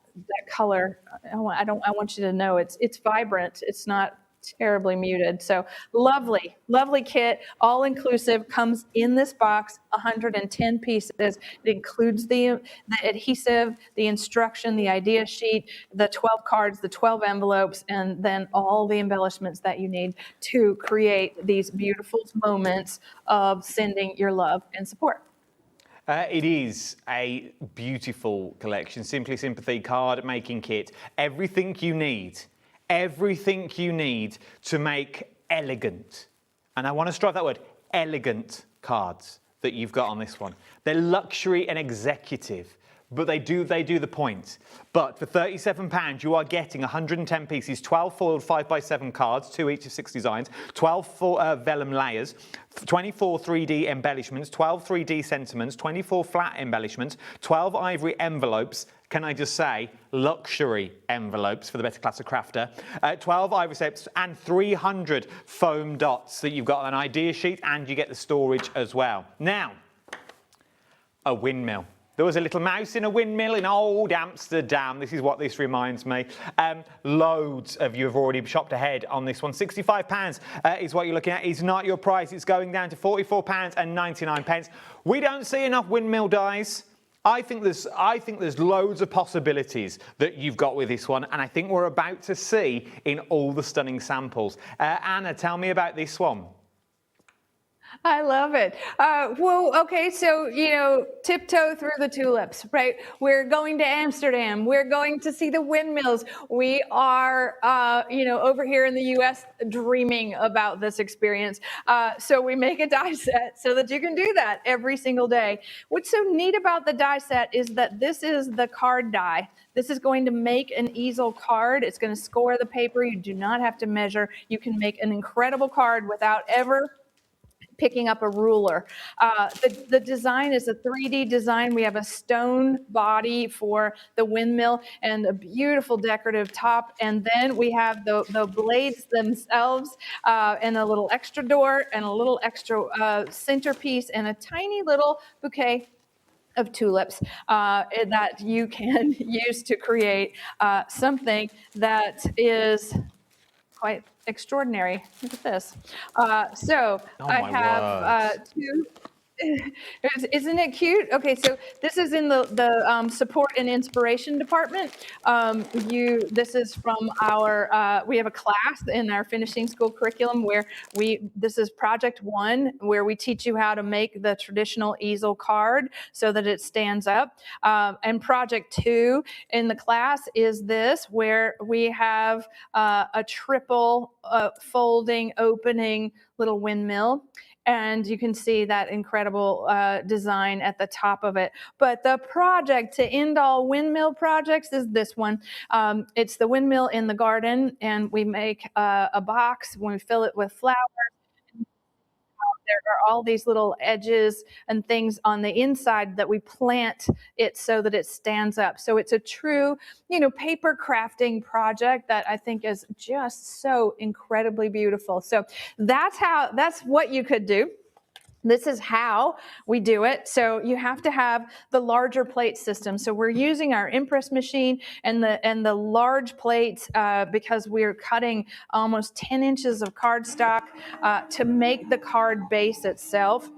color, I want you to know it's vibrant. It's not terribly muted. So lovely kit, all inclusive, comes in this box, 110 pieces. It includes the adhesive, the instruction, the idea sheet, the 12 cards, the 12 envelopes, and then all the embellishments that you need to create these beautiful moments of sending your love and support. It is a beautiful collection. Simply Sympathy card making kit. Everything you need to make elegant, and I want to strike that word, elegant cards that you've got on this one. They're luxury and executive, but they do the point. But for £37, you are getting 110 pieces, 12 foiled 5x7 cards, 2 each of 6 designs, 12 vellum layers, 24 3D embellishments, 12 3D sentiments, 24 flat embellishments, 12 ivory envelopes. Can I just say, luxury envelopes for the better class of crafter, 12 ivory sets, and 300 foam dots that you've got on an idea sheet, and you get the storage as well. Now, a windmill. There was a little mouse in a windmill in old Amsterdam. This is what this reminds me. Loads of you have already shopped ahead on this one. £65 is what you're looking at. It's not your price. It's going down to £44.99. We don't see enough windmill dies. I think there's loads of possibilities that you've got with this one, and I think we're about to see in all the stunning samples. Anna, tell me about this one. I love it. Okay, so, tiptoe through the tulips, right? We're going to Amsterdam. We're going to see the windmills. We are, over here in the U.S. dreaming about this experience. So we make a die set so that you can do that every single day. What's so neat about the die set is that this is the card die. This is going to make an easel card. It's going to score the paper. You do not have to measure. You can make an incredible card without ever picking up a ruler. The design is a 3D design. We have a stone body for the windmill and a beautiful decorative top. And then we have the blades themselves and a little extra door and a little extra centerpiece and a tiny little bouquet of tulips that you can use to create something that is quite extraordinary. Look at this. I have two. Isn't it cute? Okay, so this is in the support and inspiration department. This is from our, we have a class in our finishing school curriculum where this is project 1, where we teach you how to make the traditional easel card so that it stands up. And project 2 in the class is this, where we have a triple folding, opening little windmill. and you can see that incredible design at the top of it. But the project to end all windmill projects is this one. It's the windmill in the garden, and we make a box when we fill it with flowers. There are all these little edges and things on the inside that we plant it so that it stands up. So it's a true, paper crafting project that I think is just so incredibly beautiful. So that's what you could do. This is how we do it. So you have to have the larger plate system. So we're using our impress machine and the large plates because we're cutting almost 10 inches of cardstock to make the card base itself.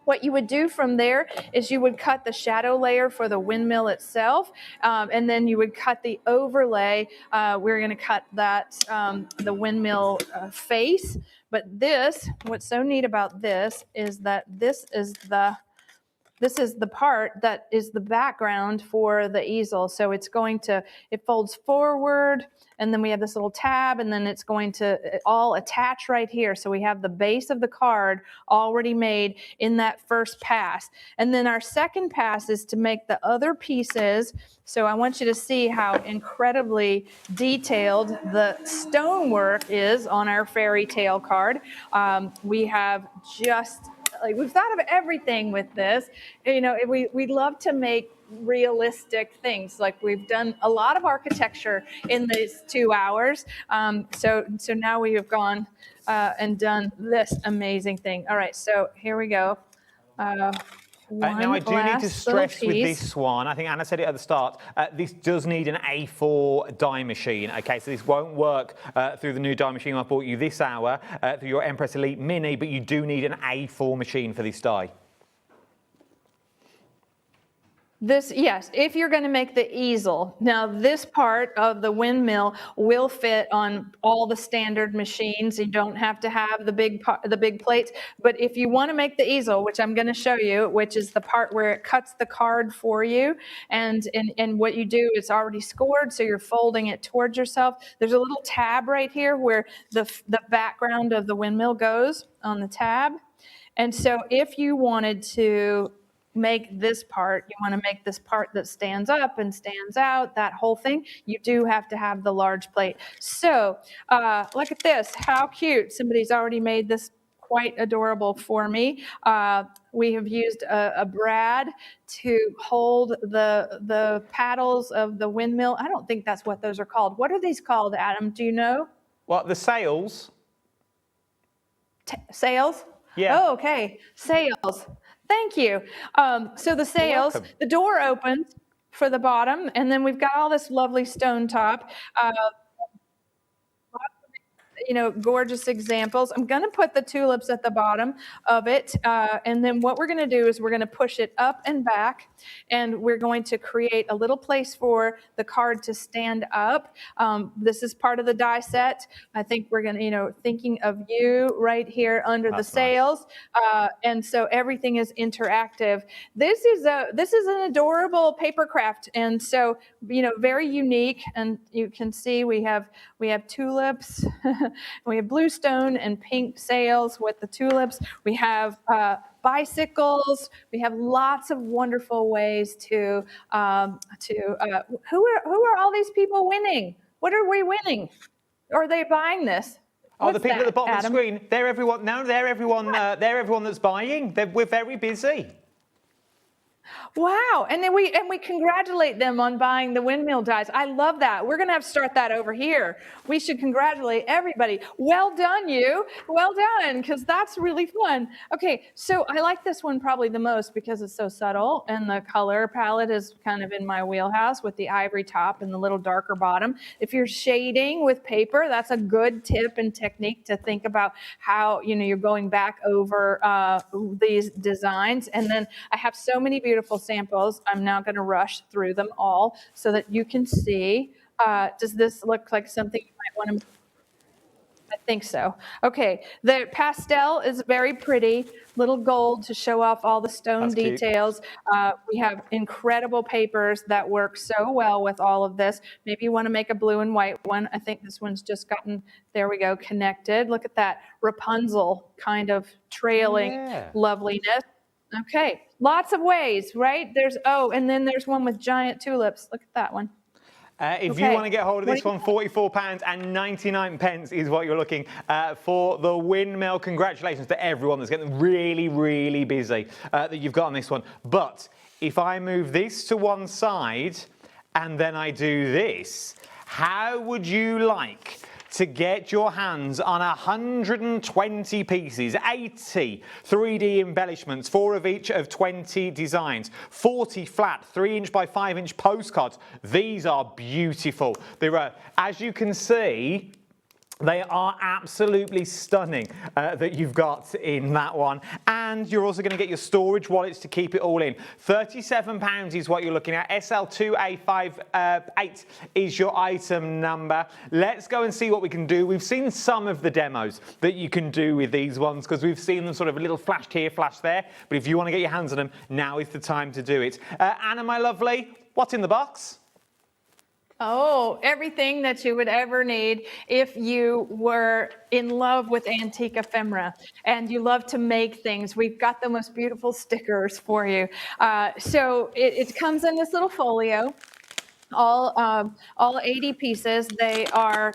What you would do from there is you would cut the shadow layer for the windmill itself, and then you would cut the overlay. We're going to cut that, the windmill face. But what's so neat about this is that this is the part that is the background for the easel. So it folds forward, and then we have this little tab, and then it's going to all attach right here. So we have the base of the card already made in that first pass. And then our second pass is to make the other pieces. So I want you to see how incredibly detailed the stonework is on our fairy tale card. We have we've thought of everything with this. We love to make realistic things. Like we've done a lot of architecture in these 2 hours. So now we have gone and done this amazing thing. All right, so here we go. Now, I do need to stress with this one, I think Anna said it at the start, this does need an A4 die machine, okay? So this won't work through the new die machine I bought you this hour, through your Empress Elite Mini, but you do need an A4 machine for this die. Yes, if you're going to make the easel. Now, this part of the windmill will fit on all the standard machines. You don't have to have the big plates. But if you want to make the easel, which I'm going to show you, which is the part where it cuts the card for you, and what you do, it's already scored, so you're folding it towards yourself. There's a little tab right here where the background of the windmill goes on the tab. And so if you wanted to make this part, you want to make this part that stands up and stands out, that whole thing, you do have to have the large plate. So look at this, how cute. Somebody's already made this quite adorable for me. We have used a brad to hold the paddles of the windmill. I don't think that's what those are called. What are these called, Adam? Do you know? Well, the sails. Sails? Yeah. Oh, okay. Sails. Thank you. So the sails, the door opens for the bottom, and then we've got all this lovely stone top. Gorgeous examples. I'm going to put the tulips at the bottom of it. And then what we're going to do is we're going to push it up and back, and we're going to create a little place for the card to stand up. This is part of the die set. I think we're going to, thinking of you right here under the sails. And so everything is interactive. This is an adorable paper craft. And so, very unique. And you can see we have tulips. We have blue stone and pink sails with the tulips. We have bicycles. We have lots of wonderful ways to who are all these people winning? What are we winning? Are they buying this? The people at the bottom of the screen, they're everyone. No, they're everyone that's buying. We're very busy. Wow, and then we congratulate them on buying the windmill dies. I love that. We're going to have to start that over here. We should congratulate everybody. Well done, you. Well done, because that's really fun. Okay, so I like this one probably the most because it's so subtle, and the color palette is kind of in my wheelhouse with the ivory top and the little darker bottom. If you're shading with paper, that's a good tip and technique to think about how, you're going back over these designs. And then I have so many beautiful samples. I'm now going to rush through them all so that you can see. Does this look like something you might want to? I think so. Okay, the pastel is very pretty, little gold to show off all the stone details. We have incredible papers that work so well with all of this. Maybe you want to make a blue and white one. I think this one's just gotten, there we go, connected. Look at that Rapunzel kind of trailing loveliness. Okay, lots of ways, right? There's, oh, and then there's one with giant tulips. Look at that one. If you want to get hold of this one, £44.99 is what you're looking for the windmill. Congratulations to everyone that's getting really, really busy that you've got on this one. But if I move this to one side and then I do this, how would you like to get your hands on 120 pieces, 80 3D embellishments, 4 of each of 20 designs, 40 flat 3" by 5" postcards? These are beautiful. They are, as you can see, they are absolutely stunning that you've got in that one. And you're also going to get your storage wallets to keep it all in. £37 is what you're looking at. SL2A58 is your item number. Let's go and see what we can do. We've seen some of the demos that you can do with these ones because we've seen them sort of a little flashed here, flashed there. But if you want to get your hands on them, now is the time to do it. Anna, my lovely, what's in the box? Oh, everything that you would ever need if you were in love with antique ephemera and you love to make things. We've got the most beautiful stickers for you. So it comes in this little folio. All 80 pieces. They are,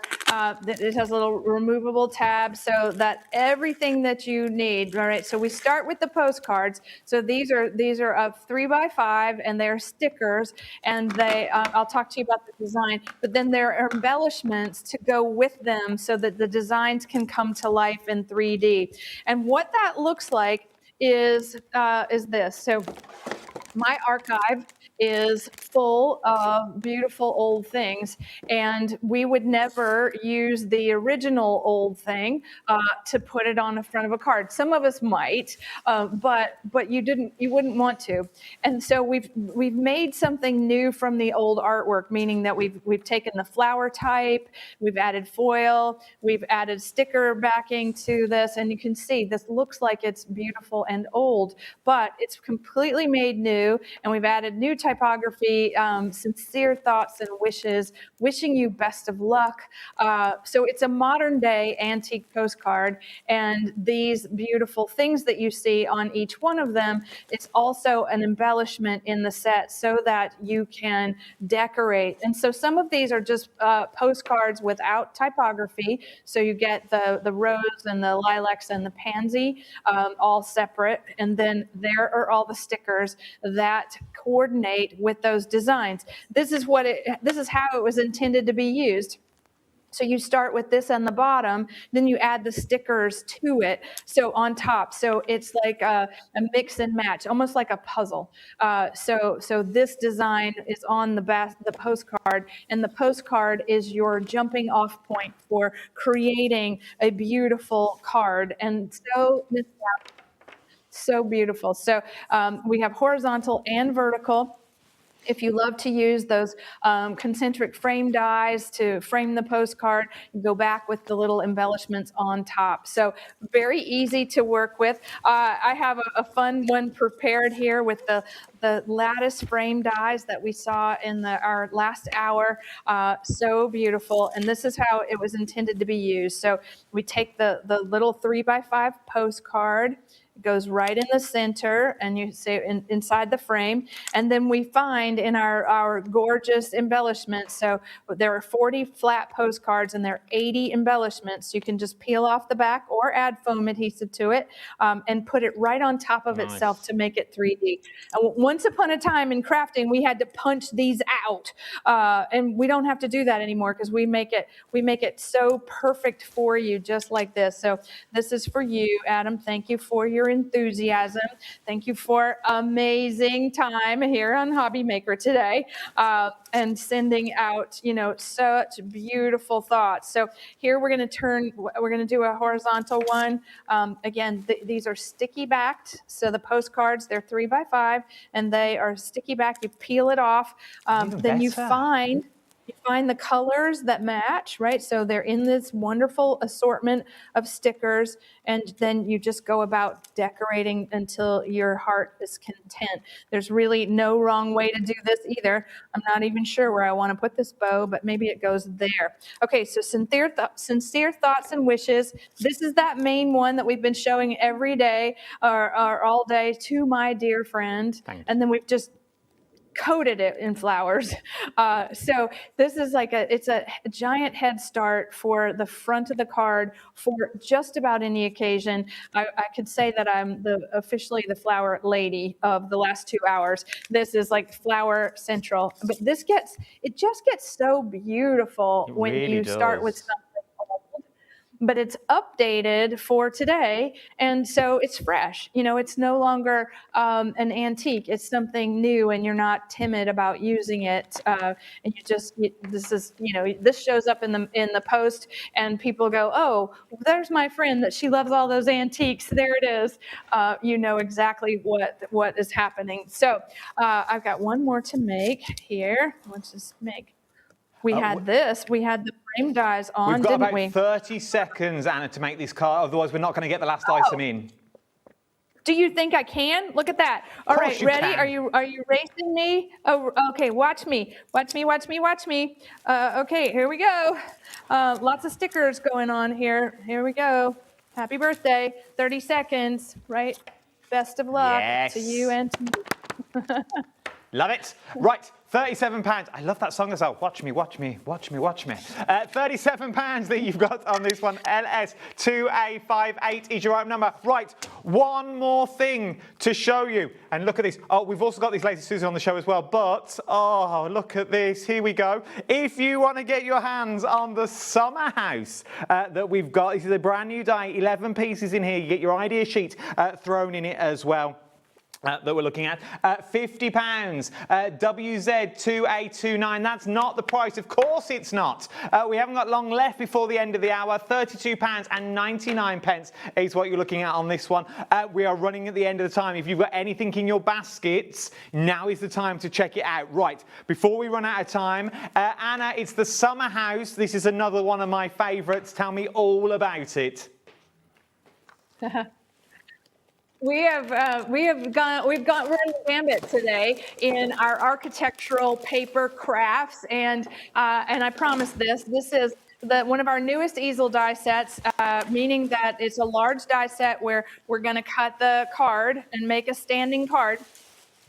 it has a little removable tab so that everything that you need, all right? So we start with the postcards. So these are of 3 by 5 and they're stickers and they, I'll talk to you about the design, but then there are embellishments to go with them so that the designs can come to life in 3D. And what that looks like is this. So my archive is full of beautiful old things, and we would never use the original old thing to put it on the front of a card. Some of us might, but you wouldn't want to. And so we've made something new from the old artwork, meaning that we've taken the flower type, we've added foil, we've added sticker backing to this, and you can see this looks like it's beautiful and old, but it's completely made new, and we've added new typography, sincere thoughts and wishes, wishing you best of luck. So it's a modern day antique postcard, and these beautiful things that you see on each one of them, it's also an embellishment in the set so that you can decorate. And so some of these are just postcards without typography. So you get the rose and the lilacs and the pansy all separate. And then there are all the stickers that coordinate with those designs. This is how it was intended to be used. So you start with this on the bottom, then you add the stickers to it. So on top, so it's like a mix and match, almost like a puzzle. So this design is on the postcard, and the postcard is your jumping off point for creating a beautiful card. And so beautiful. So we have horizontal and vertical. If you love to use those concentric frame dies to frame the postcard, you go back with the little embellishments on top. So very easy to work with. I have a fun one prepared here with the lattice frame dies that we saw in our last hour. So beautiful. And this is how it was intended to be used. So we take the little 3 by 5 postcard. It goes right in the center, and you see inside the frame. And then we find in our gorgeous embellishments, so there are 40 flat postcards and there are 80 embellishments. You can just peel off the back or add foam adhesive to it and put it right on top of itself to make it 3D. Once upon a time in crafting, we had to punch these out, and we don't have to do that anymore because we make it so perfect for you, just like this. So this is for you, Adam. Thank you for your enthusiasm. Thank you for amazing time here on HobbyMaker today, and sending out, such beautiful thoughts. So here we're going to do a horizontal one. Again, these are sticky backed. So the postcards, they're 3 by 5 and they are sticky back. You peel it off. Then you find You find the colors that match, right? So they're in this wonderful assortment of stickers, and then you just go about decorating until your heart is content. There's really no wrong way to do this either. I'm not even sure where I want to put this bow, but maybe it goes there. Okay, so sincere thoughts and wishes. This is that main one that we've been showing every day or all day to my dear friend. And then we've just coated it in flowers. So this is like it's a giant head start for the front of the card for just about any occasion. I could say that I'm officially the flower lady of the last 2 hours. This is like flower central, but it just gets so beautiful when you start with something old, but it's updated for today, and so it's fresh. You know, it's no longer an antique. It's something new, and you're not timid about using it. And this shows up in the post, and people go, "Oh, there's my friend that she loves all those antiques. There it is." You know exactly what is happening. So I've got one more to make here. Let's just make. We had the frame dies on, We've got didn't about we? 30 seconds, Anna, to make this card. Otherwise, we're not going to get the last item in. Do you think I can? Look at that. All right, ready? Can. Are you racing me? Oh, okay. Watch me. Watch me. Okay, here we go. Lots of stickers going on here. Here we go. Happy birthday. 30 seconds, right? Best of luck to you and to me. Love it. Right, £37. I love that song as well. Watch me, watch me, watch me, watch me. £37 that you've got on this one. LS2A58 is your item number. Right, one more thing to show you. And look at this. Oh, we've also got these Lazy Susan on the show as well. But, oh, look at this. Here we go. If you want to get your hands on the summer house that we've got, this is a brand new die, 11 pieces in here. You get your idea sheet thrown in it as well. That we're looking at, £50, WZ2A29, that's not the price, of course it's not. We haven't got long left before the end of the hour, £32.99 is what you're looking at on this one. We are running at the end of the time. If you've got anything in your baskets, now is the time to check it out. Right, before we run out of time, Anna, it's the summer house. This is another one of my favourites. Tell me all about it. We're in the gambit today in our architectural paper crafts, and I promise this is one of our newest easel die sets, meaning that it's a large die set where we're going to cut the card and make a standing card.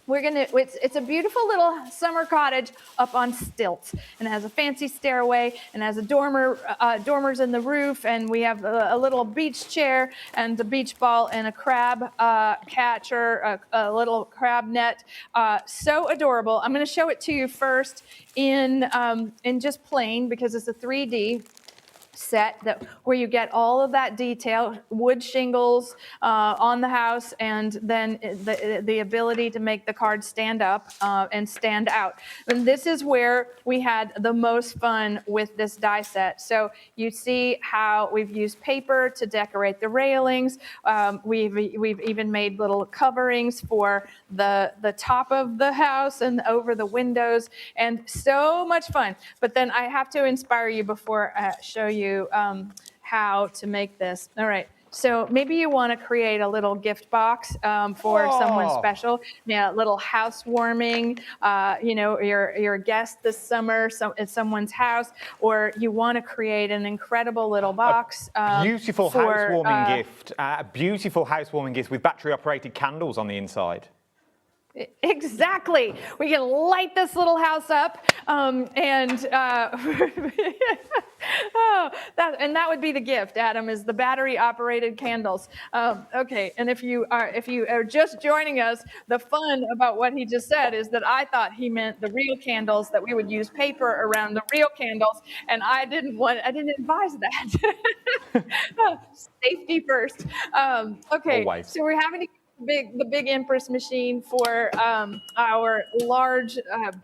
It's a beautiful little summer cottage up on stilts, and it has a fancy stairway, and has a dormers in the roof, and we have a little beach chair and a beach ball and a crab catcher, a little crab net. So adorable. I'm going to show it to you first in just plain, because it's a 3D set where you get all of that detail, wood shingles on the house, and then the ability to make the card stand up and stand out. And this is where we had the most fun with this die set. So you see how we've used paper to decorate the railings. We've even made little coverings for the top of the house and over the windows, and so much fun. But then I have to inspire you before I show you how to make this. All right. So maybe you want to create a little gift box for someone special. Yeah, a little housewarming. Your guest this summer at someone's house, or you want to create an incredible little box. Beautiful housewarming gift. A beautiful housewarming gift with battery-operated candles on the inside. Exactly. We can light this little house up, and that would be the gift, Adam, is the battery-operated candles. Okay, and if you are just joining us, the fun about what he just said is that I thought he meant the real candles, that we would use paper around the real candles, and I didn't advise that. Safety first. Okay, always. So we're having to the big Empress machine for our large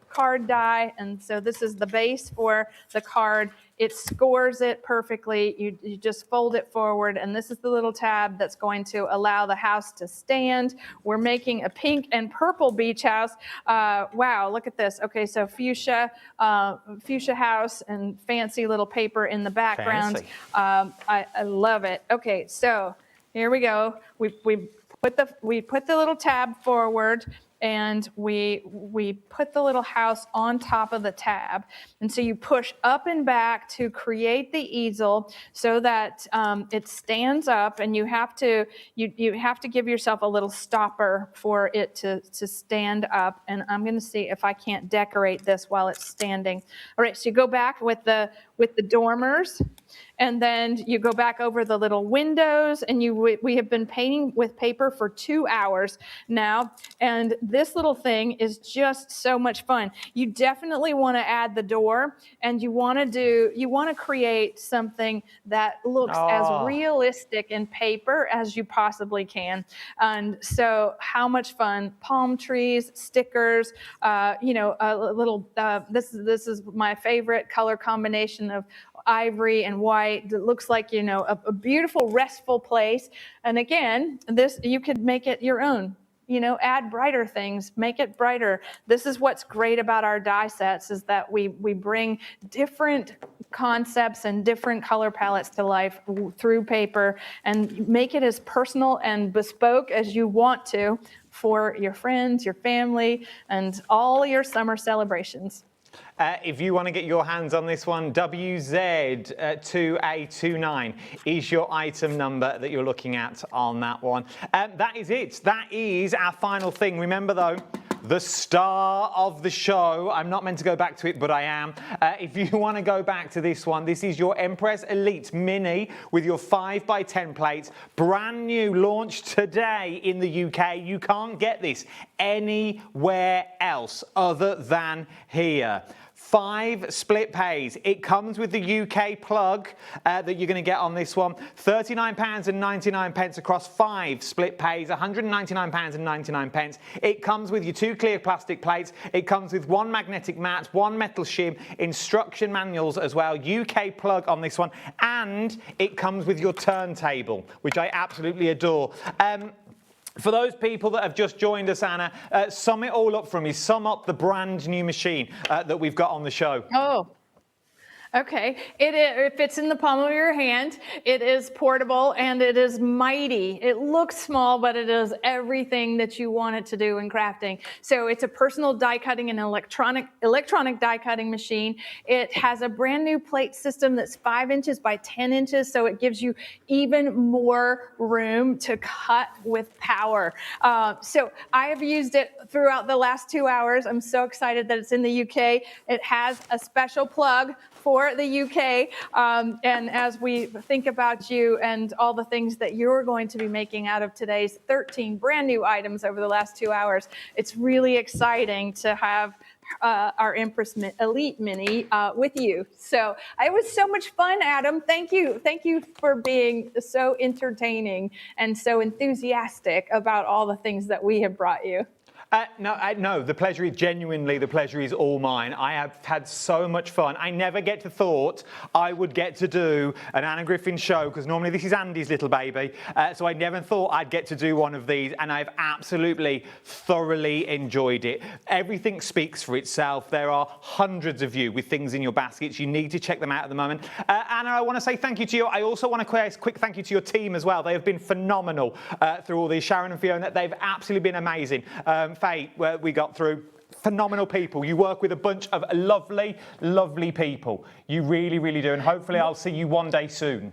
card die, and so this is the base for the card. It scores it perfectly. You just fold it forward, and this is the little tab that's going to allow the house to stand. We're making a pink and purple beach house. Wow, look at this. Okay, so fuchsia house and fancy little paper in the background. I love it. Okay, so here we go. We put the little tab forward, and we put the little house on top of the tab. And so you push up and back to create the easel so that it stands up, and you have to give yourself a little stopper for it to stand up. And I'm gonna see if I can't decorate this while it's standing. All right, so you go back with the dormers, and then you go back over the little windows, and we have been painting with paper for 2 hours now, and this little thing is just so much fun. You definitely want to add the door, and you want to create something that looks as realistic in paper as you possibly can. And so how much fun. Palm trees, stickers, a little, this is my favorite color combination of ivory and white. It looks like, a beautiful, restful place. And again, this, you could make it your own. Add brighter things, make it brighter. This is what's great about our die sets, is that we bring different concepts and different color palettes to life through paper, and make it as personal and bespoke as you want to for your friends, your family, and all your summer celebrations. If you want to get your hands on this one, WZ2A29 is your item number that you're looking at on that one. That is it. That is our final thing. Remember, though, the star of the show. I'm not meant to go back to it, but I am. If you want to go back to this one, this is your Empress Elite Mini with your 5x10 plates. Brand new, launched today in the UK. You can't get this anywhere else other than here. 5 split pays. It comes with the UK plug that you're going to get on this one. £39.99 across 5 split pays, £199.99. It comes with your 2 clear plastic plates. It comes with 1 magnetic mat, 1 metal shim, instruction manuals as well, UK plug on this one, and it comes with your turntable, which I absolutely adore. For those people that have just joined us, Anna, sum it all up for me. Sum up the brand new machine that we've got on the show. Oh. Okay, it fits in the palm of your hand. It is portable and it is mighty. It looks small, but it is everything that you want it to do in crafting. So it's a personal die cutting and electronic die cutting machine. It has a brand new plate system that's 5 inches by 10 inches, so it gives you even more room to cut with power. So I have used it throughout the last 2 hours. I'm so excited that it's in the UK. It has a special plug for the UK, and as we think about you and all the things that you're going to be making out of today's 13 brand new items over the last 2 hours, it's really exciting to have our Empress Elite Mini with you. So it was so much fun, Adam. Thank you for being so entertaining and so enthusiastic about all the things that we have brought you. No, the pleasure is genuinely, the pleasure is all mine. I have had so much fun. I never get to thought I would get to do an Anna Griffin show, because normally this is Andy's little baby. So I never thought I'd get to do one of these, and I've absolutely thoroughly enjoyed it. Everything speaks for itself. There are hundreds of you with things in your baskets. You need to check them out at the moment. Anna, I want to say thank you to you. I also want to say a quick thank you to your team as well. They have been phenomenal through all these. Sharon and Fiona, they've absolutely been amazing. Faye, where we got through, phenomenal people. You work with a bunch of lovely, lovely people. You really, really do. And hopefully I'll see you one day soon.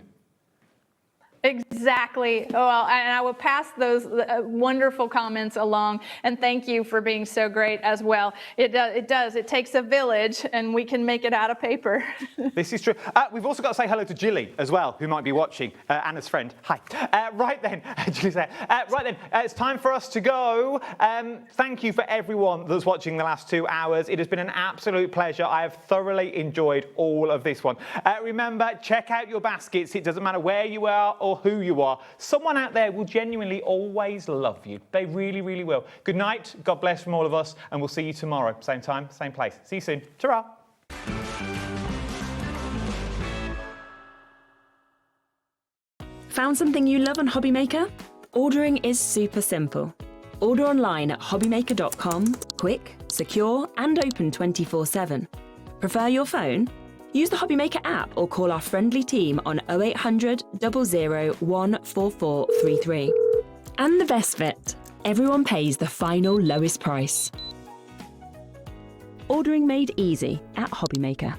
Exactly. Well, and I will pass those wonderful comments along, and thank you for being so great as well. It does. It takes a village, and we can make it out of paper. This is true. We've also got to say hello to Jilly as well, who might be watching. Anna's friend. Hi. Right then, Jilly's there. Right then, it's time for us to go. Thank you for everyone that's watching the last 2 hours. It has been an absolute pleasure. I have thoroughly enjoyed all of this one. Remember, check out your baskets. It doesn't matter where you are or or who you are, someone out there will genuinely always love you. They really, really will. Good night, God bless from all of us, and we'll see you tomorrow. Same time, same place. See you soon. Ta-ra. Found something you love on HobbyMaker? Ordering is super simple. Order online at hobbymaker.com, quick, secure, and open 24/7. Prefer your phone? Use the HobbyMaker app or call our friendly team on 0800 00 14433. And the best bit, everyone pays the final lowest price. Ordering made easy at HobbyMaker.